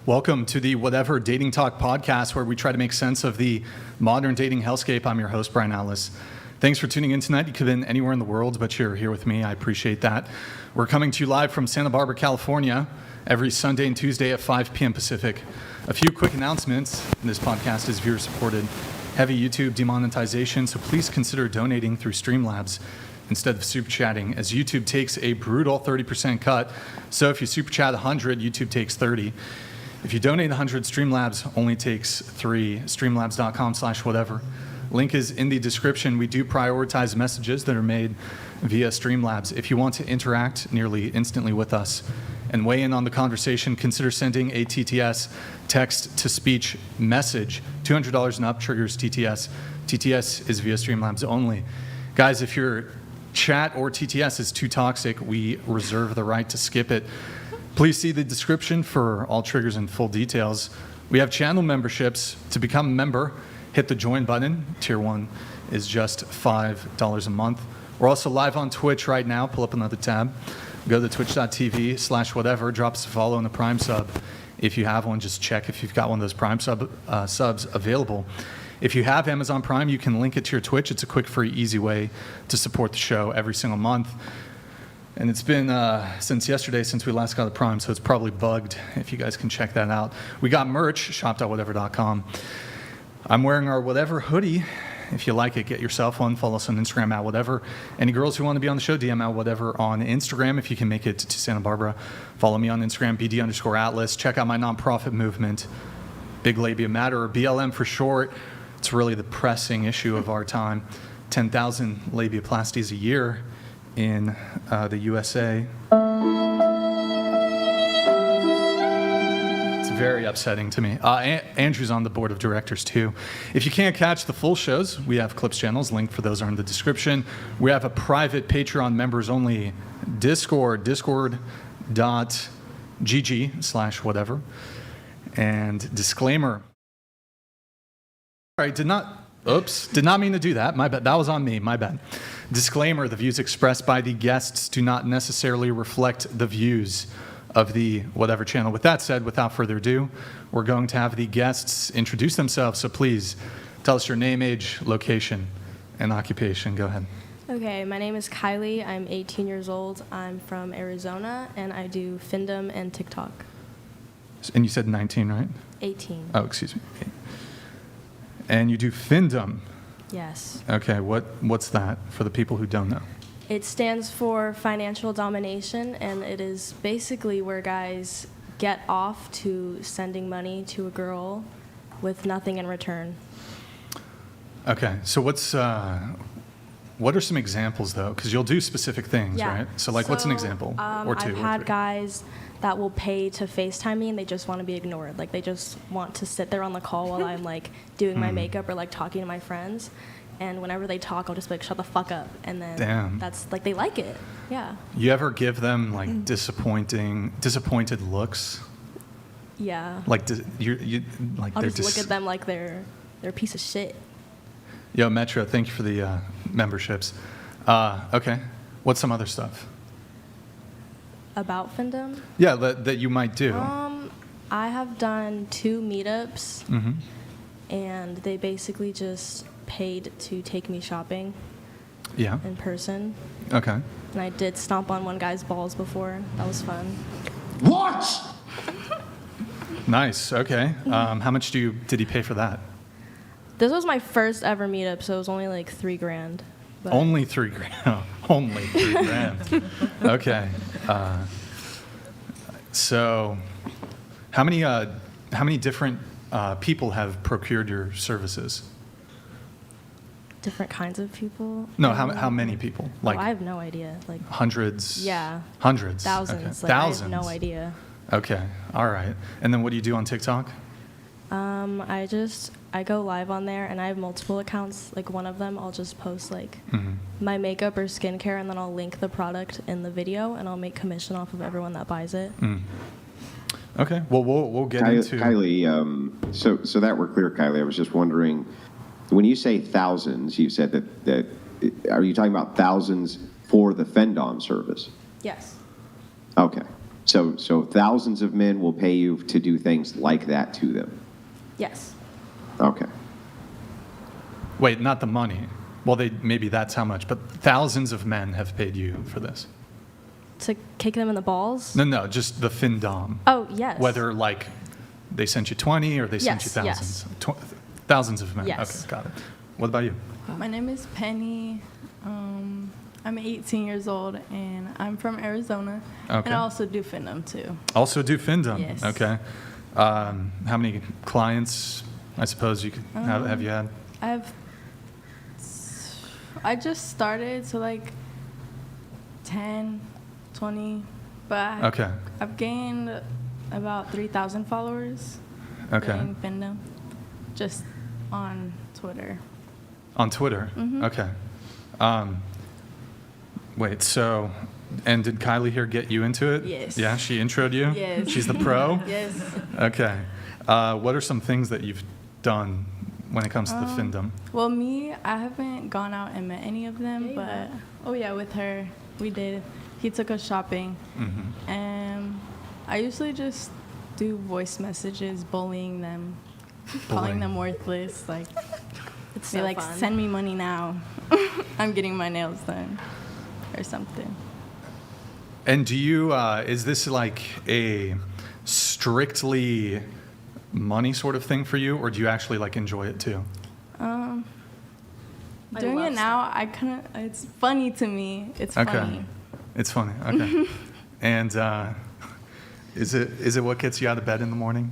Welcome to the Whatever Dating Talk podcast, where we try to make sense of the modern dating hellscape. I'm your host, Brian Atlas. Thanks for tuning in tonight. You could have been anywhere in the world, but you're here with me. I appreciate that. We're coming to you live from Santa Barbara, California, every Sunday and Tuesday at 5 p.m. Pacific. A few quick announcements. This podcast is viewer-supported. Heavy YouTube demonetization, so please consider donating through Streamlabs instead of super chatting, as YouTube takes a brutal 30% cut. So if you super chat 100, YouTube takes 30. If you donate 100, Streamlabs only takes 3. Streamlabs.com/whatever. Link is in the description. We do prioritize messages that are made via Streamlabs. If you want to interact nearly instantly with us and weigh in on the conversation, consider sending a TTS, text-to-speech message. $200 and up triggers TTS. TTS is via Streamlabs only. Guys, if your chat or TTS is too toxic, we reserve the right to skip it. Please see the description for all triggers and full details. We have channel memberships. To become a member, hit the join button. Tier 1 is just $5 a month. We're also live on Twitch right now. Pull up another tab. Go to twitch.tv/whatever. Drop us a follow and a Prime sub. If you have one, just check if you've got one of those Prime subs available. If you have Amazon Prime, you can link it to your Twitch. It's a quick, free, easy way to support the show every single month. And it's been since yesterday since we last got the Prime, so it's probably bugged if you guys can check that out. We got merch, shop.whatever.com. I'm wearing our Whatever hoodie. If you like it, get yourself one. Follow us on Instagram at Whatever. Any girls who want to be on the show, DM at Whatever on Instagram. If you can make it to Santa Barbara, follow me on Instagram, BD_Atlas. Check out my nonprofit movement, Big Labia Matter, or BLM for short. It's really the pressing issue of our time. 10,000 labiaplasties a year in the USA. It's very upsetting to me. Andrew's on the board of directors too. If you can't catch the full shows, we have clips channels. Link for those are in the description. We have a private Patreon members only Discord, discord.gg/whatever. And disclaimer. All right, did not mean to do that. My bad. That was on me. My bad. Disclaimer, the views expressed by the guests do not necessarily reflect the views of the Whatever channel. With that said, without further ado, we're going to have the guests introduce themselves. So please tell us your name, age, location, and occupation. Go ahead. Okay, my name is Kylie. I'm 18 years old. I'm from Arizona, and I do Findom and TikTok. And you said 19, right? 18. Oh, excuse me. Okay. And you do Findom. Yes. Okay, what's that for the people who don't know? It stands for financial domination, and it is basically where guys get off to sending money to a girl with nothing in return. Okay, so what are some examples though? Because you'll do specific things, right? So what's an example or two? I've had guys that will pay to FaceTime me, and they just want to be ignored. Like, they just want to sit there on the call while I'm, doing my makeup or, talking to my friends. And whenever they talk, I'll just be like, shut the fuck up. And then that's, they like it. Yeah. You ever give them, disappointed looks? Yeah. I'll just look at them like they're a piece of shit. Yo, Metro, thank you for the memberships. Okay. What's some other stuff? About Findom? Yeah, that you might do. I have done 2 meetups, and they basically just paid to take me shopping. Yeah. In person. Okay. And I did stomp on one guy's balls before. That was fun. What? Nice. Okay. How much did he pay for that? This was my first ever meetup, so it was only $3,000. Only $3,000. Only $3,000. Okay. So, how many different people have procured your services? Different kinds of people? No, how many people? I have no idea. Hundreds? Yeah. Hundreds? Thousands. Okay. Thousands? I have no idea. Okay. All right. And then what do you do on TikTok? I go live on there, and I have multiple accounts. One of them, I'll just post my makeup or skincare, and then I'll link the product in the video, and I'll make commission off of everyone that buys it. Okay. Well, we'll get into Kylie. So that we're clear, Kylie. I was just wondering, when you say thousands, you said that are you talking about thousands for the Findom service? Yes. Okay. So thousands of men will pay you to do things like that to them. Yes. Okay. Wait, not the money. Well, maybe that's how much, but thousands of men have paid you for this. To kick them in the balls? No, just the Findom. Oh, yes. Whether like they sent you 20 or they sent you Yes, thousands. Thousands of men. Yes. Okay, got it. What about you? My name is Penny. I'm 18 years old, and I'm from Arizona. Okay. And I also do Findom, too. Also do Findom. Yes. Okay. How many clients, I suppose, have you had? I just started, so like 10, 20, but Okay. I've gained about 3,000 followers. Okay. Doing Findom, just on Twitter. On Twitter? Mhm. Okay. Wait, so, and did Kylie here get you into it? Yes. Yeah, she introed you? Yes. She's the pro? Yes. Okay. What are some things that you've done when it comes to the Findom? Well, me, I haven't gone out and met any of them, but oh yeah, with her, we did. He took us shopping, Mm-hmm. and I usually just do voice messages, bullying them, calling them worthless, like It's be so like, fun. send me money now. I'm getting my nails done, or something. And do you, is this like a strictly money sort of thing for you, or do you actually like enjoy it too? I Doing it love now, I kind of, it's funny to me. It's Okay. funny. It's funny. Okay. And is it what gets you out of bed in the morning?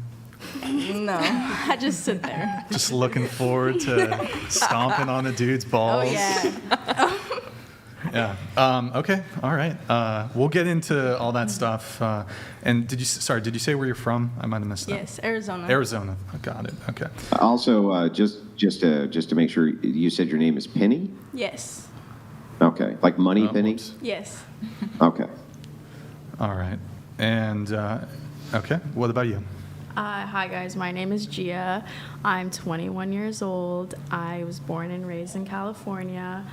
No, I just sit there. Just looking forward to stomping on a dude's Oh balls? yeah. Yeah. Okay. All right. We'll get into all that stuff. And did you say where you're from? I might have missed that. Yes, Arizona. Arizona. Got it. Okay. Also, just to make sure, you said your name is Penny? Yes. Okay. Like Money Oh, Penny? whoops. Yes. Okay. All right. And okay. What about you? Hi guys, my name is Gia. I'm 21 years old. I was born and raised in California,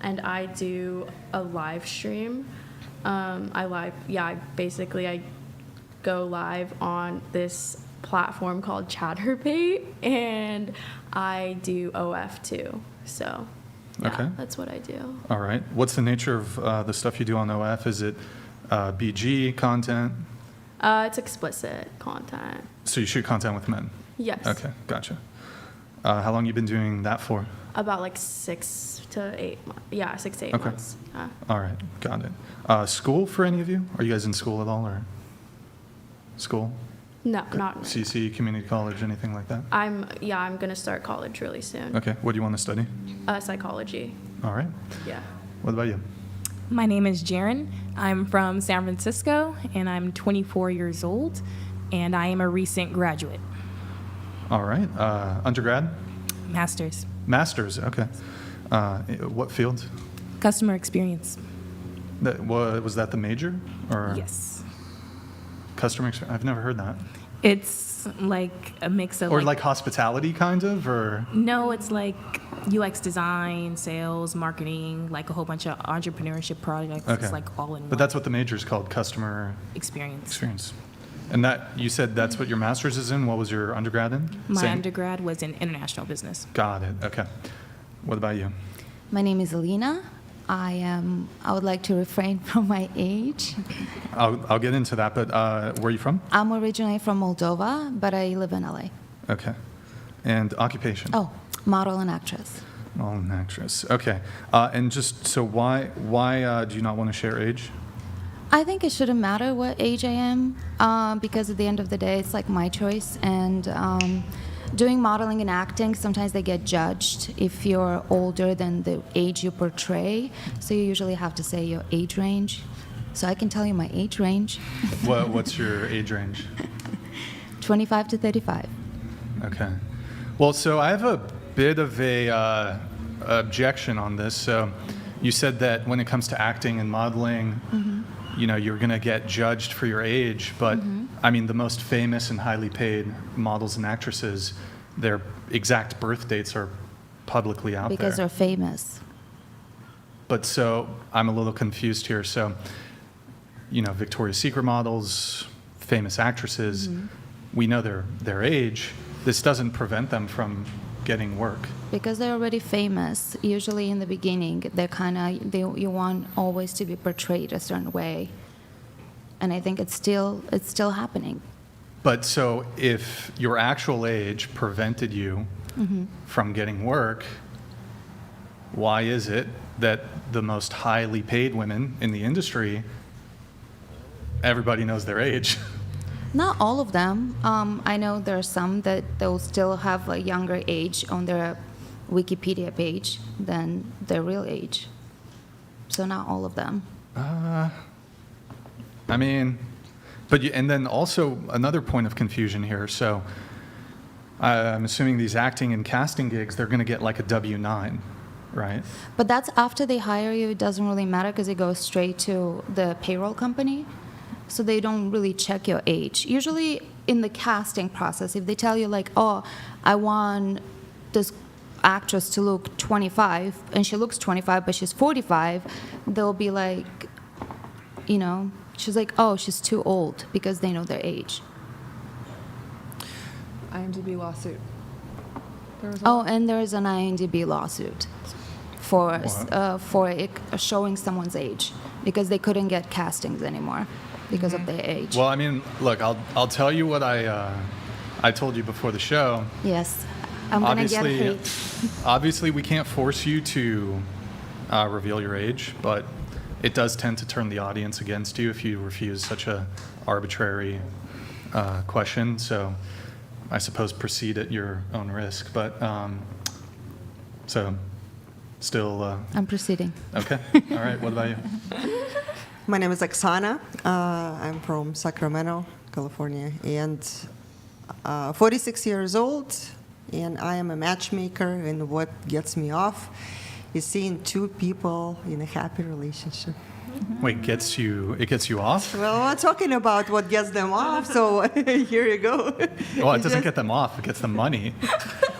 and I do a live stream. I go live on this platform called Chatterbait, and I do OF too. So, yeah, Okay. that's what I do. All right. What's the nature of the stuff you do on OF? Is it BG content? It's explicit content. So you shoot content with men? Yes. Okay, gotcha. How long you been doing that for? About like 6 to 8 months. Yeah, 6 to 8 Okay. months. All right, got it. School for any of you? Are you guys in school at all, or school? No, not. CC, community college, anything like that? I'm gonna start college really soon. Okay, what do you want to study? Psychology. All right. Yeah. What about you? My name is Jaren. I'm from San Francisco, and I'm 24 years old, and I am a recent graduate. All right. Undergrad? Master's. Master's, okay. What field? Customer experience. Was that the major? Or Yes. Customer experience? I've never heard that. It's like a mix of Or like hospitality, kind of? Or No, it's like UX design, sales, marketing, like a whole bunch of entrepreneurship projects. Okay. It's like all in But one. that's what the major is called, customer experience. experience. And that, you said that's what your master's is in? What was your undergrad in? My Same? undergrad was in international business. Got it, okay. What about you? My name is Alina. I would like to refrain from my age. I'll get into that, but where are you from? I'm originally from Moldova, but I live in LA. Okay. And occupation? Oh, model and actress. Oh, an actress. Okay. And just, so why do you not want to share age? I think it shouldn't matter what age I am, because at the end of the day, it's like my choice. And doing modeling and acting, sometimes they get judged if you're older than the age you portray. So you usually have to say your age range. So I can tell you my age range. What's your age range? 25 to 35. Okay. Well, so I have a bit of a objection on this. So you said that when it comes to acting and modeling, you know, you're going to get judged for your age. But, I mean, the most famous and highly paid models and actresses, their exact birth dates are publicly out Because there. they're famous. But so I'm a little confused here. So Victoria's Secret models, famous actresses. We know their age. This doesn't prevent them from getting work. Because they're already famous. Usually in the beginning, you want always to be portrayed a certain way. And I think it's still happening. But so if your actual age prevented you from getting work, why is it that the most highly paid women in the industry, everybody knows their age? Not all of them. I know there are some that they'll still have a younger age on their Wikipedia page than their real age. So not all of them. And then also another point of confusion here. So I'm assuming these acting and casting gigs, they're going to get like a W-9, right? But that's after they hire you. It doesn't really matter because it goes straight to the payroll company. So they don't really check your age. Usually in the casting process, if they tell you like, oh, I want this actress to look 25, and she looks 25, but she's 45, they'll be like, she's like, oh, she's too old, because they know their age. IMDb lawsuit. And there's an IMDb lawsuit for it showing someone's age, because they couldn't get castings anymore because of their age. Well, look, I'll tell you what I told you before the show. Yes, I'm gonna get hate. Obviously, we can't force you to reveal your age, but it does tend to turn the audience against you if you refuse such a arbitrary question. So I suppose proceed at your own risk. But so still. I'm proceeding. Okay. All right. What about you? My name is Oksana. I'm from Sacramento, California, and 46 years old, and I am a matchmaker, and what gets me off is seeing two people in a happy relationship. Wait, it gets you off? Well, we're talking about what gets them off, so here you go. Well, it doesn't get them off, it gets them money.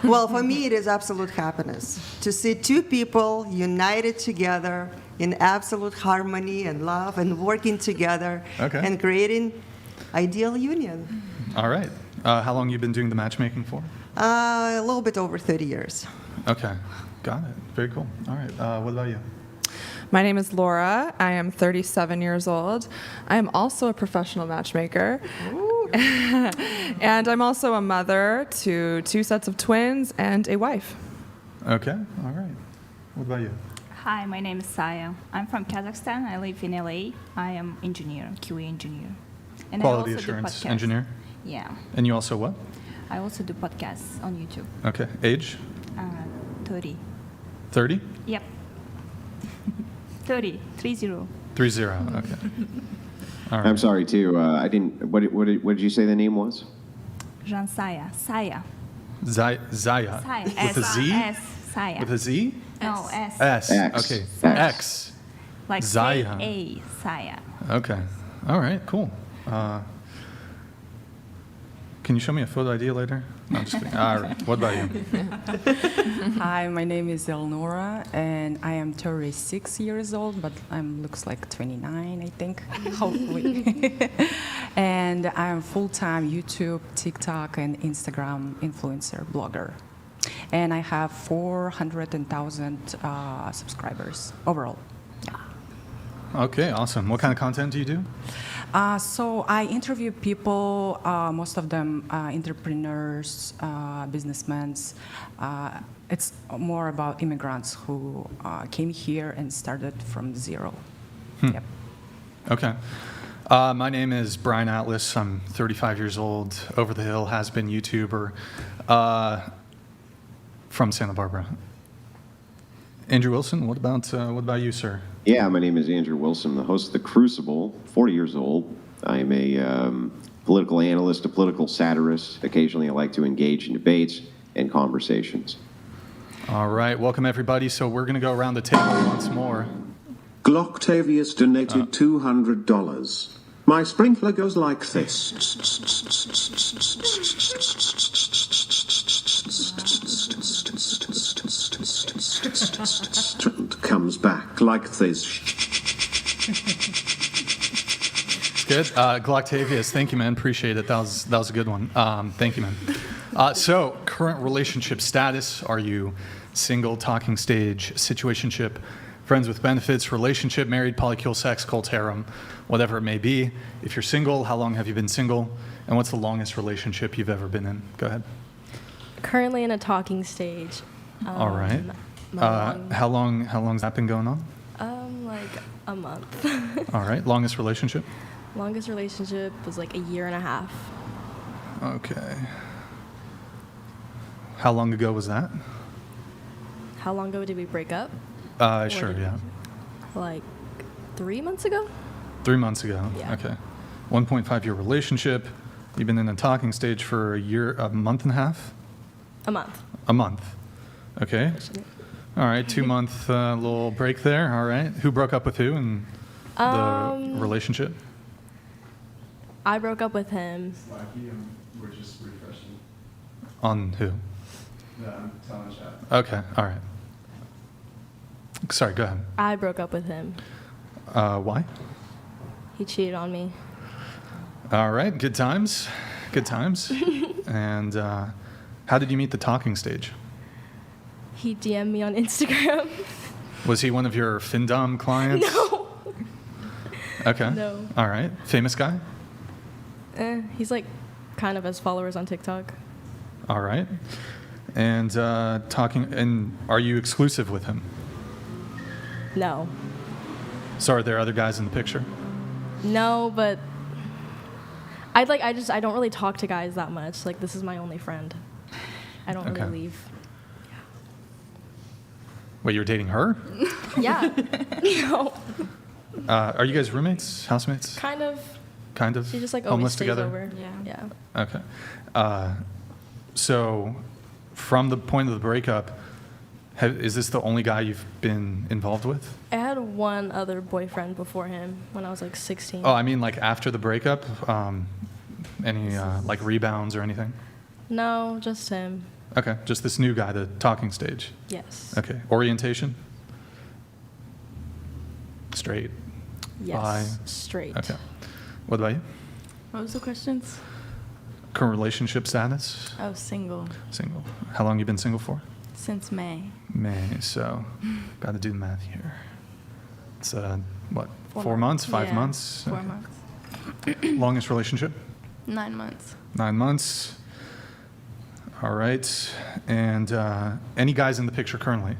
Well, for me, it is absolute happiness to see two people united together in absolute harmony and love and working together and creating ideal union. All right. How long you been doing the matchmaking for? A little bit over 30 years. Okay. Got it. Very cool. All right. What about you? My name is Laura. I am 37 years old. I am also a professional matchmaker. And I'm also a mother to 2 sets of twins and a wife. Okay. All right. What about you? Hi, my name is Saya. I'm from Kazakhstan. I live in LA. I am engineer, QA engineer. And Quality I also assurance do podcasts. engineer? Yeah. And you also what? I also do podcasts on YouTube. Okay. Age? 30. 30? Yep. 30. 30. 30. Okay. All right. I'm sorry too. I didn't. What did you say the name was? Jean Saya. Saya. Zaya. Saya. With a Z? S. Saya. With a Z? No, S. S. X. Okay. X. X. Like Zaya. A. Saya. Okay. All right. Cool. Can you show me a photo ID later? No, I'm just kidding. All right. What about you? Hi, my name is Elnora, and I am 36 years old, but I looks like 29, I think, hopefully. And I am full-time YouTube, TikTok, and Instagram influencer blogger. And I have 400,000 subscribers overall. Okay. Awesome. What kind of content do you do? So I interview people, most of them entrepreneurs, businessmen. It's more about immigrants who came here and started from zero. Yep. Okay. My name is Brian Atlas. I'm 35 years old, over the hill, has-been YouTuber from Santa Barbara. Andrew Wilson, what about you, sir? Yeah, my name is Andrew Wilson, the host of The Crucible, 40 years old. I'm a political analyst, a political satirist. Occasionally I like to engage in debates and conversations. All right, welcome everybody. So we're going to go around the table once more. Glocktavius donated $200. My sprinkler goes like this. And comes back like this. good. Gloctavius, thank you, man. Appreciate it. That was a good one. Thank you, man. So, current relationship status: are you single, talking stage, situationship, friends with benefits, relationship, married, polycule, sex, cult, harem, whatever it may be? If you're single, how long have you been single? And what's the longest relationship you've ever been in? Go ahead. Currently in a talking stage. All right. How long's that been going on? Like a month. All right. Longest relationship? Longest relationship was like a year and a half. Okay. How long ago was that? How long ago did we break up? Sure, yeah. Like 3 months ago? 3 months ago. Yeah. Okay. 1.5-year relationship. You've been in a talking stage for a month and a half? A month. A month. Okay. All right. 2 month little break there. All right. Who broke up with who in the relationship? I broke up with him. We're just refreshing. On who? Yeah, I'm telling chat. Okay. All right. Sorry. Go ahead. I broke up with him. Why? He cheated on me. All right. Good times. Good times. And how did you meet the talking stage? He DM'd me on Instagram. Was he one of your Findom clients? No. Okay. No. All right. Famous guy? He's like kind of has followers on TikTok. All right. And and are you exclusive with him? No. So are there other guys in the picture? No, but I don't really talk to guys that much. Like, this is my only friend. I don't Okay. really leave. Wait, you're dating her? Yeah. No. Are you guys roommates, housemates? Kind of. Kind of. She just like homeless always stays together? over. Yeah. Okay. So from the point of the breakup, is this the only guy you've been involved with? I had one other boyfriend before him when I was like 16. Oh, I mean like after the breakup, any like rebounds or anything? No, just him. Okay, just this new guy, the talking stage. Yes. Okay, orientation? Straight? Yes. Bi? Straight. Okay. What about you? What was the questions? Current relationship status? Oh, single. Single. How long you been single for? Since May. May, so got to do the math here. It's what, 4 4 months, 5 Yeah, months? 4 Okay. months. Longest relationship? 9 months. 9 months. All right. And any guys in the picture currently?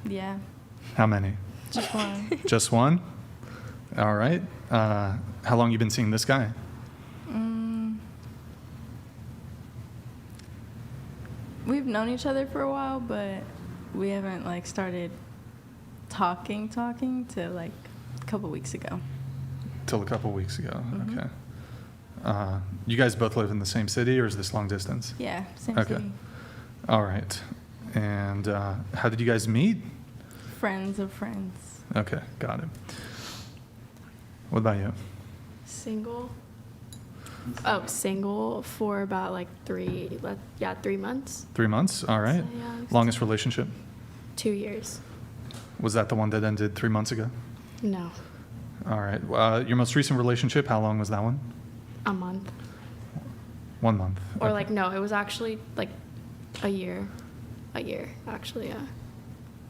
Yeah. How many? Just one. Just one? All right. How long you been seeing this guy? We've known each other for a while, but we haven't like started talking till like a couple weeks ago. Till a couple weeks ago. Mhm. Okay. You guys both live in the same city, or is this long distance? Yeah, same Okay. city. All right. And how did you guys meet? Friends of friends. Okay, got it. What about you? Single. Oh, single for about like 3 months. 3 months? All right. So, yeah, Longest relationship? 2 years. Was that the one that ended 3 months ago? No, All right. Your most recent relationship, how long was that one? a month. 1 month. Or Okay. like, no, it was actually like a year. Actually, yeah.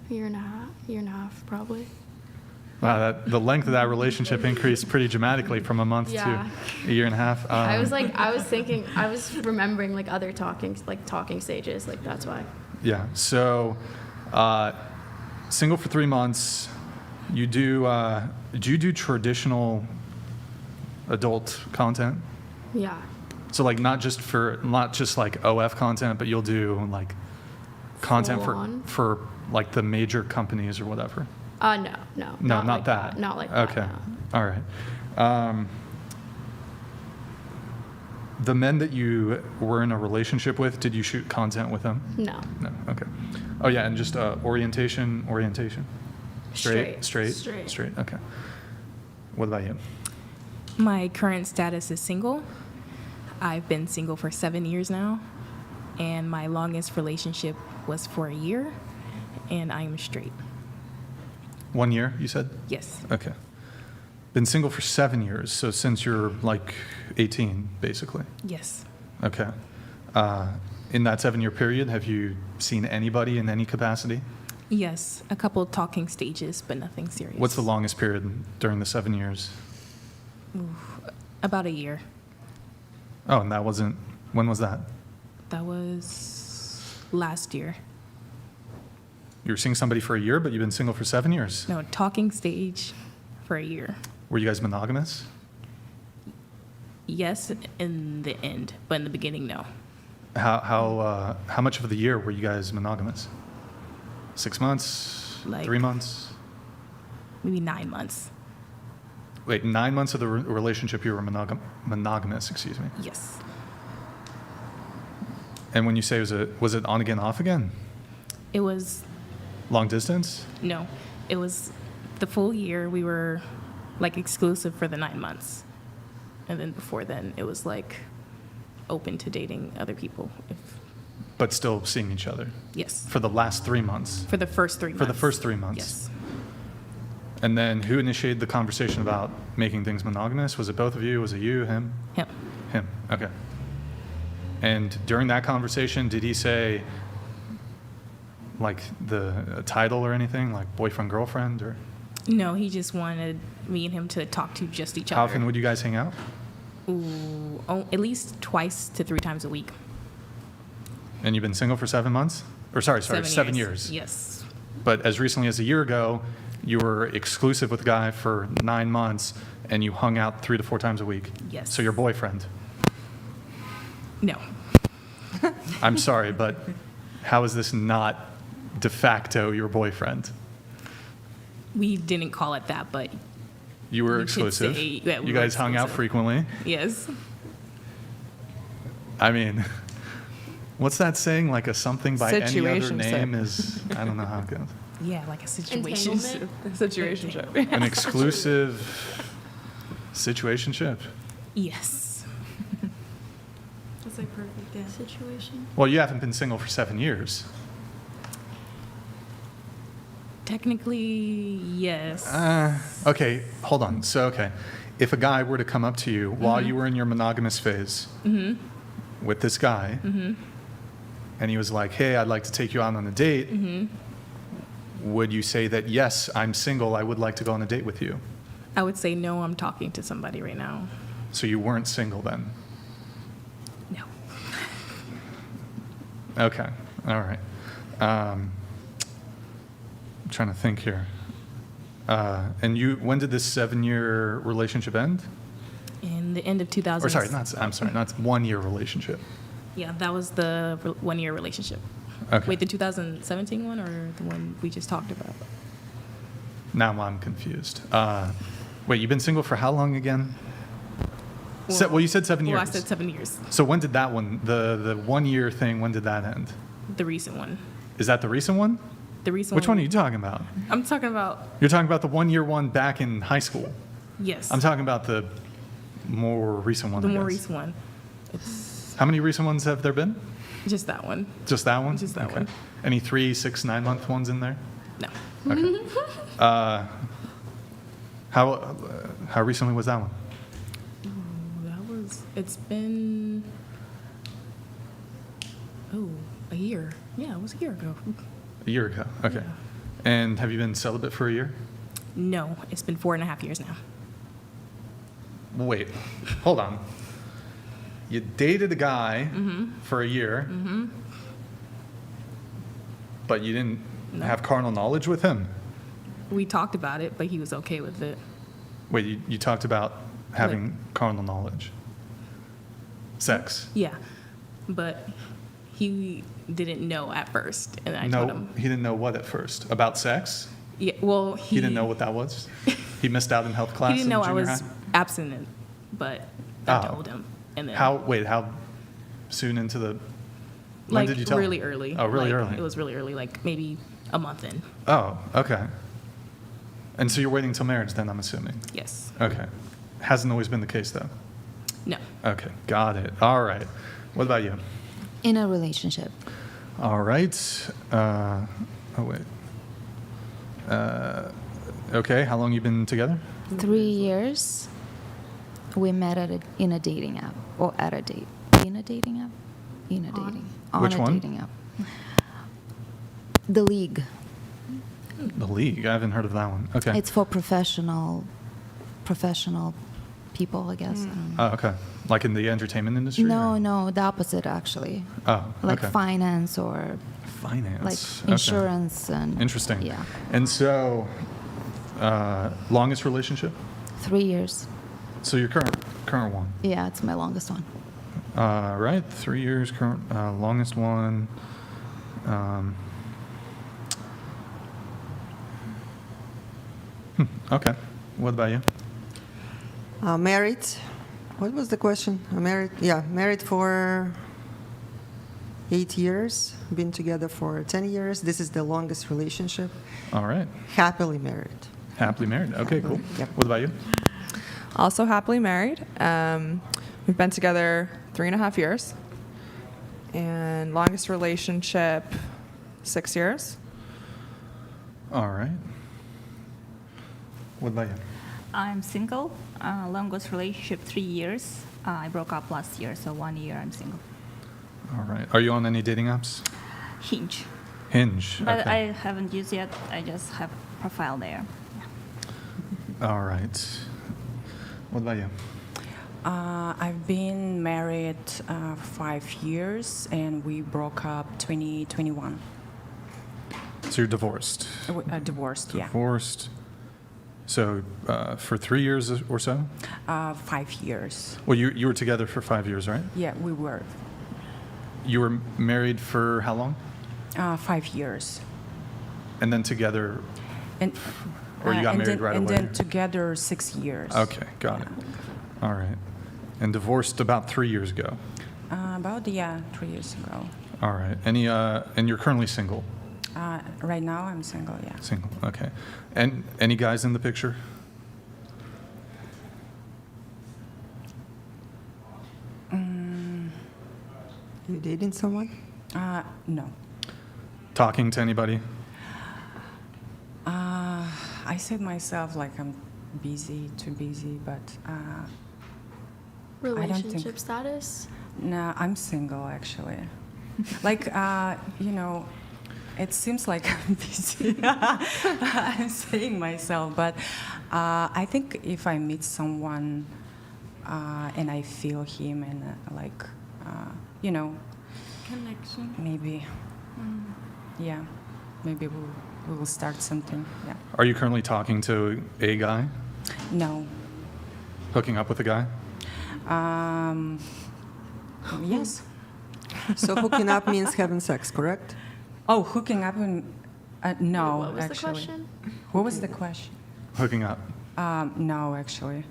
A year and a half probably. Wow, the length of that relationship increased pretty dramatically from a month Yeah. to a year and a half. I was remembering like other talking stages, like that's why. Yeah. So, single for 3 months. You do you do traditional adult content? Yeah. So like not just like OF content, but you'll do like content Full on? for like the major companies or whatever. No. No, not like that. Not like that. Okay. No. All right. The men that you were in a relationship with, did you shoot content with them? No. No. Okay. Oh yeah, and just orientation. Straight. Straight. Okay. What about you? My current status is single. I've been single for 7 years now, and my longest relationship was for a year, and I am straight. 1 year, you said? Yes. Okay. Been single for 7 years, so since you're like 18, basically. Yes. Okay. In that 7-year period, have you seen anybody in any capacity? Yes, a couple talking stages, but nothing serious. What's the longest period during the 7 years? About a year. Oh, and that wasn't, when was that? That was last year. You were seeing somebody for a year, but you've been single for 7 years. No, talking stage for a year. Were you guys monogamous? Yes, in the end, but in the beginning, no. How much of the year were you guys monogamous? 6 months? Like- 3 months? Maybe 9 months. Wait, 9 months of the relationship you were monogamous, excuse me. Yes. And when you say was it on again, off again? It was, Long distance? no, it was the full year. We were like exclusive for the 9 months. And then before then, it was like open to dating other people. But still seeing each other? Yes. For the last 3 months? For the first 3 months. For the first 3 months? Yes. And then who initiated the conversation about making things monogamous? Was it both of you? Was it you, him? Him. Him, okay. And during that conversation, did he say, like, the title or anything, like boyfriend, girlfriend, or? No, he just wanted me and him to talk to just each How other. often would you guys hang out? Ooh, at least twice to 3 times a week. And you've been single for 7 months? Or sorry, 7 years. Yes. But as recently as a year ago, you were exclusive with a guy for 9 months, and you hung out 3 to 4 times a week. Yes. So your boyfriend. No. I'm sorry, but how is this not de facto your boyfriend? We didn't call it that, but You were You could exclusive. say that we You were guys hung out exclusive. frequently. yes. I mean, what's that saying? Like a something by any other Situationship. name is, I don't know how it goes. Yeah, like a situation. Situationship. An exclusive situationship. Yes. That's like perfect, yeah. Situation. Well, you haven't been single for 7 years. Technically, yes. Okay, hold on. So, okay, if a guy were to come up to you while you were in your monogamous phase with this guy, and he was like, hey, I'd like to take you out on a date, would you say that, yes, I'm single, I would like to go on a date with you? I would say no, I'm talking to somebody right now. So you weren't single then? No. Okay, all right. I'm trying to think here. And when did this 7-year relationship end? In the end of 2000. Or sorry, not 1 year relationship. Yeah, that was the 1 year relationship. Okay. Wait, the 2017 one or the one we just talked about? Now I'm confused. Wait, you've been single for how long again? Well, you said 7 years. Well, I said 7 years. So when did that one, the 1 year thing, when did that end? The recent one. Is that the recent one? The recent Which one are you talking about? I'm talking about, You're talking about the 1 year one back in high school. yes. I'm talking about the more recent one. the I more guess. recent one. It's How many recent ones have there been? just that one. Just that one? Just that one. Any 3, 6, 9 month ones in there? No. Okay. How recently was that one? It's been, a year. Yeah, it was a year ago. A year ago. Okay. Yeah. And have you been celibate for a year? No, it's been 4.5 years now. Wait, hold on. You dated a guy for a year, but you didn't No. have carnal knowledge with him? We talked about it, but he was okay with it. Wait, you talked about having carnal knowledge? Sex? Yeah, but he didn't know at first, and I told No, him. he didn't know what at first? About sex? Yeah, well, He didn't know what that was? He missed out in health class He didn't in know I junior was high? abstinent, but I Oh. told him, and then How soon into the, when like did you tell really him? early. Oh, really Like, early? It was really early, like maybe a month in. Oh, okay. And so you're waiting till marriage then, I'm assuming? Yes. Okay. Hasn't always been the case, though? No. Okay, got it. All right. What about you? In a relationship. All right. Oh, wait. Okay, how long you been together? 3 years. We met in a dating app or at a date. In a dating app? In a dating. On Which a one? dating app. The League. The League. I haven't heard of that one. Okay. It's for professional people, I guess. I don't know. Oh, okay. Like in the entertainment industry? No, or- no, the opposite actually. Oh, Like okay. finance or Finance. like Okay. insurance and Interesting. Yeah, And so, longest relationship? 3 years. So your current one. Yeah, it's my longest one. Right. 3 years. Current longest one. Okay. What about you? Married. What was the question? Married. Yeah, married for 8 years. Been together for 10 years. This is the longest relationship. All right. Happily married. Happily married. Okay, cool. Yep. What about you? Also happily married. We've been together 3.5 years. And longest relationship, 6 years. All right. What about you? I'm single. Longest relationship 3 years. I broke up last year, so 1 year I'm single. All right. Are you on any dating apps? Hinge. Hinge. But Okay. I haven't used yet. I just have profile there. All right. What about you? I've been married 5 years, and we broke up 2021. So you're divorced. Divorced, yeah. Divorced. So for 3 years or so? 5 years. Well, you were together for 5 years, right? Yeah, we were. You were married for how long? 5 years. And then together, And, or you got and married then, right and away? then together 6 years. Okay, got it. All right. And divorced about 3 years ago. About 3 years ago. All right. Any and you're currently single. Right now I'm single, yeah. Single. Okay. And any guys in the picture? You dating someone? No. Talking to anybody? I said myself like I'm busy, too busy, but Relationship status? no, I'm single actually. Like, it seems like I'm busy. I'm saying myself, but I think if I meet someone and I feel him and Connection. maybe, yeah, maybe we will start something. Yeah. Are you currently talking to a guy? No. Hooking up with a guy? Yes. So hooking up means having sex, correct? Oh, hooking up and no, What was actually. the question? What was the question? Hooking up. No, actually.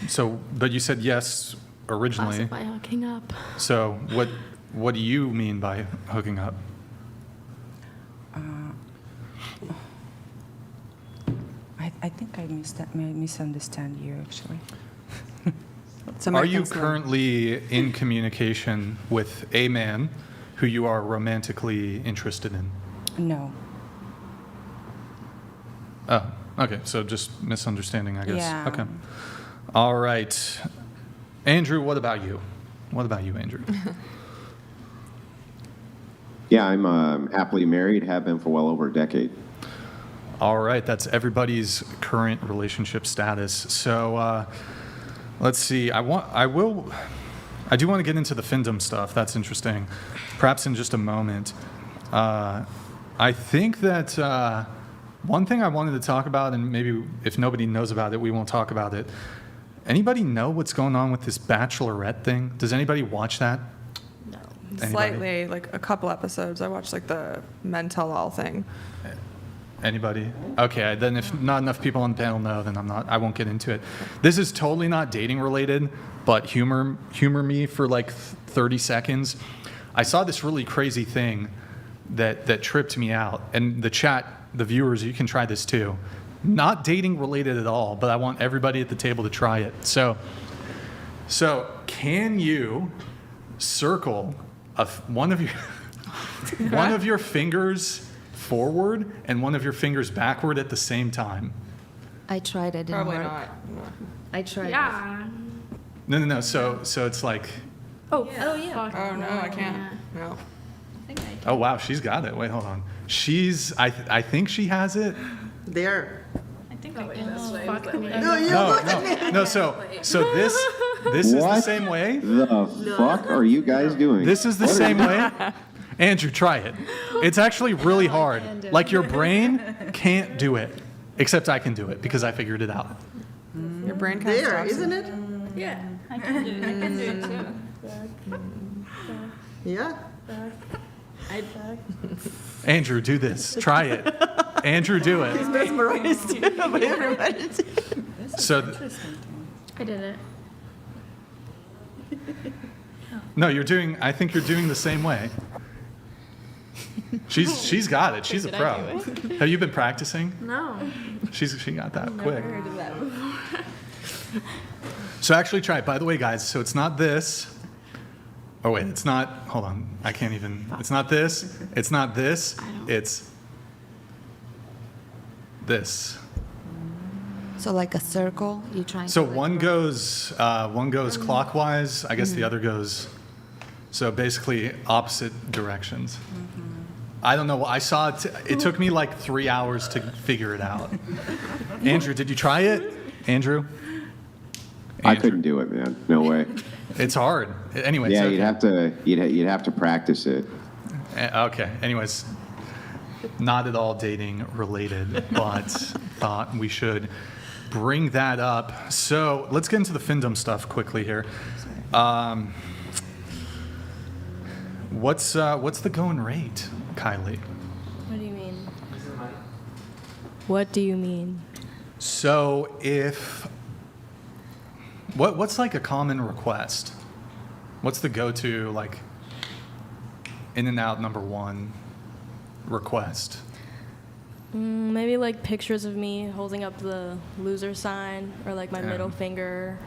So, but you said yes originally. Classify hooking up. So, what do you mean by hooking up? I think I misunderstand you actually. It's Are you American slang. currently in communication with a man who you are romantically interested in? No. Oh, okay. So just misunderstanding, I guess. Yeah. Okay. All right. Andrew, what about you? What about you, Andrew? Yeah, I'm happily married, have been for well over a decade. All right. That's everybody's current relationship status. So let's see. I do want to get into the Findom stuff. That's interesting. Perhaps in just a moment. I think that one thing I wanted to talk about, and maybe if nobody knows about it, we won't talk about it. Anybody know what's going on with this Bachelorette thing? Does anybody watch that? No. Anybody? Slightly, like a couple episodes. I watched like the Men Tell All thing. Anybody? Okay, then if not enough people on the panel know, then I won't get into it. This is totally not dating related, but humor me for like 30 seconds. I saw this really crazy thing that tripped me out. And the chat, the viewers, you can try this too. Not dating related at all, but I want everybody at the table to try it. So can you circle one of your fingers forward and one of your fingers backward at the same time? I tried it. Didn't Probably work. not. I tried. Yeah. No. So it's like, Oh yeah. Fuck. Oh no, I can't. No. oh wow, she's got it. Wait, hold on. I think she has it. There. I think I Fuck me. No, you No, look at me. no. So this is the What? same way. The fuck are you guys doing? This is the same way. Andrew, try it. It's actually really hard. Like your brain can't do it, except I can do it because I figured it out. Your brain kind of There, stops. isn't it? Yeah, I can do it too. Yeah. Andrew, do this. Try it. Andrew, do it. Mesmerized by everybody. So, I did it. no, I think you're doing the same way. She's got it. She's a pro. Have you been practicing? No. She got that quick. So actually try it. By the way, guys, so it's not this. Oh, wait, it's not. Hold on. I can't even. It's not this. It's not this. It's this. So like a circle, you try. So one goes clockwise. I guess the other goes. So basically opposite directions. I don't know. I saw it. It took me like 3 hours to figure it out. Andrew, did you try it? Andrew? I couldn't do it, man. No way. It's hard. Anyways. Yeah, okay. you'd have to practice it. Okay. Anyways, not at all dating related, but thought we should bring that up. So let's get into the Findom stuff quickly here. What's the going rate, Kylie? What do you mean? What do you mean? So what's like a common request? What's the go-to like in and out number one request? Maybe like pictures of me holding up the loser sign or like my Yeah. middle finger.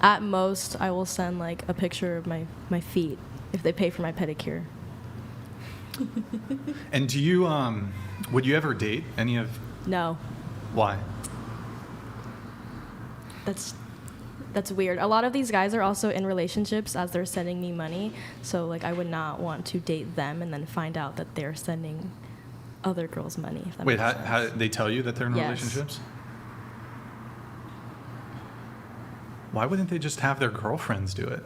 At most, I will send like a picture of my feet if they pay for my pedicure. And do you would you ever date any of? No, Why? that's weird. A lot of these guys are also in relationships as they're sending me money. So like I would not want to date them and then find out that they're sending other girls money. If that Wait, makes sense. how they tell you that they're in Yes. relationships? Why wouldn't they just have their girlfriends do it?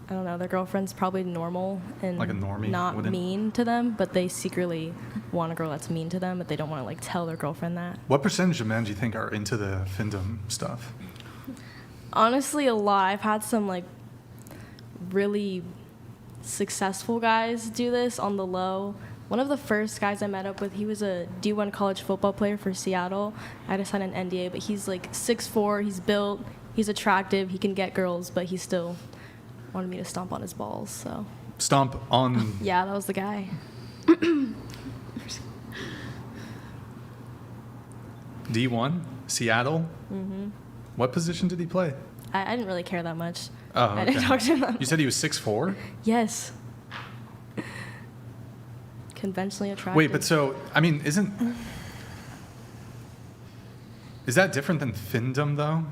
I don't know. Their girlfriend's probably normal and Like a normie not wouldn't- mean to them, but they secretly want a girl that's mean to them, but they don't want to like tell their girlfriend that. What percentage of men do you think are into the Findom stuff? Honestly, a lot. I've had some like really successful guys do this on the low. One of the first guys I met up with, he was a D1 college football player for Seattle. I had to sign an NDA, but he's like 6'4", he's built, he's attractive, he can get girls, but he still wanted me to stomp on his balls, so. Stomp on. Yeah, that was the guy. D1, Seattle. Mm-hmm. What position did he play? I didn't really care that much. Oh, I didn't okay. talk to him. You said he was 6'4"? Yes. Conventionally attractive. Wait, but so, I mean, is that different than Findom, though?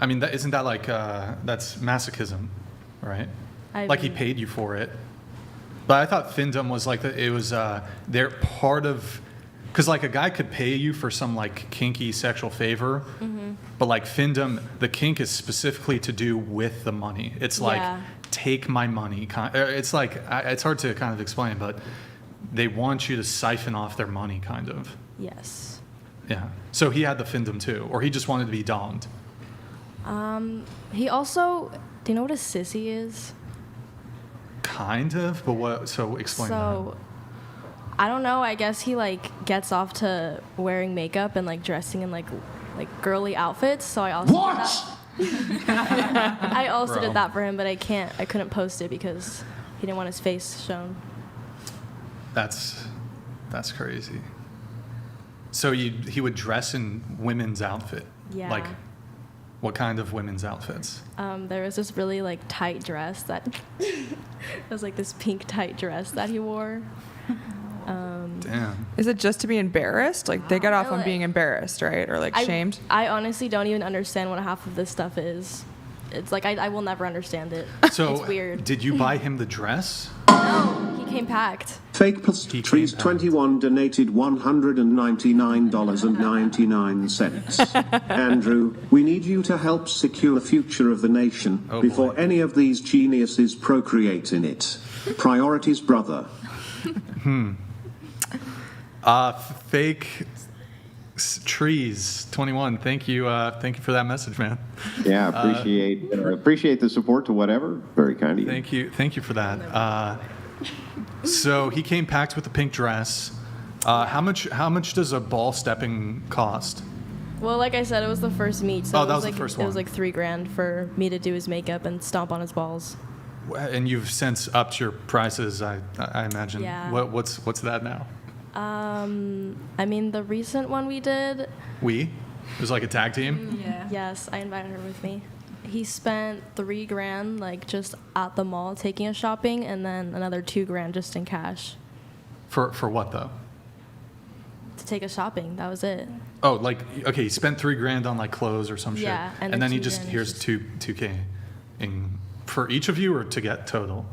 I mean, isn't that like, that's masochism, right? Like he paid you for it. But I thought Findom was like, they're part of, because like a guy could pay you for some like kinky sexual favor, but like Findom, the kink is specifically to do with the money. It's like, Yeah. take my money. It's like, it's hard to kind of explain, but they want you to siphon off their money, kind of. Yes. Yeah. So he had the Findom too, or he just wanted to be domed. He also, do you know what a sissy is? Kind of, but what? So explain So, I don't know. I guess he like gets off to wearing makeup and like dressing in like girly outfits. So I also did that. I also Bro. did that for him, but I couldn't post it because he didn't want his face shown. that. That's crazy. So he would dress in women's outfit. Yeah. Like, what kind of women's outfits? There was this really like tight dress that it was like this pink tight dress that he wore. Damn. Is it just to be embarrassed? Like they get off on Really? being embarrassed, right? Or like shamed? I honestly don't even understand what half of this stuff is. It's like I will never understand it. So it's weird. did you buy him the dress? No, he came packed. Fake Post Trees 21 donated $199.99. Andrew, we need you to help secure the future of the nation before any of these geniuses procreate in it. Priorities, brother. Fake Trees 21. Thank you for that message, man. Yeah, appreciate the support to whatever. Very kind of you. Thank you for that. So he came packed with a pink dress. How much does a ball stepping cost? Well, like I said, it was the first meet, so that was the first one. It was like $3,000 for me to do his makeup and stomp on his balls. And you've since upped your prices, I imagine. Yeah. What's that now? I mean, the recent one we did. It was like a tag team. Yeah. Yes, I invited her with me. He spent $3,000 like just at the mall taking us shopping, and then another $2,000 just in cash. For what though? To take us shopping. That was it. Oh, like okay, he spent $3,000 on like clothes or some shit. Yeah, and then the he $2,000 just is here's just- 2K for each of you or to get total.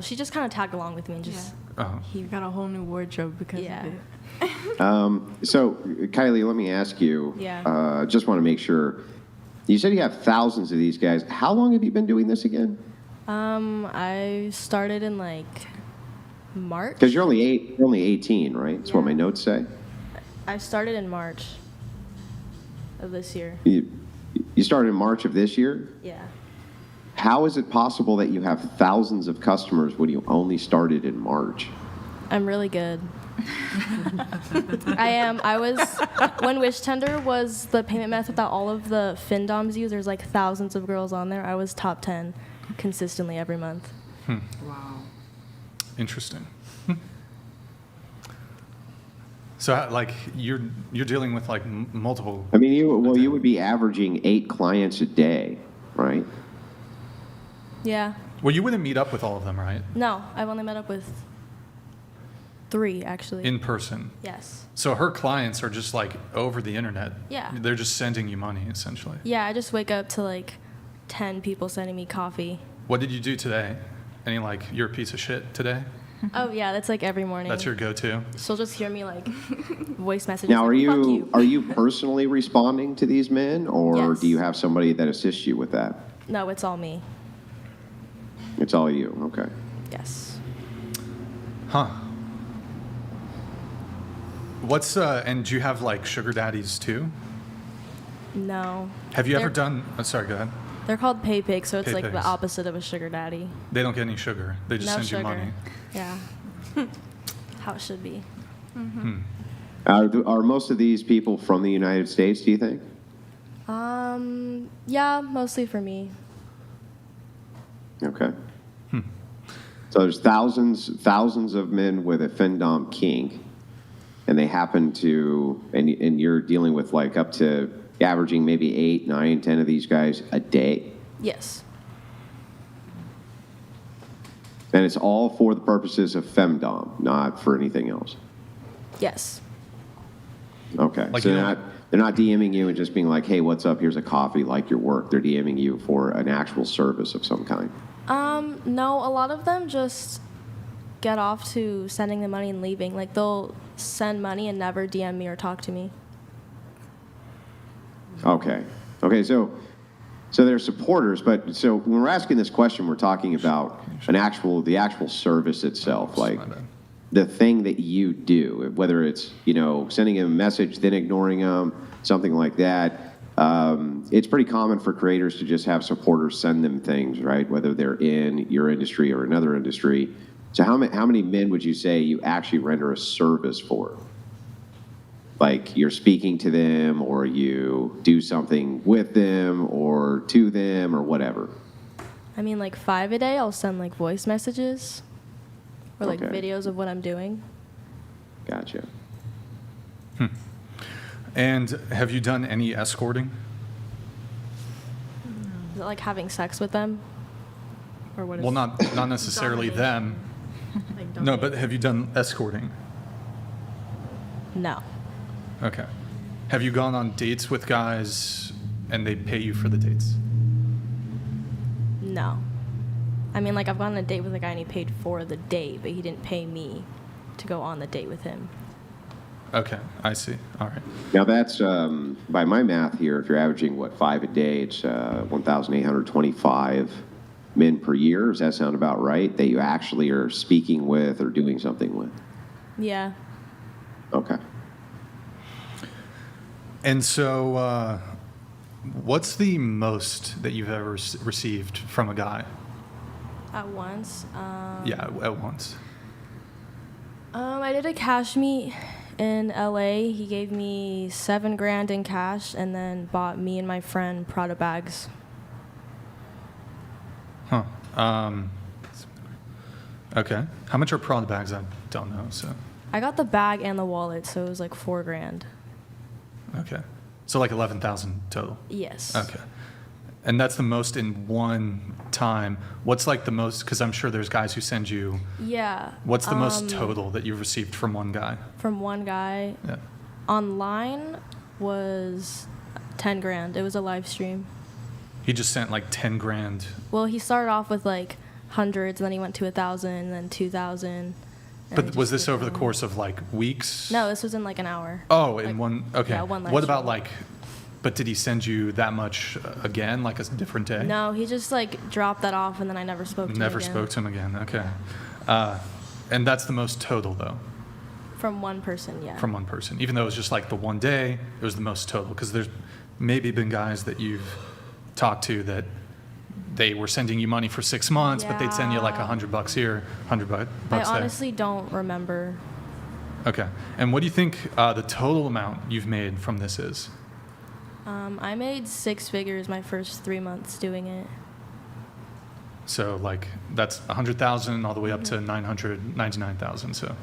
She just kind of tagged along with me and just. Oh. He got a whole new wardrobe because of it. So, Kylie, let me ask you. Yeah. Just want to make sure. You said you have thousands of these guys. How long have you been doing this again? I started in like March. Because you're only 18, right? That's what my notes say. I started in March of this year. You started in March of this year? Yeah. How is it possible that you have thousands of customers when you only started in March? I'm really good. I am. I was when Wish Tender was the payment method that all of the Findoms use. There's like thousands of girls on there. I was top 10 consistently every month. Wow. Interesting. So like you're dealing with like multiple. I mean, you would be averaging 8 clients a day, right? Yeah. Well, you wouldn't meet up with all of them, right? No, I've only met up with 3 actually. In person. Yes. So her clients are just like over the internet. Yeah. They're just sending you money essentially. Yeah, I just wake up to like 10 people sending me coffee. What did you do today? Any like you're a piece of shit today? Oh yeah, that's like every morning. That's your go-to. She'll just hear me like voice messages. Now, like, "Fuck you." are you personally responding to these men, or Yes. do you have somebody that assists you with that? No, it's all me. It's all you. Okay. Yes. Huh. What's and do you have like sugar daddies too? No. Have you ever They're- done? Sorry, go ahead. They're called pay pigs, so it's Pay like pigs. the opposite of a sugar daddy. They don't get any sugar. They just No send sugar. you money. Yeah. How it should be. Are most of these people from the United States, do you think? Yeah, mostly for me. Okay. So there's thousands of men with a Findom kink, and they happen to, and you're dealing with like up to averaging maybe 8, 9, 10 of these guys a day. Yes. And it's all for the purposes of femdom, not for anything else. Yes. Okay. Like so you they're not DMing you and just being like, hey, what's up? Here's a coffee, like your work. They're DMing you for an actual service of some kind. No, a lot of them just get off to sending the money and leaving. Like they'll send money and never DM me or talk to me. Okay. Okay, so they're supporters, but so when we're asking this question, we're talking about the actual service itself, like the thing that you do, whether it's, sending him a message, then ignoring him, something like that. It's pretty common for creators to just have supporters send them things, right? Whether they're in your industry or another industry. So how many men would you say you actually render a service for? Like you're speaking to them, or you do something with them or to them or whatever. I mean, like 5 a day, I'll send like voice messages or like Okay. videos of what I'm doing. Gotcha. And have you done any escorting? Is it like having sex with them? Or what is Well, not necessarily them. Like No, but have you done escorting? No. Okay. Have you gone on dates with guys and they pay you for the dates? No. I mean, like, I've gone on a date with a guy and he paid for the date, but he didn't pay me to go on the date with him. Okay, I see. All right. Now that's, by my math here, if you're averaging, 5 a day, it's 1,825 men per year. Does that sound about right? That you actually are speaking with or doing something with? Yeah. Okay. And so, what's the most that you've ever received from a guy? At once. Yeah, at once. I did a cash meet in LA. He gave me $7,000 in cash and then bought me and my friend Prada bags. Huh. Okay. How much are Prada bags? I don't know. So. I got the bag and the wallet, so it was like $4,000. Okay. So like 11,000 total. Yes. Okay. And that's the most in one time. What's like the most? Because I'm sure there's guys who send you. Yeah. What's the most total that you've received from one guy? From one guy. Yeah. Online was $10,000. It was a live stream. He just sent like 10 grand. Well, he started off with like hundreds, and then he went to 1,000, and then 2,000. But was this over the course of like weeks? No, this was in like an hour. Oh, in one. Okay. Yeah, one live What about stream. like? But did he send you that much again, like a different day? No, he just like dropped that off, and then I never spoke to him Never again. spoke to him again. Okay. And that's the most total, though. From one person, yeah. From one person, even though it was just like the one day, it was the most total. Because there's maybe been guys that you've talked to that they were sending you money for 6 months, but they'd send you like $100 here, $100 bucks I there. honestly don't remember. Okay. And what do you think the total amount you've made from this is? I made 6 figures my first 3 months doing it. So like that's 100,000 all the way up to 999,000. So.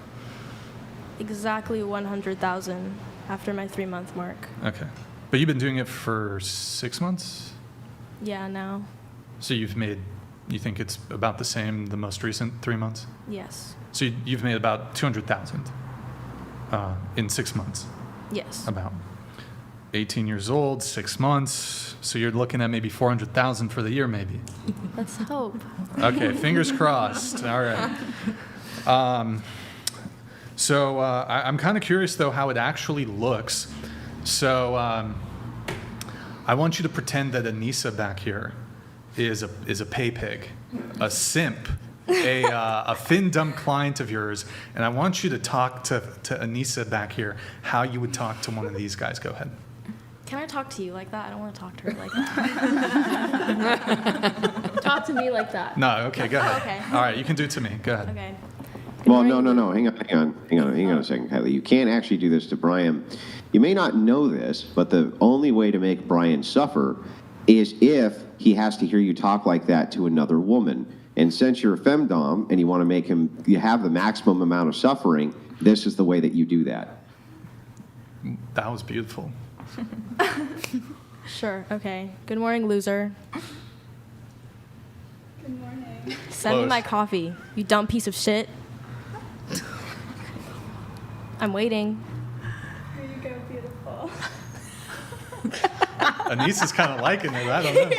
Exactly 100,000 after my 3-month mark. Okay. But you've been doing it for 6 months? Yeah, now. So you think it's about the same the most recent 3 months? Yes. So you've made about 200,000 in 6 months? Yes. About 18 years old, 6 months. So you're looking at maybe 400,000 for the year, maybe. Let's hope. Okay, fingers crossed. All right. So I'm kind of curious, though, how it actually looks. So I want you to pretend that Anissa back here is a pay pig, a simp, a Findom client of yours, and I want you to talk to Anissa back here how you would talk to one of these guys. Go ahead. Can I talk to you like that? I don't want to talk to her like that. Talk to me like that. No, okay, go ahead. Okay. All right, you can do it to me. Go ahead. Okay. Well, no. Hang on a second, Kylie. You can't actually do this to Brian. You may not know this, but the only way to make Brian suffer is if he has to hear you talk like that to another woman. And since you're a femdom and you want to make him you have the maximum amount of suffering, this is the way that you do that. That was beautiful. Sure, okay. Good morning, loser. Good morning. Send me Close. my coffee, you dumb piece of shit. I'm waiting. Here you go, beautiful. Anissa's kind of liking it. I don't know.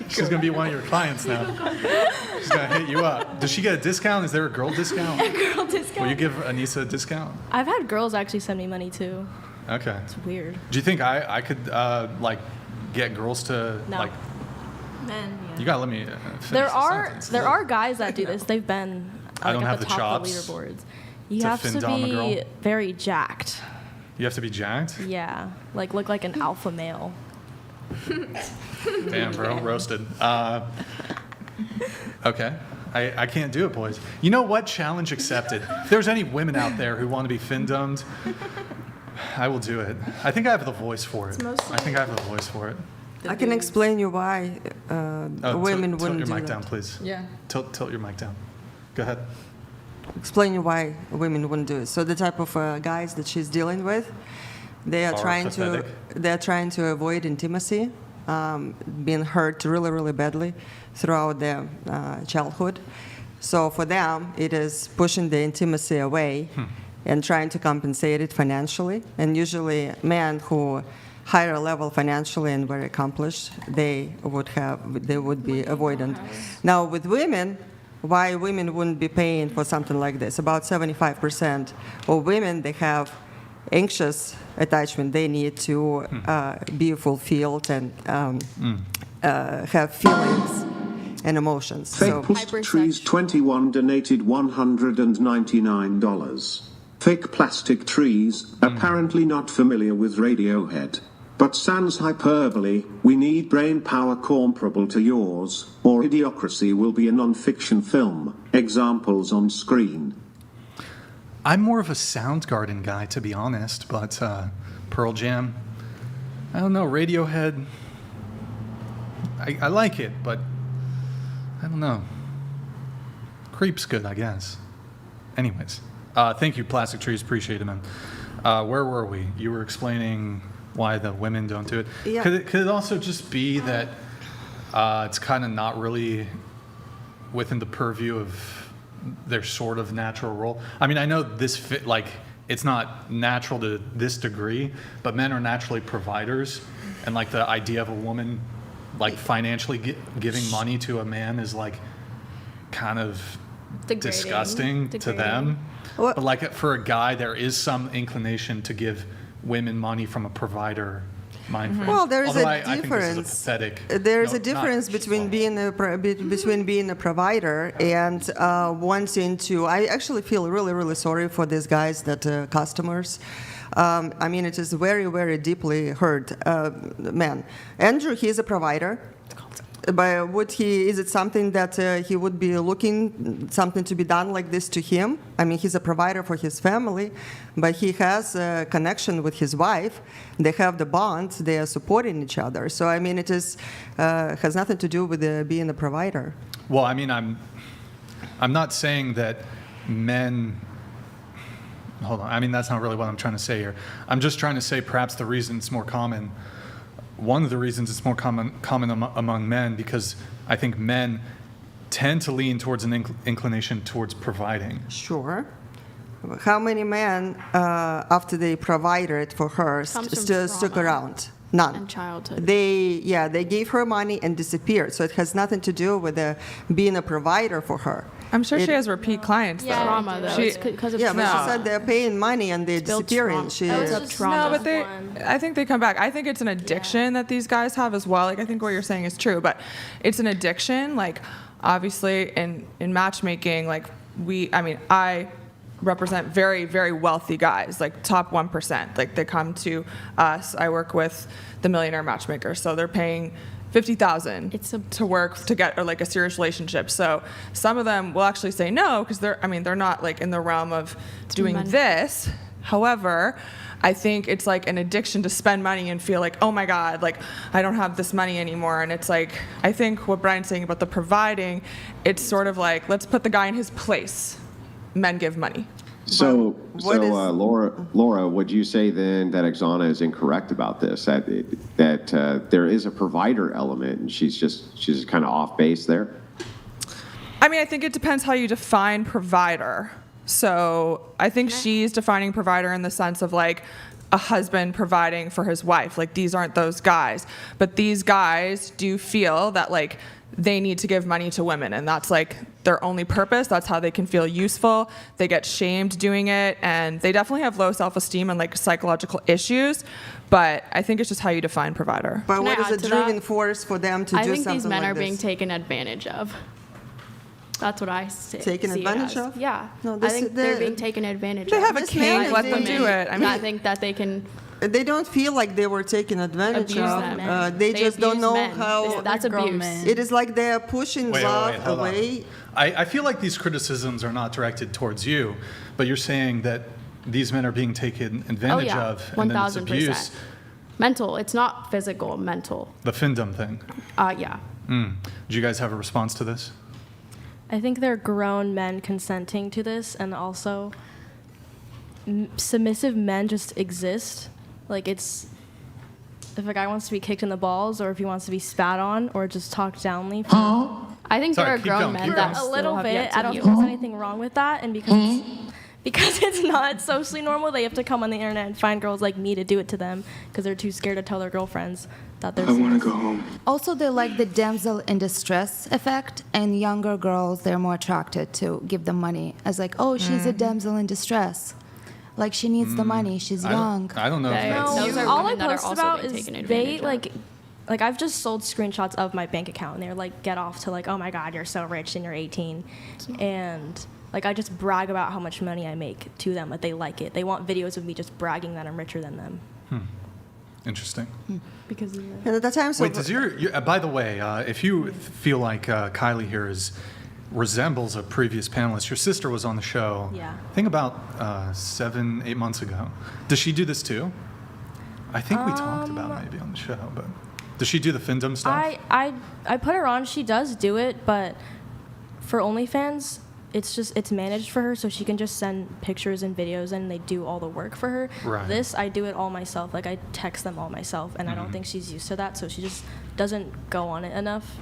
She's going to be one of your clients now. She's going to hit you up. Does she get a discount? Is there a girl discount? Girl discount. Will you give Anissa a discount? I've had girls actually send me money too. Okay. It's weird. Do you think I could like get girls to No. like? Men, yeah. You gotta let me. Finish There the are sentence. guys that do this. They've been I don't at have the the top of the chops leaderboards. You to have to Findom a be girl. very jacked. You have to be jacked. Yeah, like look like an alpha male. Damn, bro, roasted. Okay. I can't do it, boys. You know what? Challenge accepted. If there's any women out there who want to be Findomed, I will do it. I think I have the voice for it. I think I have the voice for it. I can explain you why women tilt wouldn't your do mic that. down, please. Yeah. Tilt your mic down. Go ahead. Explain you why women wouldn't do it. So the type of guys that she's dealing with, they are pathetic. trying to avoid intimacy, being hurt really, really badly throughout their childhood. So for them, it is pushing the intimacy away and trying to compensate it financially. And usually men who higher level financially and very accomplished, they would be avoidant. Now with women, why women wouldn't be paying for something like this? About 75% of women, they have anxious attachment. They need to be fulfilled and have feelings and emotions. Fake Plastic Trees 21 donated $199. Fake Plastic Trees, apparently not familiar with Radiohead. But sans hyperbole, we need brain power comparable to yours, or Idiocracy will be a non-fiction film. Examples on screen. I'm more of a Soundgarden guy, to be honest, but Pearl Jam, I don't know, Radiohead, I like it, but I don't know. Creep's good, I guess. Anyways, thank you, Plastic Trees, appreciate it, man. Where were we? You were explaining why the women don't do it. Yeah. Could it also just be that it's kind of not really within the purview of their sort of natural role? I mean, I know this fit, like, it's not natural to this degree, but men are naturally providers, and like the idea of a woman like financially giving money to a man is like kind of disgusting to them. But like for a guy, there is some inclination to give women money from a provider mind frame. Well, there is Although a I think difference. this is a pathetic. There is a difference between being a provider and wanting to. I actually feel really, really sorry for these guys that customers. I mean, it is very, very deeply hurt man. Andrew, he is a provider. But is it something that he would be looking something to be done like this to him? I mean, he's a provider for his family, but he has a connection with his wife. They have the bond. They are supporting each other. So I mean, it is has nothing to do with being a provider. Well, I mean, I'm not saying that men. Hold on. I mean, that's not really what I'm trying to say here. I'm just trying to say perhaps the reason it's more common. One of the reasons it's more common among men, because I think men tend to lean towards an inclination towards providing. Sure. How many men, after they provided for her, still stuck around? None. And childhood. They gave her money and disappeared. So it has nothing to do with being a provider for her. I'm sure she has repeat clients, though. Trauma, though. It's because of but trauma. she said they're paying money and they're disappearing. Trauma. No, but I think they come back. I think it's an addiction that these guys have as well. Like, I think what you're saying is true, but it's an addiction. Like, obviously, in matchmaking, like, I represent very, very wealthy guys, like top 1%. Like, they come to us. I work with the Millionaire Matchmaker, so they're paying $50,000 to work to get like a serious relationship. So some of them will actually say no because they're not like in the realm of doing this. However, I think it's like an addiction to spend money and feel like, oh my God, like I don't have this money anymore. And it's like, I think what Brian's saying about the providing, it's sort of like, let's put the guy in his place. Men give money. So Laura, would you say then that Oksana is incorrect about this? That there is a provider element, and she's just kind of off base there? I mean, I think it depends how you define provider. So I think she's defining provider in the sense of like a husband providing for his wife. Like, these aren't those guys, but these guys do feel that like they need to give money to women, and that's like their only purpose. That's how they can feel useful. They get shamed doing it, and they definitely have low self-esteem and like psychological issues. But I think it's just how you define provider. But what is the driving force for them to do something like this? I think these men are being taken advantage of. That's what I see. Taken advantage of? Yeah. No, I think they're being taken advantage of. They have a king, let them do it. I mean, I think that they can. They don't feel like they were taken advantage of. They just don't know how. That's abuse. It is like they are pushing love away. I feel like these criticisms are not directed towards you, but you're saying that these men are being taken advantage of, and then it's abuse. Mental. It's not physical. Mental. The Findom thing. Yeah. Do you guys have a response to this? I think they're grown men consenting to this, and also submissive men just exist. Like, it's if a guy wants to be kicked in the balls, or if he wants to be spat on, or just talked downly. I think there are grown men that a little bit. I don't think there's anything wrong with that, and because it's not socially normal. They have to come on the internet and find girls like me to do it to them because they're too scared to tell their girlfriends that they're. I want to go home. Also, they like the damsel in distress effect, and younger girls, they're more attracted to give them money as like, oh, she's a damsel in distress. Like, she needs the money, she's young. I don't know if that's... Those are all I women that are post also about being is taken they advantage of. like I've just sold screenshots of my bank account, and they're like, get off to like, oh my god, you're so rich and you're 18, and like I just brag about how much money I make to them. Like they like it. They want videos of me just bragging that I'm richer than them. Interesting. Because of And at the time, so Wait, does by the way, if you feel like Kylie here resembles a previous panelist, your sister was on the show, Yeah. I think about 7-8 months ago. Does she do this too? I think we talked about it maybe on the show, but does she do the Findom stuff? I put her on. She does do it, but for OnlyFans, it's managed for her, so she can just send pictures and videos, and they do all the work for her. Right. This, I do it all myself. Like I text them all myself, and I Mm-hmm. don't think she's used to that, so she just doesn't go on it enough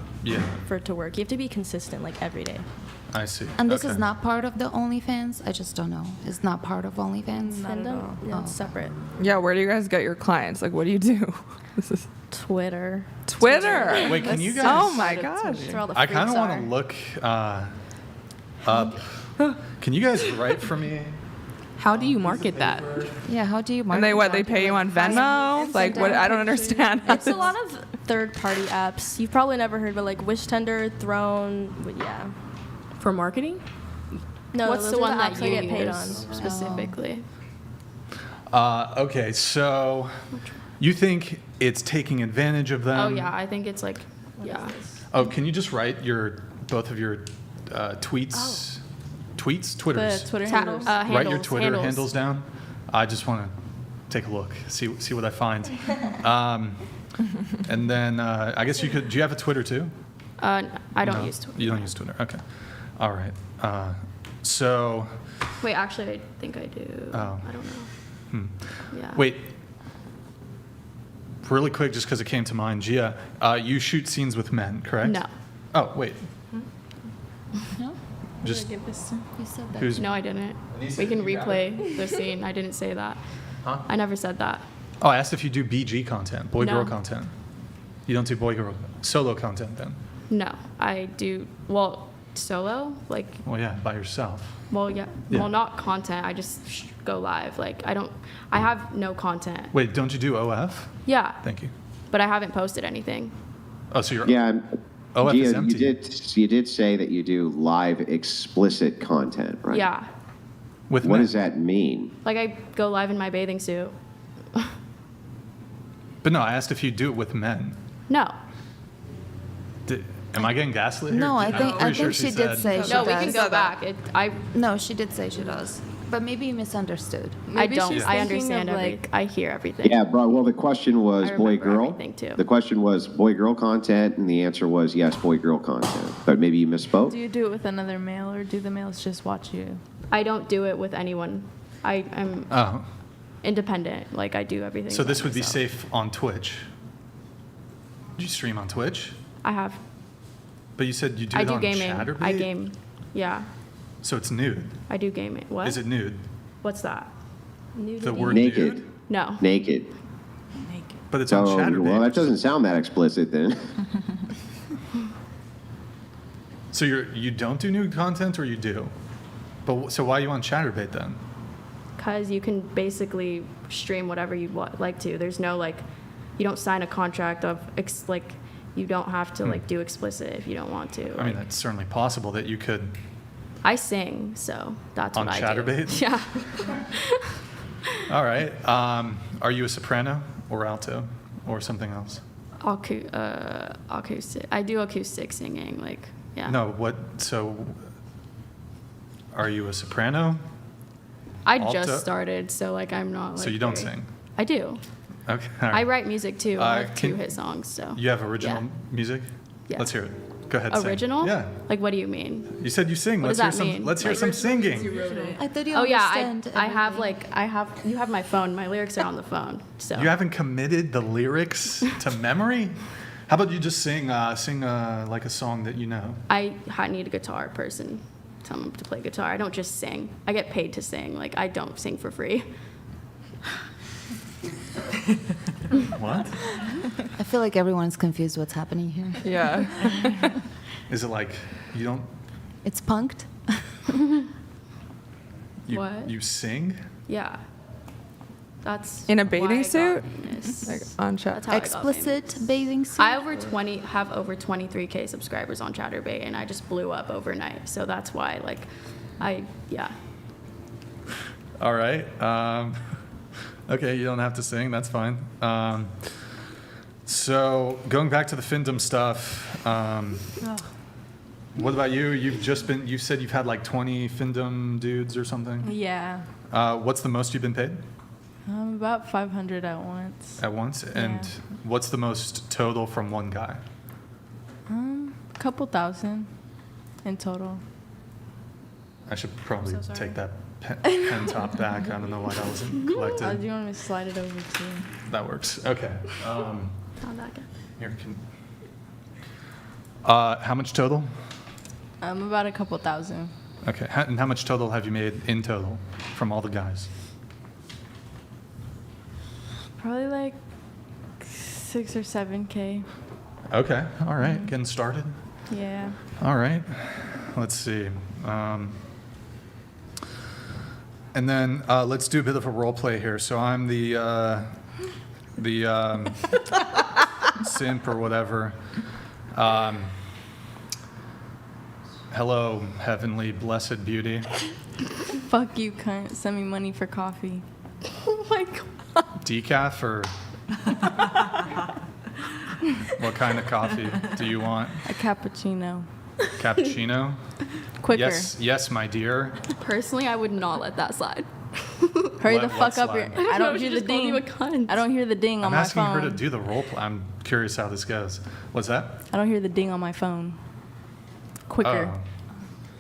for it to work. You have to be consistent, like every day. I see. And this Okay. is not part of the OnlyFans? I just don't know. It's not part of OnlyFans? Findom? No, it's separate. Yeah, where do you guys get your clients? Like, what do you do? This is Twitter. Twitter. Wait, can you guys... Oh my gosh. That's where all the I kind of freaks want are. to look up. Can you guys write for me? How do you market that? Yeah, how do you market And they what? They that? pay you on Venmo? Like what? I don't understand. It's a lot of third-party apps. You've probably never heard, but like Wish Tender, Throne, but yeah. For marketing? No, What's those the are one that apps I you get paid on. use specifically? Okay, so you think it's taking advantage of them? Oh yeah, I think it's like, yeah. Oh, can you just write both of your tweets? Tweets? Twitters? The Twitter Ta- handles. Write your handles, Twitter handles down. I just want to take a look, see what I find. And then I guess you could. Do you have a Twitter too? I don't No, use Twitter. You don't use Twitter. Okay. All right. So. Wait, actually, I think I do. Oh. I don't know. Yeah. Wait. Really quick, just because it came to mind, Gia, you shoot scenes with men, correct? No. Oh, wait. No? Just You said that. who's? No, I didn't. Anissa, We can you got replay the scene. I didn't say that. Huh? I never said that. Oh, I asked if you do BG content, boy-girl No. content. You don't do boy-girl solo content then? No, I do. Well, solo, like, Well, yeah, by yourself. well, yeah. Yeah. Well, not content. I just go live. Like, I have no content. Wait, don't you do OF? Yeah, Thank you. but I haven't posted anything. Oh, so you're. Yeah, OF Gia, is empty. you did say that you do live explicit content, right? Yeah, With What men. does that mean? like I go live in my bathing suit. But no, I asked if you do it with men. No, Am I getting gaslit here? No, I I'm think pretty sure she did said- say she no, we does. can go back. No, she did say she does. But maybe you misunderstood. Maybe I don't. she's I thinking understand of, every. like- I hear everything. Yeah, bro. Well, the question was I boy remember girl. everything, too. The question was boy girl content, and the answer was yes, boy girl content. But maybe you misspoke. Do you do it with another male, or do the males just watch you? I don't do it with anyone. I'm Oh, independent. Like I do everything. so by this would be myself. safe on Twitch. Do you stream on Twitch? I have. But you said you do I it do on gaming. Chatterbait? I game. Yeah, So it's nude. I do gaming. What? Is it nude? What's that? The word Naked. nude? No. Naked. But it's on So, Chatterbait. well, that doesn't sound that explicit then. So you don't do nude content, or you do? But so why are you on Chatterbait then? Because you can basically stream whatever you like to. There's no like, you don't sign a contract of like, you don't have to like do explicit if you don't want to. Hmm. I Like, mean, that's certainly possible that you could. I sing, so that's On what I Chatterbait? do. Yeah. All right. Are you a soprano or alto or something else? Acoustic. I do acoustic singing. Like, yeah. No. What? So, are you a soprano? I alto? just started, so like I'm not. Like, So you don't very- sing? I do. Okay. all right. I write music too. I have can- 2 hit songs. So. You have original Yeah. music? Yeah. Let's hear it. Go ahead. sing. Original? Yeah. Like, what do you mean? You said you sing. What let's does hear that some. mean? Let's hear Like- some singing. I thought you Oh yeah, understand I have everything. like you have my phone. My lyrics are on the phone. So. You haven't committed the lyrics to memory? How about you just sing like a song that you know? I need a guitar person. tell them to play guitar. I don't just sing. I get paid to sing. Like, I don't sing for free. What? I feel like everyone's confused what's happening here. Yeah. Is it like you don't? It's punked. What? You sing? Yeah. That's In a why bathing I got suit? famous. Like on chat. That's how I got Explicit famous. bathing suit. I have over 23K subscribers on Chatterbait, and I just blew up overnight. So that's why, like, yeah. All right. Okay, you don't have to sing. That's fine. So going back to the Findom stuff, what about you? You said you've had like 20 Findom dudes or something? Yeah. What's the most you've been paid? About 500 at once. At once? And what's the most total from one guy? A couple thousand in total. I should probably so sorry. take that pen top back. I don't know why that wasn't collected. Do you want me to slide it over to you? That works. Okay. Found that guy. Here, how much total? About a couple thousand. Okay. And how much total have you made in total from all the guys? Probably like 6 or 7K. Okay. All right. Getting started. Yeah. All right. Let's see. And then let's do a bit of a role play here. So I'm the simp or whatever. Hello, heavenly, blessed beauty. Fuck you, cunt. Send me money for coffee. Oh my god. Decaf or what kind of coffee do you want? A cappuccino. Cappuccino? Quicker. Yes, my dear. Personally, I would not let that slide. Hurry What- the fuck what up. slide? I don't She hear the just called ding. you a cunt. I don't hear the ding on I'm my asking phone. her to do the role play. I'm curious how this goes. What's that? I don't hear the ding on my phone. Quicker. Oh.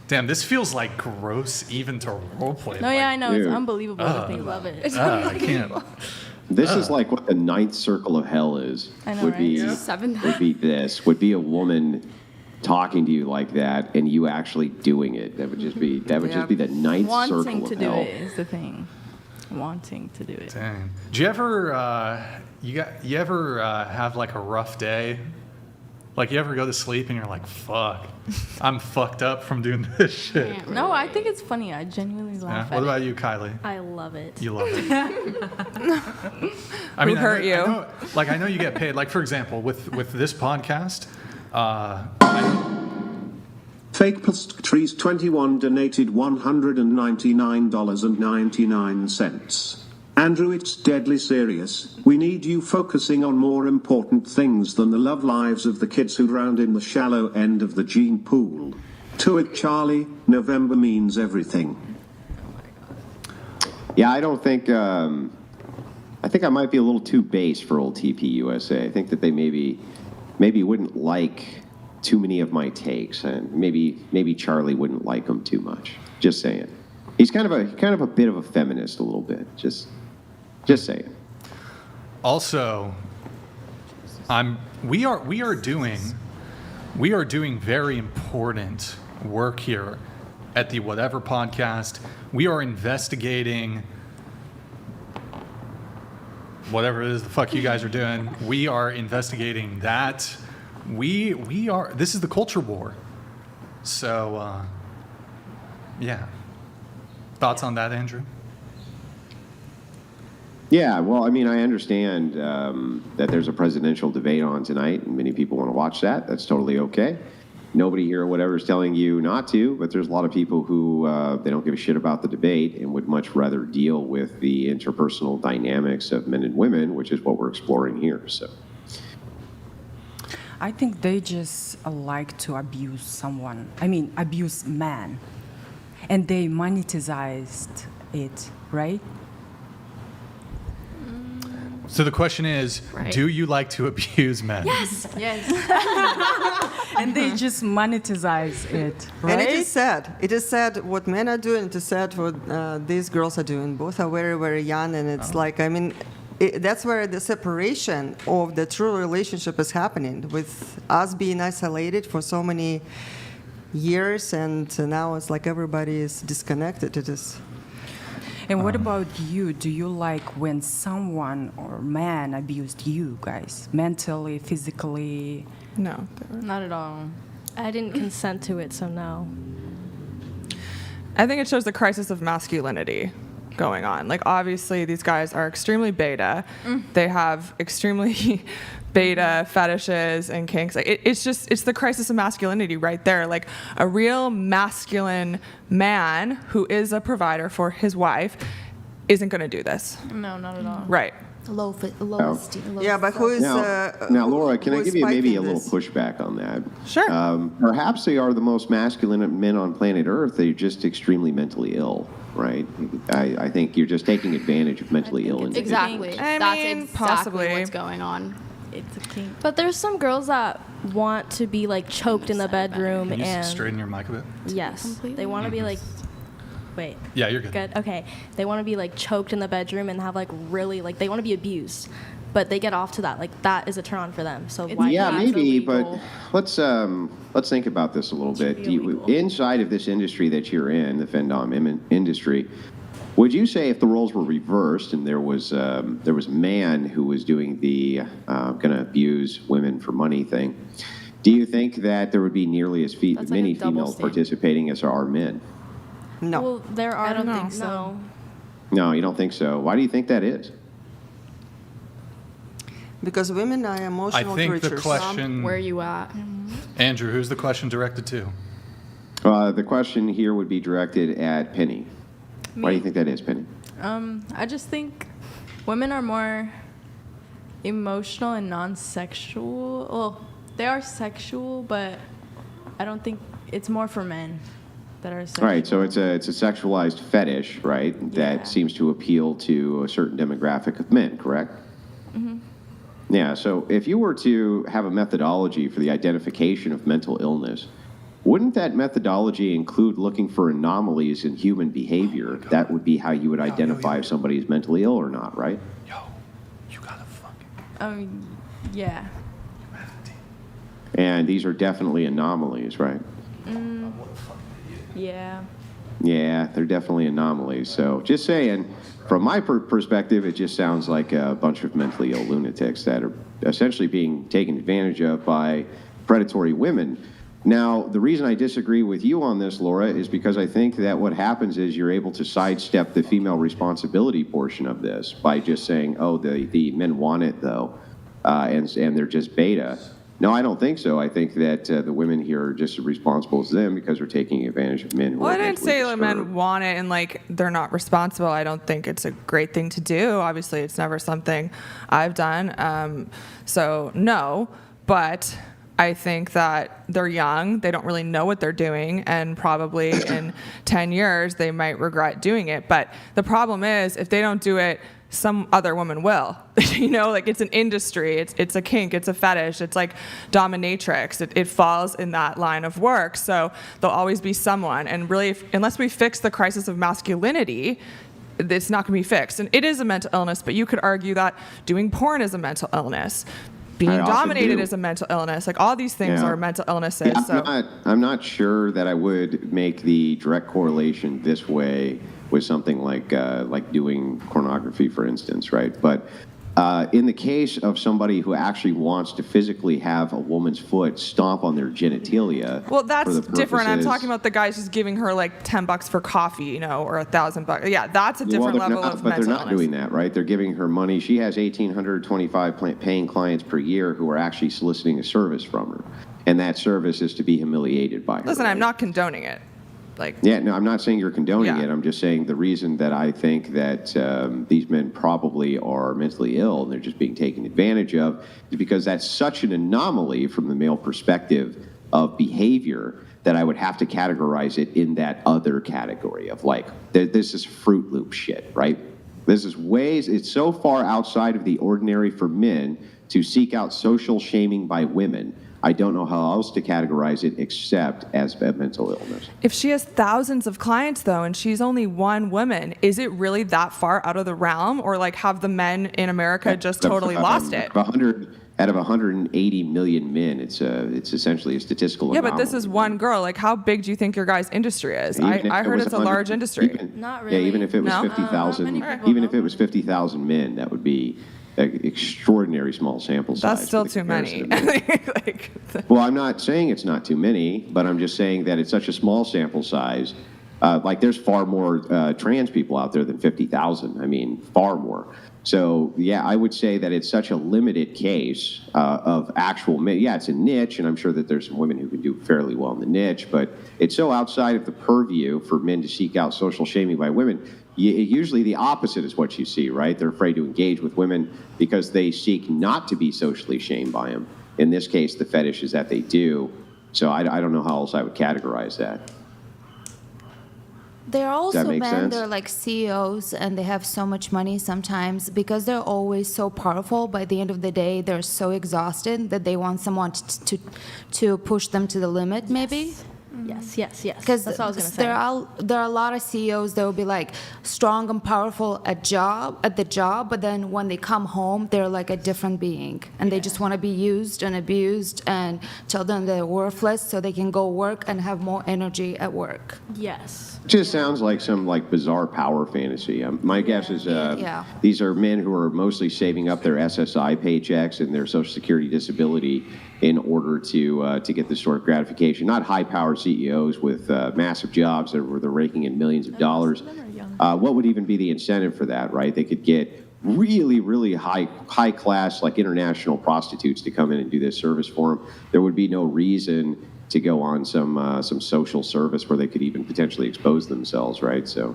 Damn, this feels like gross even to role play. No, yeah, I know. It's Dude. unbelievable to think about it. I can't. This is like what the ninth circle of hell is. I know, would right? be Yeah. would be this. Would be a woman talking to you like that and you actually doing it. That would just be the ninth Wanting circle to of do hell. it is the thing. Wanting to do it. Dang. Do you ever you ever have like a rough day? Like you ever go to sleep and you're like, fuck, I'm fucked up from doing this shit. No, I think it's funny. I genuinely laugh What at about it. you, Kylie? I love it. You love it. I mean, hurt you? I know you get paid. Like for example, with this podcast, Fake Plus Trees 21 donated $199.99. Andrew, it's deadly serious. We need you focusing on more important things than the love lives of the kids who drowned in the shallow end of the gene pool. To it, Charlie, November means everything. Yeah, I don't think. I think I might be a little too base for old TPUSA. I think that they maybe wouldn't like too many of my takes, and maybe Charlie wouldn't like them too much. Just saying. He's kind of a bit of a feminist, a little bit. Just saying. also, we are doing very important work here at the Whatever podcast. We are investigating whatever it is the fuck you guys are doing. We are investigating that. We are. This is the culture war. So, yeah. Thoughts on that, Andrew? Yeah, well, I mean, I understand that there's a presidential debate on tonight, and many people want to watch that. That's totally okay. Nobody here or whatever is telling you not to, but there's a lot of people who they don't give a shit about the debate and would much rather deal with the interpersonal dynamics of men and women, which is what we're exploring here. So, I think they just like to abuse someone. I mean, abuse man. And they monetized it, right? So the question is, Right. do you like to abuse men? Yes. Yes. And they just monetize it, right? And it is sad. It is sad what men are doing. It is sad what these girls are doing. Both are very, very young, and it's like, I mean, that's where the separation of the true relationship is happening, with us being isolated for so many years, and now it's like everybody is disconnected. It is. And what about you? Do you like when someone or man abused you guys mentally, physically? No. Not at all. I didn't consent to it, so no. I think it shows the crisis of masculinity going on. Like, obviously, these guys are extremely beta. They have extremely beta fetishes and kinks. Like, it's the crisis of masculinity right there. Like, a real masculine man who is a provider for his wife isn't going to do this. No, not at all. Right. Low Yeah, but who is Now, Laura, can who I is give you maybe a fighting little this? pushback on that? Sure. Perhaps they are the most masculine men on planet Earth. They're just extremely mentally ill, right? I think you're just taking advantage of mentally ill individuals. Exactly. I That's mean, exactly possibly. what's going on. It's a kink. But there's some girls that want to be like choked in the bedroom Can you and straighten your mic a bit? yes, Completely? they want to be like. Wait. Yeah, you're good. Good. Okay. They want to be like choked in the bedroom and have like really like they want to be abused, but they get off to that. Like that is a turn on for them. So why? Yeah, not? maybe, illegal. but let's think about this a little bit. Inside of this industry that you're in, the Findom industry, would you say if the roles were reversed and there was a man who was doing the going to abuse women for money thing, do you think that there would be nearly as That's like many a double females standard. participating as there are men? No. Well, there are. I don't no. think so. No, you don't think so. Why do you think that is? Because women are emotional I think creatures. the question, Where are you at? Andrew, who's the question directed to? The question here would be directed at Penny. Why do you think that is, Penny? I just think women are more emotional and non-sexual. Well, they are sexual, but I don't think it's more for men that are sexual. Right, so it's a sexualized fetish, right? That Yeah. seems to appeal to a certain demographic of men, correct? Mm-hmm. Yeah, so if you were to have a methodology for the identification of mental illness, wouldn't that methodology include looking for anomalies in human behavior? That would be how you would identify if somebody is mentally ill or not, right? Yo, you gotta fucking. Yeah. And these are definitely anomalies, right? Yeah. Yeah, they're definitely anomalies. So just saying, from my perspective, it just sounds like a bunch of mentally ill lunatics that are essentially being taken advantage of by predatory women. Now, the reason I disagree with you on this, Laura, is because I think that what happens is you're able to sidestep the female responsibility portion of this by just saying, oh, the men want it, though, and they're just beta. No, I don't think so. I think that the women here are just as responsible as them because they're taking advantage of men who Well, are I didn't mentally say the men disturbed. want it and like they're not responsible. I don't think it's a great thing to do. Obviously, it's never something I've done. So no, but I think that they're young. They don't really know what they're doing, and probably in 10 years they might regret doing it. But the problem is, if they don't do it, some other woman will. You know, like it's an industry. It's a kink. It's a fetish. It's like dominatrix. It falls in that line of work. So there'll always be someone. And really, unless we fix the crisis of masculinity, it's not going to be fixed. And it is a mental illness, but you could argue that doing porn is a mental illness. Being I often dominated do. is a mental illness. Like all these things Yeah. are mental illnesses. Yeah, I'm not sure that I would make the direct correlation this way with something like doing pornography, for instance, right? But in the case of somebody who actually wants to physically have a woman's foot stomp on their genitalia, Well, that's for the different. I'm purposes- talking about the guys just giving her like $10 for coffee, you know, or $1,000. Yeah, that's a different they're level not, of but mental they're not illness. doing that, right? They're giving her money. She has 1,825 paying clients per year who are actually soliciting a service from her, and that service is to be humiliated by her. Listen, I'm right? not condoning it. Like, Yeah, no, I'm not saying you're condoning Yeah. it. I'm just saying the reason that I think that these men probably are mentally ill and they're just being taken advantage of is because that's such an anomaly from the male perspective of behavior that I would have to categorize it in that other category of like, this is Fruit Loop shit, right? This is it's so far outside of the ordinary for men to seek out social shaming by women. I don't know how else to categorize it except as a mental illness. if she has thousands of clients though, and she's only one woman, is it really that far out of the realm, or like have the men in America just totally lost it? out of 180 million men, it's essentially a statistical Yeah, anomaly. but this is one girl. Like, how big do you think your guys' industry is? Even if I it heard was it's a 100 large industry. Not Yeah, really. even if it was No? 50,000, people even know if it was 50,000 men, that would be an extraordinary small sample size. That's still for the too many. comparison of men. Like, Well, I'm not saying it's not too many, but I'm just saying that it's such a small sample size. Like, there's far more trans people out there than 50,000. I mean, far more. So, yeah, I would say that it's such a limited case of actual men. Yeah, it's a niche, and I'm sure that there's some women who can do fairly well in the niche, but it's so outside of the purview for men to seek out social shaming by women. Usually the opposite is what you see, right? They're afraid to engage with women because they seek not to be socially shamed by them. In this case, the fetish is that they do. So I don't know how else I would categorize that. There are also make men, sense? they're like CEOs and they have so much money sometimes because they're always so powerful. By the end of the day, they're so exhausted that they want someone to push them to the limit, maybe. Yes, yes, yes. Because That's what I was going to say. there are a lot of CEOs that will be like strong and powerful at the job, but then when they come home, they're like a different being, and they just want to be used and abused and tell them they're worthless so they can go work and have more energy at work. Yes. It just sounds like some like bizarre power fantasy. My guess is Yeah. these are men who are mostly saving up their SSI paychecks and their Social Security disability in order to get this sort of gratification. Not high-powered CEOs with massive jobs where they're raking in millions of dollars. What would even be the incentive for that, right? They could get really, really high class, like international prostitutes to come in and do this service for them. There would be no reason to go on some social service where they could even potentially expose themselves, right? So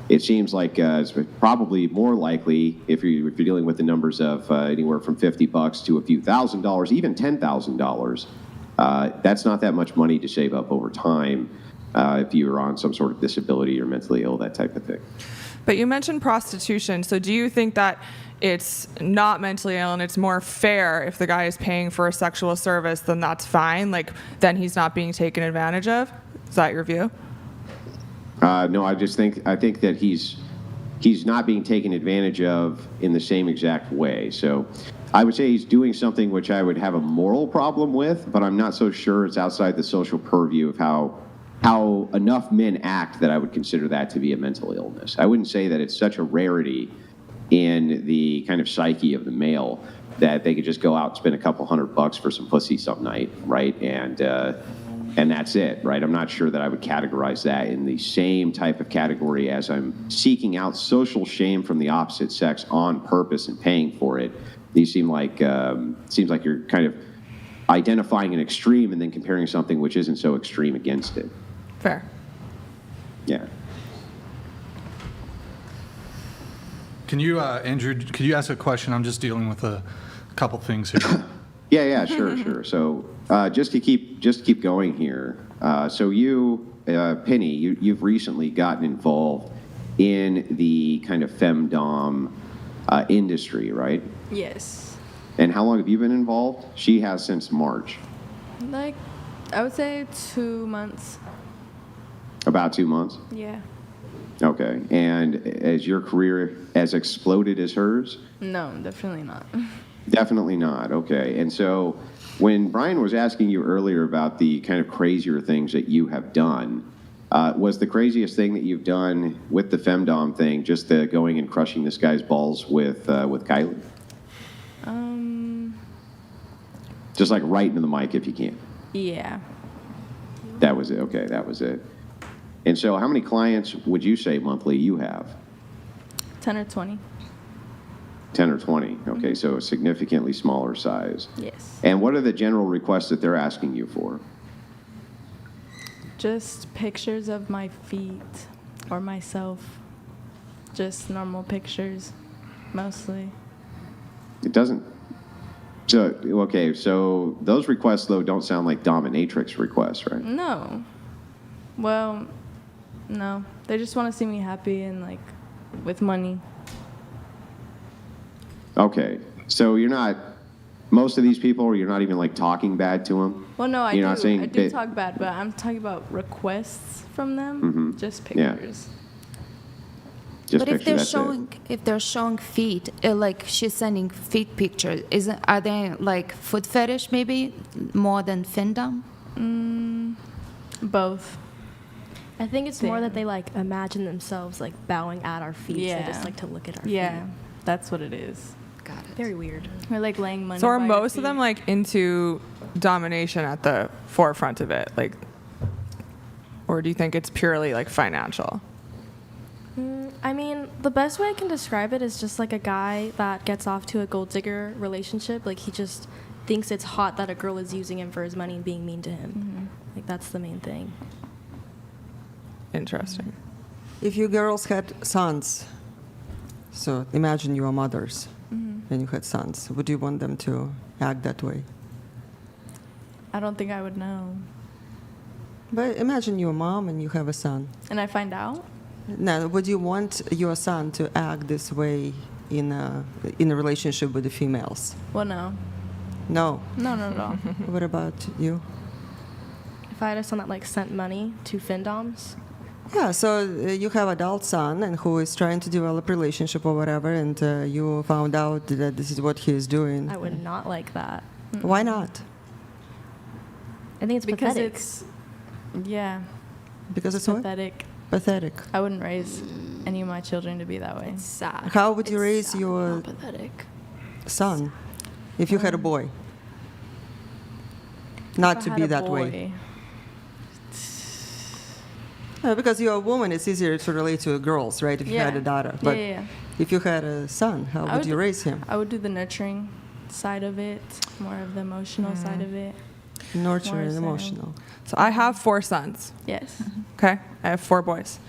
it seems like it's probably more likely if you're dealing with the numbers of anywhere from $50 to a few $1,000s, even $10,000. That's not that much money to save up over time if you're on some sort of disability or mentally ill, that type of thing. but you mentioned prostitution. So do you think that it's not mentally ill and it's more fair if the guy is paying for a sexual service, then that's fine? Like, then he's not being taken advantage of? Is that your view? No, I think that he's not being taken advantage of in the same exact way. So I would say he's doing something which I would have a moral problem with, but I'm not so sure it's outside the social purview of how enough men act that I would consider that to be a mental illness. I wouldn't say that it's such a rarity in the kind of psyche of the male that they could just go out and spend a couple $100 for some pussy some night, right? And that's it, right? I'm not sure that I would categorize that in the same type of category as I'm seeking out social shame from the opposite sex on purpose and paying for it. These seems like you're kind of identifying an extreme and then comparing something which isn't so extreme against it. Fair. Yeah. Can you, Andrew, could you ask a question? I'm just dealing with a couple things here. Yeah, sure. So just to keep going here. So you, Penny, you've recently gotten involved in the kind of Findom industry, right? Yes. And how long have you been involved? She has since March. Like, I would say 2 months. About 2 months? Yeah. Okay. And has your career as exploded as hers? No, definitely not. Definitely not. Okay. And so when Brian was asking you earlier about the kind of crazier things that you have done, was the craziest thing that you've done with the Findom thing just the going and crushing this guy's balls with Kylie? Just like right into the mic if you can. Yeah. That was it. Okay, that was it. And so how many clients would you say monthly you have? 10 or 20. 10 or 20. Okay, so a significantly smaller size. Yes. And what are the general requests that they're asking you for? Just pictures of my feet or myself. Just normal pictures, mostly. It doesn't. So, okay, so those requests, though, don't sound like dominatrix requests, right? No. Well, no. They just want to see me happy and, like, with money. Okay, so you're not, most of these people, you're not even, like, talking bad to them? Well, no, I You're do. not saying I do that- talk bad, but I'm talking about requests from them. Just Yeah. pictures. Just But picture, that's it. if they're showing feet, like she's sending feet pictures, are they like foot fetish maybe more than Findom? Both. I think it's more that they like imagine themselves like bowing at our feet. Yeah. So they just like to look at our Yeah, feet. that's what it is. Got it. Very weird. We're like laying money. So are by your most of them feet. like into domination at the forefront of it, like, or do you think it's purely like financial? I mean, the best way I can describe it is just like a guy that gets off to a gold digger relationship. Like he just thinks it's hot that a girl is using him for his money and being mean to him. Like that's the main thing. Interesting. If you girls had sons, so imagine you are mothers and you had sons, would you want them to act that way? I don't think I would know. But imagine you're a mom and you have a son. And I find out? Now, would you want your son to act this way in a relationship with the females? Well, no. No. No, not at all. What about you? If I had a son that like sent money to Findoms, Yeah, so you have adult son and who is trying to develop relationship or whatever, and you found out that this is what he is doing. I would not like that. Why not? I think it's Because pathetic. it's, yeah, Because it's what? pathetic. Pathetic. I wouldn't raise any of my children to be that way. It's sad. How would you It's raise sad, your not pathetic. son if you had a boy? Not If I to had be a that way. boy, Because you're a woman, it's easier to relate to girls, right? If you had a daughter. But yeah. if you had a son, how I would you raise him? I would do the nurturing side of it, more of the emotional side of it. Nurture More and so. emotional. So I have 4 sons. Yes. Okay, I have 4 boys.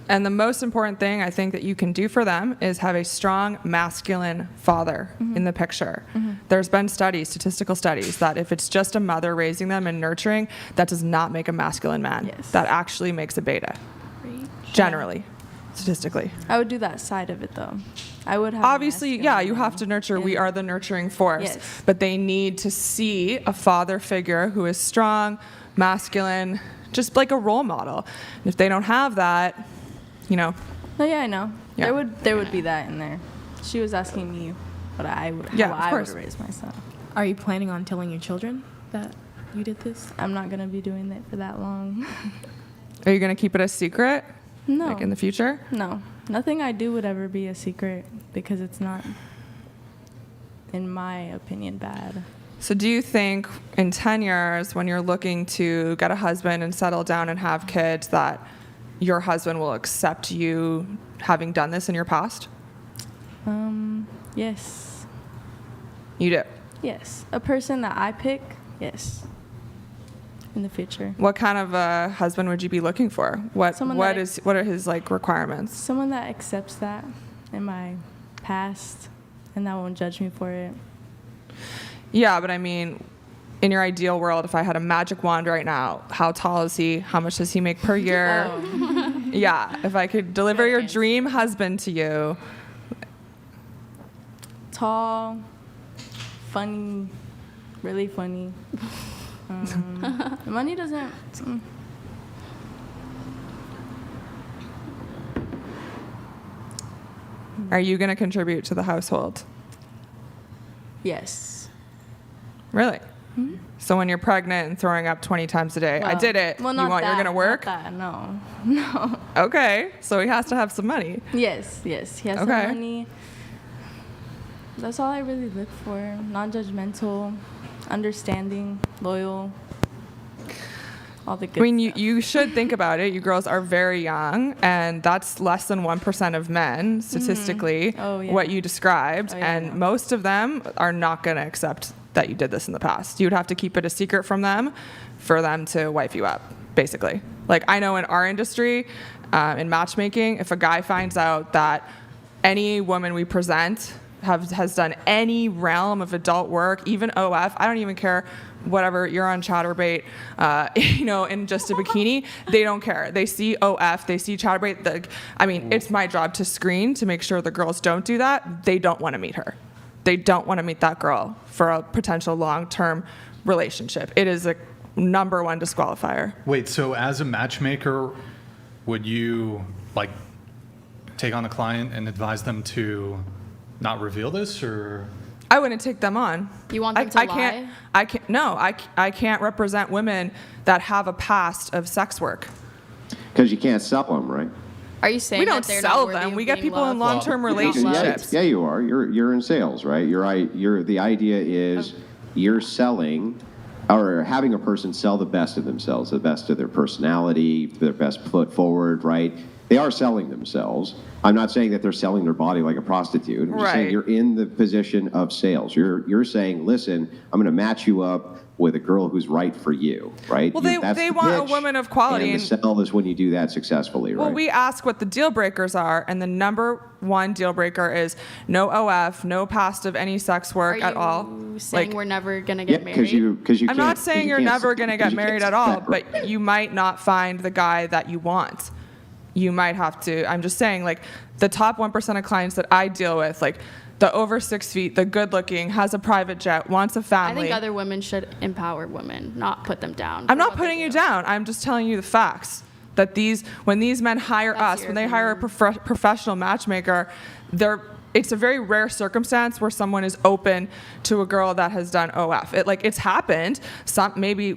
And the most important thing I think that you can do for them is have a strong masculine father in the picture. There's been studies, statistical studies, that if it's just a mother raising them and nurturing, that does not make a masculine man. Yes. That actually makes a beta, generally, statistically. I would do that side of it though. I would have. Obviously, yeah, you have to nurture. We are the nurturing force. Yes. But they need to see a father figure who is strong, masculine, just like a role model. And if they don't have that, you know. Oh yeah, I know. Yeah. There would be that in there. She was asking me what I would, how Yeah, of I course. would raise my son. Are you planning on telling your children that you did this? I'm not gonna be doing that for that long. Are you going to keep it a secret? No. Like in the future? No, nothing I do would ever be a secret because it's not, in my opinion, bad. So do you think in 10 years, when you're looking to get a husband and settle down and have kids, that your husband will accept you having done this in your past? Yes. You do? Yes. A person that I pick, yes. In the future. What kind of a husband would you be looking for? What Someone what that- is what are his like requirements? Someone that accepts that in my past and that won't judge me for it. Yeah, but I mean, in your ideal world, if I had a magic wand right now, how tall is he? How much does he make per year? Yeah, if I could deliver your dream husband to you. Tall, funny, really funny. Money doesn't. Are you going to contribute to the household? Yes. Really? So when you're pregnant and throwing up 20 times a day, I Well- did it. Well, You not want that, you're going to work? Not that, no. No. Okay, so he has to have some money. Yes, yes. He has Okay. some money. That's all I really look for. Non-judgmental, understanding, loyal. All the good I mean, stuff. you should think about it. You girls are very young, and that's less than 1% of men, statistically, Oh, yeah. what you described. Oh, yeah, I and know. most of them are not going to accept that you did this in the past. You would have to keep it a secret from them for them to wife you up, basically. Like, I know in our industry, in matchmaking, if a guy finds out that any woman we present has done any realm of adult work, even OF, I don't even care, whatever, you're on Chatterbait, in just a bikini, they don't care. They see OF, they see Chatterbait. It's my job to screen to make sure the girls don't do that. They don't want to meet her. They don't want to meet that girl for a potential long-term relationship. It is a number one disqualifier. Wait, so as a matchmaker, would you take on a client and advise them to not reveal this, or? I wouldn't take them on. You want them to lie? I can't represent women that have a past of sex work. Because you can't sell them, right? Are you saying We that don't they're sell not worthy them. of We get being people in loved? long-term Yeah, relationships. yeah, you are. You're in sales, right? The idea is you're selling or having a person sell the best of themselves, the best of their personality, their best foot forward, right? They are selling themselves. I'm not saying that they're selling their body like a prostitute. I'm just saying Right. you're in the position of sales. You're saying, listen, I'm going to match you up with a girl who's right for you, right? Well, That's they the want a pitch, woman of quality. And the sell is when you do that successfully, right? Well, we ask what the deal breakers are, and the number one deal breaker is no OF, no past of any sex work at all. Are you saying we're never going to Yeah, get married? because you I'm can't. not saying you're never going to get married at all, but you might not find the guy that you want. You might have to. I'm just saying, like, the top 1% of clients that I deal with, like, the over 6 feet, the good looking, has a private jet, wants a I family. think other women should empower women, not put them down. I'm not putting you down. I'm just telling you the facts. That when these men hire That's us, your when they hire a professional matchmaker, it's a very rare circumstance where someone is open to a girl that has done OF. It's happened. I've maybe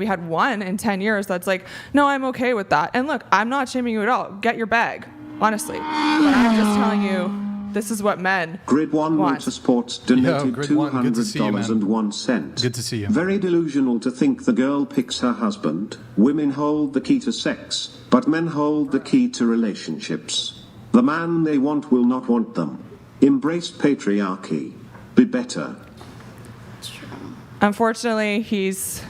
had one in 10 years that's like, no, I'm okay with that. And look, I'm not shaming you at all. Get your bag, honestly. But I'm just telling you, this is what men Grid One want. Motorsports donated Grid One, good to see you, man. $200.01. Good to see you. Very delusional to think the girl picks her husband. Women hold the key to sex, but men hold the key to relationships. The man they want will not want them. Embrace patriarchy. Be better. Unfortunately, he's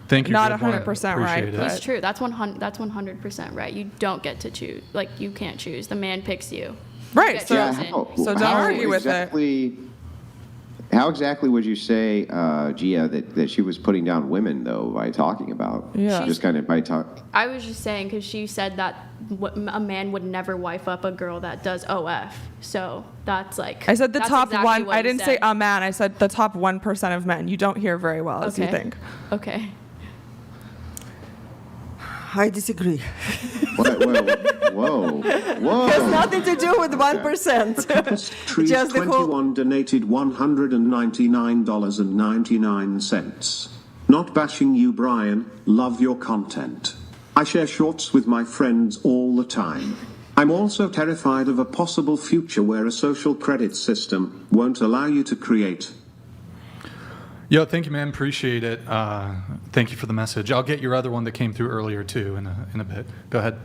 Thank you. not Grid One. 100% right. Appreciate it. It's true. That's 100% right. You don't get to choose. Like, you can't choose. The man picks you. Right. You get So, chosen. so don't argue with it. How exactly would you say, Gia, that she was putting down women, though, by talking about? Yeah. Just kind of by talk. I was just saying because she said that a man would never wife up a girl that does OF. So that's like. I said the that's top exactly one. what I you didn't said. say a man. I said the top 1% of men. You don't hear very well as you think. Okay. I disagree. Whoa. Has nothing to do with 1%. Trees Just the whole. 21 donated $199.99. Not bashing you, Brian. Love your content. I share shorts with my friends all the time. I'm also terrified of a possible future where a social credit system won't allow you to create. Yo, thank you, man. Appreciate it. Thank you for the message. I'll get your other one that came through earlier, too, in a bit. Go ahead.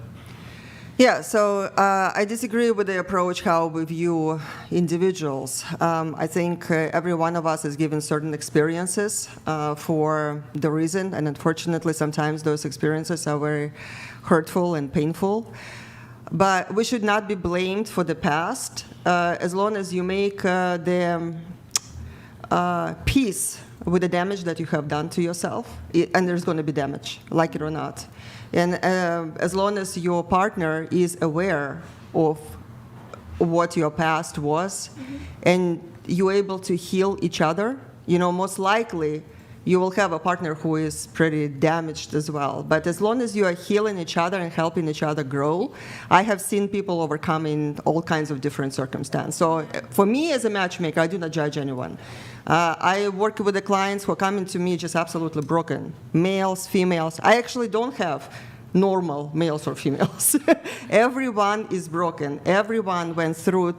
Yeah, so I disagree with the approach how we view individuals. I think every one of us is given certain experiences for the reason, and unfortunately sometimes those experiences are very hurtful and painful. But we should not be blamed for the past as long as you make the peace with the damage that you have done to yourself, and there's going to be damage, like it or not. And as long as your partner is aware of what your past was, and you're able to heal each other, most likely you will have a partner who is pretty damaged as well. But as long as you are healing each other and helping each other grow, I have seen people overcoming all kinds of different circumstances. So for me as a matchmaker, I do not judge anyone. I work with the clients who are coming to me just absolutely broken, males, females. I actually don't have normal males or females. Everyone is broken. Everyone went through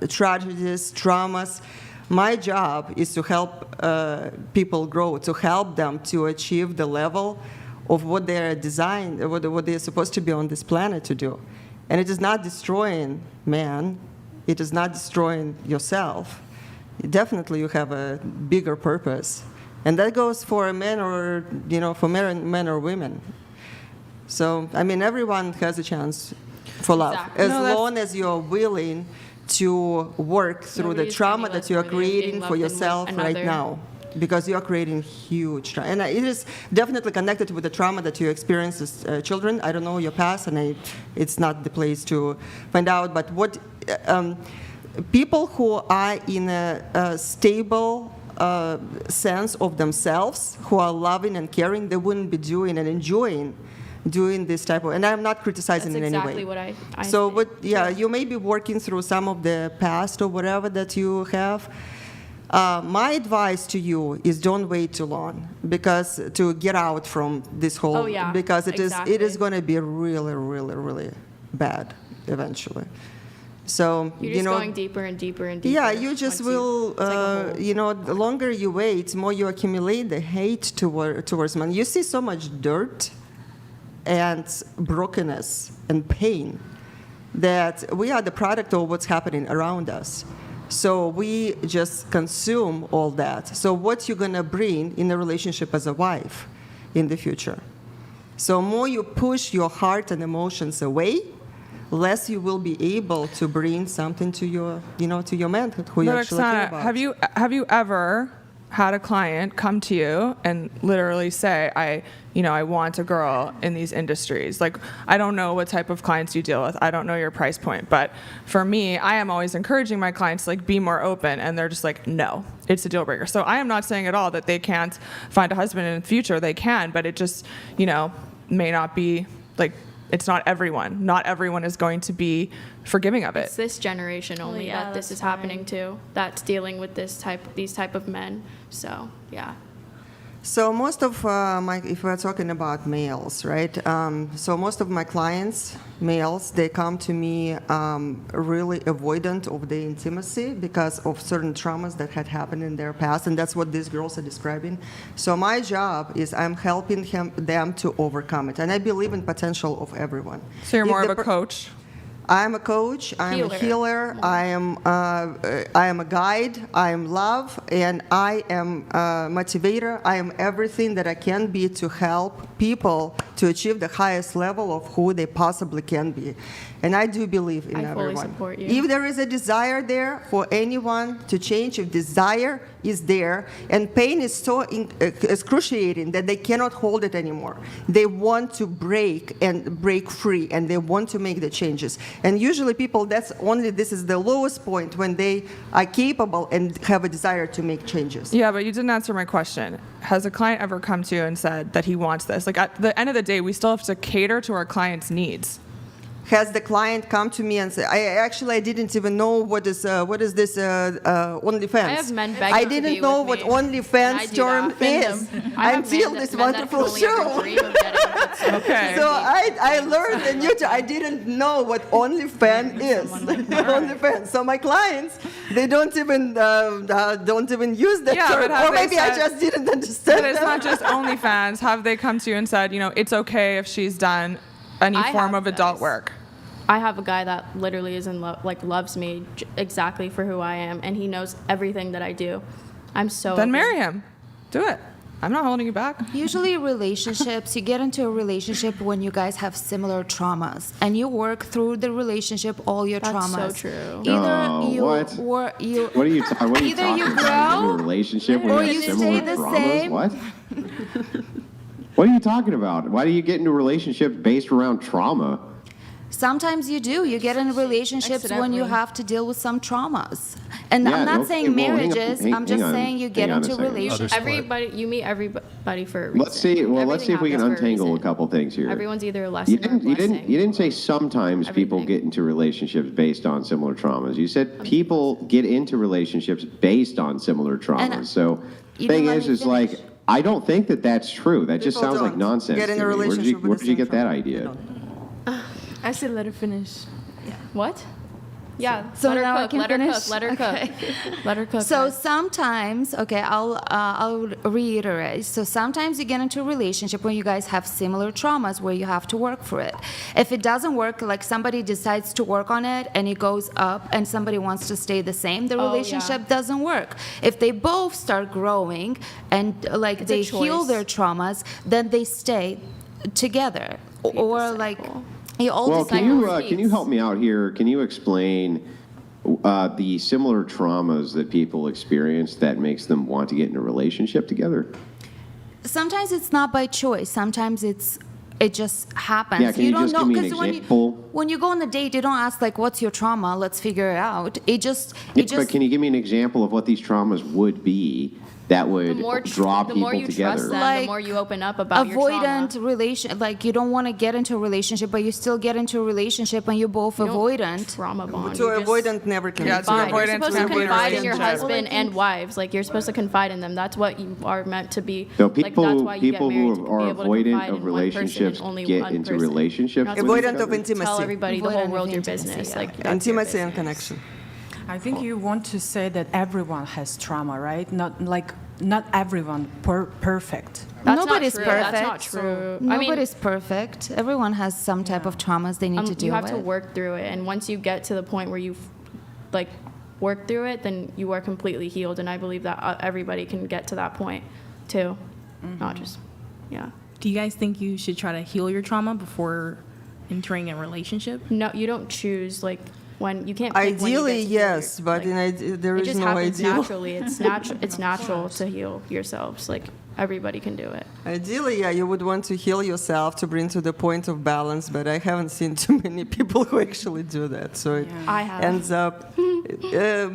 tragedies, traumas. My job is to help people grow, to help them to achieve the level of what they're designed, what they're supposed to be on this planet to do. And it is not destroying man. It is not destroying yourself. Definitely you have a bigger purpose. And that goes for men or, for men or women. So, everyone has a chance for love. Exactly. As long as you're willing to work through the trauma that you are creating for yourself right now, because you are creating huge trauma. And it is definitely connected with the trauma that you experience as children. I don't know your past, and it's not the place to find out. But what people who are in a stable sense of themselves, who are loving and caring, they wouldn't be doing and enjoying doing this type of, and I'm not criticizing That's in any way. exactly what I So, think. but yeah, you may be working through some of the past or whatever that you have. My advice to you is don't wait too long because to get out from this whole, Oh, yeah, because it is exactly. going to be really, really, really bad eventually. So, You're you just know, going deeper and deeper and deeper. yeah, you just once will, it's like a hole. you know, the longer you wait, more you accumulate the hate towards men. You see so much dirt and brokenness and pain that we are the product of what's happening around us. So we just consume all that. So what you're going to bring in a relationship as a wife in the future? So more you push your heart and emotions away, less you will be able to bring something to your, you know, to your man who you But actually care Oksana, about. have you ever had a client come to you and literally say, I want a girl in these industries? Like, I don't know what type of clients you deal with. I don't know your price point. But for me, I am always encouraging my clients to like be more open, and they're just like, no, it's a deal breaker. So I am not saying at all that they can't find a husband in the future. They can, but it just, may not be like, it's not everyone. Not everyone is going to be forgiving of it. It's this generation only yeah, that this that's is happening to. That's dealing with these type of men. So yeah. So most of if we're talking about males, right? So most of my clients, males, they come to me really avoidant of the intimacy because of certain traumas that had happened in their past, and that's what these girls are describing. So my job is I'm helping them to overcome it, and I believe in potential of everyone. So you're If more the of a coach? I'm a coach, I'm a healer, I am a guide, I am love, and I am a motivator. I am everything that I can be to help people to achieve the highest level of who they possibly can be. And I do believe in I fully everyone. support you. If there is a desire there for anyone to change, if desire is there, and pain is so excruciating that they cannot hold it anymore, they want to break free, and they want to make the changes. And usually people, this is the lowest point when they are capable and have a desire to make changes. Yeah, but you didn't answer my question. Has a client ever come to you and said that he wants this? Like, at the end of the day, we still have to cater to our client's needs. Has the client come to me and say, I didn't even know what is this OnlyFans? I have men begging I to didn't be know with what me. OnlyFans term is until this wonderful show. Okay. So I learned a new term. I didn't know what OnlyFans is. OnlyFans. So my clients, they don't even use that Yeah, term. but have Or they maybe I said- just didn't understand. But it's them. not just OnlyFans. Have they come to you and said, it's okay if she's done any I form have of adult those. work? I have a guy that literally is in love, like loves me exactly for who I am, and he knows everything that I do. I'm so. Then open. marry him. Do it. I'm not holding you back. Usually relationships, you get into a relationship when you guys have similar traumas, and you work through the relationship all your That's so traumas. true. Either you what? What are you talking Either you about? grow In a relationship or when you you have similar stay the traumas? same. What? What are you talking about? Why do you get into relationships based around trauma? Sometimes you do. You get in relationships when you have to deal with some traumas. And Yeah, I'm not okay, saying well, hang on, marriages. hang- I'm just hang on, saying you get hang on a into second. relationships. You meet everybody for a reason. Let's see. Well, let's see if we can Everything happens for a untangle a reason. couple things here. Everyone's either a lesson You or a didn't. You blessing. didn't. You didn't say sometimes people Everything. get into relationships based on similar traumas. You said people get into relationships based on similar traumas. So, even thing let is, me is like finish. I don't think that that's true. That just People sounds like don't nonsense. get in to a me. relationship Where with did you the get same that trauma. idea? I said let her finish. What? Yeah. So let her now I cook. can Let her finish? cook. Let her Okay. cook. Let her cook. So guys. sometimes, okay, I'll reiterate. So sometimes you get into a relationship where you guys have similar traumas where you have to work for it. If it doesn't work, like somebody decides to work on it and it goes up and somebody wants to stay the same, the Oh, relationship yeah. doesn't work. If they both start growing and like It's a they heal choice. their traumas, then they stay together. Feed the Or like cycle. you all Well, decide. can you help me out here? Can you explain the similar traumas that people experience that makes them want to get in a relationship together? Sometimes it's not by choice. Sometimes it just happens. Yeah, can you don't just know give me an 'cause when example? when you go on a date, you don't ask like, "What's your trauma? Let's figure it out." But can you give me an example of what these traumas would be that would draw the people more you together? trust them, Like, the more you open up about your avoidant trauma. relation, like you don't want to get into a relationship, but you still get into a relationship, and you're both avoidant. Trauma bond. To avoidant never can Yeah, be to fine. You're avoidance supposed to never be a confide in your relationship. husband and wives. Like you're supposed to confide in them. That's what you are meant to be. So like, that's why you get people married, to who be are able to confide avoidant in of one person and relationships only get one into person. relationships Not with supposed each Avoidant of other? intimacy. Tell everybody the Avoidant whole of world your intimacy, business. yeah. Like that's your Intimacy and business. connection. I think you want to say that everyone has trauma, right? Not everyone perfect. That's Nobody's not true. perfect. That's not true. I mean, Nobody's perfect. Everyone has some type of traumas they need to deal you have with. to work through it, and once you get to the point where you've like worked through it, then you are completely healed. And I believe that everybody can get to that point too, not just Do you guys think you should try to heal your trauma before entering a relationship? No, you don't choose like when you can't. Pick when you Ideally, get to heal yes, but there it is just no happens ideal. naturally. It's natural. It's natural to heal yourselves. Like everybody can do it. Ideally, yeah, you would want to heal yourself to bring to the point of balance, but I haven't seen too many people who actually do that. So it I have. ends up,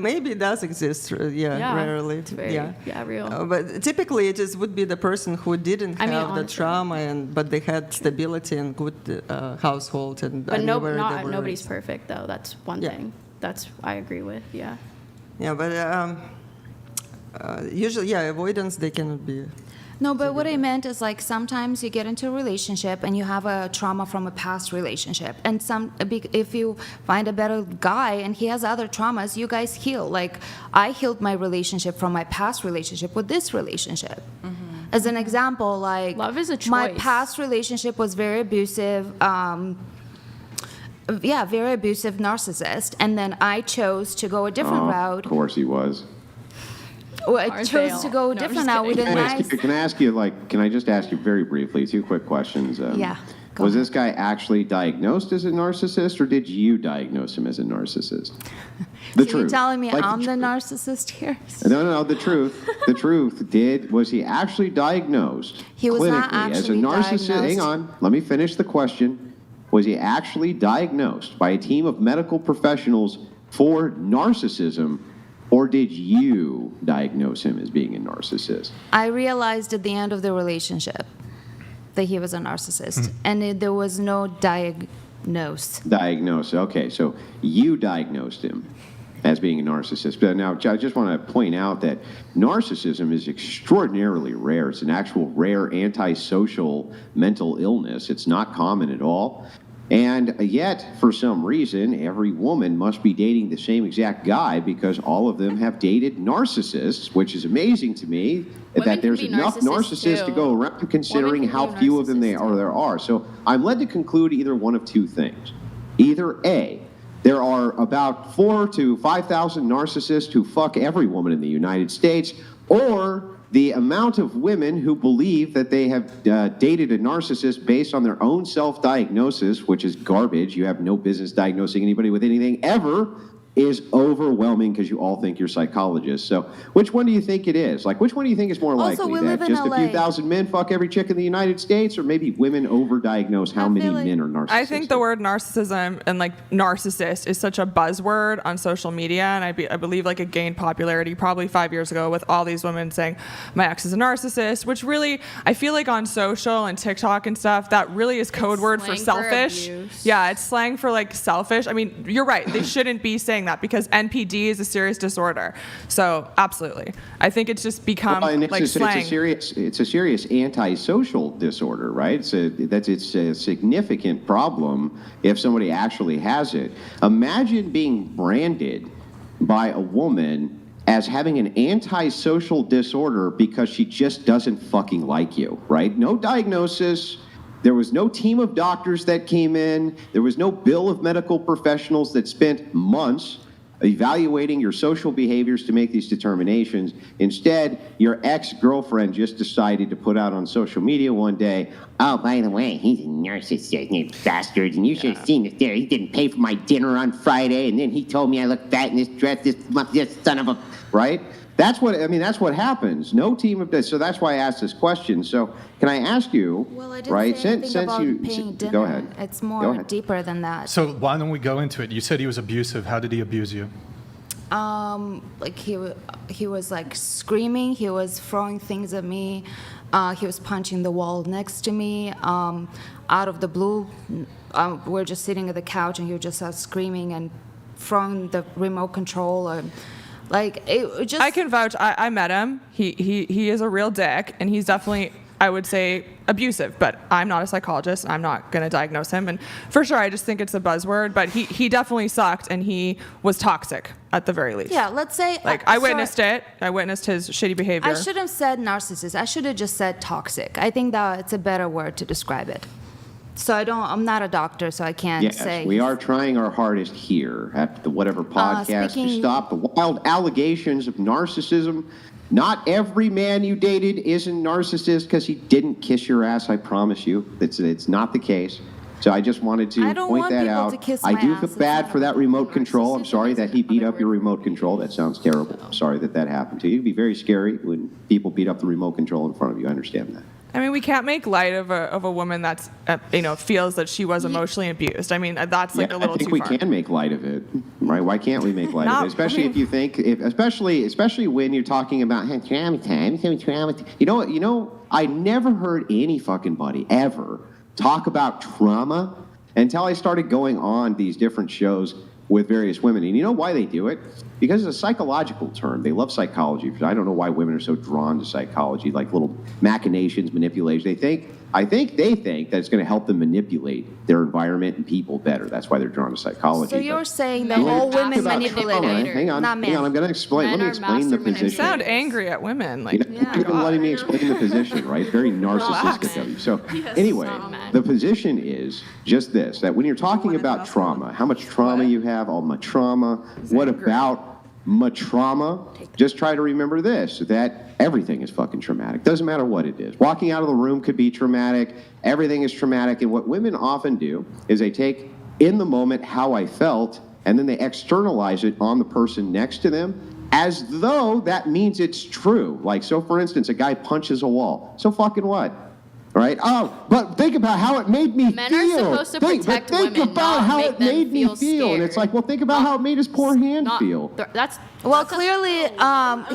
maybe it does exist, rarely. It's very real. But typically, it would be the person who didn't have the honestly. trauma, but they had stability and good household, and But anywhere they were nobody's raised. perfect though. That's one thing. That's I agree with. Yeah. Yeah, but usually, avoidance, they cannot be. No, but what I meant is like sometimes you get into a relationship and you have a trauma from a past relationship, and if you find a better guy and he has other traumas, you guys heal. Like I healed my relationship from my past relationship with this relationship. As an example, like love is a choice. My past relationship was very abusive. Very abusive narcissist, and then I chose to go a different route. Of course he was. Well, I chose to go a different route with a nice. Can I just ask you very briefly, 2 quick questions? Yeah. Was this guy actually diagnosed as a narcissist, or did you diagnose him as a narcissist? The So truth. you're telling me Like, I'm the narcissist here? No, the truth. The truth. Was he actually diagnosed He was not clinically as a actually narcissist? diagnosed. Hang on. Let me finish the question. Was he actually diagnosed by a team of medical professionals for narcissism, or did you diagnose him as being a narcissist? I realized at the end of the relationship that he was a narcissist, and there was no Diagnosed. Okay, so you diagnosed him as being a narcissist. But now, I just want to point out that narcissism is extraordinarily rare. It's an actual rare antisocial mental illness. It's not common at all. And yet, for some reason, every woman must be dating the same exact guy because all of them have dated narcissists, which is amazing to me that there's enough narcissists to go around, considering how few of them there are. So I'm led to conclude either one of 2 things. Either A, there are about 4,000 to 5,000 narcissists who fuck every woman in the United States, or the amount of women who believe that they have dated a narcissist based on their own self-diagnosis, which is garbage. You have no business diagnosing anybody with anything ever, is overwhelming because you all think you're psychologists. So which one do you think it is? Like, which one do you think is more Also, likely? we That live in just a LA. few thousand men fuck every chick in the United States, or maybe women overdiagnose how many men are narcissists? I think the word narcissism and like narcissist is such a buzzword on social media, and I believe like it gained popularity probably 5 years ago with all these women saying my ex is a narcissist, which really I feel like on social and TikTok and stuff that really is code word for slang for selfish. abuse. Yeah, it's slang for like selfish. I mean, you're right. They shouldn't be saying that because NPD is a serious disorder. So absolutely, I think it's just become like slang. It's a serious antisocial disorder, right? It's a significant problem if somebody actually has it. Imagine being branded by a woman as having an antisocial disorder because she just doesn't fucking like you, right? No diagnosis. There was no team of doctors that came in. There was no bill of medical professionals that spent months evaluating your social behaviors to make these determinations. Instead, your ex-girlfriend just decided to put out on social media one day, oh, by the way, he's a narcissist bastard, and you should have seen it there. He didn't pay for my dinner on Friday, and then he told me I look fat in this dress, this son of a... Right? That's what happens. No team of this. So that's why I asked this question. So can I ask you, Well, I didn't right? say anything about paying dinner. Go ahead. It's Go more ahead. deeper than that. So why don't we go into it? You said he was abusive. How did he abuse you? Like he was like screaming. He was throwing things at me. He was punching the wall next to me. Out of the blue, we're just sitting at the couch, and he would just start screaming and throwing the remote control. Like it just. I can vouch. I met him. He is a real dick, and he's definitely, I would say, abusive. But I'm not a psychologist. I'm not going to diagnose him. And for sure, I just think it's a buzzword. But he definitely sucked, and he was toxic at the very least. Yeah, let's say. Like I witnessed it. I witnessed his shitty behavior. I shouldn't have said narcissist. I should have just said toxic. I think that it's a better word to describe it. So I'm not a doctor, so I can't say. We are trying our hardest here at the whatever podcast to stop the wild allegations of narcissism. Not every man you dated is a narcissist because he didn't kiss your ass, I promise you. It's not the case. So I just wanted to point that out. I do feel bad for that remote control. I'm sorry that he beat up your remote control. That sounds terrible. I'm sorry that happened to you. It'd be very scary when people beat up the remote control in front of you. I understand that. I mean, we can't make light of a woman that's feels that she was emotionally abused. I mean, that's like a little too far. I think we can make light of it, right? Why can't we make light of it? Especially if you think, especially when you're talking about traumatized. You know, I never heard any fucking buddy ever talk about trauma until I started going on these different shows with various women. And you know why they do it? Because it's a psychological term. They love psychology. I don't know why women are so drawn to psychology, like little machinations, manipulations. I think they think that it's going to help them manipulate their environment and people better. That's why they're drawn to psychology. So you're saying that all women manipulate, hang on, not men. I'm going to explain. Let me explain the position. You sound angry at women. Like, You're even letting me explain the position, right? Very narcissistic of you. So anyway, the position is just this, that when you're talking about trauma, how much trauma you have, all my trauma, what about trauma? Just try to remember this, that everything is fucking traumatic. Doesn't matter what it is. Walking out of the room could be traumatic. Everything is traumatic. And what women often do is they take in the moment how I felt, and then they externalize it on the person next to them as though that means it's true. Like, so for instance, a guy punches a wall. So fucking what? Right? Oh, but think about how it made me feel. Men are supposed to protect women, think about not how make it them made me feel feel. And scared. it's like, well, think about how it made his poor hand feel. Well, clearly,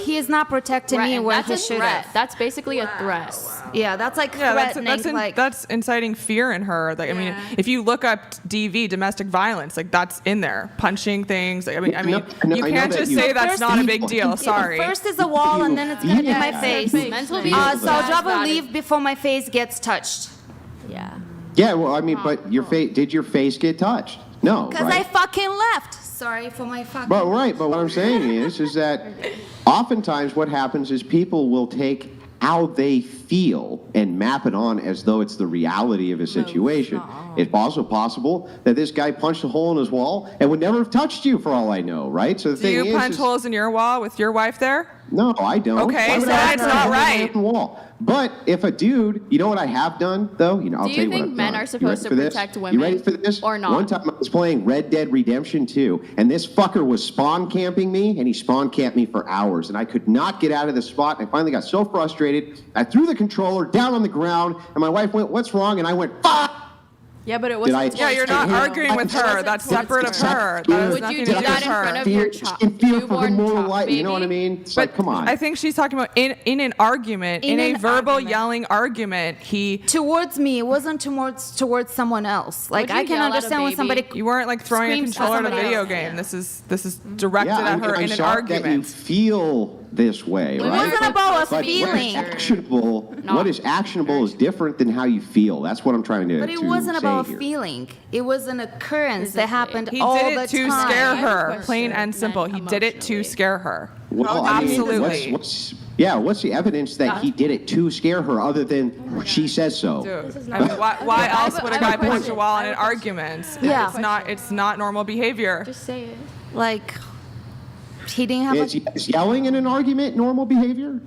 he is not protecting me where he should have. That's basically a threat. Yeah, that's like yeah, threatening. that's inciting fear in her. Like, I mean, if you look up DV, domestic violence, like that's in there, punching things. Like, I mean, you can't just say that's not a big deal. Sorry. First is a wall, and then it's gonna be my face. Mental So I'll drop a leave before my face gets touched. Yeah. Yeah, well, I mean, but did your face get touched? No, Because I fucking left. Sorry for my fucking. But what I'm saying is that oftentimes what happens is people will take how they feel and map it on as though it's the reality of a situation. It's also possible that this guy punched a hole in his wall and would never have touched you for all I know, right? So the thing is... Do you punch holes in your wall with your wife there? No, I don't. Okay, so that's not right. Wall. But if a dude, you know what I have done, though? You know, I'll tell you what I've done. Do you think men are supposed to protect women? You ready for this? Or not? One time I was playing Red Dead Redemption 2, and this fucker was spawn camping me, and he spawn camped me for hours, and I could not get out of the spot, and I finally got so frustrated, I threw the controller down on the ground, and my wife went, "What's wrong?" And I went, "Fuck!" Yeah, but it wasn't. Yeah, you're not arguing with her. That's separate of her. That has nothing to do with her. Would you do that in front of your child? Fear for her moral life. You know what I mean? It's like, come on. I think she's talking about in an argument, in a verbal yelling argument, he towards me. It wasn't towards someone else. Like I can understand when somebody. You weren't like throwing a controller at a video game. This is directed at her in an argument. That you feel this way, right? It wasn't about a feeling. What is actionable is different than how you feel. That's what I'm trying to. But it wasn't about a feeling. It was an occurrence that happened all the time. He did it to scare her, plain and simple. He did it to scare her. Well, absolutely. What's the evidence that he did it to scare her other than she says so? Dude, I mean, why else would a guy punch a wall in an argument? Yeah. It's not normal behavior. Just say it. Like, he didn't have Is yelling in an argument normal behavior?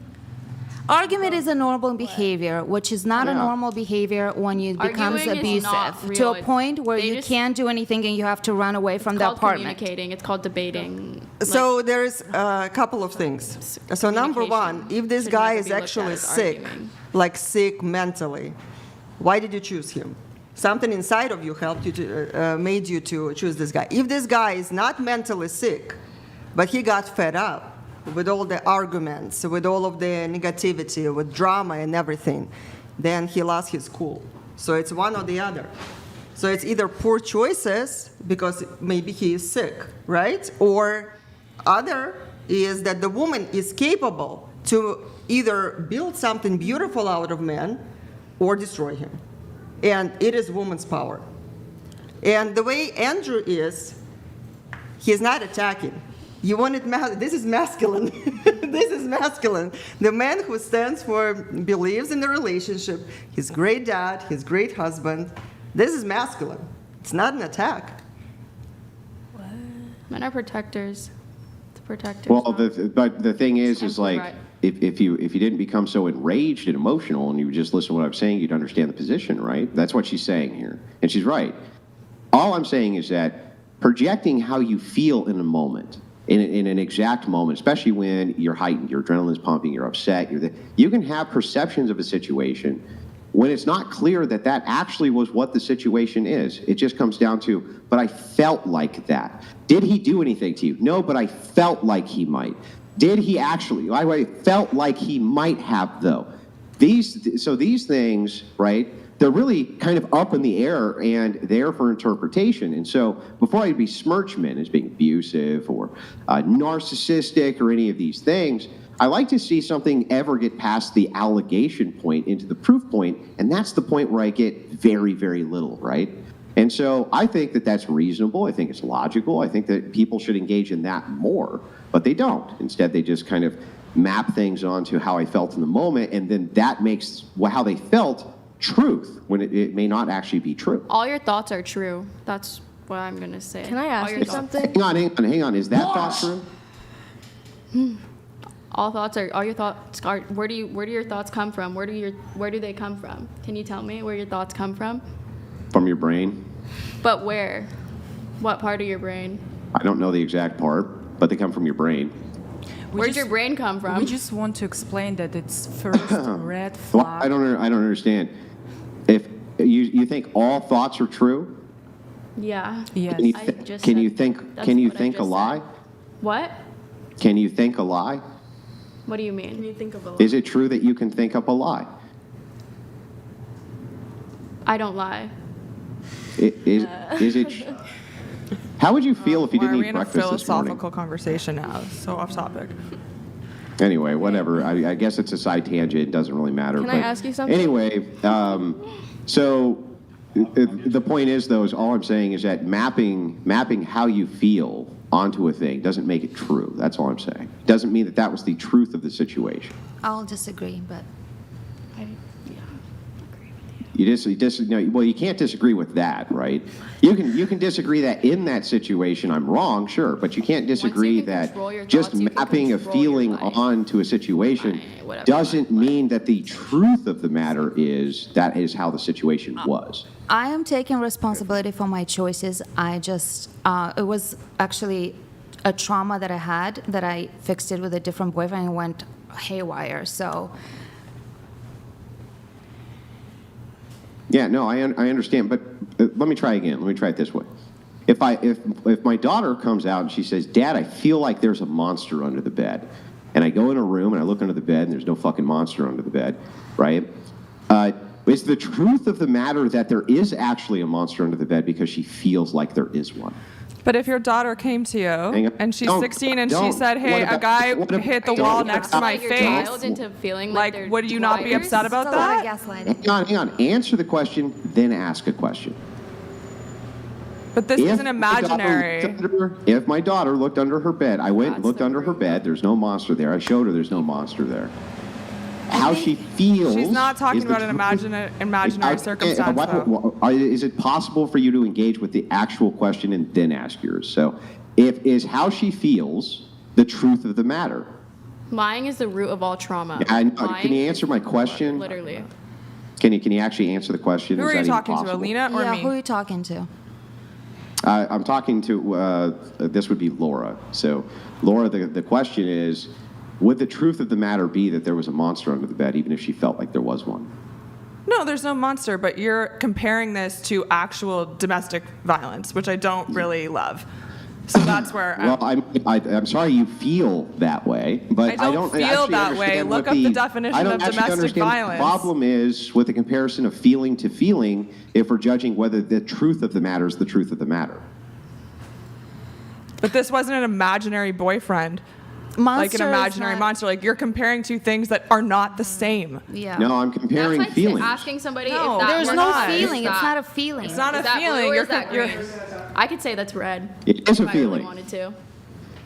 Argument is a normal behavior, which is not a normal behavior when it becomes Arguing is not abusive real. to a point where They you just- can't do anything and you have to run away from It's the called apartment. communicating. It's called debating. So there's a couple of things. So number one, if this should guy never is be looked actually at as sick, arguing. like sick mentally, why did you choose him? Something inside of you helped you to, made you to choose this guy. If this guy is not mentally sick, but he got fed up with all the arguments, with all of the negativity, with drama and everything, then he lost his cool. So it's one or the other. So it's either poor choices because maybe he is sick, right? Or other is that the woman is capable to either build something beautiful out of man or destroy him. And it is woman's power. And the way Andrew is, he's not attacking. You want it, this is masculine. This is masculine. The man who stands for, believes in the relationship, his great dad, his great husband, this is masculine. It's not an attack. Men are protectors. The protectors. Well, but the thing is Absolutely like, right. if you didn't become so enraged and emotional and you would just listen to what I'm saying, you'd understand the position, right? That's what she's saying here. And she's right. All I'm saying is that projecting how you feel in a moment, in an exact moment, especially when you're heightened, your adrenaline's pumping, you're upset, you can have perceptions of a situation when it's not clear that that actually was what the situation is. It just comes down to, but I felt like that. Did he do anything to you? No, but I felt like he might. Did he actually? I felt like he might have, though. So these things, right, they're really kind of up in the air and there for interpretation. And so before I besmirch men as being abusive or narcissistic or any of these things, I like to see something ever get past the allegation point into the proof point, and that's the point where I get very, very little, right? And so I think that that's reasonable. I think it's logical. I think that people should engage in that more, but they don't. Instead, they just kind of map things onto how I felt in the moment, and then that makes how they felt truth when it may not actually be true. All your thoughts are true. That's what I'm going to say. Can I ask All your you thoughts- something? Hang on. Is that thought true? All your thoughts are, where do your thoughts come from? Where do they come from? Can you tell me where your thoughts come from? From your brain? But where? What part of your brain? I don't know the exact part, but they come from your brain. Where'd your brain come from? We just want to explain that it's first red Well, flag. I don't understand. If you think all thoughts are true, Yeah. Yes. can you, I just can said- you think that's can you what I think a just lie? said. What? Can you think a lie? What do you mean? Can you think of a Is it true that you can think up a lie? I don't lie. Is it? How would you feel if you Why didn't are we eat in a breakfast this morning? philosophical conversation now? So off topic. Anyway, whatever. I guess it's a side tangent. It doesn't really matter. Can I but ask you something? Anyway, so the point is, though, is all I'm saying is that mapping how you feel onto a thing doesn't make it true. That's all I'm saying. It doesn't mean that that was the truth of the situation. I'll disagree, but Well, you can't disagree with that, right? You can disagree that in that situation I'm wrong, sure, but you can't disagree can that control your just thoughts, you can mapping a control your feeling life. onto a situation Fine, whatever, doesn't mean that the truth of the matter is that is how the situation was. I am taking responsibility for my choices. I just, it was actually a trauma that I had that I fixed it with a different boyfriend and went haywire. So Yeah, no, I understand, but let me try again. Let me try it this way. If my daughter comes out and she says, "Dad, I feel like there's a monster under the bed," and I go in a room and I look under the bed and there's no fucking monster under the bed, right? Is the truth of the matter that there is actually a monster under the bed because she feels like there is one? But if your daughter came to Hang you on. and she's Don't- 16 and she don't. said, "Hey, What a guy about- hit the don't- wall next to my Your face," child into feeling like they're would you not be liars? upset about it's a lot of that? gaslighting. Hang on. Answer the question, then ask a question. But this isn't imaginary. If my daughter looked under her bed, I went and looked under her bed, there's no monster there. I showed her there's no monster there. How she feels. She's not talking is the about an truth. imaginary circumstance, though. Is it possible for you to engage with the actual question and then ask yours? So, is how she feels the truth of the matter? Lying is the root of all trauma. Can Lying you answer my question? Literally. Can you actually answer the question? Who Is are you that even talking to, possible? Alina or Yeah, me? who are you talking to? I'm talking to, this would be Laura. So, Laura, the question is, would the truth of the matter be that there was a monster under the bed, even if she felt like there was one? No, there's no monster, but you're comparing this to actual domestic violence, which I don't really love. So that's where Well, I'm sorry you feel that way, but I don't feel actually that way. understand Look what up the definition I don't of actually domestic understand what violence. the problem is with the comparison of feeling to feeling if we're judging whether the truth of the matter is the truth of the matter. But this wasn't an imaginary boyfriend. Like an imaginary monster. Like you're comparing two things that are not the same. Yeah. No, I'm comparing That's like feelings. asking somebody No, if that There's were no not- feeling. is It's that- not a feeling. It's not is a that feeling. blue or You're is that you're- green? I could say that's red. It is a if I really feeling. wanted to.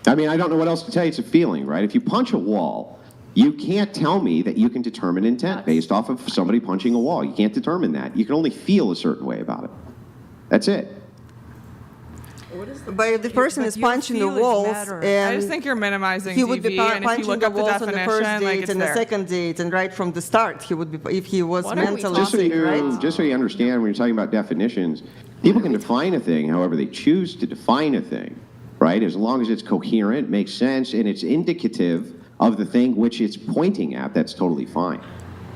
I mean, I don't know what else to tell you. It's a feeling, right? If you punch a wall, you can't tell me that you can determine intent based off of somebody punching a wall. You can't determine that. You can only feel a certain way about it. That's it. But if the person is punching the walls, and I just think you're minimizing he would be DV, and if you punching look the up the walls on the first definition, like date it's and the there. second date, and right from the start, he would be, if he was What are we mentally Just so, sick, you, right? just so you understand, when you're talking about definitions, people can define a thing however they choose to define a thing, right? As long as it's coherent, makes sense, and it's indicative of the thing which it's pointing at, that's totally fine.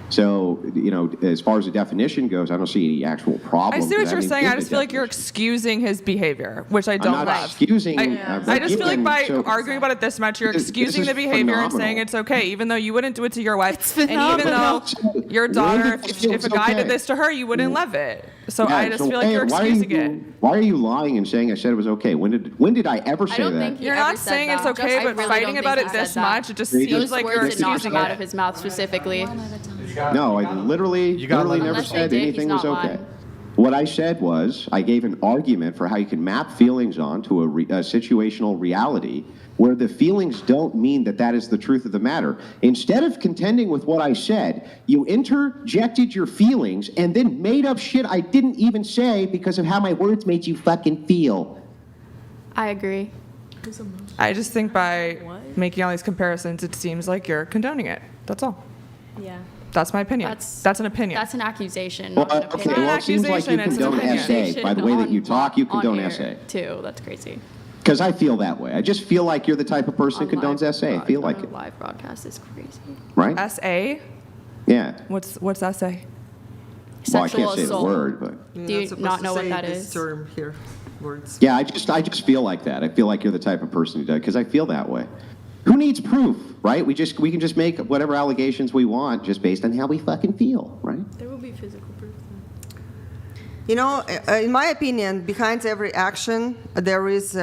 So, you know, as far as the definition goes, I don't see any actual problem. I see what with you're having saying. I in just the feel like you're definition. excusing his behavior, which I don't I'm not love. excusing. I just feel like by arguing about it this much, you're This excusing is the behavior and phenomenal. saying it's okay, even though you wouldn't do it to your wife, and even though your daughter, if a guy did this to her, you wouldn't love it. So Yeah, I just so feel like you're why are excusing you- it. Why are you lying and saying I said it was okay? When did I ever I say don't that? think he You're ever not said saying it's that. okay, I but really fighting don't about think it he this said that. much, it just Those seems Those like words you're did not excusing come out of it. his mouth specifically. No, I literally gotta let him never Unless they said did, he's anything was not okay. lying. What I said was I gave an argument for how you can map feelings onto a situational reality where the feelings don't mean that that is the truth of the matter. Instead of contending with what I said, you interjected your feelings and then made up shit I didn't even say because of how my words made you fucking feel. I agree. I just think by making all these comparisons, it seems like you're condoning it. That's all. Yeah. That's my opinion. That's an opinion. That's an accusation. Well, not an okay, opinion. well, it seems like you accusation, it's an condone opinion. SA. By the way that you talk, you On condone air, SA. too. That's crazy. Because I feel that way. I just feel like you're the type of person who condones SA. I feel like it. Live broadcast is crazy. Right? SA? Yeah. What's SA? Well, I Sexual can't say the assault. word, but. Do you not know what that is? Term here, words. Yeah, I just feel like that. I feel like you're the type of person who does, because I feel that way. Who needs proof, right? We can just make whatever allegations we want just based on how we fucking feel, right? There will be physical proof. You know, in my opinion, behind every action, there is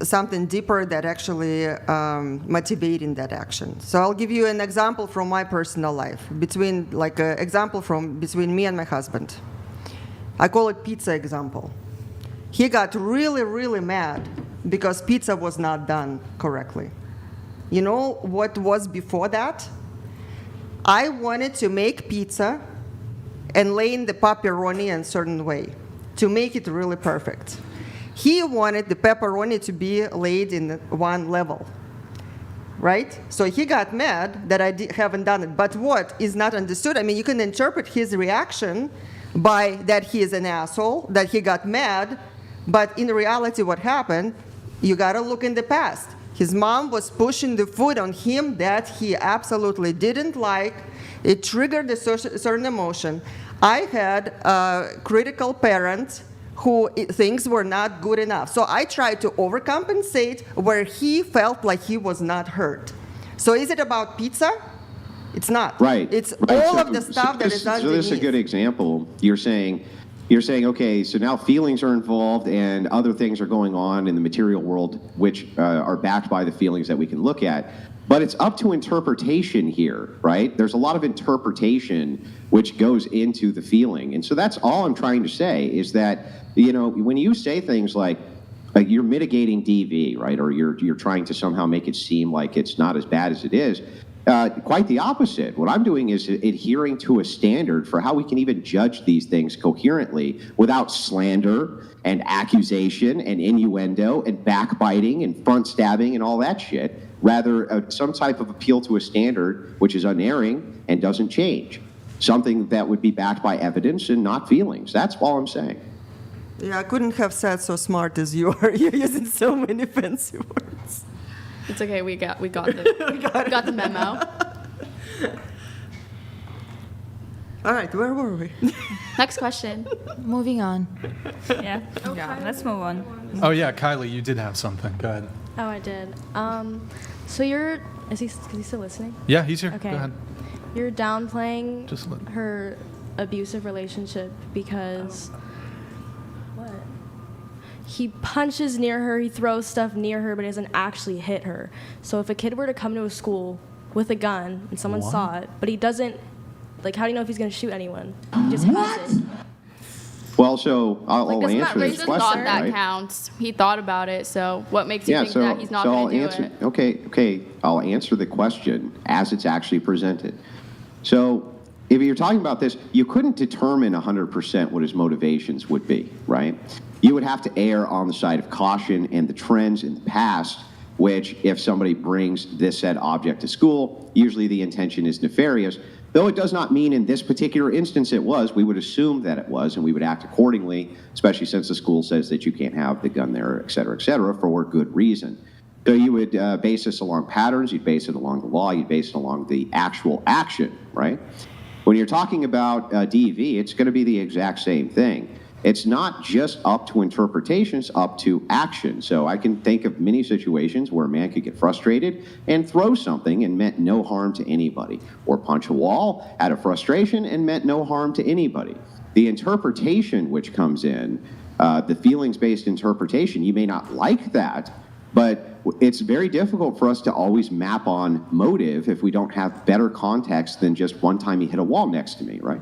something deeper that actually motivating that action. So I'll give you an example from my personal life, between me and my husband. I call it pizza example. He got really, really mad because pizza was not done correctly. You know what was before that? I wanted to make pizza and lay in the pepperoni in a certain way to make it really perfect. He wanted the pepperoni to be laid in one level, right? So he got mad that I haven't done it. But what is not understood, I mean, you can interpret his reaction by that he is an asshole, that he got mad, but in reality what happened, you gotta look in the past. His mom was pushing the food on him that he absolutely didn't like. It triggered a certain emotion. I had a critical parent who things were not good enough. So I tried to overcompensate where he felt like he was not heard. So is it about pizza? It's not. Right. It's right. all So- of the stuff that is So underneath. this is a good example. You're saying, okay, so now feelings are involved and other things are going on in the material world which are backed by the feelings that we can look at. But it's up to interpretation here, right? There's a lot of interpretation which goes into the feeling. And so that's all I'm trying to say is that, you know, when you say things like you're mitigating DV, right? Or you're trying to somehow make it seem like it's not as bad as it is. Quite the opposite. What I'm doing is adhering to a standard for how we can even judge these things coherently without slander and accusation and innuendo and backbiting and front stabbing and all that shit. Rather, some type of appeal to a standard which is unerring and doesn't change. Something that would be backed by evidence and not feelings. That's all I'm saying. Yeah, I couldn't have said so smart as you are. You're using so many fancy words. It's okay. We got the memo. All right, where were we? Next question. Moving on. Yeah. Let's move on. Oh yeah, Kylie, you did have something. Go ahead. Oh, I did. So is he still listening? Yeah, he's here. Okay. Go ahead. You're downplaying Just let- her abusive relationship because what? He punches near her, he throws stuff near her, but he doesn't actually hit her. So if a kid were to come to a school with a gun and someone saw it, but he doesn't, like, how do you know if he's going to shoot anyone? He just hits it. Well, so I'll doesn't that answer raise this his question, Thought that right? counts. He thought about it. So what makes you think that he's not I'll going to do answer, it? Okay, I'll answer the question as it's actually presented. So if you're talking about this, you couldn't determine 100% what his motivations would be, right? You would have to err on the side of caution and the trends in the past, which if somebody brings this said object to school, usually the intention is nefarious. Though it does not mean in this particular instance it was, we would assume that it was, and we would act accordingly, especially since the school says that you can't have the gun there, et cetera, for good reason. So you would base this along patterns, you'd base it along the law, you'd base it along the actual action, right? When you're talking about DV, it's going to be the exact same thing. It's not just up to interpretation, it's up to action. So I can think of many situations where a man could get frustrated and throw something and meant no harm to anybody, or punch a wall out of frustration and meant no harm to anybody. The interpretation which comes in, the feelings-based interpretation, you may not like that, but it's very difficult for us to always map on motive if we don't have better context than just one time he hit a wall next to me, right?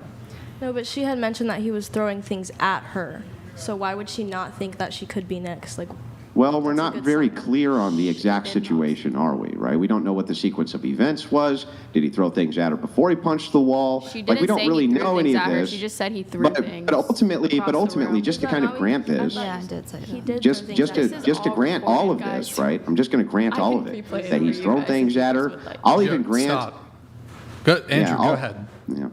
No, but she had mentioned that he was throwing things at her. So why would she not think that she could be next? Like, Well, we're That's a not good very sign. clear on the exact situation, are we, right? We don't know what the sequence of events was. Did he throw things at her before he punched the wall? She didn't Like, we don't say really he threw know things any of at her. this. She just said he threw things. But ultimately, across the room. just to kind of grant this, Yeah, I did say he that. did just throw just things to at her. just to all grant all of recorded, this, guys. right? I'm just going to grant I all can of it. replay it That he's for you thrown guys things if at you her. guys would like. I'll even grant. Stop. Go, Andrew. Go I'll- ahead. Yeah.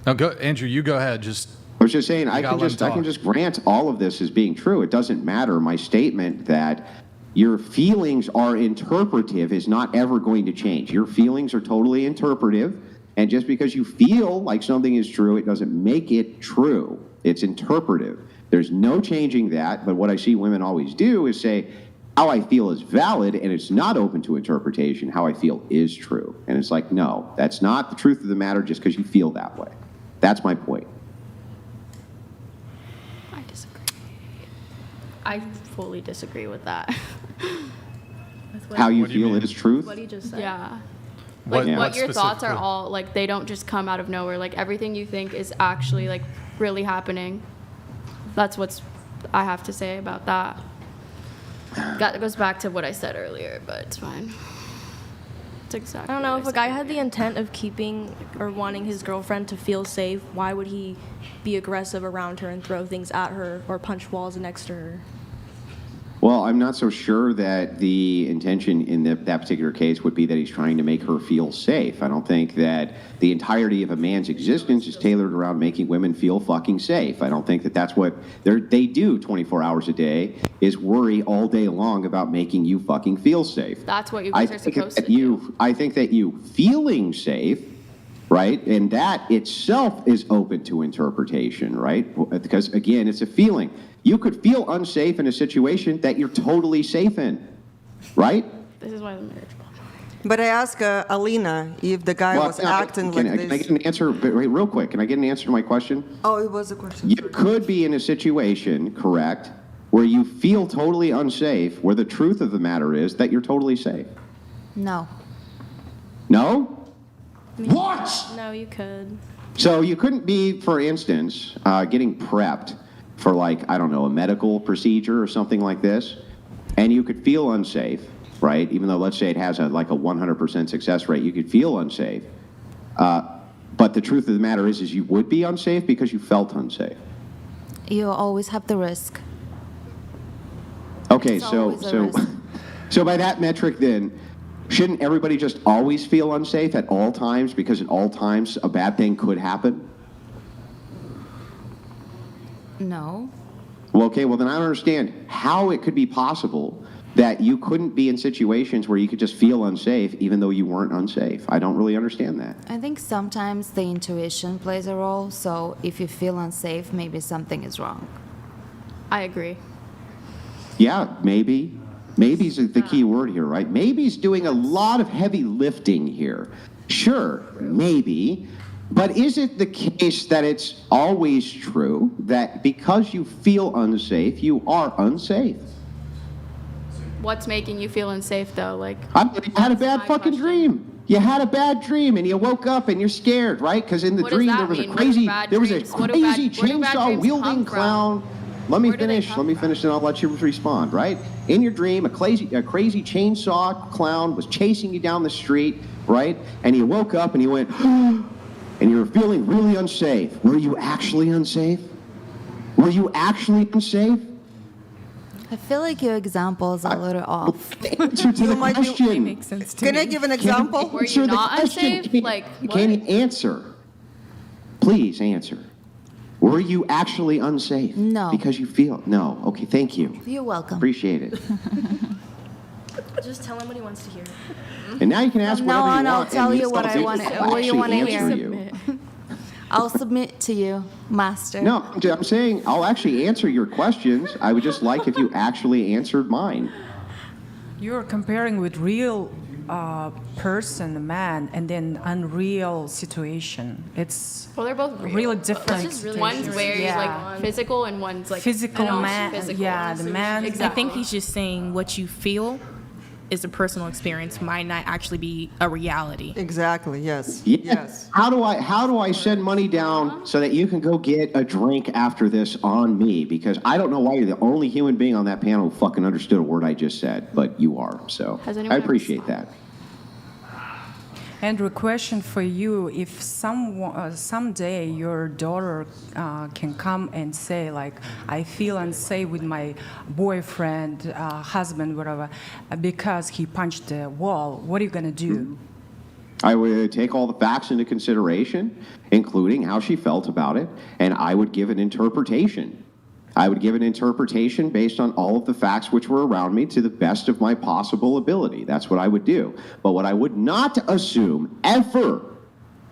No, go, Andrew. You go ahead. Just I was just saying, I gotta can let him just talk. grant all of this as being true. It doesn't matter. My statement that your feelings are interpretive is not ever going to change. Your feelings are totally interpretive, and just because you feel like something is true, it doesn't make it true. It's interpretive. There's no changing that, but what I see women always do is say, how I feel is valid, and it's not open to interpretation. How I feel is true. And it's like, no, that's not the truth of the matter just because you feel that way. That's my point. I disagree. I fully disagree with that. How you What do you feel mean? is truth. What he just said. Yeah. What- Like what what your thoughts are specifically? all like they don't just come out of nowhere. Like everything you think is actually like really happening. That's what's I have to say about that. That goes back to what I said earlier, but it's fine. It's exactly. I don't know, what if I a guy said had the earlier. intent of keeping or wanting his girlfriend to feel safe, why would he be aggressive around her and throw things at her or punch walls next to her? Well, I'm not so sure that the intention in that particular case would be that he's trying to make her feel safe. I don't think that the entirety of a man's existence is tailored around making women feel fucking safe. I don't think that that's what they do 24 hours a day, is worry all day long about making you fucking feel safe. That's what you I guys are think supposed that to do. I think that you feeling safe, right, and that itself is open to interpretation, right? Because again, it's a feeling. You could feel unsafe in a situation that you're totally safe in, right? This is why the marriage problem. But I asked Alina if the guy was no, acting can like I this. get an answer, but wait, real quick? Can I get an answer to my question? Oh, it was a question. You could be in a situation, correct, where you feel totally unsafe, where the truth of the matter is that you're totally safe. No. No? What? No, you could. So you couldn't be, for instance, getting prepped for, like, I don't know, a medical procedure or something like this, and you could feel unsafe, right? Even though, let's say it has like a 100% success rate, you could feel unsafe. But the truth of the matter is you would be unsafe because you felt unsafe. You always have the risk. Okay, It's so always a risk. so by that metric, then Shouldn't everybody just always feel unsafe at all times because at all times a bad thing could happen? No. Well, okay, well then I don't understand how it could be possible that you couldn't be in situations where you could just feel unsafe even though you weren't unsafe. I don't really understand that. I think sometimes the intuition plays a role. So if you feel unsafe, maybe something is wrong. I agree. Yeah, maybe. Maybe's the key word here, right? Maybe's doing a lot of heavy lifting here. Sure, maybe. But is it the case that it's always true that because you feel unsafe, you are unsafe? What's making you feel unsafe, though? Like, You had a bad fucking dream. You had a bad dream and you woke up and you're scared, right? Because in the What does dream that there was mean? a What do crazy, bad there was a dreams- what do crazy bad- where do bad chainsaw dreams wielding come from? clown. Let me Where do they finish. come Let me finish, and I'll let you respond. Right? In your dream, a crazy chainsaw clown was chasing you down the street, right? And you woke up and you went, and you were feeling really unsafe. Were you actually unsafe? Were you actually unsafe? I feel like your example is a little off. Answer to the question. Makes sense to Can me. I give an example? Were you Answer the not question. unsafe? Like, Can what? you answer? Please answer. Were you actually unsafe? No. Because you feel no. Okay, thank you. You're welcome. Appreciate it. Just tell him what he wants to hear. And now you can ask From whatever now you on, I'll want. tell and you what I somebody want- will what you actually wanna answer hear. you. I'll submit to you, master. No, I'm saying I'll actually answer your questions. I would just like if you actually answered mine. You're comparing with real person, a man, and then unreal situation. It's Well, they're both real. really different. One's very Yeah. like physical, and one's like Physical man. Physical. Yeah, the man. I think he's just saying what you feel is a personal experience might not actually be a reality. Exactly, yes. Yes. How do I send money down so that you can go get a drink after this on me? Because I don't know why you're the only human being on that panel who fucking understood a word I just said, but you are. So Has I anyone appreciate that. Andrew, question for you: if someday your daughter can come and say, like, I feel unsafe with my boyfriend, husband, whatever, because he punched the wall, what are you gonna do? I would take all the facts into consideration, including how she felt about it, and I would give an interpretation. I would give an interpretation based on all of the facts which were around me to the best of my possible ability. That's what I would do. But what I would not assume ever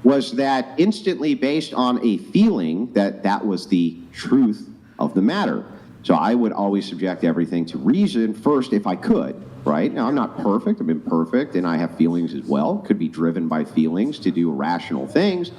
was that instantly based on a feeling that was the truth of the matter. So I would always subject everything to reason first if I could, right? Now, I'm not perfect. I'm imperfect, and I have feelings as well. Could be driven by feelings to do irrational things.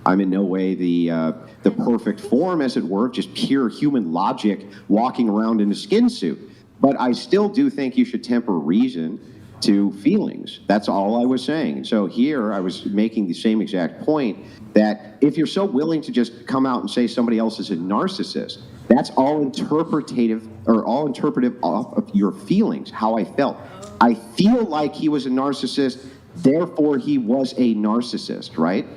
I'm in no way the perfect form, as it were, just pure human logic walking around in a skin suit. But I still do think you should temper reason to feelings. That's all I was saying. So here I was making the same exact point that if you're so willing to just come out and say somebody else is a narcissist, that's all interpretative of your feelings, how I felt. I feel like he was a narcissist, therefore he was a narcissist, right?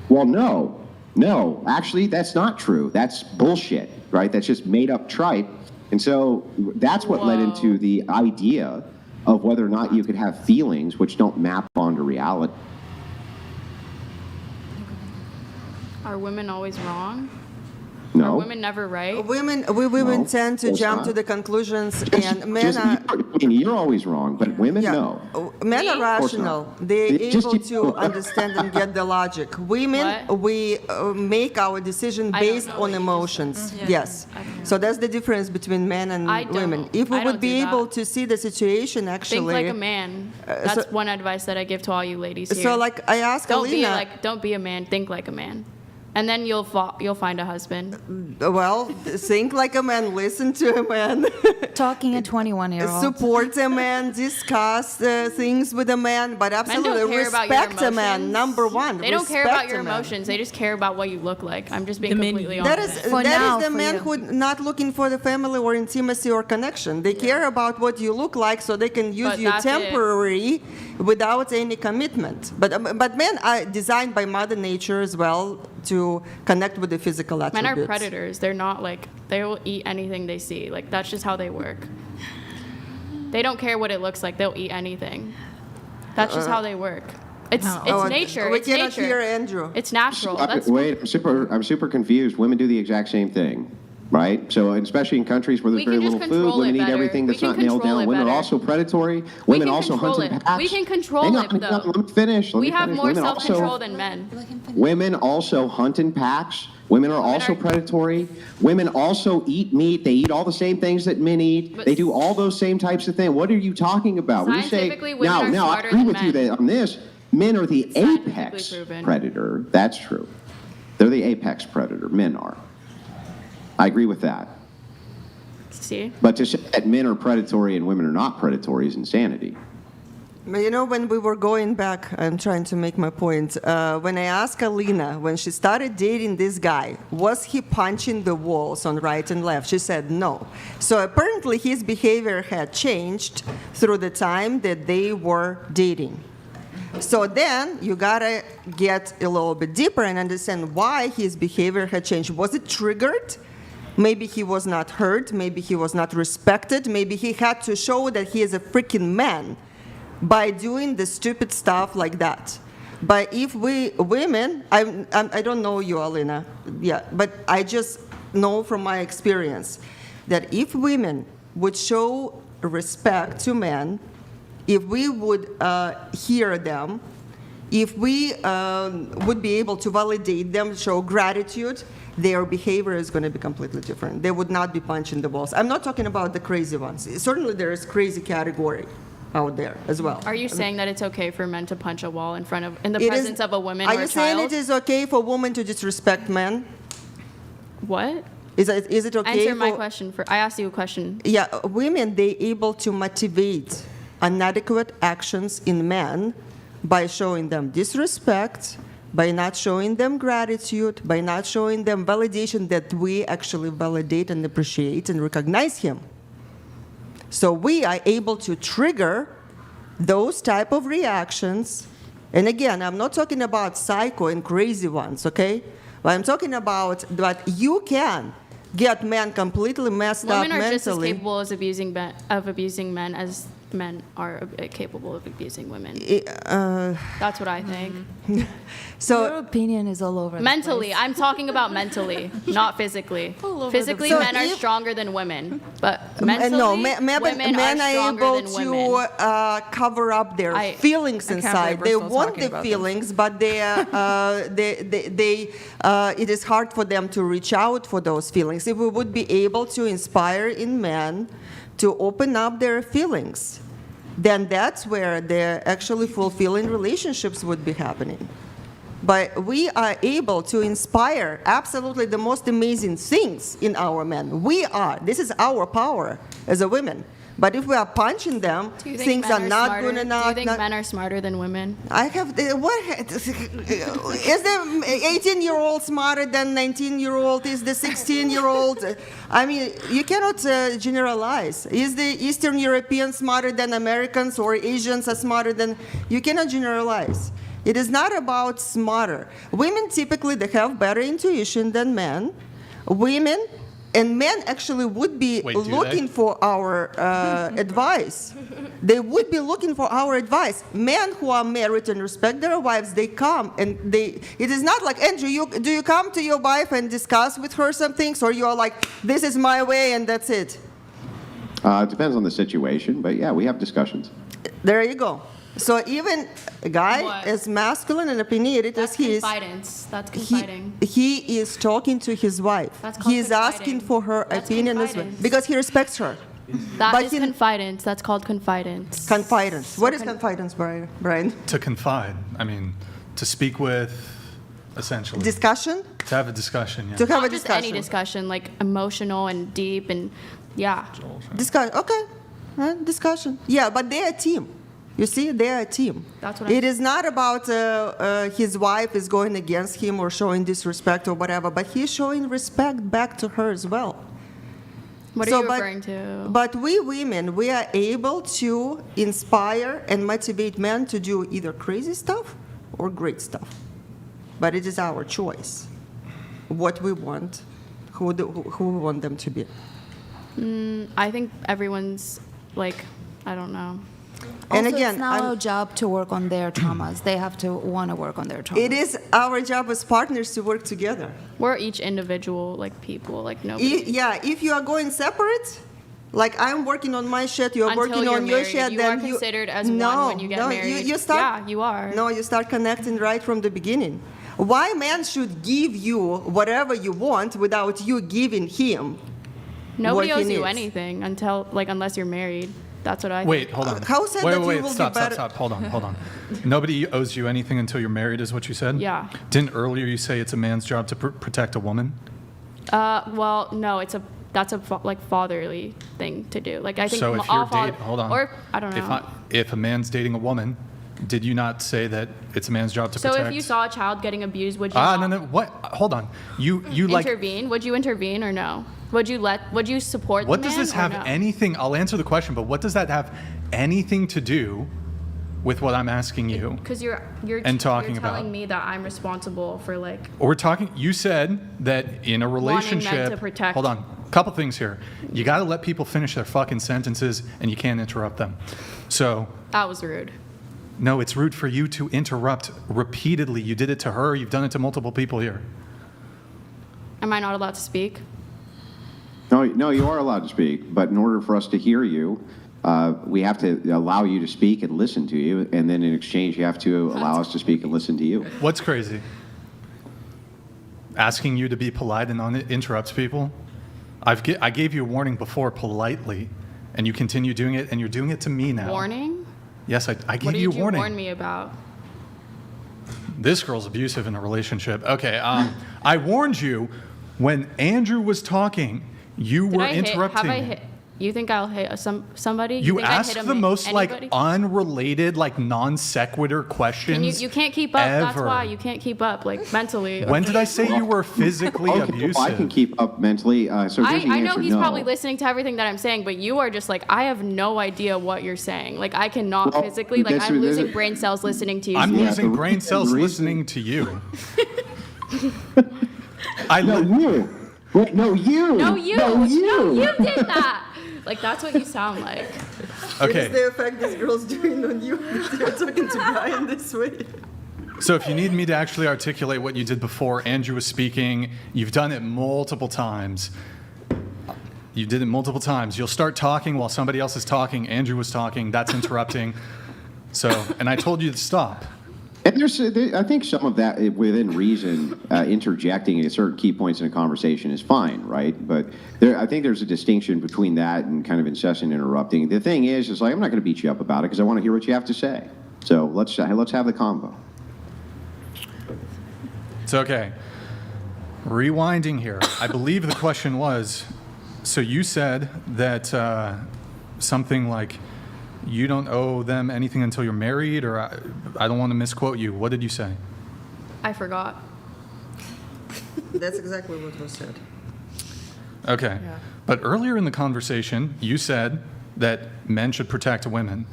Well, no, actually, that's not true. That's bullshit, right? That's just made up tripe. And so that's what led into the idea of whether or not you could have feelings which don't map onto reality. Are women always wrong? No. Are women never right? Women No, tend to of course jump not. to the conclusions, and men are. You're always wrong, but women, no. Men are Of course rational. not. They're Just able you- to understand and get the logic. Women, we make our decision based on emotions. Yes. So that's the difference between men and I don't- women. If we I would don't be do able that. to see the situation actually. Think like a man. That's one advice that I give to all you ladies here. So, like, I asked Alina. Don't be a man. Think like a man, and then you'll find a husband. Well, think like a man, listen to a man. Talking a 21-year-old. Support a man, discuss things with a man, but Men absolutely don't care about your respect a man. emotions. Number one, They don't care about respect your a man. emotions. They just care about what you look like. I'm just being completely That honest. is the man who not looking for the family or intimacy or connection. They care about what you look like, so they can use But you that's it. temporary without any commitment. But men are designed by Mother Nature as well to connect with the physical Men attributes. are predators. They're not like, they will eat anything they see. Like, that's just how they work. They don't care what it looks like. They'll eat anything. That's just how they work. It's nature. We It's cannot nature. hear Andrew. It's natural. That's Wait, I'm super confused. Women do the exact same thing, right? So, especially in countries where there's We very can just little food, control women it eat better. everything We that's can not nailed control down. it Women are better. also predatory. We Women can also control hunt and it. pack. We can control Hang on, it, hang on, though. Let me finish. We have more Women self-control also- than men. Women also hunt in packs. Women are also predatory. Women also eat meat. They eat all the same things that men eat. But they do all those same types of things. What are you talking about? When you say, Scientifically, women are now I smarter agree than with you men. that on this, men are the Scientifically apex proven. predator. That's true. They're the apex predator. Men are. I agree with that. See? But to say that men are predatory and women are not predatory is insanity. But you know, when we were going back, I'm trying to make my point. When I asked Alina, when she started dating this guy, was he punching the walls on right and left? She said no. So apparently his behavior had changed through the time that they were dating. So then you gotta get a little bit deeper and understand why his behavior had changed. Was it triggered? Maybe he was not heard. Maybe he was not respected. Maybe he had to show that he is a freaking man by doing the stupid stuff like that. But if we women, I don't know you, Alina, yeah, but I just know from my experience that if women would show respect to men, if we would hear them, if we would be able to validate them, show gratitude, their behavior is going to be completely different. They would not be punching the walls. I'm not talking about the crazy ones. Certainly there is crazy category out there as well. Are you saying that it's okay for men to punch a wall in the It is- presence of a woman Are or you a saying child? it is okay for women to disrespect men? What? Is it okay? Answer my question. I asked you a question. Yeah, women, they able to motivate inadequate actions in men by showing them disrespect, by not showing them gratitude, by not showing them validation that we actually validate and appreciate and recognize him. So we are able to trigger those type of reactions. And again, I'm not talking about psycho and crazy ones, okay? But I'm talking about that you can get men completely messed Women up are just as mentally. capable as abusing men as men are capable of abusing women. That's what I think. Your opinion is all over. Mentally, the place. I'm talking about mentally, not physically. All over Physically, the men are place. stronger than women, but mentally, No, women men are are stronger able than women. to cover up their feelings I can't inside. believe we're They still want talking the about this. feelings, but it is hard for them to reach out for those feelings. If we would be able to inspire in men to open up their feelings, then that's where the actually fulfilling relationships would be happening. But we are able to inspire absolutely the most amazing things in our men. We are. This is our power as a women. But if we are punching them, Do you think things men are not smarter? good enough. Do you think men are smarter than women? I have what is the 18-year-old smarter than 19-year-old? Is the 16-year-old? I mean, you cannot generalize. Is the Eastern European smarter than Americans or Asians are smarter than? You cannot generalize. It is not about smarter. Women typically they have better intuition than men. Women. And men actually would be Wait, do looking they? for our advice. They would be looking for our advice. Men who are married and respect their wives, they come and they. It is not like Andrew. Do you come to your wife and discuss with her some things, or you are like, this is my way and that's it? It depends on the situation, but yeah, we have discussions. There you go. So even a guy What? as masculine and opinionated as That's he is, confidence. That's confiding. he is talking to his wife. That's called He is asking confiding. for her That's opinion as well confidence. because he respects her. That But is he- confidence. That's called confidence. Confidence. What is confidence, Brian? To confide, I mean, to speak with, essentially. Discussion? To have a discussion, yeah. To have Not a just discussion. any discussion, like emotional and deep and yeah. Discussion. Okay. Discussion. Yeah, but they are a team. You see, they are a team. That's what It is not about his wife is going against him or showing disrespect or whatever, but he's showing respect back to her as well. What So, are you but- referring to? But we women, we are able to inspire and motivate men to do either crazy stuff or great stuff. But it is our choice what we want, who we want them to be. I think everyone's like, I don't know. And Also, again, it's not I'm- our job to work on their traumas. They have to want to work on their traumas. it is our job as partners to work together. We're each individual, like, people, like, nobody. Yeah, if you are going separate, like I'm working on my shit, you're Until working you're on your married. shit, You then are considered as one no, when you get no, married. You start, Yeah, you are. No, you start connecting right from the beginning. Why man should give you whatever you want without you giving him? Nobody what he owes you needs? anything unless you're married. That's what I Wait, think. hold on. How said wait, that wait, you will be stop, better- stop, stop. Hold on. Nobody owes you anything until you're married, is what you said? Yeah. Didn't earlier you say it's a man's job to protect a woman? Well, no, that's a fatherly thing to do. Like, I think So if all you're father- hold on. or I don't know. If a man's dating a woman, did you not say that it's a man's job to So protect? if you saw a child getting abused, would you no, what? Hold on. You like. intervene? Would you intervene or no? Would you support What the does man this or have no? anything? I'll answer the question, but what does that have anything to do with what I'm asking you? Because you're talking about? telling me that I'm responsible for, like, We're talking. You said that in a relationship. to protect- Hold on. Couple things here. You got to let people finish their fucking sentences, and you can't interrupt them. So. that was rude. No, it's rude for you to interrupt repeatedly. You did it to her. You've done it to multiple people here. Am I not allowed to speak? No, you are allowed to speak, but in order for us to hear you, we have to allow you to speak and listen to you, and then in exchange, you have to allow us to speak and listen to you. What's crazy? Asking you to be polite and not interrupt people? I gave you a warning before politely, and you continue doing it, and you're doing it to me now. Warning? Yes, I What gave did you you a warning. warn me about? This girl's abusive in a relationship. Okay, I warned you when Andrew was talking. You Did were I hit? interrupting. Have I hit? You think I'll hit somebody? You think I ask hit the most anybody? like unrelated, like non sequitur questions. You can't keep up. That's ever. why you can't keep up, like, mentally. When did I say you were physically Okay, abusive? well, I can keep up mentally. So here's the I know answer, he's no. probably listening to everything that I'm saying, but you are just like, I have no idea what you're saying. Like, I cannot Well, physically, like, that's- I'm there's losing a- brain cells listening to you. I'm speak. losing the brain cells reason- listening to you. No, you. Wait, no, you. No, you. No, you. No, you did that. Like, that's what you sound like. It is Okay, the effect this girl's doing on you. You're talking to Brian this way. so if you need me to actually articulate what you did before Andrew was speaking, you've done it multiple times. You did it multiple times. You'll start talking while somebody else is talking. Andrew was talking. That's interrupting. And I told you to stop. And I think some of that within reason, interjecting at certain key points in a conversation is fine, right? But I think there's a distinction between that and kind of incessant interrupting. The thing is like, I'm not going to beat you up about it because I want to hear what you have to say. So let's have the combo. It's okay. Rewinding here. I believe the question was, so you said that something like, you don't owe them anything until you're married, or I don't want to misquote you. What did you say? I forgot. That's exactly what was said. Okay. Yeah. But earlier in the conversation, you said that men should protect women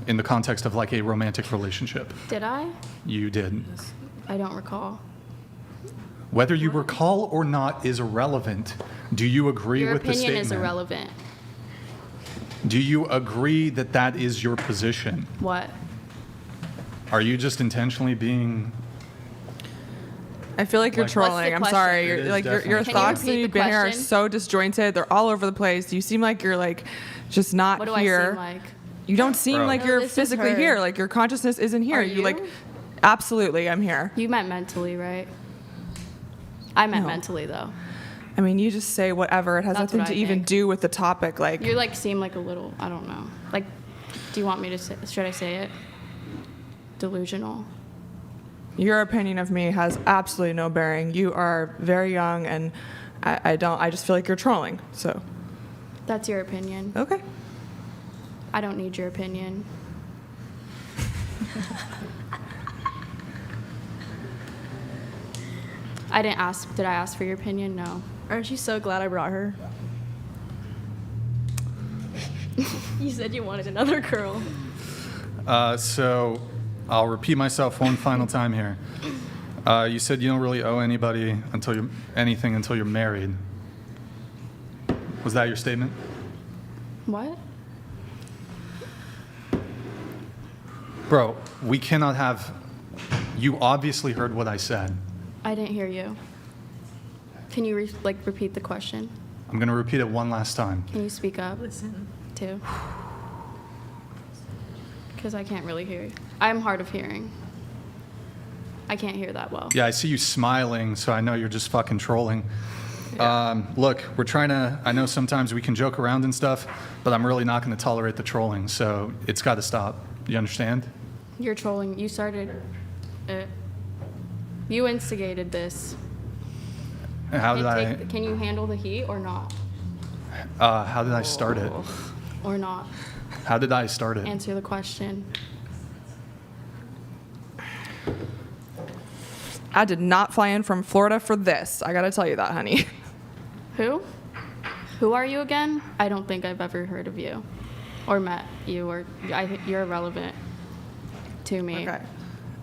in the context of like a romantic relationship. Did I? You did. I don't recall. Whether you recall or not is irrelevant. Do you agree Your with the opinion statement? is irrelevant. Do you agree that that is your position? What? Are you just intentionally being... I feel like you're Like- trolling. What's the I'm question? sorry. It You're, is like your definitely. Can you thoughts repeat that you've the been here are question? so disjointed. They're all over the place. You seem like you're like just not What do I here. seem like? You don't seem Bro. like No, you're this is physically her. here. Like your consciousness isn't here. Are You like you? absolutely I'm here. You meant mentally, right? I meant No. mentally, though. I mean, you just say whatever. It has That's nothing what to I even think. do with the topic. Like You like seem like a little, I don't know. Like, do you want me to say, should I say it? Delusional. your opinion of me has absolutely no bearing. You are very young, and I just feel like you're trolling. So That's your opinion. okay. I don't need your opinion. I didn't ask, did I ask for your opinion? No. Aren't you so glad I brought her? You said you wanted another girl. So I'll repeat myself one final time here. You said you don't really owe anybody anything until you're married. Was that your statement? What? Bro, we cannot have. You obviously heard what I said. I didn't hear you. Can you repeat the question? I'm going to repeat it one last time. Can you speak up? Listen. Too. Because I can't really hear you. I'm hard of hearing. I can't hear that well. Yeah, I see you smiling, so I know you're just fucking trolling. Look, we're trying to, I know sometimes we can joke around and stuff, but I'm really not going to tolerate the trolling, so it's got to stop. You understand? You're trolling. You started it. You instigated this. How did I? Can you handle the heat or not? How did I start it? Or not? How did I start it? Answer the question. I did not fly in from Florida for this. I gotta tell you that, honey. Who? Who are you again? I don't think I've ever heard of you or met you, or I think you're irrelevant to me. Okay.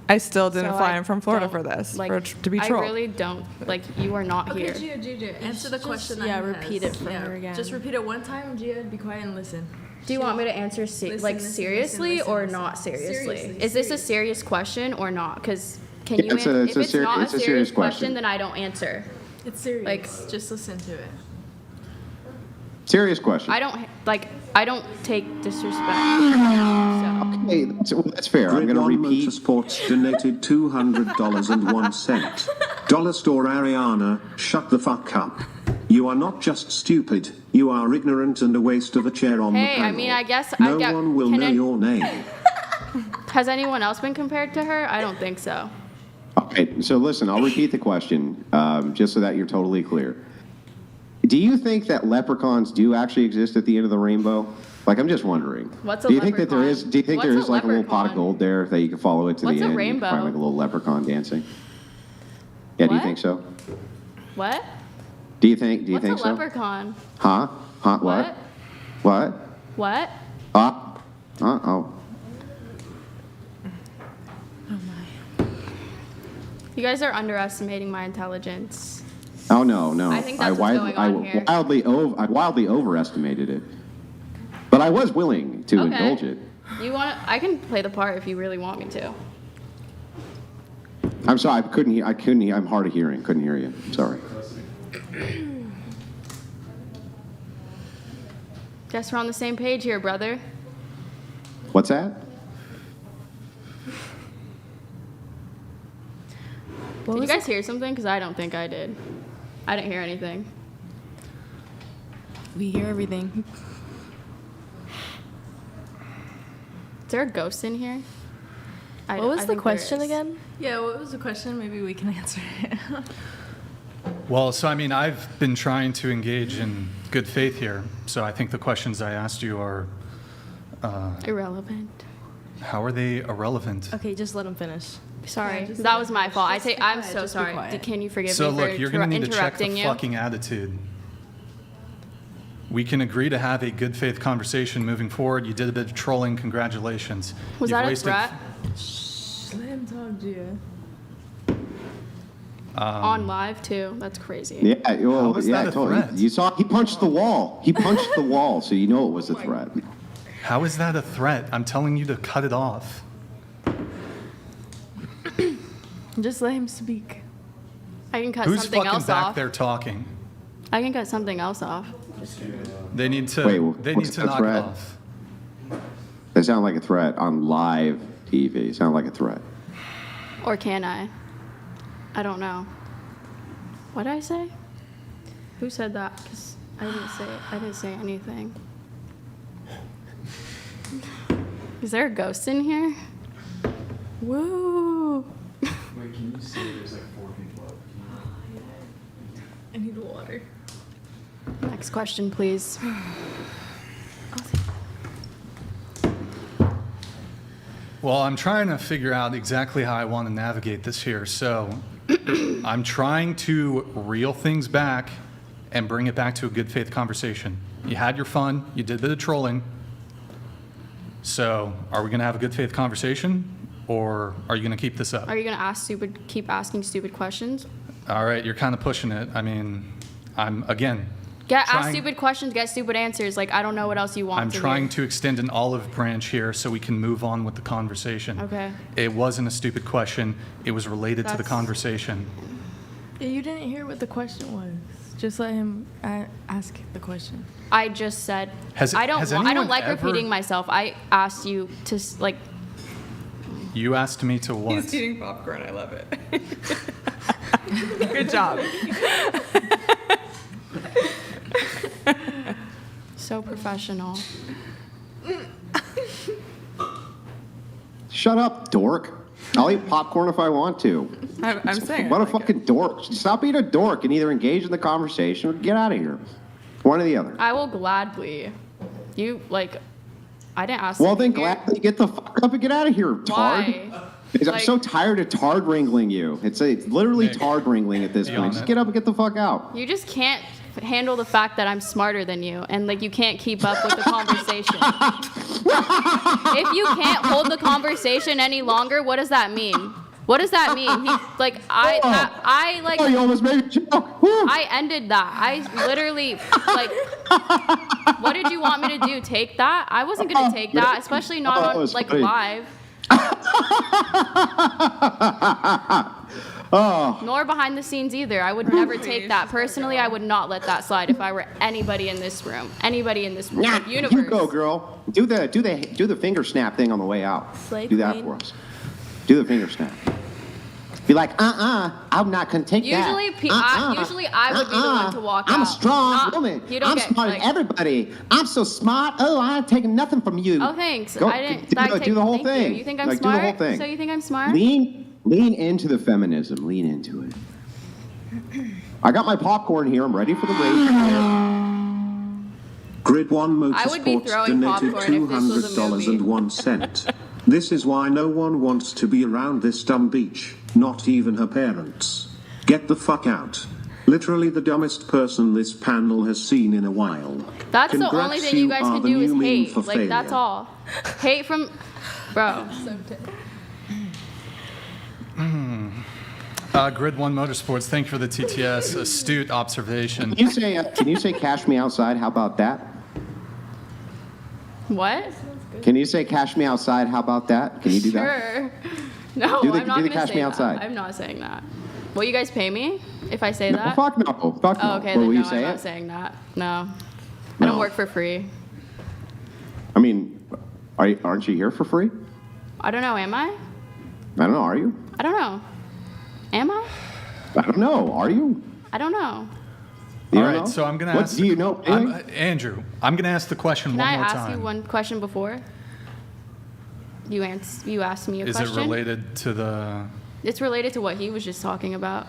I still didn't So fly I in from Florida don't, for this, like, to be I trolled. really don't. Like, you are not here. Okay, Gia, answer the question. yeah, I repeat asked. it for her again. Just repeat it one time, Gia, be quiet and listen. Do you want me to answer Listen, seriously listen, or listen. not seriously? Seriously, Is this a serious. serious question or not? Because can Yeah, you it's a- answer? it's If a it's seri- not it's a a serious serious question. then I don't answer. It's serious. Like- just listen to it. Serious question. I don't take disrespect. So. Okay, that's fair. I'm Grid going to One repeat. Motorsports donated $200.01. Dollar Store Ariana, shut the fuck up. You are not just stupid, you are ignorant and a waste of a chair on the Hey, panel. I mean, I guess No one will know your name. Has anyone else been compared to her? I don't think so. Okay, so listen, I'll repeat the question, just so that you're totally clear. Do you think that leprechauns do actually exist at the end of the rainbow? Like, I'm just wondering. What's a do you think that there leprechaun? is? Do you think there What's is a like a little pot of leprechaun? gold there that you can follow it to What's the a end? You rainbow? can find like a little leprechaun dancing. Yeah, do you What? think so? What? Do you think? Do you What's think a so? leprechaun? Huh? Huh? What? What? What? Oh. You guys are underestimating my intelligence. Oh no. I think that's what's going on here. I wildly overestimated it, but I was willing to indulge it. You want? I can play the part if you really want me to. I'm sorry, I couldn't hear. I'm hard of hearing. Couldn't hear you. Sorry. Guess we're on the same page here, brother. What's that? Did you guys hear something? Because I don't think I did. I didn't hear anything. We hear everything. Is there a ghost in here? What was I the think there question is. again? Yeah, what was the question? Maybe we can answer it. Well, so I mean, I've been trying to engage in good faith here, so I think the questions I asked you are, Irrelevant. how are they irrelevant? Okay, just let him finish. Sorry, just that was my fault. just be I'm quiet, so just be sorry. quiet. Can you forgive So me look, for you're going to need to check the interrupting you? fucking attitude. We can agree to have a good faith conversation moving forward. You did a bit of trolling. Congratulations. Was You've that a wasted- threat? Let him talk, Gia. On live too. That's crazy. Yeah. Well, How was yeah. that a Totally. threat? You saw he punched the wall. He punched the wall, so you know it was a threat. How is that a threat? I'm telling you to cut it off. Just let him speak. I can cut Who's something fucking else back off. there talking? I can cut something else off. They need to. Wait, they need what's to the knock threat? it off. That sounded like a threat on live TV. Sounded like a threat. Or can I? I don't know. What did I say? Who said that? 'Cause I didn't say anything. Is there a ghost in here? Woo! Wait, can you say there's like 4 people up? I need water. Next question, please. Well, I'm trying to figure out exactly how I want to navigate this here. So I'm trying to reel things back and bring it back to a good faith conversation. You had your fun. You did a bit of trolling. So are we going to have a good faith conversation, or are you going to keep this up? Are you gonna keep asking stupid questions? All right, you're kind of pushing it. I mean, I'm, again, Ask stupid questions, get stupid answers. Like, I don't know what else you want I'm trying to extend an olive branch here so we can move on with the conversation. Okay. It wasn't a stupid question. It was related to the conversation. You didn't hear what the question was. Just let him ask the question. I just said, I don't like repeating myself. I asked you to, like... You asked me to what? He's eating popcorn. I love it. Good job. So professional. Shut up, dork. I'll eat popcorn if I want to. I'm saying. What a fucking dork. Stop being a dork and either engage in the conversation or get out of here. One or the other. I will gladly. You, like, I didn't ask Well, you then here. gladly get the fuck up and get out of here, tard. Why? Because I'm so tired of tard wrangling you. It's literally tard wringling at this point. Just get up and get the fuck out. You just can't handle the fact that I'm smarter than you, and like you can't keep up with the conversation. If you can't hold the conversation any longer, what does that mean? What does that mean? You almost made a joke. I ended that. I literally, like, what did you want me to do? Take that? I wasn't gonna take that, especially not on like live. Nor behind the scenes either. I would never take that. Personally, I would not let that slide if I were anybody in this room. Anybody in this room. Nah, Universe. you go, girl. Do the finger snap thing on the way out. Slay Do that queen. for us. Do the finger snap. Be like, I'm not gonna take Usually, that. usually I would be the one to walk out. I'm a strong woman. You don't I'm get, smarter like- than everybody. I'm so smart. Oh, I ain't taking nothing from you. Oh, thanks. Go, I didn't. do the whole thank thing. You think I'm Like, smart? Do the whole thing. So you think I'm smart? Lean into the feminism. Lean into it. I got my popcorn here. I'm ready for the rage. Grid 1 I would be Motorsports throwing donated popcorn if this was a movie. $200.01. This is why no one wants to be around this dumb beach, not even her parents. Get the fuck out. Literally the dumbest person this panel has seen in a while. That's the Congrats, only thing you guys are can the do is new meme hate. for Like, that's failure. all. Hate from, bro. Grid 1 Motorsports, thank you for the TTS. Astute observation. Can you say cash me outside? How about that? What? Can you say cash me outside? How about that? Can you do that? Sure. No, Do the- I'm not do the gonna cash say me that. outside. I'm not saying that. Will you guys pay me if I say No, that? fuck no. Fuck no. Oh, okay, Well, then will no, you say I'm not it? saying that. No. I don't No. work for free. I mean, aren't you here for free? I don't know, am I? I don't know. Are you? I don't know. Am I? I don't know. Are you? I don't know. You All don't right, know? so I'm going to What ask. do you know? Andrew, I'm going to ask the question Can one I more ask time. you one question before? You asked me a Is question. it related to the? It's related to what he was just talking about.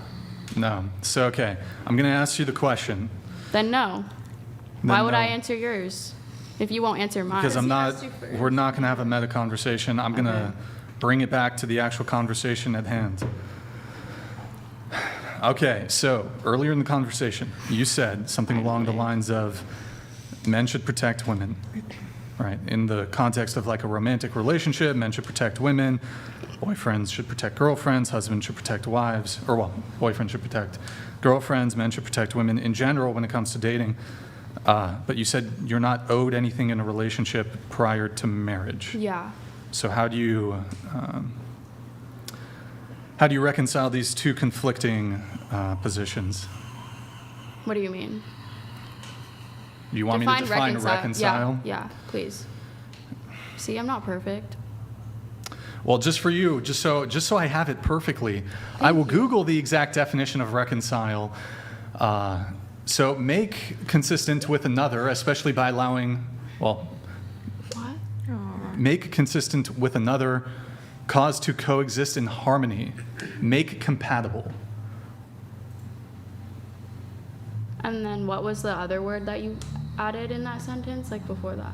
No. So okay, I'm going to ask you the question. Then no. Then Why would no. I answer yours if you won't answer mine? Because I'm not. We're not going to have a meta conversation. I'm going to bring it back to the actual conversation at hand. Okay, so earlier in the conversation, you said something along the lines of men should protect women, right? In the context of like a romantic relationship, men should protect women, boyfriends should protect girlfriends, husbands should protect wives, or well, boyfriends should protect girlfriends, men should protect women in general when it comes to dating. But you said you're not owed anything in a relationship prior to marriage. Yeah. So how do you reconcile these two conflicting positions? What do you mean? You want me to define reconcile? Yeah, please. See, I'm not perfect. Well, just for you, just so I have it perfectly, I will Google the exact definition of reconcile. So make consistent with another, especially by allowing, well, make consistent with another, cause to coexist in harmony, make compatible. And then what was the other word that you added in that sentence, like before that?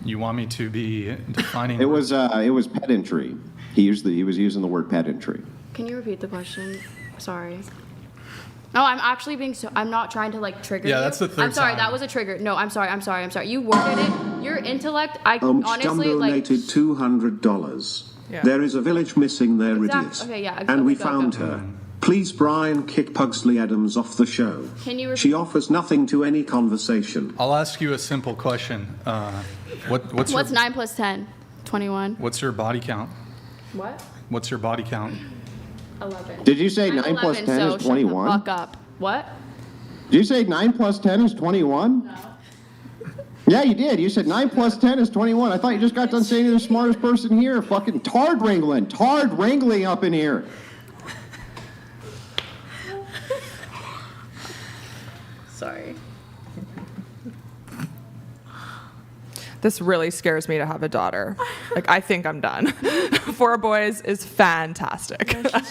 You want me to be defining? It was pedantry. He was using the word pedantry. Can you repeat the question? Sorry. No, I'm actually being I'm not trying to like trigger you. Yeah, that's the third I'm sorry, time. that was a trigger. No, I'm sorry. You worded it. Your intellect, honestly, like... donated $200. Yeah. There is a village missing there, Exact- idiot. okay, yeah, And we go, found go. her. Please, Brian, kick Pugsley Adams off the show. Can you She offers nothing to any conversation. I'll ask you a simple question. What's What's your, 9 plus 10? 21. What's your body count? What? What's your body count? 11. Did you say I'm 9 plus 11, 10 so is 21? Shut the fuck up. What? Did you say 9 plus 10 is 21? No. Yeah, you did. You said 9 plus 10 is 21. I thought you just got done saying you're the smartest person here. Fucking tard wrangling up in here. Sorry. This really scares me to have a daughter. Like, I think I'm done. 4 boys is fantastic. Like,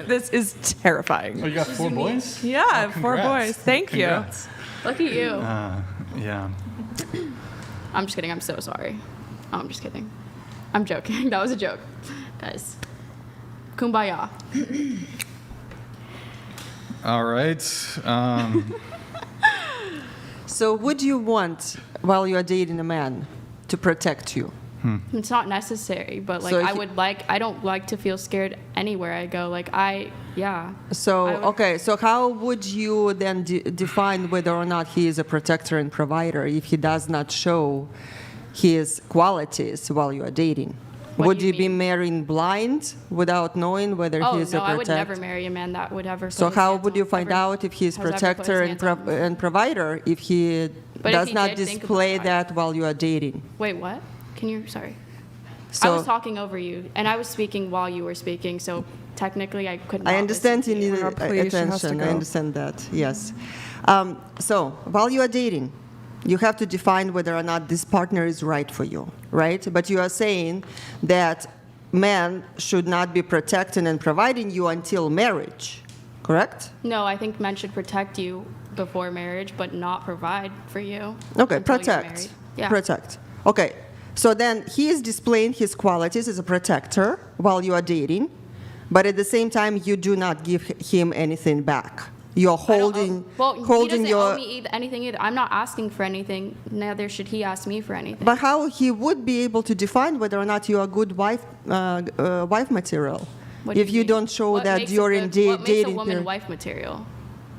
this is terrifying. Oh, you got 4 boys? Yeah, Oh, 4 congrats. boys. Thank Congrats. Look at you. Yeah. I'm just kidding. I'm so sorry. Oh, I'm just kidding. I'm joking. That was a joke. Guys. Kumbaya. All right. So would you want, while you are dating a man, to protect you? It's not necessary, but like So I don't like to feel scared anywhere I go. Like So, I would- okay, so how would you then define whether or not he is a protector and provider if he does not show his qualities while you are dating? What Would do you you be mean? marrying blind without knowing whether Oh he is no, a I would protector? never marry a man that would ever. So put his how hands would you on- find ever- out if he is has ever put his protector hands on me? and provider if he But if does he not did think display about it. that while you are dating? Wait, what? Can you? Sorry. I So was talking over you, and I was speaking while you were speaking, so technically I could not I understand you listen to need please, she has to attention. I go. understand that, yes. So while you are dating, you have to define whether or not this partner is right for you, right? But you are saying that men should not be protecting and providing you until marriage, correct? No, I think men should protect you before marriage, but not provide for you. Okay, until you're protect. married. Yeah. Protect. Okay, so then he is displaying his qualities as a protector while you are dating, but at the same time, you do not give him anything back. You're holding, Well, he holding doesn't your. owe me anything either. I'm not asking for anything. Neither should he ask me for anything. But how he would be able to define whether or not you are good wife material What do if you mean? don't show What that makes a you're in good- What makes a dating woman period? wife material?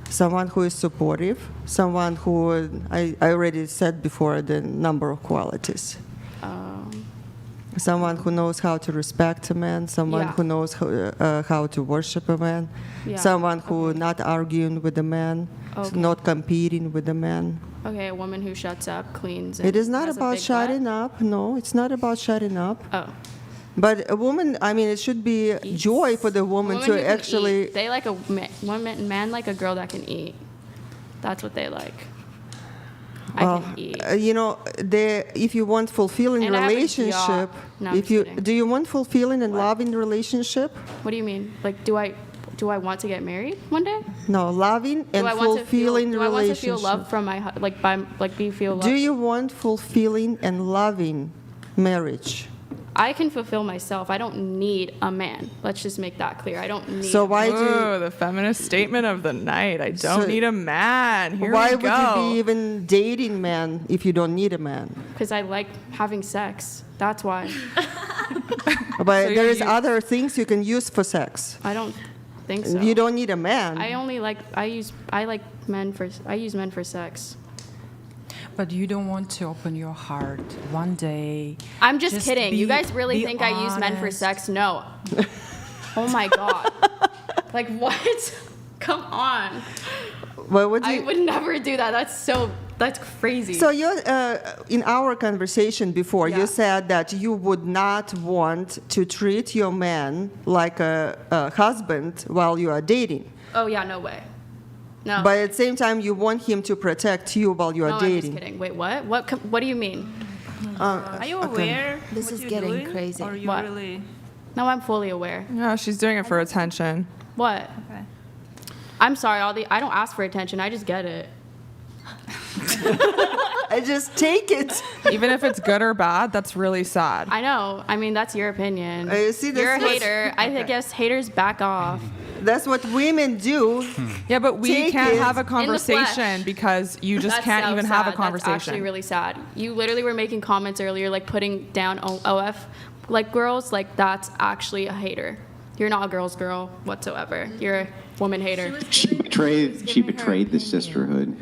Someone who is supportive, someone who I already said before the number of qualities. Someone who knows how to respect a man, someone Yeah. who knows how to worship a man, Yeah, someone who not arguing with a man, Okay. not competing with a man. Okay, a woman who shuts up, cleans. It is not has a about big shutting butt? up. No, it's not about shutting up. Oh. But a woman, I mean, it should be joy for the woman Women to who can actually. eat. They like a man like a girl that can eat. That's what they like. I Well, can eat. If you want fulfilling And I have a relationship, job. No, I'm just kidding. do you want fulfilling and loving relationship? What do you mean? Like, do I want to get married one day? No, loving and do I want to feel? fulfilling Do I want to relationship. feel love from my feel love? Do you want fulfilling and loving marriage? I can fulfill myself. I don't need a man. Let's just make that clear. I don't need. So why do Ooh, the feminist statement of the night. I don't So- need a man. Here why we would go. you be even dating man if you don't need a man? Because I like having sex. That's why. But So there you is use- other things you can use for sex. I don't think so. You don't need a man. I use men for sex. But you don't want to open your heart one day. I'm just kidding. You be- guys really be think I use men for honest. sex? No. Oh my god. Like what? Come on. Well, what do I you- would never do that. That's crazy. So you, in our conversation before, Yeah. you said that you would not want to treat your man like a husband while you are dating. Oh yeah, no way. No. But at the same time, you want him to protect you while you are no, I'm dating. just kidding. Wait, what? What do you mean? Are you aware This what is you're getting doing, crazy. Or you What? really? No, I'm fully aware. Yeah, she's doing it for attention. What? Okay. I'm sorry, I don't ask for attention. I just get it. I just take it. Even if it's good or bad, that's really sad. I know. I mean, that's your opinion. You see, You're a that's what- hater. I guess haters back off. That's what women do. Yeah, but we Take can't it have a in the flesh. conversation because you just That's can't so even sad. have a That's conversation. actually really sad. You literally were making comments earlier, like putting down OF, like girls, like that's actually a hater. You're not a girl's girl whatsoever. You're a woman hater. She betrayed the sisterhood.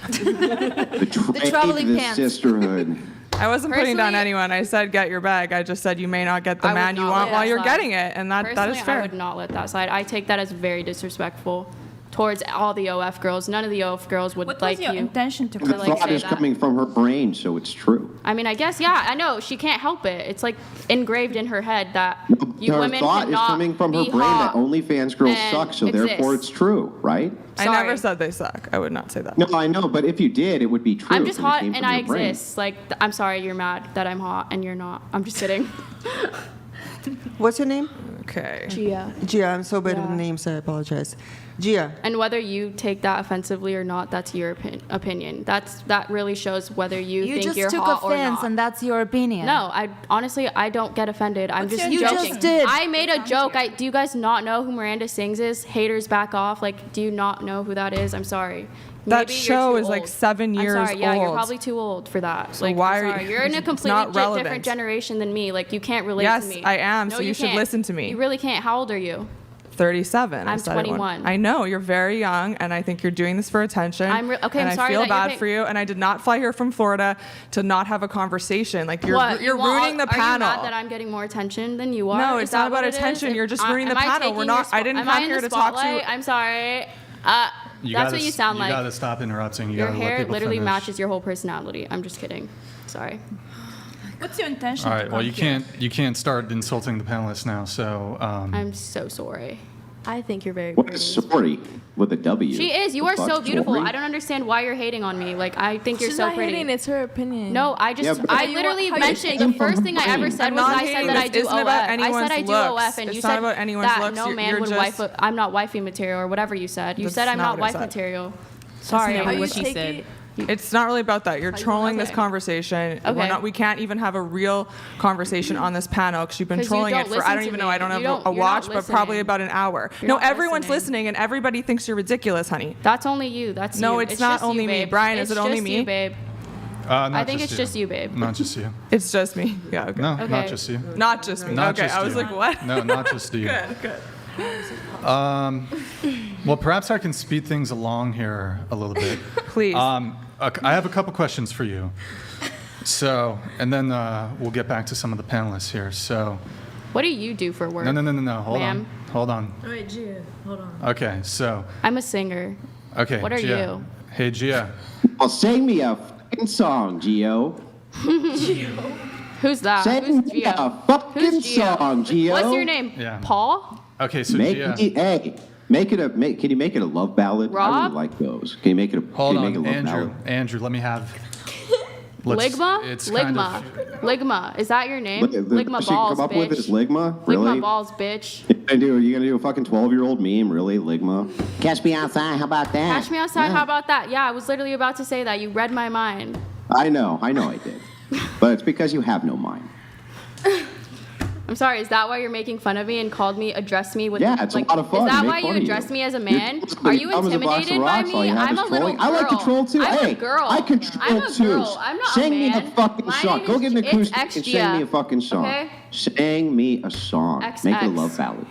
Betrayed traveling the pants. sisterhood. I wasn't putting down Personally- anyone. I said get your bag. I just said you may not get the I would man you not want let while that you're slide. getting it, and that is Personally, fair. I would not let that slide. I take that as very disrespectful towards all the OF girls. None of the OF girls would What like was your you. intention to The put like thought say is that. coming from her brain, so it's true. I mean, I guess, yeah, I know. She can't help it. It's like engraved in her head that you Her women thought is cannot coming from her be brain that hot OnlyFans girls and suck, so therefore exist. it's true, right? I never Sorry. said they suck. I would not say that. No, I know, but if you did, it would be true. I'm just 'cause it hot came and from I your brain. exist. Like, I'm sorry you're mad that I'm hot and you're not. I'm just kidding. What's your name? Okay. Gia. Gia. I'm so bad with Yeah. names. I apologize. Gia. And whether you take that offensively or not, that's your opinion. That really shows whether you You think just you're took hot or offense, not. and that's your opinion. No, I honestly I don't get offended. I'm just You joking. just did. I made a joke. Do you guys not know who Miranda Sings is? Haters back off. Like, do you not know who that is? I'm sorry. That Maybe you're show too is like old. 7 years I'm sorry. Yeah, you're old. probably too old for that. So like, why I'm are sorry. you- You're in a it's completely not relevant. different generation than me. Like, you can't relate Yes, to me. I am, No, so you should can't. listen to me. You really can't. How old are you? 37. I I'm said it when- 21. I know you're very young, and I think you're doing this for attention. Okay, and I'm sorry I feel that you're bad paying- for you. And I did not fly here from Florida to not have a conversation. Like you're What? you're You want- ruining the Are you panel. mad that I'm getting more attention than you are? No, Is it's that not about what it is? attention. You're just ruining the Am I panel. We're taking not. your I didn't am come I in here the to talk to. spotlight? I'm sorry. That's what you sound like. You gotta stop interrupting. You Your gotta let hair people literally finish. matches your whole personality. I'm just kidding. Sorry. What's your intention? All to right. Well, come you here? can't start insulting the panelists now. So. I'm so sorry. I think you're very What pretty. is sorry with a W? She is. You The are so fuck, beautiful. sorry? I don't understand why you're hating on me. Like, I think you're She's so not pretty. hating, it's her opinion. No, I just, Yeah, but- I literally How you mentioned, taking the first thing I ever said I'm was not I said hating. that I This do isn't OF. about I anyone's said I do looks. OF, and It's you not said about anyone's that looks. no You're man would just- wife, I'm not wifey material, or whatever you said. You That's said I'm not not what I wife said. material. Sorry. never How you what she take said. it? It's not really about that. You're trolling this okay. conversation. Okay. We can't even have a real conversation on this panel because you've been 'Cause you trolling don't it for, listen I don't to even know, me. I don't You have don't- a you're not watch, but probably listening. about an hour. You're No, not everyone's listening. listening and everybody thinks you're ridiculous, honey. That's only you. That's No, you. it's not just you, only me. babe. Brian, is It's it only just me? You, babe. Not I think it's you. just you, babe. Not just you. It's just me. Yeah, okay. No, not Okay. just you. Not just me. Not okay, just I was you. like, what? No, not just you. Good. Well, perhaps I can speed things along here a little bit. Please. I have a couple questions for you. So, and then we'll get back to some of the panelists here. So, What do you do for work? no. Hold Ma'am? on. Hold on. Oh, wait, Gia, hold on. Okay, so, I'm a singer. okay. What are Gia. you? Hey, Gia. Well, sing me a fucking song, Gio. Who's that? Sing Who's me Gio? a fucking Who's Gio? song, Gio. What's your name? Yeah. Paul? Okay, so Make Gia. can you make it a love ballad? I Rob? really like those. Can you make it a Hold can you make on, it a love Andrew. ballad? Andrew, let me have. Ligma? It's kind Ligma. of. Ligma. Is that your name? What the Ligma best you can balls, come up bitch. with is Ligma? Really? Ligma balls, bitch. You gonna do a fucking 12-year-old meme? Really, Ligma? Catch me outside. How about that? Catch me outside. How about that? Yeah, I was literally about to say that. You read my mind. I know I did. But it's because you have no mind. I'm sorry. Is that why you're making fun of me and addressed me with? Yeah, it's like, a lot of fun. Is that Make why you fun of addressed you. me as a You're man? dumb Are you as a box of intimidated by rocks, all me? you have I'm is a little trolling. girl. I like to troll too. I'm Hey, a girl. I can troll I'm a too. girl. I'm not Sing a me man. a fucking My song. name Go is- get an it's acoustic and XGia, sing me a fucking song. okay? Sing me a song. XX. Make it a love ballad.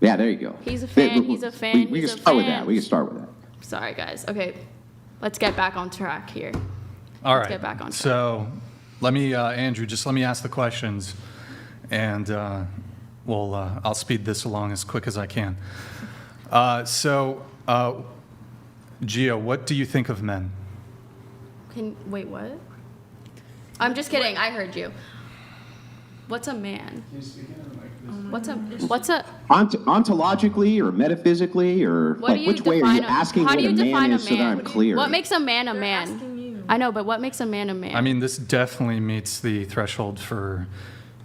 Yeah, there you go. He's a fan, he's a fan, We he's can a start with fan. that. We can start with that. Sorry, guys. Okay, let's get back on track here. All Let's right. get back on track. So, let me, Andrew, just let me ask the questions, and I'll speed this along as quick as I can. Gia, what do you think of men? Wait, what? I'm just kidding. I heard you. What's a man? What's a? Ontologically or metaphysically or What do you which way are define you asking how what do you a man define is a so that I'm man? clear? What makes a man a man? I know, but what makes a man a man? I mean, this definitely meets the threshold for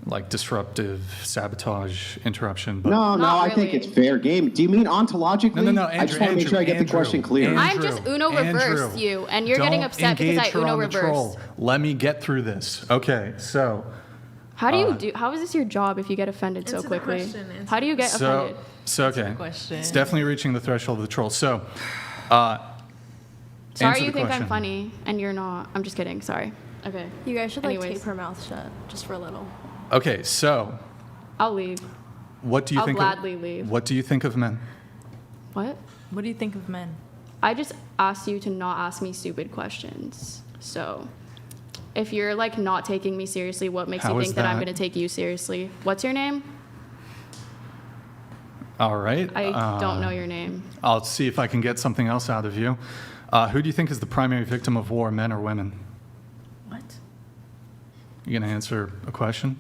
like disruptive sabotage, interruption. But No, Not I think really. it's fair game. Do you mean ontologically? No, I just want to make sure I get the question clear. I'm just Uno reversed you, and you're getting don't upset because I engage her Uno on the reversed. troll. Let me get through this. Okay, so. How do you do? How is this your job if you get offended so Answer the quickly? question, answer How do you get offended? So okay. question. It's definitely reaching the threshold of the troll. So, Sorry, answer you the think question. I'm funny, and you're not. I'm just kidding. Sorry. Okay. You guys should like Anyways. tape her mouth shut just for a little. Okay, so I'll leave. What do you I'll think? gladly leave. What do you think of men? What? What do you think of men? I just asked you to not ask me stupid questions. So, if you're like not taking me seriously, what makes How you is think that I'm that? going to take you seriously? What's your name? All right. I don't know your name. I'll see if I can get something else out of you. Who do you think is the primary victim of war, men or women? What? You gonna answer a question?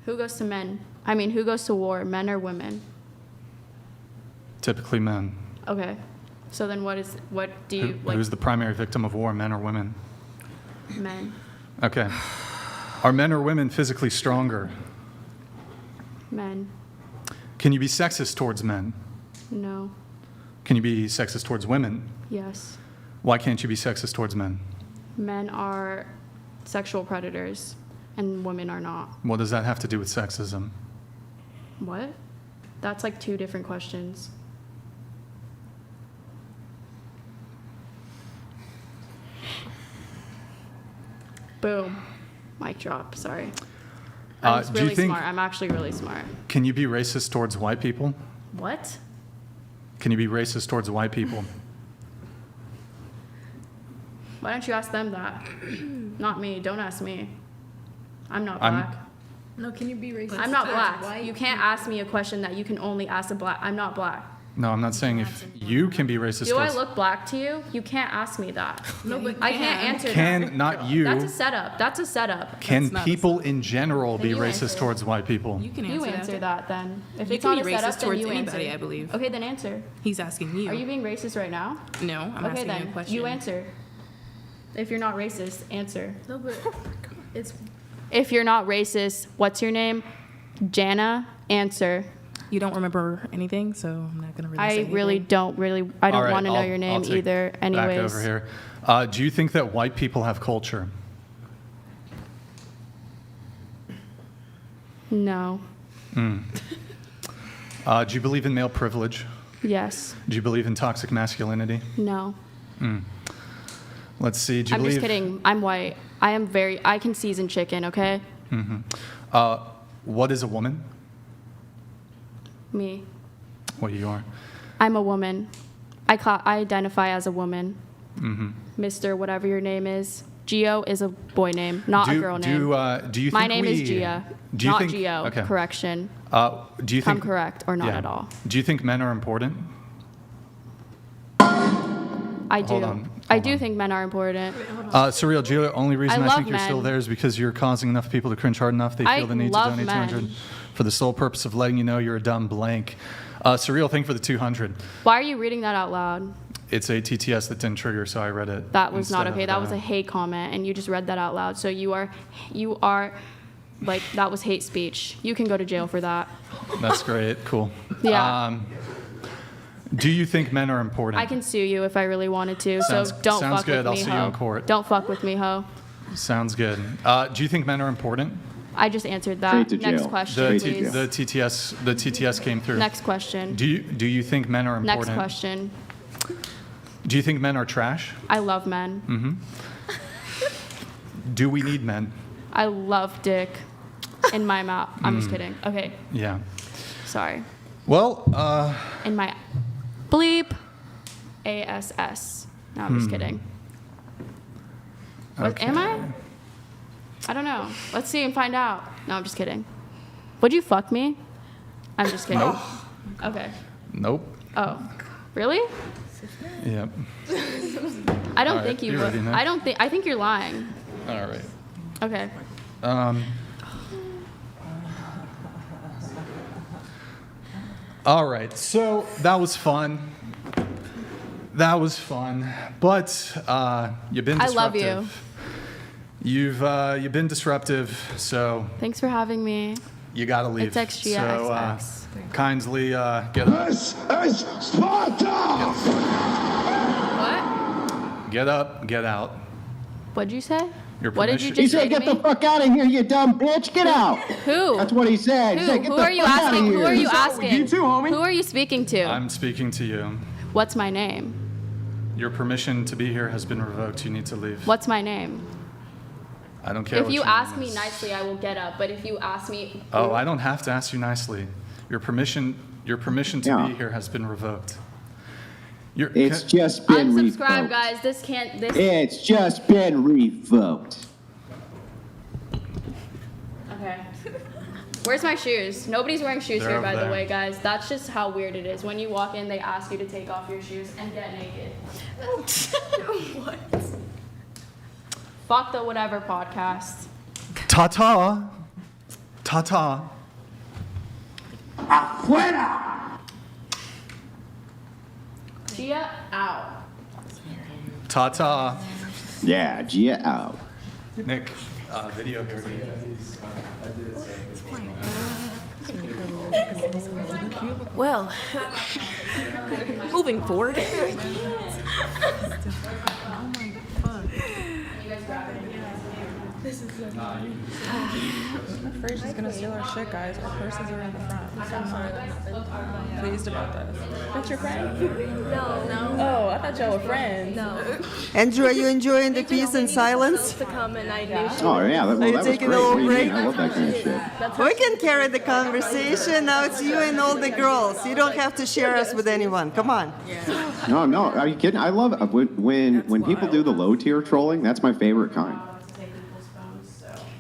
Who goes to men? I mean, who goes to war, men or women? Typically men. Okay. So then what do you like? Who's the primary victim of war, men or women? Men. Okay. Are men or women physically stronger? Men. Can you be sexist towards men? No. Can you be sexist towards women? Yes. Why can't you be sexist towards men? Men are sexual predators and women are not. What does that have to do with sexism? What? That's like two different questions. Boom. Mic drop. Sorry. I'm just do you really think- smart. I'm actually really smart. Can you be racist towards white people? What? Can you be racist towards white people? Why don't you ask them that? Not me. Don't ask me. I'm not I'm- black. No, can you be racist? I'm not black. You can't ask me a question that you can only ask a black. I'm not black. No, I'm not saying if you can be racist Do I towards... look black to you? You can't ask me that. No, but I can't answer that. Can, not you. That's a setup. That's a setup. Can That's not a people in general be you racist answer. towards white people? You can You answer, answer that then. If You it's can not be a racist setup, then towards you anybody, answer. I believe. Okay, then answer. He's asking you. Are you being racist right now? No, I'm Okay, asking you a then question. you answer. If you're not racist, answer. No, but it's If you're not racist, what's your name? Jana. Answer. You don't remember anything, so I'm not gonna really say I anything. really don't. I All don't right, want to know I'll- your I'll name take either. Anyways. Back over here. Do you think that white people have culture? No. Do you believe in male privilege? Yes. Do you believe in toxic masculinity? No. Let's see. Do you I'm believe... just kidding. I'm white. I can season chicken, okay? What is a woman? Me. What you are? I'm a woman. I identify as a woman. Mr. whatever your name is. Geo is a boy name, not a girl name. Do you think My name is Gia, do you not think, Geo. Okay. Correction. Do you If I'm think... correct or not yeah. at all. Do you think men are important? I do. Hold on, I hold do on. think men are important. Surreal, Gio, only reason I I, love think you're still men. there is because you're causing enough people to cringe hard enough they I feel the need to love donate men. 200 for the sole purpose of letting you know you're a dumb blank. Surreal, thank you for the 200. Why are you reading that out loud? It's a TTS that didn't trigger, so I read it. That was not instead okay. of, That was a hate comment, and you just read that out loud. So you are, like, that was hate speech. You can go to jail for that. That's great. Cool. Yeah. Do you think men are important? I can sue you if I really wanted to. Sounds- so don't sounds fuck good. with I'll me, see you ho. in court. Don't fuck with me, ho. Sounds good. Do you think men are important? I just answered Straight that. to Next jail. question, Straight to please. jail. The TTS came through. Next question. Do you think men are important? Next question. Do you think men are trash? I love men. Do we need men? I love dick in my mouth. I'm just kidding. Okay, Yeah. sorry. Well, In my bleep ASS. No, I'm just kidding. What, am I? I don't know. Let's see and find out. No, I'm just kidding. Would you fuck me? I'm just kidding. Nope. Okay. Nope. Oh, really? Yep. I don't All right, think you you would. ready now? I think you're lying. All right. Okay. All right. So that was fun. That was fun. But you've been I disruptive. love you. You've been disruptive, so Thanks for having me. you gotta leave. It's XG So XX. kindly get up. This is Sparta! What? Get up. Get out. What'd you say? Your What did you permission- just He say said, to "Get the me? fuck out of here, you dumb bitch! Get out!" Who? That's what he said. He Who? said, "Get Who the are you fuck outta asking? Who here." are you asking? You too, homie. Who are you speaking to? I'm speaking to you. What's my name? Your permission to be here has been revoked. You need to leave. What's my name? I don't care If what you your ask name me is. nicely, I will get up. But if you ask me, Oh, I don't have to ask you nicely. Your permission to Yeah. be here has been revoked. It's just been unsubscribe, revoked. guys. This can't. This. It's just been revoked. Okay. Where's my shoes? Nobody's wearing shoes They're here, over by the there. way, guys. That's just how weird it is. When you walk in, they ask you to take off your shoes and get naked. What? Fuck the whatever podcast. Ta-ta. Ta-ta. Gia out. Ta-ta. Yeah, Gia out. Nick, video here. Well, moving forward. I'm afraid she's gonna steal our shit, guys. Our purses are in the front. So I'm not pleased about this. That's your friend? No. Oh, I thought y'all were friends. No. Andrew, are you enjoying the peace and silence? To come and I knew she Oh, yeah, that, Are well, you that was taking great. a little What do you mean? break? I love that kind of shit. We can carry the conversation. Now it's you and all the girls. You don't have to share us with anyone. Come on. No, are you kidding? I love it. When people do the low tier trolling, that's my favorite kind.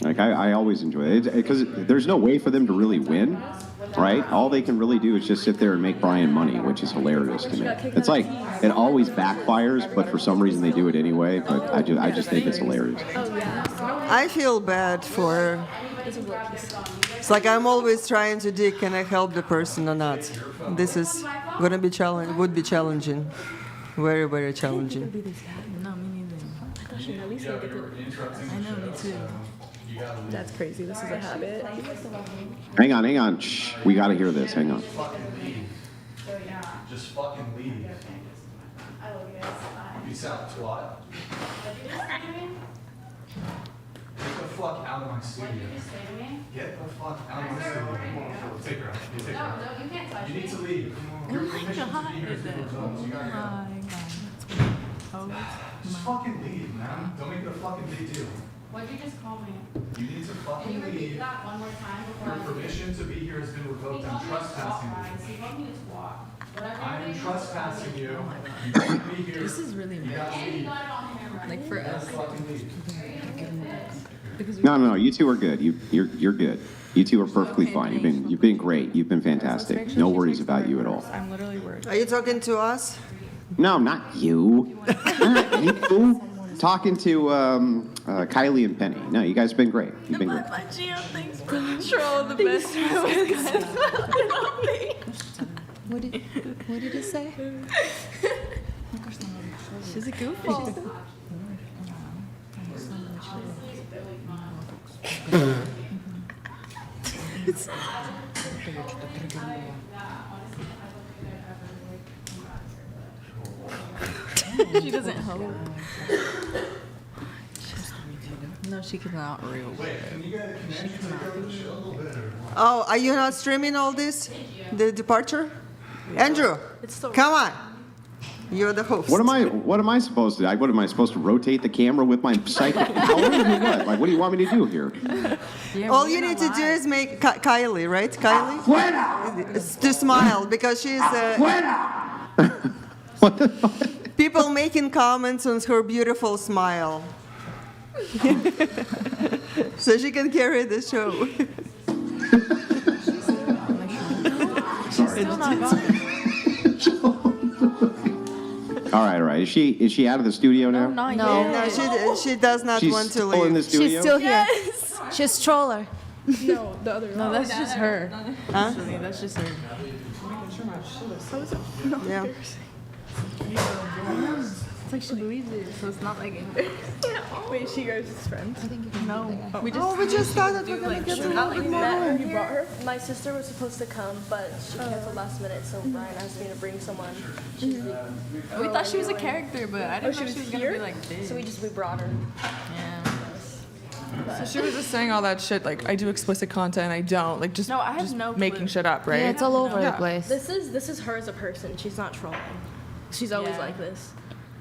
Like, I always enjoy it because there's no way for them to really win, right? All they can really do is just sit there and make Brian money, which is hilarious to me. It's like it always backfires, but for some reason they do it anyway. But I just think it's hilarious. I feel bad for. It's like I'm always trying to dig, can I help the person or not? This is gonna be would be challenging, very, very challenging. No, me neither. I know, me too. That's crazy. This is a habit. Hang on. Shh, we got to hear this. Hang on. Just fucking leave. You sound twat. Get the fuck out of my studio. Get the fuck out of my studio. Take her out. You take her out. You can't touch You need to leave. Your permission to be here is revoked. You gotta go. Just fucking leave, man. Don't make it a fucking big deal. What'd you just call me? You need to Can fucking you repeat leave. that one more time before Your I leave? permission to be here has been revoked. I'm trespassing you. You told me to walk. Whatever I am you do, trespassing you. You can't be here. This is really You gotta leave. like for us. Fucking leave. No. You two are good. You're good. You two are perfectly fine. You've been great. You've been fantastic. No worries about you at all. I'm literally worried. Are you talking to us? No, not you. Not you. Talking to Kylie and Penny. No, you guys have been great. You've been great. Troll the best. What did he say? She's a goofball. She doesn't help. No, she cannot real. Oh, are you not streaming all this? The departure? Andrew, come on. You're the host. What am I supposed to do? What am I supposed to rotate the camera with my psychic power? Or what? Like, what do you want me to do here? All you need to do is make Kylie, right? Kylie? To smile because she's. What the fuck? People making comments on her beautiful smile. So she can carry the show. All right. Is she out of the studio now? No, she does not She's want to still leave. in the studio? She's still here. She's troller. No, the other. No, that's just her. Huh? That's just her. Yeah. It's like she believes it, so it's not like. Wait, she goes as friends? No. We just thought that we're gonna get to know Like more. that. You brought her? My sister was supposed to come, but she canceled last minute, so Brian asked me to bring someone. We thought she was a character, but I didn't know she was gonna be like this. So we brought her. Yeah. So she was just saying all that shit, like, I do explicit content, I don't. Like, just, No, I have just no making clue. shit up, right? Yeah, it's all over the Yeah. place. This is her as a person. She's not trolling. She's always like this.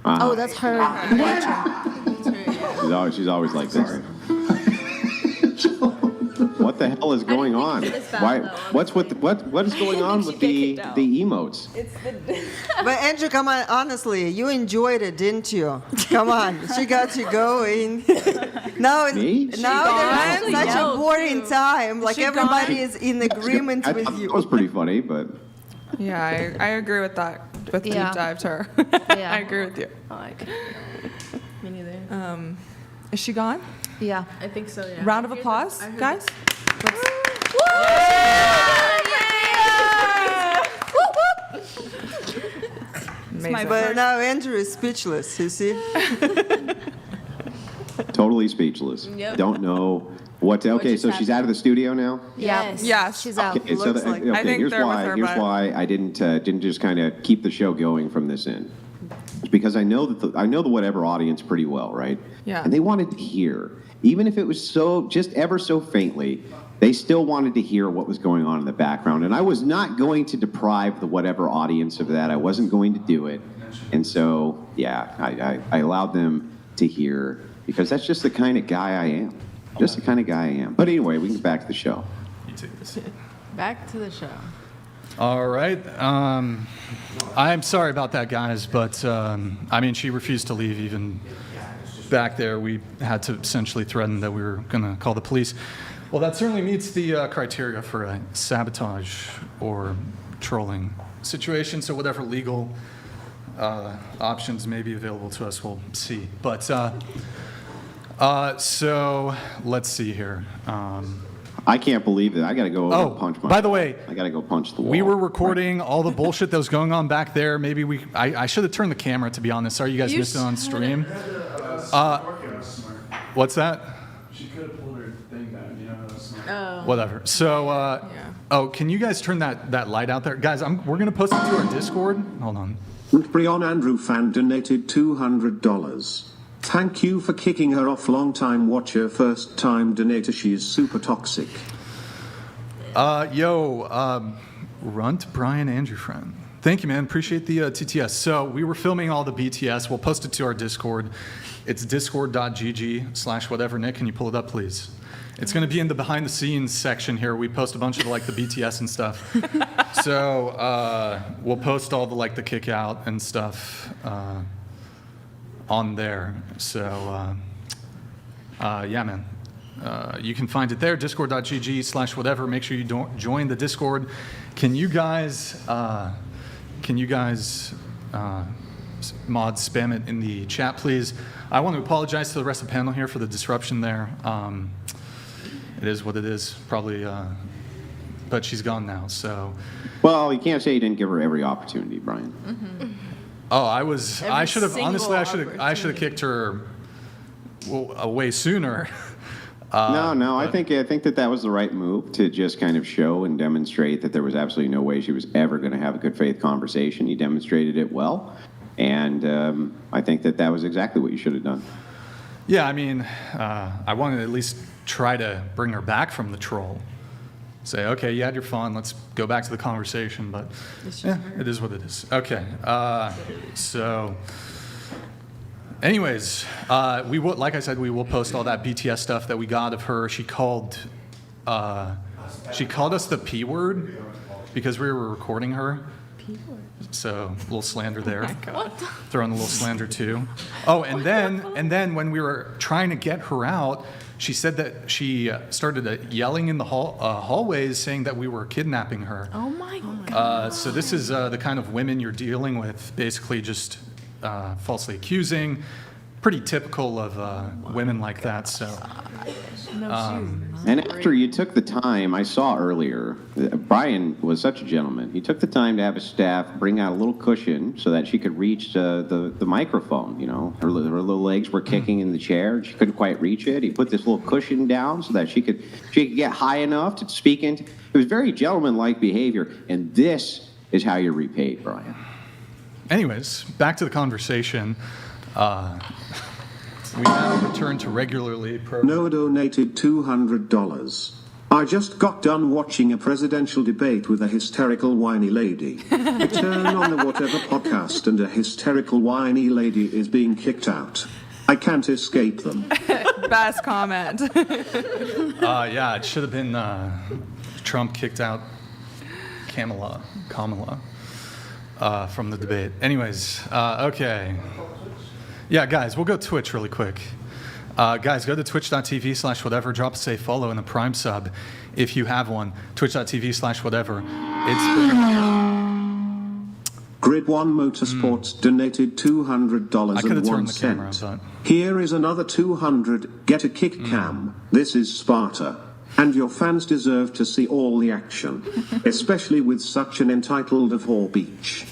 Oh, that's her nature. She's always like this. What the hell is going on? Why? What is going on with the emotes? But Andrew, come on, honestly, you enjoyed it, didn't you? Come on, she got you going. Now Me? there's such a boring time. Like everybody is in agreement with you. It was pretty funny, but Yeah, I agree with that. With Yeah. deep dive to her. Yeah. I agree with you. Me neither. Is she gone? Yeah. I think so, yeah. Round of applause, guys. Amazing. But now Andrew is speechless, you see? totally speechless. Yep. Don't know what to. Okay, so she's out of the studio now. Yes. Yes. She's out. Okay, so Looks like- I think here's they're with why. her, Here's but- why I didn't just kind of keep the show going from this end. It's because I know that I know the whatever audience pretty well, right? Yeah. And they wanted to hear, even if it was so just ever so faintly, they still wanted to hear what was going on in the background. And I was not going to deprive the whatever audience of that. I wasn't going to do it. And so, yeah, I allowed them to hear because that's just the kind of guy I am. Just the kind of guy I am. But anyway, we can get back to the show. You take this. Back to the show. All right. I'm sorry about that, guys, but I mean, she refused to leave even back there. We had to essentially threaten that we were going to call the police. Well, that certainly meets the criteria for a sabotage or trolling situation. So whatever legal options may be available to us, we'll see. But so let's see here. I can't believe that. I got to go over and punch my. By the way, I got to go punch the wall. we were recording all the bullshit that was going on back there. Maybe I should have turned the camera, to be honest. Sorry, you guys missed it on stream. What's that? She could have pulled her thing down, you know, that was smart. Whatever. So, can you guys turn that light out there? Guys, we're going to post it to our Discord. Hold on. Brion Andrew fan donated $200. Thank you for kicking her off. Long time watcher, first time donator. She is super toxic. Runt, Brian, Andrew friend. Thank you, man. Appreciate the TTS. So we were filming all the BTS. We'll post it to our Discord. It's discord.gg/whatever. Nick, can you pull it up, please? It's going to be in the behind the scenes section here. We post a bunch of like the BTS and stuff. So we'll post all the like the kick out and stuff on there. So yeah, man. You can find it there, discord.gg/whatever. Make sure you don't join the Discord. Can you guys mod spam it in the chat, please? I want to apologize to the rest of the panel here for the disruption there. It is what it is, probably, but she's gone now, so. Well, you can't say you didn't give her every opportunity, Brian. Mm-hmm. Oh, I should have, honestly, I should have kicked her way sooner. No, I think that was the right move to just kind of show and demonstrate that there was absolutely no way she was ever going to have a good faith conversation. You demonstrated it well, and I think that was exactly what you should have done. Yeah, I mean, I wanted to at least try to bring her back from the troll. Say, okay, you had your fun, let's go back to the conversation, but yeah, it is what it is. Okay, so anyways, we will, like I said, we will post all that BTS stuff that we got of her. She called us the P word because we were recording her. So a little slander there. Throw in a little slander too. Oh, and then when we were trying to get her out, she said that she started yelling in the hallways, saying that we were kidnapping her. Oh my God. So this is the kind of women you're dealing with, basically just falsely accusing. Pretty typical of women like that. So. And after you took the time, I saw earlier, Brian was such a gentleman. He took the time to have his staff bring out a little cushion so that she could reach the microphone. You know, her little legs were kicking in the chair. She couldn't quite reach it. He put this little cushion down so that she could get high enough to speak into. It was very gentlemanlike behavior, and this is how you're repaid, Brian. Anyways, back to the conversation. We now return to regularly Noah donated $200. I just got done watching a presidential debate with a hysterical whiny lady. I turn on the whatever podcast and a hysterical whiny lady is being kicked out. I can't escape them. Best comment. Yeah, it should have been Trump kicked out Kamala from the debate. Anyways, okay. Yeah, guys, we'll go Twitch really quick. Guys, go to twitch.tv/whatever, drop us a follow and a Prime sub if you have one. Twitch.tv/whatever. Grid One Motorsports donated $200.01. Here is another 200. Get a kick cam. This is Sparta. And your fans deserve to see all the action, especially with such an entitled whore beach.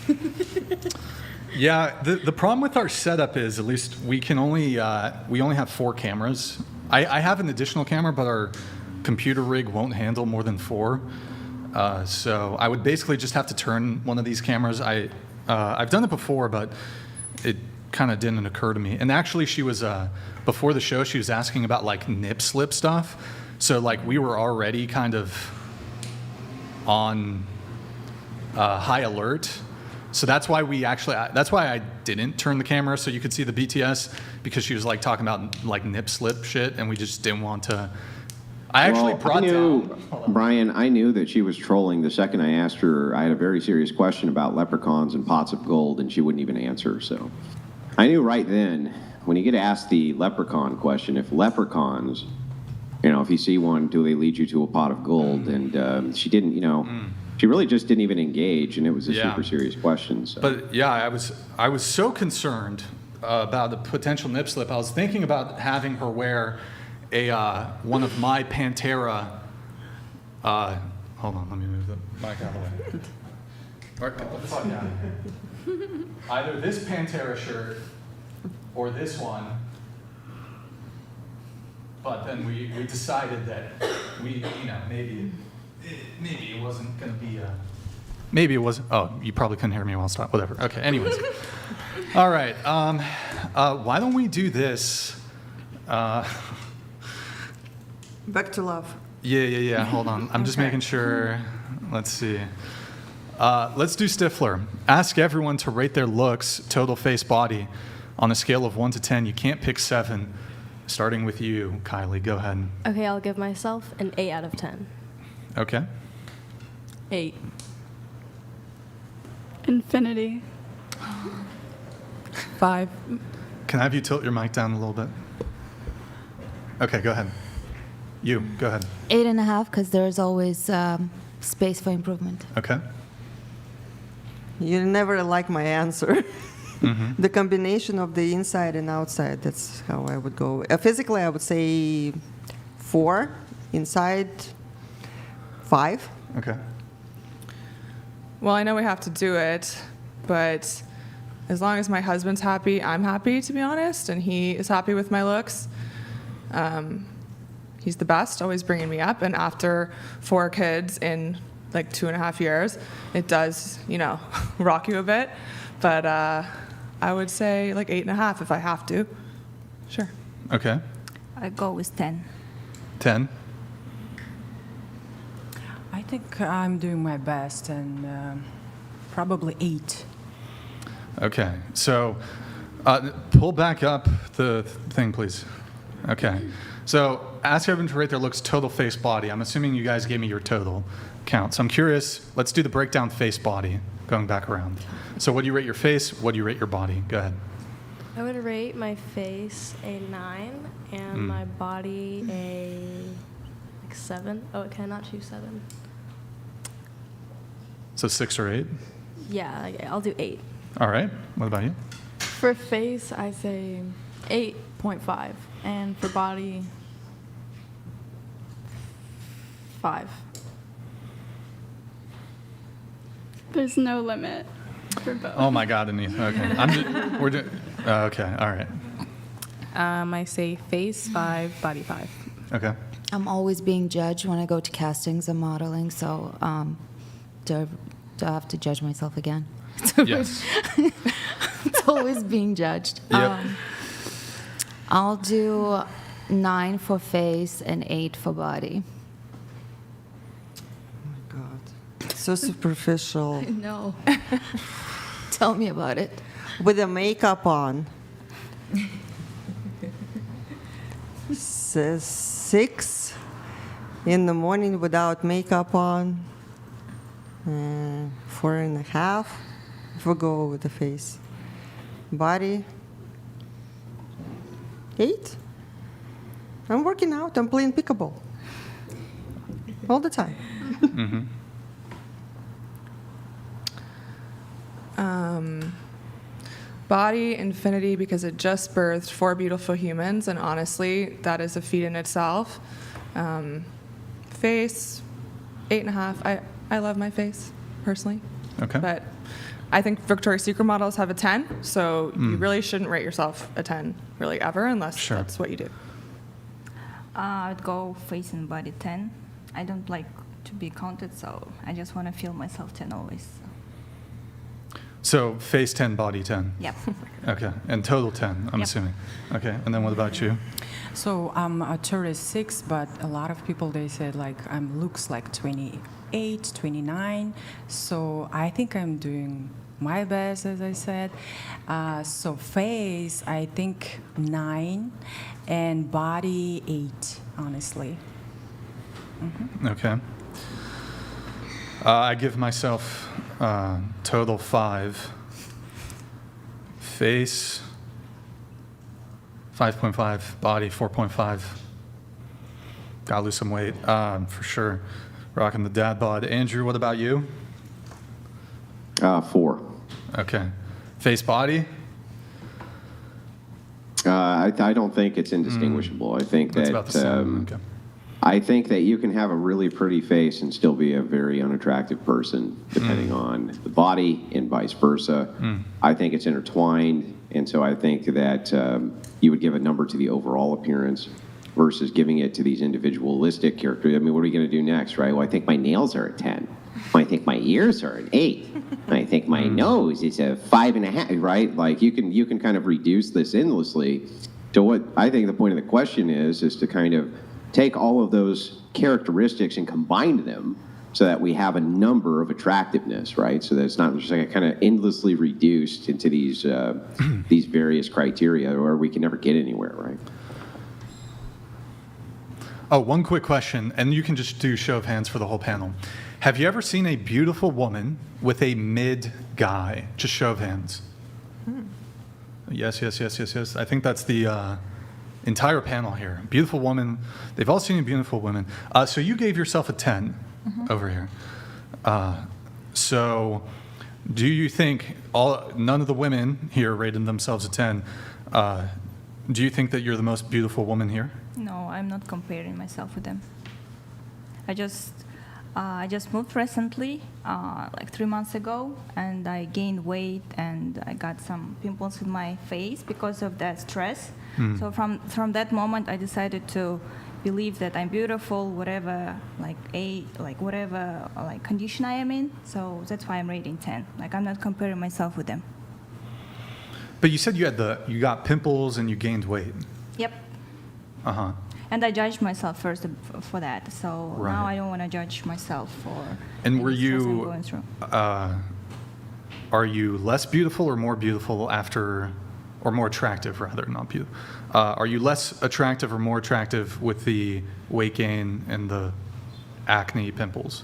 Yeah, the problem with our setup is, at least we only have 4 cameras. I have an additional camera, but our computer rig won't handle more than 4. So I would basically just have to turn one of these cameras. I've done it before, but it kind of didn't occur to me. And actually, she was before the show, she was asking about like nip slip stuff. So like we were already kind of on high alert. So that's why that's why I didn't turn the camera so you could see the BTS, because she was like talking about like nip slip shit, and we just didn't want to. Brian, I knew that she was trolling the second I asked her. I had a very serious question about leprechauns and pots of gold, and she wouldn't even answer. So I knew right then, when you get asked the leprechaun question, if leprechauns, if you see one, do they lead you to a pot of gold? And she didn't, she really just didn't even engage, and it was a super serious question. So. But yeah, I was so concerned about the potential nip slip. I was thinking about having her wear one of my Pantera. Hold on, let me move the mic out of the way. What the fuck out of here? Either this Pantera shirt or this one. But then we decided that maybe it wasn't going to be maybe it wasn't. Oh, you probably couldn't hear me while I stopped. Whatever. Okay. Anyways. All right. Why don't we do this? Back to love. Yeah. Hold on. I'm just making sure. Let's see. Let's do Stifler. Ask everyone to rate their looks, total face, body, on a scale of 1 to 10. You can't pick 7. Starting with you, Kylie. Go ahead. Okay, I'll give myself an 8 out of 10. Okay. 8. Infinity. 5. Can I have you tilt your mic down a little bit? Okay, go ahead. You, go ahead. 8.5, because there's always space for improvement. Okay. You never like my answer. Mm-hmm. The combination of the inside and outside, that's how I would go. Physically, I would say 4. Inside, 5. Okay. Well, I know we have to do it, but as long as my husband's happy, I'm happy, to be honest, and he is happy with my looks. He's the best, always bringing me up, and after 4 kids in like 2.5 years, it does, rock you a bit, but I would say like 8.5 if I have to. Sure. Okay. I go with 10. 10? I think I'm doing my best, and probably 8. Okay. So pull back up the thing, please. Okay. So ask everyone to rate their looks, total, face, body. I'm assuming you guys gave me your total count. So I'm curious. Let's do the breakdown face, body, going back around. So what do you rate your face? What do you rate your body? Go ahead. I would rate my face a 9 and my body a 7. Oh, can I not choose 7? So 6 or 8? Yeah, I'll do 8. All right. What about you? For face, I say 8.5. And for body, 5. There's no limit for both. Oh my God, Anith. Okay. Okay. All right. I say face 5, body 5. Okay. I'm always being judged when I go to castings and modeling, so do I have to judge myself again? Yes. It's always being judged. Yep. I'll do 9 for face and 8 for body. Oh my God. So superficial. I know. Tell me about it. With the makeup on. 6 in the morning without makeup on. 4.5 if we go with the face. Body, 8. I'm working out. I'm playing pickleball all the time. Mm-hmm. Body, infinity, because it just birthed 4 beautiful humans, and honestly, that is a feat in itself. Face, 8.5. I love my face, personally. Okay. But I think Victoria's Secret models have a 10, so you really shouldn't rate yourself a 10, really, ever, unless that's what you do. I'd go face and body 10. I don't like to be counted, so I just want to feel myself 10 always. So face 10, body 10. Yep. Okay, and total 10, I'm assuming. Okay, and then what about you? So I'm 36, but a lot of people, they said like I'm looks like 28, 29. So I think I'm doing my best, as I said. So face, I think 9, and body 8, honestly. Mm-hmm. Okay. I give myself total 5. Face 5.5, body 4.5. Gotta lose some weight, for sure. Rocking the dad bod. Andrew, what about you? 4. Okay. Face, body? I don't think it's indistinguishable. I think That's that about the same. Okay. I think that you can have a really pretty face and still be a very unattractive person, depending on the body and vice versa. I think it's intertwined, and so I think that you would give a number to the overall appearance versus giving it to these individualistic characters. I mean, what are we going to do next, right? Well, I think my nails are a 10. I think my ears are an 8. I think my nose is a 5.5, right? Like you can kind of reduce this endlessly. So what I think the point of the question is to kind of take all of those characteristics and combine them so that we have a number of attractiveness, right? So that it's not just like kind of endlessly reduced into these these various criteria, or we can never get anywhere, right? Oh, one quick question, and you can just do show of hands for the whole panel. Have you ever seen a beautiful woman with a mid guy? Just show of hands. Yes. I think that's the entire panel here. Beautiful woman. They've all seen beautiful women. So you gave yourself a 10 over here. So do you think none of the women here rated themselves a 10? Do you think that you're the most beautiful woman here? No, I'm not comparing myself with them. I just moved recently, like 3 months ago, and I gained weight and I got some pimples in my face because of that stress. So from that moment, I decided to believe that I'm beautiful, whatever whatever condition I am in. So that's why I'm rating 10. Like I'm not comparing myself with them. But you said you got pimples and you gained weight. Yep. And I judged myself first for that. So now I don't want to judge myself for. And were stress I'm you? going through. Are you less beautiful or more beautiful after, or more attractive rather, not beautiful? Are you less attractive or more attractive with the weight gain and the acne, pimples?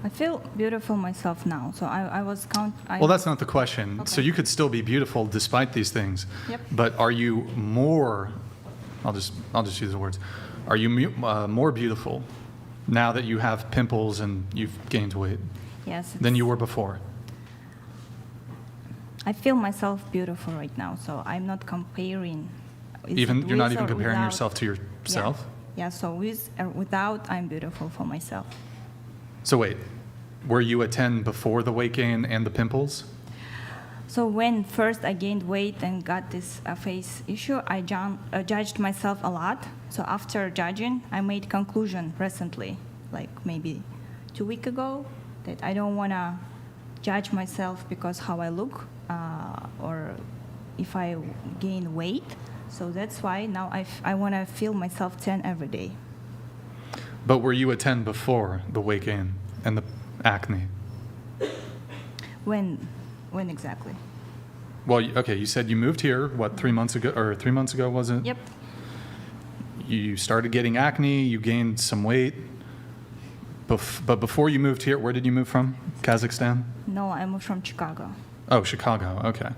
I feel beautiful myself now. So I was Well, that's not the question. Okay. So you could still be beautiful despite these things. Yep. But are you more? I'll just use the words. Are you more beautiful now that you have pimples and you've gained weight? Yes. Than you were before? I feel myself beautiful right now, so I'm not comparing. You're not even comparing without? yourself to yourself? Yeah, so with or without, I'm beautiful for myself. So wait, were you a 10 before the weight gain and the pimples? So when first I gained weight and got this face issue, I judged myself a lot. So after judging, I made conclusion recently, like maybe 2 weeks ago, that I don't want to judge myself because how I look or if I gain weight. So that's why now I want to feel myself 10 every day. But were you a 10 before the weight gain and the acne? When exactly? Well, okay, you said you moved here, what, 3 months ago, or 3 months ago, was it? Yep. you started getting acne, you gained some weight. But before you moved here, where did you move from? Kazakhstan? No, I moved from Chicago. Oh, Chicago. Okay.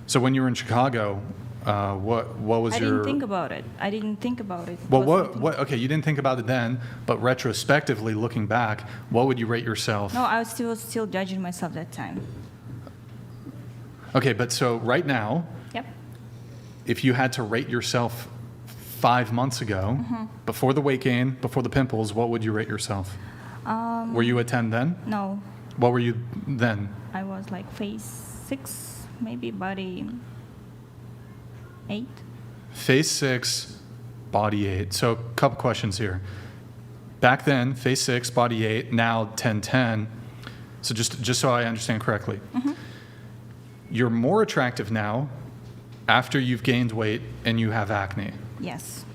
So when you were in Chicago, what was I your? didn't think about it. I didn't think about it. Well, what? Okay, you didn't think about it then, but retrospectively, looking back, what would you rate yourself? No, I was still judging myself that time. Okay, but so right now, Yep. if you had to rate yourself 5 months ago, before the weight gain, before the pimples, what would you rate yourself? Were you a 10 then? No, What were you then? I was like face 6, maybe body 8. Face 6, body 8. So a couple questions here. Back then, face 6, body 8, now 10-10. So just so I understand correctly. You're more attractive now after you've gained weight and you have acne. Yes.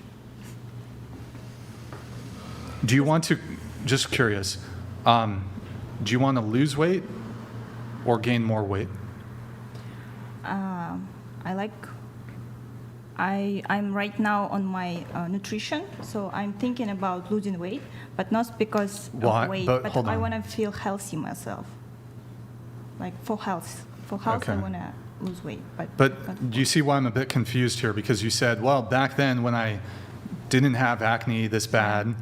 Do you want to, just curious, do you want to lose weight or gain more weight? I'm right now on my nutrition, so I'm thinking about losing weight, but not because Why? of weight, But but hold I on. want to feel healthy myself. Like for health. For health, Okay. I want to lose weight. But do you see why I'm a bit confused here? Because you said, well, back then when I didn't have acne this bad,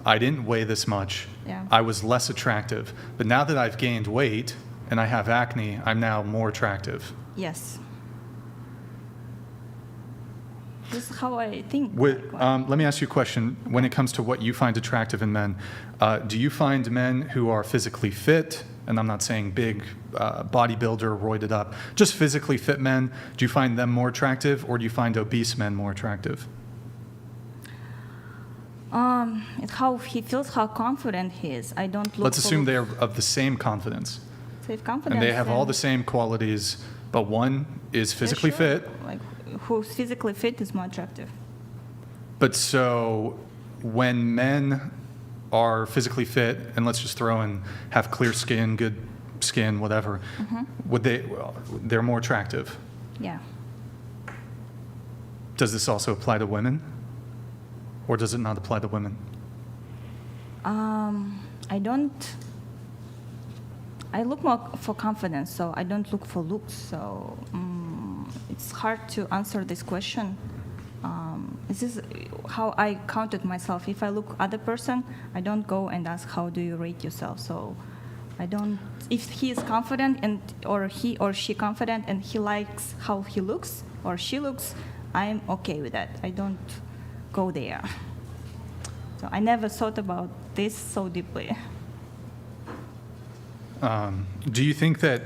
I didn't weigh this much, Yeah. I was less attractive. But now that I've gained weight and I have acne, I'm now more attractive. Yes. This is how I think. Let me ask you a question. When it comes to what you find attractive in men, do you find men who are physically fit, and I'm not saying big bodybuilder, roided up, just physically fit men, do you find them more attractive, or do you find obese men more attractive? It's how he feels, how confident he is. I don't look Let's for assume they're of the same confidence, self-confidence. and they have all and- the same qualities, but one is Yeah, physically sure. fit. Like, who's physically fit is more attractive. But so when men are physically fit, and let's just throw in have clear skin, good skin, whatever, they're more attractive. Yeah. Does this also apply to women? Or does it not apply to women? I look more for confidence, so I don't look for looks. So it's hard to answer this question. This is how I counted myself. If I look other person, I don't go and ask how do you rate yourself. So I don't. If he is confident or he or she confident and he likes how he looks or she looks, I'm okay with that. I don't go there. So I never thought about this so deeply. Do you think that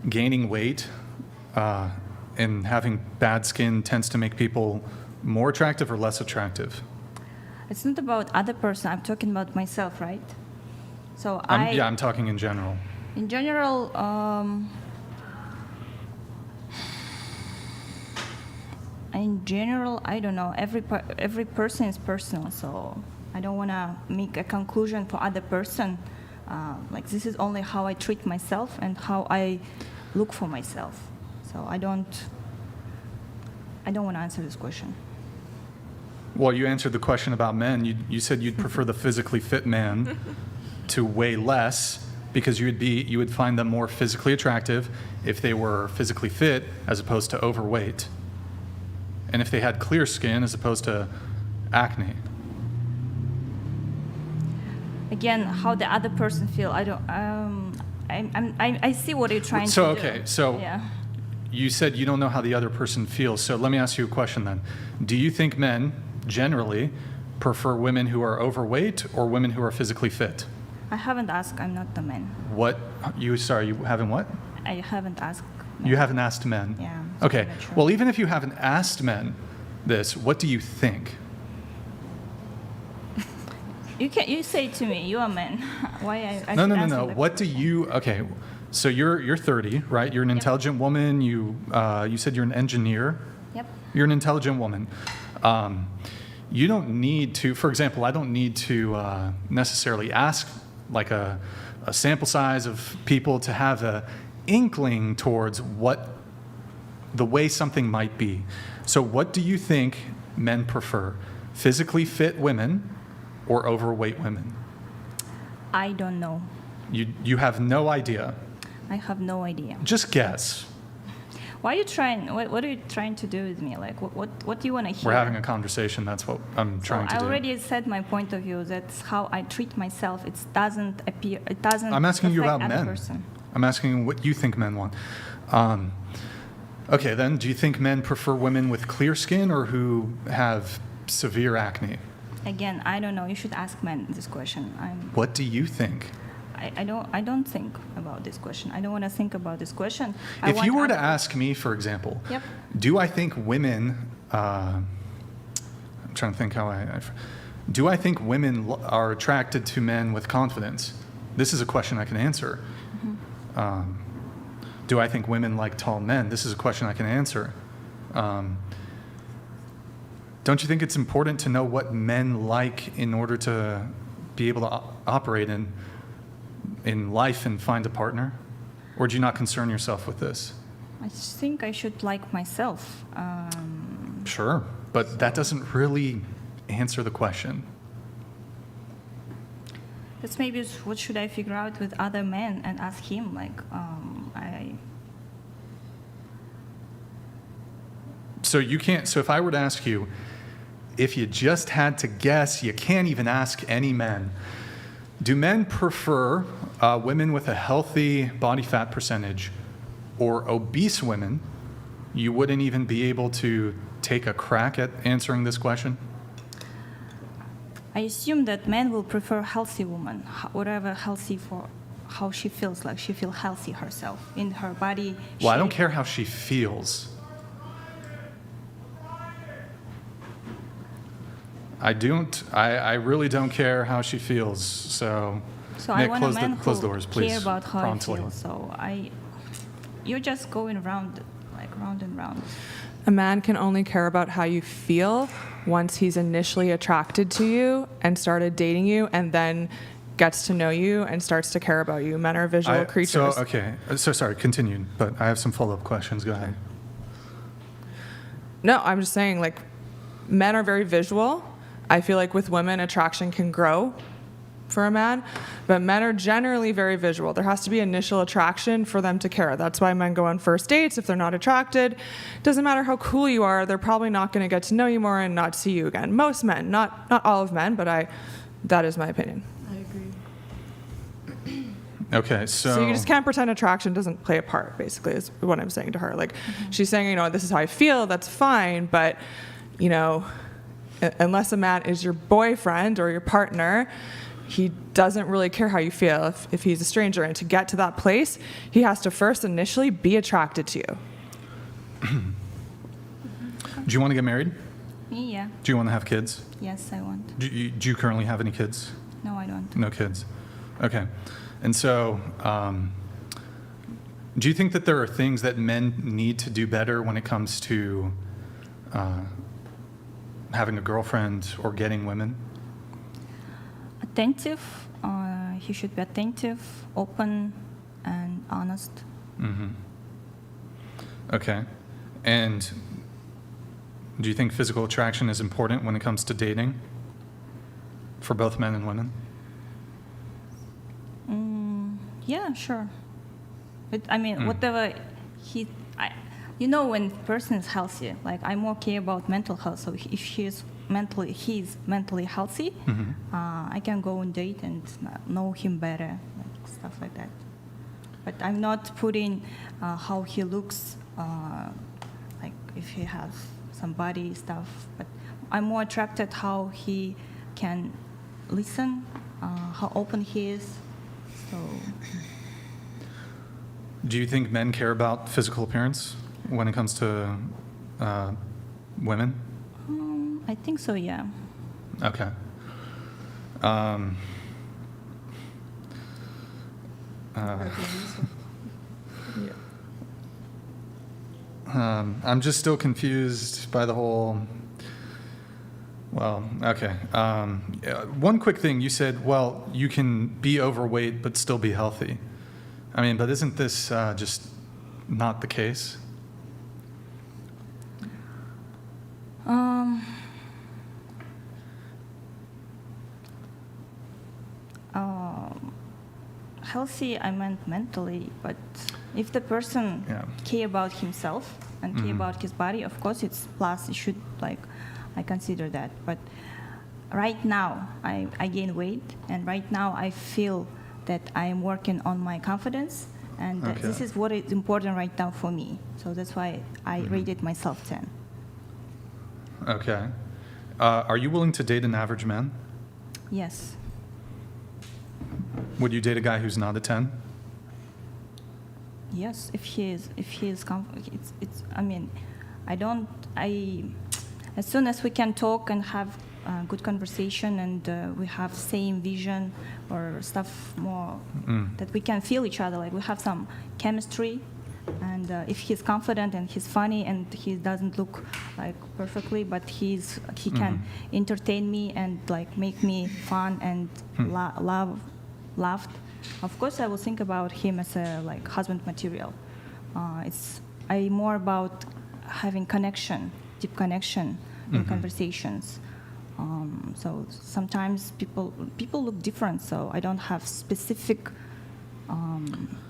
gaining weight and having bad skin tends to make people more attractive or less attractive? It's not about other person. I'm talking about myself, right? So I'm talking in general. in general, I don't know. Every person is personal, so I don't want to make a conclusion for other person. Like this is only how I treat myself and how I look for myself. So I don't want to answer this question. Well, you answered the question about men. You said you'd prefer the physically fit man to weigh less because you would find them more physically attractive if they were physically fit as opposed to overweight, and if they had clear skin as opposed to acne. Again, how the other person feel, I don't. I see what you're trying to do. Okay, so Yeah. you said you don't know how the other person feels. So let me ask you a question then. Do you think men generally prefer women who are overweight or women who are physically fit? I haven't asked. I'm not the man. You haven't what? I haven't asked. You haven't asked men? Yeah. Okay. I'm not sure. Well, even if you haven't asked men this, what do you think? You say to me, you're a man. Why I No. should answer the- What do you? Okay. So you're 30, right? You're an intelligent woman. You said you're an engineer. Yep. You're an intelligent woman. You don't need to. For example, I don't need to necessarily ask like a sample size of people to have a inkling towards what the way something might be. So what do you think men prefer? Physically fit women or overweight women? I don't know. You have no idea. I have no idea. Just guess. Why are you trying? What are you trying to do with me? Like, what do you want to hear? We're having a conversation. That's what I'm trying to I do. already said my point of view. That's how I treat myself. It doesn't appear. It doesn't. I'm asking you affect about other men. person. I'm asking what you think men want. Okay, then, do you think men prefer women with clear skin or who have severe acne? Again, I don't know. You should ask men this question. What do you think? I don't think about this question. I don't want to think about this question. If you were to ask me, for example, Yep. do I think women, I'm trying to think do I think women are attracted to men with confidence? This is a question I can answer. Mm-hmm. Do I think women like tall men? This is a question I can answer. Don't you think it's important to know what men like in order to be able to operate in life and find a partner? Or do you not concern yourself with this? I think I should like myself. Sure, but that doesn't really answer the question. That's maybe what should I figure out with other men and ask him, like, So you can't, so if I were to ask you, if you just had to guess, you can't even ask any men. Do men prefer women with a healthy body fat percentage or obese women? You wouldn't even be able to take a crack at answering this question? I assume that men will prefer healthy women, whatever healthy for how she feels, like she feels healthy herself in her body. Well, I don't care how she feels. I really don't care how she feels. So So Nick, I want a man close who doors, please. care about how promptly. I feel. So you're just going round, like round and round. A man can only care about how you feel once he's initially attracted to you and started dating you and then gets to know you and starts to care about you. Men are visual creatures. So sorry, continue, but I have some follow-up questions. Go ahead. No, I'm just saying, like, men are very visual. I feel like with women, attraction can grow for a man, but men are generally very visual. There has to be initial attraction for them to care. That's why men go on first dates. If they're not attracted, doesn't matter how cool you are, they're probably not going to get to know you more and not see you again. Most men, not all of men, but that is my opinion. I agree. Okay, So you just can't pretend attraction doesn't play a part, basically, is what I'm saying to her. Like, she's saying, this is how I feel, that's fine, but, unless a man is your boyfriend or your partner, he doesn't really care how you feel if he's a stranger. And to get to that place, he has to first initially be attracted to you. Do you want to get married? Me, yeah. Do you want to have kids? Yes, I want. Do you currently have any kids? No, I don't. No kids. Okay. And so, do you think that there are things that men need to do better when it comes to having a girlfriend or getting women? Attentive. He should be attentive, open, and honest. Mm-hmm. Okay. And do you think physical attraction is important when it comes to dating for both men and women? Yeah, sure. Whatever when person is healthy, like I'm more care about mental health. So if he's mentally healthy, I can go on date and know him better, like stuff like that. But I'm not putting how he looks, like if he has some body stuff. But I'm more attracted how he can listen, how open he is. So. Do you think men care about physical appearance when it comes to women? I think so, yeah. Okay. I'm just still confused by the whole. Well, okay. One quick thing, you said, well, you can be overweight but still be healthy. But isn't this just not the case? Healthy, I meant mentally, but if the person care about himself and care about his body, of course it's plus. It should, like, I consider that. But right now, I gain weight, and right now I feel that I am working on my confidence, and that this is what is important right now for me. So that's why I rated myself 10. Okay. Are you willing to date an average man? Yes. Would you date a guy who's not a 10? Yes, if he is it's I mean, as soon as we can talk and have good conversation, and we have same vision or stuff more that we can feel each other, like we have some chemistry, and if he's confident and he's funny and he doesn't look like perfectly, but he can entertain me and like make me fun and laughed, of course I will think about him as a like husband material. I more about having connection, deep connection in conversations. So sometimes people look different, so I don't have specific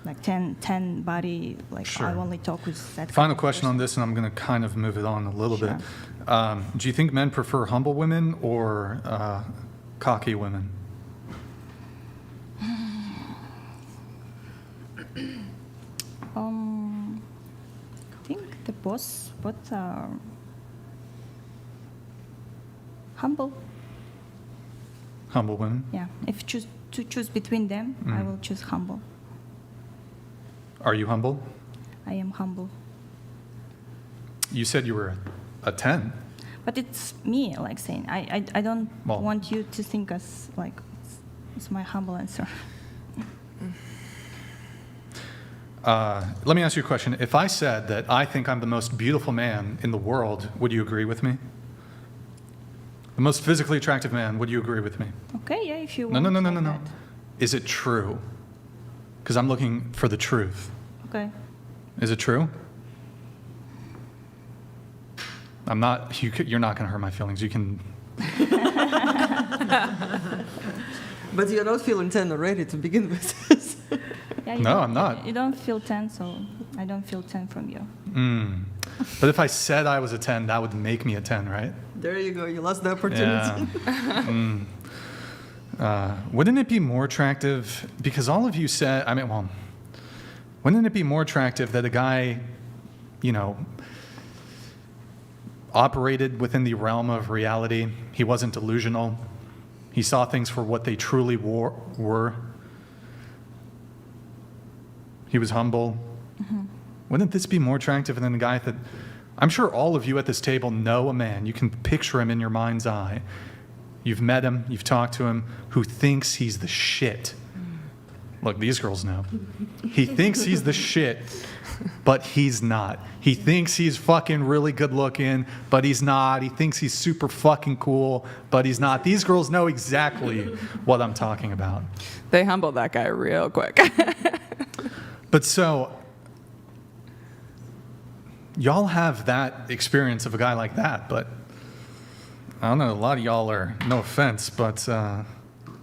like 10 body, like Sure. I only talk with that. Final question on this, and I'm going to kind of move it on a little bit. Do you think men prefer humble women or cocky women? I think the both are humble. Humble women? Yeah, if to choose between them, I will choose humble. Are you humble? I am humble. You said you were a 10. But it's me, like saying, I don't want you to think as like, it's my humble answer. Let me ask you a question. If I said that I think I'm the most beautiful man in the world, would you agree with me? The most physically attractive man, would you agree with me? Okay, yeah, if you No. want. No. Is it true? Because I'm looking for the truth. Okay. Is it true? I'm not, you're not going to hurt my feelings. You can. But you're not feeling 10 already to begin with. Yeah, No, I'm not. You don't feel 10, so I don't feel 10 from you. But if I said I was a 10, that would make me a 10, right? There you go. You lost the opportunity. Yeah. Wouldn't it be more attractive, because all of you said, wouldn't it be more attractive that a guy, operated within the realm of reality? He wasn't delusional. He saw things for what they truly were. He was humble. Wouldn't this be more attractive than a guy that, I'm sure all of you at this table know a man, you can picture him in your mind's eye. You've met him, you've talked to him, who thinks he's the shit. Look, these girls know. He thinks he's the shit, but he's not. He thinks he's fucking really good looking, but he's not. He thinks he's super fucking cool, but he's not. These girls know exactly what I'm talking about. They humbled that guy real quick. But so, y'all have that experience of a guy like that, but I don't know, a lot of y'all are, no offense, but... Now,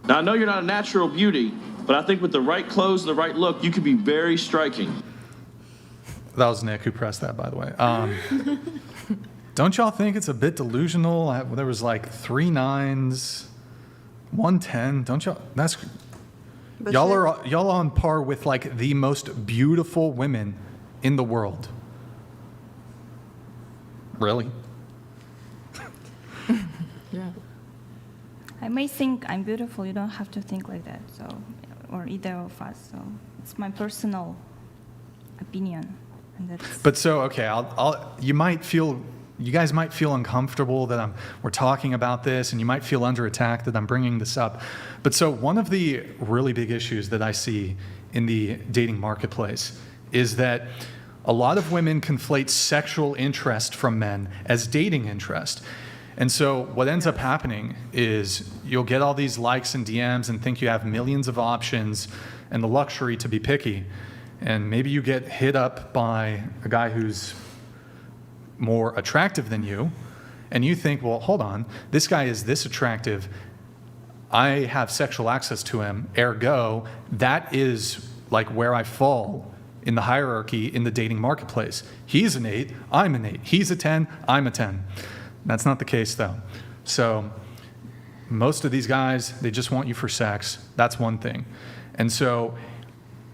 I know you're not a natural beauty, but I think with the right clothes and the right look, you could be very striking. That was Nick who pressed that, by the way. Don't y'all think it's a bit delusional? There was like 3 9s, 1 10. Don't y'all? That's... But y'all are on par with like the most beautiful women in the world. Really? Yeah. I may think I'm beautiful. You don't have to think like that. So, or either of us. So it's my personal opinion, and that's. But so okay, you guys might feel uncomfortable that we're talking about this, and you might feel under attack that I'm bringing this up. But so one of the really big issues that I see in the dating marketplace is that a lot of women conflate sexual interest from men as dating interest. And so what ends up happening is you'll get all these likes and DMs and think you have millions of options and the luxury to be picky. And maybe you get hit up by a guy who's more attractive than you, and you think, well, hold on, this guy is this attractive, I have sexual access to him, ergo, that is like where I fall in the hierarchy in the dating marketplace. He's an 8, I'm an 8. He's a 10, I'm a 10. That's not the case, though. So most of these guys, they just want you for sex. That's one thing. And so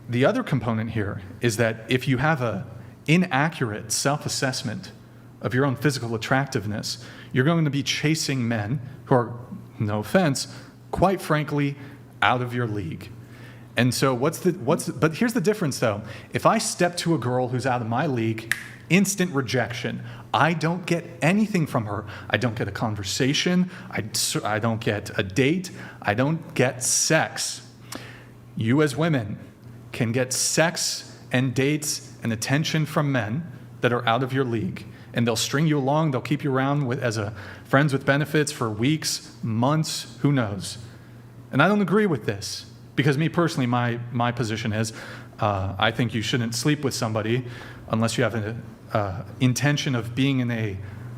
the other component here is that if you have an inaccurate self-assessment of your own physical attractiveness, you're going to be chasing men who are, no offense, quite frankly, out of your league. And so but here's the difference though. If I step to a girl who's out of my league, instant rejection. I don't get anything from her. I don't get a conversation. I don't get a date. I don't get sex. You as women can get sex and dates and attention from men that are out of your league. And they'll string you along. They'll keep you around as friends with benefits for weeks, months, who knows. And I don't agree with this. Because me personally, my position is, I think you shouldn't sleep with somebody unless you have an intention of being in a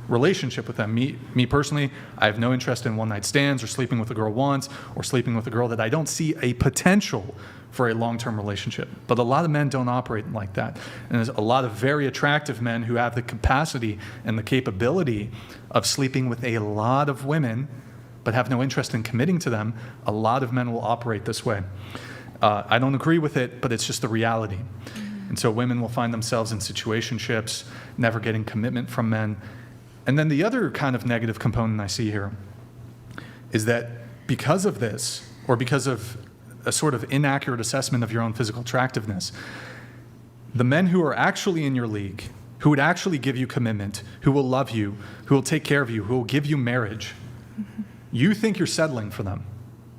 relationship with them. Me personally, I have no interest in one-night stands or sleeping with a girl once or sleeping with a girl that I don't see a potential for a long-term relationship. But a lot of men don't operate like that. And there's a lot of very attractive men who have the capacity and the capability of sleeping with a lot of women but have no interest in committing to them. A lot of men will operate this way. I don't agree with it, but it's just the reality. And so women will find themselves in situationships, never getting commitment from men. And then the other kind of negative component I see here is that because of this, or because of a sort of inaccurate assessment of your own physical attractiveness, the men who are actually in your league, who would actually give you commitment, who will love you, who will take care of you, who will give you marriage, you think you're settling for them.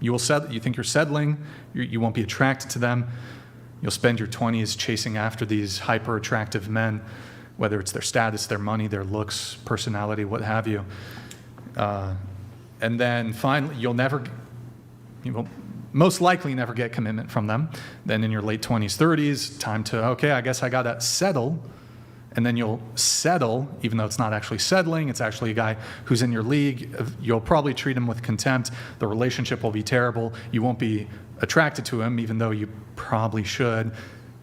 You think you're settling. You won't be attracted to them. You'll spend your 20s chasing after these hyper-attractive men, whether it's their status, their money, their looks, personality, what have you. And then finally, you will most likely never get commitment from them. Then in your late 20s, 30s, time to, okay, I guess I got to settle. And then you'll settle, even though it's not actually settling, it's actually a guy who's in your league. You'll probably treat him with contempt. The relationship will be terrible. You won't be attracted to him, even though you probably should,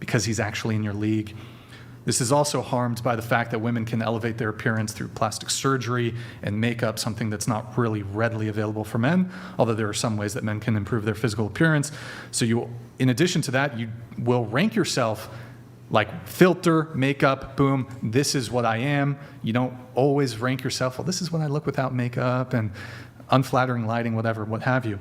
because he's actually in your league. This is also harmed by the fact that women can elevate their appearance through plastic surgery and makeup, something that's not really readily available for men, although there are some ways that men can improve their physical appearance. So you, in addition to that, you will rank yourself like filter, makeup, boom, this is what I am. You don't always rank yourself, well, this is what I look without makeup and unflattering lighting, whatever, what have you.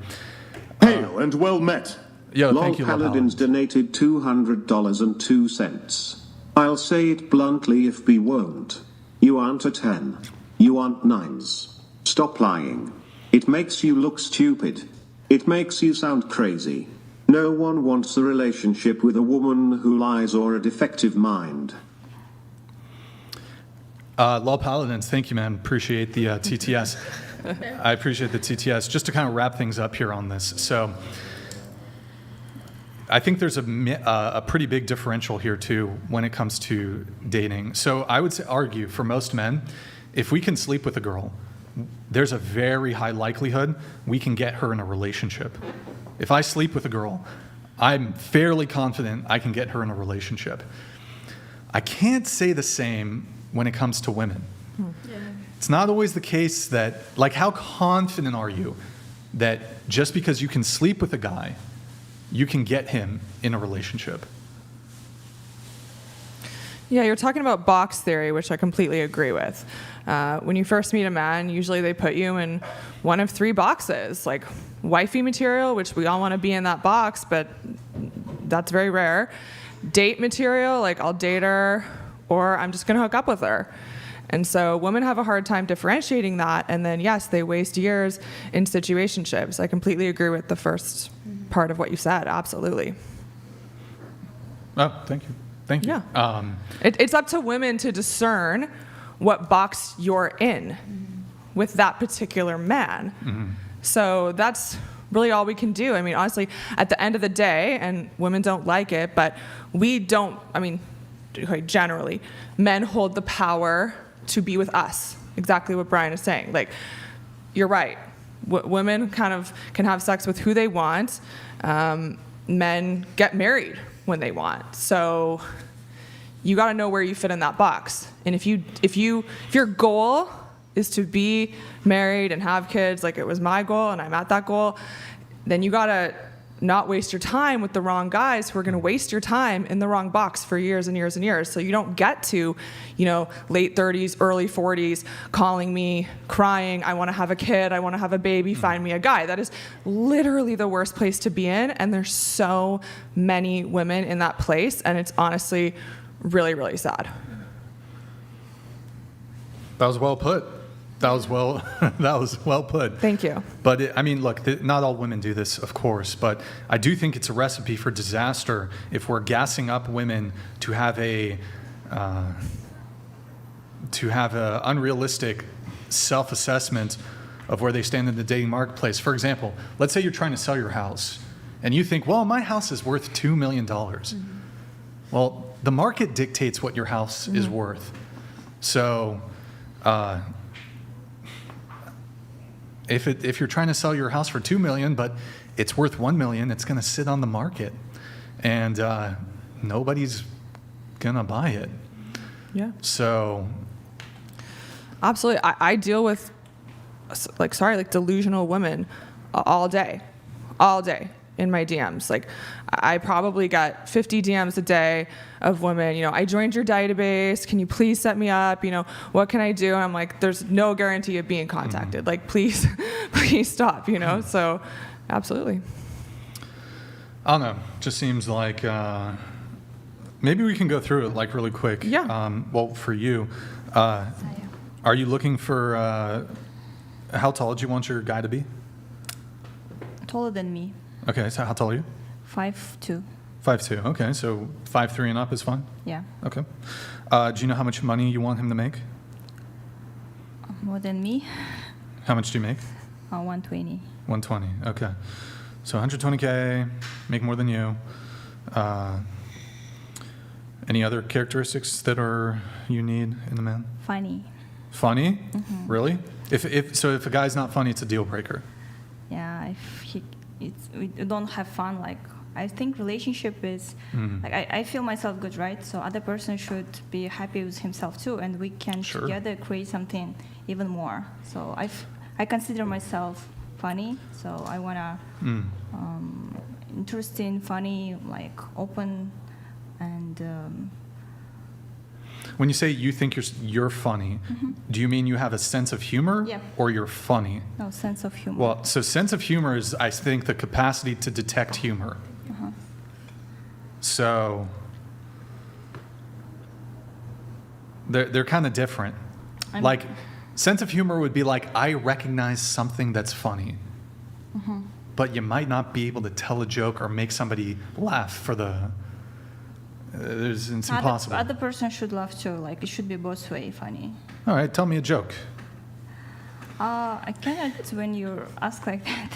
Hail and well met. Yo, Lol thank you, Lol Paladins donated $200.02. I'll say it bluntly if B won't. You aren't a 10. You aren't 9s. Stop lying. It makes you look stupid. It makes you sound crazy. No one wants a relationship with a woman who lies or a defective mind. Lol Paladins, thank you, man. Appreciate the TTS. I appreciate the TTS. Just to kind of wrap things up here on this. So I think there's a pretty big differential here, too, when it comes to dating. So I would argue for most men, if we can sleep with a girl, there's a very high likelihood we can get her in a relationship. If I sleep with a girl, I'm fairly confident I can get her in a relationship. I can't say the same when it comes to women. Yeah. It's not always the case that, like, how confident are you that just because you can sleep with a guy, you can get him in a relationship? Yeah, you're talking about box theory, which I completely agree with. When you first meet a man, usually they put you in one of 3 boxes, like wifey material, which we all want to be in that box, but that's very rare. Date material, like I'll date her, or I'm just going to hook up with her. And so women have a hard time differentiating that, and then yes, they waste years in situationships. I completely agree with the first part of what you said, absolutely. Oh, thank you. Thank you. Yeah. It's up to women to discern what box you're in with that particular man. Mm-hmm. So that's really all we can do. I mean, honestly, at the end of the day, and women don't like it, but we don't, I mean, generally, men hold the power to be with us. exactly what Brian is saying. Like, you're right. Women kind of can have sex with who they want. Men get married when they want. So you got to know where you fit in that box. And if your goal is to be married and have kids, like it was my goal and I'm at that goal, then you got to not waste your time with the wrong guys who are going to waste your time in the wrong box for years and years and years. So you don't get to, late 30s, early 40s, calling me, crying, I want to have a kid, I want to have a baby, find me a guy. That is literally the worst place to be in. And there's so many women in that place. And it's honestly really, really sad. That was well put. That was well put. Thank you. But look, not all women do this, of course, but I do think it's a recipe for disaster if we're gassing up women to have a unrealistic self-assessment of where they stand in the dating marketplace. For example, let's say you're trying to sell your house, and you think, well, my house is worth $2 million. Mm-hmm. Well, the market dictates what your house is worth. So, if you're trying to sell your house for $2 million, but it's worth $1 million, it's going to sit on the market, and nobody's going to buy it. Yeah. So, absolutely, I deal with delusional women all day in my DMs. Like, I probably got 50 DMs a day of women, I joined your database, can you please set me up, what can I do? And I'm like, there's no guarantee of being contacted. Mm-hmm. Like, please stop, so absolutely. I don't know, just seems like, maybe we can go through it like really quick. Yeah. Well, for you, are you looking for, how tall do you want your guy to be? Taller than me. Okay, so how tall are you? 5'2". 5'2", okay, so 5'3" and up is fine? Yeah. Okay. Do you know how much money you want him to make? More than me. How much do you make? 120. 120, okay. So 120K, make more than you. Any other characteristics that you need in a man? Funny. Funny? Mm-hmm. Really? If a guy's not funny, it's a deal breaker. Yeah, we don't have fun. Like, I think relationship is like I feel myself good, right? So other person should be happy with himself too, and we can together create something even more. So I consider myself funny. So I wanna interesting, funny, like open, and. When you say you think you're funny, do you mean you have a sense of humor, or you're funny? No, sense of humor. Well, so sense of humor is, I think, the capacity to detect humor. So they're kind of different. Like, sense of humor would be like, I recognize something that's funny, but you might not be able to tell a joke or make somebody laugh for the... it's impossible. Other person should laugh too. Like, it should be both way funny. All right, tell me a joke. I cannot when you ask like that.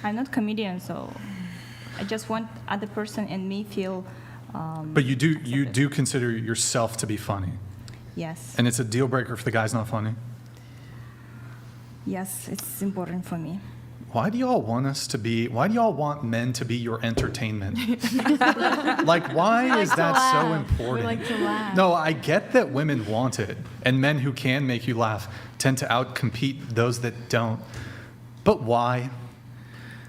I'm not comedian, so I just want other person and me feel. But you do consider yourself to be funny. Yes. And it's a deal breaker if the guy's not funny. Yes, it's important for me. Why do y'all want men to be your entertainment? Like, why is that so important? We like to laugh. No, I get that women want it, and men who can make you laugh tend to outcompete those that don't. But why?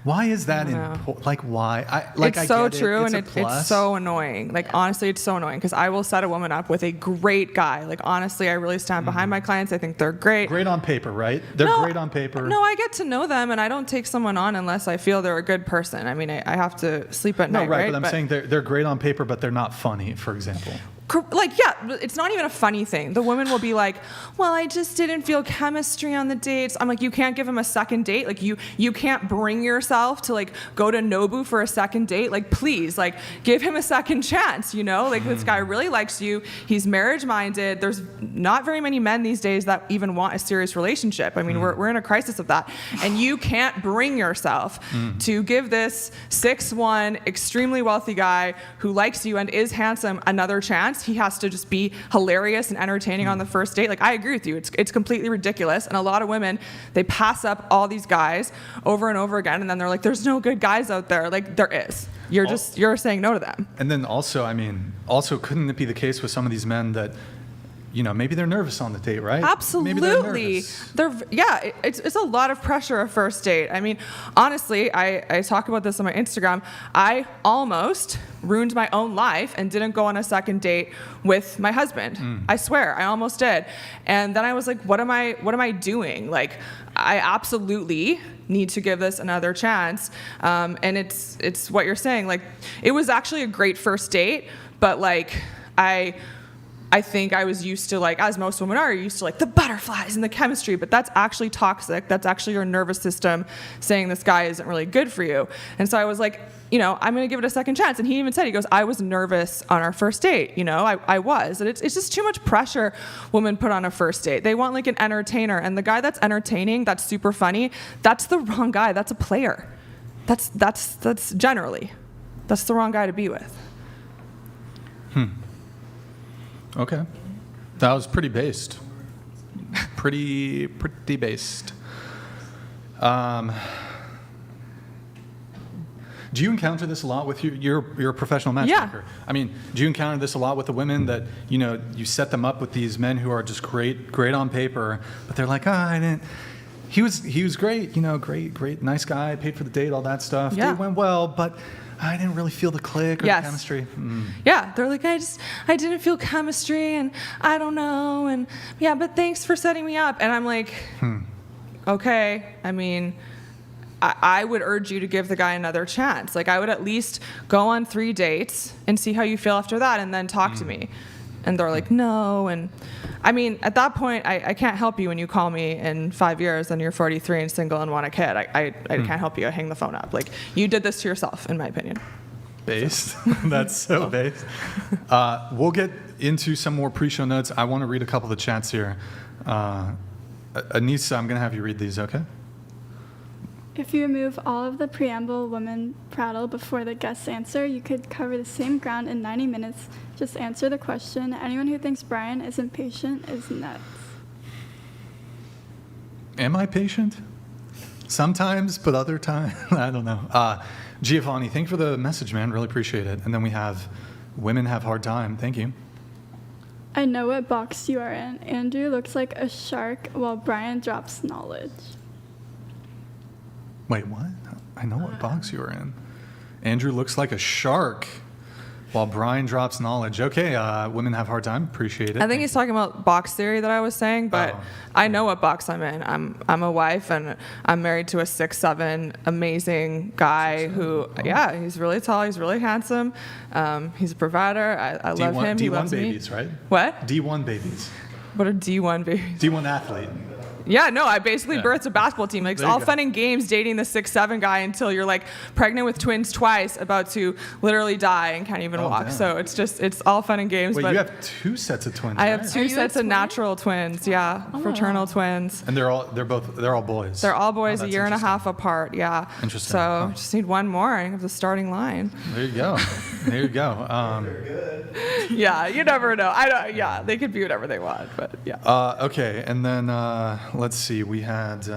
Why is that important? Like, why? It's so true, and it's so annoying. Like, honestly, it's so annoying because I will set a woman up with a great guy. Like, honestly, I really stand behind my clients. I think they're great. Great on paper, right? They're great on paper. No, I get to know them, and I don't take someone on unless I feel they're a good person. I mean, I have to sleep at night, right? But I'm saying they're great on paper, but they're not funny, for example. Like, yeah, it's not even a funny thing. The woman will be like, well, I just didn't feel chemistry on the dates. I'm like, you can't give him a second date. Like, you can't bring yourself to, like, go to Nobu for a second date. Like, please, like, give him a second chance, Like, this guy really likes you. He's marriage-minded. There's not very many men these days that even want a serious relationship. I mean, we're in a crisis of that. And you can't bring yourself to give this 6'1", extremely wealthy guy who likes you and is handsome another chance chance. He has to just be hilarious and entertaining on the first date. Like, I agree with you. It's completely ridiculous. And a lot of women, they pass up all these guys over and over again, and then they're like, there's no good guys out there. Like, there is. You're saying no to them. And then also, I mean, couldn't it be the case with some of these men that, you know, maybe they're nervous on the date, right? Absolutely. Maybe they're nervous. It's a lot of pressure a first date. I mean, honestly, I talk about this on my Instagram. I almost ruined my own life and didn't go on a second date with my husband. I swear, I almost did. And then I was like, what am I doing? Like, I absolutely need to give this another chance. And it's what you're saying. Like, it was actually a great first date, but like, I think I was used to, like, as most women are, used to like the butterflies and the chemistry, but that's actually toxic. That's actually your nervous system saying this guy isn't really good for you. And so I was like, you know, I'm going to give it a second chance. And he even said, he goes, I was nervous on our first date. You know, I was. And it's just too much pressure women put on a first date. They want like an entertainer. And the guy that's entertaining, that's super funny, that's the wrong guy. That's a player. That's generally, that's the wrong guy to be with. Okay. That was pretty based. Pretty based. Do you encounter this a lot with you're a professional matchmaker? Yeah. I mean, do you encounter this a lot with the women that, you know, you set them up with these men who are just great on paper, but they're like, he was great, you know, great, nice guy, paid for the date, all that stuff. Yeah. Date went well, but I didn't really feel the click or the chemistry. Yeah, they're like, I didn't feel chemistry, and I don't know, and yeah, but thanks for setting me up. And I'm like, okay, I mean, I would urge you to give the guy another chance. Like, I would at least go on 3 dates and see how you feel after that, and then talk to me. And they're like, no. And I mean, at that point, I can't help you when you call me in 5 years and you're 43 and single and want a kid. I can't help you. I hang the phone up. Like, you did this to yourself, in my opinion. Based. That's so based. We'll get into some more pre-show notes. I want to read a couple of the chats here. Anissa, I'm going to have you read these, okay? If you remove all of the preamble women prattle before the guests answer, you could cover the same ground in 90 minutes. Just answer the question. Anyone who thinks Brian isn't patient is nuts. Am I patient? Sometimes, but other times, I don't know. Giovanni, thank you for the message, man. Really appreciate it. And then we have women have hard time. Thank you. I know what box you are in. Andrew looks like a shark while Brian drops knowledge. Wait, what? I know what box you were in. Andrew looks like a shark while Brian drops knowledge. Okay, women have a hard time. Appreciate it. I think he's talking about box theory that I was saying, but I know what box I'm in. I'm a wife, and I'm married to a 6'7" amazing guy who, he's really tall, he's really handsome, he's a provider. I love him. He loves me. D1 babies, right? What? D1 babies. What are D1 babies? D1 athlete. Yeah, no, I basically birthed a basketball team. Like, it's all fun and games dating the 6'7" guy until you're like pregnant with twins twice, about to literally die and can't even walk. Damn. So it's all fun and games. Wait, but you have 2 sets of twins, I right? have 2 sets of natural twins, fraternal twins. And they're all boys. They're all boys, a year and a half apart, Interesting. So just need one more. I have the starting line. There you go. There you go. Yeah, you never know. They could be whatever they want, but yeah. Okay, and then let's see. We had.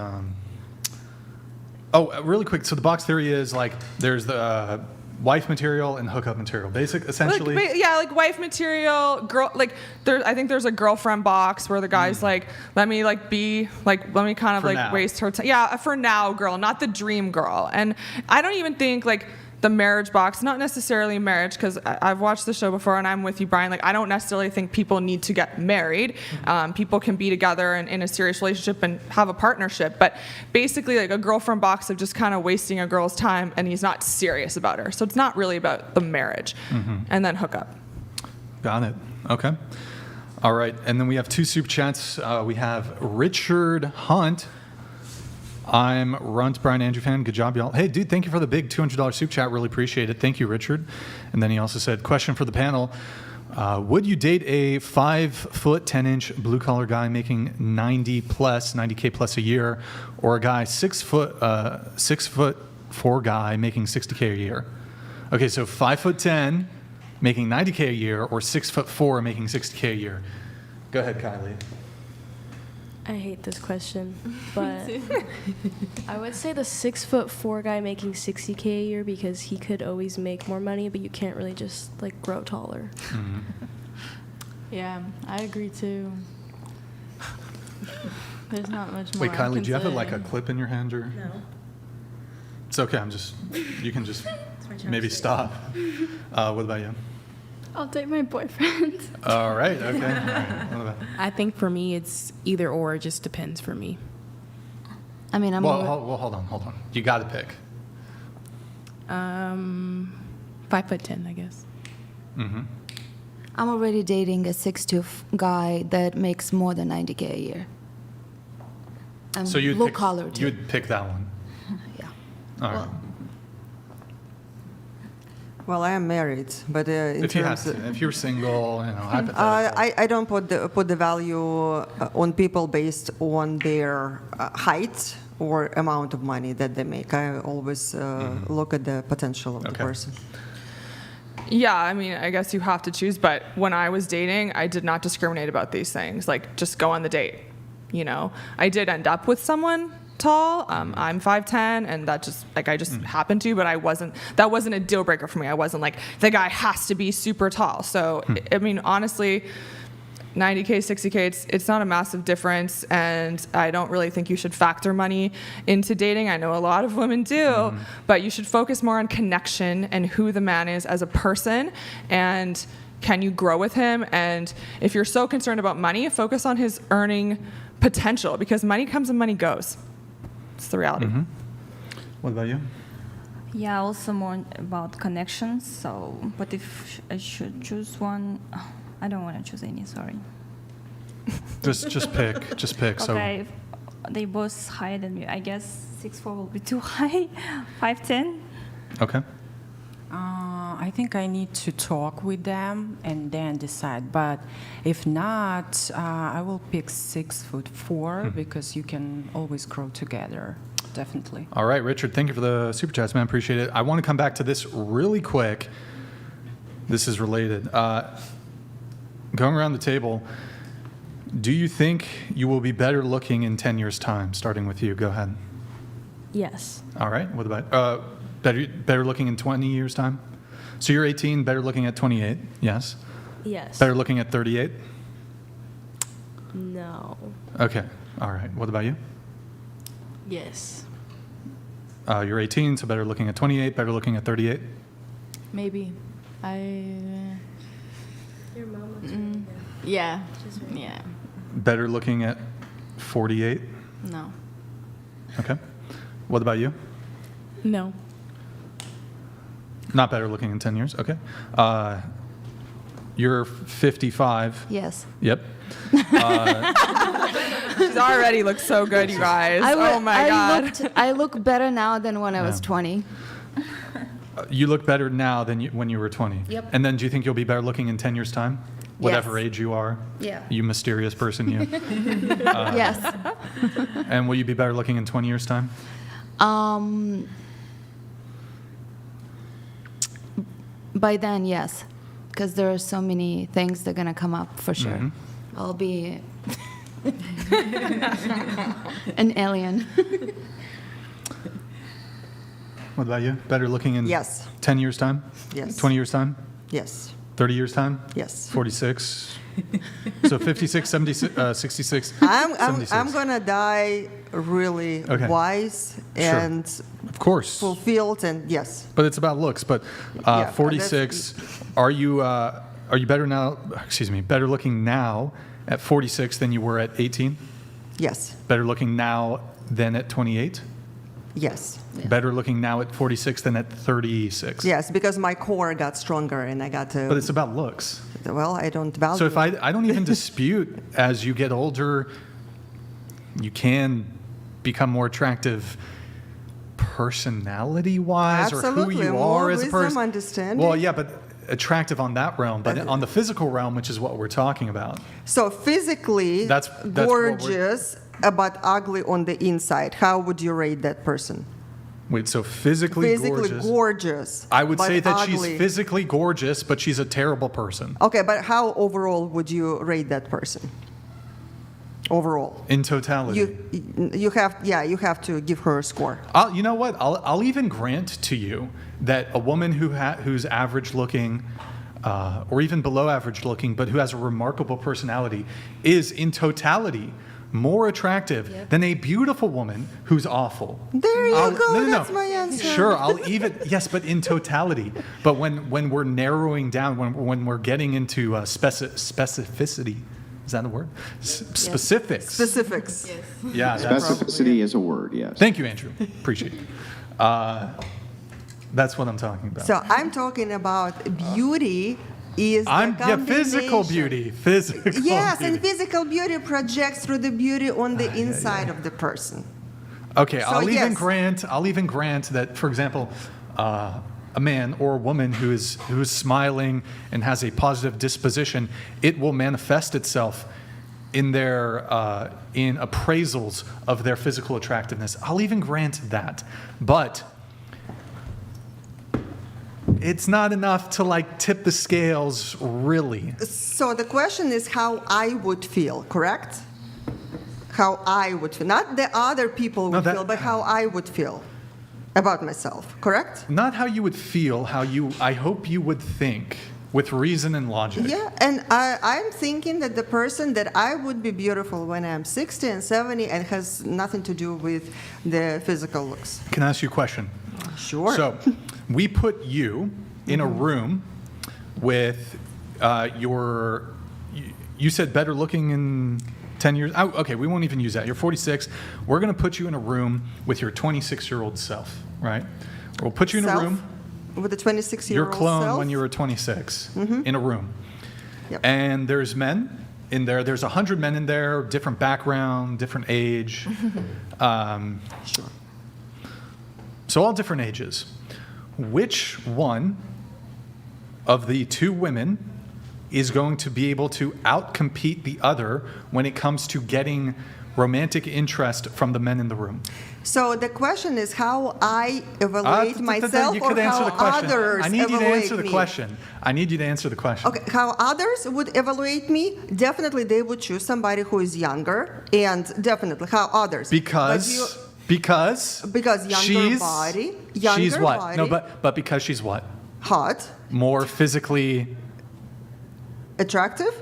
Really quick. So the box theory is like there's the wife material and hookup material, essentially. Like wife material, girl. Like I think there's a girlfriend box where the guy's like, let me kind of like waste her time. Yeah, for now, girl, not the dream girl. And I don't even think like the marriage box, not necessarily marriage, because I've watched the show before and I'm with you, Brian. Like, I don't necessarily think people need to get married. People can be together and in a serious relationship and have a partnership. But basically, like a girlfriend box of just kind of wasting a girl's time and he's not serious about her. So it's not really about the marriage. And then hook up. Got it. Okay. All right. And then we have 2 super chats. We have Richard Hunt. I'm Runt, Brian Andrew fan. Good job, y'all. Hey, dude, thank you for the big $200 super chat. Really appreciate it. Thank you, Richard. And then he also said, question for the panel. Would you date a 5', 10" blue collar guy making $90K plus a year, or a guy 6'4" guy making $60K a year? Okay, so 5'10", making 90K a year, or 6'4" making 60K a year? Go ahead, Kylie. I hate this question, but I would say the 6'4" guy making 60K a year, because he could always make more money, but you can't really just like grow taller. Mm-hmm. Yeah, I agree too. There's not much more. Wait, Kylie, do you have say. like a clip in your hand, or? No. It's okay. You can just maybe stop. What about you? I'll date my boyfriend. All right. Okay. All right. What about? I think for me, it's either or. It just depends for me. I mean, I'm Well, hold on. You got to pick. 5'10", I guess. Mm-hmm. I'm already dating a 6'2" guy that makes more than 90K a year. So you'd blue pick, collar too. you'd pick that one. Yeah. All right. Well, I am married, but in If you terms had to, if you're single, hypothetically. I don't put the value on people based on their height or amount of money that they make. I always look at the potential of the person. Yeah, I mean, I guess you have to choose, but when I was dating, I did not discriminate about these things. Like, just go on the date, you know? I did end up with someone tall. I'm 5'10", and that just, like, I just happened to, but that wasn't a deal breaker for me. I wasn't like, the guy has to be super tall. So, I mean, honestly, 90K, 60K, it's not a massive difference, and I don't really think you should factor money into dating. I know a lot of women do, but you should focus more on connection and who the man is as a person, and can you grow with him? And if you're so concerned about money, focus on his earning potential, because money comes and money goes. It's the reality. Mm-hmm. What about you? Yeah, also more about connections. So, but if I should choose one, I don't want to choose any. Sorry. Just pick. Just pick. Okay, they both higher than me. I guess 6'4" will be too high. 5'10". Okay. I think I need to talk with them and then decide. But if not, I will pick 6'4" because you can always grow together. Definitely. All right, Richard, thank you for the super chats, man. Appreciate it. I want to come back to this really quick. This is related. Going around the table, do you think you will be better looking in 10 years' time? Starting with you. Go ahead. Yes. All right. What about better looking in 20 years' time? So you're 18, better looking at 28. Yes. Yes. Better looking at 38? No. Okay. All right. What about you? Yes. You're 18, so better looking at 28, better looking at 38? Maybe. Your mom looks Yeah. Yeah. Better looking at 48? No. Okay. What about you? No. Not better looking in 10 years? Okay. You're 55. Yes. Yep. She's already looks so good, you guys. Oh my God. I look better now than when I was 20. You look better now than when you were 20. Yep. And then do you think you'll be better looking in 10 years' time? Whatever age you are? Yeah. You mysterious person, you. Yes. And will you be better looking in 20 years' time? By then, yes. Because there are so many things that are going to come up for sure. I'll be an alien. What about you? Better looking in 10 years' time? Yes. 20 years' time? Yes. 30 years' time? Yes. 46? So 56, 76, 66, I'm 76. going to die really wise and of course fulfilled, and yes. But it's about looks. But 46, are you better now? Excuse me, better looking now at 46 than you were at 18? Yes. Better looking now than at 28? Yes. Better looking now at 46 than at 36? Yes, because my core got stronger and I got to. But it's about looks. Well, I don't value. So if I don't even dispute as you get older, you can become more attractive personality-wise, or who you are as a person. Understanding. Well, yeah, but attractive on that realm, but on the physical realm, which is what we're talking about. So physically, that's gorgeous, but ugly on the inside. How would you rate that person? Wait, so physically gorgeous. I would but say that ugly. she's physically gorgeous, but she's a terrible person. Okay, but how overall would you rate that person? Overall. In totality. You have to give her a score. You know what? I'll even grant to you that a woman who's average looking, or even below average looking, but who has a remarkable personality, is in totality more attractive than a beautiful woman who's awful. There you go. No. That's my answer. Sure, yes, but in totality. But when we're narrowing down, when we're getting into specificity, is that a word? Specifics. Specifics. Yes. Yeah. Specificity is a word, yes. Thank you, Andrew. Appreciate it. That's what I'm talking about. So I'm talking about beauty is physical beauty. Yes, beauty. and physical beauty projects through the beauty on the inside of the person. Okay, So, I'll even yes. grant that, for example, a man or a woman who is smiling and has a positive disposition, it will manifest itself in their in appraisals of their physical attractiveness. I'll even grant that, but it's not enough to like tip the scales, really. So the question is how I would feel, correct? How I would feel, not the other people would feel, but how I would feel about myself, correct? Not how you would feel, I hope you would think with reason and logic. Yeah, and I'm thinking that the person that I would be beautiful when I'm 60 and 70 and has nothing to do with the physical looks. Can I ask you a question? Sure. So, we put you in a room with you said better looking in 10 years. Oh, okay, we won't even use that. You're 46. We're going to put you in a room with your 26-year-old self, right? We'll put you in a room with a 26-year-old your clone self? when you were 26 Mhm. in a room. Yep. And there's men in there. There's 100 men in there, different background, different age. Sure. So all different ages. Which one of the two women is going to be able to outcompete the other when it comes to getting romantic interest from the men in the room? So the question is how I evaluate myself you or could answer how the question. others I need you to evaluate answer the me? question. I need you to answer the question. Okay, how others would evaluate me? Definitely they would choose somebody who is younger, and definitely how others. Because younger she's, body, she's what? body, No, but because she's what? hot, More physically. attractive.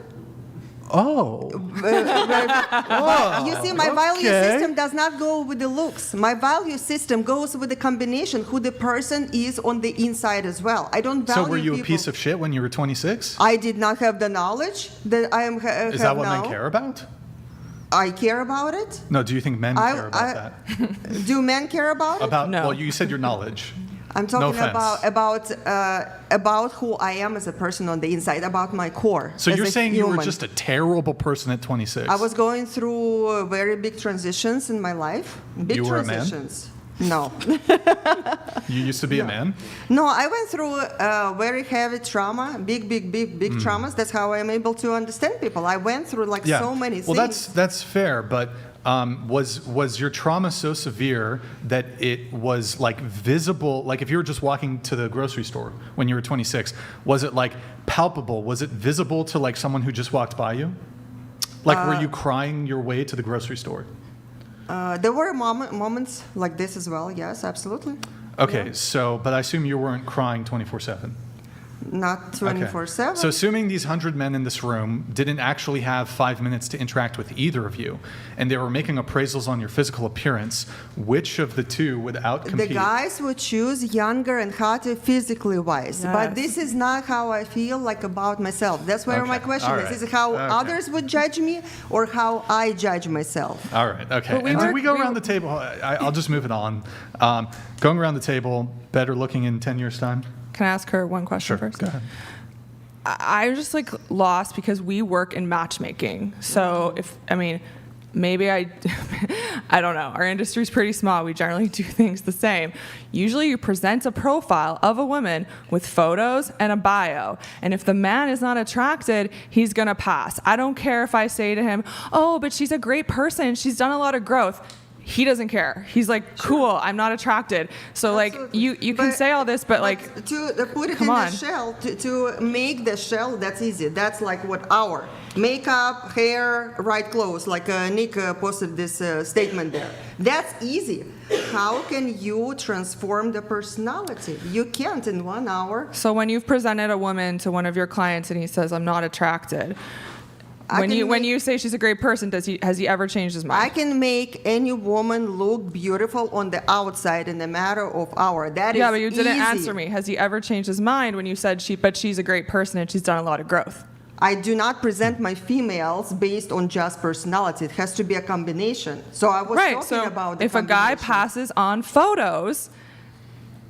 Oh. But you see, my value okay. system does not go with the looks. My value system goes with the combination who the person is on the inside as well. I don't value So were you people. a piece of shit when you were 26? I did not have the knowledge that I am. Is that what men care about? I care about it. No, do you think men care about that? Do men care about it? Well, you said your knowledge. I'm talking about who I am as a person on the inside, about my core. So as you're a saying you were human. just a terrible person at 26? I was going through very big transitions in my life. Big You were a man? transitions. No. You used to be a man? No, I went through very heavy trauma, big traumas. That's how I'm able to understand people. I went through so many things. Well, that's fair, but was your trauma so severe that it was like visible? Like if you were just walking to the grocery store when you were 26, was it like palpable? Was it visible to like someone who just walked by you? Like were you crying your way to the grocery store? There were moments like this as well. Yes, absolutely. Okay, Yeah. so but I assume you weren't crying 24/7. Not 24/7. So assuming these 100 men in this room didn't actually have 5 minutes to interact with either of you, and they were making appraisals on your physical appearance, which of the two would outcompete? The guys would choose younger and hotter physically wise. But this is not how I feel like about myself. That's where my question All is. right. Is it how others would judge me or how I judge myself? All right, okay. But Did we go around the table? I'll just move it on. Going around the table, better looking in 10 years' time? Can I ask her one question first? Go ahead. I'm just like lost because we work in matchmaking. So maybe I don't know. Our industry is pretty small. We generally do things the same. Usually you present a profile of a woman with photos and a bio. And if the man is not attracted, he's going to pass. I don't care if I say to him, oh, but she's a great person. She's done a lot of growth. he doesn't care. He's like, cool, I'm not attracted. So like you can say all this, but like to put it come in on. the shell, to make the shell, that's easy. That's like what our makeup, hair, right clothes, like Nick posted this statement there. That's easy. How can you transform the personality? You can't in 1 hour. So when you've presented a woman to one of your clients and he says, I'm not attracted, when you say she's a great person, has he ever changed his mind? I can make any woman look beautiful on the outside in a matter of hour. That is yeah, but you didn't easy. answer me. Has he ever changed his mind when you said she's a great person and she's done a lot of growth? I do not present my females based on just personality. It has to be a combination. So I was talking about the if a guy passes on photos,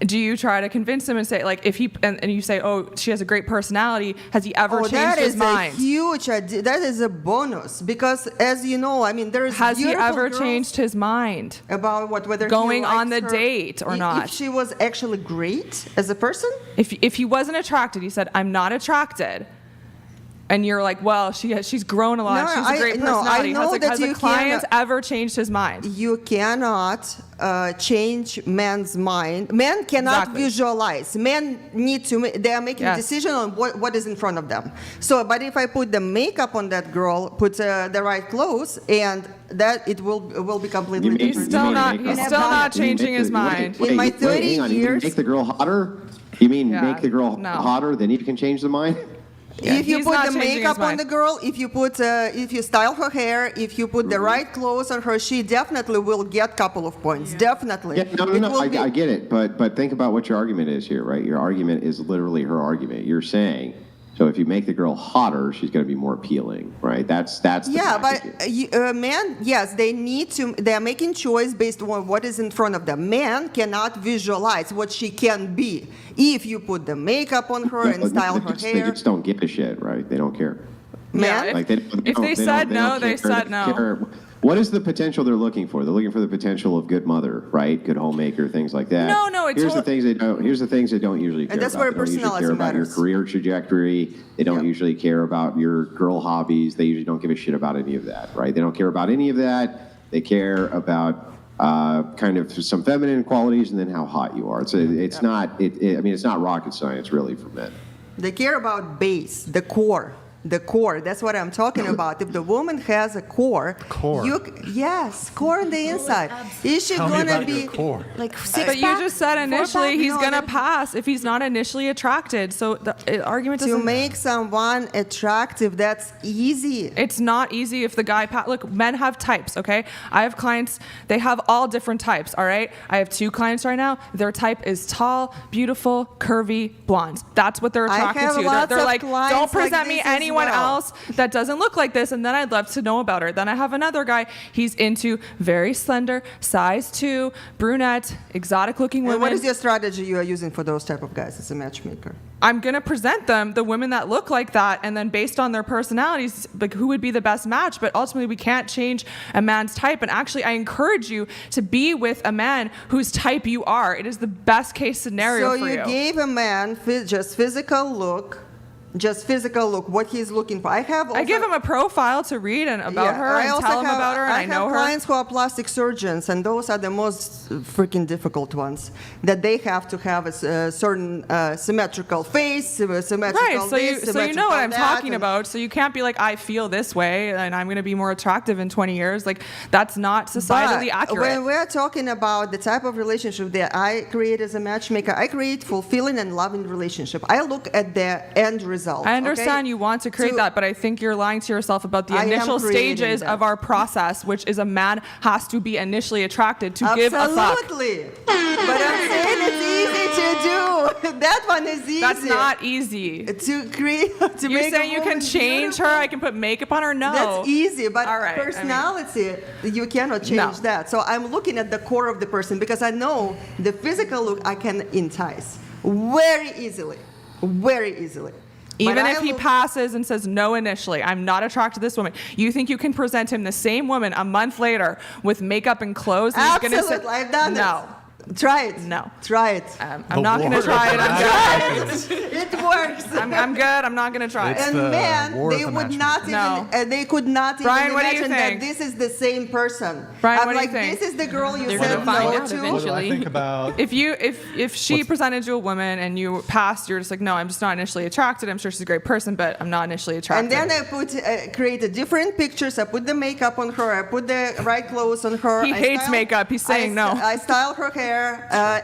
do you try to convince him and say, like, if he and you say, oh, she has a great personality, has he ever changed his mind? That is a bonus because, as you know, I mean, there is. Has he ever changed his mind about what whether going he on the likes her, date or not? If she was actually great as a person. If he wasn't attracted, he said, I'm not attracted. And you're like, well, she's grown a lot. She's a great personality. Has a client ever changed his mind? You cannot change man's mind. Men cannot visualize. Men need to. They are making a decision on what is in front of them. So, but if I put the makeup on that girl, put the right clothes, and that it will be completely different. He's still not changing his mind. In my 30 hang on. years, You make the girl hotter? You mean make the girl hotter, then you can change the mind? Yeah, if you put the makeup on the girl, if you style her hair, if you put the right clothes on her, she definitely will get a couple of points. Definitely. Yeah, no. I get it, but think about what your argument is here, right? Your argument is literally her argument. You're saying, so if you make the girl hotter, she's going to be more appealing, right? That's the but men, yes, they need to. They are making choice based on what is in front of them. Men cannot visualize what she can be if you put the makeup on her and style her hair. They just don't give a shit, right? They don't care. Men, if they said no, they said no. What is the potential they're looking for? They're looking for the potential of good mother, right? Good homemaker, things like that. No. Here's the things they don't. Here's the things they don't usually care and that's about. where They don't usually personality care about your matters. career trajectory. They don't usually care about your girl hobbies. They usually don't give a shit about any of that, right? They don't care about any of that. They care about kind of some feminine qualities and then how hot you are. It's not. I mean, it's not rocket science really for men. They care about base, the core. The core, that's what I'm talking about. If the woman has a core, core on the inside. Is she gonna be like six But you just said initially he's gonna pass if he's not initially attracted. So the argument doesn't. To make someone attractive, that's easy. It's not easy if the guy look, men have types, okay? I have clients, they have all different types, all right? I have 2 clients right now. Their type is tall, beautiful, curvy, blonde. That's what they're attracted to. They're like, don't present me anyone else that doesn't look like this, and then I'd love to know about her. Then I have another guy, he's into very slender, size 2, brunette, exotic looking women. And what is your strategy you are using for those type of guys as a matchmaker? I'm going to present them the women that look like that, and then based on their personalities, like who would be the best match. But ultimately, we can't change a man's type. And actually, I encourage you to be with a man whose type you are. It is the best case scenario for you. So you gave a man just physical look, what he's looking for. I give him a profile to read and about her and tell him about her, and I know her. I have clients who are plastic surgeons, and those are the most freaking difficult ones, that they have to have a certain symmetrical face, symmetrical so you know what I'm talking about. So you can't be like, I feel this way, and I'm going to be more attractive in 20 years. Like, that's not societally accurate. When we're talking about the type of relationship that I create as a matchmaker, I create fulfilling and loving relationship. I look at the end result. I understand you want to create that, but I think you're lying to yourself about the initial stages of our process, which is a man has to be initially attracted to give a fuck. Absolutely. But I'm saying it's easy to do. That one is easy. That's not easy. To create. You're saying you can change her? I can put makeup on her? No. That's easy, but personality, you cannot change that. So I'm looking at the core of the person because I know the physical look I can entice very easily. Very easily. Even if he passes and says no initially, I'm not attracted to this woman, you think you can present him the same woman a month later with makeup and clothes? And Absolutely, he's gonna say, I've done no. Try it. No. Try it. I'm not going to try it. I'm good. It works. I'm good. I'm not going to try it. And men, they would not even, they could not Brian, even what do you imagine that think? this is the same person. Brian, I'm what do you like, think? this is the girl you They're said gonna find no out to. eventually. What do I think about? If she presented to a woman and you passed, you're just like, no, I'm just not initially attracted. I'm sure she's a great person, but I'm not initially attracted. And then I created different pictures. I put the makeup on her. I put the right clothes on her. He hates makeup. He's saying no. I style her hair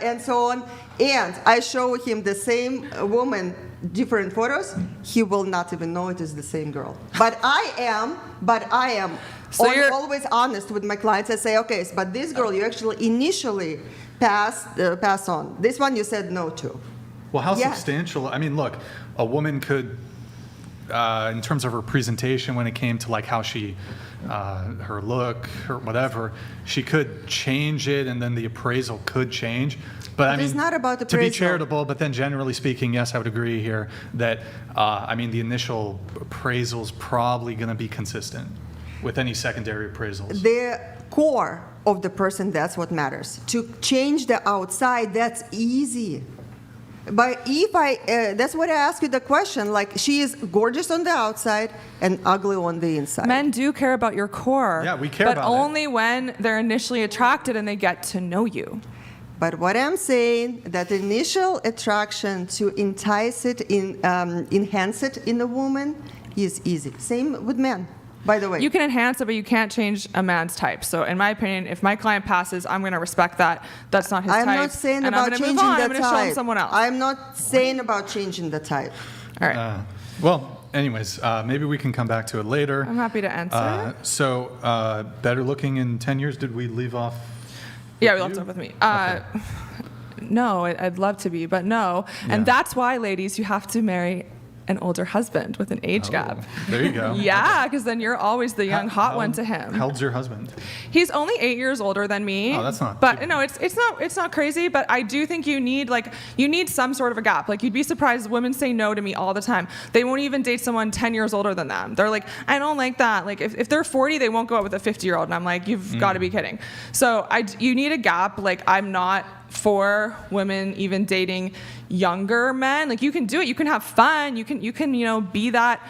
and so on. And I show him the same woman, different photos. He will not even know it is the same girl. But I am So you're always honest with my clients. I say, okay, but this girl you actually initially pass on. This one you said no to. Well, how Yeah. substantial? I mean, look, a woman could, in terms of her presentation, when it came to like how she, her look, her whatever, she could change it, and then the appraisal could change. But I mean, it's not about to appraisal. be charitable, but then generally speaking, yes, I would agree here that I mean the initial appraisal's probably going to be consistent with any secondary appraisals. The core of the person, that's what matters. To change the outside, that's easy. But if that's what I ask you the question, like she is gorgeous on the outside and ugly on the inside. Men do care about your core. Yeah, we care but about it. only when they're initially attracted and they get to know you. But what I'm saying, that initial attraction to entice it, enhance it in a woman is easy. Same with men, by the way. You can enhance it, but you can't change a man's type. So in my opinion, if my client passes, I'm going to respect that. That's not his type. I'm not saying and about I'm gonna changing move on. the I'm going to show him type. someone else. I'm not saying about changing the type. All right. Well, anyways, maybe we can come back to it later. I'm happy to answer. So, better looking in 10 years, did we leave off? Yeah, we left off with me. No, I'd love to be, but no. Yeah. And that's why, ladies, you have to marry an older husband with an age gap. There you go. Yeah, because then you're always the young hot one to him. How old's your husband? He's only 8 years older than me. Oh, that's not. But no, it's not crazy. But I do think you need some sort of a gap. Like you'd be surprised, women say no to me all the time. They won't even date someone 10 years older than them. They're like, I don't like that. Like if they're 40, they won't go out with a 50-year-old. And I'm like, you've got to be kidding. So you need a gap. Like I'm not for women even dating younger men. Like you can do it, you can have fun, you can be that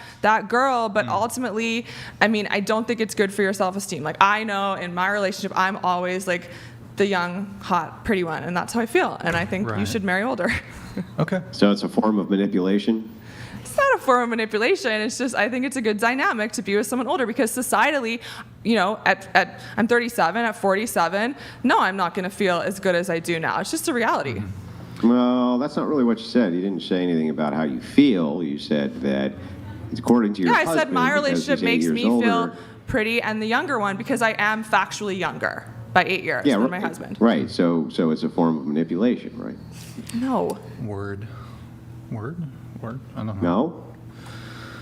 girl, but ultimately, I mean, I don't think it's good for your self-esteem. Like I know in my relationship, I'm always like the young, hot, pretty one, and that's how I feel. And I think you should marry older. Okay. So it's a form of manipulation? It's not a form of manipulation. It's just I think it's a good dynamic to be with someone older because societally, at I'm 37, at 47, no, I'm not going to feel as good as I do now. It's just a reality. Well, that's not really what you said. You didn't say anything about how you feel. You said that according to your I husband, said my because relationship he's 8 makes years me older, feel pretty, and the younger one because I am factually younger by 8 years than my husband. Right. So it's a form of manipulation, right? No. Word. I don't know. No.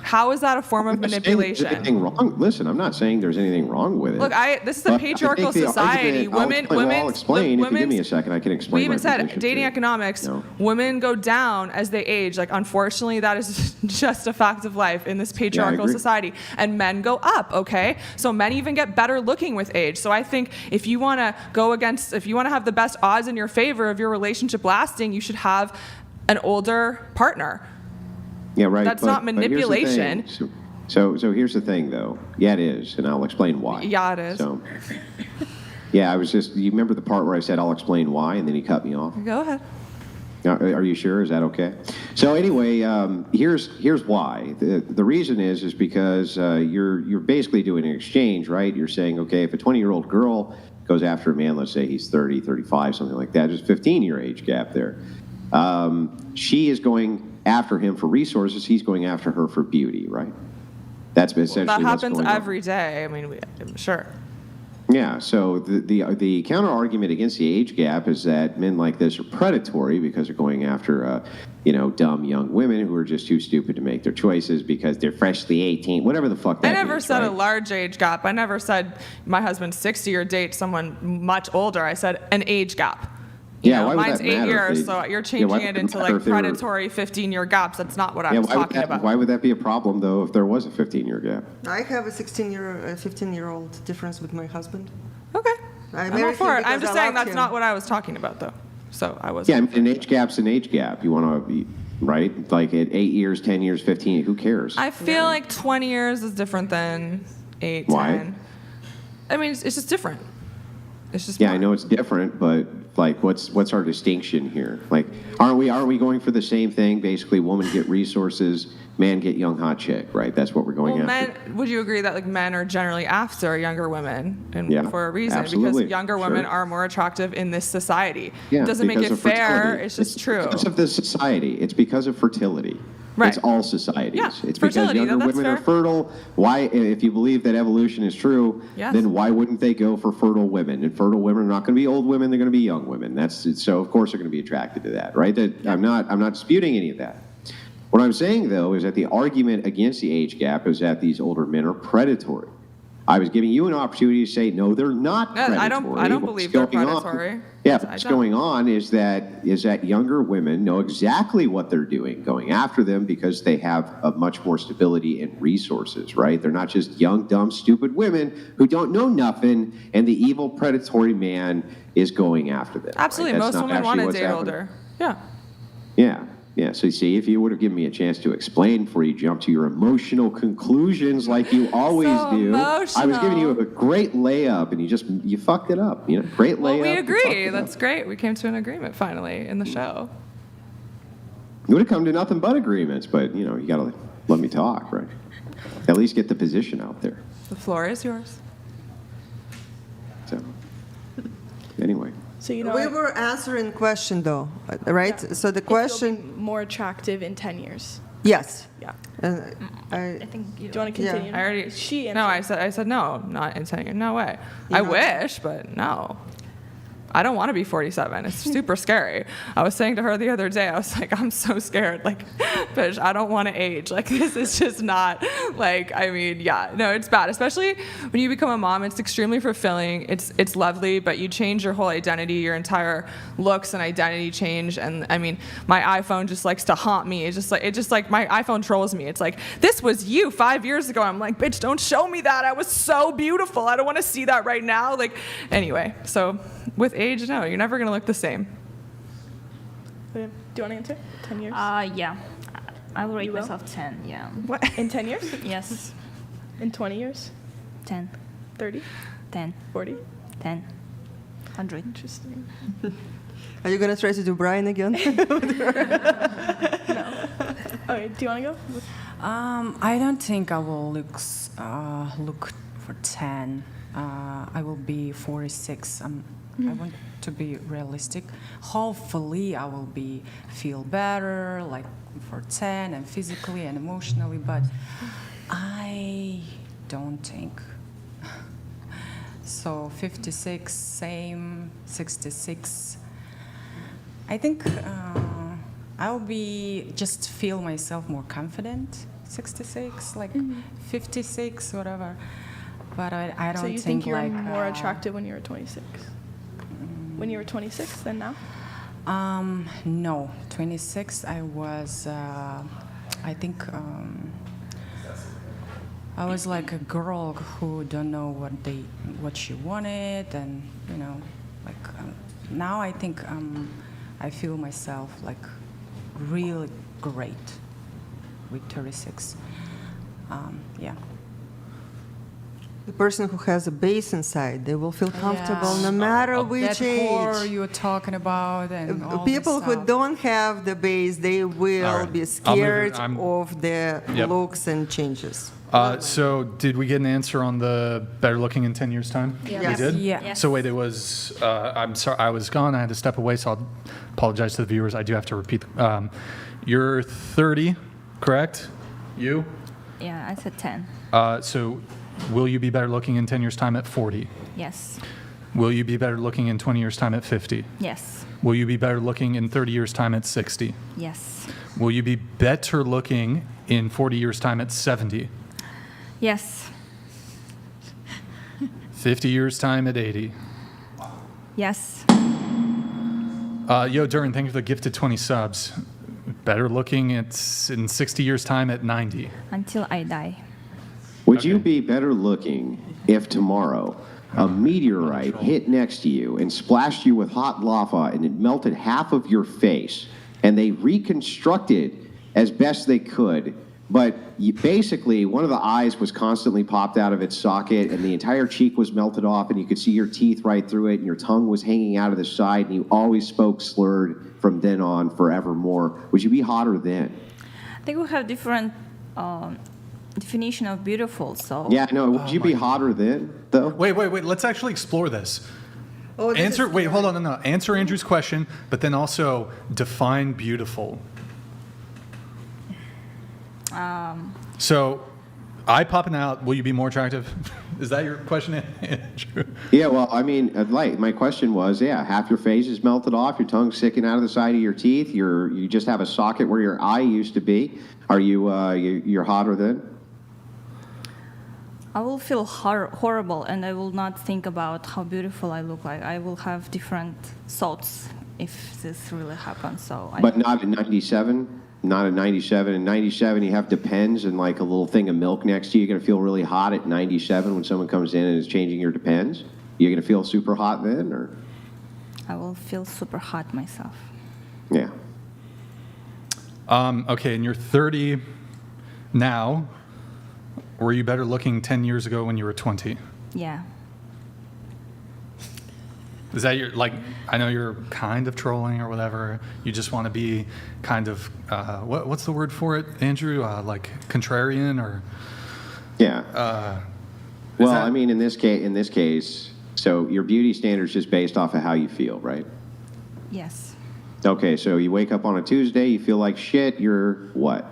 How is that a form of manipulation? There's anything wrong? Listen, I'm not saying there's anything wrong with it. Look, this is a But patriarchal I think the society. argument- I'll explain. If you give me a second, I can explain. We even my said position dating to you. economics. No. Women go down as they age. Like unfortunately, that is just a fact of life in this patriarchal agree. society. And men go up. Okay, so men even get better looking with age. So I think if you want to have the best odds in your favor of your relationship lasting, you should have an older partner. Yeah, right. That's not but here's the manipulation. thing. So here's the thing, though. Yeah, it is, and I'll explain why. Yeah, it is. So, yeah, you remember the part where I said I'll explain why, and then he cut me off? Go ahead. Are you sure? Is that okay? So anyway, here's why. The reason is because you're basically doing an exchange, right? You're saying, okay, if a 20-year-old girl goes after a man, let's say he's 30, 35, something like that, there's a 15-year age gap there. She is going after him for resources. He's going after her for beauty, right? That's essentially That what's happens going on. every day. I mean, sure. Yeah, so the counter argument against the age gap is that men like this are predatory because they're going after dumb young women who are just too stupid to make their choices because they're freshly 18, whatever the fuck that I never means, said right? a large age gap. I never said my husband's 60 or date someone much older. I said an age gap. Why would mine's that 8 matter years, if they- so you're why changing would it it into matter like if they were- predatory 15-year gaps. That's not what I was talking about. Why would that be a problem though if there was a 15-year gap? I have a 15-year-old difference with my husband. Okay. I I'm all married for him it. I'm because just I saying loved that's him. not what I was talking about, though. So I was. Yeah, an age gap's an age gap. You want to be, right? Like at 8 years, 10 years, 15, who cares? I feel like 20 years is different than 8, Why? 10. I mean, it's just different. It's just Yeah, more. I know it's different, but like, what's our distinction here? Like, aren't we going for the same thing? Basically, woman get resources, man get young hot chick, right? That's what we're going Well, after. would you agree that like men are generally after younger women, and Yeah, for a reason? absolutely, Because younger women sure. are more attractive in this society. Yeah, It doesn't make because it of fair. fertility. It's just true. Because of the society. It's because of fertility. Right. It's all societies. Yeah, It's because fertility, younger that's women are fair. fertile. Why, if you believe that evolution is true, Yes. then why wouldn't they go for fertile women? And fertile women are not going to be old women; they're going to be young women. So of course they're going to be attracted to that, right? I'm not disputing any of that. What I'm saying though is that the argument against the age gap is that these older men are predatory. I was giving you an opportunity to say no, they're not No, predatory. I don't What's believe they're going on- predatory. Yeah, I what's don't. going on is that younger women know exactly what they're doing, going after them because they have a much more stability and resources, right? They're not just young, dumb, stupid women who don't know nothing, and the evil predatory man is going after them. right? Absolutely, That's most not women want actually to what's date happening. older. Yeah. Yeah. So you see, if you would have given me a chance to explain before you jump to your emotional conclusions like you always So do, I was giving you emotional. a great layup and you fucked it up. Great layup. Well, we you fucked agree. it up. That's great. We came to an agreement finally in the show. It would have come to nothing but agreements, but you got to let me talk, right? At least get the position out there. The floor is yours. So, anyway. So you know, We were answering question though, right? So the question, more attractive in 10 years. yes. Yeah. I think Do you want to continue? I already. She No, answered. I said no. Not intending. No way. I wish, but no. I don't want to be 47. It's super scary. I was saying to her the other day, I was like, I'm so scared. Like, bitch, I don't want to age. Like, this is just not, like, I mean, yeah. No, it's bad. Especially when you become a mom, it's extremely fulfilling. It's lovely, but you change your whole identity, your entire looks and identity change. And, I mean, my iPhone just likes to haunt me. It's just like my iPhone trolls me. It's like, this was you 5 years ago. I'm like, bitch, don't show me that. I was so beautiful. I don't want to see that right now. Like, anyway, so with age, no, you're never going to look the same. Okay. Do you want to answer? 10 years? Yeah. I will rate You will? myself 10, yeah. What? In 10 years? Yes. In 20 years? 10. 30? 10. 40? 10. 100. Interesting. Are you gonna try to do Brian again? Okay, do you want to go? I don't think I will look for 10. I will be 46. I want to be realistic. Hopefully, I will feel better, like for 10, and physically and emotionally. But I don't think. So 56, same. 66. I think I'll just feel myself more confident. 66, like 56, whatever. But I don't So you think you're like more attractive when you were 26? When you were 26 than now? No, 26. I was. I think I was like a girl who don't know what she wanted, and now I think I feel myself like really great with 36. Yeah. The person who has a base inside, they will feel comfortable no matter which that core age. you're talking about, and all People this who stuff. don't have the base, they will All right. be I'll move it. scared I'm- of the Yep. looks and changes. So did we get an answer on the better looking in 10 years' time? Yes. We did? Yeah. Yes. So wait, it was, I'm sorry, I was gone. I had to step away, so I'll apologize to the viewers. I do have to repeat. You're 30, correct? You? Yeah, I said 10. So will you be better looking in 10 years' time at 40? Yes. Will you be better looking in 20 years' time at 50? Yes. Will you be better looking in 30 years' time at 60? Yes. Will you be better looking in 40 years' time at 70? Yes. 50 years' time at 80? Yes. Yo, Durin, thank you for the gifted 20 subs. Better looking in 60 years' time at 90. Until I die. Would you be better looking if tomorrow a meteorite hit next to you and splashed you with hot lava and it melted half of your face, and they reconstructed as best they could, but basically one of the eyes was constantly popped out of its socket and the entire cheek was melted off and you could see your teeth right through it and your tongue was hanging out of the side and you always spoke slurred from then on forevermore. Would you be hotter then? I think we have different definition of beautiful, so. Yeah, no, would you be hotter then, though? Wait. Let's actually explore this. Oh, this Answer. is Wait, hold on. No. Answer Andrew's question, but then also define beautiful. So, eye popping out. Will you be more attractive? Is that your question, Andrew? Yeah, well, I mean, like, my question was, yeah, half your face is melted off, your tongue's sticking out of the side of your teeth, you just have a socket where your eye used to be. Are you're hotter then? I will feel horrible, and I will not think about how beautiful I look like. I will have different thoughts if this really happens. So. But not at 97? Not at 97. In 97, you have Depends and like a little thing of milk next to you. You're going to feel really hot at 97 when someone comes in and is changing your Depends? You're going to feel super hot then, or? I will feel super hot myself. Yeah. Okay, and you're 30 now. Were you better looking 10 years ago when you were 20? Yeah. Is that your, like, I know you're kind of trolling or whatever. You just want to be kind of, what's the word for it, Andrew? Like contrarian or? Yeah. Well, I mean, in this case, so your beauty standard is just based off of how you feel, right? Yes. Okay, so you wake up on a Tuesday, you feel like shit, you're what?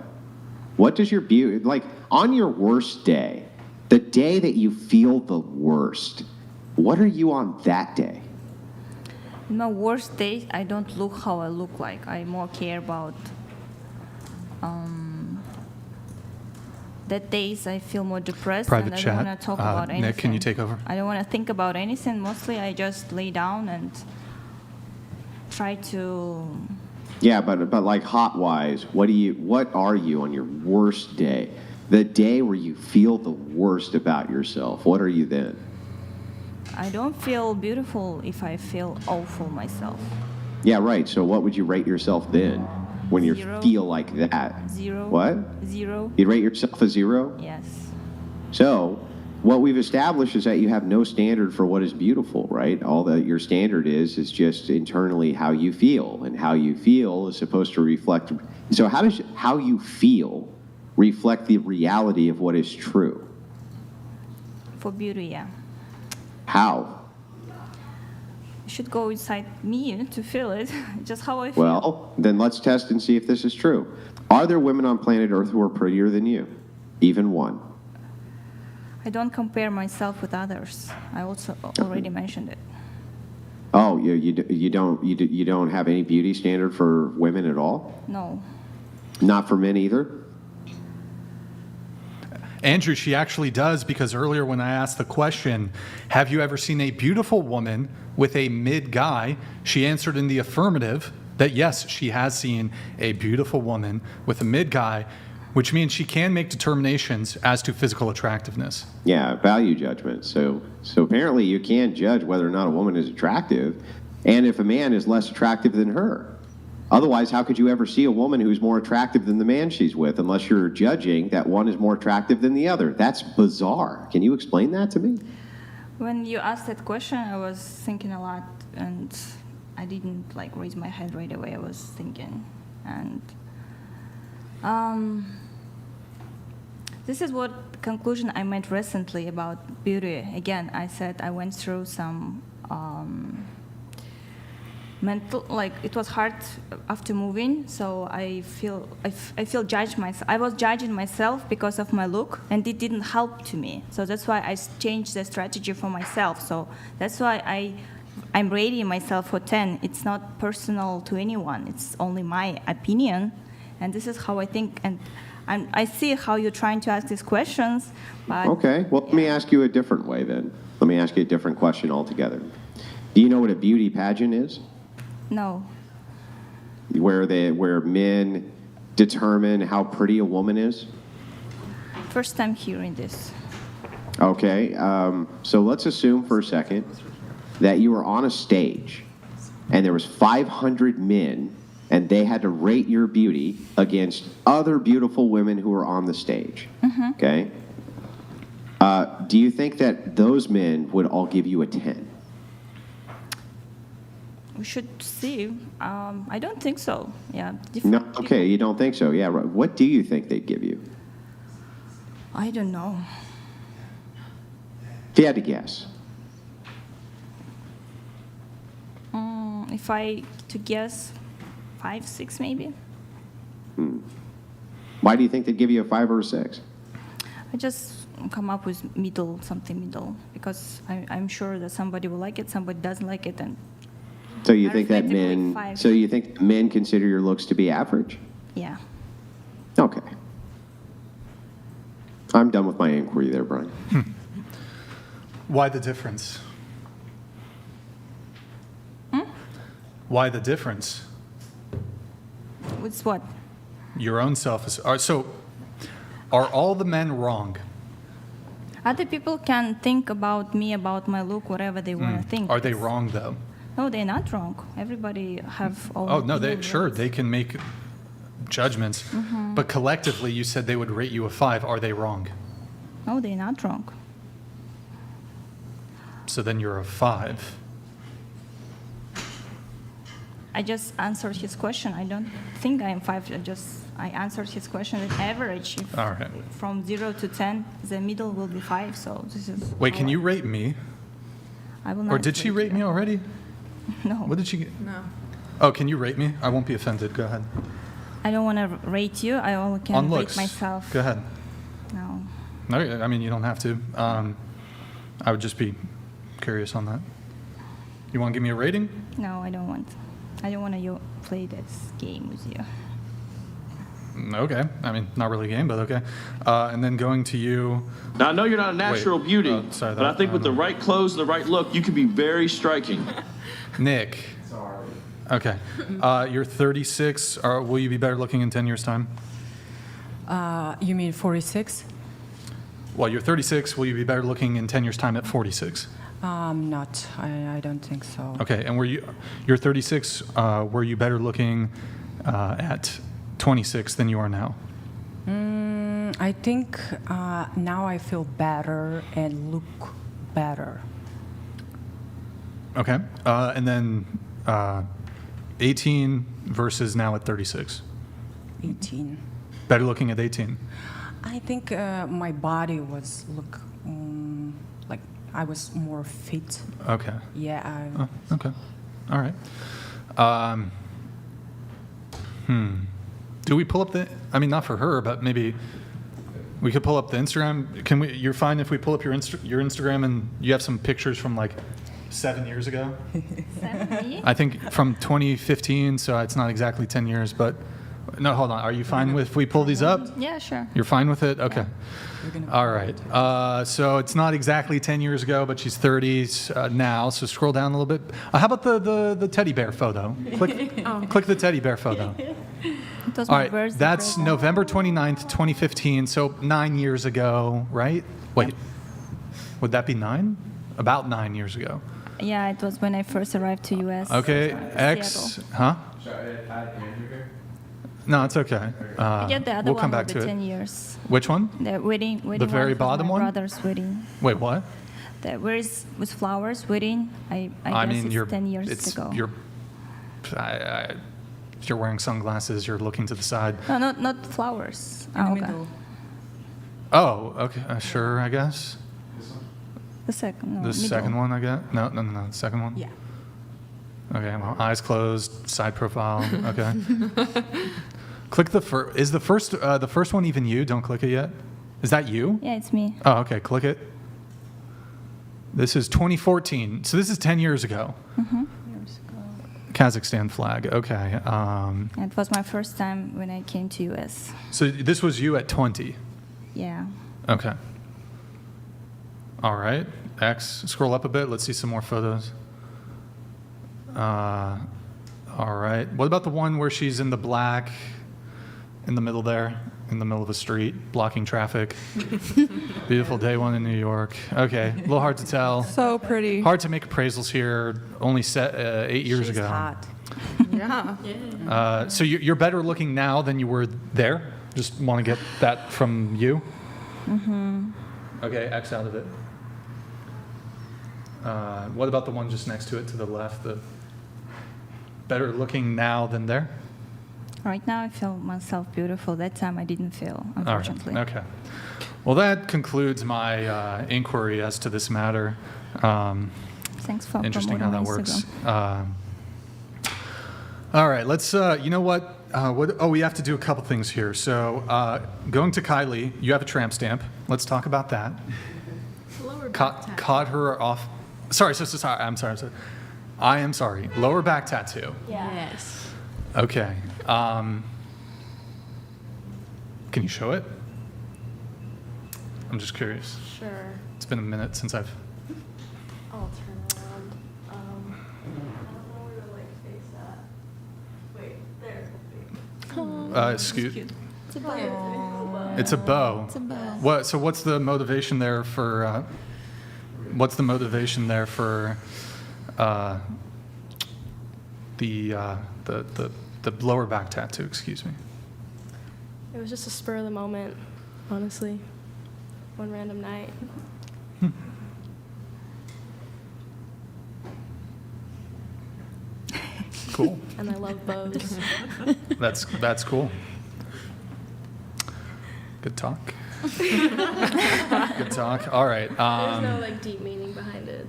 What does your beauty, like, on your worst day, the day that you feel the worst, what are you on that day? In my worst days, I don't look how I look like. I more care about that days I feel more depressed Private and I chat. don't want to talk about anything. Nick, can you take over? I don't want to think about anything. Mostly I just lay down and try to. Yeah, but like hot-wise, what are you on your worst day? The day where you feel the worst about yourself, what are you then? I don't feel beautiful if I feel awful myself. Yeah, right. So what would you rate yourself then when you feel like that? 0. What? 0. You'd rate yourself a 0? Yes. So what we've established is that you have no standard for what is beautiful, right? All that your standard is just internally how you feel, and how you feel is supposed to reflect. So how does how you feel reflect the reality of what is true? For beauty, yeah. How? You should go inside me to feel it, just how I feel. Well, then let's test and see if this is true. Are there women on planet Earth who are prettier than you? Even one? I don't compare myself with others. I also already mentioned it. Oh, you don't have any beauty standard for women at all? No. Not for men either? Andrew, she actually does, because earlier when I asked the question, have you ever seen a beautiful woman with a mid guy? She answered in the affirmative that yes, she has seen a beautiful woman with a mid guy, which means she can make determinations as to physical attractiveness. Yeah, value judgment. So apparently you can judge whether or not a woman is attractive, and if a man is less attractive than her. Otherwise, how could you ever see a woman who's more attractive than the man she's with, unless you're judging that one is more attractive than the other? That's bizarre. Can you explain that to me? When you asked that question, I was thinking a lot, and I didn't raise my head right away. I was thinking, and this is what conclusion I made recently about beauty. Again, I said I went through some mental, it was hard after moving, so I feel judged myself. I was judging myself because of my look, and it didn't help to me. So that's why I changed the strategy for myself. So that's why I'm rating myself for 10. It's not personal to anyone. It's only my opinion, and this is how I think. And I see how you're trying to ask these questions, but okay. Well, let me ask you a different way then. Let me ask you a different question altogether. Do you know what a beauty pageant is? No. Where men determine how pretty a woman is? First time hearing this. Okay, so let's assume for a second that you were on a stage and there was 500 men and they had to rate your beauty against other beautiful women who were on the stage. Okay? Do you think that those men would all give you a 10? We should see. I don't think so. Yeah. No, okay, you don't think so. Yeah, right. What do you think they'd give you? I don't know. If you had to guess. If I to guess, 5, 6 maybe. Why do you think they'd give you a 5 or a 6? I just come up with something middle, because I'm sure that somebody will like it, somebody doesn't like it, and So you think that Arithmetically, men? 5. So you think men consider your looks to be average? yeah. Okay. I'm done with my inquiry there, Brian. Why the difference? Why the difference? With what? Your own self. So, are all the men wrong? Other people can think about me, about my look, whatever they want to think. Are they wrong though? No, they're not wrong. Everybody have own Oh no, opinion, sure right? they can make judgments, but collectively you said they would rate you a 5. Are they wrong? No, they're not wrong. So then you're a 5. I just answered his question. I don't think I am 5. I answered his question with average. If All right. From 0 to 10, the middle will be 5. So this is. Wait, can you rate me? I will not. Or did she rate me already? No. What did she get? No. Oh, can you rate me? I won't be offended. Go ahead. I don't want to rate you. I only can On rate looks. myself. Go ahead. No. No, I mean, you don't have to. I would just be curious on that. You want to give me a rating? No, I don't want. I don't want to play this game with you. Okay. I mean, not really a game, but okay. And then going to you. Now, I know you're not a natural Wait, beauty, sorry, but I think with the right clothes and the right look, you could be very striking. Nick. Sorry. Okay. You're 36. Will you be better looking in 10 years' time? You mean 46? Well, you're 36. Will you be better looking in 10 years' time at 46? Not. I don't think so. Okay. And you're 36. Were you better looking at 26 than you are now? I think now I feel better and look better. Okay. And then 18 versus now at 36. 18. Better looking at 18. I think my body was like I was more fit. Okay. Yeah. Oh, okay. All right. Do we pull up the? I mean, not for her, but maybe we could pull up the Instagram. Can we? You're fine if we pull up your Instagram and you have some pictures from like 7 years ago. 70? I think from 2015, so it's not exactly 10 years, but no, hold on. Are you fine with if we pull these up? Yeah, sure. You're fine with it? Okay. All right. So it's not exactly 10 years ago, but she's 30 now. So scroll down a little bit. How about the teddy bear photo? Click the teddy bear photo. It was All my right. birthday That's present. November 29th, 2015. So 9 years ago, right? Wait. Would that be 9? About 9 years ago. Yeah, it was when I first arrived to US. Okay. X. Seattle. Huh? Should I add Andrew here? No, it's okay. Yeah, the other we'll one come will back be to 10 it. years. Which one? The wedding The very was bottom my one? brother's wedding. Wait, what? With flowers wedding. I guess mean, it's you're 10 years ago. If you're wearing sunglasses, you're looking to the side. No, not flowers. In the okay. middle. Oh, okay. Sure, I guess. The second. No, The middle. second one, I guess. No, the second one. Yeah. Okay, well, eyes closed, side profile. Okay. Click the first. Is the first one even you? Don't click it yet. Is that you? Yeah, it's me. Oh, okay. Click it. This is 2014. So this is 10 years ago. Years ago. Kazakhstan flag. Okay. It was my first time when I came to US. So this was you at 20. Yeah. Okay. All right. X. Scroll up a bit. Let's see some more photos. All right. What about the one where she's in the black in the middle there, in the middle of the street, blocking traffic. Beautiful day one in New York. Okay, a little hard to tell. So pretty. Hard to make appraisals here. Only set 8 years She's ago. hot. Yeah. So you're better looking now than you were there? Just want to get that from you? Mm-hmm. Okay, X out of it. What about the one just next to it, to the left? The better looking now than there? Right now, I feel myself beautiful. That time, I didn't feel, unfortunately. All right. Okay. Well, that concludes my inquiry as to this matter. Thanks for Interesting how that promoting works. Instagram. All right, let's, you know what? We have to do a couple things here. So going to Kylie, you have a tramp stamp. Let's talk about that. Caught her off. Sorry. I'm sorry. I am sorry. Lower back tattoo. Yes. Okay. Can you show it? I'm just curious. Sure. It's been a minute since I've. I'll turn around. I don't know where to face that. Wait, there. Scoot. It's a bow. It's a bow. It's a bow. What? So what's the motivation there for? What's the motivation there for? The lower back tattoo. Excuse me. It was just a spur of the moment, honestly. One random night. Cool. And I love bows. That's cool. Good talk. Good talk. All right. There's no deep meaning behind it.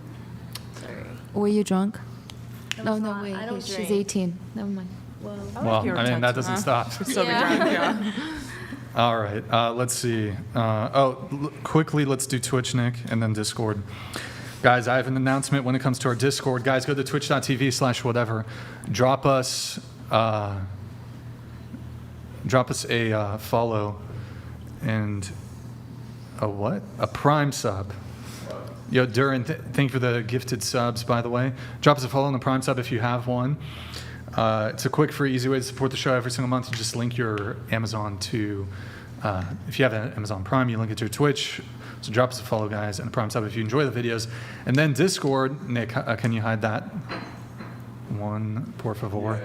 Sorry. Were you drunk? I No, was no, not. wait. I don't She's drink. 18. Never mind. Well, That doesn't stop. So yeah. All right. Let's see. Quickly, let's do Twitch, Nick, and then Discord. Guys, I have an announcement when it comes to our Discord. Guys, go to twitch.tv/whatever. Drop us a follow and a what? A Prime sub. Yo, Duran, thank you for the gifted subs, by the way. Drop us a follow on the Prime sub if you have one. It's a quick, free, easy way to support the show every single month. You just link your Amazon to, if you have an Amazon Prime, you link it to your Twitch. So drop us a follow, guys, and a Prime sub if you enjoy the videos. And then Discord, Nick, can you hide that? One, por favor.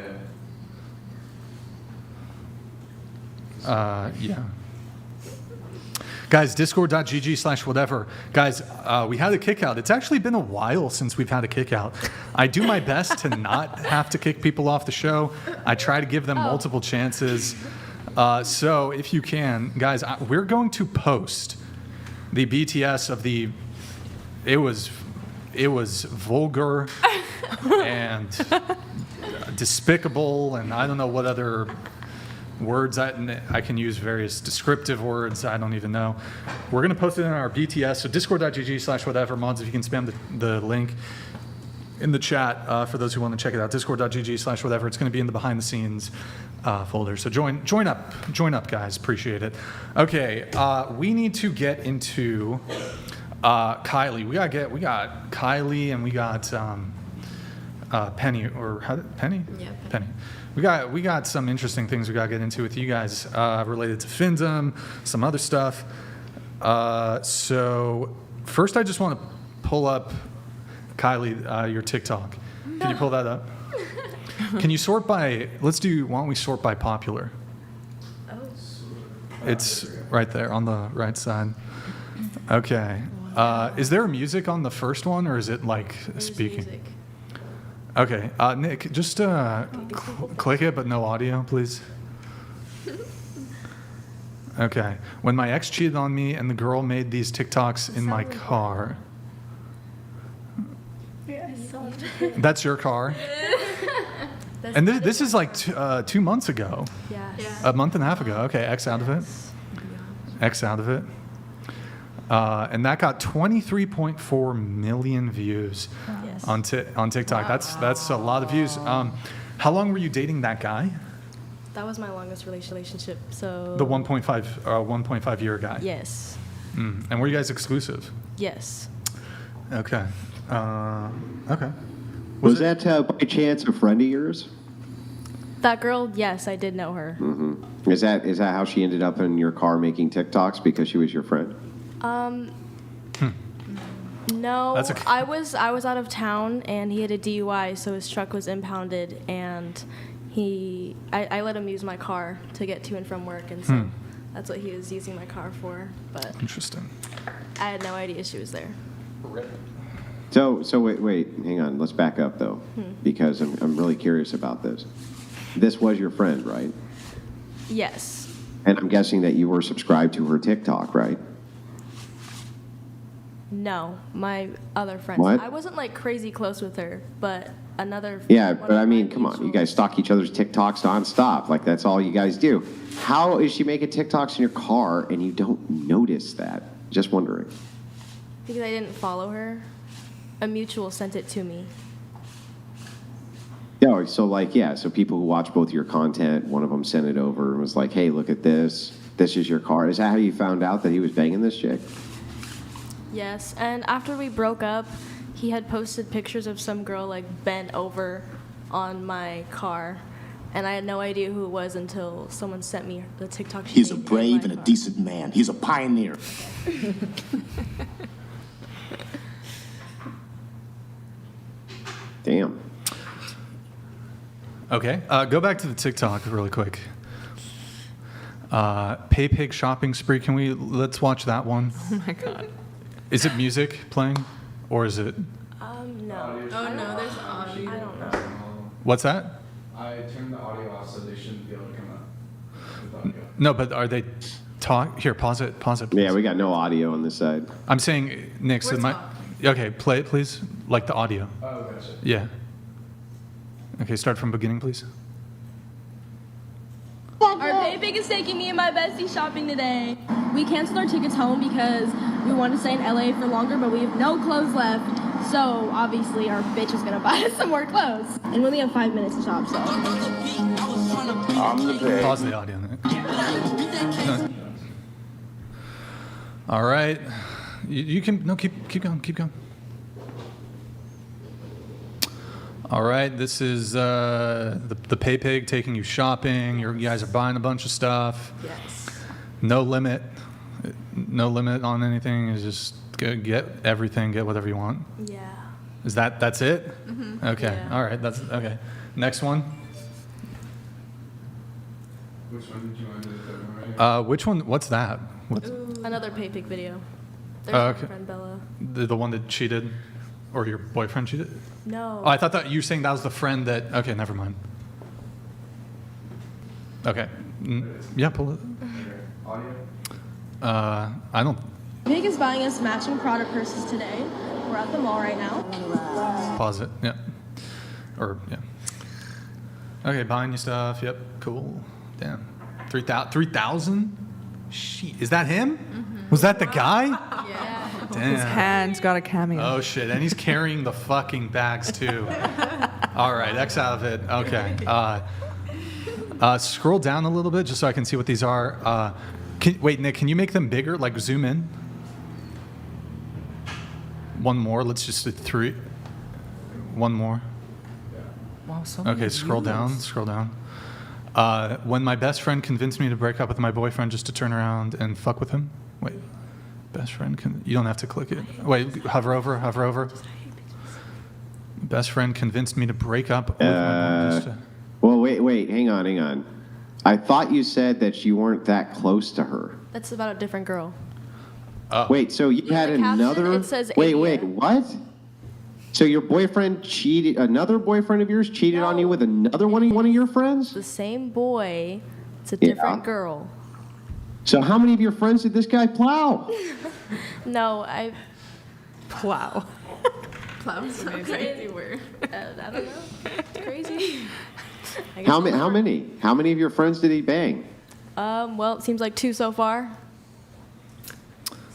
Yeah. Guys, discord.gg/whatever. Guys, we had a kick out. It's actually been a while since we've had a kick out. I do my best to not have to kick people off the show. I try to give them multiple chances. So if you can, guys, we're going to post the BTS of the, it was vulgar and despicable, and I don't know what other words I can use, various descriptive words, I don't even know. We're going to post it in our BTS, so discord.gg/whatever. Mods, if you can spam the link in the chat for those who want to check it out. Discord.gg/whatever. It's going to be in the behind the scenes folder. So join up, guys. Appreciate it. Okay, we need to get into Kylie. We got Kylie and we got Penny, or Penny? Yeah, Penny. We got some interesting things we got to get into with you guys related to Findom, some other stuff. So first, I just want to pull up, Kylie, your TikTok. Can you pull that up? Can you sort by? Why don't we sort by popular? Oh. It's right there on the right side. Okay. Is there music on the first one, or is it like speaking? Music. Okay, Nick, just click it, but no audio, please. Okay. When my ex cheated on me and the girl made these TikToks in my car. That's your car? And this is like 2 months ago. Yes. A month and a half ago. Okay, X out of it. X out of it. And that got 23.4 million views on TikTok. That's a lot of views. How long were you dating that guy? That was my longest relationship. So The 1.5 year guy. Yes. And were you guys exclusive? Yes. Okay. Okay. Was that by chance a friend of yours? That girl, yes, I did know her. Mm-hmm. Is that how she ended up in your car making TikToks because she was your friend? No, That's okay. I was out of town and he had a DUI, so his truck was impounded, and I let him use my car to get to and from work, and so that's what he was using my car for. But Interesting. I had no idea she was there. So wait, hang on. Let's back up though, because I'm really curious about this. This was your friend, right? Yes. And I'm guessing that you were subscribed to her TikTok, right? No, my other friend. What? I wasn't like crazy close with her, but another. Yeah, one but of I my mean, come on. You guys stalk each other's TikToks nonstop. Like, that's all you guys do. How is she making TikToks in your car and you don't notice that? Just wondering. Because I didn't follow her. A mutual sent it to me. Yeah, so people who watch both your content, one of them sent it over and was like, hey, look at this. This is your car. Is that how you found out that he was banging this chick? Yes, and after we broke up, he had posted pictures of some girl like bent over on my car, and I had no idea who it was until someone sent me the TikTok. He's a brave and a decent man. He's a pioneer. Damn. Okay, go back to the TikTok really quick. Pay Pig shopping spree. Let's watch that one. Oh my God. Is it music playing, or is it? No. Oh no, there's audio. I don't know. What's that? I turned the audio off so they shouldn't be able to come up with audio. No, but are they Here, pause it. Please. Yeah, we got no audio on this side. I'm saying, Nick, so okay, play it, please. Like the audio. Oh, gotcha. Yeah. Okay, start from beginning, please. Our pay pig is taking me and my bestie shopping today. We canceled our tickets home because we wanted to stay in LA for longer, but we have no clothes left. So obviously our bitch is gonna buy us some more clothes. And we only have 5 minutes to shop, so. I'm the pig. Pause the audio, Nick. No. All right. You can, no, keep going. All right, this is the pay pig taking you shopping. You guys are buying a bunch of stuff. Yes. No limit on anything. It's just get everything, get whatever you want. Yeah. Is that's it? Mm-hmm. Okay. Yeah. All right. That's okay. Next one. Which one did you want to do the third one right? Which one? What's that? What's, Another pay pig video. There's Oh, my okay. friend Bella. the one that cheated, or your boyfriend cheated? No. Oh, I thought that you were saying that was the friend that. Okay, never mind. Okay. Yeah, pull it. Audio? I don't. Pig is buying us matching product purses today. We're at the mall right now. Pause it. Yeah. Or yeah. Okay, buying you stuff. Yep. Cool. Damn. 3,000. Shit. Is that him? Mm-hmm. Was that the guy? Yeah. Damn. His hand's got a cameo. Oh shit! And he's carrying the fucking bags too. All right, X out of it. Okay. Scroll down a little bit just so I can see what these are. Wait, Nick, can you make them bigger? Like zoom in. One more. Let's just do 3. One more. Wow, so Okay, many scroll down. views. Scroll down. When my best friend convinced me to break up with my boyfriend just to turn around and fuck with him. Wait. Best friend you don't have to click it. Wait, hover over. Best friend convinced me to break up with my boyfriend just to... Well, wait, hang on. I thought you said that you weren't that close to her. That's about a different girl. Wait, so you had the caption, another... it says wait, India. what? So your boyfriend cheated, another boyfriend of yours cheated on you with another one of your friends? The same boy. It's a Yeah. different girl. So how many of your friends did this guy plow? No, I. Plow. Plow's a crazy word. I don't know. It's crazy. I guess How I'll many? How many of your friends did he bang? Well, it seems like 2 so far.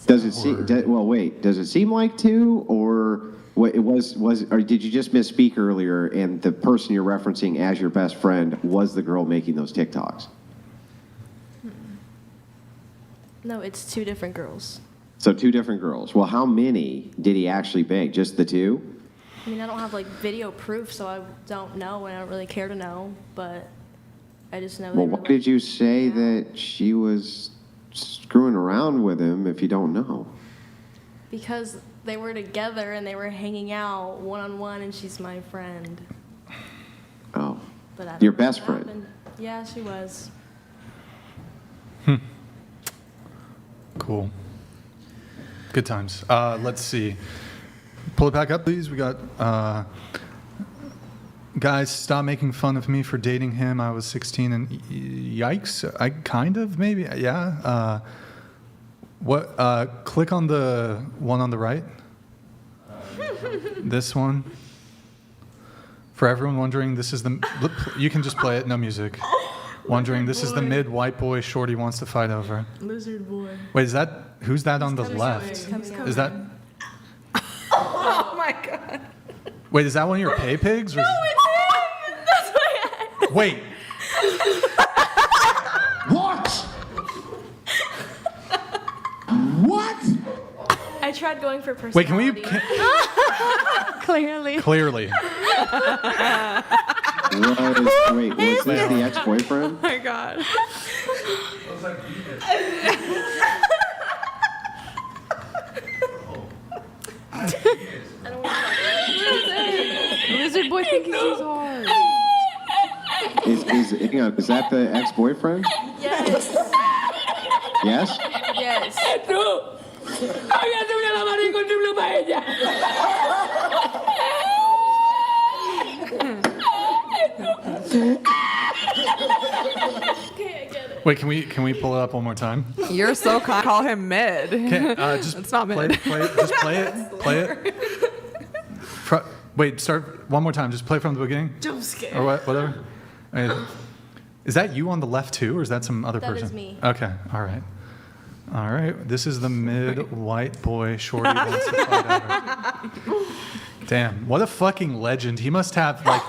Does it seem? Does it seem like 2, or what? It was, or did you just misspeak earlier? And the person you're referencing as your best friend was the girl making those TikToks. No, it's 2 different girls. So 2 different girls. Well, how many did he actually bang? Just the 2? I mean, I don't have like video proof, so I don't know, and I don't really care to know. But I just know. Well, why did you say that she was screwing around with him if you don't know? Because they were together and they were hanging out one-on-one, and she's my friend. Oh. But I don't Your know best what friend? happened. Yeah, she was. Cool. Good times. Let's see. Pull it back up, please. We got, guys, stop making fun of me for dating him. I was 16 and yikes. I kind of, maybe, yeah. Click on the one on the right. This one. For everyone wondering, this is the, you can just play it, no music. Wondering, this is the mid-white boy Shorty wants to fight over. Lizard boy. Wait, who's that on the left? Is that, Oh my god. wait, is that one of your pay pigs? Or No, it's him! That's my wait, What? What? I tried going for personality. wait, can we, Clearly. clearly. Wait, was this the ex-boyfriend? Oh my god. Lizard boy thinking he's hard. Hang on, is that the ex-boyfriend? Yes. Yes? Yes. Okay, I get it. Wait, can we pull it up one more time? You're so kind. Call him mid. Just it's not mid. just play it. Wait, start one more time. Just play from the beginning. Jump scare. Or whatever. Is that you on the left too, or is that some other That person? is me. Okay, all right. All right, this is the mid-white boy Shorty wants to fight over. Damn, what a fucking legend. He must have, like...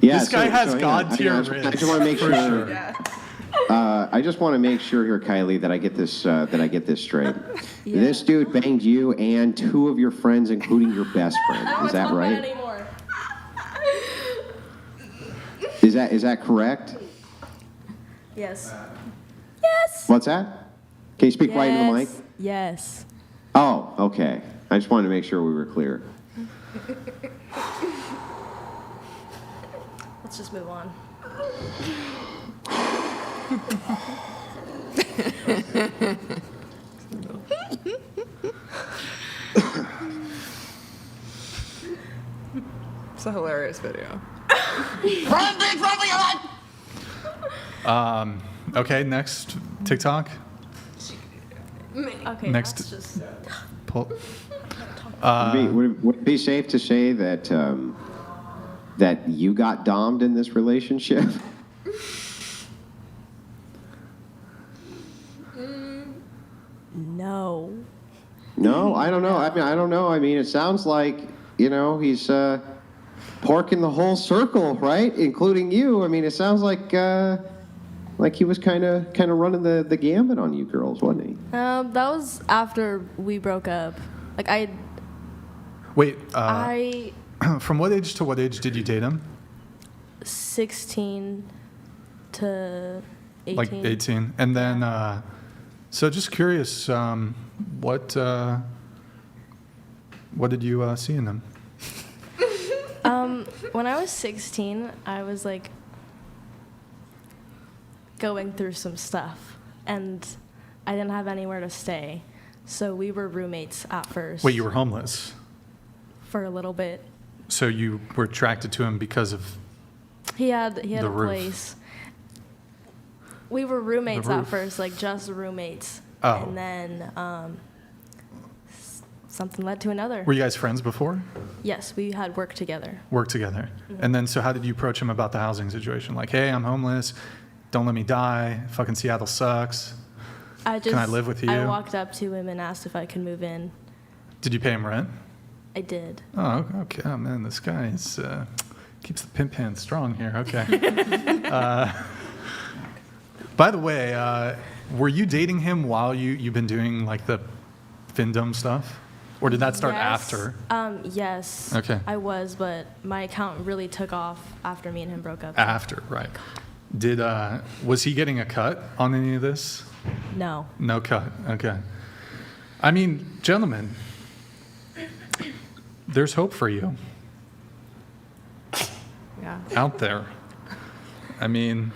Yeah, this guy has hang on. God-tier I risk. just want to make for sure. sure. I just want to make sure here, Kylie, that I get this straight. This dude banged you and two of your friends, including your best friend. Is that right? Anymore. Is that correct? Yes. Yes. What's that? Can you speak right into the mic? Yes. Oh, okay. I just wanted to make sure we were clear. Let's just move on. It's a hilarious video. Okay, next TikTok. Okay. Next. Let's just. Pull. Would it be safe to say that that you got dommed in this relationship? No. No, I don't know. I don't know. I mean, it sounds like, he's porking the whole circle, right? Including you. I mean, it sounds like he was kind of running the gambit on you girls, wasn't he? That was after we broke up. Like Wait, I from what age to what age did you date him? 16 to 18. Like 18. And then, so just curious, what did you see in him? When I was 16, I was like going through some stuff, and I didn't have anywhere to stay. So we were roommates at first. Wait, you were homeless? For a little bit. So you were attracted to him because of He had the a roof. place. We were roommates The at roof. first, like just roommates. Oh. And then something led to another. Were you guys friends before? Yes, we had worked together. Worked together. Mhm. And then, so how did you approach him about the housing situation? Like, hey, I'm homeless. Don't let me die. Fucking Seattle sucks. Can I live with you? I walked up to him and asked if I could move in. Did you pay him rent? I did. Oh, okay. Oh, man, this guy is, keeps the pimp hand strong here. Okay. By the way, were you dating him while you've been doing like the Findom stuff? Or did that start Yes. after? Yes. Okay. I was, but my account really took off after me and him broke up. After, right. Was he getting a cut on any of this? No. No cut. Okay. I mean, gentlemen, there's hope for you. Yeah. Out there. I mean,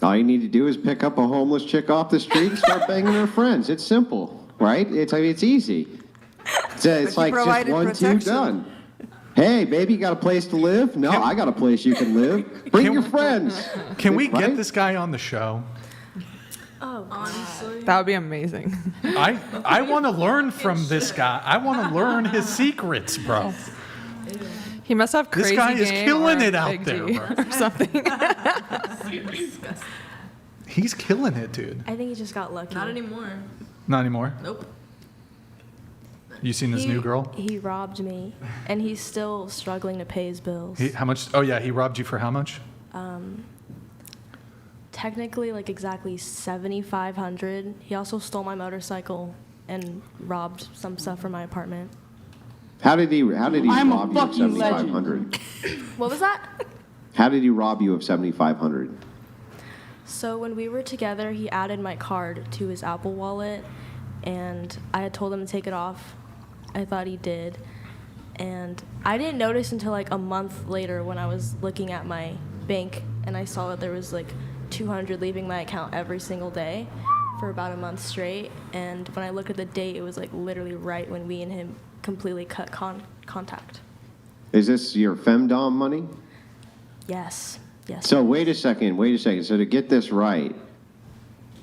all you need to do is pick up a homeless chick off the street and start banging her friends. It's simple, right? It's easy. It's like just provided 1, 2, protection. done. Hey, baby, you got a place to live? No, I got a place you can live. Bring your friends. Can we Right? get this guy on the show? Oh, honestly. That would be amazing. I want to learn from this guy. I want to learn his secrets, bro. He must have This crazy guy is game killing or it out Big there, G bro. or something. He's killing it, dude. I think he just got lucky. Not anymore. Not anymore? Nope. You seen this new girl? He robbed me, and he's still struggling to pay his bills. How much? Oh, yeah, he robbed you for how much? Technically, like exactly $7,500. He also stole my motorcycle and robbed some stuff from my apartment. How did he I'm a rob you of fucking legend. $7,500? What was that? How did he rob you of $7,500? So when we were together, he added my card to his Apple Wallet, and I had told him to take it off. I thought he did. And I didn't notice until like a month later when I was looking at my bank, and I saw that there was like $200 leaving my account every single day for about a month straight. And when I looked at the date, it was like literally right when we and him completely cut contact. Is this your FemDom money? Yes. Yes. So wait a second. So to get this right,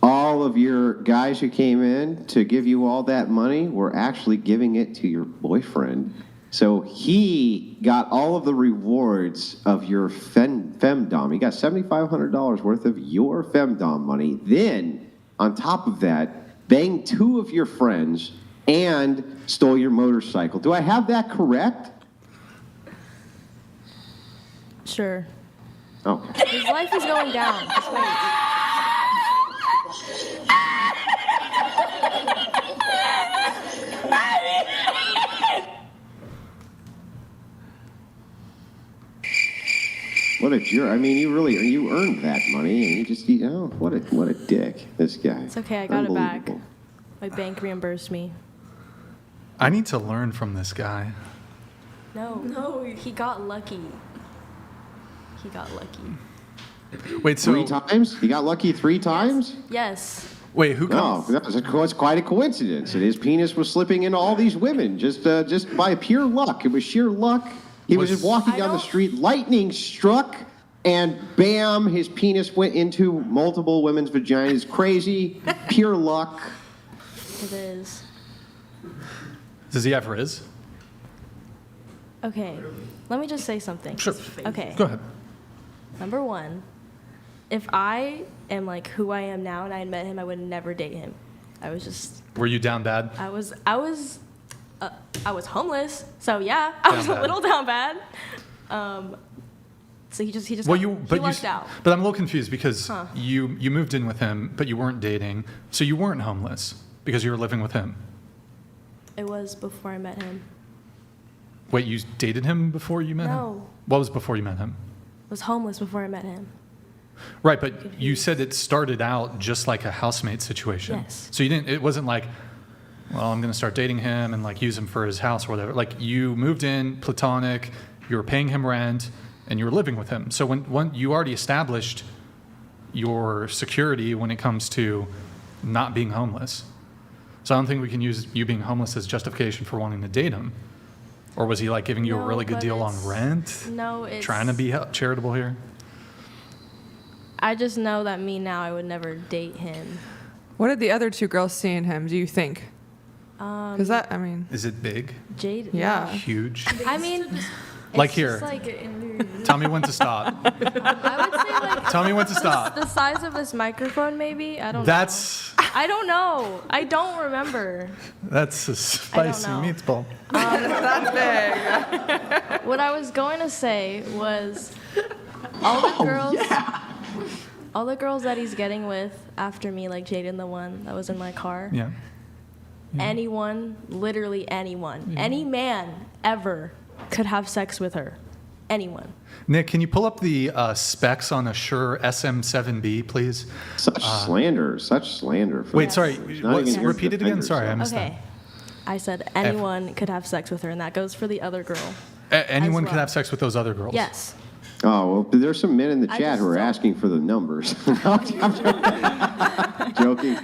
all of your guys who came in to give you all that money were actually giving it to your boyfriend. So he got all of the rewards of your FemDom. He got $7,500 worth of your FemDom money. Then, on top of that, banged 2 of your friends and stole your motorcycle. Do I have that correct? Sure. Okay. His life is going down. Just wait. What a jerk. I mean, you earned that money, and what a dick, this guy. It's okay, I got it back. Unbelievable. My bank reimbursed me. I need to learn from this guy. No, he got lucky. He got lucky. Wait, so 3 times? He got lucky 3 times? Yes. Wait, who No, comes? that's quite a coincidence. And his penis was slipping into all these women just by pure luck. It was sheer luck. He was just walking down the street, lightning struck, and bam, his penis went into multiple women's vaginas. Crazy, pure luck. It is. Does he have Riz? Okay, let me just say something. Sure. Okay. Go ahead. Number 1, if I am like who I am now and I had met him, I would never date him. I was just. Were you down bad? I was homeless, so yeah, I was Down a little down bad. So he just he lucked out. But I'm a little confused because Huh. you moved in with him, but you weren't dating, so you weren't homeless because you were living with him. It was before I met him. Wait, you dated him before you met him? No. What was before you met him? I was homeless before I met him. Right, but you said it started out just like a housemate situation. Yes. So it wasn't like, well, I'm going to start dating him and like use him for his house or whatever. Like you moved in, platonic, you were paying him rent, and you were living with him. So when you already established your security when it comes to not being homeless. So I don't think we can use you being homeless as justification for wanting to date him. Or was he like giving you a really good but deal on it's- rent? No, it's. Trying to be charitable here? I just know that me now, I would never date him. What did the other 2 girls see in him, do you think? Because that, I mean. Is it big? Jade. Yeah. Huge? I mean, Like it's here. just like, Tell me when to stop. I would say like. Tell me when to stop. The size of this microphone, maybe. I don't know. That's I don't know. I don't remember. a spicy know. meatball. That's big. What I was going to say was, all the girls. All the girls that he's getting with after me, like Jaden, the one that was in my car. Yeah. anyone, literally anyone, any man ever could have sex with her. Anyone. Nick, can you pull up the specs on a Shure SM7B, please? Such slander. Wait, sorry. Repeat it again. Sorry, I missed that. I said anyone could have sex with her, and that goes for the other girl. Anyone could have sex with those other girls? Yes. Oh, well, there's some men in the chat who are asking for the numbers. I'm joking.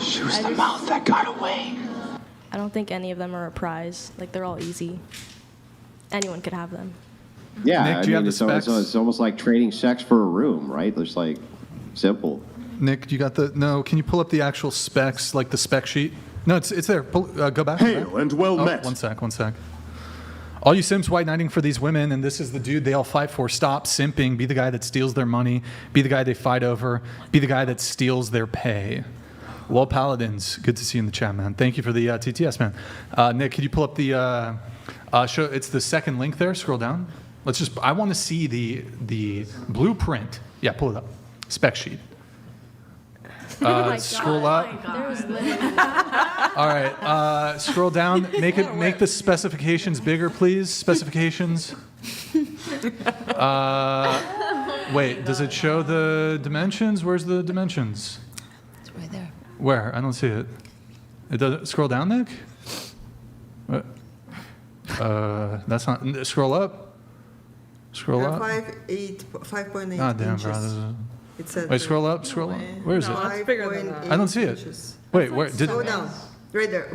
She was the mouth that got away. I don't think any of them are a prize. Like, they're all easy. Anyone could have them. Yeah, Nick, do you have the specs? It's almost like trading sex for a room, right? It's like simple. Nick, you got the... No, can you pull up the actual specs, like the spec sheet? No, it's there. Go back. Hail and well met. One sec. All you simps white knighting for these women, and this is the dude they all fight for. Stop simping. Be the guy that steals their money. Be the guy they fight over. Be the guy that steals their pay. Well, Paladins, good to see you in the chat, man. Thank you for the TTS, man. Nick, could you pull up the... show? It's the second link there. Scroll down. I want to see the blueprint. Yeah, pull it up. Spec sheet. Scroll up. All right. Scroll down. Make the specifications bigger, please. Specifications. Wait. Does it show the dimensions? Where's the dimensions? It's right there. Where? I don't see it. It does. Scroll down, Nick. What? That's not. Scroll up. Scroll up. 5.8 Ah, damn, inches. bro. It said Wait, scroll up. Where is it? It's bigger than that. I don't see it. Wait, where? Go down. Right there.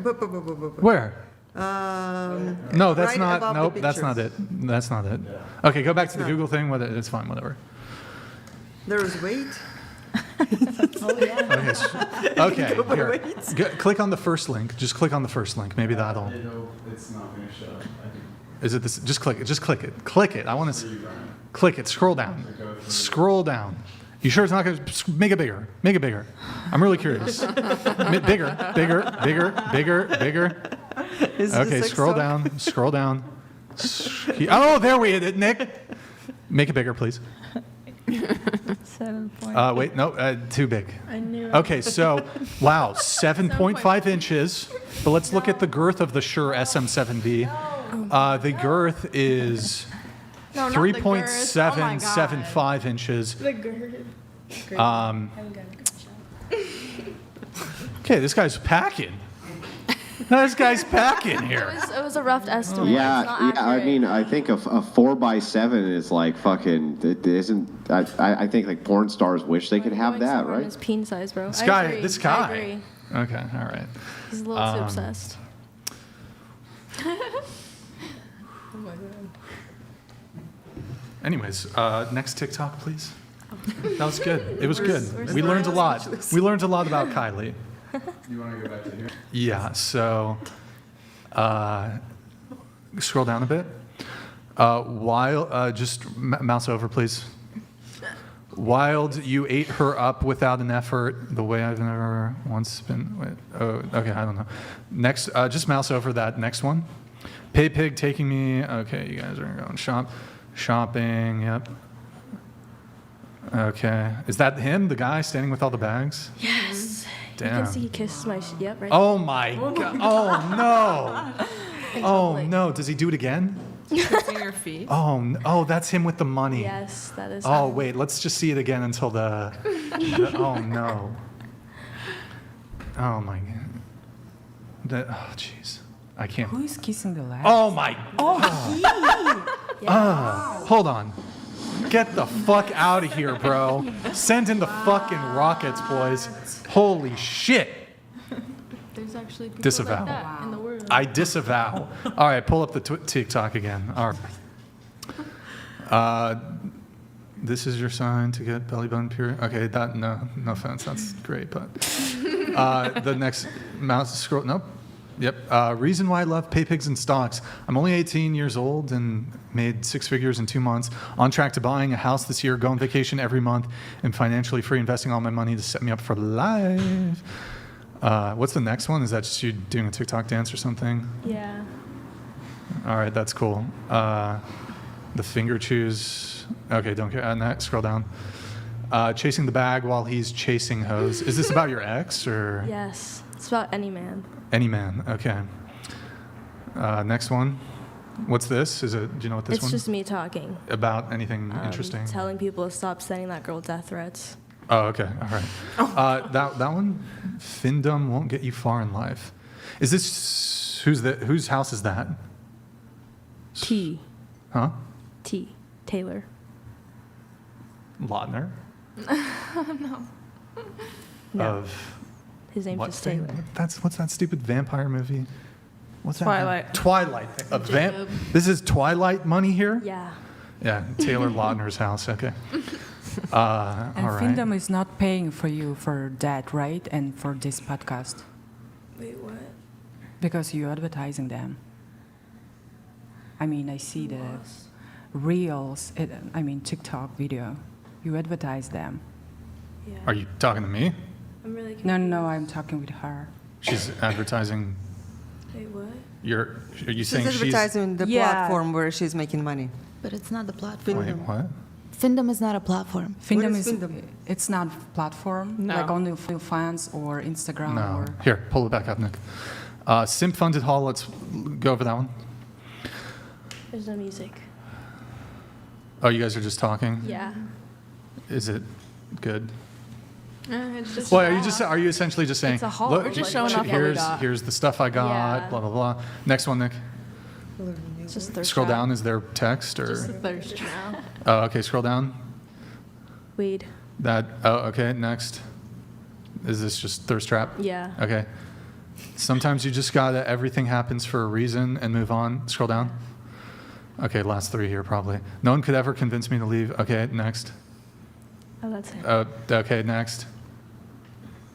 Where? No, that's right not. above Nope, the that's not it. That's not it. Okay, go back to the Google thing. It's fine. Whatever. There is weight. Okay. Here. Click on the first link. Just click on the first link. Maybe that'll. It's not going to show. Is it this? Just click it. Just click it. Click it. I want to. Click it. Scroll down. Scroll down. You sure it's not going to make it bigger? Make it bigger. I'm really curious. Bigger. Okay, scroll down. Scroll down. Oh, there we hit it, Nick. Make it bigger, please. 7. Wait, no, too big. I knew it. Okay, so, wow, 7.5 inches. But let's look at the girth of the Shure SM7B. The girth is 3.775 inches. The girth. Okay, this guy's packing. This guy's packing here. It was a rough estimate. Yeah, It's not yeah. I accurate. mean, I think a 4x7 is like fucking. It isn't. I think like porn stars wish they could have that, right? His peen size, bro. This I guy. agree. This I guy. agree. Okay, all right. He's a little too obsessed. Oh my god. Anyways, next TikTok, please. That was good. It was good. We learned a lot. We learned a lot about Kylie. You want to go back to here? Yeah, so scroll down a bit. Just mouse over, please. Wild, you ate her up without an effort, the way I've never once been. Wait, okay, I don't know. Next, just mouse over that next one. Pay pig taking me. Okay, you guys are going shopping. Yep. Okay, is that him, the guy standing with all the bags? Yes. Damn. You can see he kisses my. Yep, right. Oh my god! Oh no! Oh no! Does he do it again? Kissing your feet. Oh, that's him with the money. Yes, that is. Oh wait, let's just see it again until the oh no. Oh my god. Oh jeez. I can't. Who is kissing the last? Oh my. Hold on. Get the fuck out of here, bro. Send in the fucking rockets, boys. Holy shit. There's actually people Disavow. like that in the world. I disavow. All right, pull up the TikTok again. All right. This is your sign to get belly button period. Okay, no offense, that's great, but the next mouse scroll. Nope. Yep. Reason why I love pay pigs and stocks. I'm only 18 years old and made 6 figures in 2 months. On track to buying a house this year, go on vacation every month, and financially free, investing all my money to set me up for life. What's the next one? Is that just you doing a TikTok dance or something? Yeah. All right, that's cool. The finger chews. Okay, don't care. Next, scroll down. Chasing the bag while he's chasing hoes. Is this about your ex or? Yes, it's about any man. Any man. Okay. Next one. What's this? Do you know what this It's one? just me talking. About anything interesting? Telling people to stop sending that girl death threats. Oh, okay. All right. That one, Findom won't get you far in life. Is this whose house is that? T. Huh? T. Taylor. Lautner? No. No. Of His name's what just thing? Taylor. What's that stupid vampire movie? What's Twilight. that? Twilight. This is Twilight money here? Yeah. Yeah, Taylor Lautner's house. Okay. And all right. Findom is not paying for you for that, right? And for this podcast. Wait, what? Because you're advertising them. I mean, I see the reels, TikTok video. You advertise them. Yeah. Are you talking to me? I'm really confused. No, I'm talking with her. She's advertising. Wait, what? Are you She's saying advertising the Yeah. platform where she's making money. But it's not the platform. Wait, what? Findom is not a platform. Findom is is Findom? it's not platform No. like only fans or Instagram No. or Here, pull it back up, Nick. Simp funded haul. Let's go over that one. There's no music. Oh, you guys are just talking? Yeah. Is it good? It's just Well, are you essentially just saying, It's a haul. look, We're just showing off what we got. here's the stuff I got, Yeah. blah, blah, blah. Next one, Nick. It's just thirst Scroll trap. down. Is there text or? Just a thirst trap. Oh, okay, scroll down. Weed. Okay, next. Is this just thirst trap? Yeah. Okay. Sometimes you just gotta, everything happens for a reason and move on. Scroll down. Okay, last three here probably. No one could ever convince me to leave. Okay, next. Oh, that's it. Okay, next.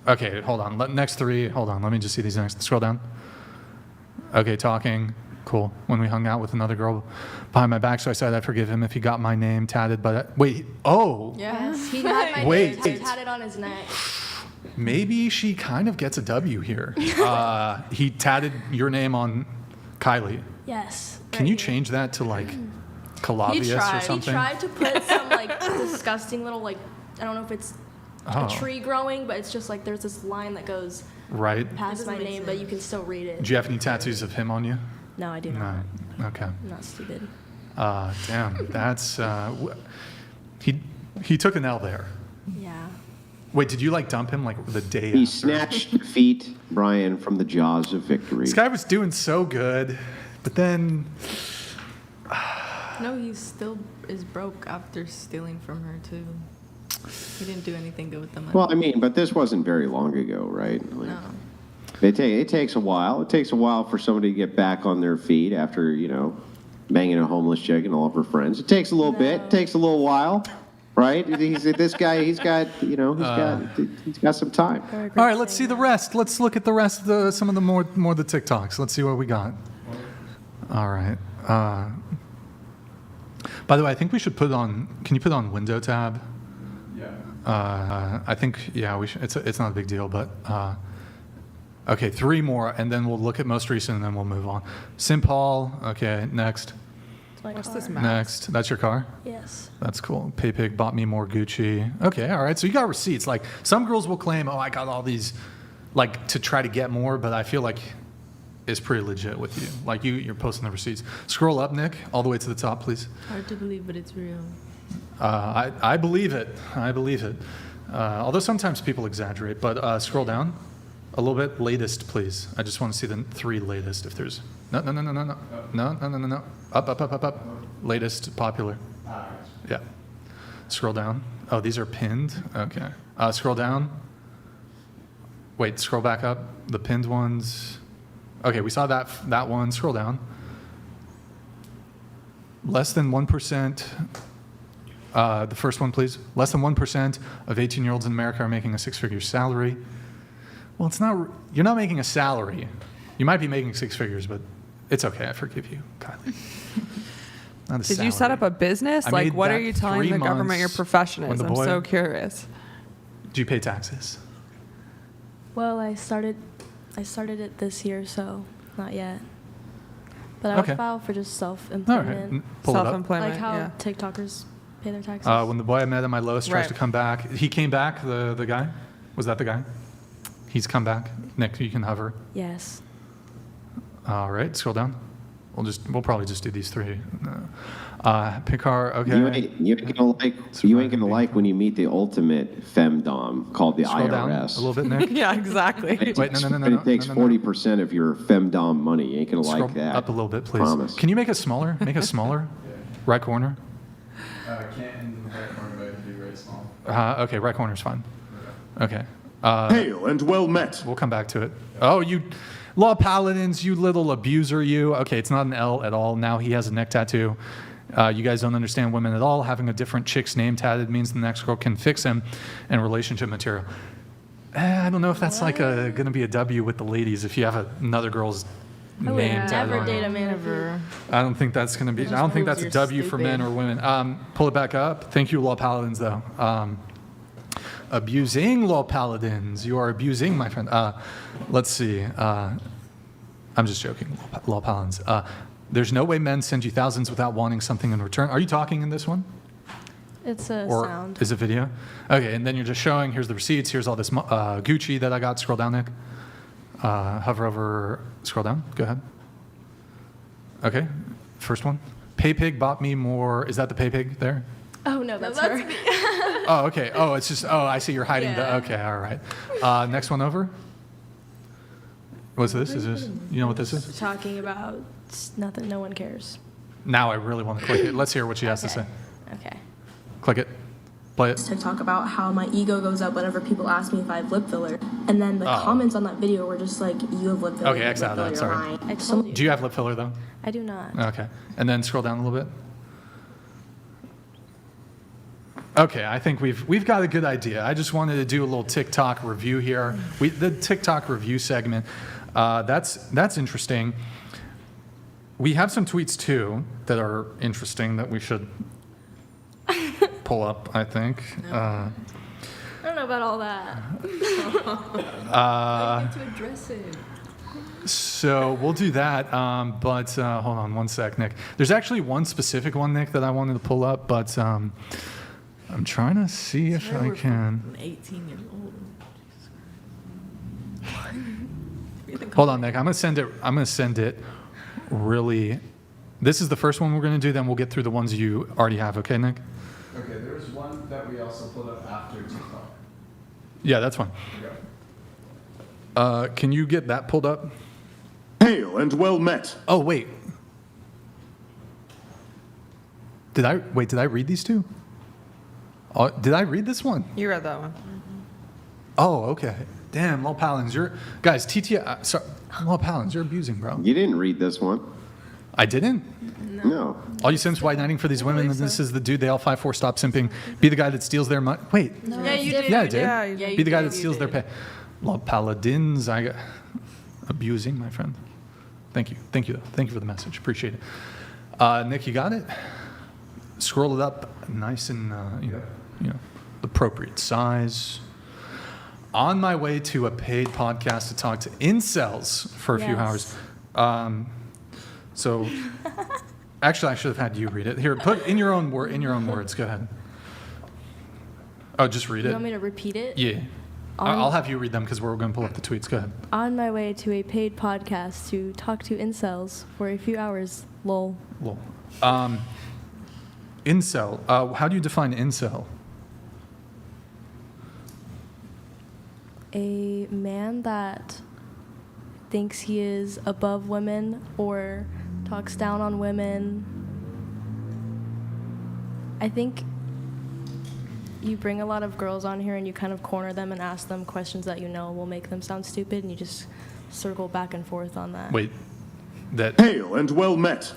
Okay, hold on. Next three, hold on. Let me just see these next. Scroll down. Okay, talking. Cool. When we hung out with another girl behind my back, so I said I'd forgive him if he got my name tatted, but wait, Yes, he had my Wait. name tatted on his neck. maybe she kind of gets a W here. He tatted your name on Kylie. Yes. Can you change that to like Calavius or He something? tried to put some like disgusting little like, I don't know if it's a tree growing, but it's just like there's this line that goes Right. past my name, but you can still read it. Do you have any tattoos of him on you? No, I do not. No. Okay. I'm not stupid. Damn. That's he took an L there. Yeah. Wait, did you like dump him like the day He after? snatched defeat, Brian, from the jaws of victory. This guy was doing so good, but then No, he still is broke after stealing from her too. He didn't do anything good with the money. Well, I mean, but this wasn't very long ago, right? Like, No. it takes a while. It takes a while for somebody to get back on their feet after, banging a homeless chick and all of her friends. It takes a little bit. It takes a little while, right? This guy, he's got some time. all right, let's see the rest. Let's look at the rest of some of the more the TikToks. Let's see what we got. All right. By the way, I think we should put on. Can you put on window tab? Yeah. I think we should. It's not a big deal, but okay, three more, and then we'll look at most recent, and then we'll move on. Simpal. Okay, next. It's my What's car. this map? Next, that's your car. Yes. That's cool. PayPig bought me more Gucci. Okay, all right. So you got receipts. Like some girls will claim, oh, I got all these, like to try to get more, but I feel like it's pretty legit with you. Like you're posting the receipts. Scroll up, Nick, all the way to the top, please. Hard to believe, but it's real. I believe it. I believe it. Although sometimes people exaggerate, but scroll down a little bit. Latest, please. I just want to see the three latest. If there's no. Up. Latest, popular. Yeah. Scroll down. Oh, these are pinned. Okay. Scroll down. Wait, scroll back up. The pinned ones. Okay, we saw that one. Scroll down. Less than 1%. The first one, please. Less than 1% of 18-year-olds in America are making a six-figure salary. Well, it's not. You're not making a salary. You might be making six figures, but it's okay. I forgive you, Kylie. Not a Did you set up a business? I Like, made what are that you telling 3 the government months your profession when is? the I'm boy- so curious. Do you pay taxes? Well, I started it this year, so not yet. But I would Okay. file for just All right. self-employment. Pull it up. Self-employment, Like how yeah. TikTokers pay their taxes. When the boy I met at my lowest tries Right. to come back, he came back. The guy, was that the guy? He's come back. Nick, you can hover. Yes. All right, scroll down. We'll probably just do these three. Picar, okay. You ain't gonna like when you meet the ultimate femdom called the Scroll IRS. down a little bit, Nick. Yeah, exactly. Wait, no. It takes 40% of your femdom money. You ain't gonna Scroll like that. up a little bit, please. Promise. Can you make it smaller? Make it smaller. Right corner. I can't in the right corner, but I can do right small. Okay, right corner's fine. Okay. Hail and well met. We'll come back to it. Oh, you law paladins, you little abuser, you. Okay, it's not an L at all. Now he has a neck tattoo. You guys don't understand women at all. Having a different chick's name tatted means the next girl can fix him and relationship material. I don't know if that's like going to be a W with the ladies if you have another girl's I would name tatted never on date you. a man if I don't think that's going to be. I don't think that's a W for men or women. Pull it back up. Thank you, law paladins, though. Abusing law paladins. You are abusing, my friend. Let's see. I'm just joking, law paladins. There's no way men send you thousands without wanting something in return. Are you talking in this one? It's a Or sound. is it video? Okay, and then you're just showing, here's the receipts, here's all this Gucci that I got. Scroll down, Nick. Hover over, scroll down, go ahead. Okay, first one. PayPig bought me more, is that the PayPig there? Oh, no, that's her. Oh, okay, oh, it's just, oh, I see you're hiding the, okay, all right. Next one over. What's this? Is this, you know what this is? Talking about nothing, no one cares. Now I really want to click it. Let's hear what she has to say. Okay. Click it. Play it. TikTok about how my ego goes up whenever people ask me if I have lip filler. And then the Oh. comments on that video were just like, you have lip filler. Okay, you have X lip out of that, filler, sorry. you're lying. I told you. Do you have lip filler though? I do not. Okay. And then scroll down a little bit. Okay, I think we've got a good idea. I just wanted to do a little TikTok review here. The TikTok review segment, that's interesting. We have some tweets too that are interesting that we should pull up, I think. I don't know about all that. to address it. So we'll do that, but hold on one sec, Nick. There's actually one specific one, Nick, that I wanted to pull up, but I'm trying to see if I can. 18 years old. Hold on, Nick. I'm gonna send it really. This is the first one we're gonna do. Then we'll get through the ones you already have. Okay, Nick? Okay, there's one that we also pulled up after TikTok. Yeah, that's fine. Can you get that pulled up? Hail and well met. Oh wait. Did I read these two? Did I read this one? You read that one. Oh, okay. Damn, Law Paladins, guys, TTI, sorry, Law Paladins, you're abusing, bro. You didn't read this one. I didn't? No. All you simps white knighting for these women, and this is the dude they all 5-4 stop simping. Be the guy that steals their money. Wait. Yeah, you did. Yeah, I did. Yeah, you did. Be the guy that steals their pay. Law Paladins, abusing, my friend. Thank you. Thank you, though. Thank you for the message. Appreciate it. Nick, you got it? Scroll it up nice and, the appropriate size. On my way to a paid podcast to talk to incels for a few hours. So, actually, I should have had you read it. Here, put in your own words. Go ahead. Oh, just read You it. want me to repeat it? Yeah. I'll have you read them because we're going to pull up the tweets. Go ahead. On my way to a paid podcast to talk to incels for a few hours. Lol. Lol. Incel. How do you define incel? A man that thinks he is above women or talks down on women. I think you bring a lot of girls on here and you kind of corner them and ask them questions that you know will make them sound stupid, and you just circle back and forth on that. Wait. Hail and well met.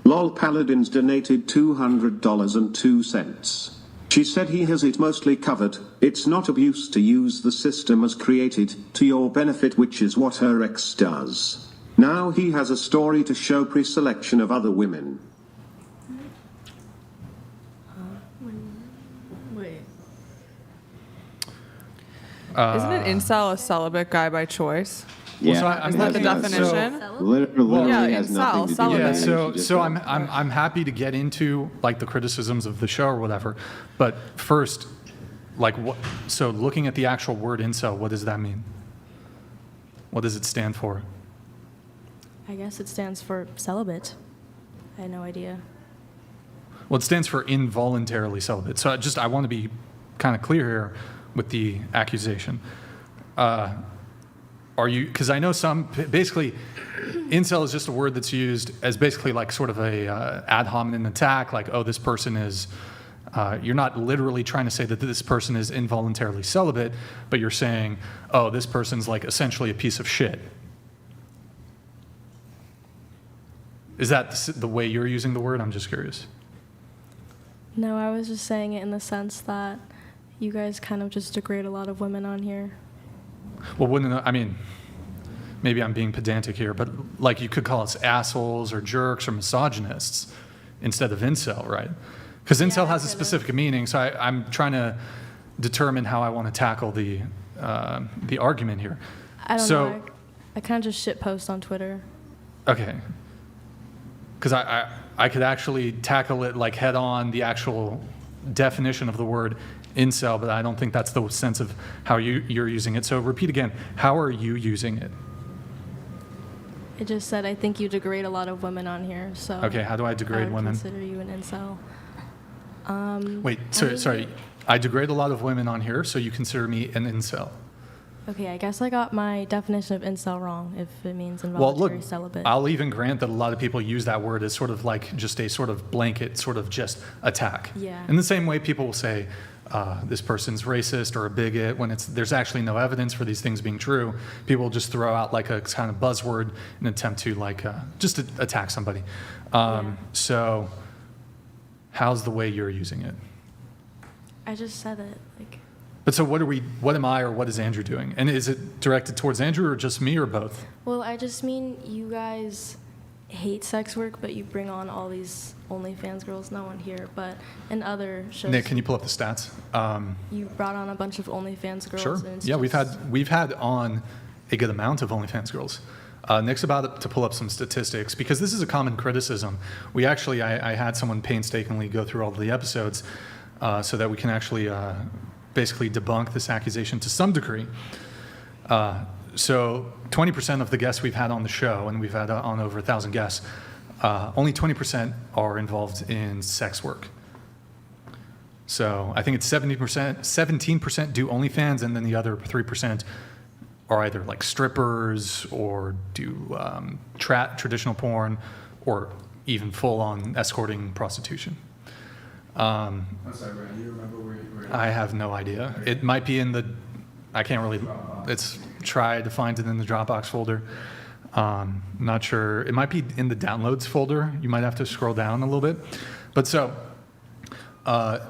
Lol Paladins donated $200.02. She said he has it mostly covered. It's not abuse to use the system as created to your benefit, which is what her ex does. Now he has a story to show pre-selection of other women. Wait. Isn't an incel a celibate guy by choice? Yeah, so I'm Is that the looking at- definition? Literally Yeah, has incel, nothing to do with celibate. Yeah, it. so She just so said- I'm happy to get into like the criticisms of the show or whatever, but first, like what? So looking at the actual word incel, what does that mean? What does it stand for? I guess it stands for celibate. I had no idea. Well, it stands for involuntarily celibate. So I want to be kind of clear here with the accusation. Are you, because I know some, basically, incel is just a word that's used as basically like sort of a ad hominem attack, like, oh, this person is, you're not literally trying to say that this person is involuntarily celibate, but you're saying, oh, this person's like essentially a piece of shit. Is that the way you're using the word? I'm just curious. No, I was just saying it in the sense that you guys kind of just degrade a lot of women on here. Well, I mean, maybe I'm being pedantic here, but like you could call us assholes or jerks or misogynists instead of incel, right? Because incel has a specific meaning, so I'm trying to determine how I want to tackle the argument here. I don't know. I kind of just shit post on Twitter. Okay. Because I could actually tackle it like head on, the actual definition of the word incel, but I don't think that's the sense of how you're using it. So repeat again, how are you using it? It just said, I think you degrade a lot of women on here, so. Okay, how do I degrade women? Consider you an incel. Wait, sorry. I degrade a lot of women on here, so you consider me an incel. Okay, I guess I got my definition of incel wrong, if it means Well, involuntary look, celibate. I'll even grant that a lot of people use that word as sort of like just a sort of blanket, sort of just attack. Yeah. In the same way people will say, this person's racist or a bigot when there's actually no evidence for these things being true. People will just throw out like a kind of buzzword in an attempt to like just to attack somebody. So how's the way you're using it? I just said it. Like. But so what am I or what is Andrew doing? And is it directed towards Andrew or just me or both? Well, I just mean you guys hate sex work, but you bring on all these OnlyFans girls, not one here, but in other shows. Nick, can you pull up the stats? You brought on a bunch of OnlyFans girls. Sure. And it's Yeah, just, we've had on a good amount of OnlyFans girls. Nick's about to pull up some statistics because this is a common criticism. We actually, I had someone painstakingly go through all of the episodes so that we can actually basically debunk this accusation to some degree. So 20% of the guests we've had on the show, and we've had on over 1,000 guests, only 20% are involved in sex work. So I think it's 17% do OnlyFans, and then the other 3% are either like strippers or do traditional porn or even full-on escorting prostitution. I'm sorry, Brad, do you remember where you were? I have no idea. It might be in the, I can't really, it's try to find it in the Dropbox folder. Not sure. It might be in the downloads folder. You might have to scroll down a little bit. But so,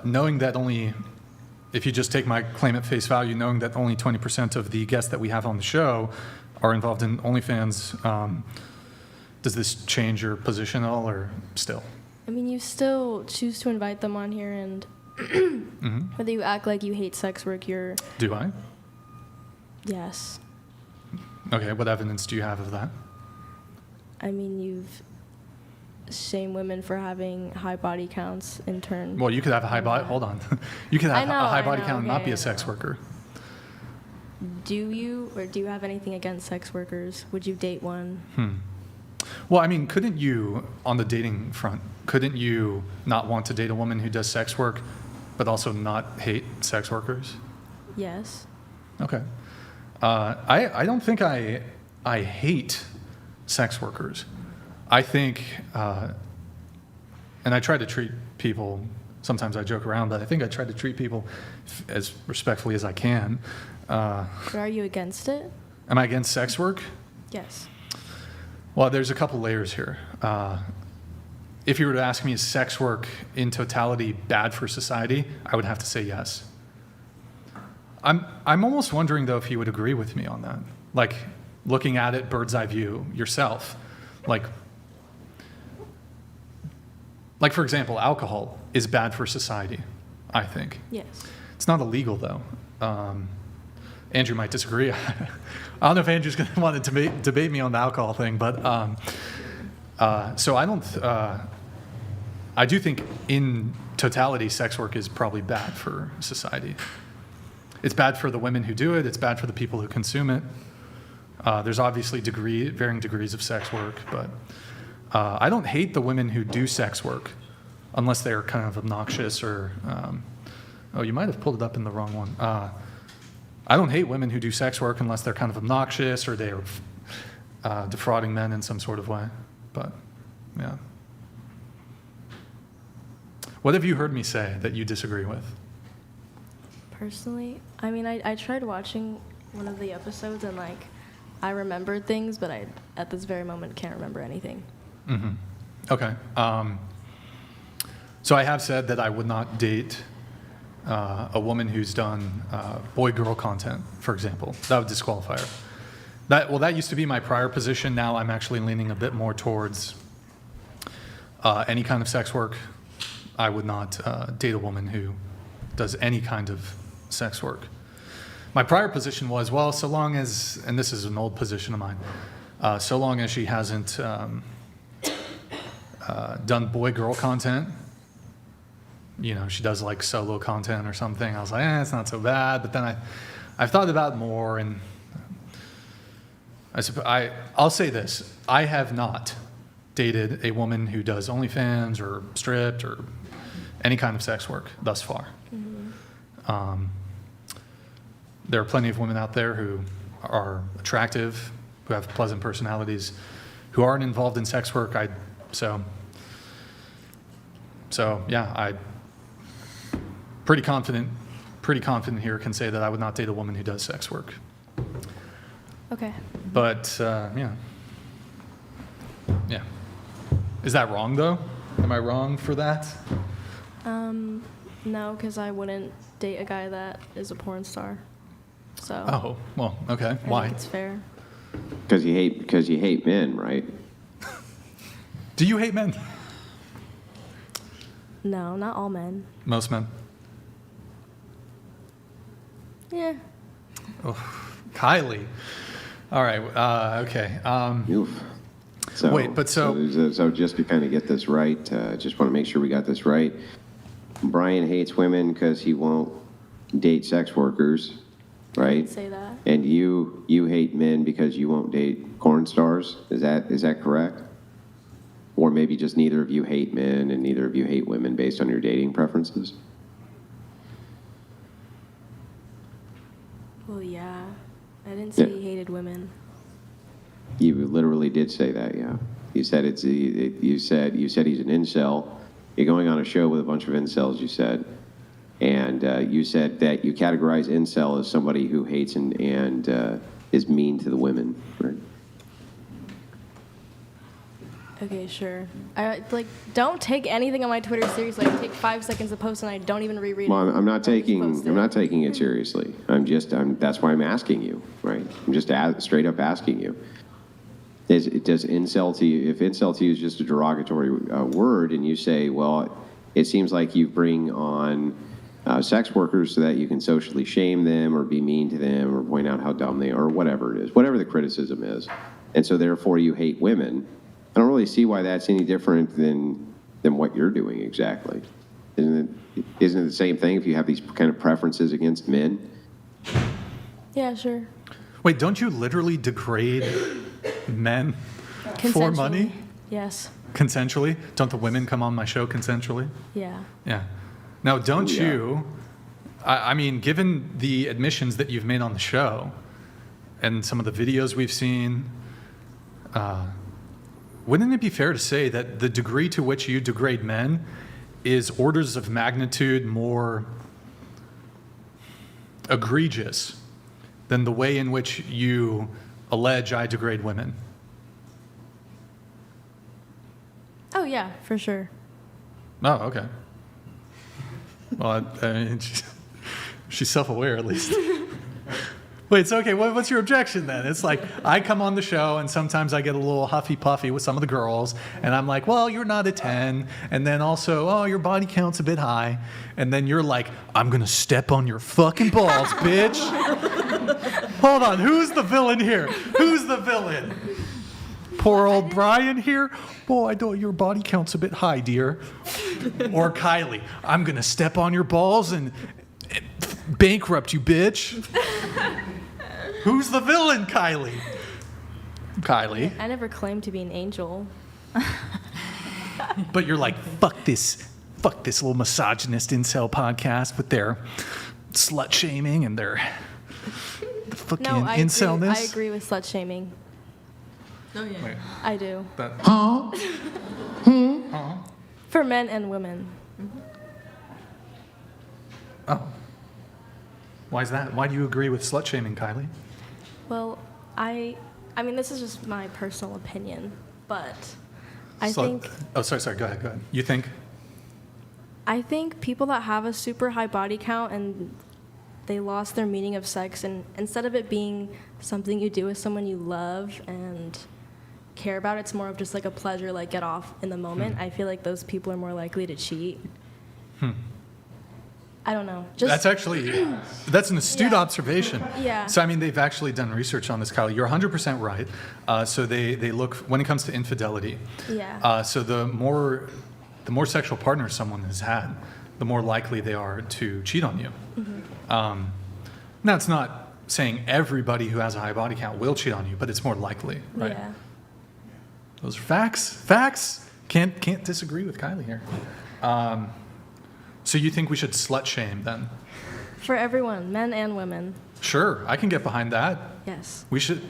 knowing that only, if you just take my claim at face value, knowing that only 20% of the guests that we have on the show are involved in OnlyFans, does this change your position at all or still? I mean, you still choose to invite them on here, and whether you act like you hate sex work, you're. Do I? Yes. Okay, what evidence do you have of that? I mean, you've shamed women for having high body counts in turn. Well, you could have a high body, hold on. You could have a high body count and not be okay, a sex worker. Do you, or do you have anything against sex workers? Would you date one? Well, I mean, couldn't you, on the dating front, couldn't you not want to date a woman who does sex work, but also not hate sex workers? Yes. Okay. I don't think I hate sex workers. I think, and I try to treat people, sometimes I joke around, but I think I try to treat people as respectfully as I can. But are you against it? Am I against sex work? Yes. Well, there's a couple layers here. If you were to ask me, is sex work in totality bad for society? I would have to say yes. I'm almost wondering, though, if you would agree with me on that. Like, looking at it bird's eye view yourself. Like, for example, alcohol is bad for society, I think. Yes. It's not illegal, though. Andrew might disagree. I don't know if Andrew's going to want to debate me on the alcohol thing, but so I do think in totality, sex work is probably bad for society. It's bad for the women who do it. It's bad for the people who consume it. There's obviously varying degrees of sex work, but I don't hate the women who do sex work unless they're kind of obnoxious or, oh, you might have pulled it up in the wrong one. I don't hate women who do sex work unless they're kind of obnoxious or they're defrauding men in some sort of way. But, yeah. What have you heard me say that you disagree with? Personally, I mean, I tried watching one of the episodes and, like, I remembered things, but I, at this very moment, can't remember anything. Mm-hmm. Okay. So I have said that I would not date a woman who's done boy-girl content, for example. That would disqualify her. That used to be my prior position. Now I'm actually leaning a bit more towards any kind of sex work. I would not date a woman who does any kind of sex work. My prior position was, well, so long as, and this is an old position of mine, so long as she hasn't done boy-girl content, you know, she does like solo content or something, I was like, it's not so bad. But then I've thought about it more, and I'll say this. I have not dated a woman who does OnlyFans or stripped or any kind of sex work thus far. Mm-hmm. There are plenty of women out there who are attractive, who have pleasant personalities, who aren't involved in sex work. So yeah, I pretty confident here can say that I would not date a woman who does sex work. Okay. But yeah. Is that wrong though? Am I wrong for that? No, because I wouldn't date a guy that is a porn star. So. Oh, well, okay. Why? I think it's fair. Because you hate men, right? Do you hate men? No, not all men. Most men. Yeah. Oh, Kylie. All right. Okay. So, wait, but so just to kind of get this right, just want to make sure we got this right. Brian hates women because he won't date sex workers, right? I didn't say that. And you hate men because you won't date porn stars. Is that correct? Or maybe just neither of you hate men and neither of you hate women based on your dating preferences? Well, yeah. I didn't say he hated women. You literally did say that, yeah. You said you said he's an incel. You're going on a show with a bunch of incels, you said. And you said that you categorize incel as somebody who hates and is mean to the women, right? Okay, sure. Don't take anything on my Twitter seriously. I take 5 seconds to post and I don't even reread it. Well, I'm not taking it seriously. That's why I'm asking you, right? I'm just straight up asking you. Does incel to you, if incel to you is just a derogatory word, and you say, well, it seems like you bring on sex workers so that you can socially shame them or be mean to them or point out how dumb they are, or whatever it is, whatever the criticism is, and so therefore you hate women, I don't really see why that's any different than what you're doing exactly. Isn't it the same thing if you have these kind of preferences against men? Yeah, sure. Wait, don't you literally degrade men for money? Yes. Consensually? Don't the women come on my show consensually? Yeah. Yeah. Now, don't you, I mean, given the admissions that you've made on the show and some of the videos we've seen, wouldn't it be fair to say that the degree to which you degrade men is orders of magnitude more egregious than the way in which you allege I degrade women? Oh, yeah, for sure. Oh, okay. Well, I mean, she's self-aware at least. Wait, it's okay. What's your objection then? It's like I come on the show and sometimes I get a little huffy puffy with some of the girls, and I'm like, well, you're not a 10, and then also, oh, your body count's a bit high, and then you're like, I'm gonna step on your fucking balls, bitch. Hold on, who's the villain here? Who's the villain? Poor old Brian here. Boy, I know your body count's a bit high, dear. Or Kylie, I'm gonna step on your balls and bankrupt you, bitch. Who's the villain, Kylie? Kylie. I never claimed to be an angel. But you're like, fuck this little misogynist incel podcast with their slut shaming and their fucking No, incelness. I agree with slut shaming. Oh yeah. Wait, I do. Huh? For men and women. Oh. Why is that? Why do you agree with slut shaming, Kylie? Well, I mean, this is just my personal opinion, but I Slut- think Oh, sorry. Go ahead. You think? I think people that have a super high body count and they lost their meaning of sex, and instead of it being something you do with someone you love and care about, it's more of just like a pleasure, like get off in the moment. I feel like those people are more likely to cheat. I don't know. That's an astute observation. Yeah. So, I mean, they've actually done research on this, Kylie. You're 100% right. So they look, when it comes to infidelity, Yeah. so the more sexual partners someone has had, the more likely they are to cheat on you. Now, it's not saying everybody who has a high body count will cheat on you, but it's more likely, right? Yeah. Those are facts. Facts. Can't disagree with Kylie here. So you think we should slut shame then? For everyone, men and women. Sure, I can get behind that. Yes. We should.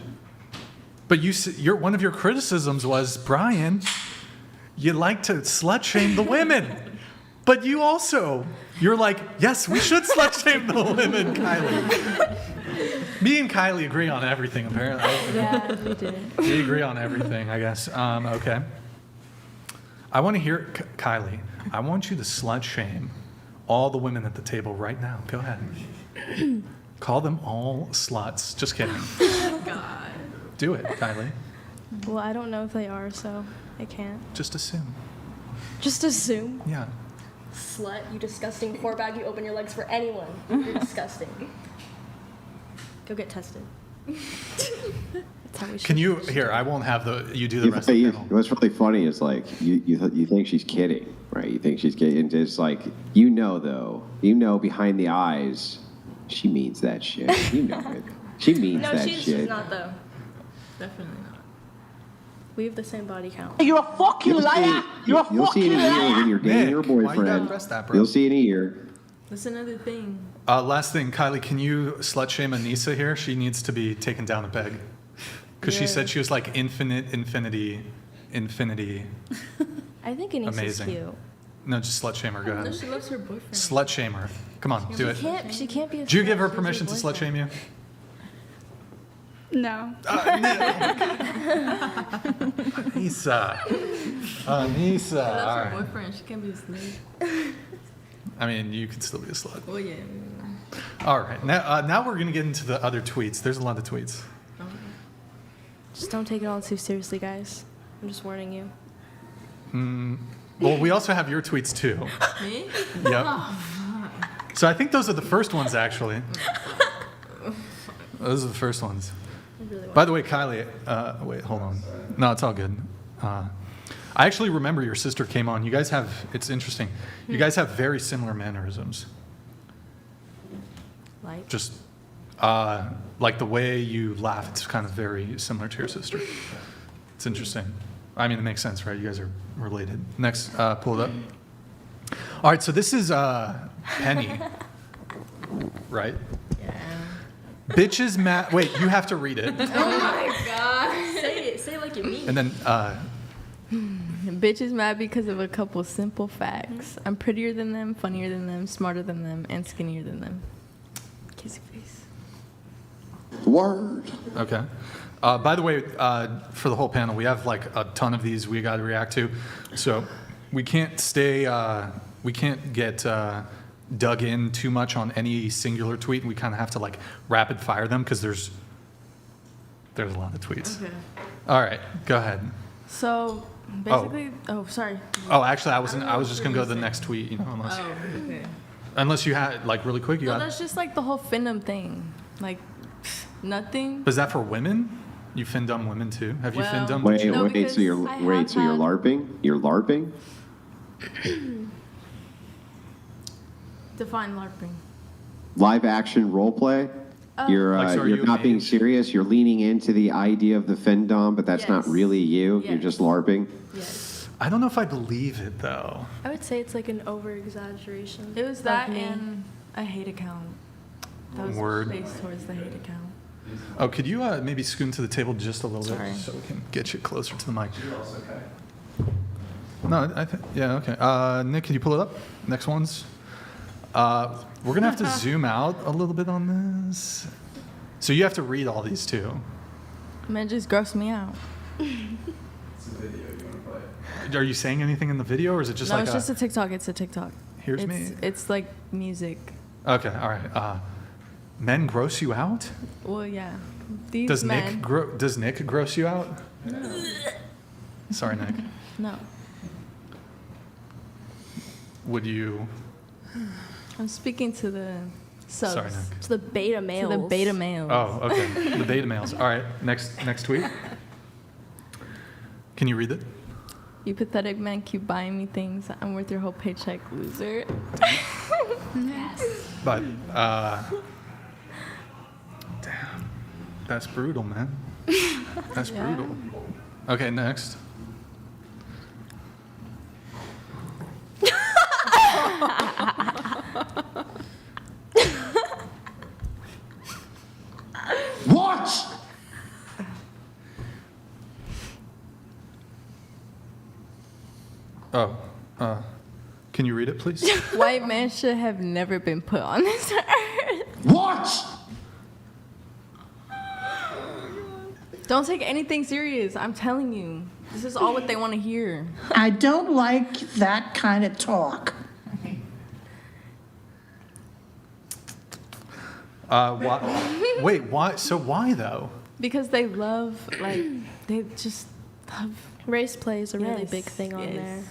But one of your criticisms was, Brian, you like to slut shame the women. But you're like, yes, we should slut shame the women, Kylie. Me and Kylie agree on everything, apparently. Yeah, we do. We agree on everything, I guess. Okay. I want to hear, Kylie, I want you to slut shame all the women at the table right now. Go ahead. Call them all sluts. Just kidding. God. Do it, Kylie. Well, I don't know if they are, so I can't. Just assume. Just assume. Yeah. Slut, you disgusting whore bag. You open your legs for anyone. You're disgusting. Go get tested. That's how we should. Can you, here, I won't have you do the rest of the panel. What's really funny is like, you think she's kidding, right? You think she's kidding. And it's like, though, behind the eyes, she means that shit. You know it. She means that shit. She's not, though. Definitely not. We have the same body count. You're a fucking liar. You're a You'll see fucking in a year liar. when you're dating your Nick, why you gotta boyfriend. press that, bro? You'll see in a year. That's another thing. Last thing, Kylie, can you slut shame Anissa here? She needs to be taken down a peg. Because she said she was like infinity. I think Anissa's Amazing. cute. No, just slut shame her. Go No, ahead. she loves her boyfriend. Slut shame her. Come on, do it. She can't be a Did you give her slut. She's permission to your slut shame you? No. Anissa. She loves All her right. boyfriend. She can't be a slave. I mean, you can still be a slut. Oh yeah. All right. Now we're going to get into the other tweets. There's a lot of tweets. Just don't take it all too seriously, guys. I'm just warning you. Well, we also have your tweets too. Me? Yep. So I think those are the first ones, actually. Those are the first ones. By the way, Kylie, wait, hold on. No, it's all good. I actually remember your sister came on. You guys have, it's interesting. You guys have very similar mannerisms. Like? Just like the way you laugh, it's kind of very similar to your sister. It's interesting. I mean, it makes sense, right? You guys are related. Next, pull it up. All right, so this is Penny, right? Yeah. Bitches mad. Wait, you have to read it. Oh my god. Say it. Say it like you mean. And then, Bitch is mad because of a couple simple facts. I'm prettier than them, funnier than them, smarter than them, and skinnier than them. Kissy face. Word. okay. By the way, for the whole panel, we have like a ton of these we got to react to. So we can't stay, we can't get dug in too much on any singular tweet, and we kind of have to like rapid fire them because there's a lot of tweets. Okay. All right, go ahead. So basically, sorry. Oh, actually, I was just gonna go to the next tweet, unless Okay. unless you had like really quick. You No, got. that's just like the whole Findom thing. Like, nothing. Is that for women? You Findom women too? Have you Well, Findom? Wait, No, wait. because So you're I have you're had- LARPing? You're LARPing? Define LARPing. Live action role play? You're Like, so are you're you not being engaged? serious. You're leaning into the idea of the Findom, but that's not Yes. really you. You're Yes. just LARPing. Yes. I don't know if I believe it though. I would say it's like an over-exaggeration. It was of that me. and a hate account. That was Word. based towards the hate account. Oh, could you maybe scoot to the table just a little Sorry. bit so we can get you closer to the mic? Okay. No, I think yeah, okay. Nick, can you pull it up? Next ones. We're gonna have to zoom out a little bit on this. So you have to read all these too. Man, just grossed me out. It's a video. You want to play? Are you saying anything in the video, or is it just No, like it's just a TikTok. It's a TikTok. Here's it's, me. It's like music. Okay, all right. Men gross you out? Well, yeah. These Does men. Nick gross you out? Sorry, Nick. No. Would you? I'm speaking to the subs. Sorry, Nick. It's the beta males. To the beta males. Oh, okay. The beta males. All right. Next tweet. Can you read it? You pathetic men keep buying me things. I'm worth your whole paycheck, loser. But damn, that's brutal, man. That's Yeah. brutal. Okay, next. What? Oh, can you read it, please? White men should have never been put on this earth. What? Don't take anything serious. I'm telling you. This is all what they want to hear. I don't like that kind of talk. Why? Wait, why? So why though? Because they love, like, they just love. Race play is a really Yes, big thing on yes. there.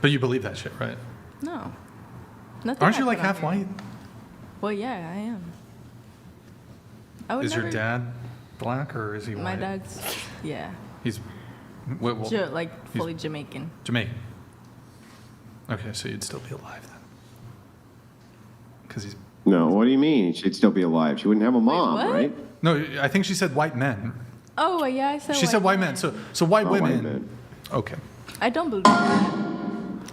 But you believe that shit, right? No. Nothing Aren't I you like put on half here. white? Well, yeah, I am. I would Is your never- dad black or is he white? My dad's, yeah. He's well, Like, he's fully Jamaican. Jamaican. Okay, so you'd still be alive then. Because he's No, what do you mean? She'd still be alive. She wouldn't have a mom, what? right? no. I think she said white men. Oh, yeah, I said She said white men. So white Oh, white women. men. Okay. I don't believe that.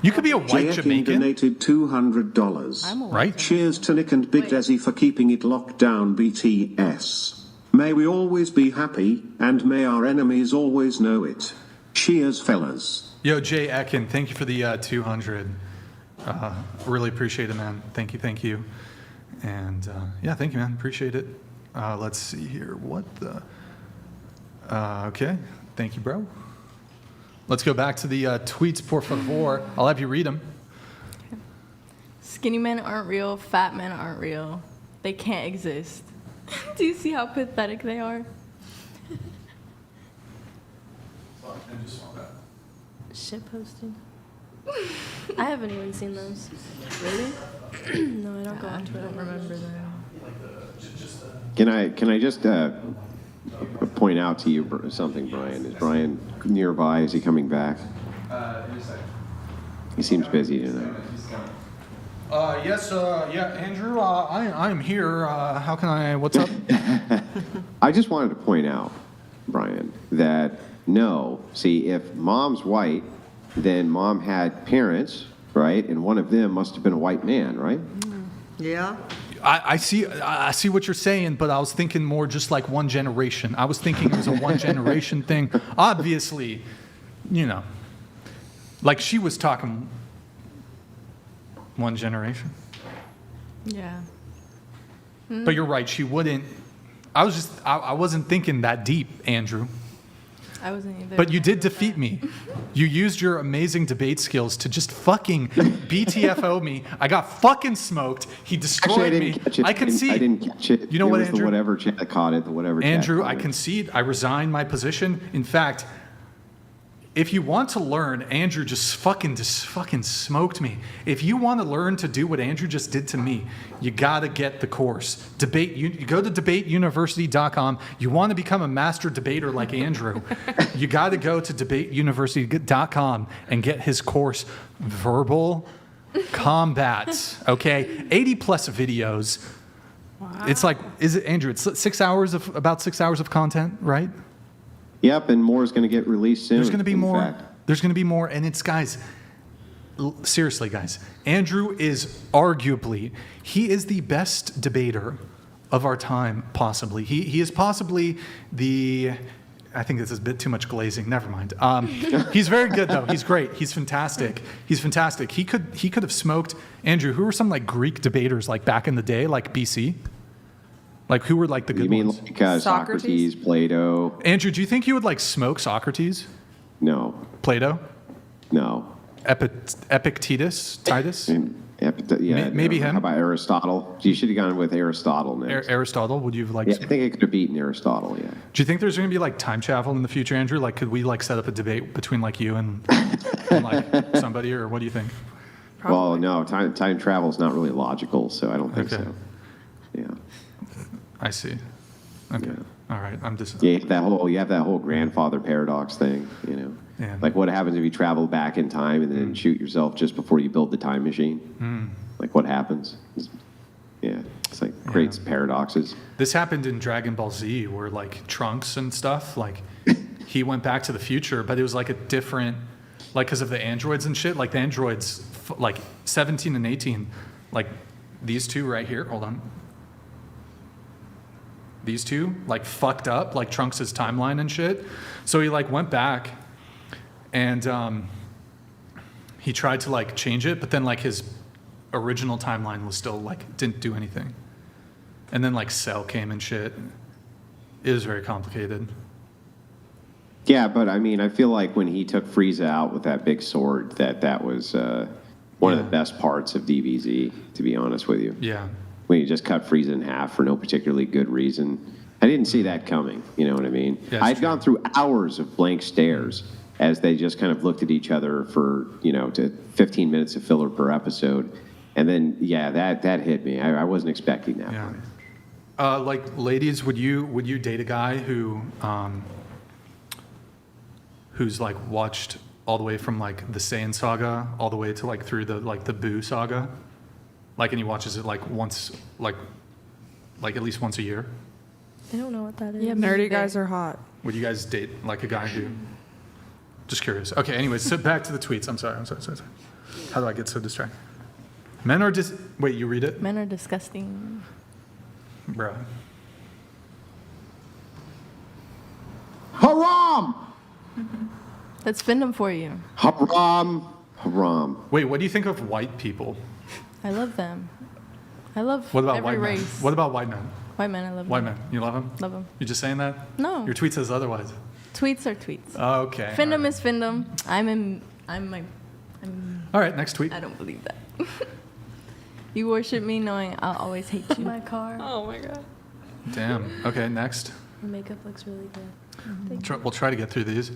You could be a white JFN Jamaican. donated $200. I'm a white Right? Cheers to Nick and Big Wait. Desi for keeping it locked down, BTS. May we always be happy, and may our enemies always know it. Cheers, fellas. Yo, Jay Ekin, thank you for the 200. Really appreciate it, man. Thank you. And yeah, thank you, man. Appreciate it. Let's see here. What the? Okay. Thank you, bro. Let's go back to the tweets, por favor. I'll have you read them. Skinny men aren't real. Fat men aren't real. They can't exist. Do you see how pathetic they are? Shit posting. I haven't even seen those. Really? No, I don't go on I Twitter. don't remember them. Can I just point out to you something, Brian? Is Brian nearby? Is he coming back? In a second. He seems busy tonight. He's coming. Yes, yeah, Andrew, I'm here. How can I, what's up? I just wanted to point out, Brian, that no, see, if mom's white, then mom had parents, right? And one of them must have been a white man, right? Yeah. I see what you're saying, but I was thinking more just like one generation. I was thinking it was a one generation thing. Obviously, like she was talking one generation. Yeah. But you're right, she wouldn't. I wasn't thinking that deep, Andrew. I wasn't either. But you did defeat me. You used your amazing debate skills to just fucking BTFO me. I got fucking smoked. He destroyed Actually, I me. didn't catch it. I concede. I didn't catch it. You know it what, was Andrew? The whatever chat that caught it. The whatever. Andrew, chat I caught it. concede. I resign my position. In fact, if you want to learn, Andrew just fucking smoked me. If you want to learn to do what Andrew just did to me, you gotta get the course. You go to debateuniversity.com. You want to become a master debater like Andrew, you gotta go to debateuniversity.com and get his course, Verbal Combat. Okay, 80 plus videos. Wow. It's like, is it Andrew? It's about 6 hours of content, right? Yep, and more is going to get released soon. There's going to be more. Fact. There's going to be more, and it's guys. Seriously, guys. Andrew is arguably he is the best debater of our time, possibly. He is possibly the. I think this is a bit too much glazing. Never mind. He's very good though. He's great. He's fantastic. He's fantastic. He could have smoked Andrew. Who were some like Greek debaters like back in the day, like BC? Like, who were, like, the good ones? You mean, like, Socrates, Plato? Andrew, do you think you would, like, smoke Socrates? No. Plato? No. Epictetus? Titus? Yeah. Maybe him? How about Aristotle? You should have gone with Aristotle next. Aristotle? Would you have, like... Yeah, I think I could have beaten Aristotle, yeah. Do you think there's going to be, like, time travel in the future, Andrew? Like, could we, like, set up a debate between, like, you and like, somebody, or what do you think? Probably. Well, no. Time travel is not really logical, so I don't think so. Yeah. I see. Okay. Yeah. All right. I'm just. Yeah, you have that whole grandfather paradox thing. You know, like what happens if you travel back in time and then shoot yourself just before you build the time machine? Like what happens? It's like creates paradoxes. This happened in Dragon Ball Z, where like Trunks and stuff, like he went back to the future, but it was like a different, like because of the androids and shit. Like the androids, like 17 and 18, like these two right here. Hold on. These two like fucked up like Trunks' timeline and shit. So he like went back and he tried to like change it, but then like his original timeline was still like didn't do anything. And then like Cell came and shit. It was very complicated. Yeah, but I mean, I feel like when he took Frieza out with that big sword, that was one of the best parts of DBZ, to be honest with you. Yeah. When you just cut Frieza in half for no particularly good reason. I didn't see that coming, you know what I mean? Yeah, I'd gone through hours of blank stares as they just kind of looked at each other for, to 15 minutes of filler per episode. And then, that hit me. I wasn't expecting that. Yeah. Like, ladies, would you date a guy who's like watched all the way from like the Saiyan saga all the way to like through the Boo saga? Like, and he watches it like once, like at least once a year. I don't know what that is. Yeah, nerdy guys are hot. Would you guys date like a guy who? Just curious. Okay. Anyways, so back to the tweets. I'm sorry. How do I get so distracted? Men are wait. You read it? Men are disgusting. Bro. Haram! That's Findom for you. Haram. Wait. What do you think of white people? I love them. I love What about every white race. men? What about white men? White men, I love White them. men. You love them? Love them. You just saying that? No. Your tweet says otherwise. Tweets are tweets. Oh, okay. Findom is Findom. I'm All right, next tweet. I don't believe that. You worship me knowing I'll always hate you. My car. Oh my god. Damn. Okay, next. Your makeup looks really good. We'll try to get through these.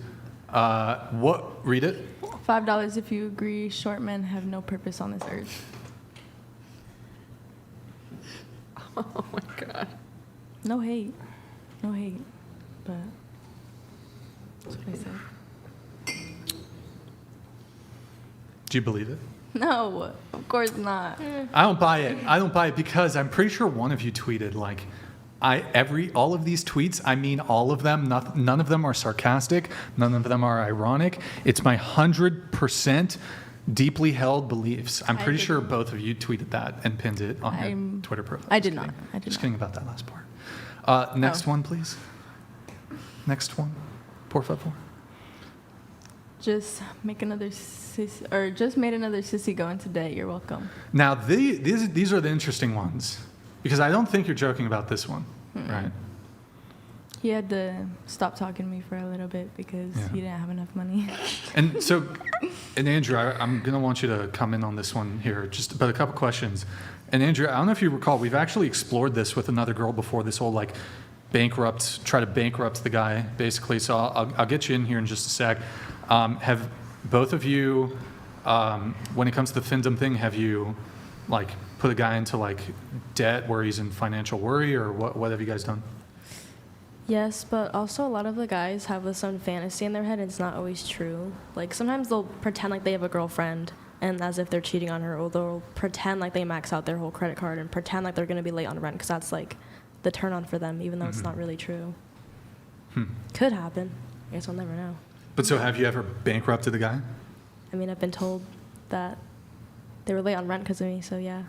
Read it. $5 if you agree short men have no purpose on this earth. Oh my god. No hate. No hate. But that's what I said. Do you believe it? No, of course not. I don't buy it. I don't buy it because I'm pretty sure one of you tweeted like, all of these tweets, I mean all of them. None of them are sarcastic. None of them are ironic. It's my 100% deeply held beliefs. I'm pretty sure both of you tweeted that and pinned it on your Twitter profile. I did not. Just kidding about that last part. Next one, please. Next one. Por favor. Just make another sissy, or just made another sissy go into debt. You're welcome. Now, these are the interesting ones because I don't think you're joking about this one, right? He had to stop talking to me for a little bit because he didn't have enough money. And so, and Andrew, I'm going to want you to come in on this one here, just about a couple questions. And Andrew, I don't know if you recall, we've actually explored this with another girl before, this whole like try to bankrupt the guy, basically. So I'll get you in here in just a sec. Have both of you, when it comes to the Findom thing, have you like put a guy into like debt where he's in financial worry, or what have you guys done? Yes, but also a lot of the guys have this own fantasy in their head, and it's not always true. Like, sometimes they'll pretend like they have a girlfriend, and as if they're cheating on her, or they'll pretend like they max out their whole credit card and pretend like they're going to be late on rent, because that's, like, the turn-on for them, even though it's not really true. Could happen. I guess I'll never know. But so have you ever bankrupted a guy? I mean, I've been told that they were late on rent because of me, so yeah.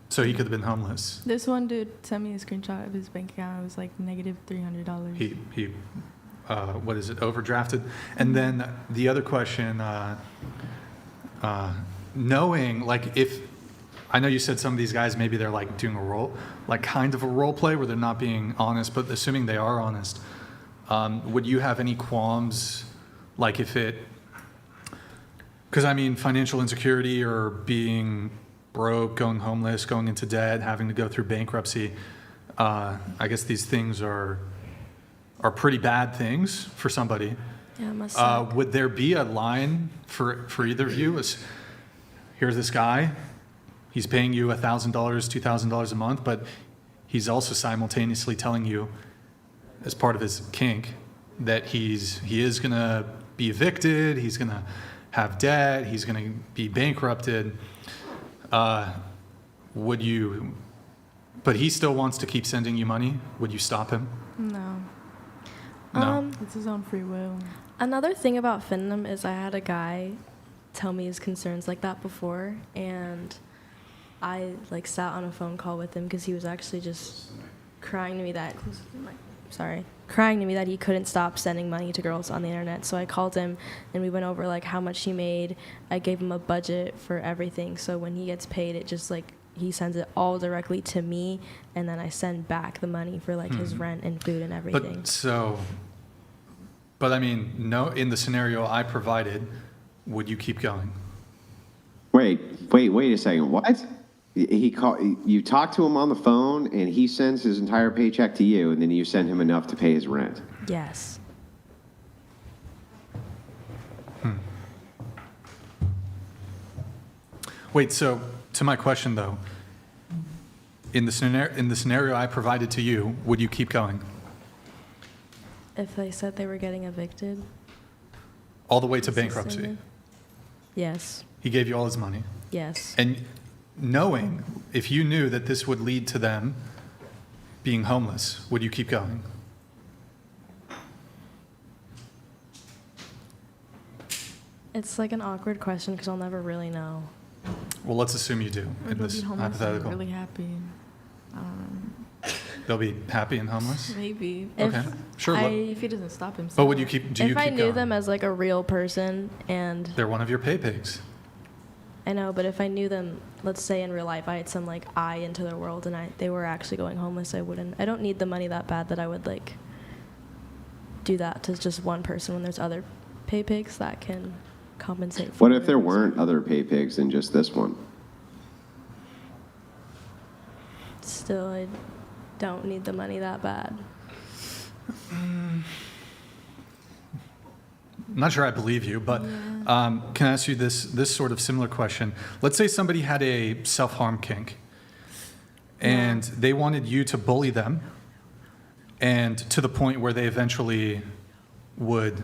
So he could have been homeless. This one dude sent me a screenshot of his bank account. It was like negative $300. He what is it, overdrafted? And then the other question, knowing, like, if, I know you said some of these guys, maybe they're like doing a role, like kind of a role play where they're not being honest, but assuming they are honest, would you have any qualms, like if it, because I mean, financial insecurity or being broke, going homeless, going into debt, having to go through bankruptcy, I guess these things are pretty bad things for somebody. Yeah, it must suck. Would there be a line for either of you? As, here's this guy, he's paying you $1,000, $2,000 a month, but he's also simultaneously telling you, as part of his kink, that he is going to be evicted, he's going to have debt, he's going to be bankrupted. Would you, but he still wants to keep sending you money, would you stop him? No. No. It's his own free will. Another thing about Findom is I had a guy tell me his concerns like that before, and I like sat on a phone call with him because he was actually just crying to me that he couldn't stop sending money to girls on the internet. So I called him and we went over like how much he made. I gave him a budget for everything, so when he gets paid, it just like he sends it all directly to me, and then I send back the money for like his rent and food and everything. But I mean, no, in the scenario I provided, would you keep going? Wait a second. What? You talk to him on the phone, and he sends his entire paycheck to you, and then you send him enough to pay his rent. Yes. Wait, so to my question though, in the scenario I provided to you, would you keep going? If they said they were getting evicted? All the way to bankruptcy? Yes. He gave you all his money? Yes. And knowing, if you knew that this would lead to them being homeless, would you keep going? It's like an awkward question because I'll never really know. Well, let's assume you do in this hypothetical. I'm really happy. They'll be happy and homeless? Maybe. Okay, sure. If he doesn't stop himself. But would you keep? Do you if keep I knew going? them as like a real person and They're one of your pay pigs. I know, but if I knew them, let's say in real life, I had some like eye into their world and they were actually going homeless, I wouldn't. I don't need the money that bad that I would like do that to just one person when there's other pay pigs that can compensate for. What if there weren't other pay pigs than just this one? Still, I don't need the money that bad. I'm not sure I believe you, but can I ask you this sort of similar question? Let's say somebody had a self-harm kink, and they wanted you to bully them, and to the point where they eventually would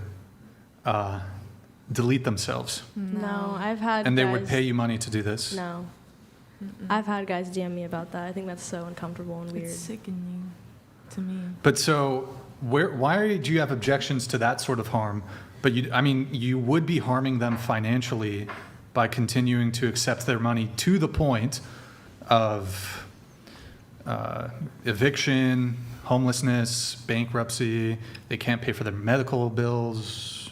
delete themselves. No, I've had And they guys, would pay you money to do this? No. I've had guys DM me about that. I think that's so uncomfortable and weird. It's sickening to me. But so, why do you have objections to that sort of harm? But you would be harming them financially by continuing to accept their money to the point of eviction, homelessness, bankruptcy. They can't pay for their medical bills.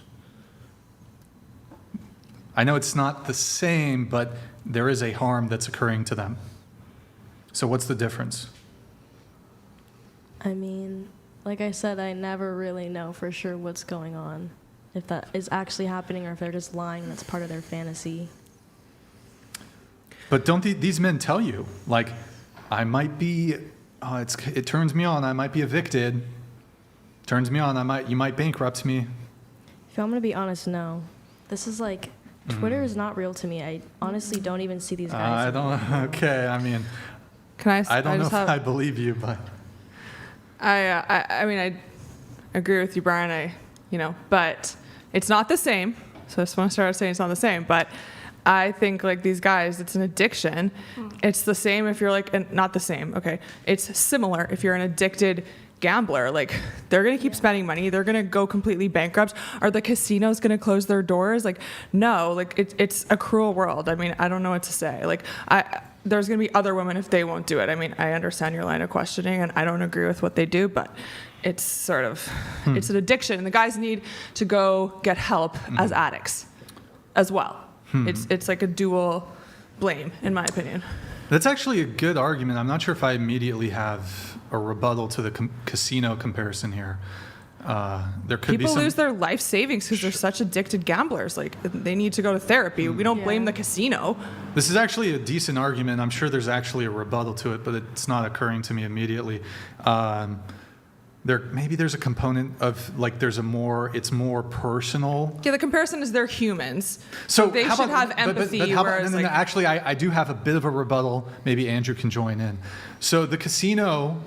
I know it's not the same, but there is a harm that's occurring to them. So what's the difference? I mean, Like I said, I never really know for sure what's going on, if that is actually happening or if they're just lying and that's part of their fantasy. But don't these men tell you, like, I might be, it turns me on, I might be evicted, turns me on, you might bankrupt me. If I'm going to be honest, no. This is like, Twitter is not real to me. I honestly don't even see these guys. I don't, okay, I mean, I don't know if I believe you, but. I mean, I agree with you, Brian, but it's not the same. So I just want to start saying it's not the same, but I think like these guys, it's an addiction. It's the same if you're like, not the same, okay. It's similar if you're an addicted gambler. Like they're going to keep spending money. They're going to go completely bankrupt. Are the casinos going to close their doors? Like, no, like it's a cruel world. I mean, I don't know what to say. Like there's going to be other women if they won't do it. I mean, I understand your line of questioning and I don't agree with what they do, but it's sort of, it's an addiction. And the guys need to go get help as addicts as well. It's like a dual blame, in my opinion. That's actually a good argument. I'm not sure if I immediately have a rebuttal to the casino comparison here. There could People be some lose their life savings because they're such addicted gamblers. Like they need to go to therapy. We don't blame the casino. This is actually a decent argument. I'm sure there's actually a rebuttal to it, but it's not occurring to me immediately. Maybe there's a component of like it's more personal. Yeah, the comparison is they're humans. So they should have empathy. Actually, I do have a bit of a rebuttal. Maybe Andrew can join in. So the casino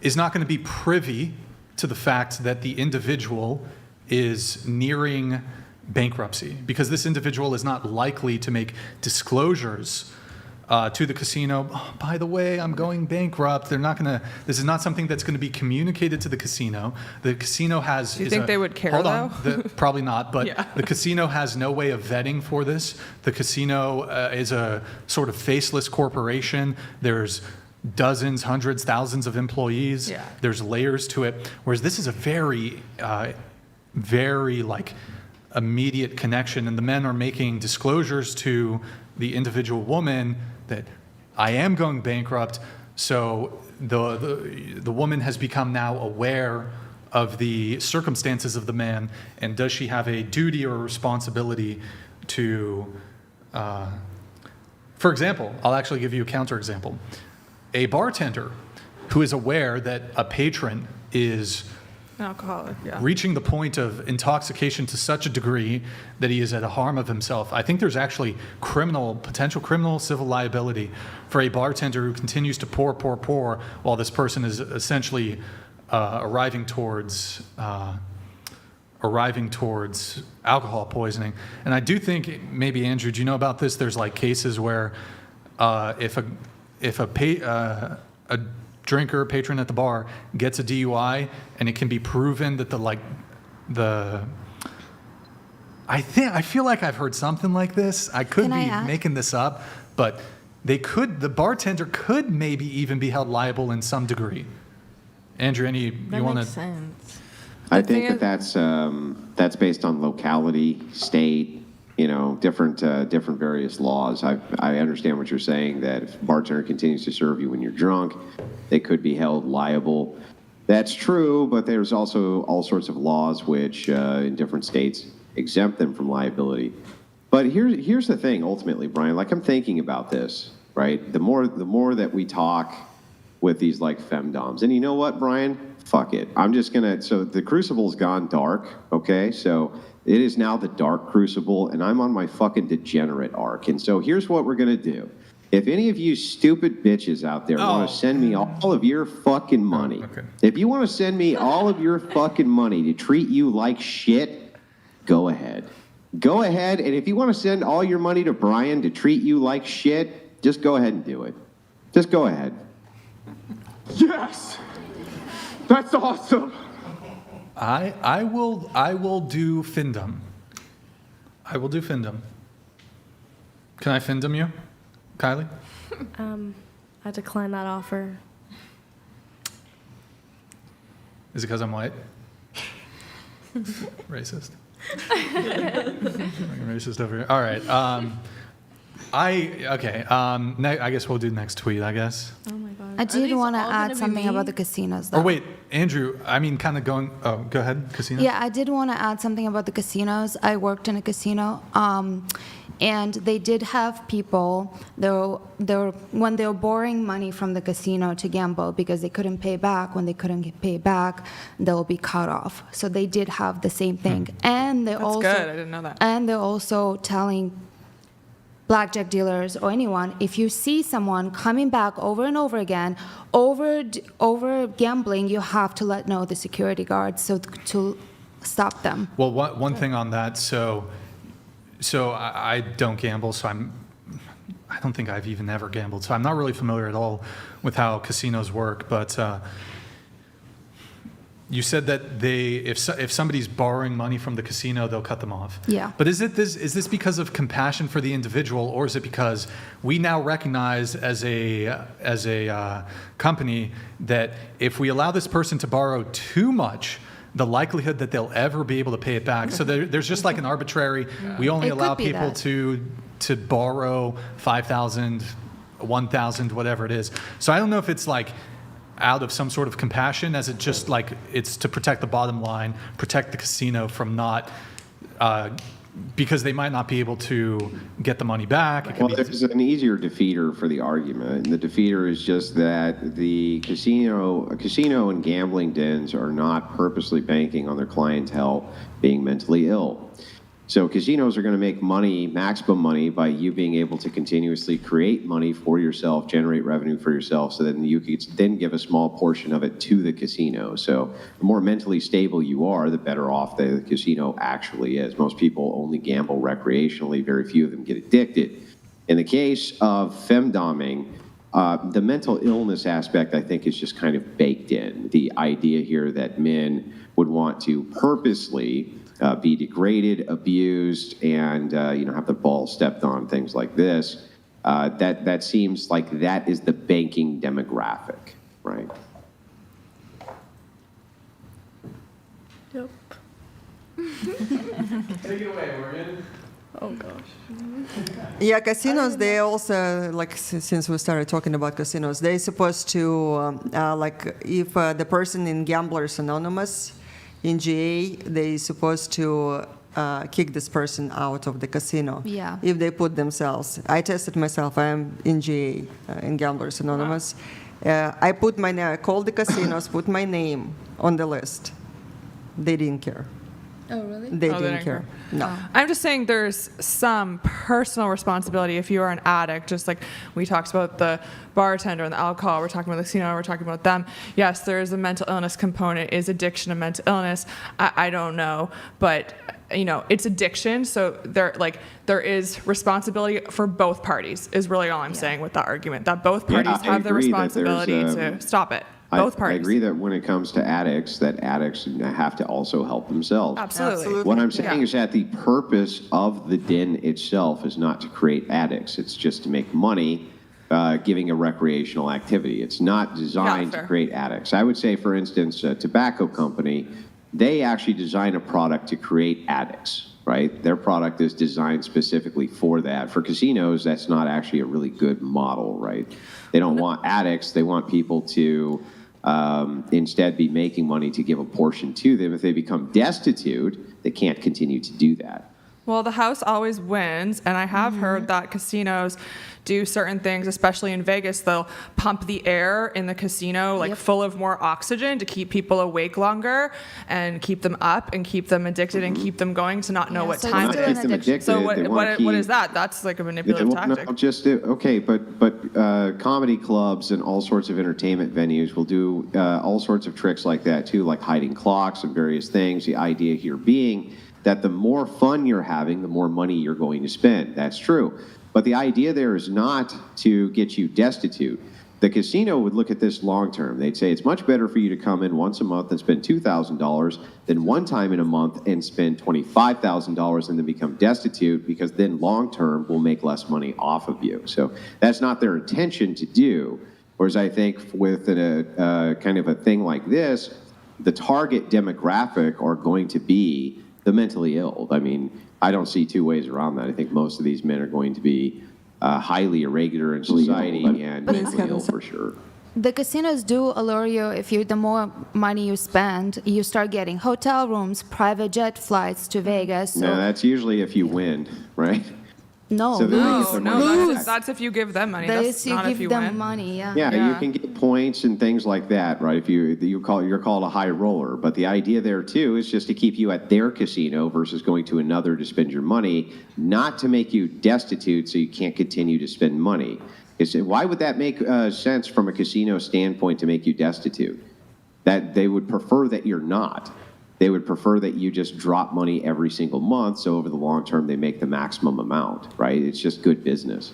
is not going to be privy to the fact that the individual is nearing bankruptcy because this individual is not likely to make disclosures to the casino. Oh, by the way, I'm going bankrupt. This is not something that's going to be communicated to the casino. The casino has. Do you think they would care though? Probably not, but the casino has no way of vetting for this. The casino is a sort of faceless corporation. There's dozens, hundreds, thousands of employees. Yeah. There's layers to it. Whereas this is a very, very like immediate connection, and the men are making disclosures to the individual woman that I am going bankrupt. So the woman has become now aware of the circumstances of the man, and does she have a duty or a responsibility to, for example, I'll actually give you a counterexample. A bartender who is aware that a patron is alcoholic, reaching the point of intoxication to such a degree that he is at a harm of himself. I think there's actually potential criminal civil liability for a bartender who continues to pour while this person is essentially arriving towards alcohol poisoning. And I do think, maybe Andrew, do you know about this? There's like cases where if a drinker, patron at the bar gets a DUI, and it can be proven that I feel like I've heard something like this. I could be making this up, but the bartender could maybe even be held liable in some degree. Andrew, you want to? Makes sense. I think that's based on locality, state, different various laws. I understand what you're saying, that if a bartender continues to serve you when you're drunk, they could be held liable. That's true, but there's also all sorts of laws which in different states exempt them from liability. But here's the thing, ultimately, Brian, like I'm thinking about this, right? The more that we talk with these like femdoms, and you know what, Brian? Fuck it. So the crucible's gone dark, okay? So it is now the dark crucible, and I'm on my fucking degenerate arc. And so here's what we're going to do. If any of you stupid bitches out there want to send me all of your fucking money, if you want to send me all of your fucking money to treat you like shit, go ahead. Go ahead, and if you want to send all your money to Brian to treat you like shit, just go ahead and do it. Just go ahead. Yes! That's awesome! I will do Findom. I will do Findom. Can I Findom you, Kylie? I decline that offer. Is it because I'm white? Racist. Racist over here. All right. I guess we'll do next tweet, I guess. Oh my god. I did want to add something about the casinos, though. Or wait, Andrew, I mean, kind of going, oh, go ahead, casinos? Yeah, I did want to add something about the casinos. I worked in a casino, and they did have people, when they were borrowing money from the casino to gamble because they couldn't pay back, when they couldn't pay back, they'll be cut off. So they did have the same thing. And they That's also, good. I didn't know that. And they're also telling blackjack dealers or anyone, if you see someone coming back over and over again, over gambling, you have to let know the security guards to stop them. Well, one thing on that, so I don't gamble, so I don't think I've even ever gambled, so I'm not really familiar at all with how casinos work, but you said that if somebody's borrowing money from the casino, they'll cut them off. Yeah. But is this because of compassion for the individual, or is it because we now recognize as a company that if we allow this person to borrow too much, the likelihood that they'll ever be able to pay it back? So there's just like an arbitrary. We only allow people to borrow $5,000, $1,000, whatever it is. So I don't know if it's like out of some sort of compassion, as it just like it's to protect the bottom line, protect the casino from not, because they might not be able to get the money back. Well, there's an easier defeater for the argument, and the defeater is just that the casino and gambling dens are not purposely banking on their clientele being mentally ill. So casinos are going to make money, maximum money, by you being able to continuously create money for yourself, generate revenue for yourself, so that you could then give a small portion of it to the casino. So the more mentally stable you are, the better off the casino actually is. Most people only gamble recreationally. Very few of them get addicted. In the case of femdoming, the mental illness aspect, I think, is just kind of baked in. The idea here that men would want to purposely be degraded, abused, and have the ball stepped on, things like this. That seems like that is the banking demographic, right? Yep. Take it away, Morgan. Oh gosh. Yeah, casinos, they also, like, since we started talking about casinos, they're supposed to, like, if the person in Gamblers Anonymous in GA, they're supposed to kick this person out of the casino. Yeah. If they put themselves. I tested myself. I am in GA, in Gamblers Anonymous. I called the casinos, put my name on the list. They didn't care. Oh, really? They didn't care. No. I'm just saying there's some personal responsibility if you are an addict, just like we talked about the bartender and the alcohol, we're talking about the casino, we're talking about them. Yes, there is a mental illness component. Is addiction a mental illness? I don't know, but it's addiction, so there is responsibility for both parties is really all I'm saying with that argument, that both parties have the responsibility to stop it. Both parties. I agree that when it comes to addicts, that addicts have to also help themselves. Absolutely. What I'm saying is that the purpose of the den itself is not to create addicts. It's just to make money giving a recreational activity. It's not designed to create addicts. I would say, for instance, a tobacco company, they actually design a product to create addicts, right? Their product is designed specifically for that. For casinos, that's not actually a really good model, right? They don't want addicts. They want people to instead be making money to give a portion to them. If they become destitute, they can't continue to do that. Well, the house always wins, and I have heard that casinos do certain things, especially in Vegas. They'll pump the air in the casino full of more oxygen to keep people awake longer and keep them up and keep them addicted and keep them going to not know what time it is. So what is that? That's like a manipulative tactic. But comedy clubs and all sorts of entertainment venues will do all sorts of tricks like that too, like hiding clocks and various things. The idea here being that the more fun you're having, the more money you're going to spend. That's true. But the idea there is not to get you destitute. The casino would look at this long term. They'd say it's much better for you to come in once a month and spend $2,000 than one time in a month and spend $25,000 and then become destitute, because then long term we'll make less money off of you. So that's not their intention to do. Whereas I think with a kind of a thing like this, the target demographic are going to be the mentally ill. I mean, I don't see two ways around that. I think most of these men are going to be highly irregular in society and mentally ill for sure. The casinos do allure you. The more money you spend, you start getting hotel rooms, private jet flights to Vegas. So No, that's usually if you win, right? no, So then they get their money back. That's if you give them money. That's That's you not give if you them win. money. Yeah. Yeah, you can get points and things like that, right? If you're called a high roller, but the idea there too is just to keep you at their casino versus going to another to spend your money, not to make you destitute so you can't continue to spend money. Why would that make sense from a casino standpoint to make you destitute? That they would prefer that you're not. They would prefer that you just drop money every single month, so over the long term they make the maximum amount, right? It's just good business.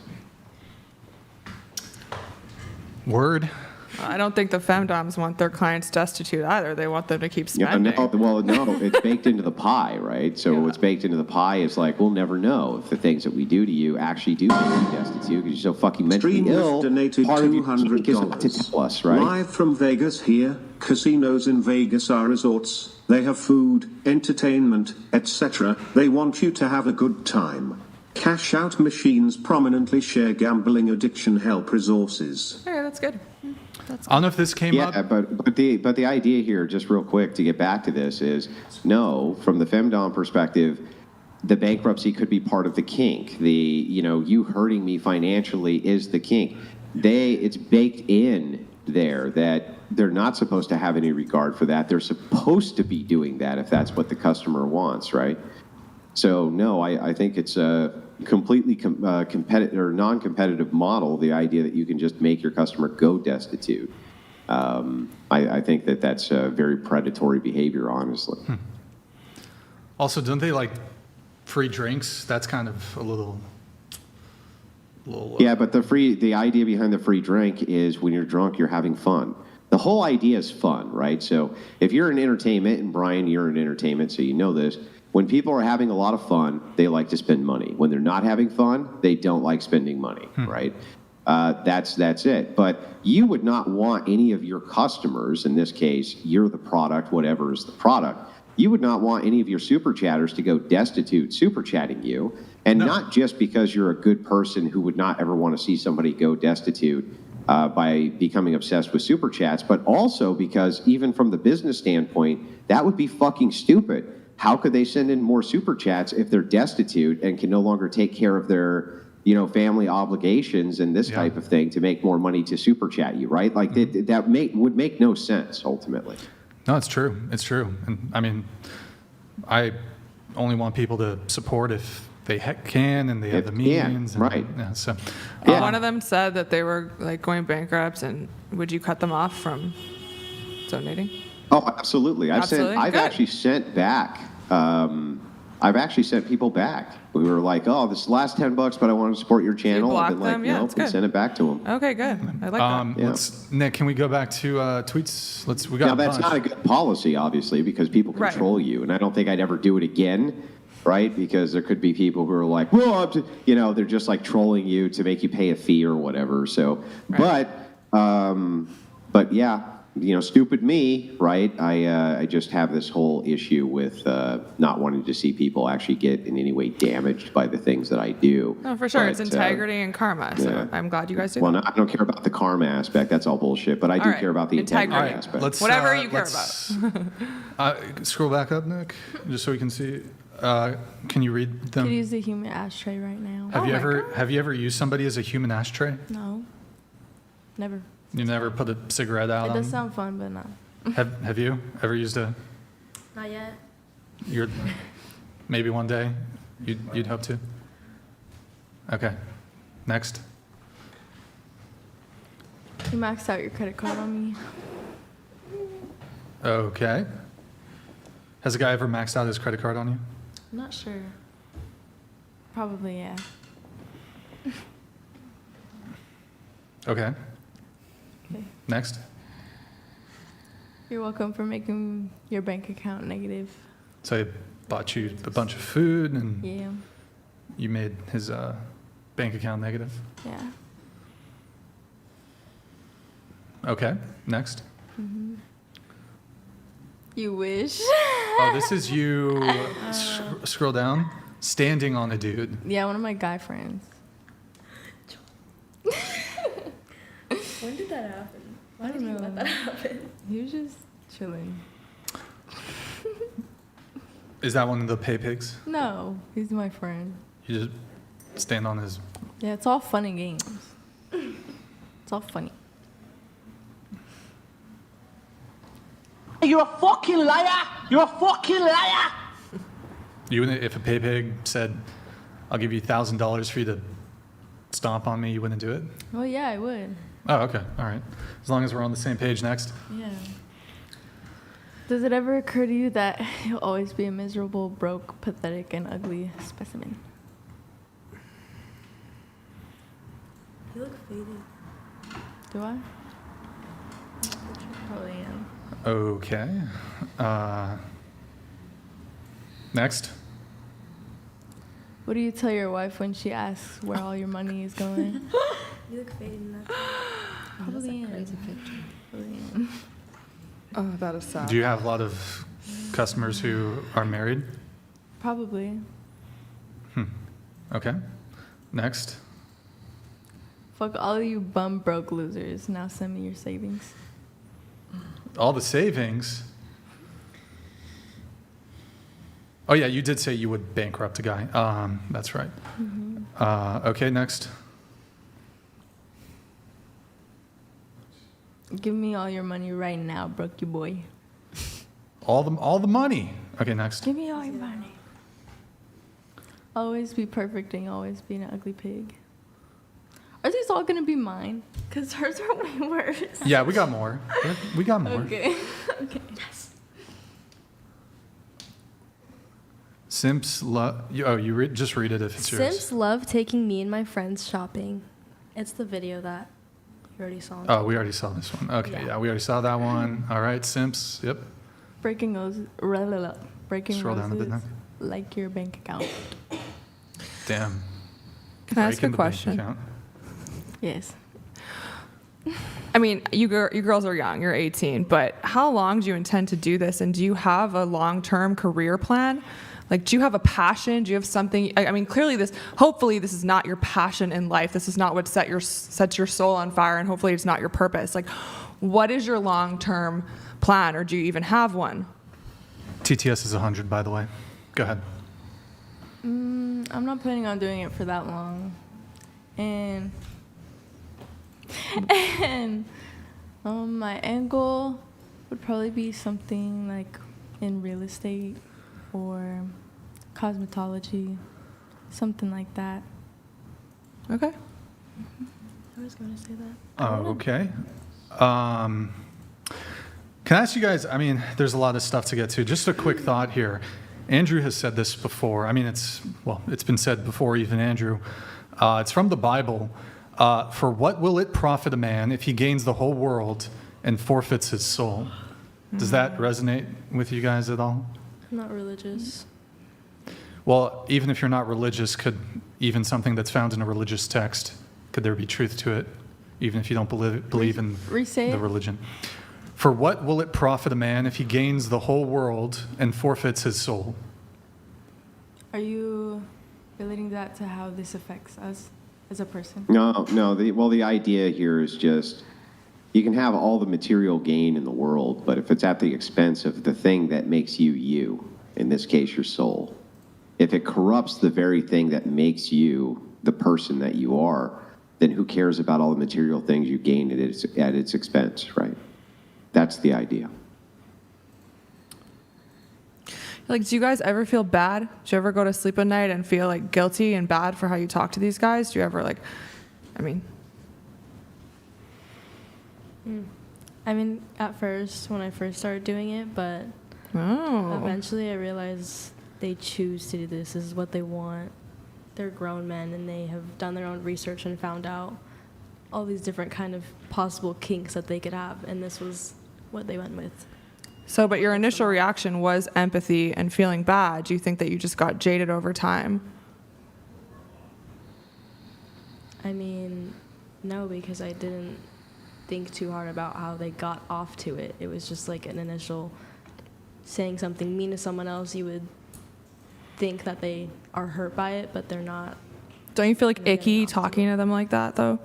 Word. I don't think the femdoms want their clients destitute either. They want them to keep spending. No, it's baked into the pie, right? So what's baked into the pie is like, we'll never know if the things that we do to you actually do make you destitute because you're so fucking mentally ill. Donated Part of your $200 geek is not to tell us, right? Live from Vegas here. Casinos in Vegas are resorts. They have food, entertainment, etc. They want you to have a good time. Cash out machines prominently share gambling addiction help resources. Yeah, that's good. I don't know if this came up. Yeah, but the idea here, just real quick to get back to this, is no, from the femdom perspective, the bankruptcy could be part of the kink. You hurting me financially is the kink. It's baked in there that they're not supposed to have any regard for that. They're supposed to be doing that if that's what the customer wants, right? So no, I think it's a completely competitive or non-competitive model. The idea that you can just make your customer go destitute. I think that's very predatory behavior, honestly. Also, don't they like free drinks? That's kind of a little. Yeah, but the idea behind the free drink is when you're drunk, you're having fun. The whole idea is fun, right? So if you're in entertainment, and Brian, you're in entertainment, so you know this. When people are having a lot of fun, they like to spend money. When they're not having fun, they don't like spending money, right? That's it. But you would not want any of your customers, in this case, you're the product, whatever is the product, you would not want any of your super chatters to go destitute super chatting you. And not just because you're a good person who would not ever want to see somebody go destitute by becoming obsessed with super chats, but also because even from the business standpoint, that would be fucking stupid. How could they send in more super chats if they're destitute and can no longer take care of their, family obligations and this type of thing to make more money to super chat you, right? Like that would make no sense ultimately. No, it's true. It's true. And I mean, I only want people to support if they can and they have the means. Right. Yeah, so, One of them said that they were like going bankrupt, and would you cut them off from donating? Oh, absolutely. I've actually sent back. I've actually sent people back. We were like, oh, this last $10, but I want to support your channel. block I've been like, them? Yeah, nope, and send it back to them. Okay, good. I like that. Yeah. Nick, can we go back to tweets? We got Now, that's not a good policy, obviously, because people control you, and I don't think I'd ever do it again, right? Because there could be people who are like, well, they're just like trolling you to make you pay a fee or whatever. So, but yeah. Stupid me, right? I just have this whole issue with not wanting to see people actually get in any way damaged by the things that I do. No, for sure. But, it's integrity and karma. So I'm glad you guys do that. Well, I don't care about the karma aspect. That's all bullshit. But I do care about the integrity aspect. Whatever you care about. Scroll back up, Nick, just so we can see. Can you read them? Could use a human ashtray right now. Have you ever used somebody as a human ashtray? No. Never. You never put a cigarette out It on? does sound fun, but no. Have you ever used a? Not yet. Maybe one day you'd hope to. Okay, next. You maxed out your credit card on me. Okay. Has a guy ever maxed out his credit card on you? I'm not sure. Probably, yeah. Okay. Next. You're welcome for making your bank account negative. So I bought you a bunch of food and you made his bank account negative? Yeah. Okay, next. Mm-hmm. You wish. Oh, this is you, scroll down, standing on a dude. Yeah, one of my guy friends. When did that happen? I don't know. Let that happen? He was just chilling. Is that one of the pay pigs? No, he's my friend. You just stand on his... Yeah, it's all fun and games. It's all funny. You're a fucking liar! You're a fucking liar! You wouldn't, if a pay pig said, I'll give you $1,000 for you to stomp on me, you wouldn't do it? Oh, yeah, I would. Oh, okay. All right. As long as we're on the same page next. Yeah. Does it ever occur to you that you'll always be a miserable, broke, pathetic, and ugly specimen? You look faded. Do I? Probably am. Okay. Next. What do you tell your wife when she asks where all your money is going? You look faded in that. Probably am. Crazy picture. Probably am. Oh, that is sad. Do you have a lot of customers who are married? Probably. Okay. Next. Fuck all you bum broke losers. Now send me your savings. All the savings. Oh, yeah, you did say you would bankrupt a guy. That's right. Okay, next. Give me all your money right now, broke you boy. All the money. Okay, next. Give me all your money. Always be perfect and always be an ugly pig. Are these all gonna be mine? Because hers are way worse. Yeah, we got more. We got more. Okay. Okay. Yes. Simps love. Just read it if it's yours. Simps love taking me and my friends shopping. It's the video that you already saw. Oh, we already saw this one. Okay, Yeah. yeah, we already saw that one. All right, Simps. Yep. Breaking roses. Breaking Scroll down a bit roses. now. Like your bank account. Damn. Can I ask Breaking a the bank question? account. Yes. I mean, you girls are young. You're 18. But how long do you intend to do this? And do you have a long-term career plan? Like, do you have a passion? Do you have something? I mean, clearly hopefully this is not your passion in life. This is not what sets your soul on fire, and hopefully it's not your purpose. Like, what is your long-term plan, or do you even have one? TTS is 100, by the way. Go ahead. I'm not planning on doing it for that long. And my end goal would probably be something like in real estate or cosmetology, something like that. Okay. I was going to say that. Oh, okay. Can I ask you guys, I mean, there's a lot of stuff to get to. Just a quick thought here. Andrew has said this before. I mean, it's been said before, even Andrew. It's from the Bible. For what will it profit a man if he gains the whole world and forfeits his soul? Does that resonate with you guys at all? I'm not religious. Well, even if you're not religious, could even something that's found in a religious text, could there be truth to it, even if you don't believe in the religion? For what will it profit a man if he gains the whole world and forfeits his soul? Are you relating that to how this affects us as a person? No. The idea here is just you can have all the material gain in the world, but if it's at the expense of the thing that makes you you, in this case, your soul, if it corrupts the very thing that makes you the person that you are, then who cares about all the material things you gain at its expense, right? That's the idea. Like, do you guys ever feel bad? Do you ever go to sleep at night and feel like guilty and bad for how you talk to these guys? Do you ever I mean, at first, when I first started doing it, but eventually I realized they choose to do this. This is what they want. They're grown men, and they have done their own research and found out all these different kind of possible kinks that they could have, and this was what they went with. So, but your initial reaction was empathy and feeling bad. Do you think that you just got jaded over time? I mean, no, because I didn't think too hard about how they got off to it. It was just like an initial saying something mean to someone else. You would think that they are hurt by it, but they're not. Don't you feel like icky talking to them like that, though?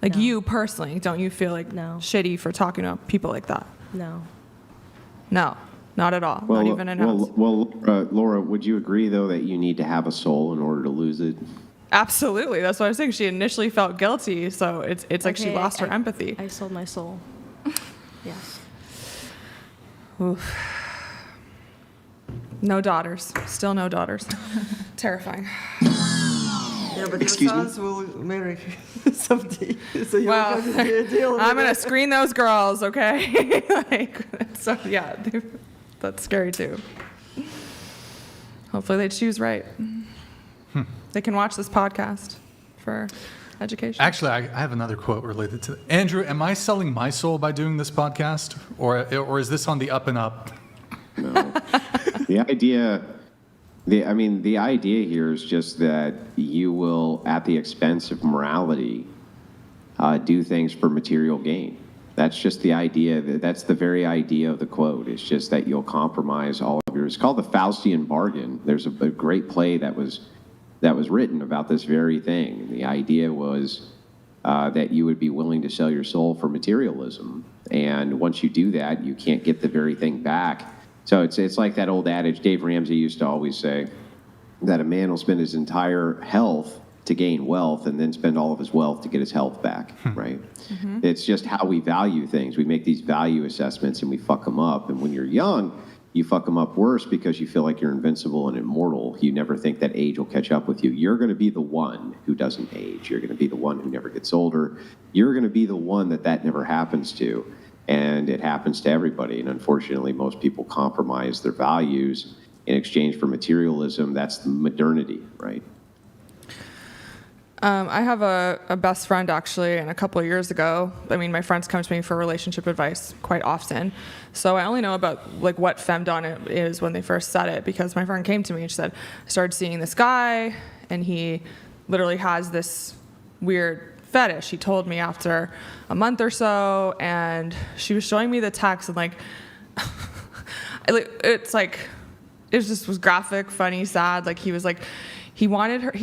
Like you personally, don't you feel like shitty for talking to people like that? No. No, not at all. Not even in house. Laura, would you agree though that you need to have a soul in order to lose it? Absolutely. That's what I was saying. She initially felt guilty, so it's like she lost her empathy. I sold my soul. Yes. Oof. No daughters. Still no daughters. Terrifying. Yeah, but your sons will marry someday. So you Well, have to deal with I'm going to it. screen those girls, okay? Like, so, yeah, that's scary too. Hopefully they choose right. They can watch this podcast for education. Actually, I have another quote related to Andrew, am I selling my soul by doing this podcast? Or is this on the up and up? No. The idea here is just that you will, at the expense of morality, do things for material gain. That's just the idea. That's the very idea of the quote. It's just that you'll compromise all of yours. It's called the Faustian bargain. There's a great play that was written about this very thing. And the idea was that you would be willing to sell your soul for materialism. And once you do that, you can't get the very thing back. So it's like that old adage Dave Ramsey used to always say, that a man will spend his entire health to gain wealth and then spend all of his wealth to get his health back, right? Mm-hmm. It's just how we value things. We make these value assessments and we fuck them up. And when you're young, you fuck them up worse because you feel like you're invincible and immortal. You never think that age will catch up with you. You're going to be the one who doesn't age. You're going to be the one who never gets older. You're going to be the one that never happens to. And it happens to everybody. And unfortunately, most people compromise their values in exchange for materialism. That's the modernity, right? I have a best friend, actually, and a couple of years ago, my friends come to me for relationship advice quite often. So I only know about like what Findom is when they first said it, because my friend came to me and she said, I started seeing this guy, and he literally has this weird fetish. He told me after a month or so, and she was showing me the text, and like, it's like, it just was graphic, funny, sad. Like he was like, he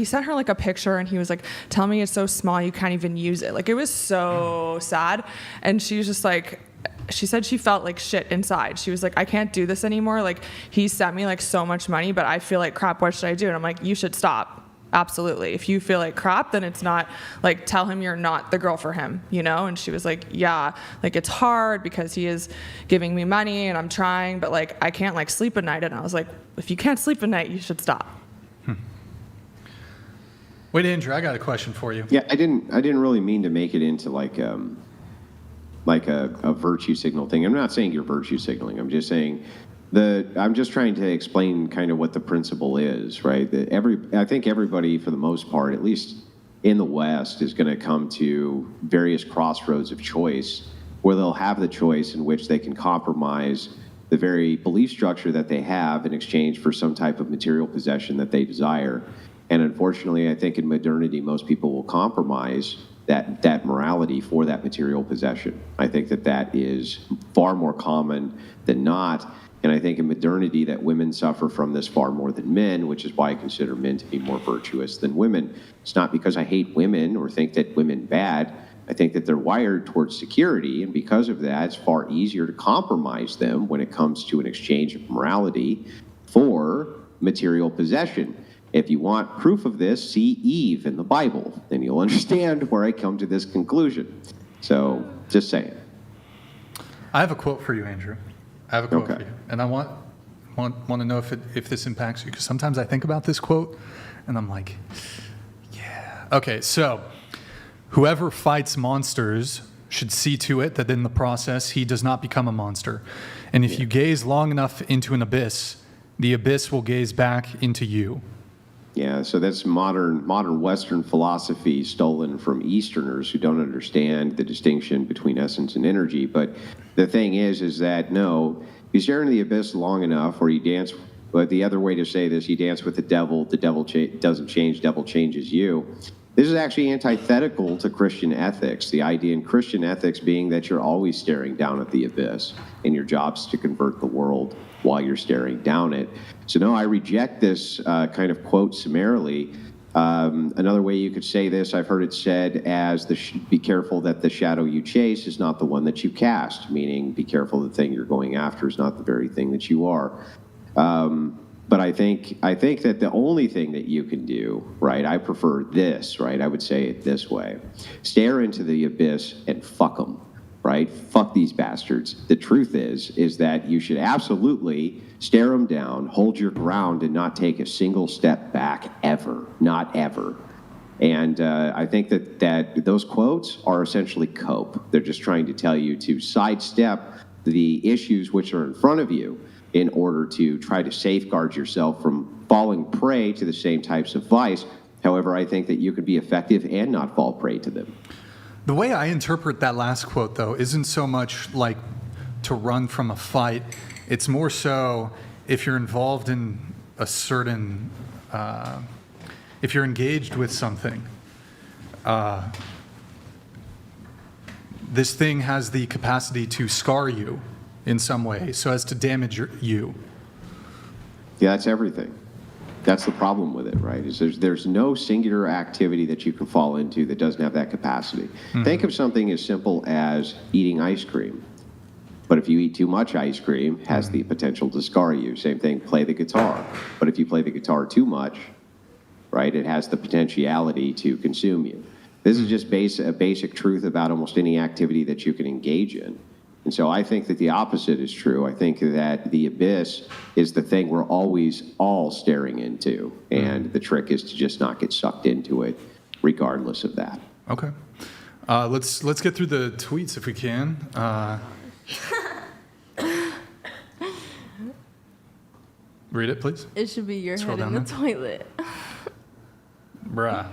sent her like a picture, and he was like, tell me it's so small you can't even use it. Like it was so sad. And she was just like, she said she felt like shit inside. She was like, I can't do this anymore. Like he sent me like so much money, but I feel like crap. What should I do? And I'm like, you should stop. Absolutely. If you feel like crap, then it's not, like, tell him you're not the girl for him, you know? And she was like, yeah, like it's hard because he is giving me money and I'm trying, but like I can't like sleep at night. And I was like, if you can't sleep at night, you should stop. Wait, Andrew, I got a question for you. Yeah, I didn't really mean to make it into like a virtue signal thing. I'm not saying you're virtue signaling. I'm just saying I'm just trying to explain kind of what the principle is, right? I think everybody, for the most part, at least in the West, is going to come to various crossroads of choice where they'll have the choice in which they can compromise the very belief structure that they have in exchange for some type of material possession that they desire. And unfortunately, I think in modernity, most people will compromise that morality for that material possession. I think that is far more common than not. And I think in modernity that women suffer from this far more than men, which is why I consider men to be more virtuous than women. It's not because I hate women or think that women bad. I think that they're wired towards security, and because of that, it's far easier to compromise them when it comes to an exchange of morality for material possession. If you want proof of this, see Eve in the Bible, and you'll understand where I come to this conclusion. So, just saying. I have a quote for you, Andrew. I have a quote for you, and I want to know if this impacts you, because sometimes I think about this quote, and I'm like, yeah. Okay, so whoever fights monsters should see to it that in the process he does not become a monster. And if you gaze long enough into an abyss, the abyss will gaze back into you. Yeah, so that's modern Western philosophy stolen from Easterners who don't understand the distinction between essence and energy. But the thing is that no, you stare into the abyss long enough, or you dance. But the other way to say this, you dance with the devil doesn't change, devil changes you. This is actually antithetical to Christian ethics. The idea in Christian ethics being that you're always staring down at the abyss, and your job's to convert the world while you're staring down it. So no, I reject this kind of quote summarily. Another way you could say this, I've heard it said as be careful that the shadow you chase is not the one that you cast, meaning be careful the thing you're going after is not the very thing that you are. But I think that the only thing that you can do, right, I prefer this, right, I would say it this way. Stare into the abyss and fuck them, right? Fuck these bastards. The truth is that you should absolutely stare them down, hold your ground, and not take a single step back ever, not ever. And I think that those quotes are essentially cope. They're just trying to tell you to sidestep the issues which are in front of you in order to try to safeguard yourself from falling prey to the same types of vice. However, I think that you could be effective and not fall prey to them. The way I interpret that last quote, though, isn't so much like to run from a fight. It's more so if you're involved in a certain, if you're engaged with something, this thing has the capacity to scar you in some way so as to damage you. Yeah, that's everything. That's the problem with it, right? Is there's no singular activity that you can fall into that doesn't have that capacity. Mm-hmm. Think of something as simple as eating ice cream. But if you eat too much ice cream, it has the potential to scar you. Same thing, play the guitar. But if you play the guitar too much, right, it has the potentiality to consume you. This is just a basic truth about almost any activity that you can engage in. And so I think that the opposite is true. I think that the abyss is the thing we're always all staring into. And the trick is to just not get sucked into it, regardless of that. Okay. Let's get through the tweets if we can. Read it, please. It should be your Scroll head in down the there. toilet. Bruh.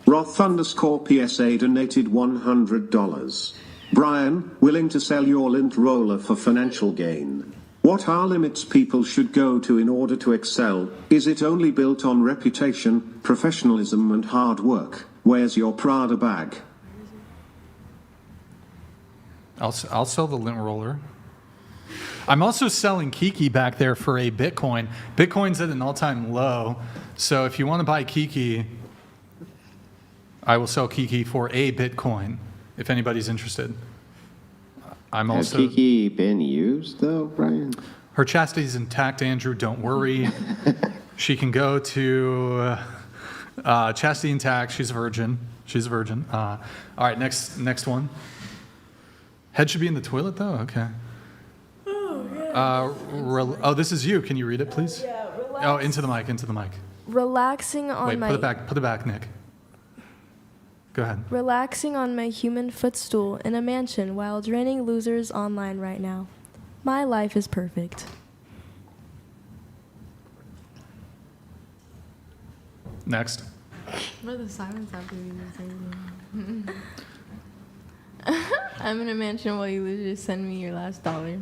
Roth_PSA donated $100. Brian, willing to sell your lint roller for financial gain. What are limits people should go to in order to excel? Is it only built on reputation, professionalism, and hard work? Where's your Prada bag? I'll sell the lint roller. I'm also selling Kiki back there for a Bitcoin. Bitcoin's at an all-time low, so if you want to buy Kiki, I will sell Kiki for a Bitcoin, if anybody's interested. Has Kiki been used, though, Brian? Her chastity's intact, Andrew. Don't worry. She can go to chastity intact. She's a virgin. She's a virgin. All right, next one. Head should be in the toilet, though? Okay. Oh, this is you. Can you read it, please? Yeah, relax. Oh, into the mic. Relaxing on Wait, my... put it back, Nick. Go ahead. Relaxing on my human footstool in a mansion while draining losers online right now. My life is perfect. Next. What are the silence after you say? I'm in a mansion while you losers send me your last dollar.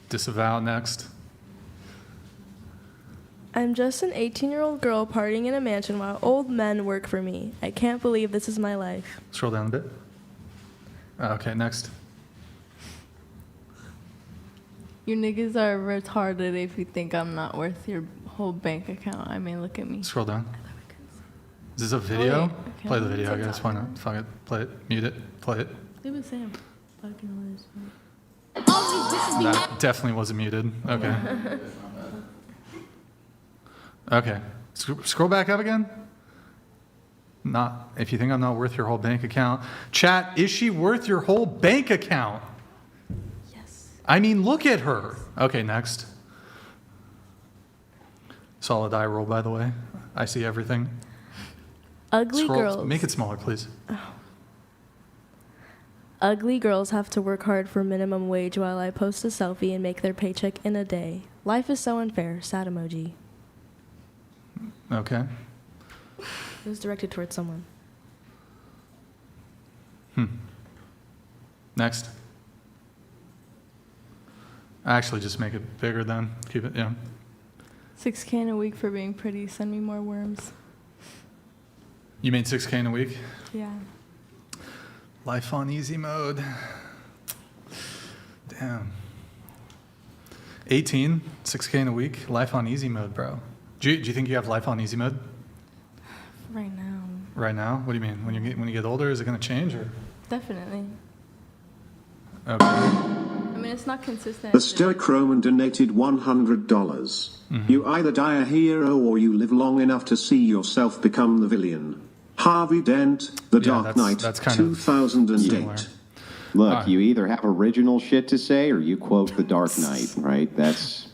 Disavow next. I'm just an 18-year-old girl partying in a mansion while old men work for me. I can't believe this is my life. Scroll down a bit. Okay, next. You niggas are retarded if you think I'm not worth your whole bank account. I mean, look at me. Scroll down. Is this a video? wait, okay. Play the video, I guess. Why not? Fuck it. Play it. Mute it. Play it. They would say I'm fucking Liz. That definitely wasn't muted. Okay. Okay. Scroll back up again. Not if you think I'm not worth your whole bank account. Chat, is she worth your whole bank account? Yes. I mean, look at her. Okay, next. Solid eye roll, by the way. I see everything. Ugly girls. Make it smaller, please. Oh. Ugly girls have to work hard for minimum wage while I post a selfie and make their paycheck in a day. Life is so unfair. Sad emoji. Okay. It was directed towards someone. Next. Actually, just make it bigger then. Keep it, yeah. $6K in a week for being pretty. Send me more worms. You made $6K in a week? Yeah. Life on easy mode. Damn. 18, $6K in a week. Life on easy mode, bro. Do you think you have life on easy mode Right now. right now? What do you mean? When you get older, is it going to change or? Definitely. Okay. I mean, it's not consistent. The Stoic Roman donated $100. You either die a hero or you live long enough to see yourself become the villain. Harvey Dent, The Dark Knight, that's kind of 2008. similar. Look, you either have original shit to say or you quote The Dark Knight, right? That's...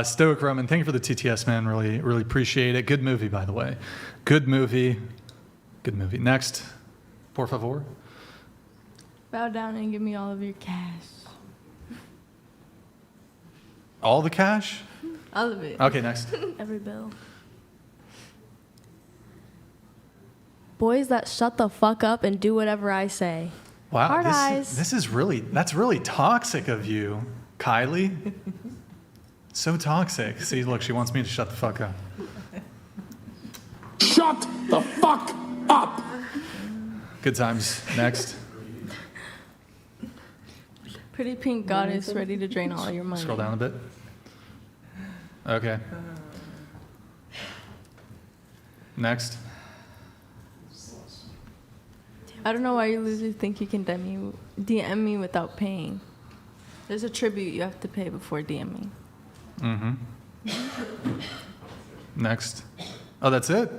Stoic Roman, thank you for the TTS, man. Really, really appreciate it. Good movie, by the way. Good movie. Good movie. Next, por favor. Bow down and give me all of your cash. All the cash? All of it. Okay, next. Every bill. Boys that shut the fuck up and do whatever I say. Wow, Hard eyes. that's really toxic of you, Kylie. So toxic. See, look, she wants me to shut the fuck up. Shut the fuck up! Good times. Next. Pretty pink goddess ready to drain all your money. Scroll down a bit. Okay. Next. I don't know why you losers think you can DM me without paying. There's a tribute you have to pay before DMing. Next. Oh, that's it?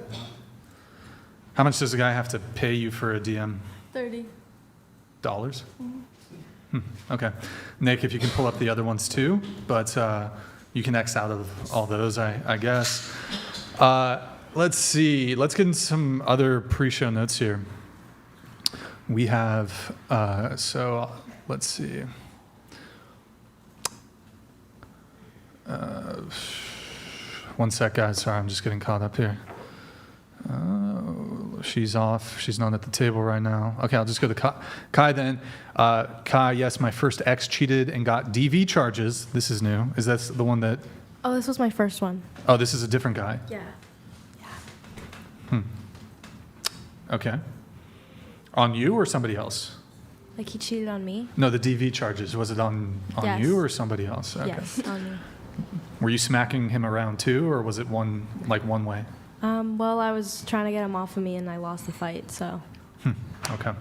How much does a guy have to pay you for a DM? $30. Okay. Nick, if you can pull up the other ones too, but you can X out of all those, I guess. Let's see. Let's get into some other pre-show notes here. We have, so let's see. One sec, guys. Sorry, I'm just getting caught up here. She's off. She's not at the table right now. Okay, I'll just go to Kai then. Kai, yes, my first ex cheated and got DV charges. This is new. Is that the one that? Oh, this was my first one. Oh, this is a different guy. Yeah. Okay. On you or somebody else? Like he cheated on me? No, the DV charges. Was it on Yes. you or somebody else? Okay. Yes, on me. Were you smacking him around too, or was it one way? Well, I was trying to get him off of me and I lost the fight, so. Okay.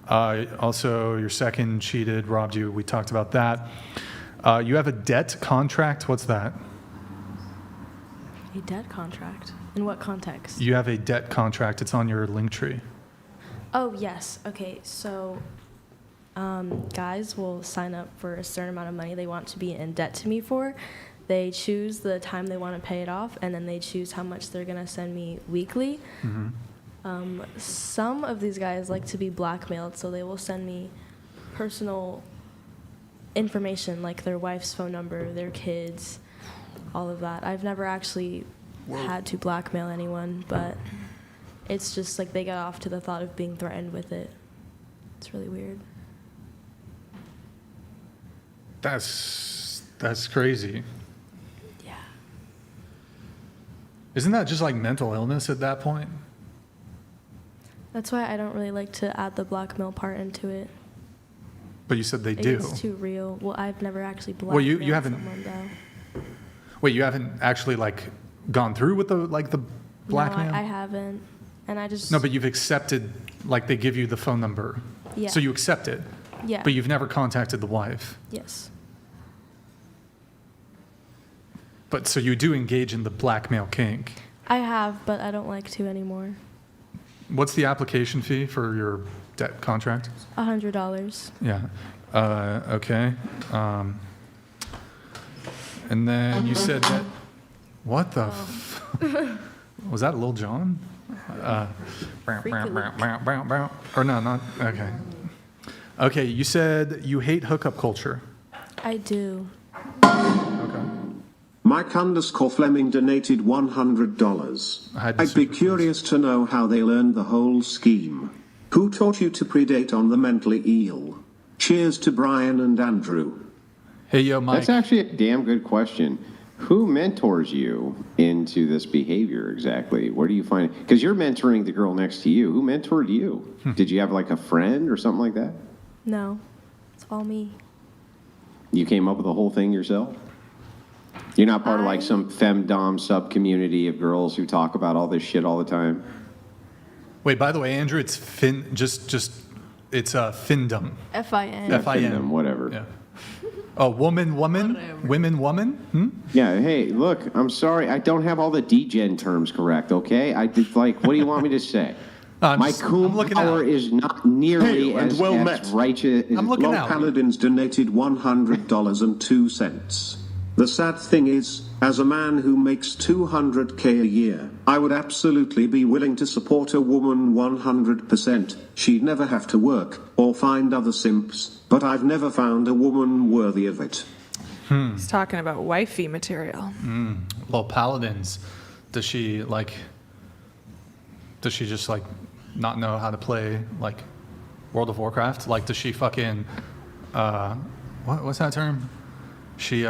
Also, your second cheated, robbed you. We talked about that. You have a debt contract. What's that? A debt contract? In what context? You have a debt contract. It's on your link tree. Oh, yes. Okay, so guys will sign up for a certain amount of money they want to be in debt to me for. They choose the time they want to pay it off, and then they choose how much they're going to send me weekly. Some of these guys like to be blackmailed, so they will send me personal information, like their wife's phone number, their kids, all of that. I've never actually had to blackmail anyone, but it's just like they get off to the thought of being threatened with it. It's really weird. That's crazy. Yeah. Isn't that just like mental illness at that point? That's why I don't really like to add the blackmail part into it. But you said they do. It's too real. Well, I've never actually blackmailed Well, you haven't. someone, though. Wait, you haven't actually like gone through with the blackmail? No, I haven't. And I just... No, but you've accepted, like they give you the phone number. Yeah. So you accept it. Yeah. But you've never contacted the wife. Yes. But so you do engage in the blackmail kink. I have, but I don't like to anymore. What's the application fee for your debt contract? $100. Yeah. Okay. And then you said that. What the? Was that Lil Jon? Or no, not. Okay. Okay. You said you hate hookup culture. I do. Okay. Mike_Fleming donated $100. I'd be curious to know how they learned the whole scheme. Who taught you to predate on the mentally ill? Cheers to Brian and Andrew. Hey, yo, Mike. That's actually a damn good question. Who mentors you into this behavior exactly? Where do you find it? Because you're mentoring the girl next to you. Who mentored you? Did you have like a friend or something like that? No. It's all me. You came up with the whole thing yourself? You're not part of like some femdom sub-community of girls who talk about all this shit all the time? Wait, by the way, Andrew, it's it's Findom. F-I-N. Findom, whatever. Yeah. Oh, woman, women? Yeah, hey, look, I'm sorry. I don't have all the degen terms correct, okay? I did, like, what do you want me to say? My cool power is not nearly Hail and as righteous. Lol Paladins donated $100.02. The sad thing is, as a man who makes $200K a year, I would absolutely be willing to support a woman 100%. She'd never have to work or find other simps, but I've never found a woman worthy of it. He's talking about wifey material. Well, Paladins, does she just like not know how to play like World of Warcraft? Like, does she fucking what's that term? She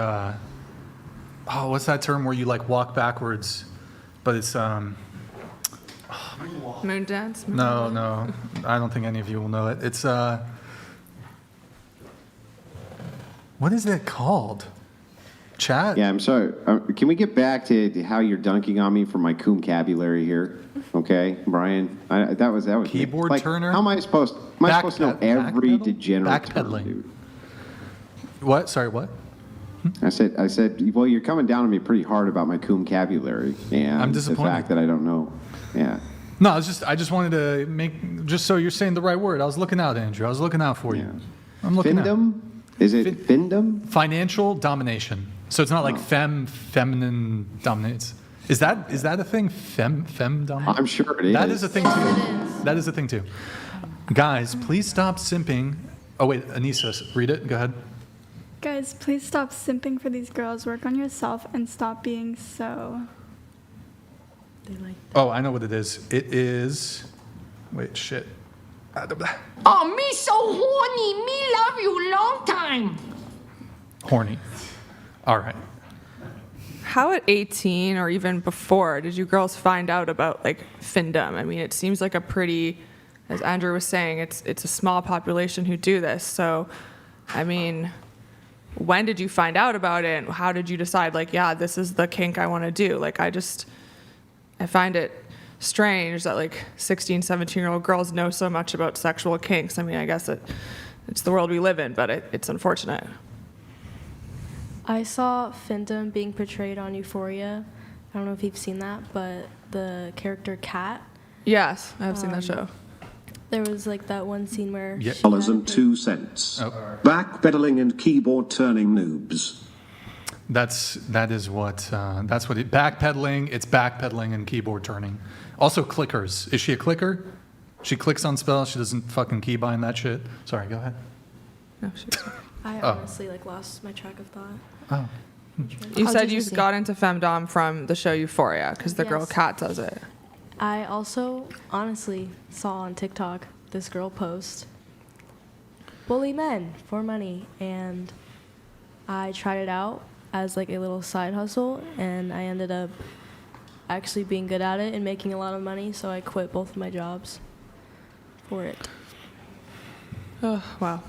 what's that term where you like walk backwards, but it's Moon dance? No, I don't think any of you will know it. It's what is it called? Chat? Yeah, I'm sorry. Can we get back to how you're dunking on me for my vocabulary here? Okay, Brian. That was keyboard like, turner. How am I supposed? Am I supposed to know every degenerate term, dude? What? Sorry, what? I said. Well, you're coming down on me pretty hard about my vocabulary, and I'm disappointed. the fact that I don't know. Yeah. No, I just wanted to make just so you're saying the right word. I was looking out, Andrew. I was looking out for you. I'm looking Findom? out. Is it Findom? Financial domination. So it's not like feminine dominates. Is that a thing? Fem dominate? I'm sure it is. That is a thing too. That is a thing too. Guys, please stop simping. Oh wait, Anissa, read it. Go ahead. Guys, please stop simping for these girls. Work on yourself and stop being so. Oh, I know what it is. It is. Wait, shit. Oh, me so horny. Me love you long time. Horny. All right. How at 18 or even before did you girls find out about like Findom? I mean, it seems like a pretty, as Andrew was saying, it's a small population who do this. So, I mean, when did you find out about it? And how did you decide, like, yeah, this is the kink I want to do? Like, I find it strange that like 16, 17-year-old girls know so much about sexual kinks. I mean, I guess it's the world we live in, but it's unfortunate. I saw Findom being portrayed on Euphoria. I don't know if you've seen that, but the character Kat. Yes, I have seen that show. There was like that one scene where $2.02. Backpedaling and keyboard turning noobs. That's what it backpedaling. It's backpedaling and keyboard turning. Also clickers. Is she a clicker? She clicks on spells. She doesn't fucking key bind that shit. Sorry, go ahead. No, she's. I honestly lost my track of thought. Oh. You said you got into femdom from the show Euphoria because the girl Kat does it. I also honestly saw on TikTok this girl post, bully men for money, and I tried it out as like a little side hustle, and I ended up actually being good at it and making a lot of money, so I quit both of my jobs for it. Oh, wow.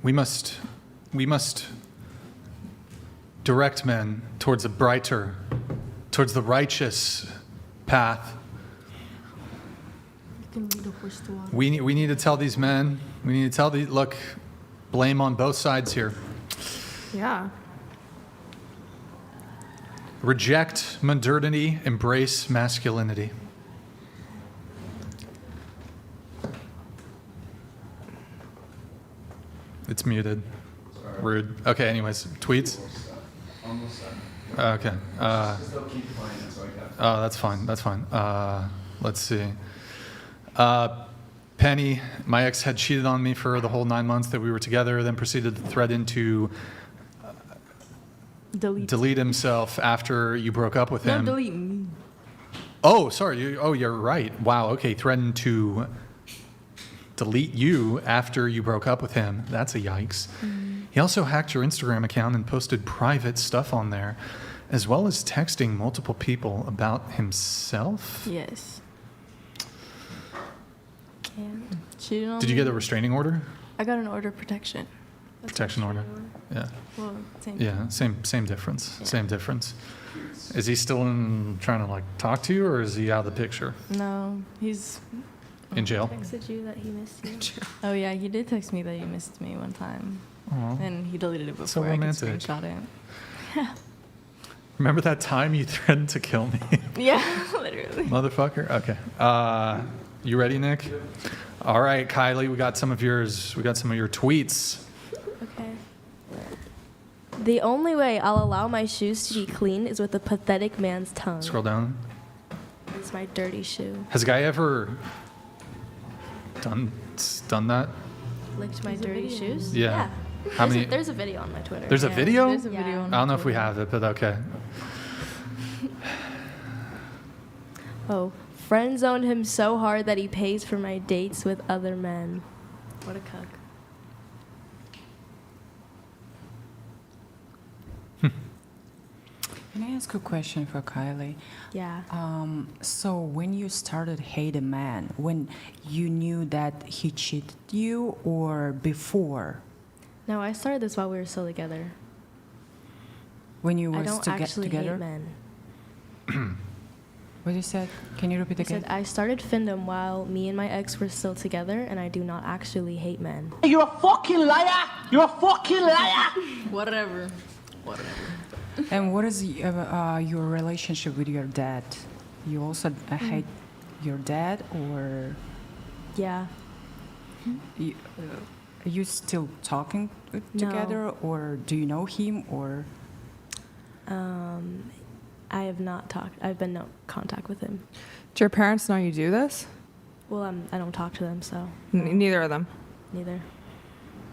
We must direct men towards towards the righteous path. We need to tell these men, look, blame on both sides here. Yeah. Reject modernity, embrace masculinity. It's muted. Rude. Okay, anyways, tweets? Almost done. Okay. They'll keep playing it, so I got it. Oh, that's fine. That's fine. Let's see. Penny, my ex had cheated on me for the whole 9 months that we were together, then proceeded to threaten to delete himself after you broke up with him. No, delete me. Oh, sorry. You're right. Wow. Okay. Threatened to delete you after you broke up with him. That's a yikes. He also hacked your Instagram account and posted private stuff on there, as well as texting multiple people about himself. Yes. And Did you get a restraining order? I got an order of protection. protection order. Yeah. Well, same. Yeah, same difference. Yeah. Same difference. Is he still trying to like talk to you, or is he out of the picture? No, he's in jail. Texted you that he missed you. Oh yeah, he did text me that he missed me one time, and he deleted it before so I could romantic. screenshot it. Remember that time you threatened to kill me? Yeah, literally. Motherfucker. Okay. You ready, Nick? All right, Kylie. We got some of yours. We got some of your tweets. Okay. The only way I'll allow my shoes to be clean is with a pathetic man's tongue. Scroll down. It's my dirty shoe. Has a guy ever done that? Licked my dirty shoes? Yeah. How many? There's a video on my Twitter. There's a video? There's a video on I don't know if Twitter. we have it, but okay. Oh, friend zoned him so hard that he pays for my dates with other men. What a cuck. Can I ask a question for Kylie? Yeah. So when you started hate a man, when you knew that he cheated you or before? No, I started this while we were still together. When you were I don't actually together? hate men. What you said? Can you repeat I again? said I started Findom while me and my ex were still together, and I do not actually hate men. You're a fucking liar! You're a fucking liar! Whatever. And what is your relationship with your dad? You also hate your dad, or Yeah. are you still talking together, or do you know him, or? I have not talked. I've been no contact with him. Do your parents know you do this? Well, I don't talk to them, so Neither of them. neither.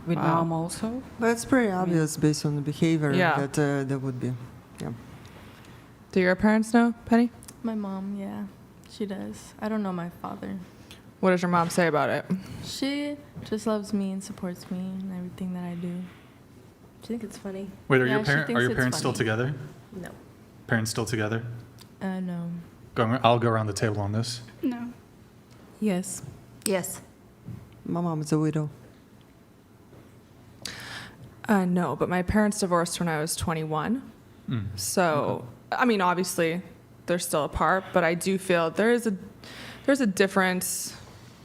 With mom also? But it's pretty obvious based on the behavior Yeah. that that would be. Yeah. Do your parents know, Penny? My mom, yeah, she does. I don't know my father. What does your mom say about it? She just loves me and supports me in everything that I do. Do you think it's funny? Wait, are Yeah, your she parents thinks it's still funny. together? No. Parents still together? No. I'll go around the table on this. No. Yes. Yes. My mom is a widow. No, but my parents divorced when I was 21. So, I mean, obviously, they're still apart, but I do feel there's a difference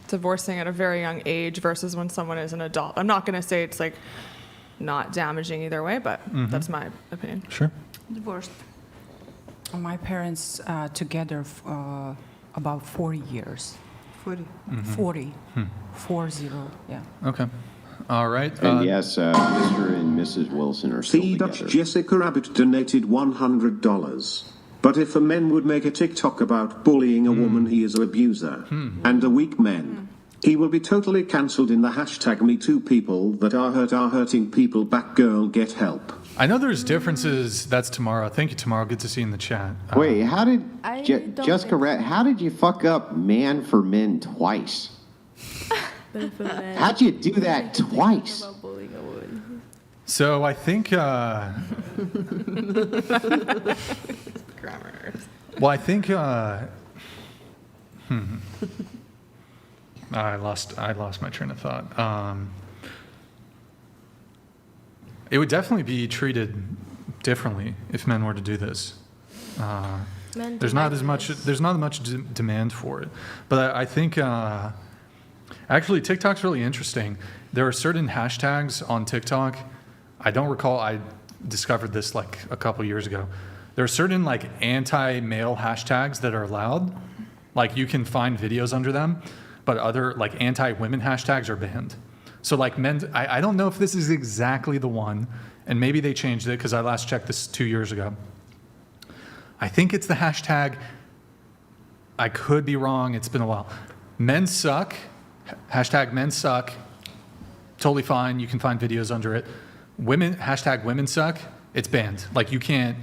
divorcing at a very young age versus when someone is an adult. I'm not going to say it's like not damaging either way, but that's my opinion. Sure. Divorced. My parents together about 40 years. 40. 40. 40, yeah. Okay. All right. And yes, Mr. and Mrs. Wilson are still C. together. Jessica Rabbit donated $100. But if a man would make a TikTok about bullying a woman, he is an abuser and a weak man. He will be totally cancelled in the hashtag #MeToo. People that are hurting people back. Girl, get help. I know there's differences. That's tomorrow. Thank you, tomorrow. Good to see you in the chat. Wait, how did I don't Jessica think- Rat? How did you fuck up man for men twice? But for men, How'd you do that twice? about bullying a woman. So I think. Well, I think. I lost my train of thought. It would definitely be treated differently if men were to do this. Men There's do not like as much. this. There's not much demand for it, but I think actually TikTok's really interesting. There are certain hashtags on TikTok. I don't recall. I discovered this like a couple years ago. There are certain like anti-male hashtags that are allowed. Like you can find videos under them, but other like anti-women hashtags are banned. So like men, I don't know if this is exactly the one, and maybe they changed it because I last checked this 2 years ago. I think it's the hashtag, I could be wrong, it's been a while. Men suck, hashtag men suck, totally fine, you can find videos under it. Women, hashtag women suck, it's banned. Like you can't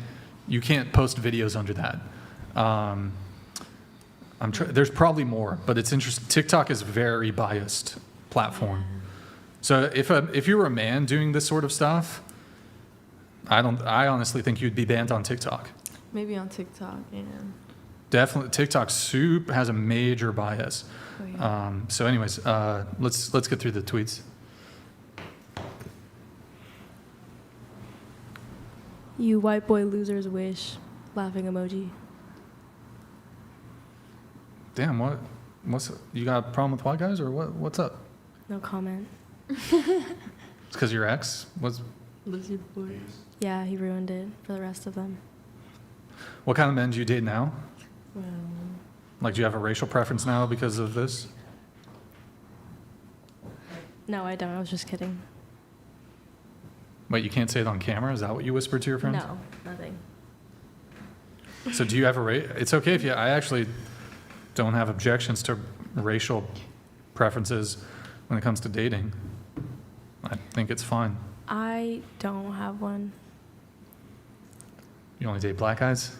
post videos under that. There's probably more, but it's interesting. TikTok is a very biased platform. So if you were a man doing this sort of stuff, I honestly think you'd be banned on TikTok. Maybe on TikTok, yeah. Definitely, TikTok has a major bias. Oh, yeah. So anyways, let's get through the tweets. You white boy losers wish. Laughing emoji. Damn, what's you got a problem with white guys or what? What's up? No comment. It's because your ex was. Yeah, he ruined it for the rest of them. What kind of men do you date now? Well, Like, do you have a racial preference now because of this? no, I don't. I was just kidding. Wait, you can't say it on camera? Is that what you whispered to your friends? No, nothing. So do you have it's okay if you, I actually don't have objections to racial preferences when it comes to dating. I think it's fine. I don't have one. You only date black guys?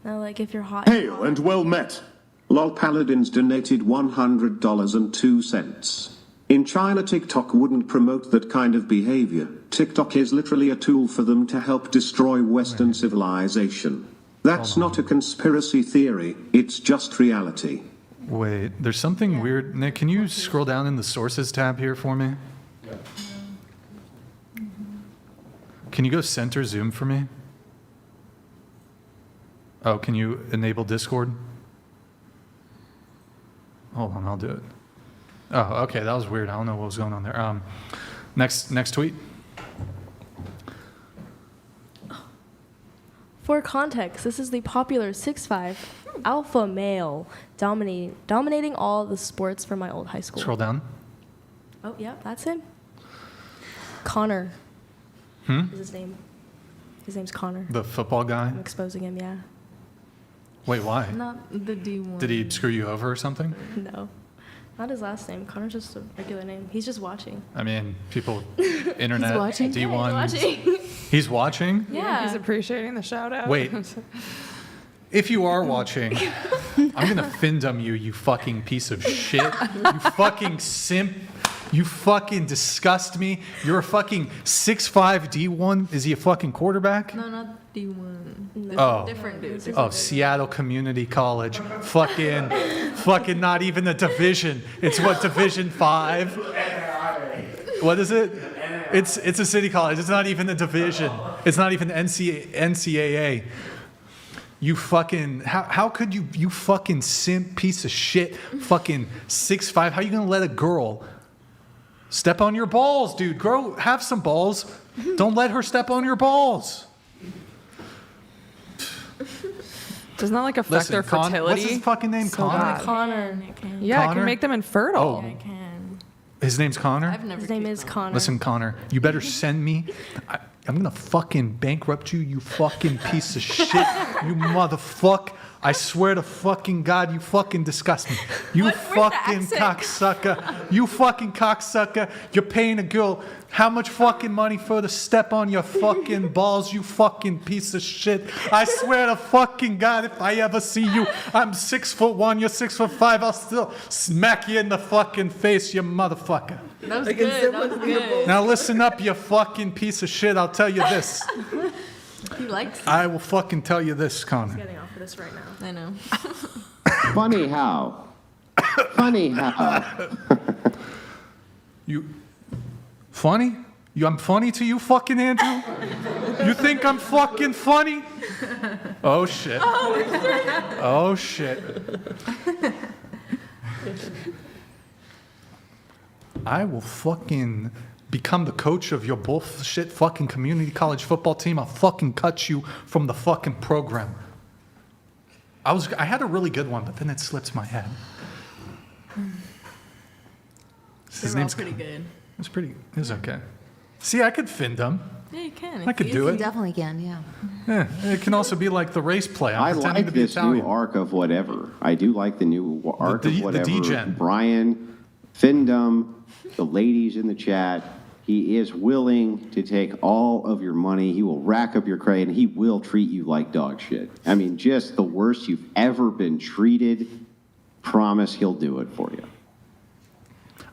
No, like if you're hot. Hail and well met. Lol Paladins donated $100.02. In China, TikTok wouldn't promote that kind of behavior. TikTok is literally a tool for them to help destroy Western civilization. That's not a conspiracy theory, it's just reality. Wait, there's something weird. Nick, can you scroll down in the sources tab here for me? Can you go center zoom for me? Oh, can you enable Discord? Hold on, I'll do it. Oh, okay, that was weird. I don't know what was going on there. Next tweet. For context, this is the popular 6'5" alpha male dominating all the sports from my old high school. Scroll down. Oh, yeah, that's him. Connor. Is his name. His name's Connor. The football guy? I'm exposing him, yeah. Wait, why? Not the D1. Did he screw you over or something? No. Not his last name. Connor's just a regular name. He's just watching. I mean, people, internet, He's watching. D1. Yeah, he's watching. He's watching? Yeah. He's appreciating the shout out. Wait. If you are watching, I'm going to Findom you, you fucking piece of shit. You fucking simp. You fucking disgust me. You're a fucking 6'5" D1. Is he a fucking quarterback? No, not D1. Oh. Different dudes. Oh, Seattle Community College. Fucking not even a division. It's what, Division 5? What is it? It's a city college. It's not even a division. It's not even NCAA. You fucking, how could you fucking simp piece of shit, fucking 6'5"? How are you going to let a girl step on your balls, dude? Have some balls. Don't let her step on your balls. Doesn't that like affect their fertility? What's his fucking name? Connor? Connor. Yeah, it Connor? can make them infertile. Oh. I can. His name's Connor? His name is Connor. Listen, Connor, you better send me. I'm going to fucking bankrupt you fucking piece of shit. You motherfucker. I swear to fucking God, you fucking disgust me. You fucking cocksucker. You fucking cocksucker. You're paying a girl how much fucking money for her to step on your fucking balls, you fucking piece of shit. I swear to fucking God, if I ever see you, I'm 6'1", you're 6'5", I'll still smack you in the fucking face, you motherfucker. That was good. That was good. Now listen up, you fucking piece of shit. I'll tell you this. He likes it. I will fucking tell you this, Connor. Getting off of this right now. I know. Funny how? Funny how? You funny? I'm funny to you, fucking Andrew? You think I'm fucking funny? Oh shit. Oh shit. I will fucking become the coach of your bullshit fucking community college football team. I'll fucking cut you from the fucking program. I had a really good one, but then it slips my head. His They're all name's pretty good. It was okay. See, I could Findom. Yeah, you can. I could do You it. definitely can, yeah. Yeah, it can also be like the race play. I'm I pretending like to be this Italian. new arc of whatever. I do like the new arc of the whatever. D-Gen. Brian, Findom, the ladies in the chat. He is willing to take all of your money. He will rack up your credit, and he will treat you like dog shit. I mean, just the worst you've ever been treated. Promise he'll do it for you.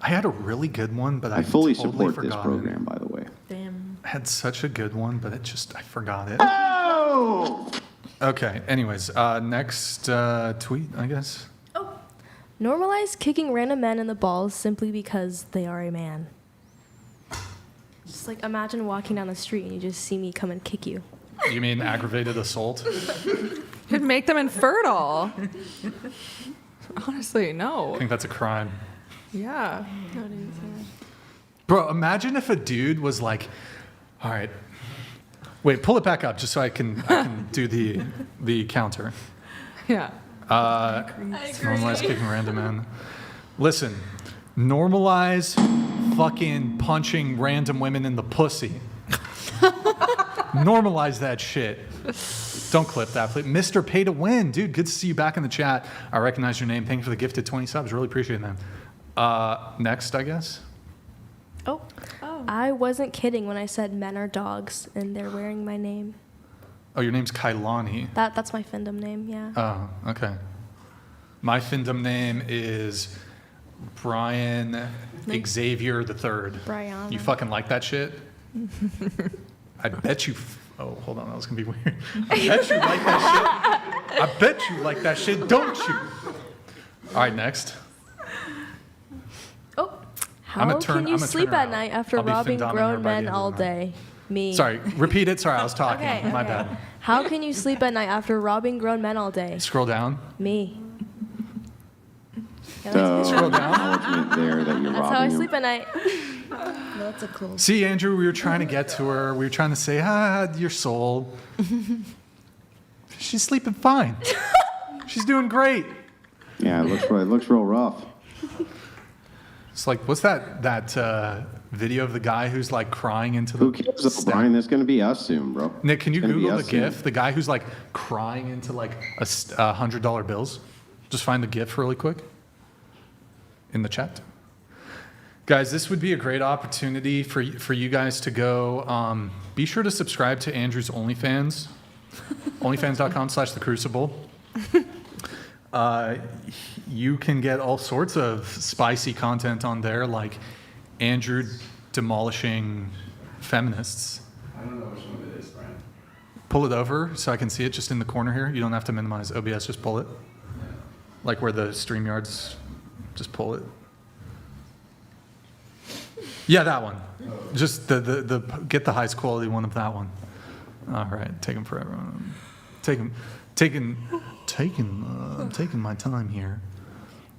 I had a really good one, but I fully totally support this forgot program, it. by the way. Damn. I had such a good one, but I forgot it. Oh! Okay, anyways, next tweet, I guess. Normalize kicking random men in the balls simply because they are a man. Just like imagine walking down the street and you just see me come and kick you. You mean aggravated assault? Could make them infertile. Honestly, I no. think that's a crime. Yeah. Bro, imagine if a dude was like, all right, wait, pull it back up just so I can do the counter. Yeah. Normalize kicking random men. Listen, normalize fucking punching random women in the pussy. Normalize that shit. Don't clip that, please. Mr. Pay to Win. Dude, good to see you back in the chat. I recognize your name. Thank you for the gifted 20 subs. Really appreciate that. Next, I guess. Oh. I wasn't kidding when I said men are dogs and they're wearing my name. Oh, your name's Kailani. That's my Findom name, yeah. Oh, okay. My Findom name is Brian Xavier III. Brianna. You fucking like that shit? I bet you. Oh, hold on. That was going to be weird. I bet you like that shit. I bet you like that shit, don't you? All right, next. How can you sleep at night after robbing grown men all day? Me. Sorry, repeat it. Sorry, I was talking. Okay, My okay. bad. How can you sleep at night after robbing grown men all day? Scroll down. Me. So, Scroll down. acknowledgement there that you're That's robbing how I them. sleep at night. That's a cool. See, Andrew, we were trying to get to her. We were trying to say, your soul. She's sleeping fine. She's doing great. Yeah, it looks real rough. It's like, what's that video of the guy who's like crying into the... Who cares though, Brian? That's going to be us soon, bro. Nick, can you It's gonna be Google the us soon. GIF? The guy who's like crying into like $100 bills. Just find the GIF really quick in the chat. Guys, this would be a great opportunity for you guys to go. Be sure to subscribe to Andrew's OnlyFans. OnlyFans.com/thecrucible. You can get all sorts of spicy content on there, like Andrew demolishing feminists. I don't know which one it is, Brian. Pull it over so I can see it just in the corner here. You don't have to minimize OBS, just pull it. Like where the StreamYards, just pull it. Yeah, that one. Just the get the highest quality one of that one. All right, taking forever. Taking my time here.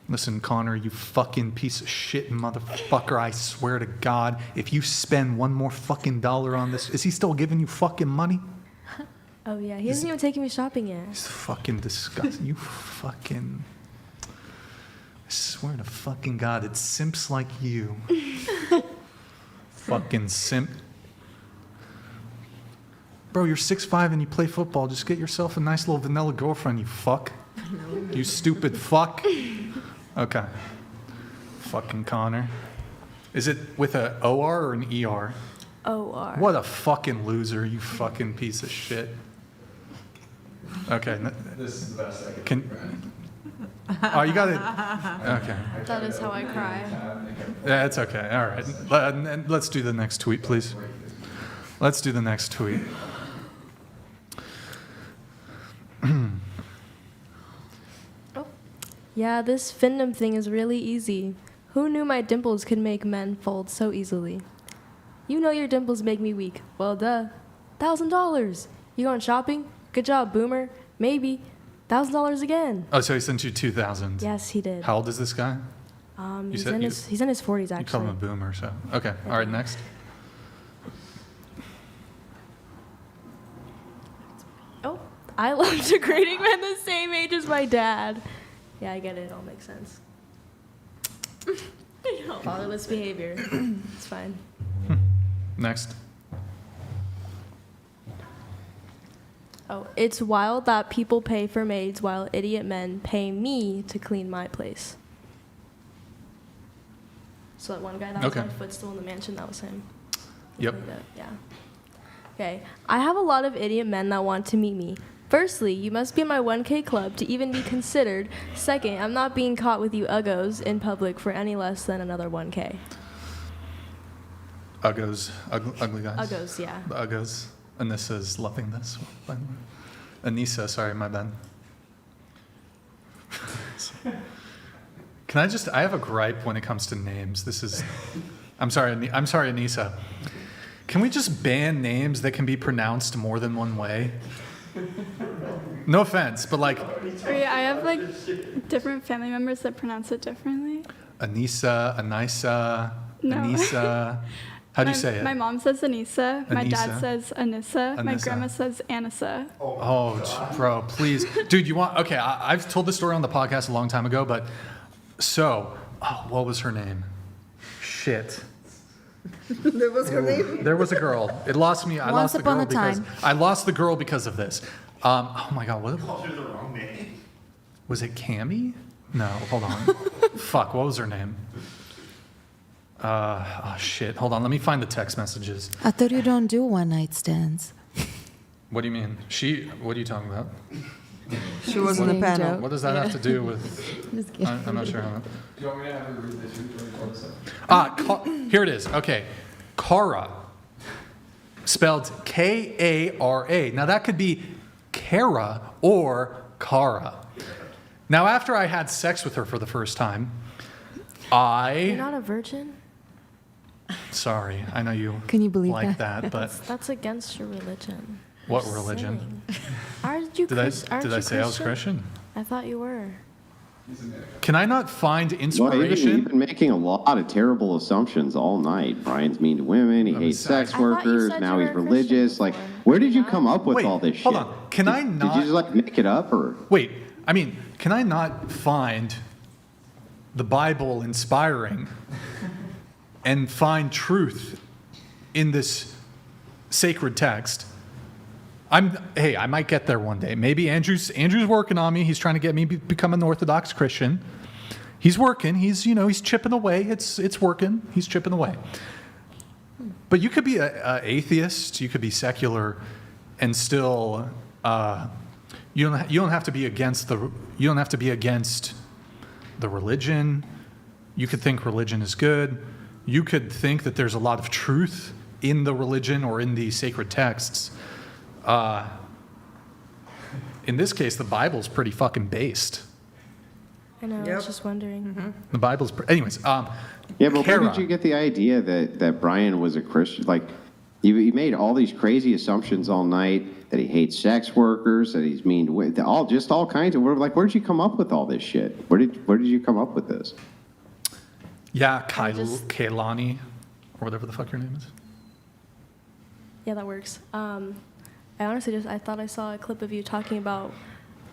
Listen, Connor, you fucking piece of shit motherfucker, I swear to God, if you spend one more fucking dollar on this, is he still giving you fucking money? Oh, yeah. He hasn't even taken me shopping yet. It's fucking disgusting. You fucking... I swear to fucking God, it's simps like you. Fucking simp. Bro, you're 6'5" and you play football. Just get yourself a nice little vanilla girlfriend, you fuck. You stupid fuck. Okay. Fucking Connor. Is it with a OR or an ER? OR. What a fucking loser, you fucking piece of shit. Okay. This is the best I can. Oh, you got it. Okay. That is how I cry. Yeah, it's okay. All right. Let's do the next tweet, please. Let's do the next tweet. Yeah, this Findom thing is really easy. Who knew my dimples could make men fold so easily? You know your dimples make me weak. Well, duh. $1,000. You going shopping? Good job, boomer. Maybe. $1,000 again. Oh, so he sent you 2,000. Yes, he did. How old is this guy? He's in his 40s, actually. You call him a boomer, so. Okay. All right, next. Oh, I love degrading men the same age as my dad. Yeah, I get it. It all makes sense. Fatherless behavior. It's fine. Next. Oh, it's wild that people pay for maids while idiot men pay me to clean my place. So that one guy that was Okay. my footstool in the mansion, that was him. Yep. Yeah. Okay. I have a lot of idiot men that want to meet me. Firstly, you must be in my 1K club to even be considered. Second, I'm not being caught with you uggos in public for any less than another 1K. Uggos. Ugly guys. Uggos, yeah. The Uggos. Anissa's loving this, by the way. Anissa, sorry, my bad. I have a gripe when it comes to names. I'm sorry, Anissa. Can we just ban names that can be pronounced more than one way? No offense, but like Sorry, I have like different family members that pronounce it differently. Anissa, Anissa, No. Anissa. How do you say it? My mom says Anissa. My dad Anissa. says Anissa. My Anissa. grandma says Anissa. Bro, please. Dude, you want, okay, I've told this story on the podcast a long time ago, but what was her name? Shit. That was her name? There was a girl. It lost me. I Once lost the upon girl a because time. I lost the girl because of this. Oh my God, what? Called her the wrong name. Was it Cammy? No, hold on. Fuck, what was her name? Shit. Hold on, let me find the text messages. I thought you don't do one night stands. What do you mean? What are you talking about? She was in the panel. What does that have to do with? Just kidding. I'm not sure how. Do you want me to have her read this? Or you want to say? Here it is. Okay. Kara. Spelled Kara. Now that could be Kara or Kara. Now after I had sex with her for the first time, You're not a virgin? Sorry, I know you Can you believe like that? that, but That's against your religion. what Just religion? saying. Aren't you Did I say I was Christian? I thought you were. Can I not find Well, inspiration? you've been making a lot of terrible assumptions all night. Brian's mean to women. He hates sex I thought you workers. said Now you he's were a religious. Christian Like, before. where did you come up with Wait, all this shit? hold on. Can I Did not? you just like make it up or? Wait, I mean, can I not find the Bible inspiring and find truth in this sacred text? Hey, I might get there one day. Maybe Andrew's working on me. He's trying to get me to become an Orthodox Christian. He's working. He's chipping away. It's working. He's chipping away. But you could be an atheist. You could be secular, and still you don't have to be against the religion. You could think religion is good. You could think that there's a lot of truth in the religion or in the sacred texts. In this case, the Bible's pretty fucking based. I know, I was just wondering. The Bible's, anyways. Yeah, but Kara. where did you get the idea that Brian was a Christian? Like, you made all these crazy assumptions all night that he hates sex workers, that he's mean to women, all kinds of. Like, where did you come up with all this shit? Where did you come up with this? Yeah, Kailani, or whatever the fuck your name is. Yeah, that works. I honestly I thought I saw a clip of you talking about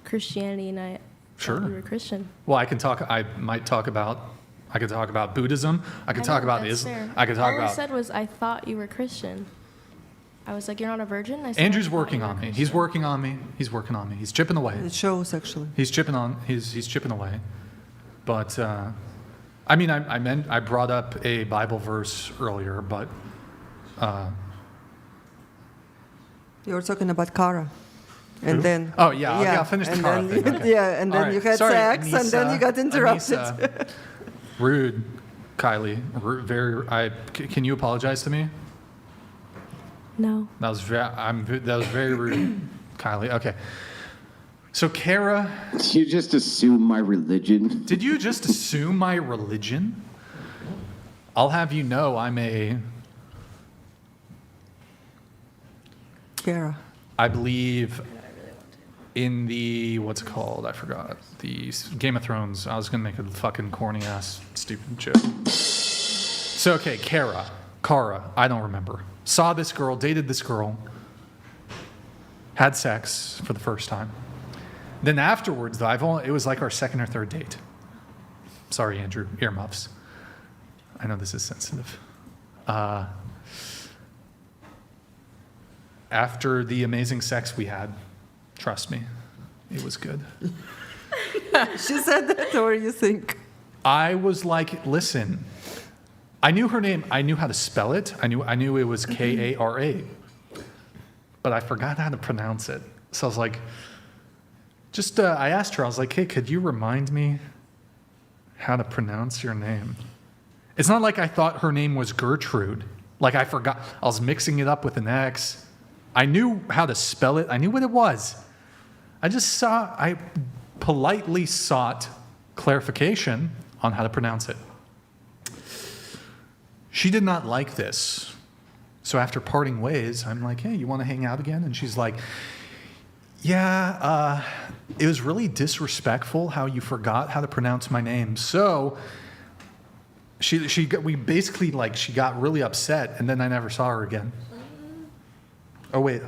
Christianity, and I Sure. thought you were Christian. Well, I could talk about Buddhism. I could talk about Islam. I could talk All I about. said was I thought you were Christian. I was like, you're not a virgin? I said, Andrew's I thought working you were on me. Christian. He's working on me. He's working on me. He's chipping away. It shows, actually. He's chipping away. But I mean, I brought up a Bible verse earlier, but You were talking about Kara. And Who? then. Oh, yeah, okay, I'll finish the and Kara then- thing, okay. Yeah, and then All right. you had Sorry, sex, and then you got interrupted. Anissa. Rude, Kylie. Can you apologize to me? No. That was very rude, Kylie. Okay. So Kara, You just assume my religion. did you just assume my religion? I'll have you know I'm Kara. I believe in the, what's it called? I forgot. The Game of Thrones. I was going to make a fucking corny ass stupid joke. So, okay, Kara, I don't remember. Saw this girl, dated this girl, had sex for the first time. Then afterwards, though, it was like our second or third date. Sorry, Andrew, earmuffs. I know this is sensitive. After the amazing sex we had, trust me, it was good. She said that, or you think? I was like, listen, I knew her name. I knew how to spell it. I knew it was Kara, but I forgot how to pronounce it. So I was like, I asked her, I was like, hey, could you remind me how to pronounce your name? It's not like I thought her name was Gertrude. Like I forgot. I was mixing it up with an X. I knew how to spell it. I knew what it was. I politely sought clarification on how to pronounce it. She did not like this. So after parting ways, I'm like, hey, you want to hang out again? And she's like, yeah, it was really disrespectful how you forgot how to pronounce my name. So she got really upset, and then I never saw her again. Oh, wait.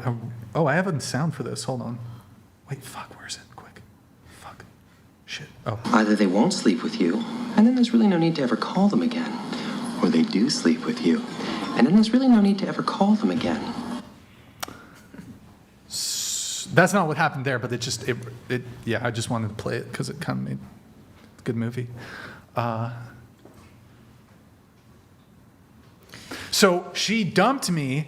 I have a sound for this. Hold on. Wait, fuck, where's it? Quick. Fuck. Shit. Oh. Either they won't sleep with you, and then there's really no need to ever call them again. Or they do sleep with you, and then there's really no need to ever call them again. That's not what happened there, but I just wanted to play it because it kind of made a good movie. So she dumped me.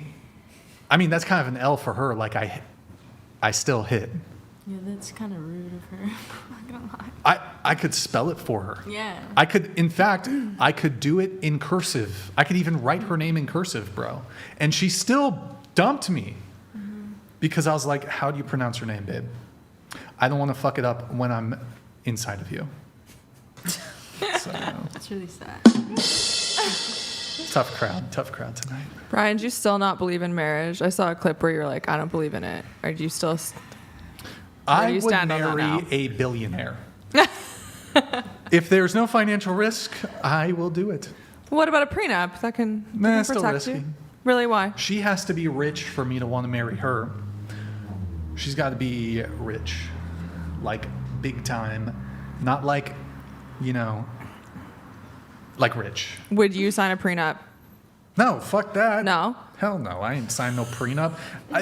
I mean, that's kind of an L for her. Like, I still hit. Yeah, that's kind of rude of her. I'm not gonna lie. I could spell it for her. Yeah. In fact, I could do it in cursive. I could even write her name in cursive, bro. And she still dumped me because I was like, how do you pronounce her name, babe? I don't want to fuck it up when I'm inside of you. So, That's really sad. Tough crowd tonight. Brian, do you still not believe in marriage? I saw a clip where you're like, I don't believe in it. Or do you still? I would marry a billionaire. If there's no financial risk, I will do it. What about a prenup? That can still protect risky. you? Really, why? She has to be rich for me to want to marry her. She's got to be rich, like big time, not like, like rich. Would you sign a prenup? No, fuck that. No? Hell no, I ain't signed no prenup.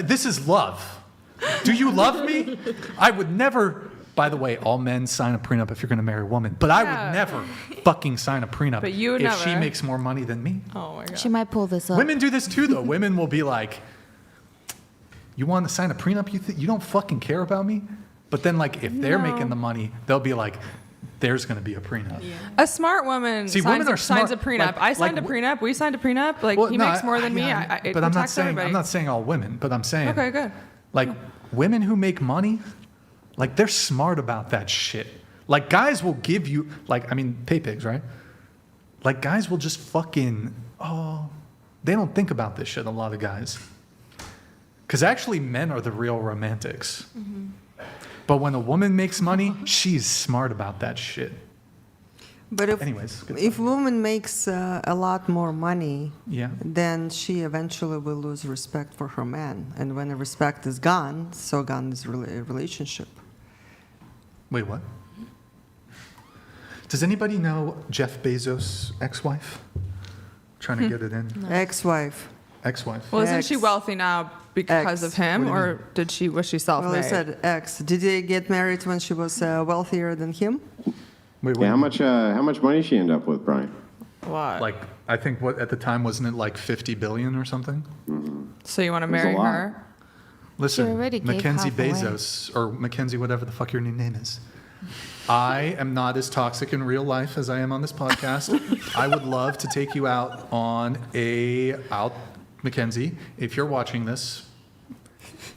This is love. Do you love me? I would never, by the way, all men sign a prenup if you're going to marry a woman, but I would never fucking sign a prenup But you would if never. she makes more money than me. Oh my God. She might pull this up. Women do this too, though. Women will be like, you want to sign a prenup? You don't fucking care about me? But then, like, if they're making the money, they'll be like, there's going to be a prenup. Yeah. A smart woman signs a prenup. I signed a prenup. We signed a prenup. Like, he makes more than me. It but I'm not protects everybody. I'm not saying all women, but I'm saying, Okay, good. like, women who make money, like, they're smart about that shit. Like, guys will give you, like, I mean, pay pigs, right? Like, guys will just fucking, they don't think about this shit, a lot of guys. Because actually, men are the real romantics. Mm-hmm. But when a woman makes money, she's smart about that shit. But if woman makes a lot more money, then she eventually will lose respect for her man. And when the respect is gone, so gone is a relationship. Wait, what? Does anybody know Jeff Bezos' ex-wife? Trying to get it in. No. Ex-wife. Well, isn't she wealthy now because of him, or was she self-made? Well, I said ex. Did they get married when she was wealthier than him? Wait, how much money did she end up with, Brian? What? Like, I think at the time, wasn't it like 50 billion or something? Mm-hmm. So you want to marry her? Listen, Mackenzie Bezos, or Mackenzie, whatever the fuck your new name is. I am not as toxic in real life as I am on this podcast. I would love to take you out on Mackenzie, if you're watching this,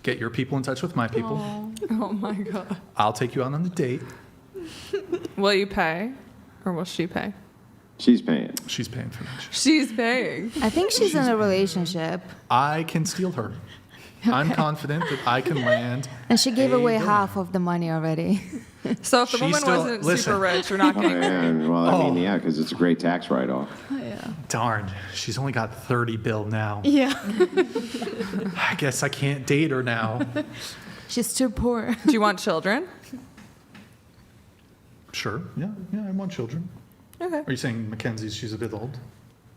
get your people in touch with my people. Oh my God. I'll take you out on a date. Will you pay, or will she pay? She's paying. She's paying for that. She's paying. I think she's in a relationship. I can steal her. Okay. I'm confident that I can land. And she gave away half of the money already. So if the woman wasn't super rich, we're not getting married. Well, because it's a great tax write-off. Oh, yeah. Darn, she's only got 30 bill now. Yeah. I guess I can't date her now. She's too poor. Do you want children? Sure. Yeah, I want children. Okay. Are you saying Mackenzie's she's a bit old?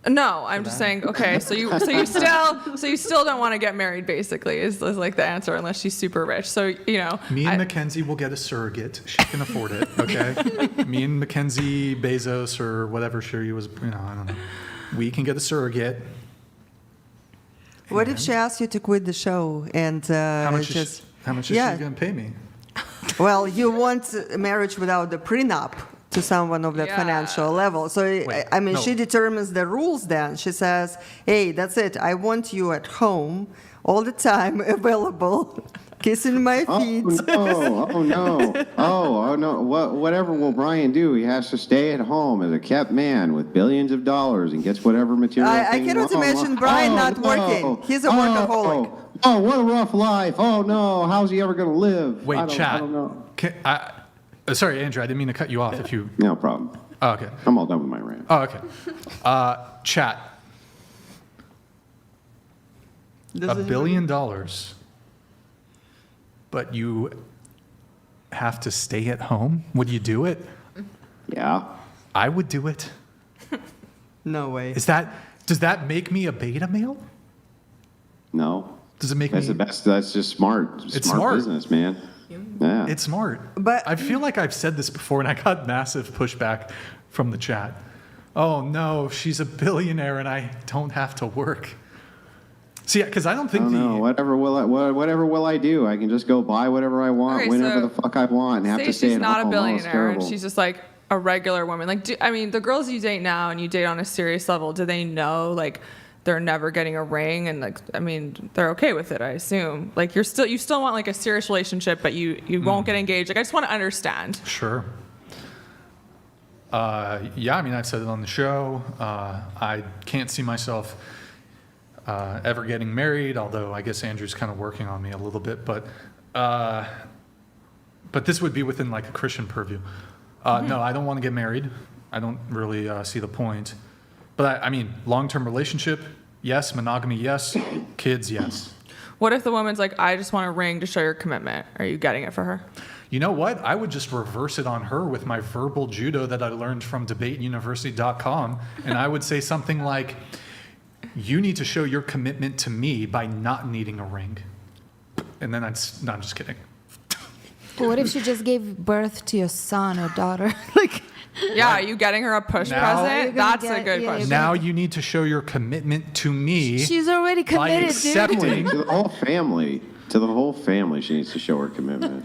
No, I'm just saying. Okay, so you still don't want to get married. Basically, is like the answer, unless she's super rich. So me and Mackenzie will get a surrogate. She can afford it. Okay. Me and Mackenzie Bezos or whatever she was. I don't know. We can get a surrogate. What if she asked you to quit the show and how much is she going to pay me? Well, you want a marriage without the prenup to someone of that financial level. So, she determines the rules then. She says, hey, that's it. I want you at home all the time, available. kissing my feet. Oh no. Whatever will Brian do? He has to stay at home as a kept man with billions of dollars and gets whatever material. I cannot imagine Brian not working. He's a workaholic. Oh, what a rough life. Oh no, how's he ever going to live? Wait, I chat. don't know. Sorry, Andrew, I didn't mean to cut you off. If you. No problem. Oh, okay. I'm all done with my rant. Oh, okay. Chat. $1 billion, but you have to stay at home? Would you do it? Yeah. I would do it. No way. Does that make me a beta male? No. Does it make That's me? the best. That's just smart. It's smart business, man. Yeah. It's smart. But I feel like I've said this before, and I got massive pushback from the chat. Oh no, she's a billionaire, and I don't have to work. See, because I don't think whatever will I do? I can just go buy whatever I want, Okay, whenever so the fuck I want, and have say to stay she's at not home. a Oh, it's billionaire and terrible. she's just like a regular woman. Like, the girls you date now and you date on a serious level, do they know like they're never getting a ring? And like, I mean, they're okay with it, I assume. Like, you still want like a serious relationship, but you won't get engaged. Like, I just want to understand. Sure. Yeah, I mean, I've said it on the show. I can't see myself ever getting married, although I guess Andrew's kind of working on me a little bit. But this would be within like a Christian purview. No, I don't want to get married. I don't really see the point. But I mean, long-term relationship, yes. Monogamy, yes. Kids, yes. What if the woman's like, I just want a ring to show your commitment? Are you getting it for her? You know what? I would just reverse it on her with my verbal judo that I learned from debateuniversity.com. And I would say something like, you need to show your commitment to me by not needing a ring. And then I'm just kidding. But what if she just gave birth to your son or daughter? Like, yeah, are you getting her a push present? That's a good question. Now you need to show your commitment to me. She's already committed, by accepting to the whole family. To the whole family, she needs to show her commitment.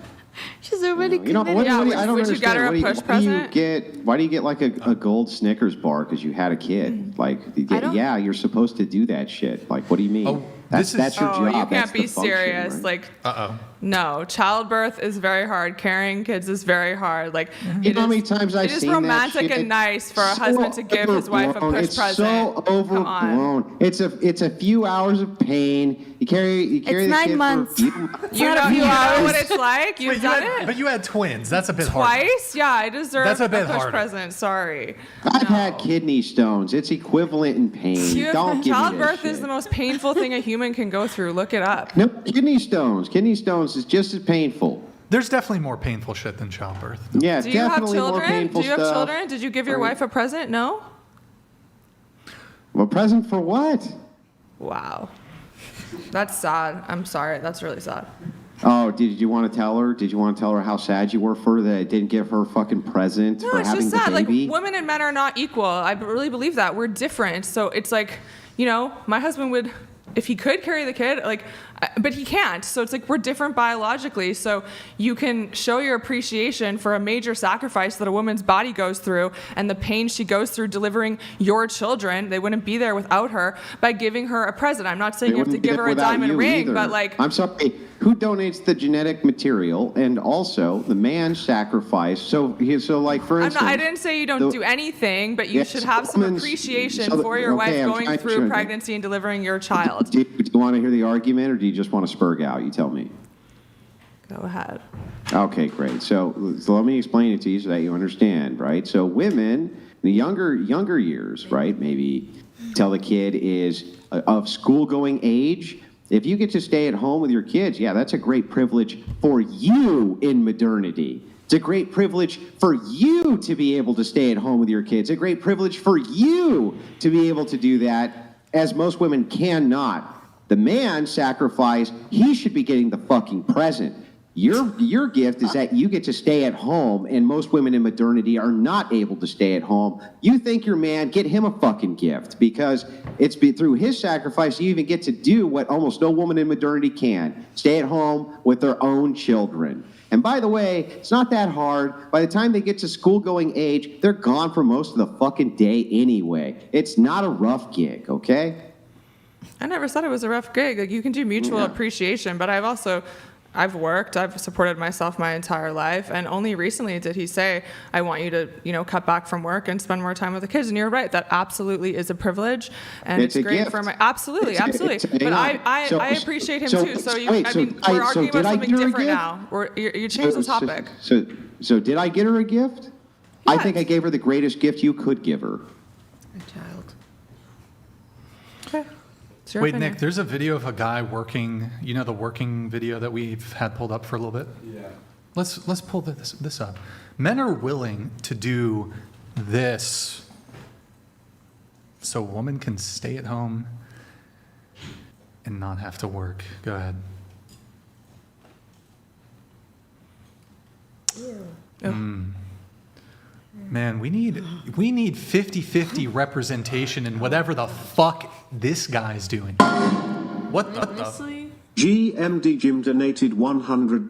She's already committed. I don't would you get her a push present? Why do you get like a gold Snickers bar because you had a kid? Like, yeah, you're supposed to do that shit. Like, what do you mean? That's your job. You can't That's be the function, serious. right? Like, Uh-oh. No, childbirth is very hard. Carrying kids is very hard. Like, You know how many times I've it is seen that romantic shit? and nice for a husband to give his wife a push It's present. so overblown. It's a few hours of pain. You carry the 9 kid months. You know what it's like. You've done it But you had twins. That's a bit hard. twice. Yeah, I deserve That's a bit push harder. present. Sorry. I've had kidney stones. It's equivalent in pain. Don't give me Childbirth this is shit. the most painful thing a human can go through. Look it up. No, kidney stones. Kidney stones is just as painful. There's definitely more painful shit than childbirth. Yeah, Do you have definitely more children? painful Do you have stuff. children? Did you give your wife a present? No? Well, present for what? Wow. That's sad. I'm sorry. That's really sad. Oh, did you want to tell her? Did you want to tell her how sad you were for her that it didn't give her a fucking present No, for it's having just sad. the baby? Like, women and men are not equal. I really believe that. We're different. So it's like, you know, my husband would, if he could carry the kid, like, but he can't. So it's like we're different biologically. So you can show your appreciation for a major sacrifice that a woman's body goes through and the pain she goes through delivering your children. They wouldn't be there without her by giving her a present. I'm not saying They you have to wouldn't be give there her a without diamond you ring, either. but like, I'm sorry. Who donates the genetic material and also the man sacrifice? So like for instance, I didn't say you don't do anything, but you Yes, should have some women's- appreciation so the- for your wife okay, I'm going trying through to- pregnancy and delivering your child. Do you want to hear the argument or do you just want to spurg out? You tell me. Go ahead. Okay, great. So let me explain it to you so that you understand, right? So women, in the younger years, right, maybe till the kid is of school-going age, if you get to stay at home with your kids, yeah, that's a great privilege for you in modernity. It's a great privilege for you to be able to stay at home with your kids. A great privilege for you to be able to do that, as most women cannot. The man sacrifice, he should be getting the fucking present. Your gift is that you get to stay at home, and most women in modernity are not able to stay at home. You think your man, get him a fucking gift, because it's through his sacrifice you even get to do what almost no woman in modernity can. Stay at home with their own children. And by the way, it's not that hard. By the time they get to school-going age, they're gone for most of the fucking day anyway. It's not a rough gig, okay? I never said it was a rough gig. Like, you can do mutual appreciation, but I've also I've worked, I've supported myself my entire life, and only recently did he say, I want you to, cut back from work and spend more time with the kids. And you're right, that absolutely is a privilege, and it's great gift. for my, absolutely. But I appreciate him too. So we're arguing about something different now. You changed the topic. So did I get her a gift? I think I gave her the greatest gift you could give her. A child. Okay. Wait, Nick, there's a video of a guy working, the working video that we've had pulled up for a little bit? Yeah. Let's pull this up. Men are willing to do this so a woman can stay at home and not have to work. Go ahead. Man, we need 50-50 representation in whatever the fuck this guy's doing. What the? GMD Jim donated $100.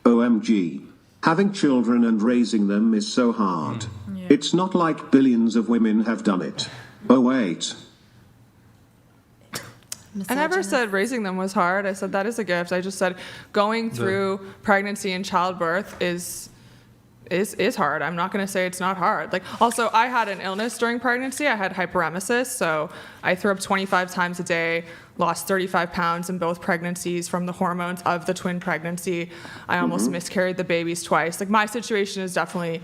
OMG. Having children and raising them is so hard. It's not like billions of women have done it. Oh wait. I never said raising them was hard. I said that is a gift. I just said going through pregnancy and childbirth is hard. I'm not going to say it's not hard. Also, I had an illness during pregnancy. I had hyperemesis, so I threw up 25 times a day, lost 35 pounds in both pregnancies from the hormones of the twin pregnancy. I almost miscarried the babies twice. My situation is definitely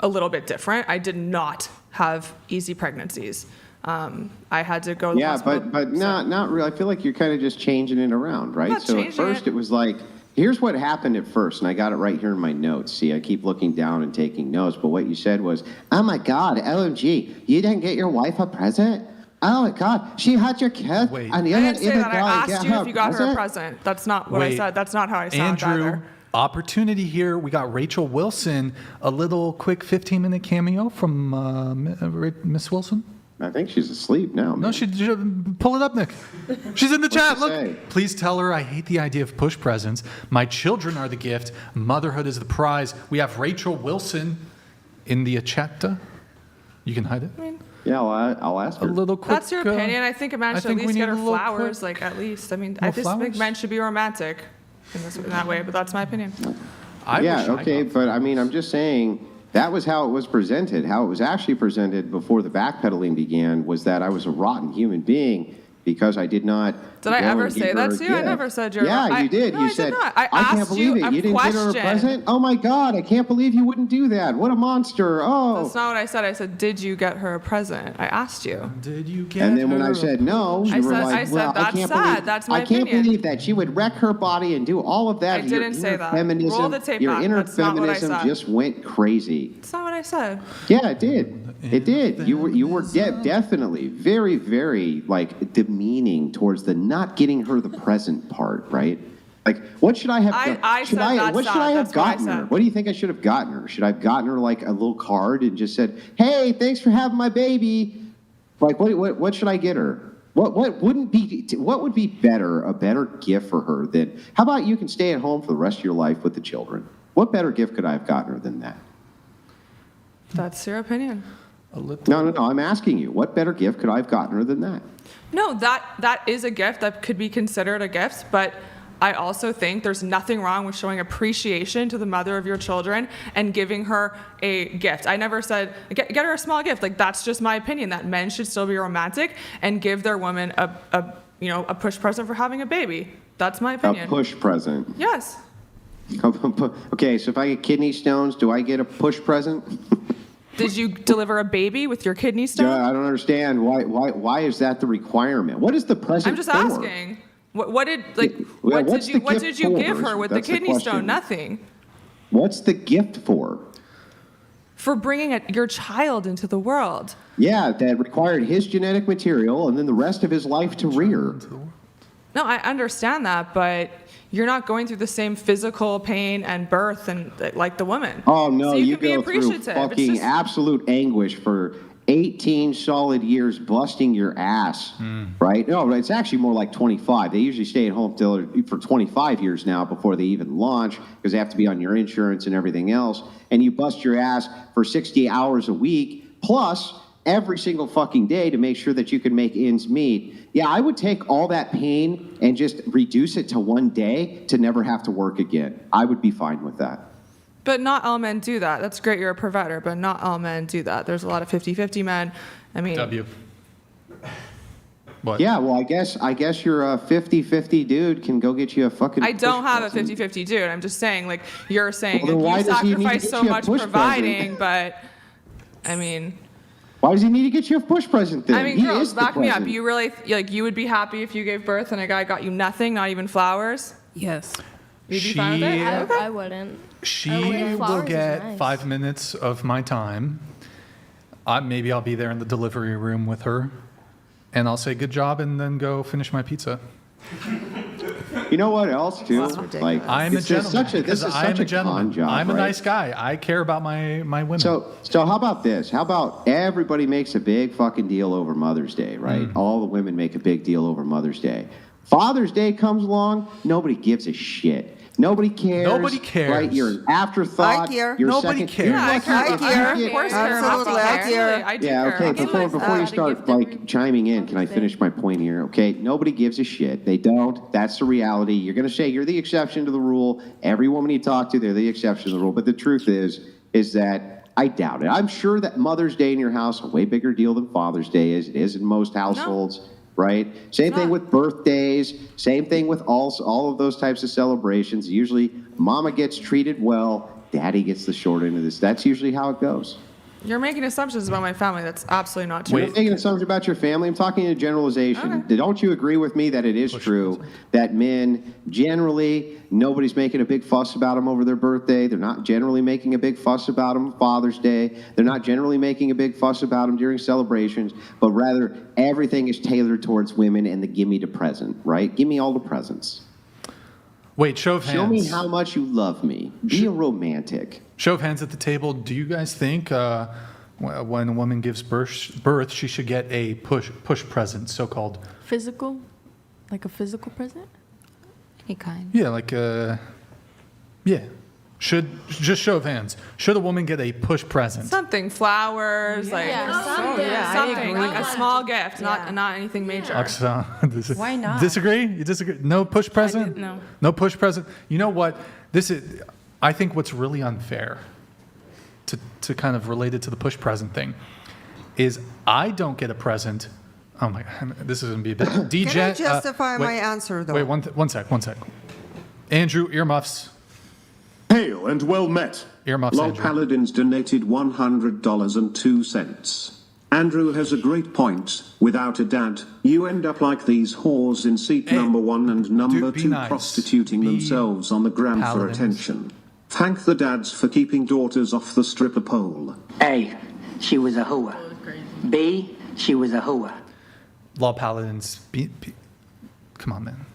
a little bit different. I did not have easy pregnancies. I had to go to the hospital. But not really. I feel like you're kind of just changing it around, right? So at first it was like, here's what happened at first, and I got it right here in my notes. See, I keep looking down and taking notes, but what you said was, oh my God, OMG, you didn't get your wife a present? Oh my God, she had your kid. I didn't say that. I asked you if you got her a present. That's not what I said. That's not how I sound either. Opportunity here. We got Rachel Wilson, a little quick 15-minute cameo from Miss Wilson. I think she's asleep now. Man. No, she pull it up, Nick. She's in the chat. Look. Please tell her I hate the idea of push presents. My children are the gift. Motherhood is the prize. We have Rachel Wilson in the chat. You can hide it. Yeah, I'll ask her. A little quick. That's your opinion. I think a man should at least get her flowers. At least. I just think men should be romantic in that way. But that's my opinion. But I'm just saying. That was how it was presented. How it was actually presented before the backpedaling began was that I was a rotten human being because I did not. Did I ever say that to you? I never said you're. Yeah, you did. You said, I can't believe it. You didn't get her a present? Oh my God, I can't believe you wouldn't do that. What a monster. Oh. That's not what I said. I said, did you get her a present? I asked you. Did you get And then when I said no, you were like, I said, that's sad. That's my opinion. opinion. I can't believe that. She would wreck her body and do all of that. I didn't say that. Roll the tape your back. inner That's not what I feminism said. just went crazy. That's not what I said. Yeah, it did. It did. You were definitely very, very demeaning towards the not getting her the present part, right? What should I have done? What should I have gotten her? What do you think I should have gotten her? Should I have gotten her a little card and just said, "Hey, thanks for having my baby"? What should I get her? What would be a better gift for her than? How about you can stay at home for the rest of your life with the children? What better gift could I have gotten her than that? That's your opinion. No. I'm asking you, what better gift could I have gotten her than that? No, that is a gift that could be considered a gift, but I also think there's nothing wrong with showing appreciation to the mother of your children and giving her a gift. I never said get her a small gift. That's just my opinion, that men should still be romantic and give their woman a push present for having a baby. That's my opinion. A push present. Yes. Okay, so if I get kidney stones, do I get a push present? Did you deliver a baby with your kidney stone? Yeah, I don't understand. Why is that the requirement? What is the present I'm just for? asking. What did you give her with the kidney stone? Nothing. What's the gift for? For bringing your child into the world. Yeah, that required his genetic material and then the rest of his life to rear. No, I understand that, but you're not going through the same physical pain and birth and like the woman. Oh no, so you go through fucking absolute anguish for 18 solid years busting your ass, right? No, it's actually more like 25. They usually stay at home for 25 years now before they even launch because they have to be on your insurance and everything else. And you bust your ass for 60 hours a week plus every single fucking day to make sure that you can make ends meet. Yeah, I would take all that pain and just reduce it to one day to never have to work again. I would be fine with that. But not all men do that. That's great, you're a provider, but not all men do that. There's a lot of 50-50 men. I mean, W. What? Yeah, well, I guess your 50-50 dude can go get you a fucking. I don't push have a present. 50-50 dude. I'm just saying, like, you're saying Well, then why you does he need to sacrifice get so you a much push providing, present? but I mean, Why does he need to get you a push present then? I mean, He girls, is the back me up. present. You really like you would be happy if you gave birth and a guy got you nothing, not even flowers? Yes. You'd be fine with it? I wouldn't. She flowers will is get nice. 5 minutes of my time. Maybe I'll be there in the delivery room with her, and I'll say good job and then go finish my pizza. You know what else too? Like I'm a it's just gentleman. this is such a con job. I'm a right? nice guy. I care about my women. So how about this? How about everybody makes a big fucking deal over Mother's Day, right? All the women make a big deal over Mother's Day. Father's Day comes along, nobody gives a shit. Nobody cares. Nobody cares. Right? You're an afterthought. I care. You're Nobody second, cares. you're Yeah, I lucky care. if I you care. get- Of course, Absolutely, I care. I do Yeah, care. okay, I'll give before myself you a start gift like chiming in, can I finish my point here? Okay, nobody gives a shit. They don't. That's the reality. You're going to say you're the exception to the rule. Every woman you talk to, they're the exception to the rule. But the truth is that I doubt it. I'm sure that Mother's Day in your house is a way bigger deal than Father's Day is. It is in most households. Right? Same thing with birthdays. Same thing with all of those types of celebrations. Usually, mama gets treated well, daddy gets the short end of this. That's usually how it goes. You're making assumptions about my family. That's absolutely not true. I'm not making assumptions about your family. I'm talking in a generalization. Okay. Don't you agree with me that it is true that men generally, nobody's making a big fuss about them over their birthday. They're not generally making a big fuss about them Father's Day. They're not generally making a big fuss about them during celebrations, but rather everything is tailored towards women and the give me the present, right? Give me all the presents. Wait, show of hands. Show me how much you love me. Be a romantic. Show of hands at the table. Do you guys think when a woman gives birth, she should get a push present, so-called? Physical? Like a physical present? Any kind. Yeah, like yeah. Just show of hands. Should a woman get a push present? Something, flowers, like something. something, like a small gift, not anything major. Oksana, Why not? Disagree? You disagree? No push present? No. No push present? You know what? I think what's really unfair, to kind of relate it to the push present thing, is I don't get a present. Oh my God, this is going to be a bit DJ. Can I justify my answer, though? Wait, one sec. Andrew, earmuffs. Hail and well met. Earmuffs, Lol Andrew. Paladins donated $100.02. Andrew has a great point. Without a dad, you end up like these whores in seat number 1 and number be 2 nice. prostituting themselves on the gram for Paladins. attention. Thank the dads for keeping daughters off the stripper pole. A, she was a hooah. B, she was a hooah. Law paladins, come on, man.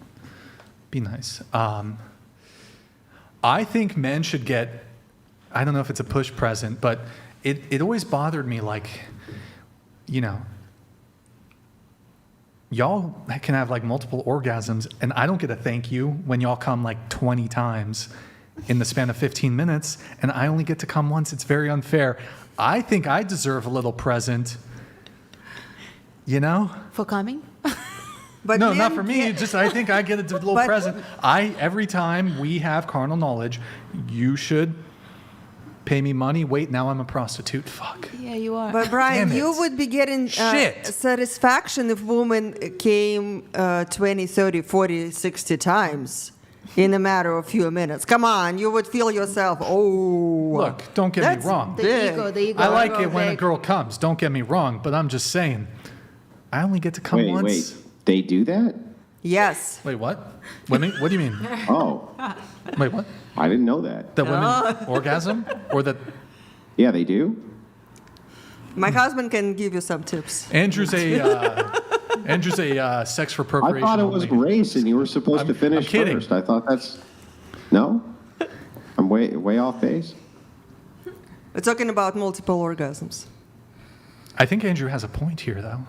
Be nice. I think men should get, I don't know if it's a push present, but it always bothered me, like, you know, y'all can have like multiple orgasms, and I don't get a thank you when y'all come like 20 times in the span of 15 minutes, and I only get to come once. It's very unfair. I think I deserve a little present, you know? For coming? But No, men not for me. can't- Just I think I get a little But- present. Every time we have carnal knowledge, you should pay me money. Wait, now I'm a prostitute. Fuck. Yeah, you are. But Brian, Damn it. you would be getting Shit. satisfaction if women came 20, 30, 40, 60 times in a matter of few minutes. Come on, you would feel yourself, oh. Look, don't get That's me wrong. big. The ego. I like it when a girl comes. Don't get me wrong, but I'm just saying, I only get to come once. Wait. They do that? Yes. Wait, what? Women? What do you mean? Oh, Wait, what? I didn't know that. That women orgasm, or that Yeah, they do? My husband can give you some tips. Andrew's a sex for I procreation. thought it was only. race and you were supposed to finish I'm kidding. first. I thought that's... No? I'm way off base? We're talking about multiple orgasms. I think Andrew has a point here, though.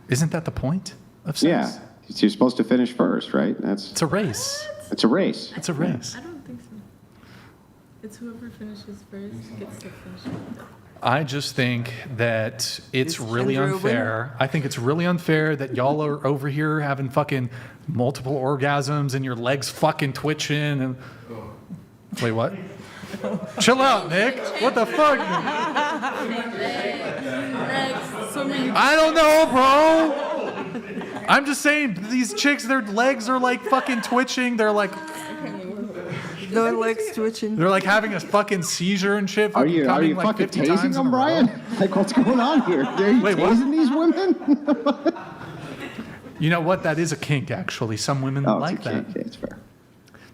Isn't that the point of sex? Yeah. You're supposed to finish first, right? It's a race. It's a race. It's a race. I don't think so. It's whoever finishes first gets to finish. I just think that it's really unfair. I think it's really unfair that y'all are over here having fucking multiple orgasms and your legs fucking twitching. And wait, what? Chill out, Nick. What the fuck? I don't know, bro. I'm just saying, these chicks, their legs are like fucking twitching. They're like... Their legs twitching. They're like having a fucking seizure and shit. Are you like fucking 50 tasing them, Brian? Like, what's going on here? Are you tasing these women? You know what? That is a kink, actually. Some women like that. Okay, it's fair.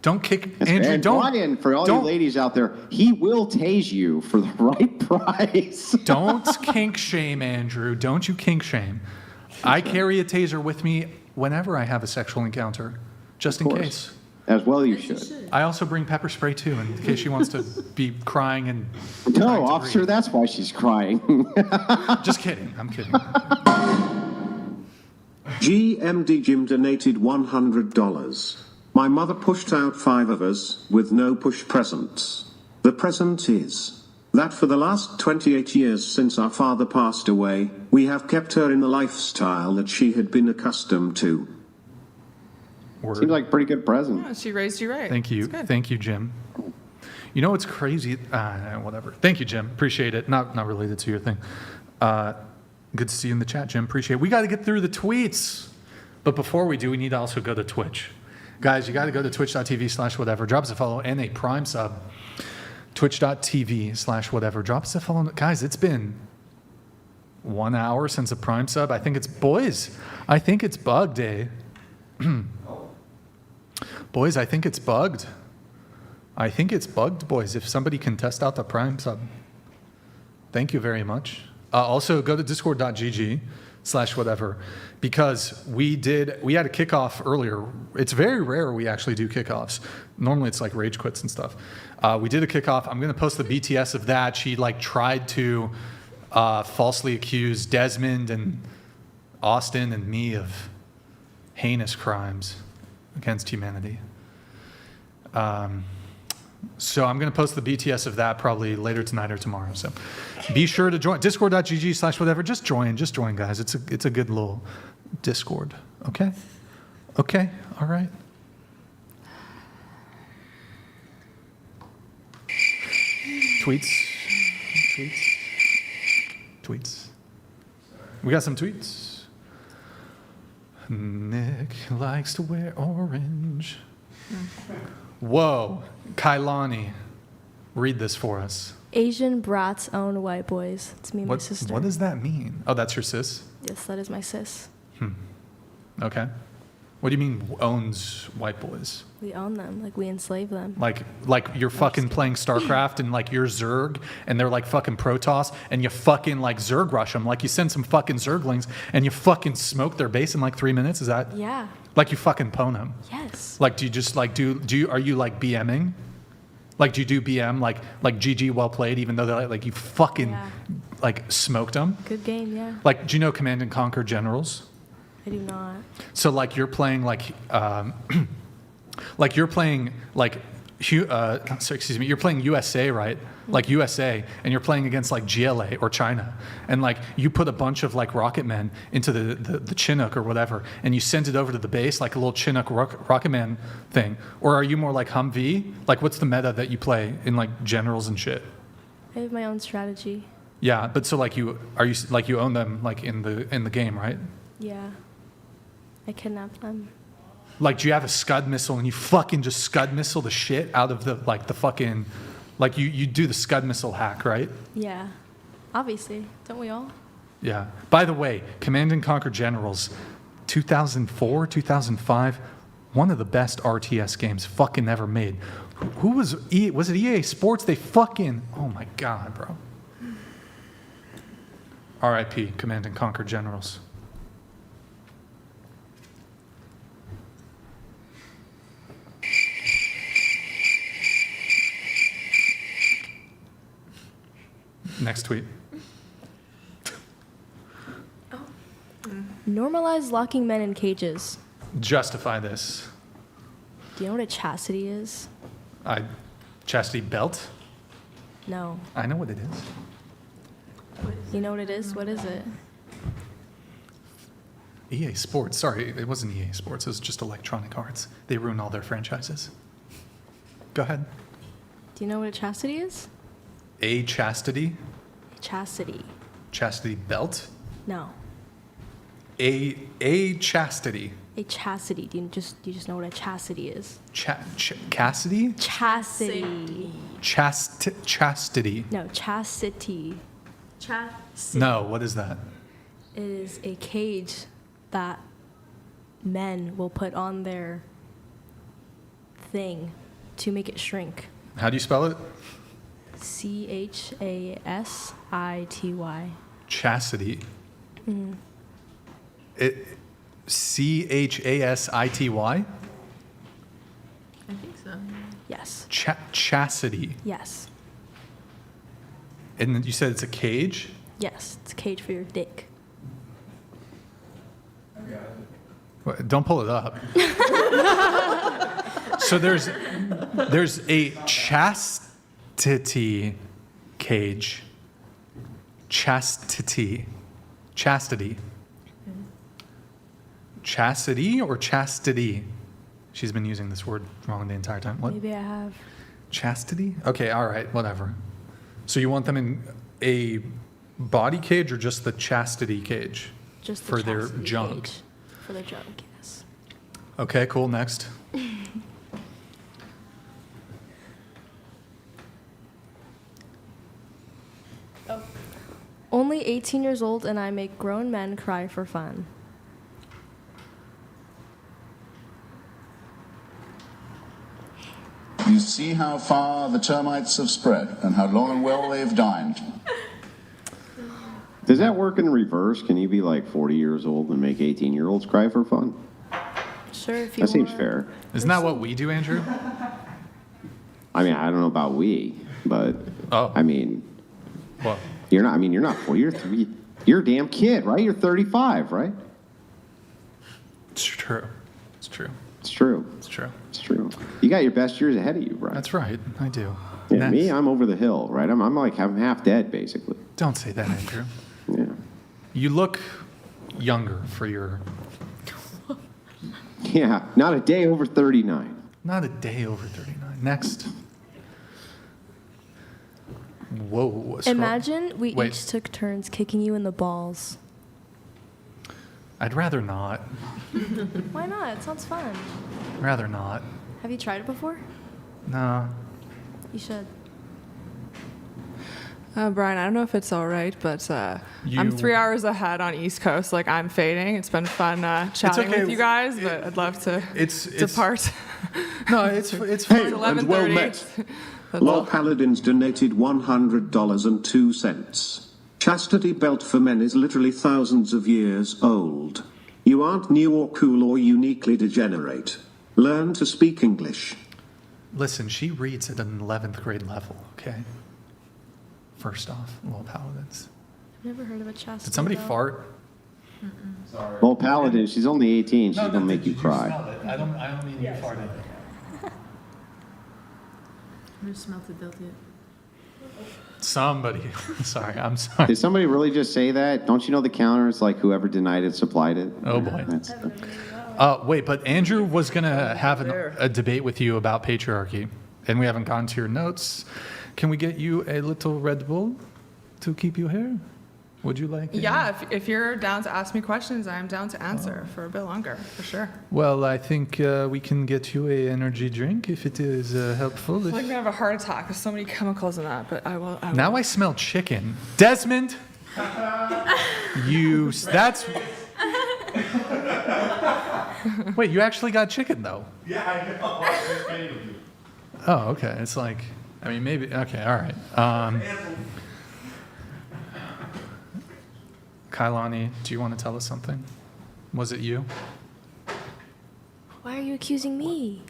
Don't kick That's Andrew. fair. And Don't. Brian, for all you ladies out there, he will tase you for the right price. Don't kink shame, Andrew. Don't you kink shame. I carry a taser with me whenever I have a sexual encounter, just in case. As well you should. I also bring pepper spray too, in case she wants to be crying and... No, officer, that's why she's crying. Just kidding. I'm kidding. GMD Jim donated $100. My mother pushed out 5 of us with no push presents. The present is that for the last 28 years since our father passed away, we have kept her in the lifestyle that she had been accustomed to. Word. Seems like a pretty good present. Yeah, she raised you right. Thank you. Thank you, Jim. You know what's crazy? Whatever. Thank you, Jim. Appreciate it. Not related to your thing. Good to see you in the chat, Jim. Appreciate it. We got to get through the tweets. But before we do, we need to also go to Twitch. Guys, you got to go to twitch.tv/whatever. Drop us a follow and a Prime sub. Twitch.tv/whatever. Drop us a follow. Guys, it's been 1 hour since a Prime sub. I think it's bug day. Boys, I think it's bugged. I think it's bugged, boys. If somebody can test out the Prime sub. Thank you very much. Also, go to discord.gg/whatever, because we had a kickoff earlier. It's very rare we actually do kickoffs. Normally it's like rage quits and stuff. We did a kickoff. I'm going to post the BTS of that. She tried to falsely accuse Desmond and Austin and me of heinous crimes against humanity. So I'm going to post the BTS of that probably later tonight or tomorrow. So be sure to join discord.gg/whatever. Just join, guys. It's a good little Discord. Okay? Okay. All right. Tweets. We got some tweets. Nick likes to wear orange. Whoa. Kailani, read this for us. Asian brats own white boys. It's me and my sister. What does that mean? Oh, that's your sis? Yes, that is my sis. Okay. What do you mean owns white boys? We own them. We enslave them. Like you're fucking playing StarCraft and you're Zerg and they're fucking Protoss and you fucking Zerg rush them. You send some fucking Zerglings and you fucking smoke their base in 3 minutes. Is that? Yeah. You fucking pwn them. Yes. Do you just are you BMing? Do you do BM like GG well played even though they're you fucking smoked them? Good game, yeah. Do you know Command and Conquer Generals? I do not. So you're playing you're playing you're playing USA, right? USA, and you're playing against GLA or China, and you put a bunch of rocket men into the Chinook or whatever, and you send it over to the base like a little Chinook rocket man thing. Or are you more like Humvee? What's the meta that you play in generals and shit? I have my own strategy. Yeah, but so you own them in the game, right? Yeah. I kidnapped them. Do you have a Scud missile and you fucking just Scud missile the shit out of the fucking, you do the Scud missile hack, right? Yeah. Obviously. Don't we all? Yeah. By the way, Command and Conquer Generals, 2004, 2005, one of the best RTS games fucking ever made. Who was it EA Sports? They fucking, oh my God, bro. RIP, Command and Conquer Generals. Next tweet. Normalize locking men in cages. Justify this. Do you know what a chastity is? Chastity belt? No. I know what it is. You know what it is? What is it? EA Sports. Sorry, it wasn't EA Sports. It was just Electronic Arts. They ruin all their franchises. Go ahead. Do you know what a chastity is? A chastity? Chastity. Chastity belt? No. A chastity. A chastity. Do you just know what a chastity is? Cassidy? Chastity. Chastity. No, chastity. Chastity. No, what is that? It is a cage that men will put on their thing to make it shrink. How do you spell it? Chastity. Chastity. Mm. Chasity? I think so. Yes. Chastity. Yes. And you said it's a cage? Yes. It's a cage for your dick. Don't pull it up. So there's a chastity cage. Chastity. Chastity or chastity? She's been using this word wrong the entire time. What? Maybe I have. Chastity? Okay, all right, whatever. So you want them in a body cage or just the chastity cage? Just the for their chastity junk. cage. For their junk, yes. Okay, cool. Next. Only 18 years old and I make grown men cry for fun. You see how far the termites have spread and how long and well they've dined. Does that work in reverse? Can you be like 40 years old and make 18-year-olds cry for fun? Sure, if you That seems want. fair. Isn't that what we do, Andrew? I mean, I don't know about we, but I mean, what? You're not. I mean, you're not 40. You're 3. You're a damn kid, right? You're 35, right? It's true. It's true. It's true. It's true. It's true. You got your best years ahead of you, Brian. That's right. I do. Yeah, me, I'm over the hill, right? I'm like, I'm half dead, basically. Don't say that, Andrew. Yeah. You look younger for your. Yeah, not a day over 39. Not a day over 39. Next. Whoa. Imagine we Wait. each took turns kicking you in the balls. I'd rather not. Why not? It sounds fun. Rather not. Have you tried it before? No. You should. Brian, I don't know if it's all right, but I'm 3 hours ahead on East Coast. Like, I'm fading. It's been fun chatting okay. with you guys, but I'd love to depart. No, it's Hey, fine. and well met. Law Paladins donated $100.02. Chastity belt for men is literally thousands of years old. You aren't new or cool or uniquely degenerate. Learn to speak English. Listen, she reads at an 11th grade level, okay? First off, Law Paladins. I've never heard of a chastity. Did somebody belt. fart? Sorry. Well, Paladin, she's only 18. She's gonna make you cry. I don't mean you farted. Who smelled the belt yet? Somebody. Sorry, I'm sorry. Did somebody really just say that? Don't you know the counter? It's like whoever denied it supplied it. Oh boy. That's, Wait, but Andrew was going to have a debate with you about patriarchy, and we haven't gotten to your notes. Can we get you a little Red Bull to keep you here? Would you like it? Yeah, if you're down to ask me questions, I'm down to answer for a bit longer, for sure. Well, I think we can get you a energy drink if it is helpful. I feel like I'm going to have a heart attack. There's so many chemicals in that, but I will. Now I smell chicken. Desmond! That's... Wait, you actually got chicken, though? Yeah, I know. I just made with you. Oh, okay. It's like, I mean, maybe, okay, all right. Kailani, do you want to tell us something? Was it you? Why are you accusing me?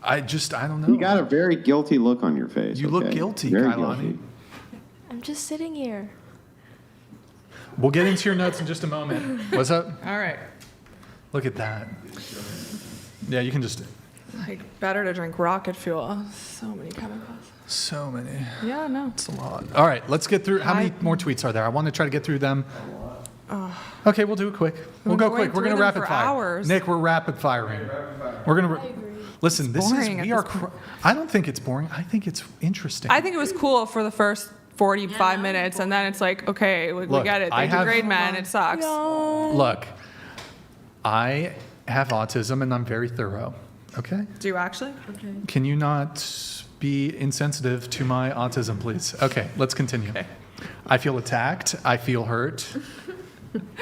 I don't know. you got a very guilty look on your face. You look okay? guilty, Very Kailani. guilty. I'm just sitting here. We'll get into your notes in just a moment. What's up? All right. Look at that. Yeah, you can just... Like, better to drink rocket fuel. So many chemicals. So many. Yeah, no. It's a lot. All right, let's get through. How many more tweets are there? I want to try to get through them. Okay, we'll do it quick. We'll go quick. We're going to rapid fire. Hours. Nick, we're rapid firing. We're going to. Listen, this is. We are. I don't think it's boring. I think it's interesting. I think it was cool for the first 45 minutes, and then it's like, okay, we get it. They degrade men. It sucks. Look, I have autism, and I'm very thorough. Okay? Do you actually? Okay. Can you not be insensitive to my autism, please? Okay, let's continue. Okay. I feel attacked. I feel hurt.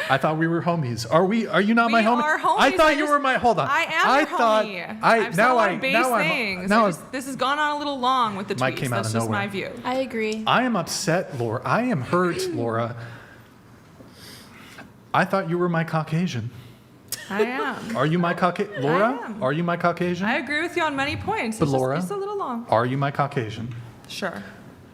I thought we were homies. Are you not my homie? We are homies. I thought you were my. Hold on. I am your homie. I've said a lot of base things. This has gone on a little long with the tweets. Mike came out That's of just nowhere. my view. I agree. I am upset, Laura. I am hurt, Laura. I thought you were my Caucasian. I am. Are you my Caucasian? Laura? I am. Are you my Caucasian? I agree with you on many points. But It's Laura, just a little long. Are you my Caucasian? Sure.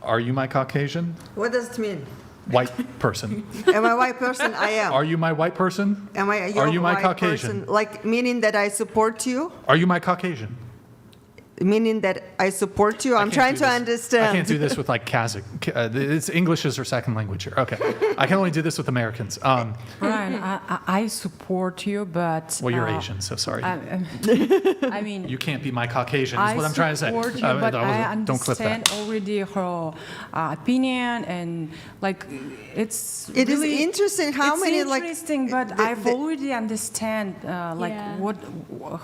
Are you my Caucasian? What does it mean? White person. Am I a white person? I am. Are you my white person? Are you my white Caucasian? Person? Like, meaning that I support you? Are you my Caucasian? Meaning that I support you? I'm trying to understand. I can't do this with like Kazakh. It's English is our second language here. Okay. I can only do this with Americans. Brian, I support you, but... Well, you're Asian, so sorry. I mean... You can't be my Caucasian, is what I'm trying to say. I support you, but I don't clip that. understand already her opinion, and like, it's It is really, interesting how many, It's interesting, but I've already understand, what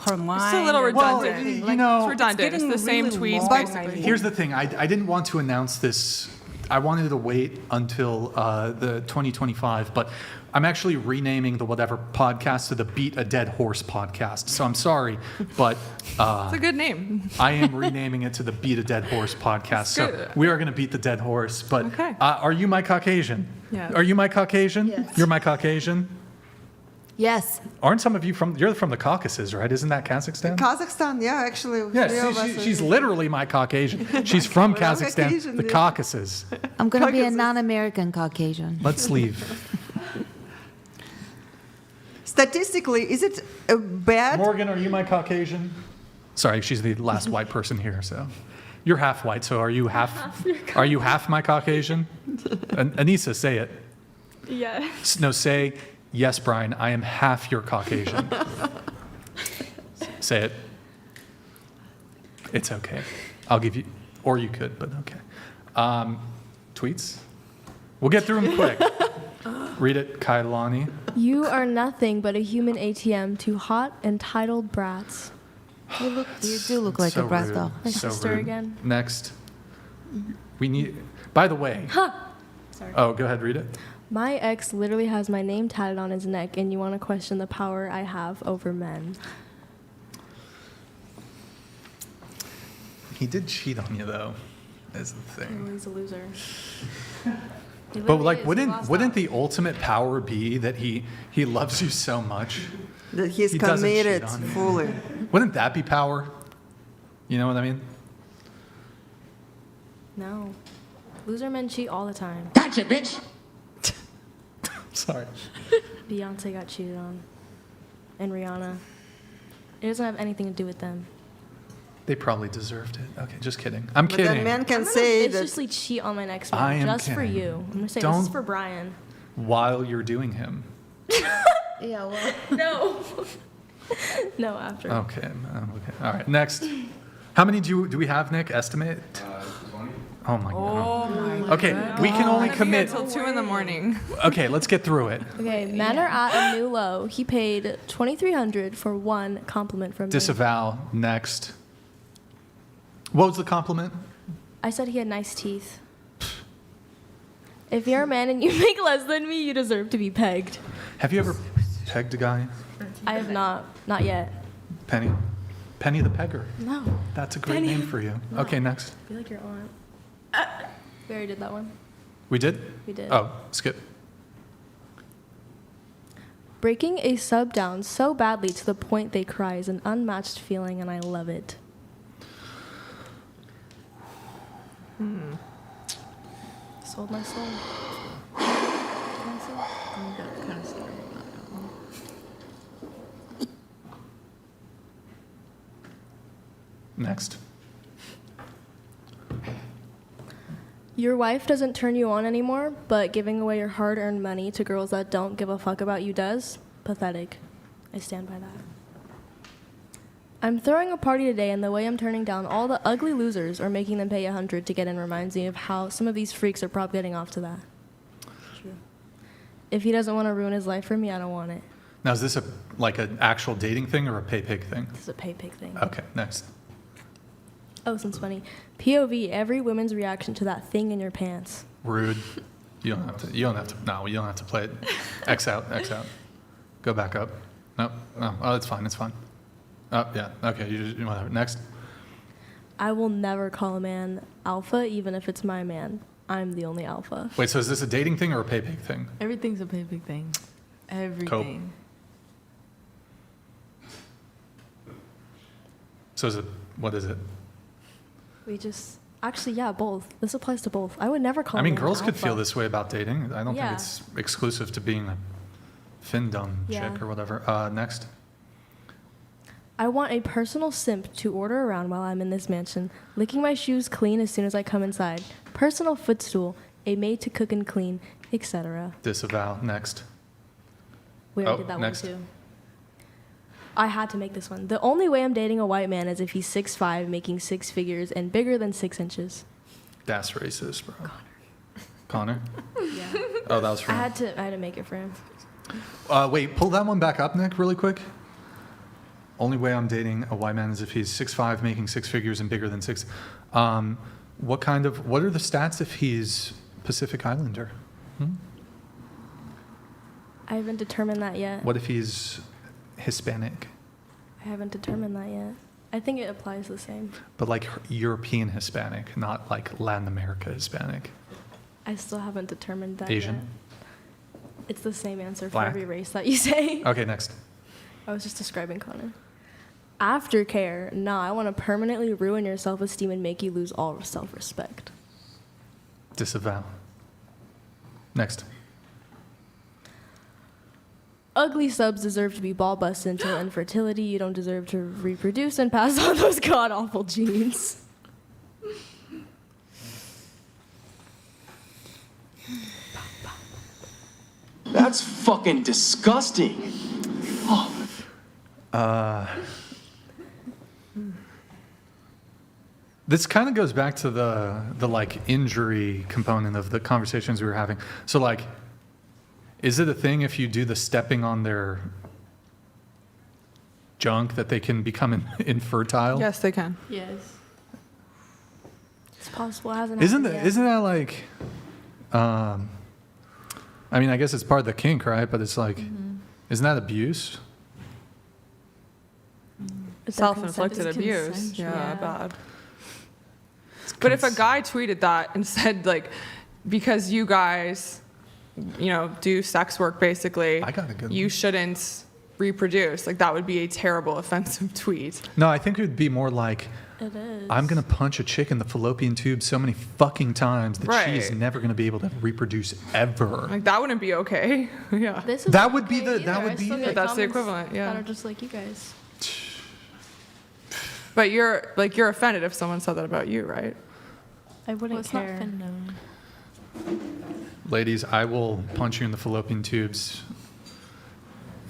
her mind... It's a little redundant. You know... It's redundant. It's the same really tweets, long. basically. Here's the thing. I didn't want to announce this. I wanted to wait until the 2025, but I'm actually renaming the whatever podcast to the Beat a Dead Horse podcast. So I'm sorry, but It's a good name. I am renaming it to the Beat a Dead Horse podcast. So we are going to beat the dead horse. But Okay. Are you my Caucasian? Yes. Are you my Caucasian? Yes. You're my Caucasian? Yes. Aren't some of you you're from the Caucasus, right? Isn't that Kazakhstan? Kazakhstan, yeah, actually. Yeah, she's literally my Caucasian. She's from We're all Kazakhstan, Caucasian, the dude. Caucasus. I'm going to be a non-American Caucasian. Let's leave. Statistically, is it bad? Morgan, are you my Caucasian? Sorry, she's the last white person here, so. You're half white, so are you half my Caucasian? Anissa, say it. Yes. No, say, yes, Brian, I am half your Caucasian. Say it. It's okay. I'll give you, or you could, but okay. Tweets? We'll get through them quick. Read it, Kailani. You are nothing but a human ATM to hot, entitled brats. You do look like So a brat, rude. though. My So sister rude. again. Next. We need, by the way. Sorry. Oh, go ahead, read it. My ex literally has my name tatted on his neck, and you want to question the power I have over men. He did cheat on you, though, is the thing. Oh, he's a loser. But like, wouldn't the ultimate power be that he loves you so much That he's he doesn't cheat committed on you? fully. Wouldn't that be power? You know what I mean? No. Loser men cheat all the time. Gotcha, bitch. Sorry. Beyonce got cheated on. And Rihanna. It doesn't have anything to do with them. They probably deserved it. Okay, just kidding. I'm But kidding. then men can I'm gonna say that. viciously cheat on my next I man am just for kidding. you. I'm gonna say this is Don't- for Brian. While you're doing him. Yeah, well. No. No, after. Okay. Okay. All right. Next. How many do we have, Nick? Estimate? 20. Oh my god. Oh my Okay, we can only commit. until 2 in the morning. Okay, let's get through it. Okay, men are at a new low. He paid $2,300 for one compliment from me. Disavow. Next. What was the compliment? I said he had nice teeth. If you're a man and you make less than me, you deserve to be pegged. Have you ever pegged a guy? I have not yet. Penny? Penny the Pegger. No. That's a great Penny. name for you. No. Okay, next. I feel like your aunt. We already did that one. We did? We did. Oh, skip. Breaking a sub down so badly to the point they cry is an unmatched feeling, and I love it. Sold my soul. Next. Your wife doesn't turn you on anymore, but giving away your hard-earned money to girls that don't give a fuck about you does? Pathetic. I stand by that. I'm throwing a party today, and the way I'm turning down all the ugly losers or making them pay $100 to get in reminds me of how some of these freaks are probably getting off to that. True. If he doesn't want to ruin his life for me, I don't want it. Now, is this like an actual dating thing or a pay pig thing? This is a pay pig thing. Okay, next. Oh, this one's funny. POV, every woman's reaction to that thing in your pants. Rude. You don't have to. No, you don't have to play it. X out. X out. Go back up. Nope. No. Oh, it's fine. It's fine. Oh, yeah. Okay. You whatever. Next. I will never call a man alpha, even if it's my man. I'm the only alpha. Wait. So is this a dating thing or a pay pig thing? Everything's a pay pig thing. Everything. Cope. So is it? What is it? We just actually, yeah, both. This applies to both. I would never call. I mean, a man girls could alpha. feel this way about dating. I don't Yeah. think it's exclusive to being a Findom Yeah. chick or whatever. Next. I want a personal simp to order around while I'm in this mansion, licking my shoes clean as soon as I come inside. Personal footstool, a maid to cook and clean, etc. Disavow. Next. We already did that next. one too. I had to make this one. The only way I'm dating a white man is if he's 6'5", making 6 figures, and bigger than 6 inches. That's racist, bro. Connor? Yeah. Oh, that was for I him. had to make it for him. Wait, pull that one back up, Nick, really quick. Only way I'm dating a white man is if he's 6'5", making 6 figures and bigger than 6. What are the stats if he's Pacific Islander? I haven't determined that yet. What if he's Hispanic? I haven't determined that yet. I think it applies the same. But like European Hispanic, not like Latin America Hispanic. I still haven't determined that Asian? yet. It's the same answer for Black? every race that you say. Okay, next. I was just describing Connor. Aftercare. Nah, I want to permanently ruin your self-esteem and make you lose all self-respect. Disavow. Next. Ugly subs deserve to be ball busted until infertility. You don't deserve to reproduce and pass on those god-awful genes. That's fucking disgusting. This kind of goes back to the like injury component of the conversations we were having. So like, is it a thing if you do the stepping on their junk that they can become infertile? Yes, they can. Yes. It's possible. It hasn't Isn't happened that yet. isn't that like? I mean, I guess it's part of the kink, right? But it's like, isn't that abuse? Is that Self-inflicted consent? abuse. Consent, Yeah, bad. But if a guy tweeted that and said, like, because you guys, do sex work, basically, I got a good you one. shouldn't reproduce, like, that would be a terrible, offensive tweet. No, I think it would be more like, It is. I'm gonna punch a chick in the fallopian tube so many fucking times that she is Right. never gonna be able to reproduce ever. Like, that wouldn't be okay. Yeah. This is That would be okay the- that either. would I be still it. get That's the comments equivalent, yeah. That are just like you guys. But you're offended if someone said that about you, right? I wouldn't Well, it's not care. Findom. Ladies, I will punch you in the fallopian tubes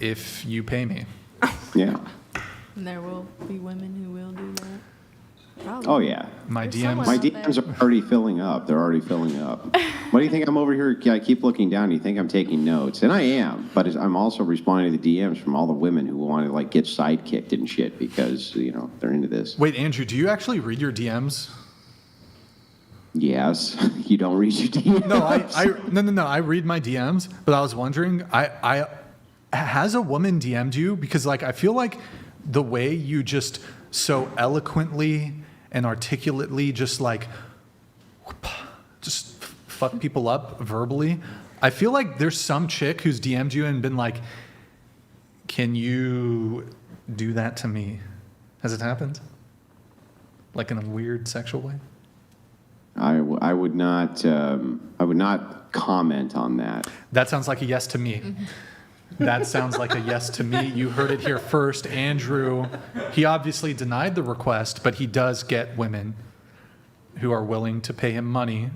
if you pay me. Yeah. And there will be women who will do that. Probably. Oh, yeah. My There's DMs. someone My out DMs there. are already filling up. They're already filling up. What do you think I'm over here? I keep looking down. You think I'm taking notes? And I am, but I'm also responding to the DMs from all the women who want to like get sidekicked and shit because they're into this. Wait, Andrew, do you actually read your DMs? Yes, you don't read your DMs. No, I read my DMs, but I was wondering, has a woman DM'd you? Because like I feel like the way you just so eloquently and articulately just fuck people up verbally, I feel like there's some chick who's DM'd you and been like, can you do that to me? Has it happened? Like in a weird sexual way? I would not comment on that. That sounds like a yes to me. That sounds like a yes to me. You heard it here first. Andrew, he obviously denied the request, but he does get women who are willing to pay him money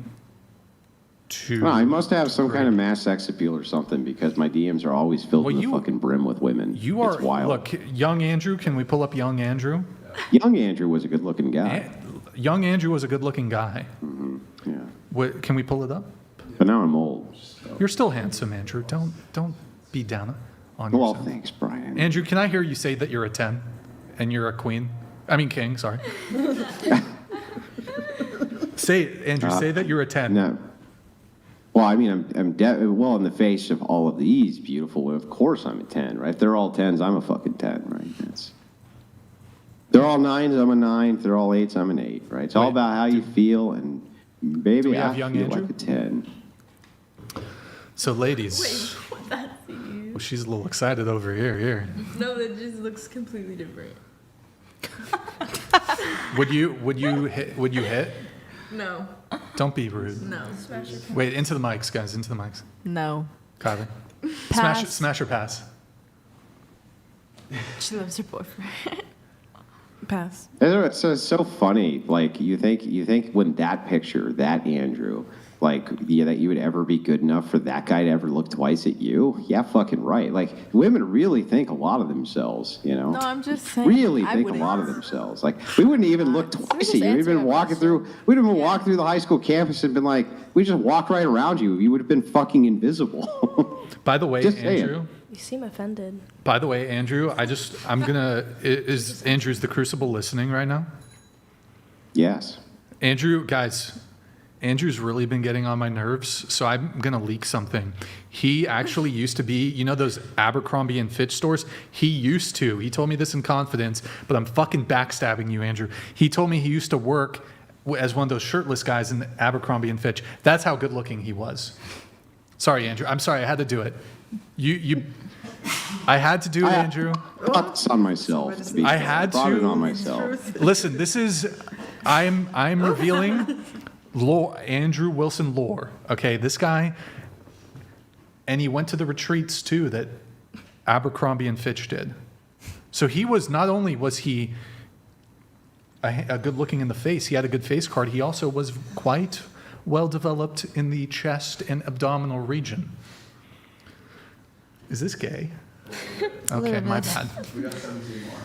to... Well, I must have some kind of mass sex appeal or something because my DMs are always filled to the fucking brim with women. You are... It's wild. Look, young Andrew, can we pull up young Andrew? Young Andrew was a good-looking guy. Young Andrew was a good-looking guy. Mm-hmm. Yeah. What, can we pull it up? But now I'm old. You're still handsome, Andrew. Don't be down on yourself. Well, thanks, Brian. Andrew, can I hear you say that you're a 10 and you're a queen? I mean king, sorry. Andrew, say that you're a 10. No. Well, I mean, well, in the face of all of these beautiful women, of course I'm a 10, right? If they're all 10s, I'm a fucking 10, right? They're all 9s, I'm a 9. If they're all 8s, I'm an 8, right? It's all about how you feel, and baby, I feel like a 10. So, ladies, well, she's a little excited over here. No, that just looks completely different. Would you hit? No. Don't be rude. No. Wait, into the mics, guys, into the mics. No. Kylie. Pass. Smash or pass? She loves her boyfriend. Pass. It's so funny. Like you think when that picture, that Andrew, like that you would ever be good enough for that guy to ever look twice at you? Yeah, fucking right. Like women really think a lot of themselves, you know. No, I'm just saying. Really think a lot of themselves. Like we wouldn't even look twice at you. We'd been walking through. We'd have been walking through the high school campus and been like, we just walked right around you. You would have been fucking invisible. By the way, just Andrew. saying. You seem offended. By the way, Andrew, is Andrew's the Crucible listening right now? Yes. Andrew, guys, Andrew's really been getting on my nerves, so I'm going to leak something. He actually used to be, you know those Abercrombie and Fitch stores? He told me this in confidence, but I'm fucking backstabbing you, Andrew. He told me he used to work as one of those shirtless guys in Abercrombie and Fitch. That's how good looking he was. Sorry, Andrew. I'm sorry, I had to do it. I had to do it, Andrew. I brought this on myself. I had to. Brought it on myself. Listen, I'm revealing Andrew Wilson lore. Okay, this guy, and he went to the retreats too that Abercrombie and Fitch did. So he was, not only was he a good looking in the face, he had a good face card, he also was quite well developed in the chest and abdominal region. Is this gay? Okay, my bad. We got 17 more.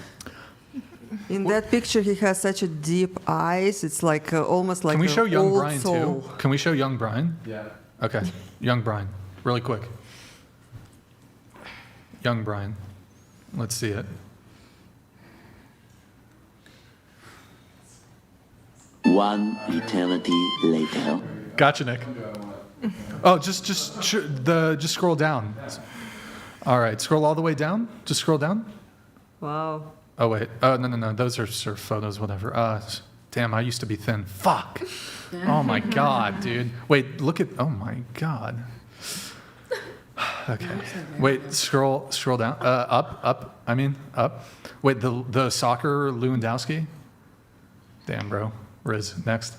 In that picture, he has such a deep eyes. It's like almost like. Can we show young old Brian soul. too? Can we show young Brian? Yeah. Okay, young Brian, really quick. Young Brian, let's see it. One eternity later. Gotcha, Nick. Oh, just scroll down. All right, scroll all the way down. Just scroll down. Wow. Oh wait. Oh no. Those are surf photos. Whatever. Damn. I used to be thin. Fuck. Oh my god, dude. Wait. Look at. Oh my god. Okay. Wait. Scroll down. Up. I mean up. Wait. The soccer Lewandowski. Damn, bro. Riz. Next.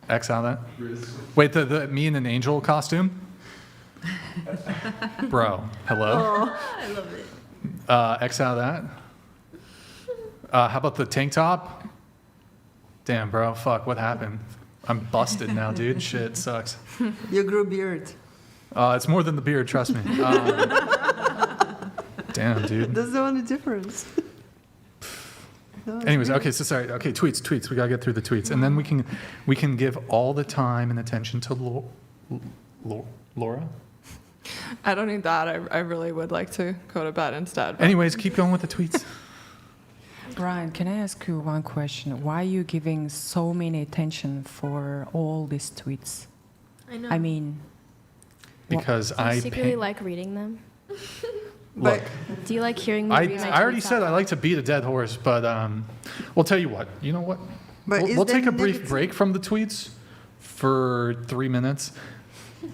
X out of that. Riz. Wait. The me in an angel costume. Bro, hello? Oh, I love it. X out of that. How about the tank top? Damn, bro, fuck, what happened? I'm busted now, dude. Shit, sucks. You grew beard. It's more than the beard, trust me. Damn, dude. That's the only difference. Anyways, okay, so sorry. Okay, tweets. We gotta get through the tweets, and then we can give all the time and attention to Laura. I don't need that. I really would like to go to bed instead. But. Anyways, keep going with the tweets. Brian, can I ask you one question? Why are you giving so many attention for all these tweets? I know. I mean... Because Do you secretly like reading them? Look. Do you like hearing me read my I already tweets said out I like to beat a dead horse, but we'll tell you what. You know what? But We'll take a brief break from the tweets for 3 minutes.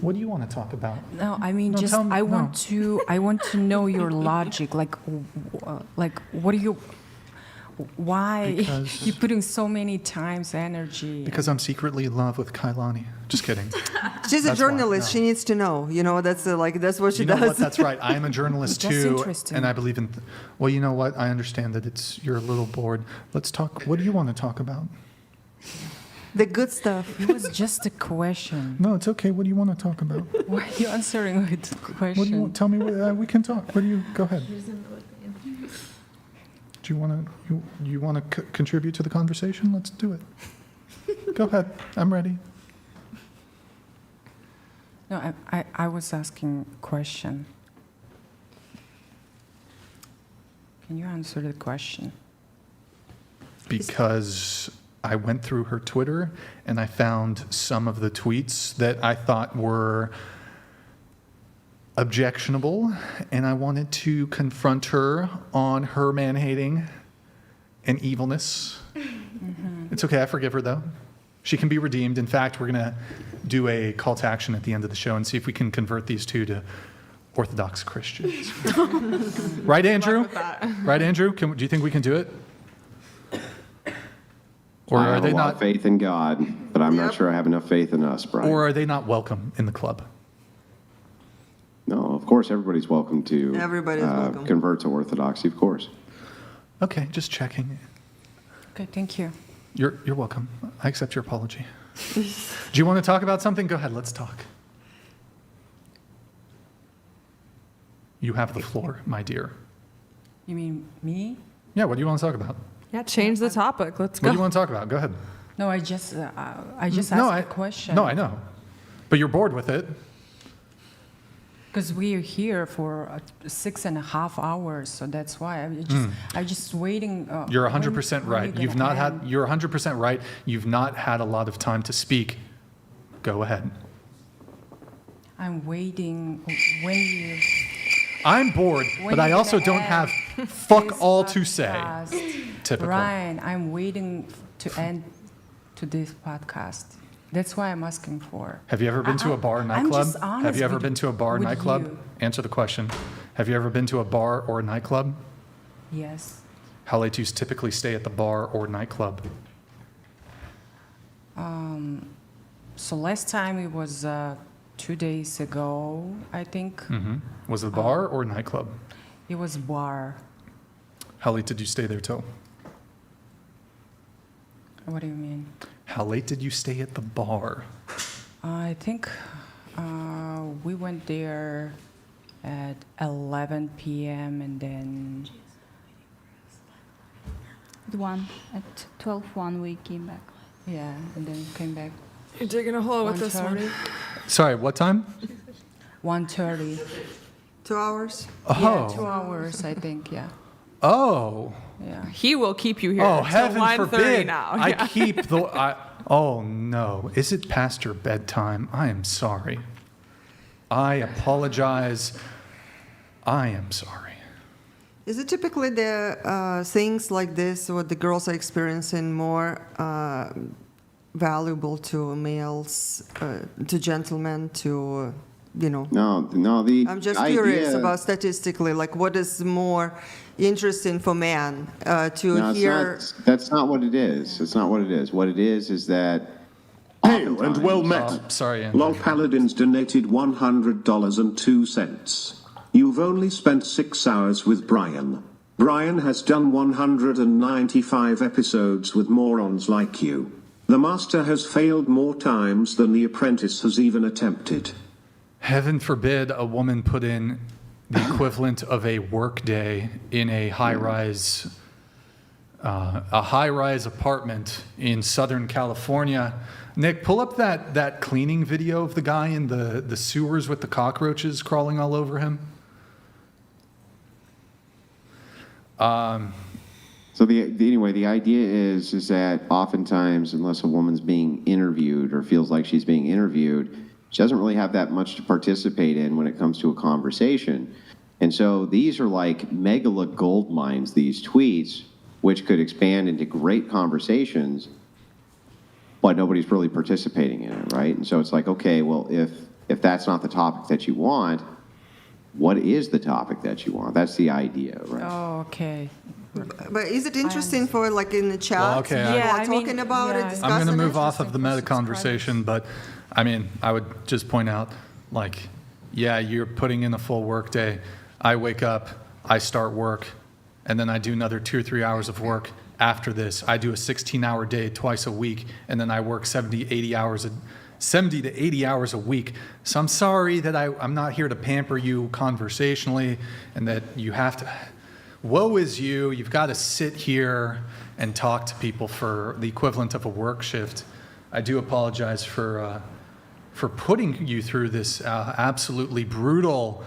What do you want to talk about? No, I mean, I want to know your logic. Like, what Why? Because- You're putting so many times energy. Because I'm secretly in love with Kailani. Just kidding. She's a That's why, journalist. no. She needs to know. You know, that's that's what she You know does. what? That's right. I am a journalist That's too, interesting. and I believe in. Well, you know what? I understand that you're a little bored. Let's talk. What do you want to talk about? The good stuff. It was just a question. No, it's okay. What do you want to talk about? Why are you answering with a question? What do you want? Tell me. We can talk. What do you? Go ahead. Do you want to? You want to contribute to the conversation? Let's do it. Go ahead. I'm ready. No, I was asking a question. Can you answer the question? Because I went through her Twitter and I found some of the tweets that I thought were objectionable, and I wanted to confront her on her man-hating and evilness. It's okay, I forgive her though. She can be redeemed. In fact, we're going to do a call to action at the end of the show and see if we can convert these two to Orthodox Christians. Right, Andrew? Right, Andrew? Do you think we can do it? Or I are have they a lot not? of faith in God, but I'm not sure I have enough faith in us, Brian. Or are they not welcome in the club? No, of course, everybody's welcome to Everybody's welcome. convert to Orthodoxy, of course. Okay, just checking. Okay, thank you. You're welcome. I accept your apology. Do you want to talk about something? Go ahead, let's talk. You have the floor, my dear. You mean me? Yeah, what do you want to talk about? Yeah, change the topic. Let's What go. do you want to talk about? Go ahead. No, I just asked a question. No, I know. But you're bored with it. Because we are here for 6.5 hours, so that's why I'm just waiting. You're 100% right. You're 100% right. You've not had a lot of time to speak. Go ahead. I'm waiting when you. I'm bored, When but I you're also gonna don't end have fuck this all to say. podcast? Typical. Ryan, I'm waiting to end to this podcast. That's why I'm asking for. Have you ever been to a bar or I'm nightclub? just honest Have you ever with- been to a bar or with nightclub? you. Answer the question. Have you ever been to a bar or a nightclub? Yes. How late do you typically stay at the bar or nightclub? So last time it was 2 days ago, I think. Was it a bar or a nightclub? It was bar. How late did you stay there till? What do you mean? How late did you stay at the bar? I think we went there at 11 p.m. and then At 12:01 we came back. yeah, and then came back. You're digging a hole with this 1:30. morning. Sorry, what time? 1:30. 2 hours. Oh. Yeah, 2 hours, I think. Yeah. Oh. Yeah. He will keep you here. Oh, till heaven 1:30 forbid. now. I Yeah. keep the. Oh, no. Is it past your bedtime? I am sorry. I apologize. I am sorry. Is it typically the things like this, what the girls are experiencing, more valuable to males, to gentlemen, to, you know? No, the I'm just idea, curious about statistically, like what is more interesting for man to No, hear? that's not what it is. It's not what it is. What it is that. Hail and well met. Oh, sorry, Andrew. Lol Paladins donated $100.02. You've only spent 6 hours with Brian. Brian has done 195 episodes with morons like you. The master has failed more times than the apprentice has even attempted. Heaven forbid a woman put in the equivalent of a work day in a high-rise apartment in Southern California. Nick, pull up that cleaning video of the guy in the sewers with the cockroaches crawling all over him. So anyway, the idea is that oftentimes, unless a woman's being interviewed or feels like she's being interviewed, she doesn't really have that much to participate in when it comes to a conversation. And so these are like megala gold mines, these tweets, which could expand into great conversations, but nobody's really participating in it, right? And so it's like, okay, well, if that's not the topic that you want, what is the topic that you want? That's the idea, right? Oh, okay. But is it interesting for like in the chat? Well, okay, people are talking about it, discussing I'm going to it? move off of the meta conversation, but I mean, I would just point out, like, yeah, you're putting in a full work day. I wake up, I start work, and then I do another 2 or 3 hours of work after this. I do a 16-hour day twice a week, and then I work 70 to 80 hours a week. So I'm sorry that I'm not here to pamper you conversationally, and that you have to, woe is you, you've got to sit here and talk to people for the equivalent of a work shift. I do apologize for putting you through this absolutely brutal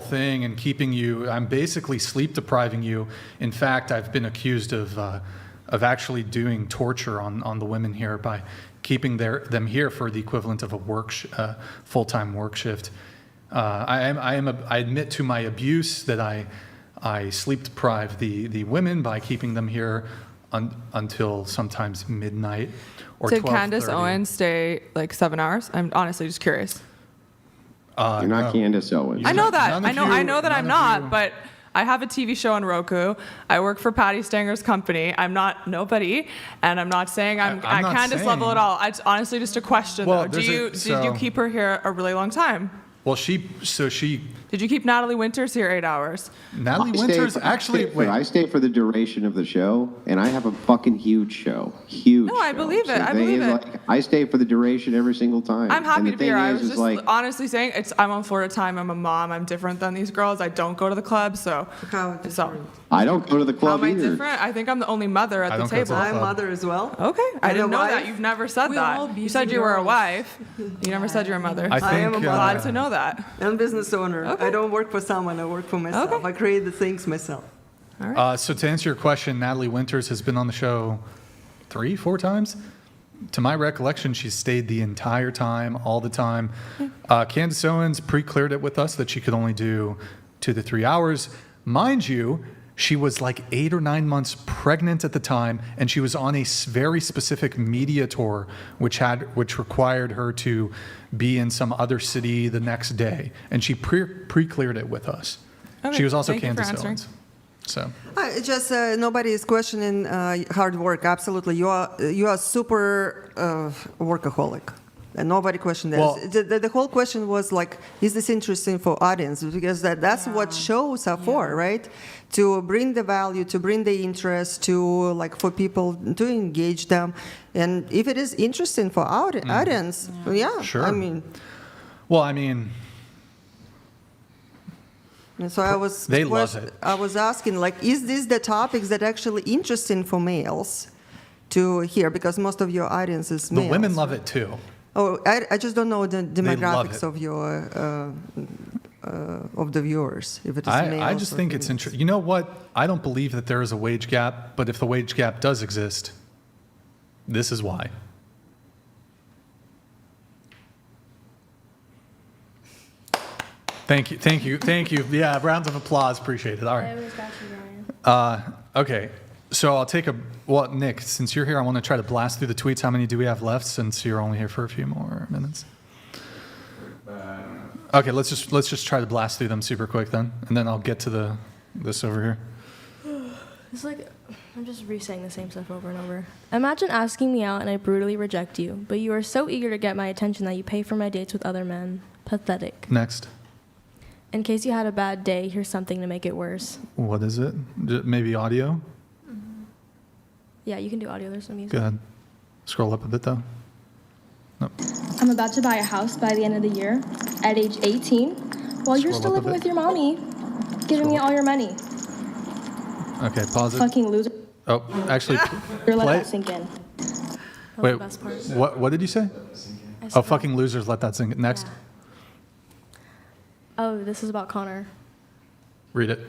thing and keeping you, I'm basically sleep depriving you. In fact, I've been accused of actually doing torture on the women here by keeping them here for the equivalent of a full-time work shift. I admit to my abuse that I sleep deprive the women by keeping them here until sometimes midnight or 12:30. Did Candace Owens stay like 7 hours? I'm honestly just curious. You're not Candace Owens. I know that. I know that I'm not, but I have a TV show on Roku. I work for Patty Stanger's company. I'm not nobody, and I'm not saying I'm at Candace level at all. It's honestly just a question, though. Did you keep her here a really long time? Well, Did you keep Natalie Winters here 8 hours? Natalie Winters, actually, wait. I stay for the duration of the show, and I have a fucking huge show. Huge. No, I believe it. So I believe it. I stay for the duration every single time. I'm happy and to be here. I was just like, honestly saying, I'm on Florida time. I'm a mom. I'm different than these girls. I don't go to the club, so. I don't go to the club How am I either. different? I think I'm the only mother at the table. I'm mother as well. Okay, I didn't know wife. that. You've never said that. You said you were a wife. You never said you're a mother. I am a mother. Glad to know that. I'm a business owner. Okay. I don't work for someone. I work for myself. Okay. I create the things myself. All right. So to answer your question, Natalie Winters has been on the show 3-4 times. To my recollection, she's stayed the entire time, all the time. Candace Owens pre-cleared it with us that she could only do 2 to 3 hours. Mind you, she was like 8 or 9 months pregnant at the time, and she was on a very specific media tour, which required her to be in some other city the next day, and she pre-cleared it with us. Okay, She was also thank you for Candace answering. Owens. So It's just nobody is questioning hard work. Absolutely, you are super workaholic, and nobody questioned that. Well- The whole question was like, is this interesting for audience? Because that's what shows are for, right? To bring the value, to bring the interest, to like for people to engage them, and if it is interesting for audience, yeah, Sure. I mean. Well, I mean, And so They love it. I was asking, like, is this the topics that actually interesting for males to hear? Because most of your audience is the males. women love it too. Oh, I just don't know the love demographics it. of your of the viewers. If it is males I just or think it's females. interesting. You know what? I don't believe that there is a wage gap, but if the wage gap does exist, this is why. Thank you. Yeah, rounds of applause. Appreciate it. All right. Okay. So Nick, since you're here, I want to try to blast through the tweets. How many do we have left since you're only here for a few more minutes? Okay, let's just try to blast through them super quick then, and then I'll get to this over here. It's like, I'm just re-saying the same stuff over and over. Imagine asking me out and I brutally reject you, but you are so eager to get my attention that you pay for my dates with other men. Pathetic. Next. In case you had a bad day, here's something to make it worse. What is it? Maybe audio? Yeah, you can do audio. There's some music. Go ahead. Scroll up a bit though. Nope. I'm about to buy a house by the end of the year at age 18 while you're Scroll still up a living bit. with your mommy, giving me all your money. Okay, pause it. Fucking loser. Oh, actually, You're let play. that sink in. Wait, the best part. what did you say? Oh, fucking losers, let that sink in. Next. Oh, this is about Connor. Read it.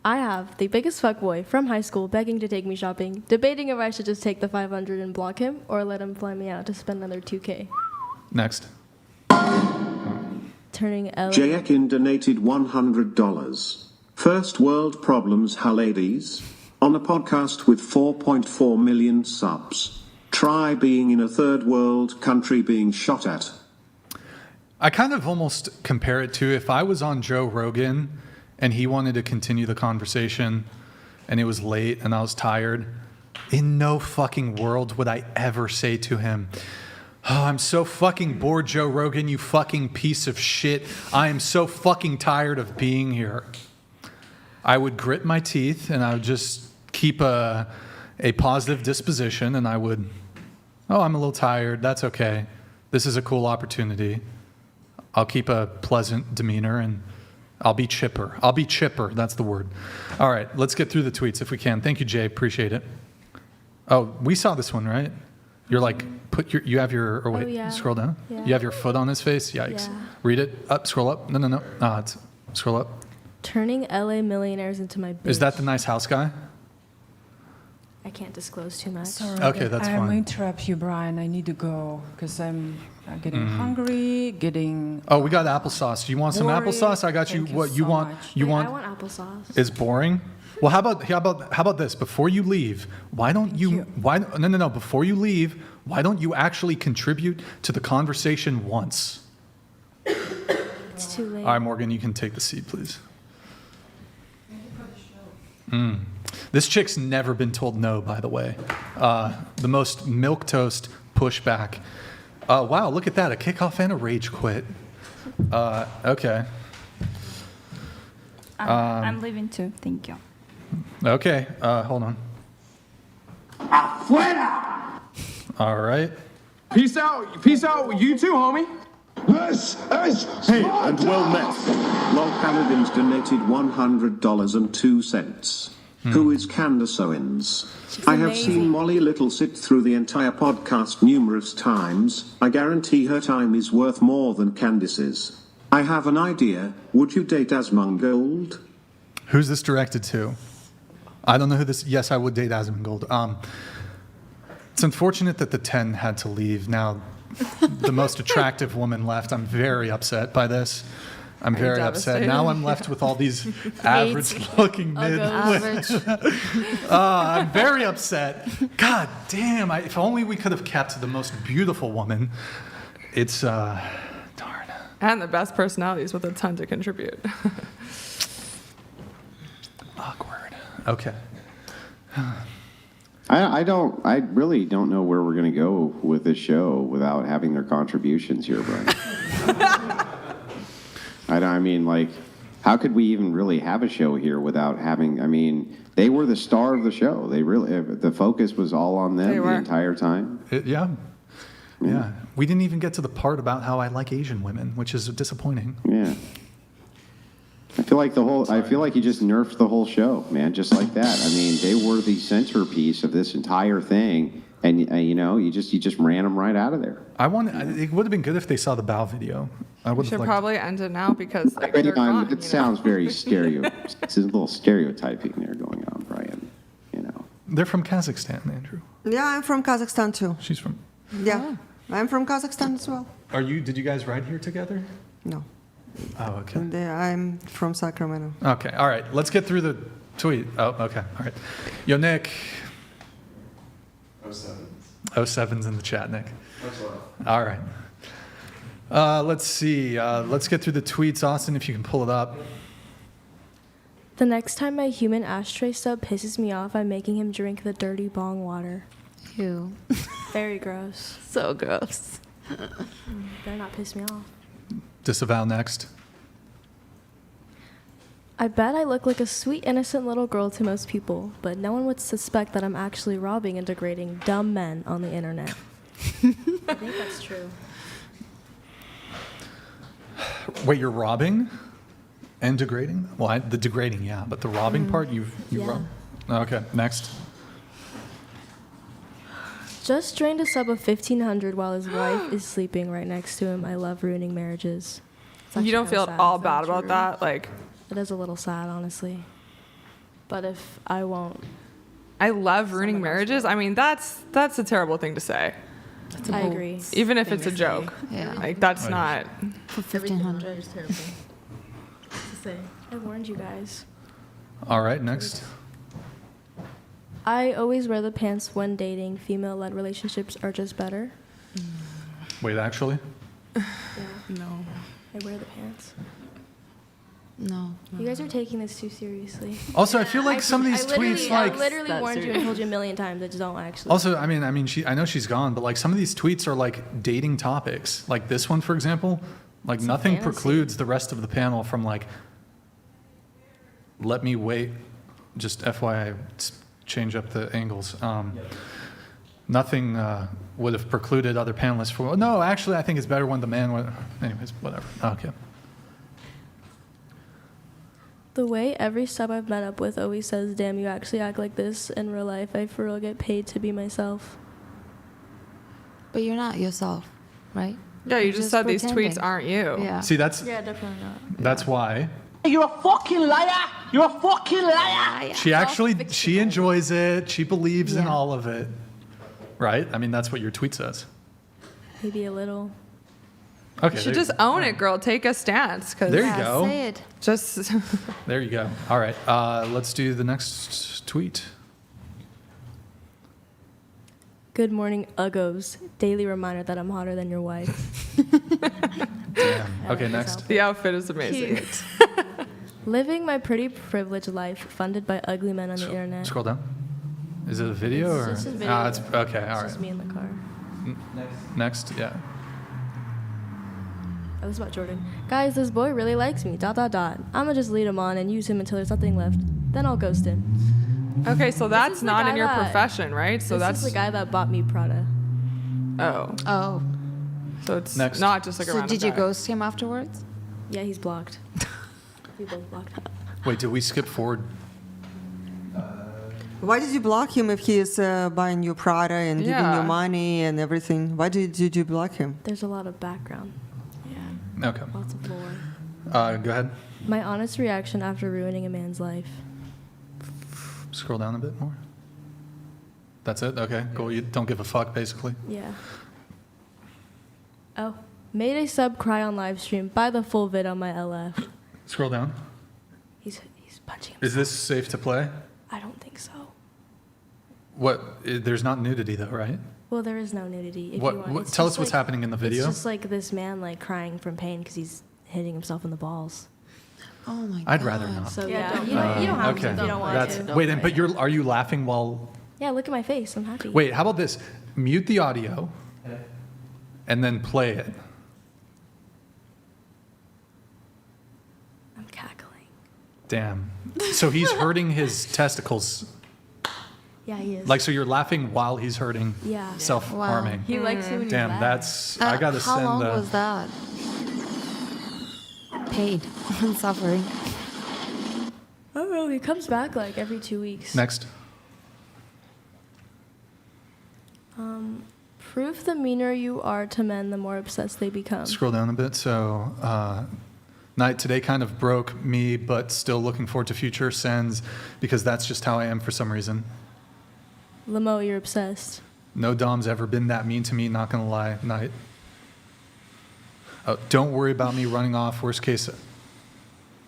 I have the biggest fuckboy from high school begging to take me shopping, debating if I should just take the 500 and block him or let him fly me out to spend another 2K. Next. Turning L. J. Ekin donated $100. First world problems, ha ladies. On a podcast with 4.4 million subs. Try being in a third world country being shot at. I kind of almost compare it to if I was on Joe Rogan and he wanted to continue the conversation, and it was late, and I was tired, in no fucking world would I ever say to him, "Oh, I'm so fucking bored, Joe Rogan, you fucking piece of shit. I am so fucking tired of being here." I would grit my teeth, and I would just keep a positive disposition, and I would, "Oh, I'm a little tired. That's okay. This is a cool opportunity. I'll keep a pleasant demeanor, and I'll be chipper. I'll be chipper." That's the word. All right, let's get through the tweets if we can. Thank you, Jay. Appreciate it. Oh, we saw this one, right? You're like, you have your, or wait, yeah. scroll down. Yeah. You have your foot on his face? Yikes. Yeah. Read it. Up, scroll up. No. Scroll up. Turning LA millionaires into my bitch. Is that the nice house guy? I can't disclose too much. Sorry, Okay, that's I'm fine. interrupt you, Brian. I need to go because I'm getting hungry, getting. Oh, we got applesauce. Do you want some Worried. applesauce? I got you. Thank you What you so want? much. You Wait, want? I want applesauce. Is boring? Well, how about this? Before you leave, why don't you? No. Before you leave, why don't you actually contribute to the conversation once? It's too late. All right, Morgan, you can take the seat, please. This chick's never been told no, by the way. The most milquetoast pushback. Wow, look at that, a kickoff and a rage quit. Okay. I'm leaving too. Thank you. Okay, hold on. Afuera! All right. Peace out. Peace out. You too, homie. This is Hey, and well met. Lol Paladins donated $100.02. Who is Candace Owens? I have seen Molly Little sit through the entire podcast numerous times. I guarantee her time is worth more than Candace's. I have an idea. Would you date Asmongold? Who's this directed to? I don't know who this. Yes, I would date Asmongold. It's unfortunate that the 10 had to leave. Now, the most attractive woman left. I'm very upset by this. I'm very upset. Now I'm left with all these average-looking mid. I'm very upset. God damn! If only we could have kept the most beautiful woman. It's darn. And the best personalities with a ton to contribute. Awkward. Okay. I really don't know where we're going to go with this show without having their contributions here, Brian. I mean, like, how could we even really have a show here without having, I mean, they were the star of the show. They really, the focus was all on them the entire time. Yeah. We didn't even get to the part about how I like Asian women, which is disappointing. Yeah. I feel like you just nerfed the whole show, man, just like that. I mean, they were the centerpiece of this entire thing, and you just ran them right out of there. It would have been good if they saw the Bow video. We should probably end it now because they're gone, it sounds very It's a little stereotyping there going on, Brian. They're from Kazakhstan, Andrew. Yeah, I'm from Kazakhstan too. She's from. Yeah, I'm from Kazakhstan as well. Did you guys ride here together? No. Oh, okay. And I'm from Sacramento. Okay, all right. Let's get through the tweet. Oh, okay, all right. Yo, Nick. 07's in the chat, Nick. All right. Let's see. Let's get through the tweets. Austin, if you can pull it up. The next time my human ashtray sub pisses me off, I'm making him drink the dirty bong water. Ew. Very gross. So gross. Better not piss me off. Disavow next. I bet I look like a sweet, innocent little girl to most people, but no one would suspect that I'm actually robbing and degrading dumb men on the internet. I think that's true. Wait, you're robbing and degrading? Well, the degrading, yeah, but the robbing part, you rob. Okay, next. Just drained a sub of 1,500 while his wife is sleeping right next to him. I love ruining marriages. You don't feel all bad about that? Like, it is a little sad, honestly. But if I won't. I love ruining marriages. I mean, that's a terrible thing to say. I agree. Even if it's a joke. Yeah. Like, that's not. For 1,500. Is terrible to say. I warned you guys. All right, next. I always wear the pants when dating. Female-led relationships are just better. Wait, actually? Yeah. No. I wear the pants. No. You guys are taking this too seriously. Also, I feel like some of these tweets, like, I literally warned you and told you a million times. I just don't actually. also, I mean, I know she's gone, but like some of these tweets are like dating topics. Like this one, for example, like It's a nothing fantasy. precludes the rest of the panel from like, let me wait. Just FYI, change up the angles. Nothing would have precluded other panelists from. No, actually, I think it's better when the man. Anyways, whatever. Okay. The way every sub I've met up with always says, "Damn, you actually act like this in real life. I for real get paid to be myself." But you're not yourself, right? Yeah, you You're just said these pretending. tweets aren't you. Yeah. See, that's definitely not. that's why You're a fucking liar! You're a fucking liar! she actually she enjoys it. She believes in all of it, right? I mean, that's what your tweet says. Maybe a little. Okay. You should just own it, girl. Take a stance. 'Cause There you go. Say it. Just There you go. All right. Let's do the next tweet. Good morning, Uggos. Daily reminder that I'm hotter than your wife. Damn. Okay, next. the outfit is amazing. Cute. Living my pretty privileged life, funded by ugly men on the internet. Scroll down. Is it a video or? It's just a video. It's okay. All It's right. just me in the car. Next. Yeah. Oh, this is about Jordan. Guys, this boy really likes me. ... I'ma just lead him on and use him until there's nothing left. Then I'll ghost him. Okay, so that's is the not guy in your that- profession, right? So This that's is the guy that bought me Prada. Oh. Oh. So it's Next. not just like a So random did you guy. ghost him afterwards? Yeah, he's blocked. We both blocked. Wait, did we skip forward? Why did you block him if he is buying you Prada and giving Yeah. you money and everything? Why did you block him? There's a lot of background. Okay. Lots of lore. Go ahead. My honest reaction after ruining a man's life. Scroll down a bit more. That's it? Okay, cool. You don't give a fuck, basically. Yeah. Oh. Made a sub cry on live stream. Buy the full vid on my LF. Scroll down. He's punching him. Is this safe to play? I don't think so. There's not nudity, though, right? Well, there is no nudity. If What- you want. what- It's tell just us what's happening in the video. It's just like this man like crying from pain because he's hitting himself in the balls. Oh my god. I'd rather not. So Yeah, yeah, don't you don't have okay. to if you don't want That's, to. wait, but are you laughing while? Yeah, look at my face. I'm happy. Wait, how about this? Mute the audio, and then play it. I'm cackling. Damn. So he's hurting his testicles. Yeah, he is. Like, so you're laughing while he's hurting. Yeah. Self-harming. He likes it when you Damn, laugh. that's. I gotta How send. long was that? Paid and suffering. I don't know. He comes back like every 2 weeks. Next. Proof the meaner you are to men, the more obsessed they become. Scroll down a bit. So, night today kind of broke me, but still looking forward to future sends because that's just how I am for some reason. Lamo, you're obsessed. No dom's ever been that mean to me, not gonna lie. Night. Oh, don't worry about me running off. Worst case,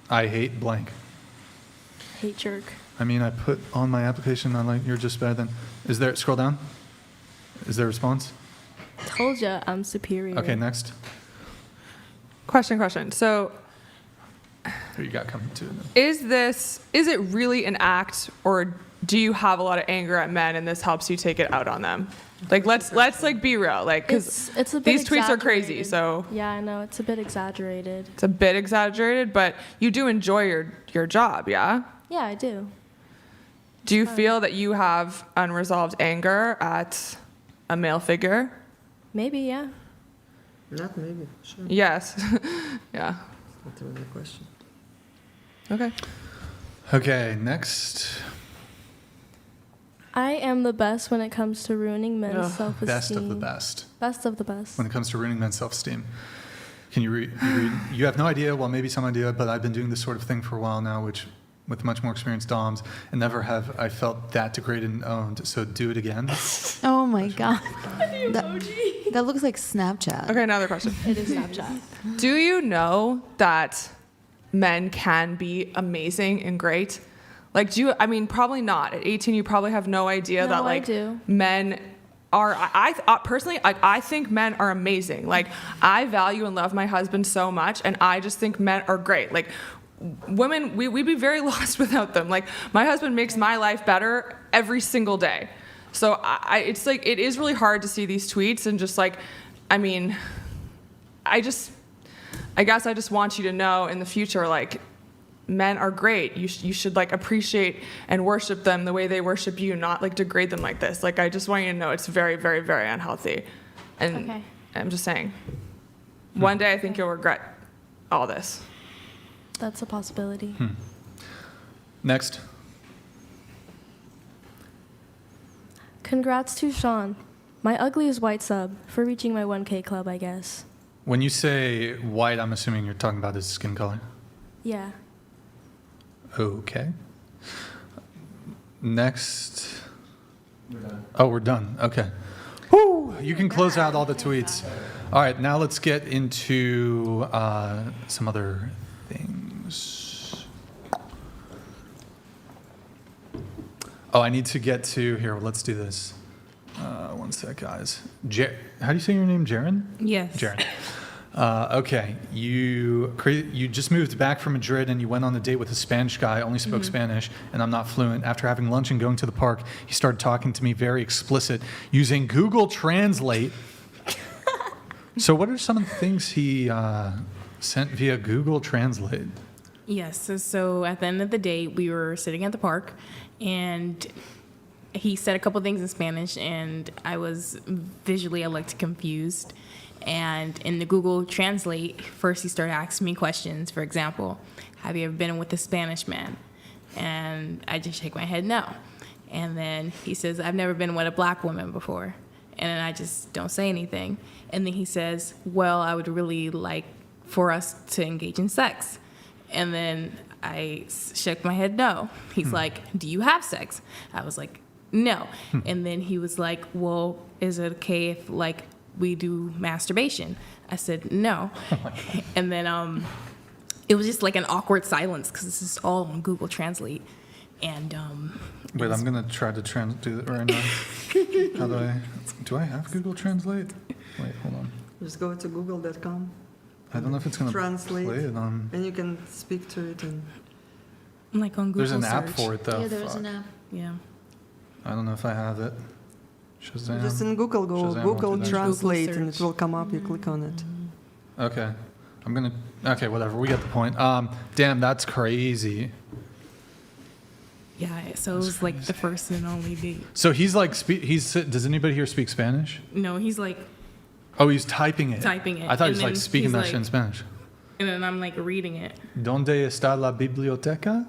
I hate blank. Hate jerk. I mean, I put on my application, I'm like, you're just better than. Is there, scroll down. Is there a response? Told ya, I'm superior. Okay, next. Question. So Who you got coming to? is it really an act, or do you have a lot of anger at men and this helps you take it out on them? Like, let's like be real. Like, because It's a bit these tweets are crazy, exaggerated. so Yeah, I know. It's a bit exaggerated. it's a bit exaggerated, but you do enjoy your job, yeah? Yeah, I do. Do you feel that you have unresolved anger at a male figure? Maybe, yeah. Not maybe. Sure. Yes. Yeah. That's another question. Okay. Okay, next. I am the best when it comes to ruining men's self-esteem. Best of the best. Best of the best. When it comes to ruining men's self-esteem. Can you read? You have no idea, well, maybe some idea, but I've been doing this sort of thing for a while now, which with much more experienced DOMs, and never have I felt that degraded and owned, so do it again. Oh my god. That looks like Snapchat. Okay, another question. It is Snapchat. Do you know that men can be amazing and great? Like, I mean, probably not. At 18, you probably have no idea No, that, I like, do. men are, personally, I think men are amazing. Like, I value and love my husband so much, and I just think men are great. Like, women, we'd be very lost without them. Like, my husband makes my life better every single day. So it's like, it is really hard to see these tweets and just like, I mean, I guess I just want you to know in the future, like, men are great. You should like appreciate and worship them the way they worship you, not like degrade them like this. Like, I just want you to know it's very, very, very unhealthy. And Okay. I'm just saying, one day I think you'll regret all this. That's a possibility. Next. Congrats to Sean, my ugliest white sub, for reaching my 1K club, I guess. When you say white, I'm assuming you're talking about his skin color. Yeah. Okay. Next. Oh, we're done. Okay. Woo! You can close out all the tweets. All right, now let's get into some other things. Oh, I need to get to here. Let's do this. One sec, guys. How do you say your name, Jaren? Yes. Jaren. Okay, you just moved back from Madrid and you went on a date with a Spanish guy, only spoke Spanish, and I'm not fluent. After having lunch and going to the park, he started talking to me very explicit using Google Translate. So what are some of the things he sent via Google Translate? Yes. So at the end of the day, we were sitting at the park, and he said a couple things in Spanish, and I was visually, I looked confused. And in the Google Translate, first he started asking me questions. For example, have you ever been with a Spanish man? And I just shake my head no. And then he says, I've never been with a black woman before. And then I just don't say anything. And then he says, well, I would really like for us to engage in sex. And then I shook my head no. He's like, do you have sex? I was like, no. And then he was like, well, is it okay if like we do masturbation? I said no. And then it was just like an awkward silence because this is all on Google Translate. And wait, I'm gonna try to do it right now. How do I have Google Translate? Wait, hold on. Just go to google.com. I don't know if it's gonna translate play it on. And you can speak to it and like on Google There's an search. app for it though. Yeah, there's an app. Yeah. I don't know if I have it. Shazam. just in Google go Shazam, Google what did I do? Translate Google and it will come up. You click on it. Okay. Okay, whatever. We get the point. Damn, that's crazy. Yeah, so it was like the first and only date. So he's like, does anybody here speak Spanish? No, he's like Oh, he's typing it. typing it. I thought he And was like then speaking he's that like- shit in Spanish. And then I'm like reading it. ¿Dónde está la biblioteca?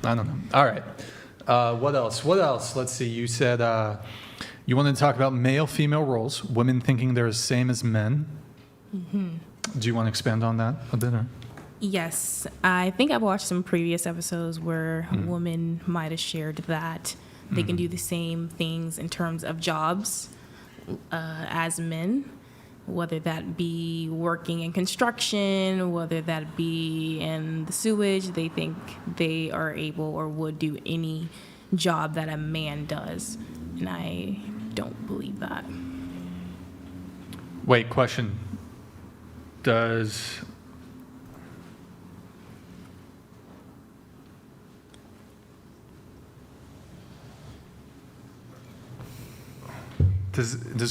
I don't know. All right. What else? Let's see. You said you wanted to talk about male-female roles, women thinking they're the same as men. Do you want to expand on that a bit? Or? Yes, I think I've watched some previous episodes where women might have shared that they can do the same things in terms of jobs as men, whether that be working in construction, whether that be in the sewage. They think they are able or would do any job that a man does, and I don't believe that. Wait, question. Does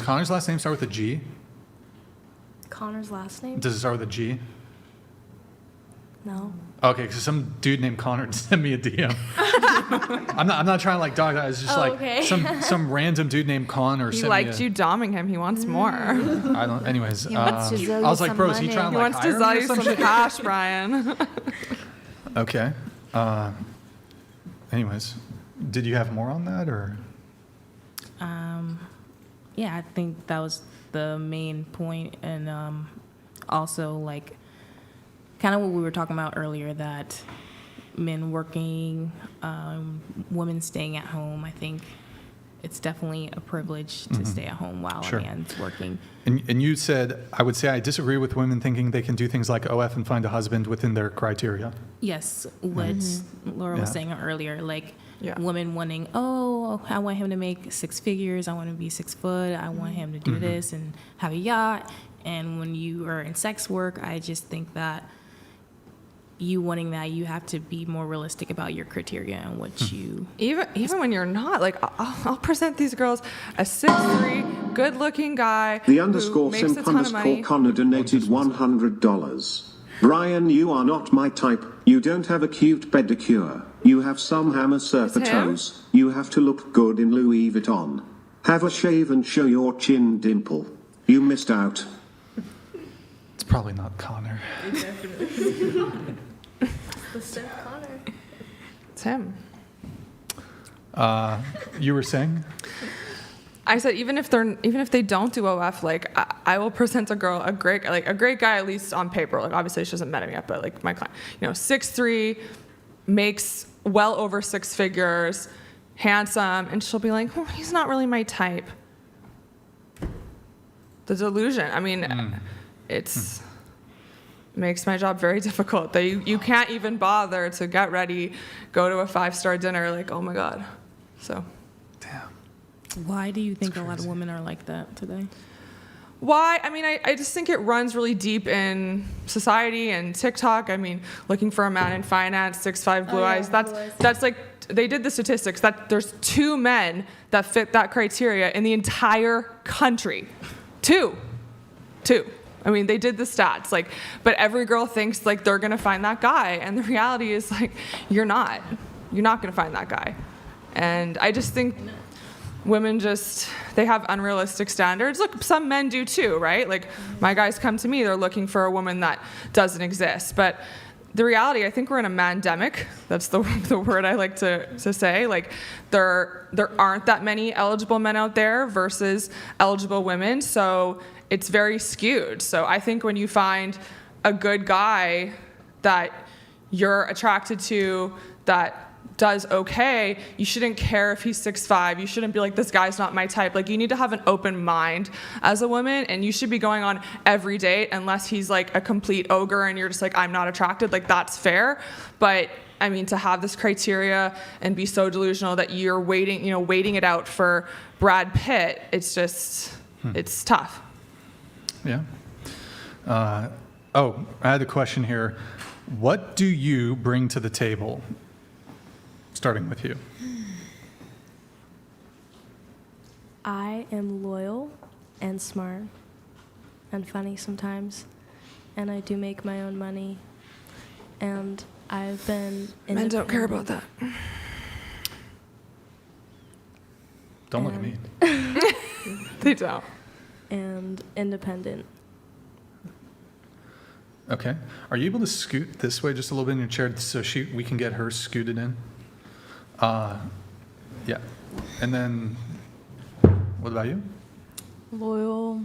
Connor's last name start with a G? Connor's last name? Does it start with a G? No. Okay, because some dude named Connor sent me a DM. I'm not trying to like dog that. It's just like okay. some random dude named Connor He sent liked me you doming him. He wants more. I don't. Anyways, He wants to sell I was you like, some bro, is he money. trying to He like wants to hire sell me or you some some shit? cash, Brian. Okay. Anyways, did you have more on that or? Yeah, I think that was the main point, and also like kind of what we were talking about earlier, that men working, women staying at home. I think it's definitely a privilege to stay at home while Sure. a man's working. And you said, I would say I disagree with women thinking they can do things like OF and find a husband within their criteria. Yes, what Laura was Yeah. saying earlier, like Yeah. women wanting, oh, I want him to make 6 figures, I want him to be 6 foot, I want him to do this and have a yacht. And when you are in sex work, I just think that you wanting that, you have to be more realistic about your criteria and what you... Even when you're not, like, I'll present these girls a 6'3", good-looking guy The who underscore makes simp a ton of money. underscore Connor donated $100. Brian, you are not my type. You don't have a cute pedicure. You have some hammer surfer It's him? toes. You have to look good in Louis Vuitton. Have a shave and show your chin dimple. You missed out. It's probably not Connor. The simp Connor. It's him. You were saying? I said even if they don't do OF, like I will present a girl a great guy, at least on paper. Like obviously she hasn't met him yet, but like my client, 6'3", makes well over 6 figures, handsome, and she'll be like, oh, he's not really my type. The delusion. I mean, it's makes my job very difficult. That you can't even bother to get ready, go to a 5-star dinner. Like, oh my God. So. Why do you think a lot of women are like that today? Why? I mean, I just think it runs really deep in society and TikTok. I mean, looking for a man in finance, 6'5", blue eyes. That's like, they did the statistics that there's 2 men that fit that criteria in the entire country. 2. I mean, they did the stats. Like, but every girl thinks like they're gonna find that guy, and the reality is like, you're not. You're not gonna find that guy. And I just think women they have unrealistic standards. Look, some men do too, right? Like my guys come to me, they're looking for a woman that doesn't exist. But the reality, I think we're in a mandemic. That's the word I like to say. Like there aren't that many eligible men out there versus eligible women. So it's very skewed. So I think when you find a good guy that you're attracted to, that does okay, you shouldn't care if he's 6'5". You shouldn't be like, this guy's not my type. Like, you need to have an open mind as a woman, and you should be going on every date unless he's like a complete ogre and you're just like, I'm not attracted. Like, that's fair. But I mean, to have this criteria and be so delusional that you're waiting it out for Brad Pitt, it's just, it's tough. Yeah. I had a question here. What do you bring to the table? Starting with you. I am loyal and smart and funny sometimes, and I do make my own money, and I've been Men don't care about that. Don't look at me. They don't. And independent. Okay. Are you able to scoot this way just a little bit in your chair so we can get her scooted in? Yeah. And then, what about you? Loyal,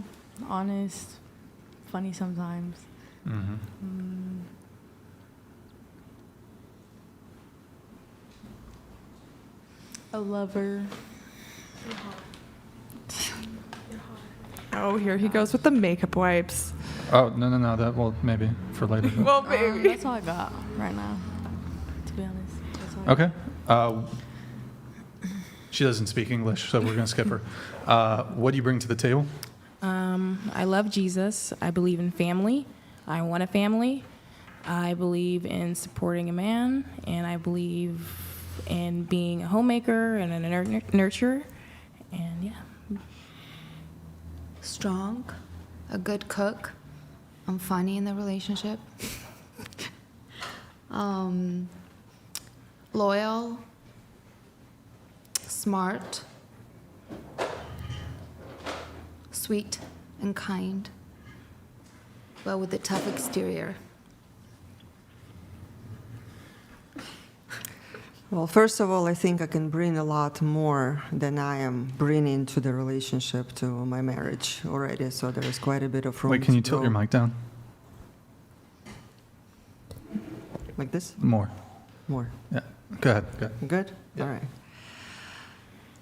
honest, funny sometimes. A lover. Oh, here he goes with the makeup wipes. Oh, no. That, well, maybe for later. Well, maybe. That's all I got right now, to be honest. That's all I got. Okay. She doesn't speak English, so we're going to skip her. What do you bring to the table? I love Jesus. I believe in family. I want a family. I believe in supporting a man, and I believe in being a homemaker and a nurturer. And yeah. Strong, a good cook. I'm funny in the relationship. Loyal, smart, sweet and kind, but with a tough exterior. Well, first of all, I think I can bring a lot more than I am bringing to the relationship, to my marriage already. So there is quite a bit of room. Wait, can you to tilt grow. your mic down? Like this? More. More. Yeah. Go ahead. Good? Yeah. All right.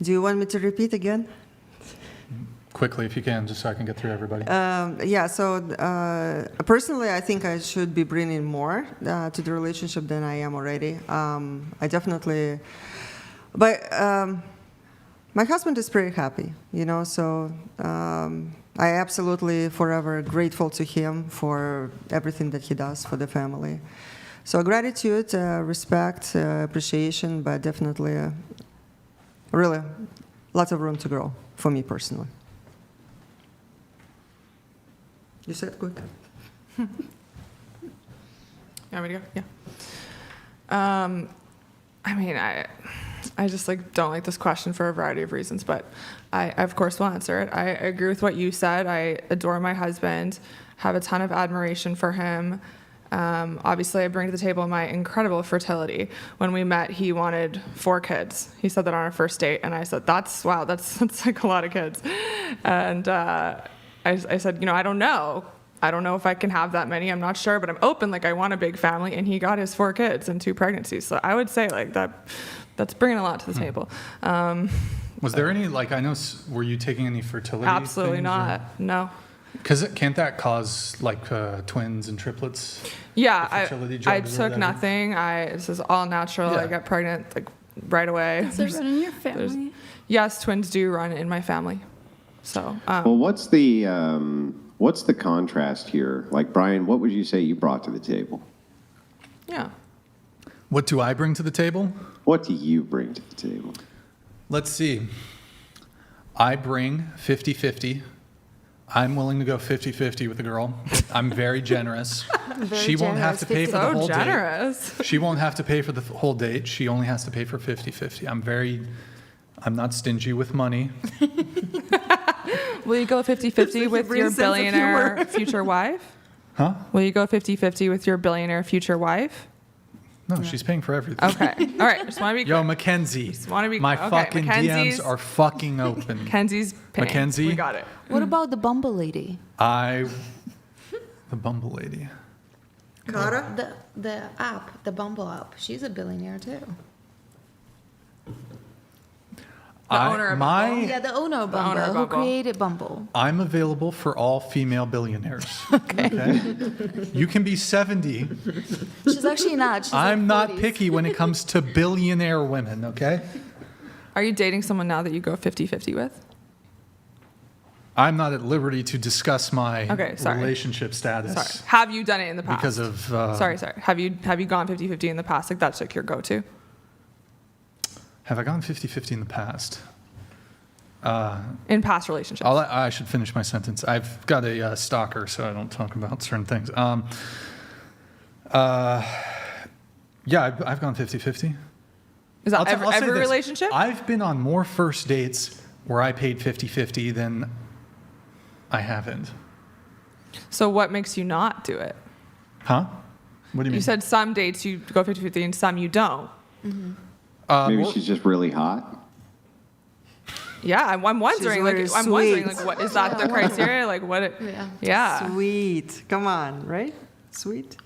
Do you want me to repeat again? Quickly, if you can, just so I can get through everybody. Personally, I think I should be bringing more to the relationship than I am already. I definitely, but my husband is pretty happy, so I absolutely forever grateful to him for everything that he does for the family. So gratitude, respect, appreciation, but definitely, really, lots of room to grow for me personally. You said good. You want me to go? Yeah. I mean, I just like don't like this question for a variety of reasons, but I of course will answer it. I agree with what you said. I adore my husband, have a ton of admiration for him. Obviously, I bring to the table my incredible fertility. When we met, he wanted 4 kids. He said that on our first date, and I said, that's like a lot of kids. And I said, I don't know. I don't know if I can have that many. I'm not sure, but I'm open. Like, I want a big family. And he got his 4 kids and 2 pregnancies. So I would say, like, that's bringing a lot to the table. Was there any, like, I know, were you taking any fertility Absolutely things, not. No. Because can't that cause, like, twins and triplets? Yeah, I drugs or took whatever? nothing. This is all natural. Yeah. I got pregnant, like, right away. Does it run in your family? Yes, twins do run in my family. So. Well, what's the contrast here? Like, Brian, what would you say you brought to the table? Yeah. What do I bring to the table? What do you bring to the table? Let's see. I bring 50-50. I'm willing to go 50-50 with a girl. I'm very generous. She won't have to pay for the whole generous. date. She won't have to pay for the whole date. She only has to pay for 50-50. I'm not stingy with money. Will you go 50-50 with your billionaire future wife? Huh? Will you go 50-50 with your billionaire future wife? No, she's paying for everything. Okay. All right. Just want to be clear. Yo, Mackenzie. My fucking DMs are fucking open. Mackenzie's paying. Mackenzie. We got it. What about the Bumble lady? The Bumble lady. Cara? The app, the Bumble app. She's a billionaire too. owner of Bumble? Yeah, the owner of Bumble, who created Bumble. I'm available for all female billionaires. Okay. You can be 70. She's actually not. She's I'm like not 40s. picky when it comes to billionaire women, okay? Are you dating someone now that you go 50-50 with? I'm not at liberty to discuss my sorry. relationship status. Sorry. Have you done it in the past? Because of... sorry. Have you gone 50-50 in the past? Like, that's like your go-to? Have I gone 50-50 in the past? In past relationships. I should finish my sentence. I've got a stalker, so I don't talk about certain things. Yeah, I've gone 50-50. Is that I'll say every this. relationship? I've been on more first dates where I paid 50-50 than I haven't. So what makes you not do it? Huh? What do you mean? You said some dates you go 50-50 and some you don't. Mm-hmm. Maybe she's just really hot. Yeah, I'm wondering. Like, very I'm wondering, sweet. like, what is that the criteria? Like, what? Yeah. Sweet. Come on, right? Sweet.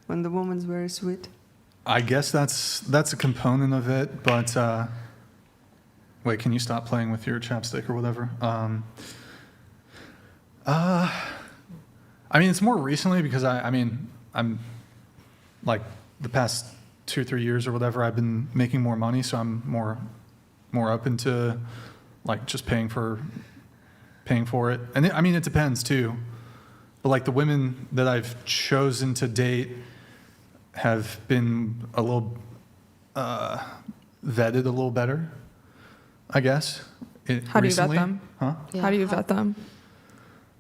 When the woman's very sweet. I guess that's a component of it, but wait, can you stop playing with your chapstick or whatever? I mean, it's more recently because I'm like the past 2 or 3 years or whatever, I've been making more money, so I'm more open to like just paying for it. And it depends too. But like the women that I've chosen to date have been a little vetted a little better, I guess. How do you vet recently. them? Huh? Yeah. How do you vet them?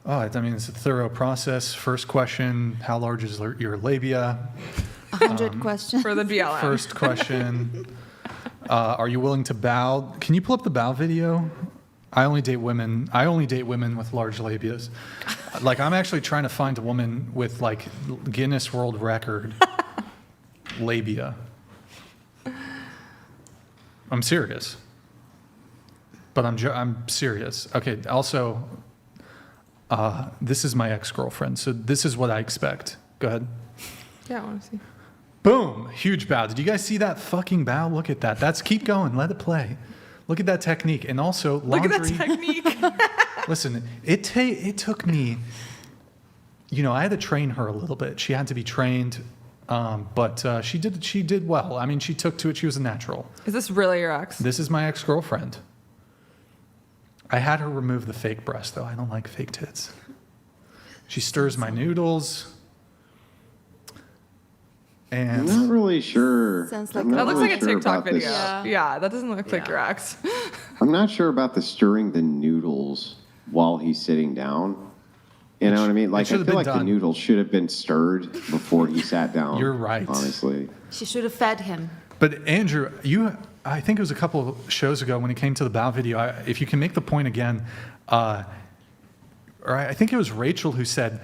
Oh, I mean, it's a thorough process. First question, how large is your labia? 100 questions. For the BLM. First question, are you willing to bow? Can you pull up the bow video? I only date women with large labias. Like, I'm actually trying to find a woman with like Guinness World Record labia. I'm serious. But I'm serious. Okay, also, this is my ex-girlfriend, so this is what I expect. Go ahead. Yeah, I want to see. Boom, huge bow. Did you guys see that fucking bow? Look at that. Keep going, let it play. Look at that technique. And also, laundry. Look at that technique. Listen, it took me, I had to train her a little bit. She had to be trained, but she did well. I mean, she took to it. She was a natural. Is this really your ex? This is my ex-girlfriend. I had her remove the fake breast, though. I don't like fake tits. She stirs my noodles. And I'm not really sure. Sounds like that looks like a TikTok video. Yeah, that doesn't look like your ex. I'm not sure about the stirring the noodles while he's sitting down. You know what I mean? Like, I feel like the noodles should have been stirred before he sat down. You're right. Honestly. She should have fed him. But Andrew, I think it was a couple of shows ago when it came to the bow video, if you can make the point again, or I think it was Rachel who said,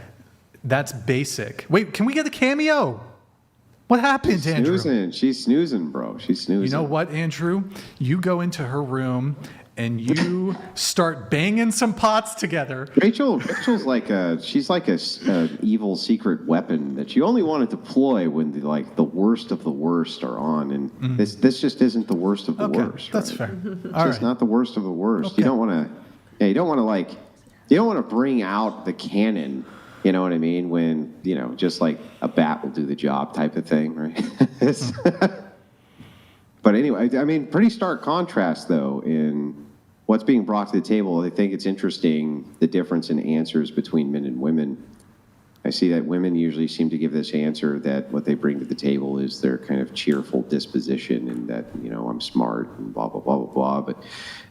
that's basic. Wait, can we get a cameo? What happened, Andrew? She's snoozing, bro. She's snoozing. You know what, Andrew? You go into her room and you start banging some pots together. Rachel's like she's like a evil secret weapon that you only want to deploy when the worst of the worst are on, and this just isn't the worst of the worst. That's right? fair. It's just not the worst of the worst. You don't want to. You don't want to bring out the cannon. You know what I mean? When just like a bat will do the job type of thing, right? But anyway, I mean, pretty stark contrast, though, in what's being brought to the table. I think it's interesting, the difference in answers between men and women. I see that women usually seem to give this answer that what they bring to the table is their kind of cheerful disposition and that, I'm smart and blah, blah, blah, blah, blah. But, I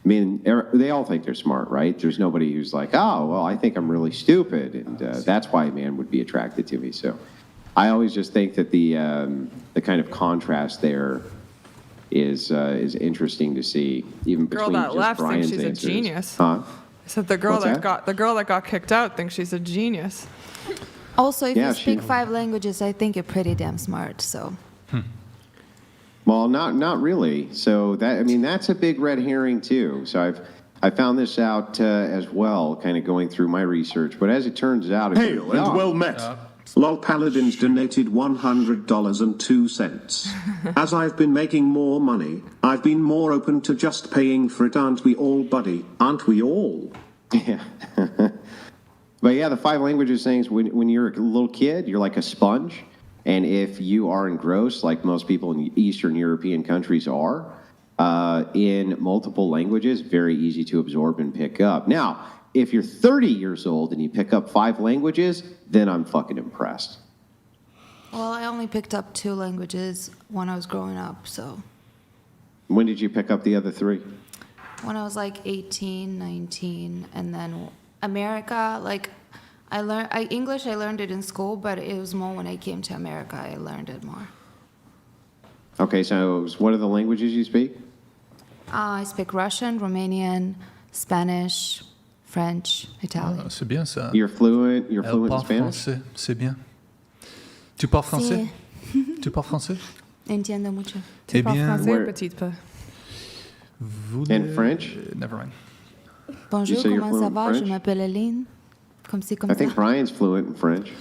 mean, they all think they're smart, right? There's nobody who's like, oh, well, I think I'm really stupid, and that's why a man would be attracted to me. So I always just think that the kind of contrast there is interesting to see, even between Girl that just left Brian's thinks she's answers. a genius. Huh? I said the girl that got kicked out thinks she's a genius. Also, if you speak 5 languages, I think you're pretty damn smart. So. Well, not really. So that's a big red herring too. So I found this out as well, kind of going through my research. But as it turns out, Hail and well met. Lol Paladins donated $100.02. As I've been making more money, I've been more open to just paying for it, aren't we all, buddy? Aren't we all? Yeah. But yeah, the 5 languages things, when you're a little kid, you're like a sponge. And if you are engrossed, like most people in Eastern European countries are, in multiple languages, very easy to absorb and pick up. Now, if you're 30 years old and you pick up 5 languages, then I'm fucking impressed. Well, I only picked up 2 languages when I was growing up, so. When did you pick up the other 3? When I was like 18, 19, and then America, like English, I learned it in school, but it was more when I came to America, I learned it more. Okay, so what are the languages you speak? I speak Russian, Romanian, Spanish, French, Italian. C'est bien ça. You're fluent in Spanish? Français, c'est bien. Tu parles français? Tu parles français? Entiendo mucho. Tu parles français, petite peu. And French? Never mind. Bonjour, comment ça va? Je m'appelle Aline. Comme ci, comme ça. I think Brian's fluent in French.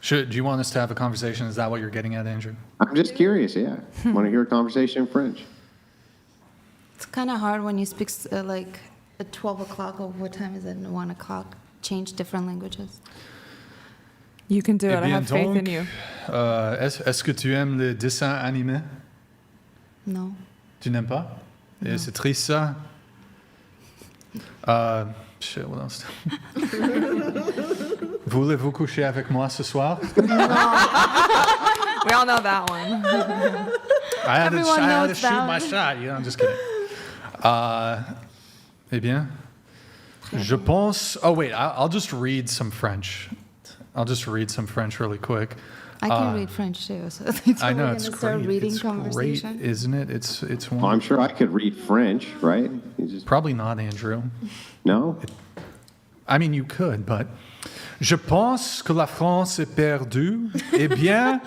Do you want us to have a conversation? Is that what you're getting at, Andrew? I'm just curious, yeah. Want to hear a conversation in French? It's kind of hard when you speak like at 12 o'clock, or what time is it? 1 o'clock. Change different languages. You can do it. I have faith in you. Est-ce que tu aimes les dessins animés? Non. Tu n'aimes pas? Non. C'est triste ça? Shit, what else? Voulez-vous coucher avec moi ce soir? We all know that one. I had to shoot my shot. I'm just kidding. Eh bien, je pense... Oh, wait, I'll just read some French. I'll just read some French really quick. I can read French too, so I know, it's great. Reading it's conversation. great, isn't it? It's one. Well, I'm sure I could read French, right? Probably not, Andrew. No? I mean, you could, but... Je pense que la France est perdue. Eh bien,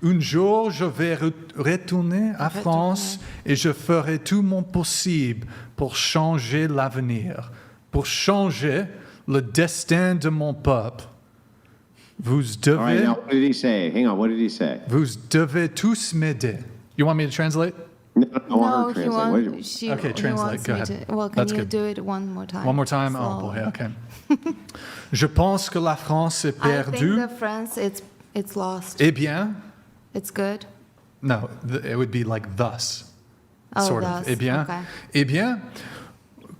un jour, je vais retourner à France et je ferai tout mon possible pour changer l'avenir, pour changer le destin de mon peuple. Vous devez... All right, now, what did he say? Hang on, what did he say? Vous devez tous m'aider. You want me to translate? No, I want her to translate. Okay, translate. Go ahead. Well, can you do it one more time? One more time? Oh, boy, okay. Je pense que la France est perdue. I think that France, it's lost. Eh bien. It's good. No, it would be like thus. Oh, sort thus. of. Eh bien. Okay. Eh bien,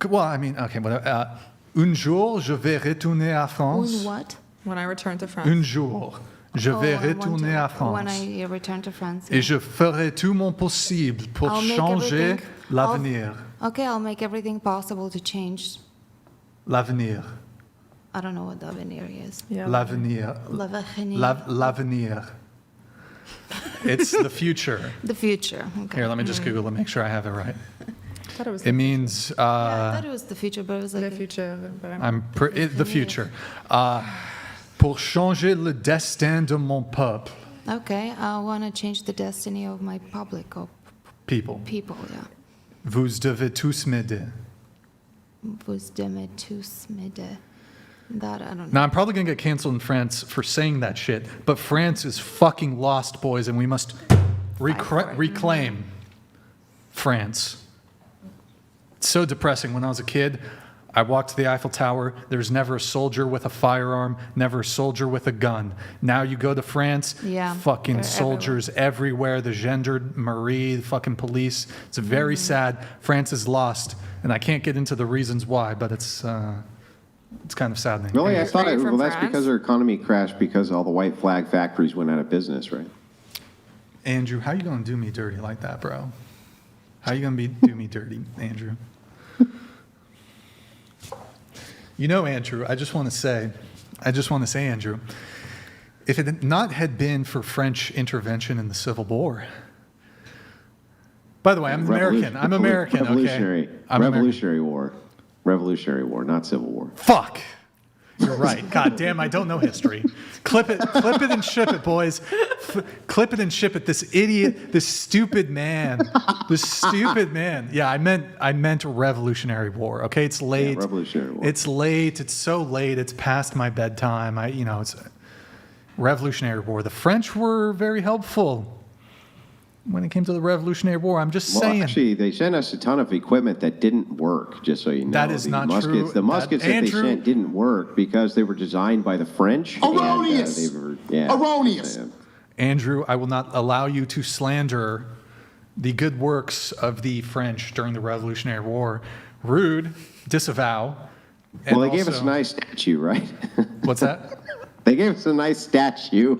Well, I mean, okay, whatever. Un jour, je vais retourner à France. Un what? When I return to France. Un jour, je vais retourner à France. When I return to France. Et je ferai tout mon possible pour I'll make changer everything- l'avenir. Okay, I'll make everything possible to change. L'avenir. I don't know what the avenir is. L'avenir. L'avenir. L'avenir. It's the future. The future. Okay. Here, let me just Google it, make sure I have it right. I thought it was It means, I thought it was the future, but it was like the future. But the future. Pour changer le destin de mon peuple. Okay, I want to change the destiny of my public, of People. people, yeah. Vous devez tous m'aider. Vous devez tous m'aider. That, I don't know. Now, I'm probably going to get canceled in France for saying that shit, but France is fucking lost, boys, and we must reclaim France. It's so depressing. When I was a kid, I walked to the Eiffel Tower. There's never a soldier with a firearm, never a soldier with a gun. Now you go to France, Yeah, fucking they're soldiers everywhere, the gendarmerie, the fucking police. It's very sad. France is lost, and I can't get into the reasons why, but it's kind of saddening. Really? I Anyways. thought you from that's France? because their economy crashed because all the white flag factories went out of business, right? Andrew, how you gonna do me dirty like that, bro? How you gonna do me dirty, Andrew? You know, Andrew, I just want to say, Andrew, if it had been for French intervention in the Civil War. By the way, I'm American. I'm American. Revolutionary. Okay. I'm American. Revolutionary War. Revolutionary War, not Civil War. Fuck. You're right. God damn, I don't know history. Clip it and ship it, boys. Clip it and ship it. This idiot, this stupid man. Yeah, I meant Revolutionary War. Okay, it's late. Yeah, Revolutionary War. It's late. It's so late. It's past my bedtime. It's Revolutionary War. The French were very helpful when it came to the Revolutionary War. I'm just saying. Actually, they sent us a ton of equipment that didn't work, just so you know. That is not true. The muskets that Andrew- they sent didn't work because they were designed by the French. Erroneous! Erroneous! Andrew, I will not allow you to slander the good works of the French during the Revolutionary War. Rude, disavow. And Well, they gave us also- a nice statue, right? What's that? They gave us a nice statue.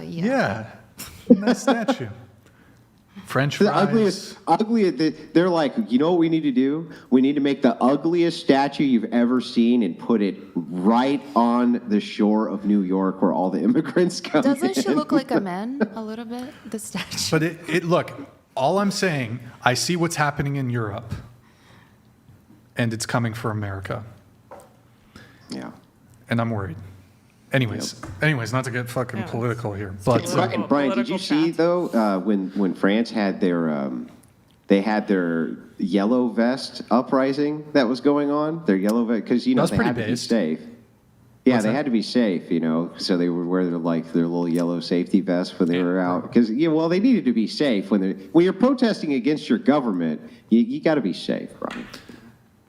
Yeah. Nice statue. French The fries. ugliest. They're like, you know what we need to do? We need to make the ugliest statue you've ever seen and put it right on the shore of New York where all the immigrants come Doesn't she in. look like a man a little bit? The statue. But it look, all I'm saying, I see what's happening in Europe, and it's coming for America. Yeah. And I'm worried. Anyways, not to get fucking political here, but Brian, did you see though when France had their yellow vest uprising that was going on? Their yellow vest, because That was they pretty had to be based. safe. Yeah, What's they that? had to be safe, so they would wear their little yellow safety vests when they were out. Because they needed to be safe when you're protesting against your government. You got to be safe, Brian.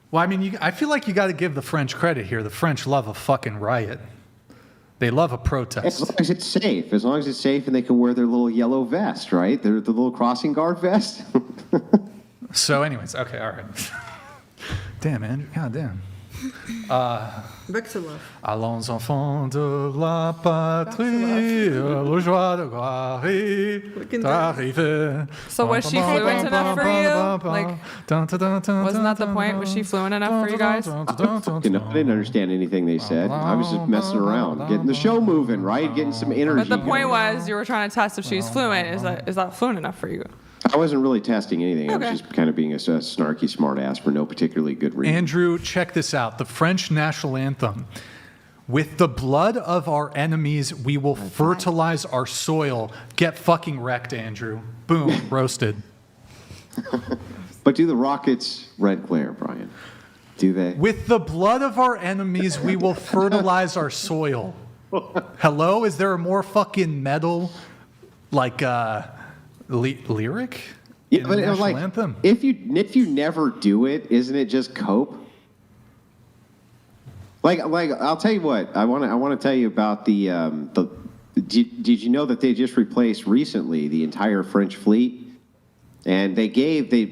well, I mean, I feel like you got to give the French credit here. The French love a fucking riot. They love a protest. As long as it's safe. As long as it's safe and they can wear their little yellow vest, right? The little crossing guard vest. So, anyways, okay, all right. Damn, Andrew, god damn. Back to love. Allons enfants de la patrie, aux joies de gloire d'arriver. So was she fluent enough for you? Like, wasn't that the point? Was she fluent enough for you guys? I didn't understand anything they said. I was just messing around, getting the show moving, right? Getting some energy. But the point going. was you were trying to test if she was fluent. Is that fluent enough for you? I wasn't really testing anything. I Okay. was just kind of being a snarky smartass for no particularly good reason. Andrew, check this out. The French national anthem. With the blood of our enemies, we will fertilize our soil. Get fucking wrecked, Andrew. Boom, roasted. But do the Rockets red glare, Brian? Do they? With the blood of our enemies, we will fertilize our soil. Hello? Is there a more fucking metal, like, lyric? Yeah, in but the it was national like, anthem? if you never do it, isn't it just cope? Like I'll tell you what. I want to tell you about the. Did you know that they just replaced recently the entire French fleet? And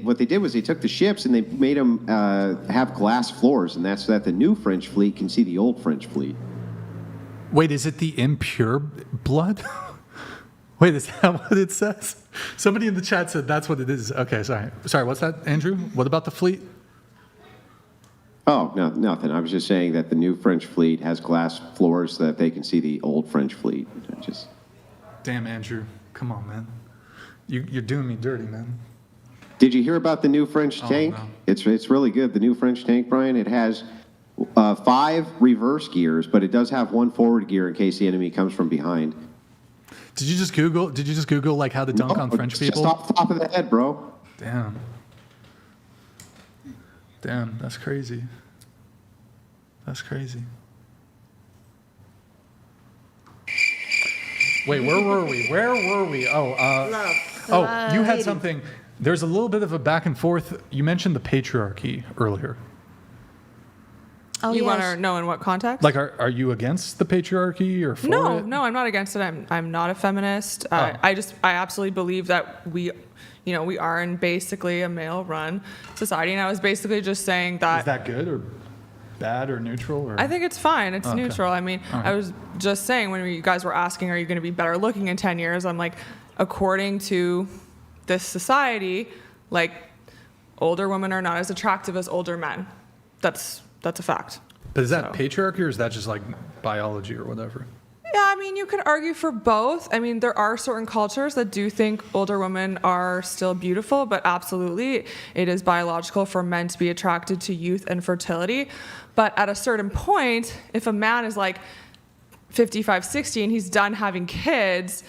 what they did was they took the ships and they made them have glass floors, and that's so that the new French fleet can see the old French fleet. Wait, is it the impure blood? Wait, is that what it says? Somebody in the chat said that's what it is. Okay, sorry. Sorry, what's that, Andrew? What about the fleet? Oh, no, nothing. I was just saying that the new French fleet has glass floors so that they can see the old French fleet. Damn, Andrew. Come on, man. You're doing me dirty, man. Did you hear about the new French tank? No. It's really good. The new French tank, Brian, it has 5 reverse gears, but it does have 1 forward gear in case the enemy comes from behind. Did you just Google like how to dunk on French people? Just off the top of the head, bro. Damn, that's crazy. That's crazy. Wait, where were we? Oh, you had something. There's a little bit of a back and forth. You mentioned the patriarchy earlier. Oh, you want to know in what context? Like, are you against the patriarchy or for it? No, I'm not against it. I'm not a feminist. I absolutely believe that we are in basically a male-run society, and I was basically just saying that. Is that good or bad or neutral? Or? I think it's fine. It's neutral. I mean, All right. I was just saying when you guys were asking, are you going to be better looking in 10 years? I'm like, according to this society, like, older women are not as attractive as older men. That's a fact. But is that patriarchy or is that just like biology or whatever? Yeah, I mean, you could argue for both. I mean, there are certain cultures that do think older women are still beautiful, but absolutely, it is biological for men to be attracted to youth and fertility. But at a certain point, if a man is like 55, 60 and he's done having kids,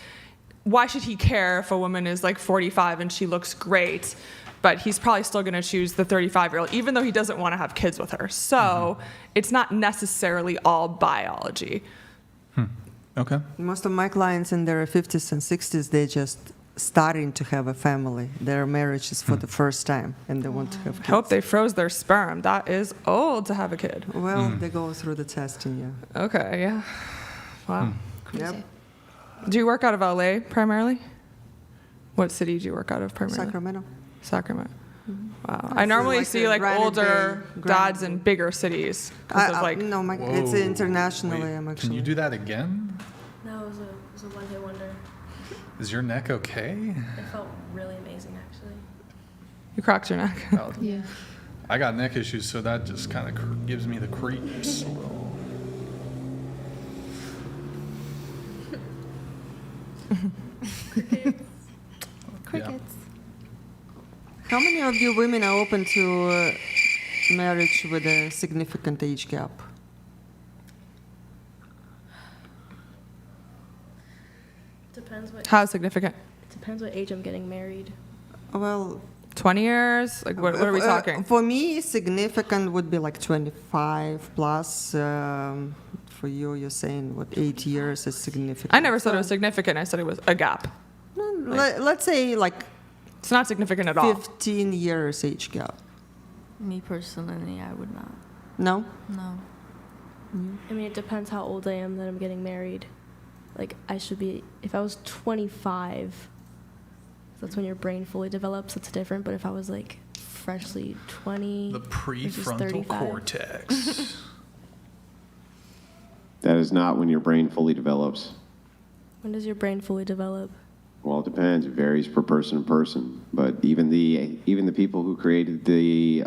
why should he care if a woman is like 45 and she looks great? But he's probably still going to choose the 35-year-old, even though he doesn't want to have kids with her. So it's not necessarily all biology. Okay. Most of my clients in their 50s and 60s, they're just starting to have a family. Their marriage is for the first time, and they want to have kids. I hope they froze their sperm. That is old to have a kid. Well, they go through the testing, yeah. Okay, yeah. Wow. Yep. Do you work out of LA primarily? What city do you work out of primarily? Sacramento. Wow. I normally see like older dads in bigger cities. No, it's internationally. Wait, I'm actually. Can you do that again? No, it was a one-hit wonder. Is your neck okay? It felt really amazing, actually. You cracked your neck. Oh. Yeah. I got neck issues, so that just kind of gives me the creeps. Crickets. How many of you women are open to marriage with a significant age gap? Depends what. How significant? Depends what age I'm getting married. Well, 20 years? Like, what are we talking? For me, significant would be like 25 plus. For you, you're saying, 8 years is significant? I never said it was significant. I said it was a gap. Let's say like it's not significant at all. 15 years age gap. Me personally, I would not. No? No. I mean, it depends how old I am that I'm getting married. Like, I should be, if I was 25, that's when your brain fully develops, that's different. But if I was like freshly 20, the prefrontal cortex. That is not when your brain fully develops. When does your brain fully develop? Well, it depends. It varies per person to person. But even the people who created the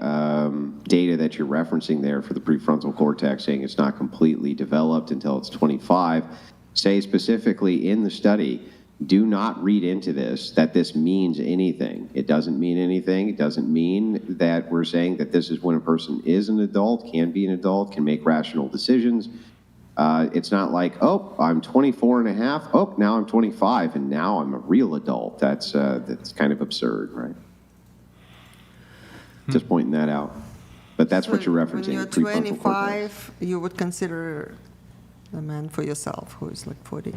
data that you're referencing there for the prefrontal cortex, saying it's not completely developed until it's 25, say specifically in the study, do not read into this that this means anything. It doesn't mean anything. It doesn't mean that we're saying that this is when a person is an adult, can be an adult, can make rational decisions. It's not like, oh, I'm 24 and a half. Oh, now I'm 25, and now I'm a real adult. That's kind of absurd, right? Just pointing that out. But that's what you're referencing. When you're 25, you would consider a man for yourself who is like 40.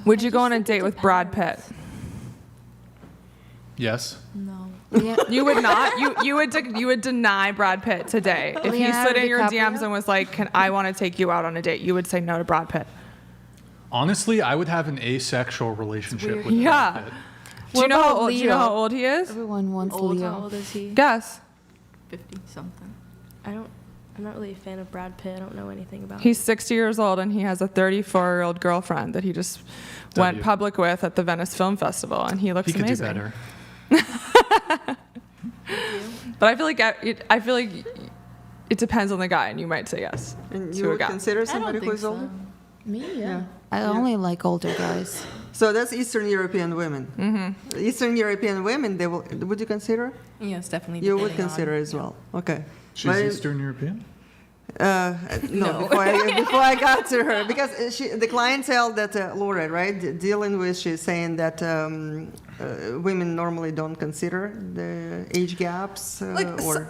Would you go on a date with Brad Pitt? Yes. No. You would not. You would deny Brad Pitt today if he slid in your DMs and was like, I want to take you out on a date." You would say no to Brad Pitt. Honestly, I would have an asexual relationship with Brad Pitt. Do you know how old he is? Everyone wants Old, Leo. how old is he? Guess. 50 something. I'm not really a fan of Brad Pitt. I don't know anything about He's him. 60 years old, and he has a 34-year-old girlfriend that he just went public with at the Venice Film Festival, and he looks amazing. He could do better. But I feel like it depends on the guy, and you might say yes And to you a would guy. consider somebody who is so. older? Me, yeah. I only like older guys. So that's Eastern European women. Mm-hmm. Eastern European women, they will. Would you consider? Yes, definitely. You would depending on- consider as well. Okay. She's But- Eastern European? No, before I got to her, because the clientele that Laura, right, dealing with, she's saying that women normally don't consider the age gaps.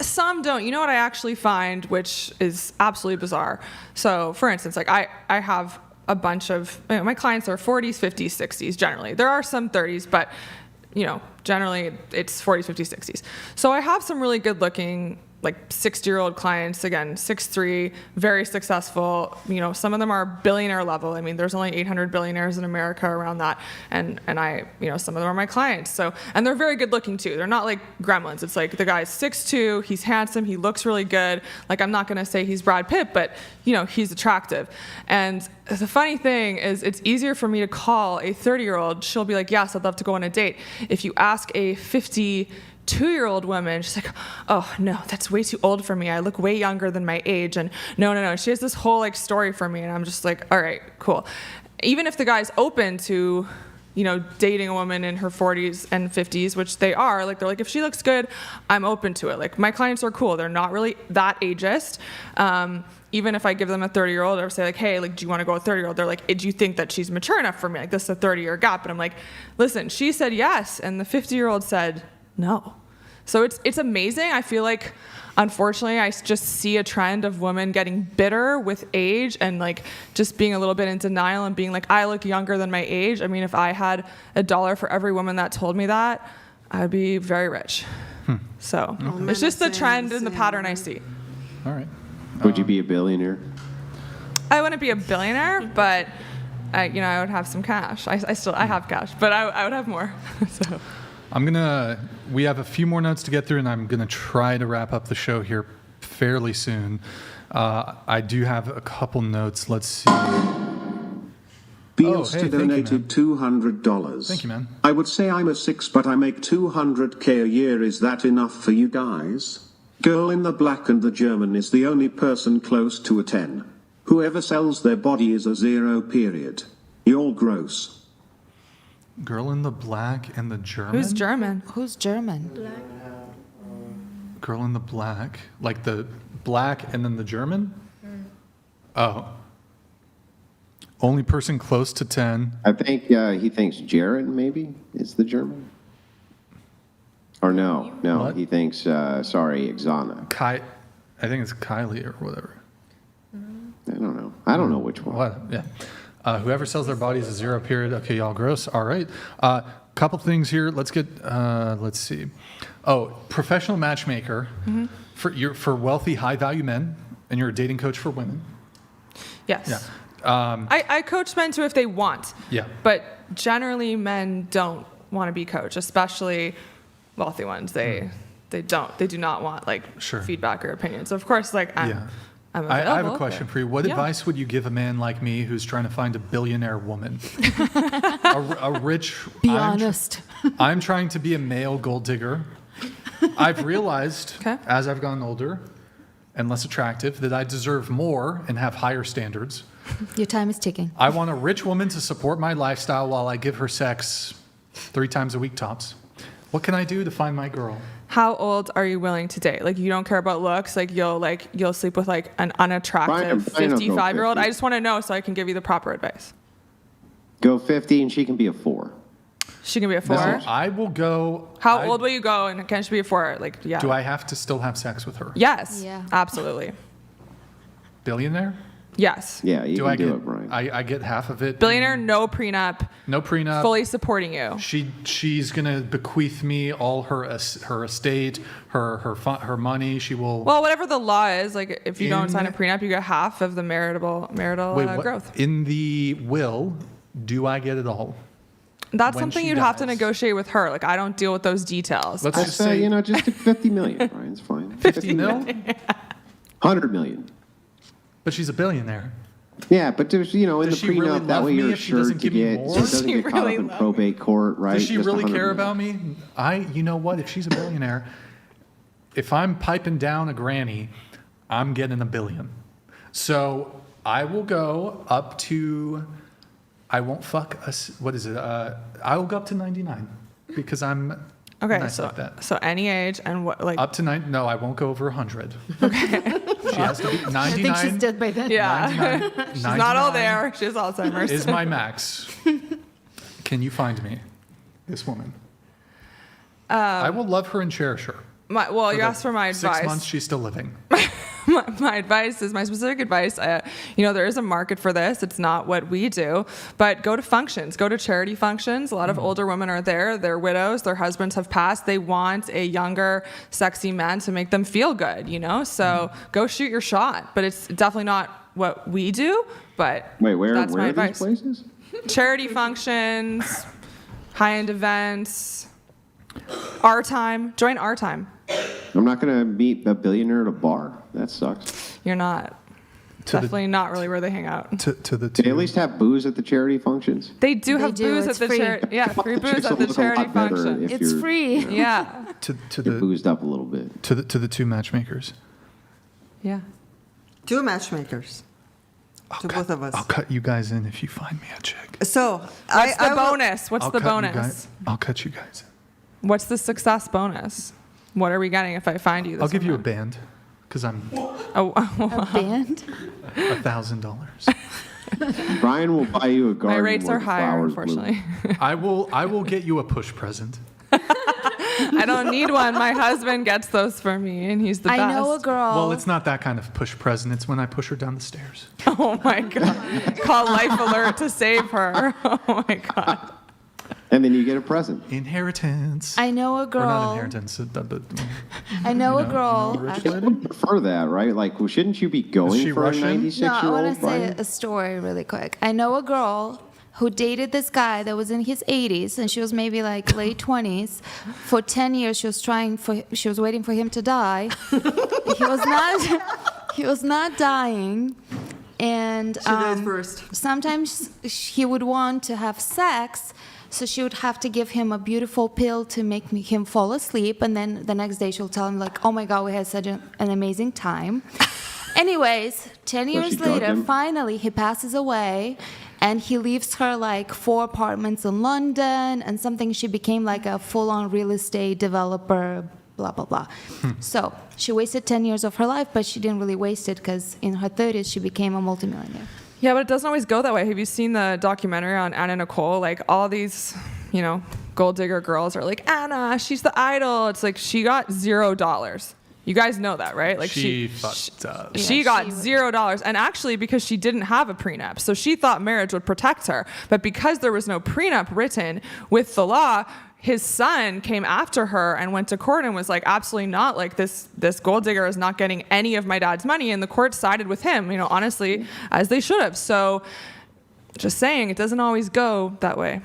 Some don't. You know what I actually find, which is absolutely bizarre. So, for instance, like I have a bunch of my clients are 40s, 50s, 60s. Generally, there are some 30s, but generally it's 40s, 50s, 60s. So I have some really good-looking, like 60-year-old clients, again, 6'3", very successful. Some of them are billionaire level. I mean, there's only 800 billionaires in America around that. And I, some of them are my clients. So, and they're very good looking too. They're not like gremlins. It's like the guy's 6'2", he's handsome, he looks really good. Like, I'm not going to say he's Brad Pitt, but he's attractive. And the funny thing is, it's easier for me to call a 30-year-old. She'll be like, yes, I'd love to go on a date. If you ask a 52-year-old woman, she's like, oh no, that's way too old for me. I look way younger than my age. And no. She has this whole story for me, and I'm just like, all right, cool. Even if the guy's open to, dating a woman in her 40s and 50s, which they are, they're like, if she looks good, I'm open to it. Like, my clients are cool. They're not really that ageist. Even if I give them a 30-year-old or say like, hey, do you want to go with a 30-year-old? They're like, do you think that she's mature enough for me? Like, this is a 30-year gap. And I'm like, listen, she said yes, and the 50-year-old said no. So it's amazing. I feel like, unfortunately, I just see a trend of women getting bitter with age and just being a little bit in denial and being like, I look younger than my age. I mean, if I had $1 for every woman that told me that, I'd be very rich. So it's just the trend and the pattern I see. All right. Would you be a billionaire? I wouldn't be a billionaire, but I would have some cash. I have cash, but I would have more. So. We have a few more notes to get through, and I'm going to try to wrap up the show here fairly soon. I do have a couple notes. Let's see. Beelster donated $200. Thank you, man. I would say I'm a 6, but I make $200K a year. Is that enough for you guys? Girl in the black and the German is the only person close to a 10. Whoever sells their body is a 0, period. You're gross. Girl in the black and the German? Who's German? Who's German? Girl in the black. Like the black and then the German? Oh. Only person close to 10. I think he thinks Jared maybe is the German. Or no, What? he thinks, Ixana. I think it's Kylie or whatever. I don't know which one. What? Yeah. Whoever sells their body is a 0, period. Okay, y'all gross. All right. Couple things here. Let's see. Oh, professional matchmaker for wealthy, high-value men, and you're a dating coach for women. Yes. Yeah. I coach men too if they want. Yeah. But generally, men don't want to be coached, especially wealthy ones. They do not want feedback or opinions. So of course, I'm available. I have a question for you. What advice would you give a man like me who's trying to find a billionaire woman? a rich... Be honest. I'm trying to be a male gold digger. I've realized, as I've gotten older and less attractive, that I deserve more and have higher standards. Your time is ticking. I want a rich woman to support my lifestyle while I give her sex 3 times a week tops. What can I do to find my girl? How old are you willing to date? You don't care about looks. You'll sleep with an unattractive 55-year-old. I just want to know so I can give you the proper advice. Go 50 and she can be a 4. She can be a 4. No, I will go. How old will you go and can she be a 4? Yeah. Do I have to still have sex with her? Yes. Yeah. Absolutely. Billionaire? Yes. Yeah, you can do it, Brian. I get half of it. Billionaire, no prenup. No prenup. Fully supporting you. She's gonna bequeath me all her estate, her money. She will. Well, whatever the law is, if you don't sign a prenup, you get half of the marital growth. In the will, do I get it all? That's when something she you'd have to dies. negotiate with her. Like, I don't deal with those details. Let's I just say, say, you know, just 50 million, Brian. It's fine. 50 mil? 100 million. But she's a billionaire. Yeah, but there's, you know, in Does the she prenup, really that love way me you're if she doesn't assured to give me get, more? so it doesn't She get caught really up in love probate court, right? Does she Just really 100 care million. about me? You know what? If she's a billionaire, if I'm piping down a granny, I'm getting $1 billion. So I will go up to, I won't fuck us. What is it? I will go up to 99 because I'm Okay, nice so like that. so any age and what like Up to 9. No, I won't go over 100. Okay. She has to be 99. I think she's dead by then. yeah. 99 She's not all there. She has Alzheimer's. Is my max. Can you find me this woman? I will love her and cherish her. Well, you asked for my advice. 6 months, she's still living. my advice is my specific advice. You know, there is a market for this. It's not what we do, but go to functions, go to charity functions. A lot of older women are there. They're widows. Their husbands have passed. They want a younger, sexy man to make them feel good, you know? So go shoot your shot, but it's definitely not what we do, but Wait, where that's my are advice. these places? Charity functions, high-end events, our time. Join our time. I'm not going to meet a billionaire at a bar. That sucks. You're not. Definitely not really where they hang out. To the Do they at least have booze at the charity functions? They do have do, booze at it's the free. charity. Yeah, free booze Chicks at will the look a lot charity better function. if It's you're, free. you know, Yeah. to you're the boozed up a little bit. to the two matchmakers. Yeah. 2 matchmakers. To both of us. I'll cut you guys in if you find me a chick. So, What's the will- bonus? What's I'll the cut you bonus? guys- I'll cut you guys in. What's the success bonus? What are we getting if I find you this I'll give you a woman? band because I'm Oh, A band? $1,000. Brian will buy you a my garden. rates where are the higher, flowers bloom. unfortunately. I will get you a push present. I don't need one. My husband gets those for me, and he's the best. I know a girl. Well, it's not that kind of push present. It's when I push her down the stairs. Oh my god! Call Life Alert to save her. Oh my god! And then you get a present. Inheritance. I know a Or not girl. inheritance, but I know a you girl. know, rich actually. lady? I would prefer that, right? Like, well, shouldn't you be going she for Russian? a No, 96-year-old? I want to say Brian? a story really quick. I know a girl who dated this guy that was in his 80s, and she was maybe like late 20s. For 10 years, she was waiting for him to die. He was not dying, and She died first. sometimes he would want to have sex. So she would have to give him a beautiful pill to make him fall asleep, and then the next day she'll tell him like, "Oh my God, we had such an amazing time." Anyways, 10 she years drugged later, him? finally he passes away, and he leaves her like 4 apartments in London and something. She became like a full-on real estate developer, blah blah blah. So she wasted 10 years of her life, but she didn't really waste it because in her 30s she became a multimillionaire. Yeah, but it doesn't always go that way. Have you seen the documentary on Anna Nicole? Like all these, you know, gold digger girls are like, Anna, she's the idol. It's like she got $0. You guys know that, right? Like she fucked up. She got $0. And actually because she didn't have a prenup. So she thought marriage would protect her. But because there was no prenup written with the law, his son came after her and went to court and was like, absolutely not. Like this gold digger is not getting any of my dad's money. And the court sided with him, you know, honestly, as they should have. So just saying, it doesn't always go that way.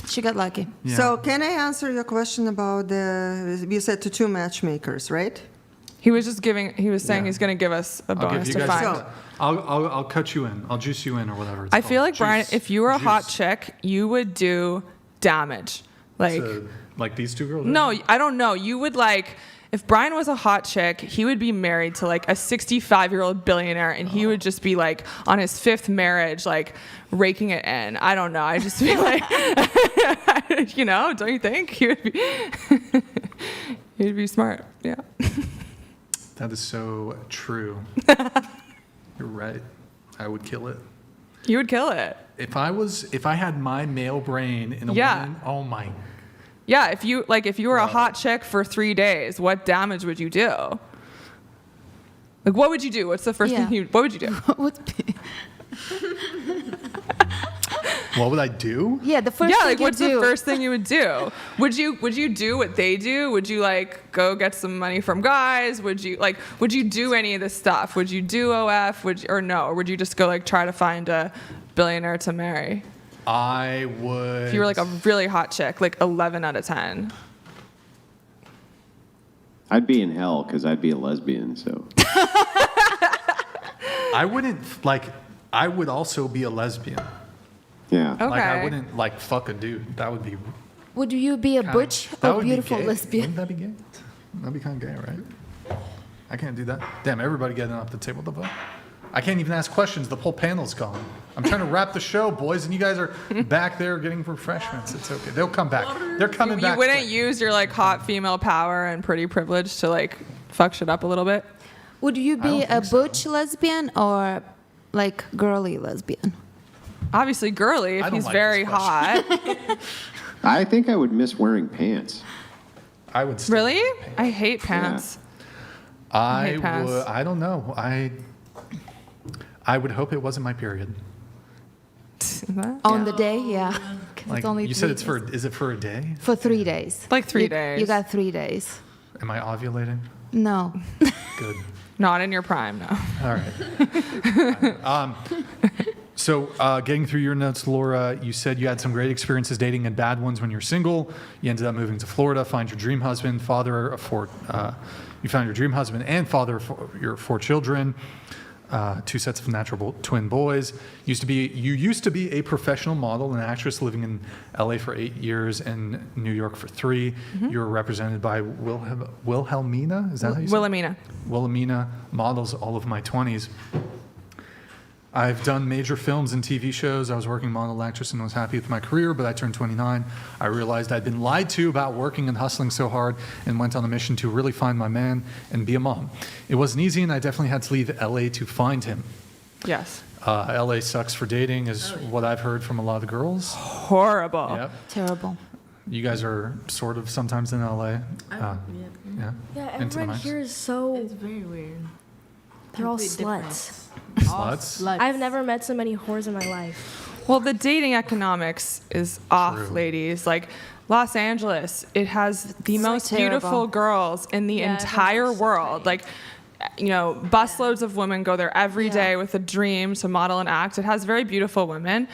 She got lucky. Yeah. So, can I answer your question about you said to 2 matchmakers, right? He was saying Yeah. he's going to give us a I'll give bonus you to guys. find. So- I'll cut you in. I'll juice you in or whatever. It's I feel called. like, Brian, Juice. if you were a hot Juice. chick, you would do damage. Like, Like these two girls. no, I don't know. You would like, if Brian was a hot chick, he would be married to like a 65-year-old billionaire, and he would just be like on his 5th marriage, like raking it in. I don't know. I just feel like, you know, don't you think? He would be, he'd be smart. Yeah. That is so true. You're right. I would kill it. You would kill it. If I had my male brain in a Yeah. woman, oh my. Yeah, if you were a hot chick for 3 days, what damage would you do? Like, what would you do? What's the first thing what would you do? What would I do? Yeah, the first Yeah, thing like you what's do. the first thing you would do? Would you do what they do? Would you like go get some money from guys? Would you do any of this stuff? Would you do OF? Or would you just go like try to find a billionaire to marry? I would. If you were like a really hot chick, like 11 out of 10. I'd be in hell because I'd be a lesbian. So I wouldn't like. I would also be a lesbian. Yeah. Okay. Like I wouldn't like fuck a dude. That would be. Would you be a butch that or would be beautiful gay. lesbian? Wouldn't that be gay? That'd be kind of gay, right? I can't do that. Damn, everybody getting off the table. What the fuck? I can't even ask questions. The whole panel's gone. I'm trying to wrap the show, boys, and you guys are back there getting refreshments. It's okay. They'll come back. They're coming back. You wouldn't use your like hot female power and pretty privilege to like fuck shit up a little bit? Would you be a butch lesbian or like girly lesbian? Obviously girly if don't he's like very this question. hot. I think I would miss wearing pants. I would. Still Really? I hate pants. I hate pants. would. I don't know. I would hope it wasn't my period. On the day, yeah. 'Cause Like it's only you said, 3 it's for. Is it for a day? for 3 days. Like 3 You- days. You got 3 days. Am I ovulating? No. Good. Not in your prime, no. All right. So, getting through your notes, Laura, you said you had some great experiences dating and bad ones when you're single. You ended up moving to Florida, find your dream husband, father of 4. You found your dream husband and father of your 4 children, 2 sets of natural twin boys. You used to be a professional model and actress living in LA for 8 years and New York for 3. You were represented by Wilhelmina. Is that how you say it? Wilhelmina. Wilhelmina models all of my 20s. I've done major films and TV shows. I was working model actress and was happy with my career, but I turned 29. I realized I'd been lied to about working and hustling so hard and went on a mission to really find my man and be a mom. It wasn't easy, and I definitely had to leave LA to find him. Yes. LA sucks for dating is what I've heard from a lot of girls. Horrible. Yep. Terrible. You guys are sort of sometimes in LA. Yeah. Yeah, Into the everyone mics. here is so. It's very weird. They're all Complete sluts. Sluts? I've never met so many whores in my life. Well, the dating economics is off, ladies. Like Los Angeles, it has the most beautiful terrible. girls in the entire world. Like, you know, busloads of women go there every day with a dream to model and act. It has very beautiful women.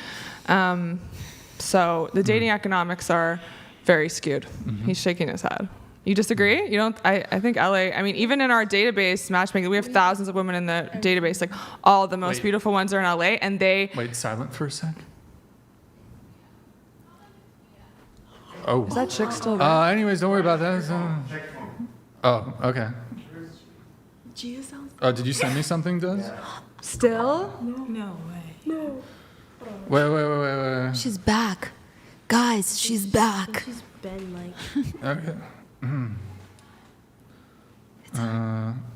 So the dating economics are very skewed. He's shaking his head. You disagree? You don't? I think LA, I mean, even in our database, matchmaking, we have thousands of women in the database. Like, all the most beautiful ones are in LA, and they... Wait, silent for a sec. Oh. Is that chick still there? Anyways, don't worry about that. Oh, okay. Oh, did you send me something, Des? Still? No way. No. Wait. She's back. Guys, she's back. She's been like. Okay.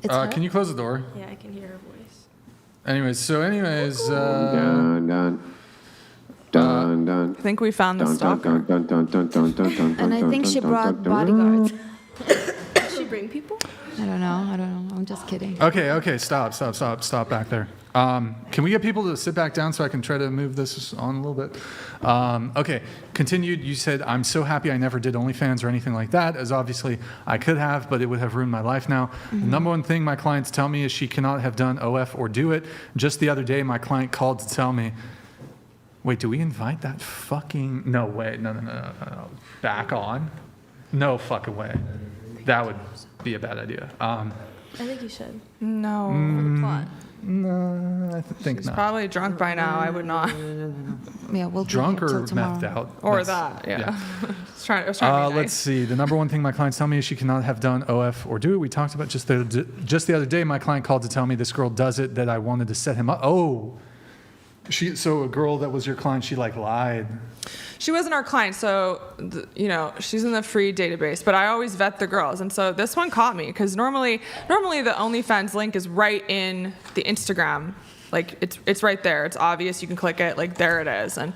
It's her? Can you close the door? Yeah, I can hear her voice. Anyways. Done. I think we found the stalker. And I think she brought bodyguards. Does she bring people? I don't know. I'm just kidding. Okay. Stop back there. Can we get people to sit back down so I can try to move this on a little bit? Okay, continued. You said, I'm so happy I never did OnlyFans or anything like that, as obviously I could have, but it would have ruined my life now. The number one thing my clients tell me is she cannot have done OF or do it. Just the other day, my client called to tell me, wait, do we invite that fucking... No, wait, no. Back on? No fucking way. That would be a bad idea. I think you should. No. For the plot. No, I think She's not. probably drunk by now. I would not. Yeah, we'll do Drunk it or till tomorrow. methed out? Or That's- that, yeah. I was trying to be Let's see. The number one thing my clients tell me is she cannot have done OF or do it. We talked about just the other day. My client called to tell me this girl does it, that I wanted to set him up. Oh, so a girl that was your client, she like lied. She wasn't our client, so she's in the free database. But I always vet the girls, and so this one caught me because normally the OnlyFans link is right in the Instagram, like it's right there. It's obvious. You can click it. Like there it is, and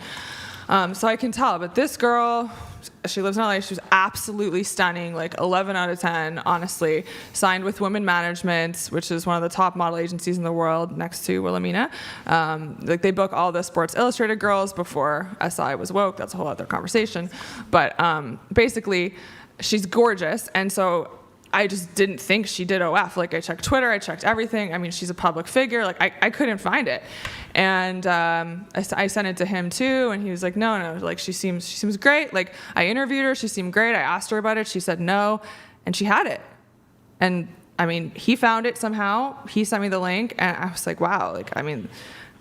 so I can tell. But this girl, she lives in LA. She was absolutely stunning, like 11 out of 10, honestly. Signed with Women Management, which is one of the top model agencies in the world, next to Wilhelmina. Like they book all the Sports Illustrated girls before SI was woke. That's a whole other conversation. But basically, she's gorgeous, and so I just didn't think she did OF. Like, I checked Twitter, I checked everything. I mean, she's a public figure. Like, I couldn't find it. And I sent it to him too, and he was like, no, like, she seems great. Like, I interviewed her, she seemed great. I asked her about it, she said no, and she had it. And I mean, he found it somehow. He sent me the link, and I was like, wow. Like, I mean,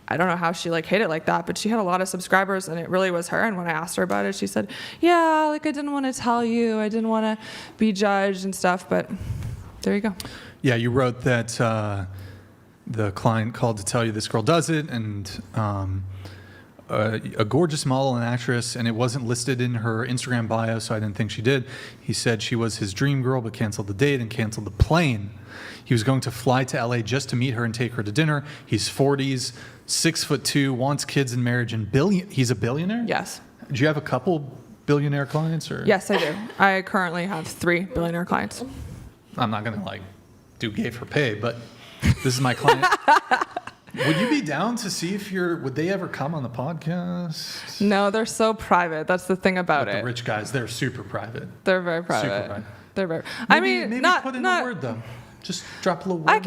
I don't know how she like hit it like that, but she had a lot of subscribers, and it really was her. And when I asked her about it, she said, yeah, like, I didn't want to tell you, I didn't want to be judged and stuff, but there you go. Yeah, you wrote that the client called to tell you this girl does it, and a gorgeous model and actress, and it wasn't listed in her Instagram bio, so I didn't think she did. He said she was his dream girl, but canceled the date and canceled the plane. He was going to fly to LA just to meet her and take her to dinner. He's 40s, 6'2", wants kids and marriage, and he's a billionaire? Yes. Do you have a couple billionaire clients? Or? Yes, I do. I currently have 3 billionaire clients. I'm not going to like do gay for pay, but this is my client. Would you be down to see if would they ever come on the podcast? No, they're so private. That's the thing about it. The rich guys, they're super private. They're very private. Super private. They're very. Maybe put in a word though. Just drop a little word. I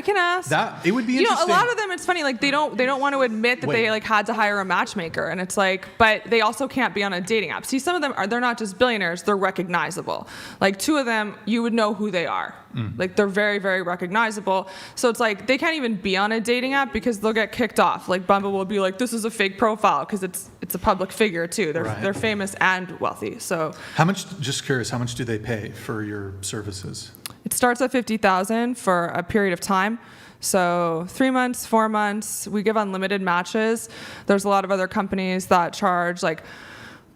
can ask. That it would be interesting. You know, a lot of them, it's funny. Like, they don't want to admit that they like had to hire a matchmaker, and it's like, but they also can't be on a dating app. See, some of them they're not just billionaires; they're recognizable. Like, 2 of them, you would know who they are. Like, they're very, very recognizable. So it's like they can't even be on a dating app because they'll get kicked off. Like, Bumble will be like, "This is a fake profile," because it's a public figure too. They're famous and wealthy. So how much? Just curious, how much do they pay for your services? It starts at $50,000 for a period of time. So 3 months, 4 months, we give unlimited matches. There's a lot of other companies that charge like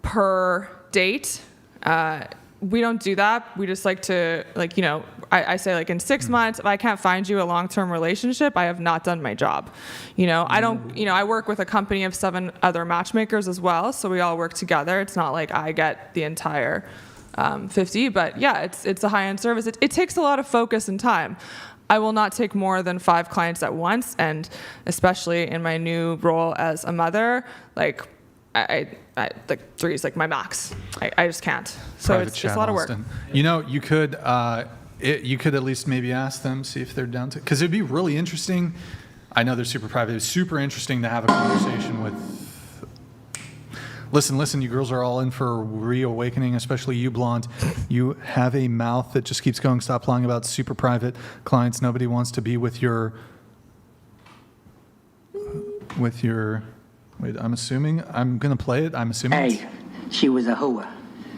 per date. We don't do that. We just like to, like, you know, I say like in 6 months, if I can't find you a long-term relationship, I have not done my job. You know, I work with a company of 7 other matchmakers as well. So we all work together. It's not like I get the entire 50, but yeah, it's a high-end service. It takes a lot of focus and time. I will not take more than 5 clients at once, and especially in my new role as a mother, like I like 3 is like my max. I just can't. So it's a lot of work. You know, you could at least maybe ask them, see if they're down to, because it'd be really interesting. I know they're super private. It's super interesting to have a conversation with. Listen, you girls are all in for a reawakening, especially you, blonde. You have a mouth that just keeps going. Stop lying about super private clients. Nobody wants to be with your, wait, I'm assuming, I'm going to play it. I'm assuming. A, she was a hoa.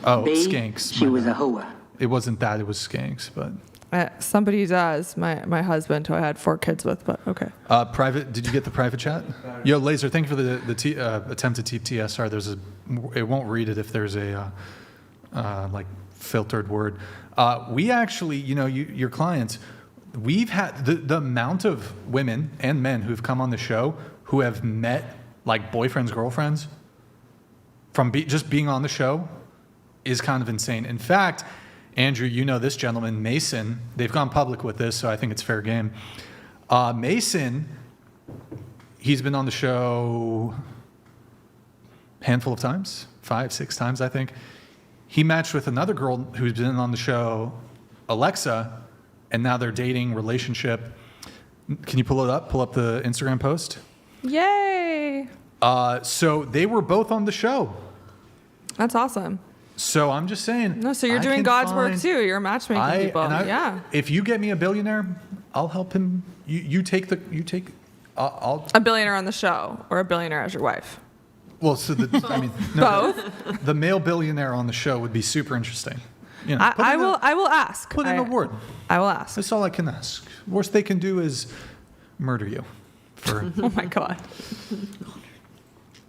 Oh, B, skanks. she was a hoa. It wasn't that, it was skanks, but. Somebody does. My husband, who I had 4 kids with, but okay. Private. Did you get the private chat? Yo, Laser. Thank you for the attempted TTSR. It won't read it if there's a like filtered word. We actually, you know, your clients. We've had the amount of women and men who've come on the show who have met like boyfriends, girlfriends from just being on the show is kind of insane. In fact. Andrew, you know this gentleman, Mason. They've gone public with this, so I think it's fair game. Mason, he's been on the show a handful of times, 5, 6 times, I think. He matched with another girl who's been on the show, Alexa, and now they're dating, relationship. Can you pull it up? Pull up the Instagram post. Yay! So they were both on the show. That's awesome. So I'm just saying. No, so you're doing God's work too. You're matchmaking people. Yeah. If you get me a billionaire, I'll help him. I'll a billionaire on the show or a billionaire as your wife. Well, so both. The male billionaire on the show would be super interesting. You know, I will ask. Put in a word. I will ask. That's all I can ask. Worst they can do is murder you. Oh my God.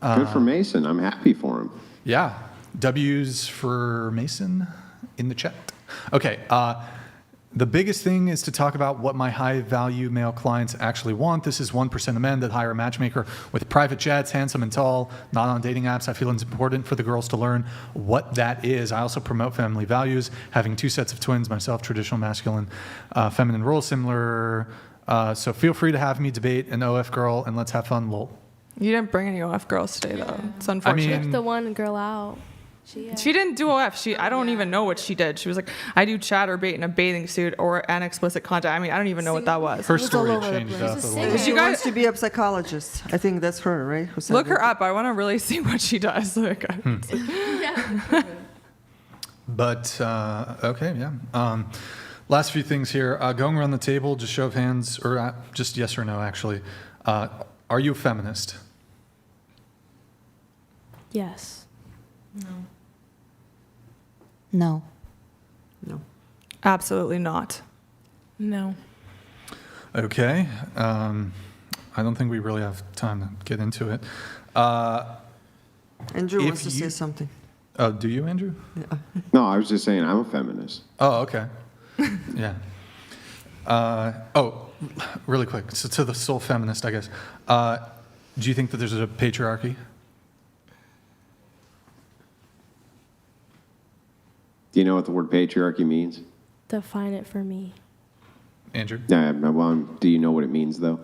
Good for Mason. I'm happy for him. Yeah. W's for Mason in the chat. Okay. The biggest thing is to talk about what my high-value male clients actually want. This is 1% of men that hire a matchmaker with private jets, handsome and tall, not on dating apps. I feel it's important for the girls to learn what that is. I also promote family values, having 2 sets of twins, myself, traditional masculine, feminine role, similar. So feel free to have me debate an OF girl, and let's have fun, lol. You didn't bring any OF girls today, though. It's unfortunate. The one girl out. She didn't do OF. I don't even know what she did. She was like, I do chatterbait in a bathing suit or an explicit content. I mean, I don't even know what that was. Her story changed up a little bit. She wants to be a psychologist. I think that's her, right? Who said Look it? her up. I want to really see what she does. Like, But, okay, yeah. Last few things here. Going around the table, just show of hands, or just yes or no, actually. Are you a feminist? Yes. No. No. absolutely not. No. Okay. I don't think we really have time to get into it. Andrew wants to say something. Oh, do you, Andrew? Yeah. No, I was just saying I'm a feminist. Oh, okay. Yeah. Really quick. So to the sole feminist, I guess. Do you think that there's a patriarchy? Do you know what the word patriarchy means? Define it for me. Andrew? Yeah, well, do you know what it means, though?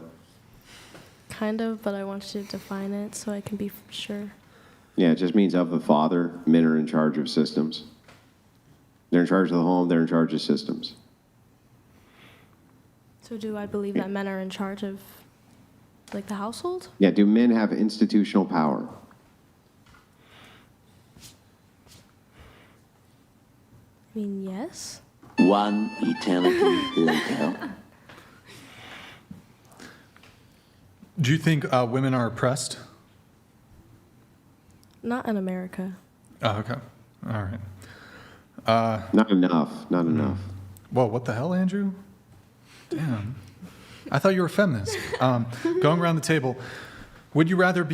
Kind of, but I want you to define it so I can be sure. Yeah, it just means of the father, men are in charge of systems. They're in charge of the home, they're in charge of systems. So do I believe that men are in charge of, like, the household? Yeah, do men have institutional power? I mean, yes. One eternity later. Do you think women are oppressed? Not in America. Oh, okay. All right. Not enough. Not enough. Whoa, what the hell, Andrew? Damn. I thought you were a feminist. Going around the table, would you rather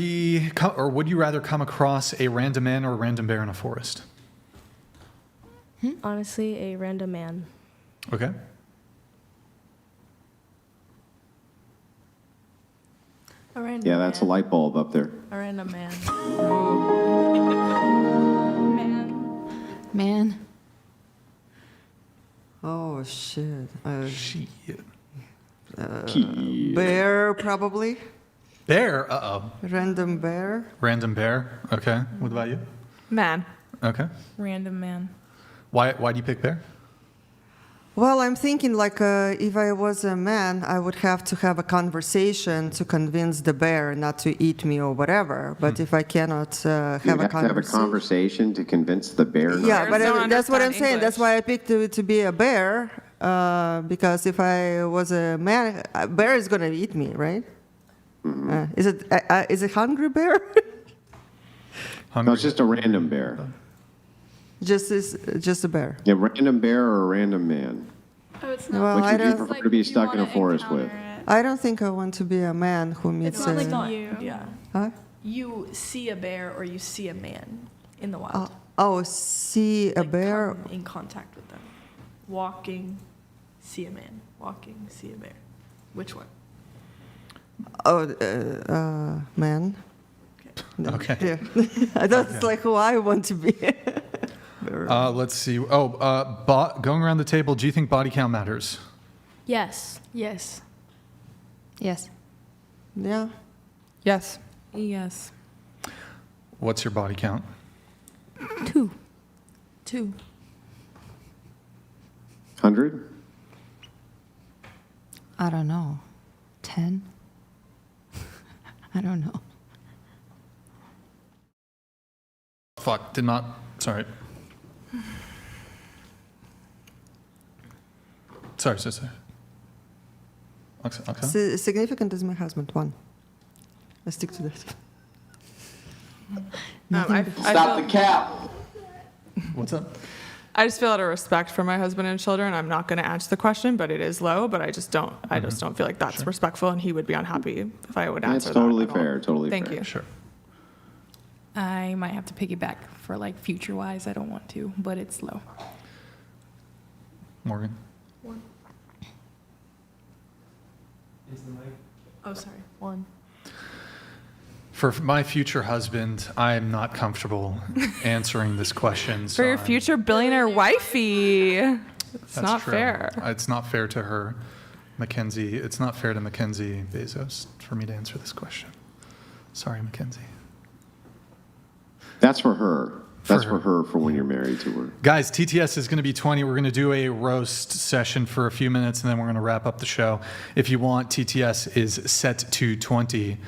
come across a random man or a random bear in a forest? Honestly, a random man. Okay. A random Yeah, that's a light bulb up there. A random man. Man. Oh, shit. Shit. Bear, probably. Bear? Uh-oh. Random bear. Random bear. Okay. What about you? Man. Okay. Random man. Why do you pick bear? Well, I'm thinking like if I was a man, I would have to have a conversation to convince the bear not to eat me or whatever. But if I cannot have You'd a have to have a conversation to convince the bear. Yeah, but that's what I'm saying. English. That's why I picked to be a bear. Because if I was a man, a bear is going to eat me, right? Is it hungry bear? No, it's just a random bear. Just a bear. Yeah, random bear or a random man. Oh, it's Well, Which I would you don't. prefer to be stuck in a forest with? I don't think I want to be a man who meets It's not a. like you. Yeah. Huh? You see a bear or you see a man in the wild. See a bear. Come in contact with them. Walking, see a man. Walking, see a bear. Which one? Man. Okay. Yeah. That's like who I want to be. Let's see. Going around the table, do you think body count matters? Yes. Yes. Yes. Yeah. Yes. Yes. What's your body count? 2. 100? I don't know. 10? I don't know. Fuck, did not. Sorry. Sorry, sister. Oksana? Significant is my husband. 1. I stick to that. Stop the cap. What's up? I just feel out of respect for my husband and children. I'm not going to answer the question, but it is low. But I just don't feel like that's respectful, and he would be unhappy if I would answer That's that. totally fair. Totally Thank fair. you. Sure. I might have to piggyback for like future wise. I don't want to, but it's low. Morgan? 1. Oh, sorry. 1. For my future husband, I am not comfortable answering this question. For your future billionaire wifey. It's That's not true. fair. It's not fair to her, Mackenzie. It's not fair to Mackenzie Bezos for me to answer this question. Sorry, Mackenzie. That's for her. That's for her for when you're married to her. Guys, TTS is going to be 20. We're going to do a roast session for a few minutes, and then we're going to wrap up the show. If you want, TTS is set to 20.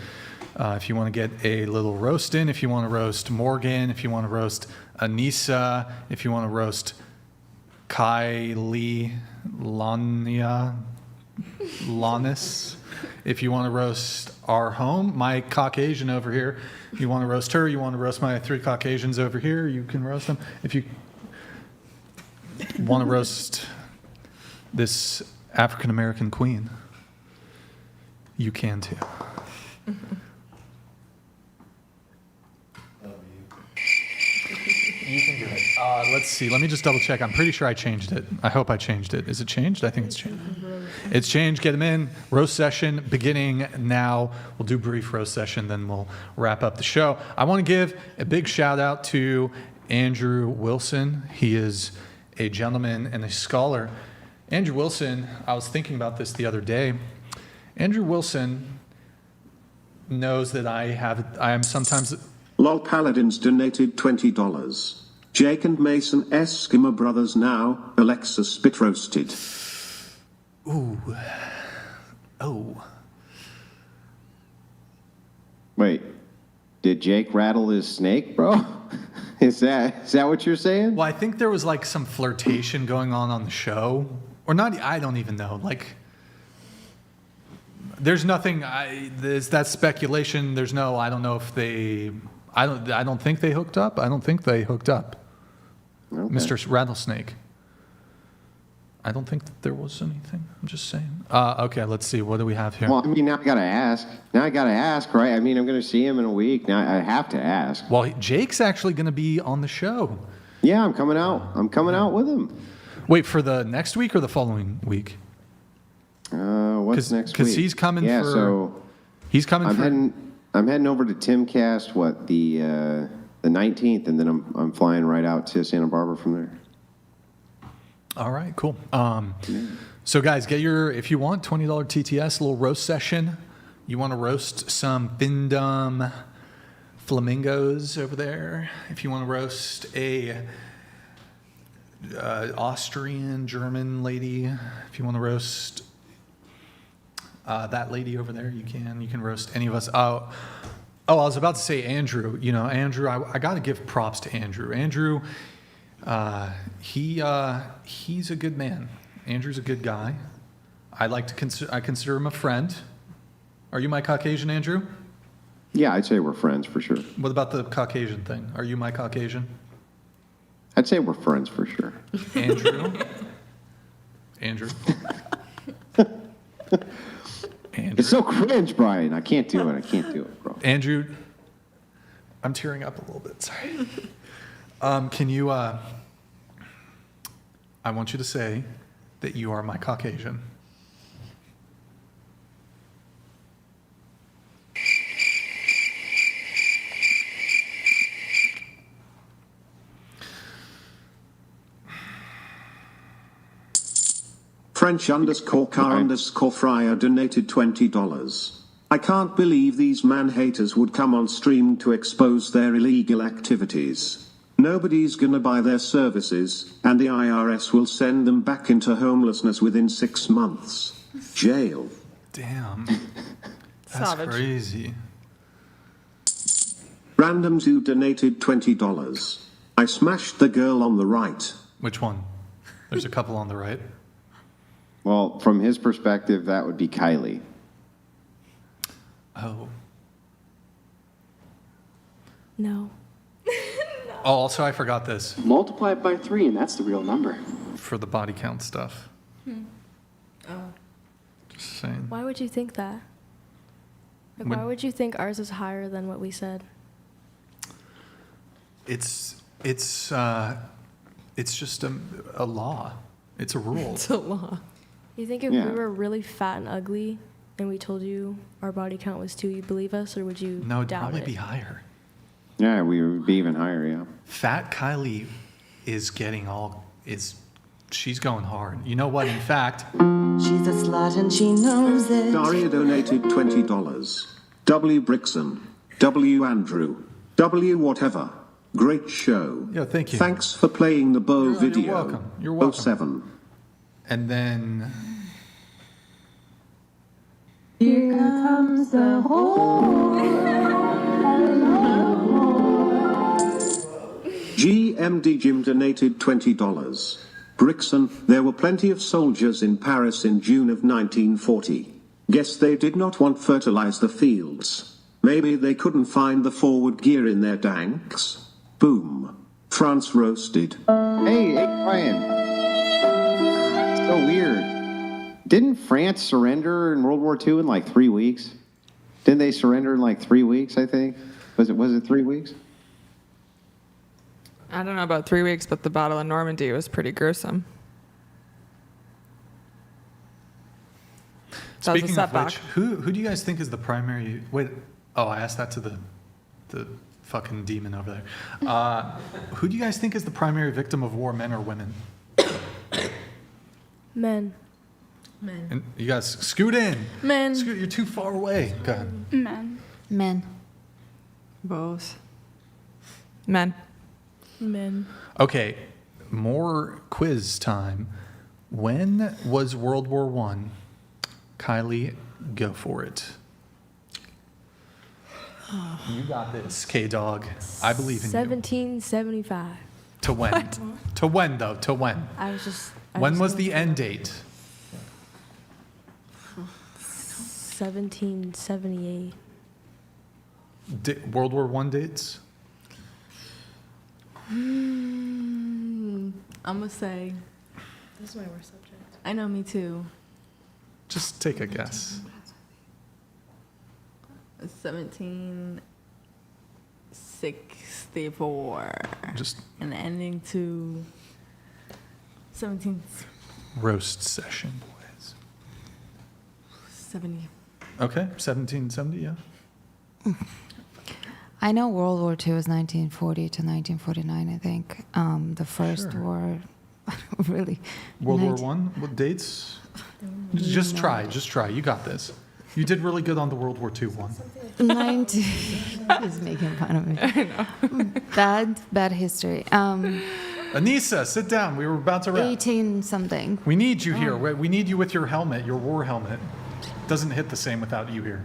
If you want to get a little roast in, if you want to roast Morgan, if you want to roast Anissa, if you want to roast Kylie Lannis, if you want to roast our home, my Caucasian over here, you want to roast her, you want to roast my 3 Caucasians over here, you can roast them. If you want to roast this African-American queen, you can too. You can do it. Let's see. Let me just double check. I'm pretty sure I changed it. I hope I changed it. Is it changed? I think it's changed. It's changed. Get them in. Roast session beginning now. We'll do brief roast session, then we'll wrap up the show. I want to give a big shout out to Andrew Wilson. He is a gentleman and a scholar. Andrew Wilson, I was thinking about this the other day. Andrew Wilson knows that I am sometimes... LOL Paladins donated $20. Jake and Mason Eskimo brothers now. Alexa spit roasted. Ooh. Oh. Wait, did Jake rattle his snake, bro? Is that what you're saying? Well, I think there was like some flirtation going on the show. Or not, I don't even know. Like, there's nothing, that's speculation. There's no, I don't know if they... I don't think they hooked up. I don't think they hooked up. Okay. Mr. Rattlesnake. I don't think that there was anything. I'm just saying. Okay, let's see. What do we have here? Well, I mean, now I got to ask. Right? I mean, I'm going to see him in a week. Now I have to ask. Well, Jake's actually going to be on the show. Yeah, I'm coming out. I'm coming out with him. Wait, for the next week or the following week? What's next week? Because he's coming yeah, for... so he's coming I'm heading over to Timcast, the 19th, and then I'm flying right out to Santa Barbara from there. All right, cool. So guys, get your, if you want, $20 TTS, a little roast session. You want to roast some Findom flamingos over there. If you want to roast a Austrian, German lady. If you want to roast that lady over there, you can roast any of us. Oh, I was about to say Andrew. You know, Andrew, I got to give props to Andrew. Andrew, he's a good man. Andrew's a good guy. I consider him a friend. Are you my Caucasian, Andrew? Yeah, I'd say we're friends for sure. What about the Caucasian thing? Are you my Caucasian? I'd say we're friends for sure. Andrew? It's so cringe, Brian. I can't do it, bro. Andrew, I'm tearing up a little bit. Sorry. Can you, I want you to say that you are my Caucasian. French_car_fryer donated $20. I can't believe these man-haters would come on stream to expose their illegal activities. Nobody's gonna buy their services, and the IRS will send them back into homelessness within 6 months. Jail. Damn. That's Savage. Crazy. Randoms who donated $20. I smashed the girl on the right. Which one? There's a couple on the right. Well, from his perspective, that would be Kylie. Oh. No. Oh, also, I forgot this. Multiply it by 3, and that's the real number. For the body count stuff. Oh. Just saying. Why would you think that? Like, why would you think ours is higher than what we said? It's just a law. It's a rule. It's a law. You think if Yeah. we were really fat and ugly and we told you our body count was 2, you'd believe us, or would you No, it'd doubt probably it? be higher. Yeah, we would be even higher, yeah. Fat Kylie is she's going hard. You know what? In fact, she's a slut and she knows it. Daria donated $20. W. Brixan. W. Andrew. W. Whatever. Great show. Yeah, thank you. Thanks for playing the Bow video. You're welcome. You're welcome. 07. And then Here comes the GMD Jim donated $20. Brixan, there were plenty of soldiers in Paris in June of 1940. Guess they did not want fertilize the fields. Maybe they couldn't find the forward gear in their tanks. Boom. France roasted. Hey, Brian. So weird. Didn't France surrender in World War II in like 3 weeks? Didn't they surrender in like 3 weeks, I think? Was it 3 weeks? I don't know about 3 weeks, but the Battle of Normandy was pretty gruesome. That was a speaking of setback. which, who do you guys think is the primary? Wait, oh, I asked that to the fucking demon over there. Who do you guys think is the primary victim of war, men or women? Men. Men. And you guys scoot in. Men. Scoot, you're too far away. Go ahead. Men. Men. Both. Men. Men. Okay, more quiz time. When was World War I? Kylie, go for it. You got this, K-Dog. I believe in you. 1775. To when? What? To when, though? To when? I was just. When was the end date? 1778. World War I dates? I'm gonna say. This is my worst subject. I know, me too. Just take a guess. 1764. Just and ending to 1770. roast session, boys. Okay, 1770, yeah. I know World War II was 1940 to 1949, I think. The first Sure. war, I don't really. World War I? What dates? Just try. You got this. You did really good on the World War II one. 19. He's making fun of me. I know. Bad history. Anissa, sit down. We were about to wrap. 18 something. We need you here. We need you with your helmet, your war helmet. Doesn't hit the same without you here.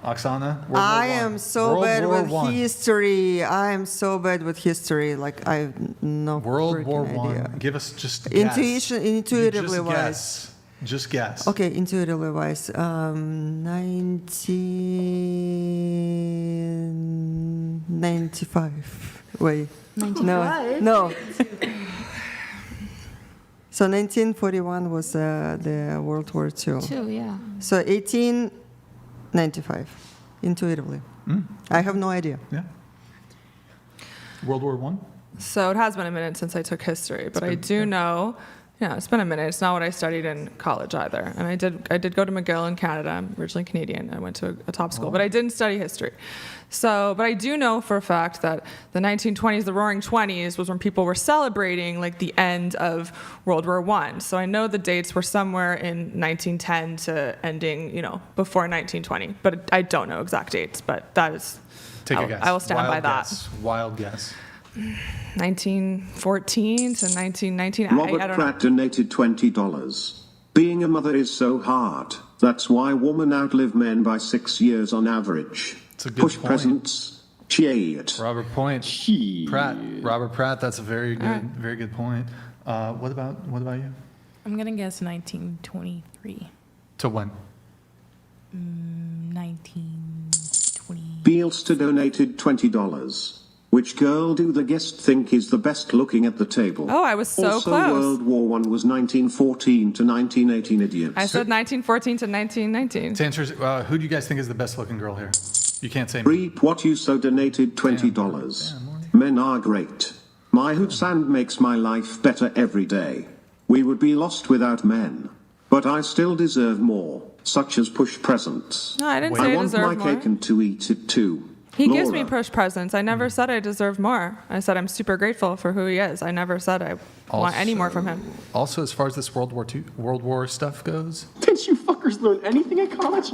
Oksana? World War I am so World bad War with I. history. I am so bad with history. Like I have no World War freaking idea. I. Give us just a guess. Intuitively You wise. Just guess. Okay, intuitively wise. 1995. Wait. 95? No. So 1941 was the World War II. Yeah. So 1895, intuitively. I have no idea. Yeah. World War I? So it has been a minute since I took history, but I do know. Yeah, it's been a minute. It's not what I studied in college either. And I did go to McGill in Canada. I'm originally Canadian. I went to a top school, but I didn't study history. So, but I do know for a fact that the 1920s, the Roaring 20s, was when people were celebrating like the end of World War I. So I know the dates were somewhere in 1910 to ending, before 1920. But I don't know exact dates. But that is. Take a guess. I will stand by that. Wild guess. 1914 to 1919. Robert I don't Pratt donated $20. Being a mother is so hard. That's why women outlive men by 6 years on average. It's a good Push point. presents. Cheat. Robert Pratt. That's a very good point. What about you? I'm gonna guess 1923. To when? 1920. Beelster donated $20. Which girl do the guests think is the best looking at the table? Oh, I was so also, close. World War I was 1914 to 1918, idiots. I said 1914 to 1919. To answer, who do you guys think is the best looking girl here? You can't say me. Reap what you so donated $20. Men are great. My hood sand makes my life better every day. We would be lost without men. But I still deserve more, such as push presents. No, I didn't say I want deserve my more. cake and to eat it too. He gives Laura. me push presents. I never said I deserve more. I said I'm super grateful for who he is. I never said I want any more from him. Also, as far as this World War stuff goes, Didn't you fuckers learn anything at college?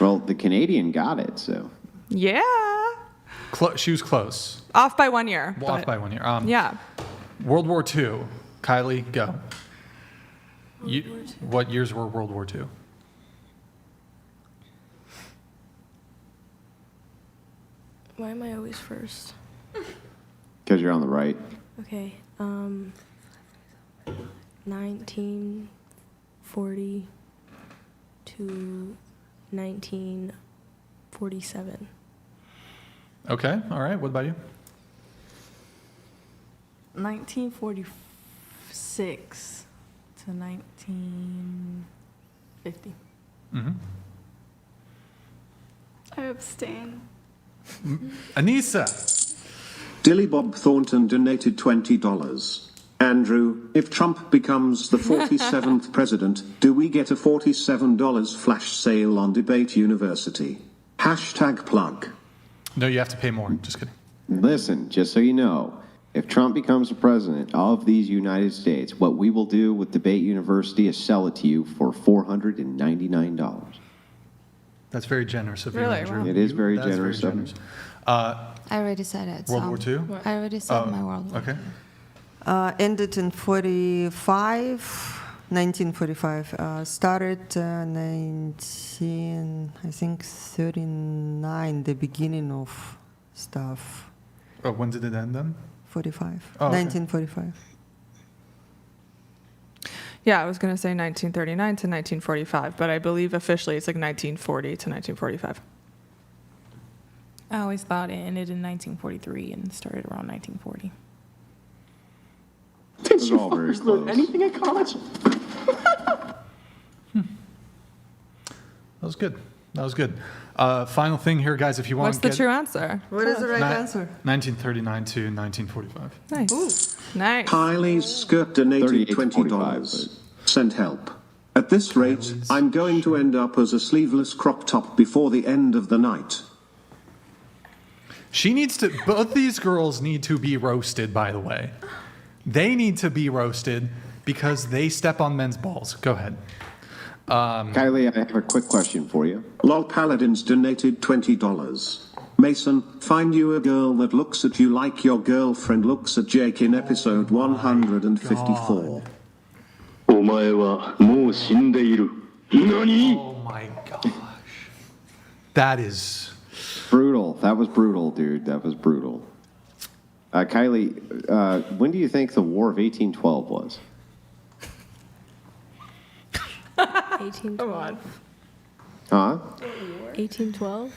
Well, the Canadian got it, so. Yeah. She was close. Off by 1 year. Well, off by 1 year. Yeah. World War II. Kylie, go. What years were World War II? Why am I always first? Because you're on the right. Okay. 1940 to 1947. Okay. All right. What about you? 1946 to 1950. Mm-hmm. I abstain. Anissa. Dilly Bob Thornton donated $20. Andrew, if Trump becomes the 47th president, do we get a $47 flash sale on Debate University? Hashtag plug. No, you have to pay more. Just kidding. Listen, just so you know, if Trump becomes the president of these United States, what we will do with Debate University is sell it to you for $499. That's very generous of you, Really? Andrew. Wow. It is very generous of you. I already said it. World War II? I already said my World War. Okay. Ended in 1945. Started 1939, the beginning of stuff. Oh, when did it end then? 45. Oh, okay. 1945. Yeah, I was going to say 1939 to 1945, but I believe officially it's like 1940 to 1945. I always thought it ended in 1943 and started around 1940. Did you fuckers learn anything in college? That was good. That was good. Final thing here, guys, if you want What's the true answer? What is the right answer? 1939 to 1945. Nice. Nice. Kylie's skirt donated $20. Send help. At this rate, I'm going to end up as a sleeveless crop top before the end of the night. She needs to, both these girls need to be roasted, by the way. They need to be roasted because they step on men's balls. Go ahead. Kylie, I have a quick question for you. Lol Paladins donated $20. Mason, find you a girl that looks at you like your girlfriend looks at Jake in episode 154. Oh my gosh. That is brutal. That was brutal, dude. That was brutal. Kylie, when do you think the War of 1812 was? 1812. Huh? 1812.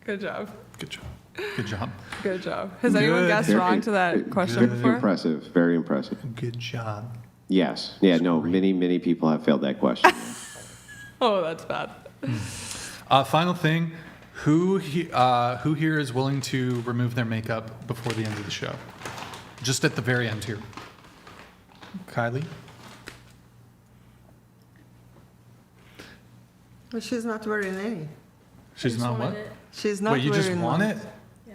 Good job. Good job. Good job. Good job. Has anyone guessed wrong to that question before? Impressive. Very impressive. Good job. Yes. Yeah, no, many people have failed that question. Oh, that's bad. Final thing. Who here is willing to remove their makeup before the end of the show? Just at the very end here. Kylie? But she's not wearing any. She's not what? She's not Wait, you just wearing want one. it? Yeah.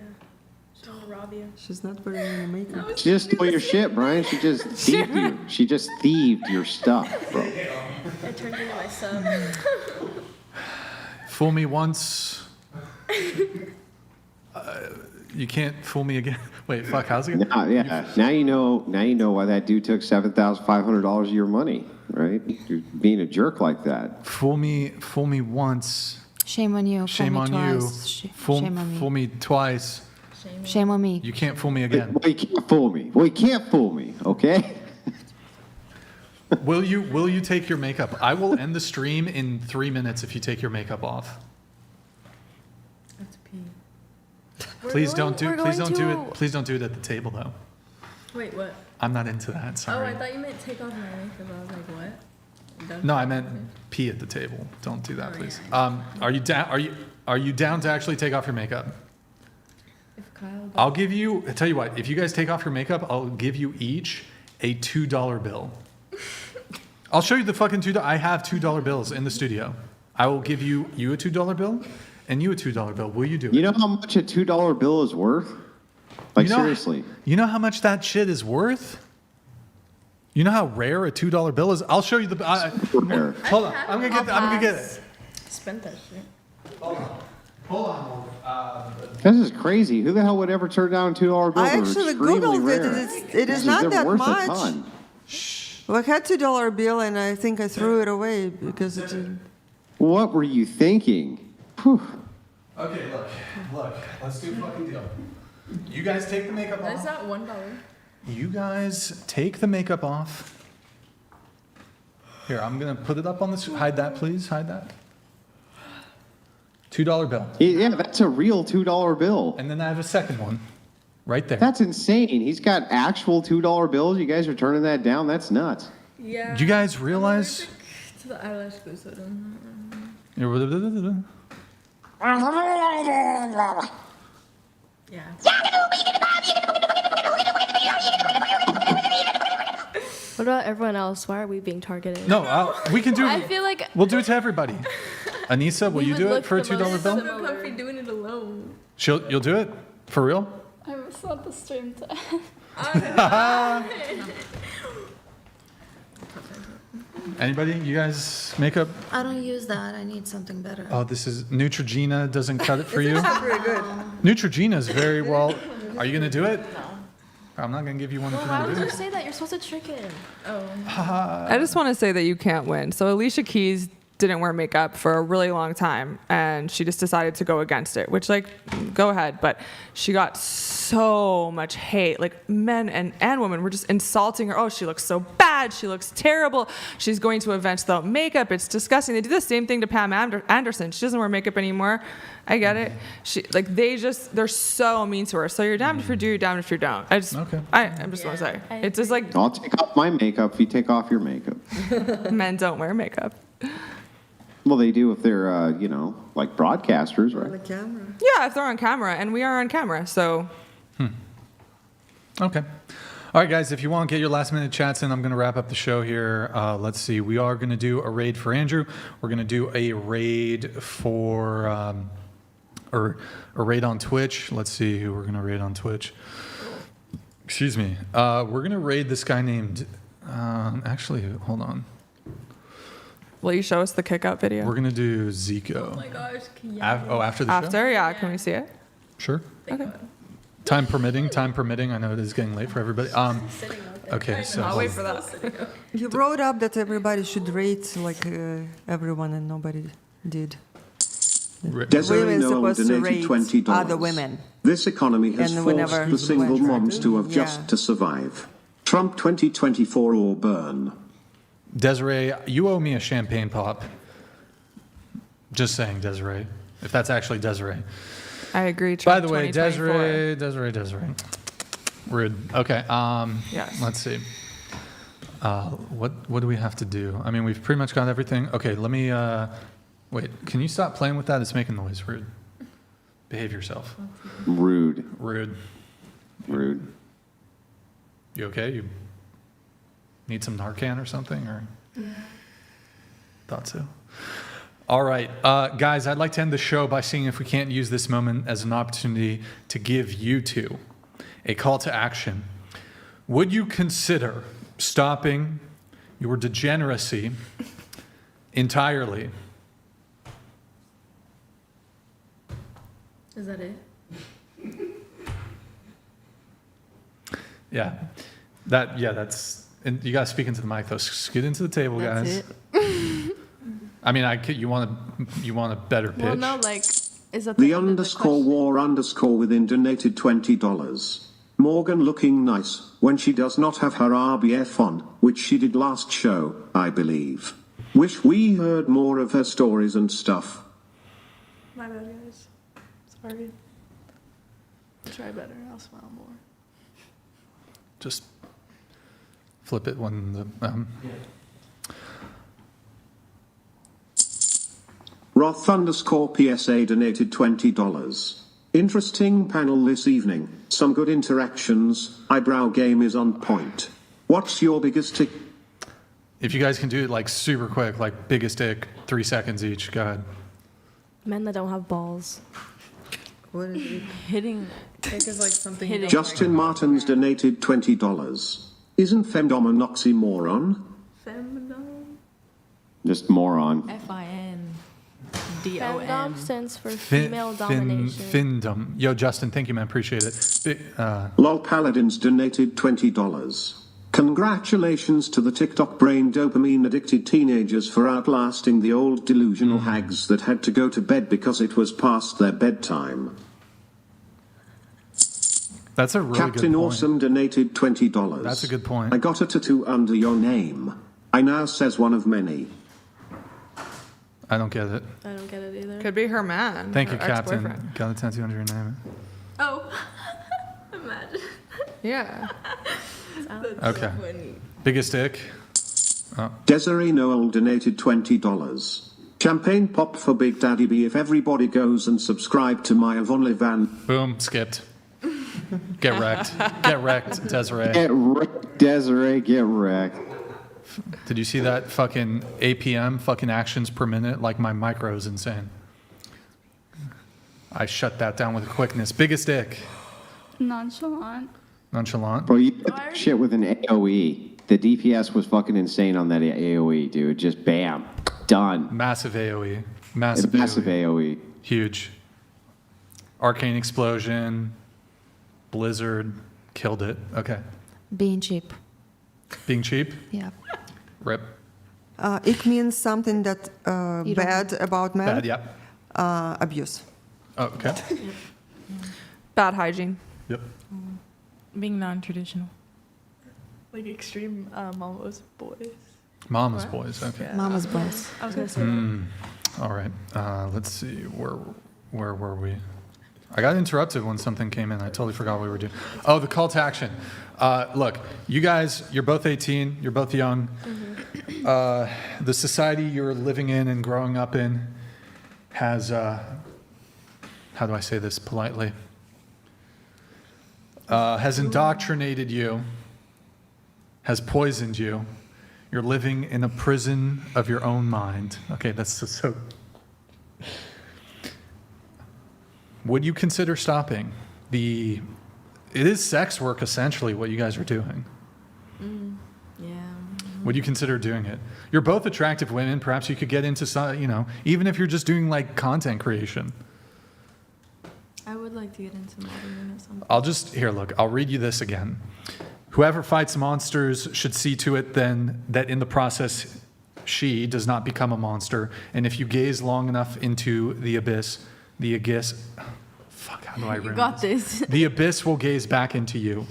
She's gonna rob you. She's not wearing any makeup. She just stole your shit, Brian. She just thieved you. She just thieved your stuff, bro. I turned into my sub. Fool me once. You can't fool me again. Wait, fuck, how's it? Now, yeah. Now you know why that dude took $7,500 of your money, right? You're being a jerk like that. Fool me once. Shame on you. Shame Fool me on you. twice. Shame on me. Fool me twice. Shame on me. You can't fool me again. Well, you can't fool me. Well, you can't fool me, okay? Will you take your makeup? I will end the stream in 3 minutes if you take your makeup off. That's pee. Please don't do it. Please don't do it at the table though. Wait, what? I'm not into that. Oh, Sorry. I thought you meant take off my makeup. I was like, what? Don't No, I take meant off my- pee at the table. Don't do that, Oh, please. yeah. Are you down? Are you down to actually take off your makeup? If Kyle I'll give you. I tell you what. If you guys take off your makeup, I'll give you each a $2 bill. I'll show you the fucking $2. I have $2 bills in the studio. I will give you a $2 bill, and you a $2 bill. Will you do it? You know how much a $2 bill is worth? Like, seriously. You know how much that shit is worth? You know how rare a $2 bill is? I'll show you the. Rare. Hold on. I'm gonna get it. Spent that shit. Hold on. This is crazy. Who the hell would ever turn down $2 bills? I actually Googled it. It is not that much. Well, I had $2 bill and I think I threw it away because it's. What were you thinking? Whew. Okay, look. Let's do a fucking deal. You guys take the makeup off. Is that $1? You guys take the makeup off. Here, I'm gonna put it up on this. Hide that, please. Hide that. $2 bill. Yeah, that's a real $2 bill. And then I have a second one, right there. That's insane. He's got actual $2 bills. You guys are turning that down. That's nuts. Yeah. Do you guys realize? To the eyelash glue, so yeah. What about everyone else? Why are we being targeted? No, we can do it. I feel like we'll do it to everybody. Anissa, will you do it for a $2 bill? I'm so comfy doing it alone. You'll do it? For real? I missed out the stream to Anybody? You guys makeup? I don't use that. I need something better. Oh, this is Neutrogena doesn't cut it for you? Pretty good. Neutrogena is very well. Are you going to do it? I'm not going to give you one if you why don't would do you it. say that? You're supposed to trick him. Oh. I just want to say that you can't win. So Alicia Keys didn't wear makeup for a really long time, and she just decided to go against it, which, like, go ahead. But she got so much hate. Like, men and women were just insulting her. Oh, she looks so bad. She looks terrible. She's going to events without makeup. It's disgusting. They do the same thing to Pam Anderson. She doesn't wear makeup anymore. I get it. They're so mean to her. So you're damned if you do, you're damned if you don't. I just want to say. It's just like. I'll take off my makeup if you take off your makeup. Men don't wear makeup. Well, they do if they're, like broadcasters, right? On the camera. Yeah, if they're on camera, and we are on camera, so. Okay. All right, guys, if you want to get your last minute chats in, I'm going to wrap up the show here. Let's see. We are going to do a raid for Andrew. We're going to do a raid for, or a raid on Twitch. Let's see who we're going to raid on Twitch. Excuse me. We're going to raid this guy named, actually, hold on. Will you show us the kick out video? We're going to do Zico. Oh my gosh. After the show? After, yeah. Can we see it? Sure. Okay. Time permitting. I know it is getting late for everybody. Okay, so I'll wait for that. You brought up that everybody should rate like everyone, and nobody did. Desiree Women Noel supposed to donated rate $20. other women. This economy has And forced whenever the single went moms to have yeah. just to survive. Trump 2024 or burn. Desiree, you owe me a champagne pop. Just saying, Desiree. If that's actually Desiree. I agree. By the way, 2024. Desiree. Rude. Okay. Yes. Let's see. What do we have to do? I mean, we've pretty much got everything. Okay, let me. Wait. Can you stop playing with that? It's making noise. Rude. Behave yourself. Rude. You okay? You need some Narcan or something, or? Thought so. All right, guys, I'd like to end the show by seeing if we can't use this moment as an opportunity to give you two a call to action. Would you consider stopping your degeneracy entirely? Is that it? Yeah, that's. And you gotta speak into the mic though. Scoot into the table, guys. I mean, you want a better pitch. Well, no, like, is that The underscore war underscore within donated $20. Morgan looking nice when she does not have her RBF on, which she did last show, I believe. Wish we heard more of her stories and stuff. My bad, guys. Sorry. Try better. I'll smile more. Just flip it when the. Roth underscore PSA donated $20. Interesting panel this evening. Some good interactions. Eyebrow game is on point. What's your biggest tick? If you guys can do it like super quick, like biggest dick, 3 seconds each, go ahead. Men that don't have balls. What is it? Hitting. Dick is like something. Hitting. Justin Martins donated $20. Isn't Findom an oxymoron? Feminism. Just moron. FIN. FlNDÖM. Findom stands for female domination. Findom. Yo, Justin, thank you, man. Appreciate it. Lol Paladins donated $20. Congratulations to the TikTok brain dopamine addicted teenagers for outlasting the old delusional hags that had to go to bed because it was past their bedtime. That's a really Captain good point. Awesome donated $20. That's a good point. I got a tattoo under your name. I now says one of many. I don't get it. I don't get it either. Could be her man. Thank you, her Captain. ex-boyfriend. Got a tattoo under your name. Oh, imagine. Yeah. Okay. Biggest dick. Oh. Desiree Noel donated $20. Champagne pop for Big Daddy B if everybody goes and subscribe to my Yvonne Levan. Boom, skipped. Get wrecked. Get wrecked, Desiree. Get wrecked, Desiree. Get wrecked. Did you see that fucking APM, fucking actions per minute? Like my micro is insane. I shut that down with quickness. Biggest dick. Nonchalant. Nonchalant. Bro, you did that shit with an AoE. The DPS was fucking insane on that AoE, dude. Just bam. Done. Massive AoE. Massive AoE. Huge. Arcane explosion. Blizzard. Killed it. Okay. Being cheap. Being cheap? Yeah. Rip. It means something that bad about men. Bad, yep. Abuse. Oh, okay. Bad hygiene. Yep. Being non-traditional. Like extreme mama's boys. Mama's boys. Okay. Yeah. Mama's boys. I was gonna say that. All right. Let's see. Where were we? I got interrupted when something came in. I totally forgot what we were doing. Oh, the call to action. Look, you guys, you're both 18. You're both young. Mm-hmm. The society you're living in and growing up in has, how do I say this politely? Has indoctrinated you, has poisoned you. You're living in a prison of your own mind. Okay, that's so. Would you consider stopping it is sex work essentially what you guys are doing. Yeah. Would you consider doing it? You're both attractive women. Perhaps you could get into some, even if you're just doing like content creation. I would like to get into modeling or something. I'll read you this again. Whoever fights monsters should see to it then that in the process she does not become a monster. And if you gaze long enough into the abyss, how do I ruin You got this. The abyss will gaze back into you.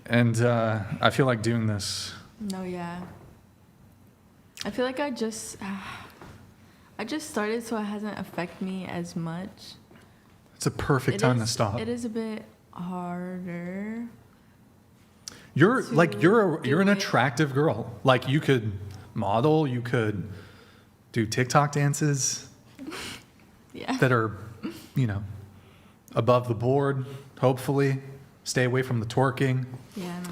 And I feel like doing this. No, yeah. I feel like I just started, so it hasn't affected me as much. It's a perfect time to stop. It is a bit harder. You're an attractive girl. Like you could model, you could do TikTok dances. Yeah. That are, above the board, hopefully. Stay away from the twerking. Yeah, no.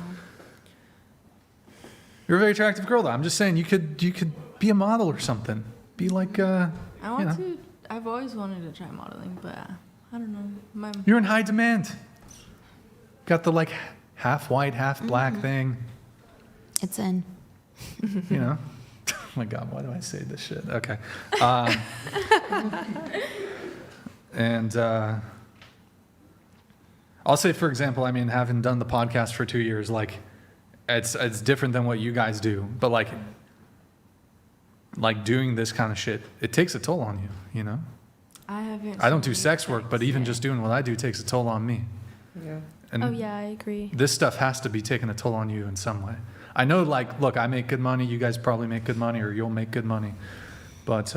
You're a very attractive girl, though. I'm just saying you could be a model or something. Be like, I've always wanted to try modeling, but I don't know. You're in high demand. Got the like half white, half black thing. It's in. Oh my God, why do I say this shit? Okay. And I'll say, for example, having done the podcast for 2 years, like, it's different than what you guys do, but like doing this kind of shit, it takes a toll on you, I don't do sex work, but even just doing what I do takes a toll on me. Yeah. And I agree. This stuff has to be taking a toll on you in some way. I know, look, I make good money. You guys probably make good money, or you'll make good money. But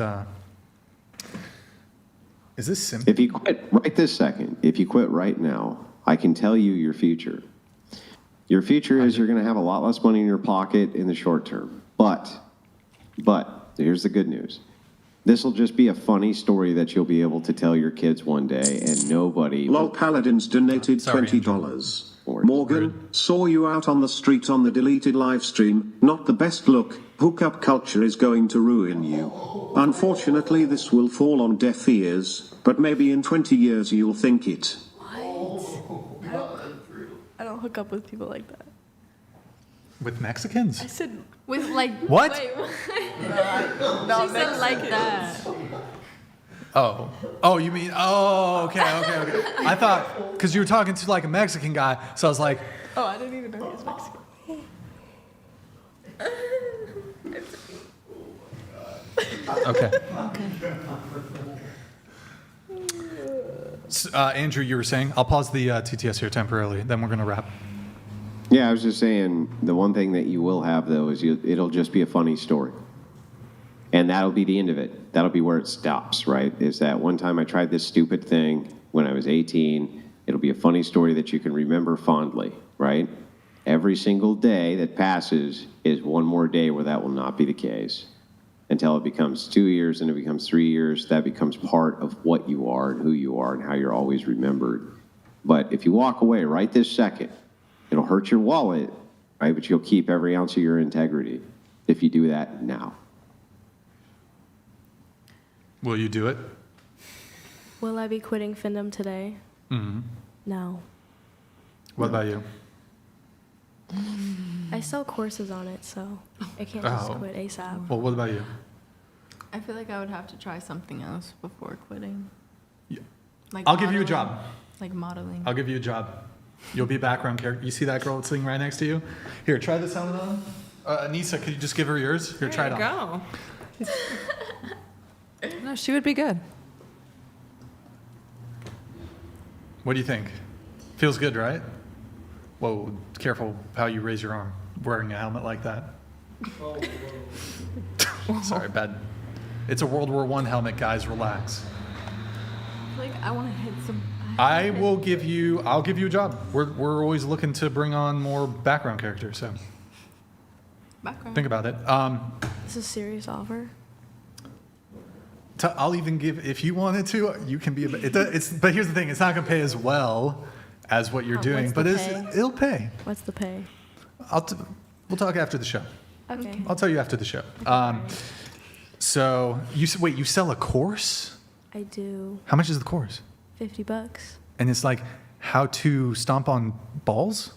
is this simple? If you quit right this second, if you quit right now, I can tell you your future. Your future is you're going to have a lot less money in your pocket in the short term. But here's the good news. This will just be a funny story that you'll be able to tell your kids one day, and nobody. Lol Paladins donated $20. Morgan, saw you out on the street on the deleted live stream. Not the best look. Hookup culture is going to ruin you. Unfortunately, this will fall on deaf ears, but maybe in 20 years you'll think it. I don't hook up with people like that. With Mexicans? I said with like What? Wait, she said like that. Oh, you mean? Oh, okay. I thought because you were talking to like a Mexican guy, so I was like, Oh, I didn't even know he was Mexican. okay. Andrew, you were saying? I'll pause the TTS here temporarily. Then we're gonna wrap. Yeah, I was just saying the one thing that you will have though is it'll just be a funny story. And that'll be the end of it. That'll be where it stops, right? Is that one time I tried this stupid thing when I was 18. It'll be a funny story that you can remember fondly, right? Every single day that passes is one more day where that will not be the case. Until it becomes 2 years and it becomes 3 years, that becomes part of what you are and who you are and how you're always remembered. But if you walk away right this second, it'll hurt your wallet, right? But you'll keep every ounce of your integrity if you do that now. Will you do it? Will I be quitting Findom today? Mm-hmm. No. What about you? I sell courses on it, so I can't just quit ASAP. Well, what about you? I feel like I would have to try something else before quitting. Yeah. Like I'll give you a modeling. job. Like modeling. I'll give you a job. You'll be a background character. You see that girl sitting right next to you? Here, try this helmet on. Anissa, could you just give her yours? Here, try it on. Go. No, she would be good. What do you think? Feels good, right? Whoa, careful how you raise your arm wearing a helmet like that. Sorry, bad. It's a World War I helmet, guys. Relax. Like I want to hit some. I'll give you a job. We're always looking to bring on more background characters, so think about it. This is a serious offer. I'll even give, if you wanted to, you can be, but here's the thing, it's not going to pay as well as what you're doing, but it'll pay. What's the pay? We'll talk after the show. Okay. I'll tell you after the show. So, you sell a course? I do. How much is the course? $50. And it's like how to stomp on balls?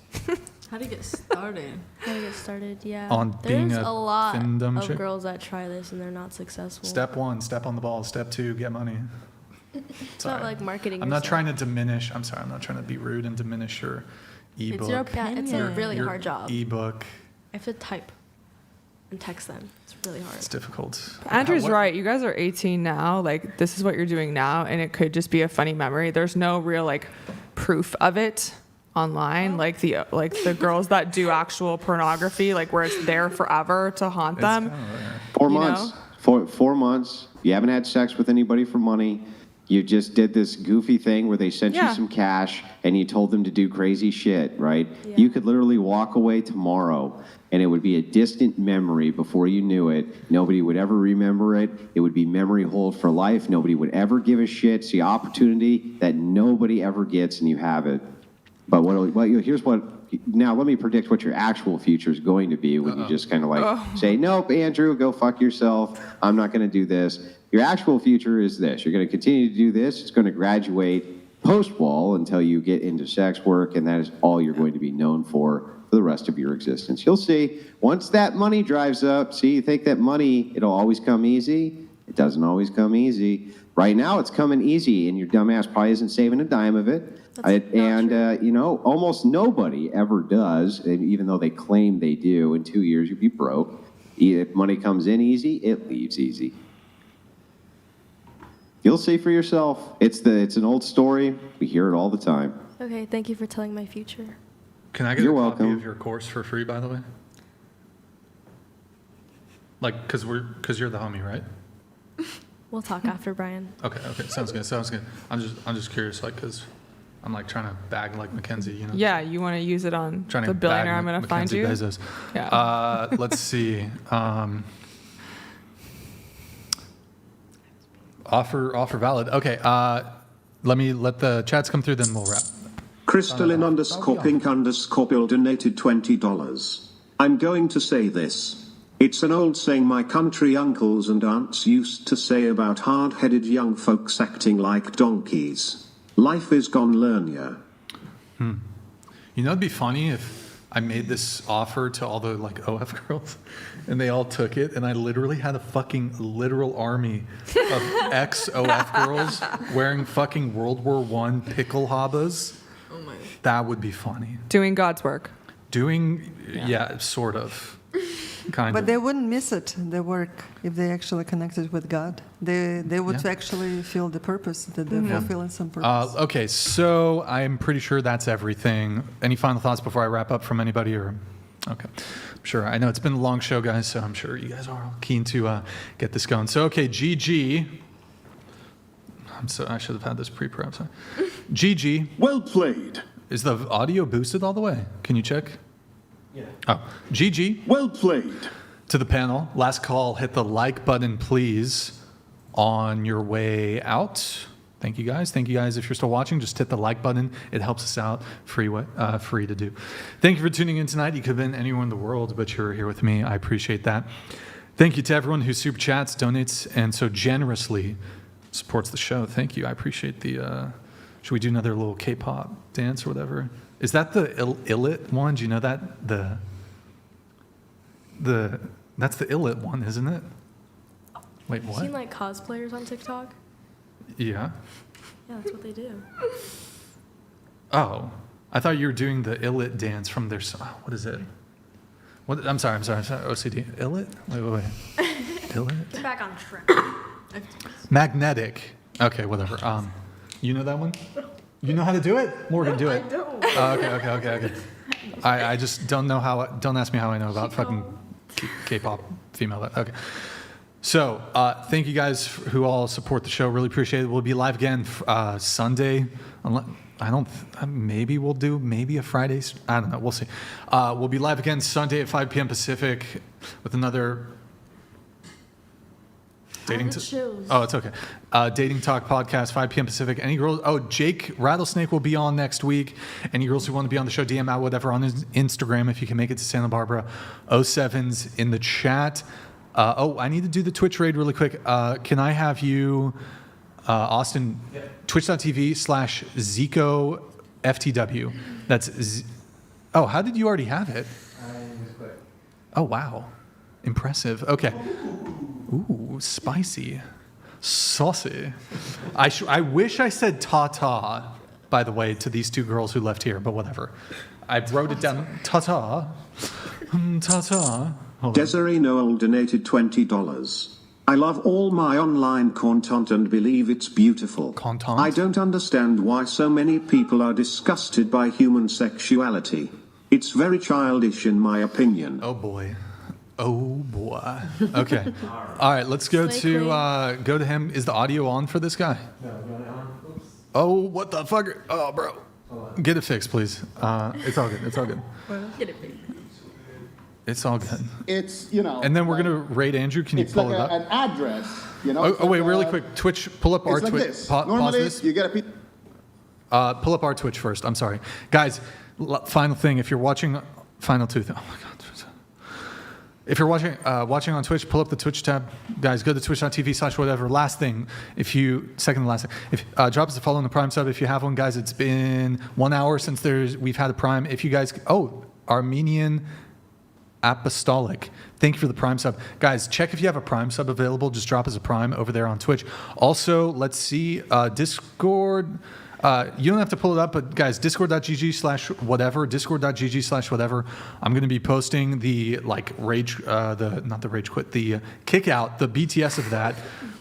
How to get started? How to get started, yeah. On being There's a a lot Findom of chick? girls that try this and they're not successful. Step 1, step on the balls. Step 2, get money. It's not like marketing. I'm not trying to diminish. I'm sorry. I'm not trying to be rude and diminish your ebook. It's your opinion. Yeah, it's a really hard job. Ebook. I have to type and text them. It's really hard. It's difficult. Andrew's right. You guys are 18 now. Like, this is what you're doing now, and it could just be a funny memory. There's no real like proof of it online, like the girls that do actual pornography, like where it's there forever to haunt them. 4 months. 4 months. You haven't had sex with anybody for money. You just did this goofy thing where they sent you some cash and you told them to do crazy shit, right? Yeah. You could literally walk away tomorrow and it would be a distant memory before you knew it. Nobody would ever remember it. It would be memory hold for life. Nobody would ever give a shit. It's the opportunity that nobody ever gets and you have it. But now let me predict what your actual future is going to be when you just kind of say, nope, Andrew, go fuck yourself. I'm not going to do this. Your actual future is this. You're going to continue to do this. It's going to graduate post-wall until you get into sex work, and that is all you're going to be known for the rest of your existence. You'll see, once that money drives up, you think that money, it'll always come easy. It doesn't always come easy. Right now, it's coming easy, and your dumbass probably isn't saving a dime of it. Almost nobody ever does, and even though they claim they do. In 2 years, you'll be broke. If money comes in easy, it leaves easy. You'll see for yourself. It's an old story. We hear it all the time. Okay, thank you for telling my future. Can I get a copy of your course for free, by the way? Like, because you're the homie, right? We'll talk after, Brian. Okay, sounds good. I'm just curious, like, because I'm like trying to bag like Mackenzie, you know? Yeah, you want to use it on the billionaire I'm going to find you? Bezos. Yeah. Let's see. Offer valid. Okay. Let the chats come through, then we'll wrap. Crystalline _pink_bill donated $20. I'm going to say this. It's an old saying my country uncles and aunts used to say about hard-headed young folks acting like donkeys. Life is gone, learn ya. You know, it'd be funny if I made this offer to all the like OF girls, and they all took it, and I literally had a fucking literal army of ex-OF girls wearing fucking World War I pickle habas. Oh my. That would be funny. Doing God's work. Yeah, sort of. Kind But of. they wouldn't miss it, the work, if they actually connected with God. They would Yeah. actually feel the purpose, that they're fulfilling some purpose. Okay, so I'm pretty sure that's everything. Any final thoughts before I wrap up from anybody? Or okay, sure. I know it's been a long show, guys, so I'm sure you guys are all keen to get this going. So, okay, GG. I should have had this pre-prep. Sorry. GG. Well played. Is the audio boosted all the way? Can you check? Yeah. Oh, GG. Well played. To the panel, last call, hit the like button, please, on your way out. Thank you guys. Thank you guys. If you're still watching, just hit the like button. It helps us out. Free to do. Thank you for tuning in tonight. You could have been anywhere in the world, but you're here with me. I appreciate that. Thank you to everyone who super chats, donates, and so generously supports the show. Thank you. I appreciate the... should we do another little K-pop dance or whatever? Is that the Illit one? Do you know that? That's the Illit one, isn't it? Wait, You what? seen like cosplayers on TikTok? Yeah. Yeah, that's what they do. Oh, I thought you were doing the Illit dance from their song. What is it? What? I'm sorry. OCD. Illit? Wait. Illit? Get back on track. Magnetic. Okay, whatever. You know that one? You know how to do it? Morgan, do it. I don't. Okay. I just don't know how. Don't ask me how I know about fucking K-pop female. Okay. So thank you guys who all support the show. Really appreciate it. We'll be live again Sunday. Maybe we'll do a Friday. I don't know. We'll see. We'll be live again Sunday at 5 p.m. Pacific with another. Oh, it's okay. Dating Talk podcast, 5 p.m. Pacific. Any girls? Oh, Jake Rattlesnake will be on next week. Any girls who want to be on the show, DM out whatever on his Instagram if you can make it to Santa Barbara. 07's in the chat. I need to do the Twitch raid really quick. Can I have you, Austin, twitch.tv/ZicoFTW. That's how did you already have it? Oh, wow. Impressive. Okay. Ooh, spicy. Saucy. I wish I said ta-ta, by the way, to these two girls who left here, but whatever. I wrote it down. Ta-ta. Ta-ta. Desiree Noel donated $20. I love all my online content and believe it's beautiful. I don't understand why so many people are disgusted by human sexuality. It's very childish in my opinion. Oh boy. Okay. All right, let's go to him. Is the audio on for this guy? No, you want it on? Oops. Oh, what the fuck? Oh, bro. Get it fixed, please. It's all good. Get it fixed. It's all good. It's, And then we're going to rate Andrew. Can you it's pull like it up? an address, Oh, wait, really quick. Twitch, pull up our it's like Twitch. this. Pause Normally, this. you get a Pull up our Twitch first. I'm sorry. Guys, final thing. If you're watching, final two thing. Oh, my God. If you're watching on Twitch, pull up the Twitch tab. Guys, go to twitch.tv/whatever. Last thing, second to last thing. Drop us a follow on the Prime sub if you have one, guys. It's been 1 hour since we've had a Prime. If you guys, Armenian Apostolic. Thank you for the Prime sub. Guys, check if you have a Prime sub available. Just drop us a Prime over there on Twitch. Also, let's see, Discord. You don't have to pull it up, but guys, discord.gg/whatever, discord.gg/whatever. I'm going to be posting the the kick out, the BTS of that.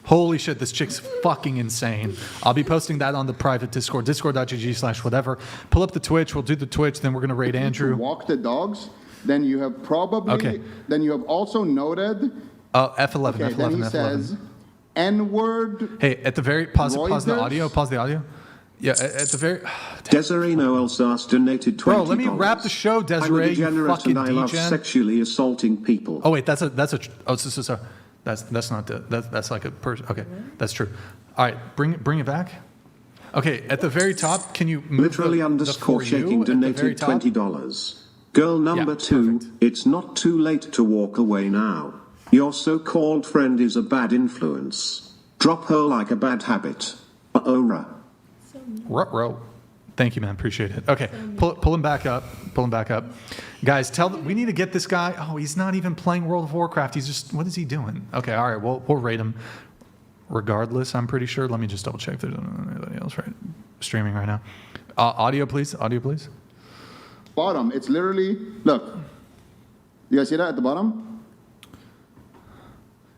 Holy shit, this chick's fucking insane. I'll be posting that on the private Discord, discord.gg/whatever. Pull up the Twitch. We'll do the Twitch. Then we're going to raid Andrew. Walk the dogs. Then you have then you have also noted. F11, okay, F11, then he F11. says, N-word. Hey, at the very, pause the audio. Yeah, at the very... Desiree Noel Sars donated $20. Bro, let me wrap the show, Desiree. I'm a degenerate and I love sexually assaulting people. Oh wait, that's like a person. Okay, that's true. All right, bring it back. Okay, at the very top, can you move literally underscore shaking donated $20. Girl number 2, it's not too late to walk away now. Your so-called friend is a bad influence. Drop her like a bad habit. Ruh-roh. Thank you, man. Appreciate it. Okay, pull him back up. Pull him back up. Guys, we need to get this guy. Oh, he's not even playing World of Warcraft. He's just, what is he doing? Okay, all right, we'll rate him regardless, I'm pretty sure. Let me just double check if there's anybody else streaming right now. Audio, please. Audio, please. Bottom, it's literally, look. You guys see that at the bottom?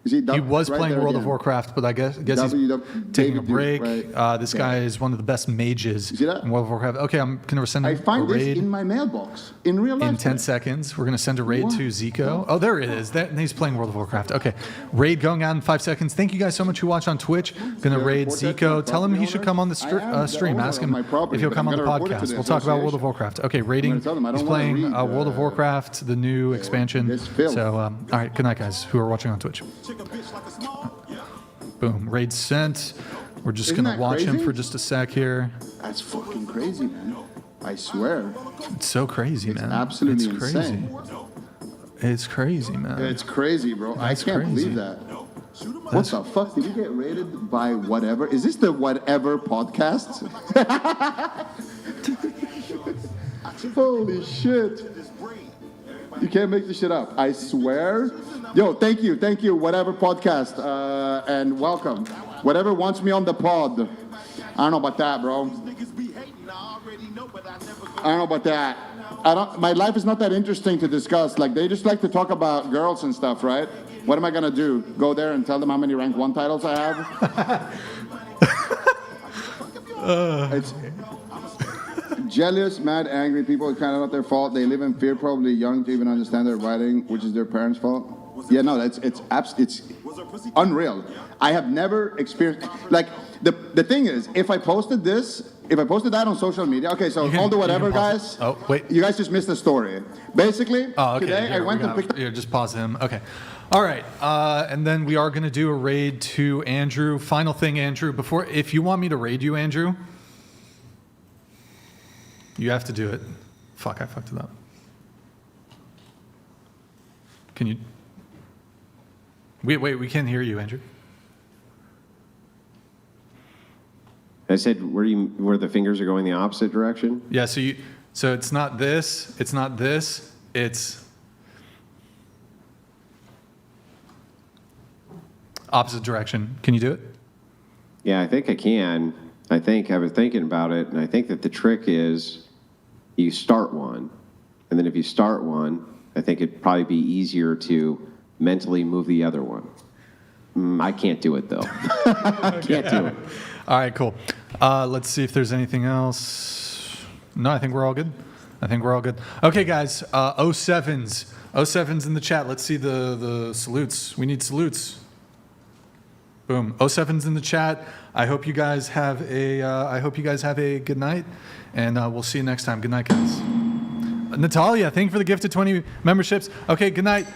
You see, he was playing World of Warcraft, but I guess he's taking a break. This guy is one of the best mages in World of Warcraft. Okay, I'm going to send him a raid. This in my mailbox in real life. In 10 seconds, we're going to send a raid to Zico. Oh, there it is. He's playing World of Warcraft. Okay, raid going out in 5 seconds. Thank you guys so much who watch on Twitch. Going to raid Zico. Tell him he should come on the stream. Ask him if he'll come on the podcast. We'll talk about World of Warcraft. Okay, raiding. He's playing World of Warcraft, the new expansion. So, all right, good night, guys who are watching on Twitch. Boom. Raid sent. We're just going to watch him for just a sec here. That's fucking crazy, man. I swear. It's so crazy, man. Absolutely it's crazy. Insane. It's crazy, man. It's crazy, bro. I can't believe that. What the fuck? Did you get rated by whatever? Is this the whatever podcast? Holy shit. You can't make this shit up. I swear. Yo, thank you, whatever podcast, and welcome. Whatever wants me on the pod. I don't know about that, bro. I don't know about that. My life is not that interesting to discuss. Like, they just like to talk about girls and stuff, right? What am I gonna do? Go there and tell them how many rank 1 titles I have? It's jealous, mad, angry people. It's kind of not their fault. They live in fear, probably young to even understand their writing, which is their parents' fault. Yeah, no, it's unreal. I have never experienced, like, the thing is, if I posted that on social media, okay, so all the whatever guys, oh, wait. You guys just missed the story. Basically, today here, I went and picked. Here, just pause him. Okay. All right, and then we are going to do a raid to Andrew. Final thing, Andrew, if you want me to raid you, Andrew, you have to do it. Fuck, I fucked it up. Can you? Wait, we can't hear you, Andrew. I said where the fingers are going the opposite direction? Yeah, so it's not this, it's opposite direction. Can you do it? Yeah, I think I can. I was thinking about it, and I think that the trick is you start one, and then if you start one, I think it'd probably be easier to mentally move the other one. I can't do it, though. I can't do it. All right, cool. Let's see if there's anything else. No, I think we're all good. Okay, guys, 07s in the chat. Let's see the salutes. We need salutes. Boom. 07s in the chat. I hope you guys have a good night, and we'll see you next time. Good night, guys. Natalia, thank you for the gift of 20 memberships. Okay, good night.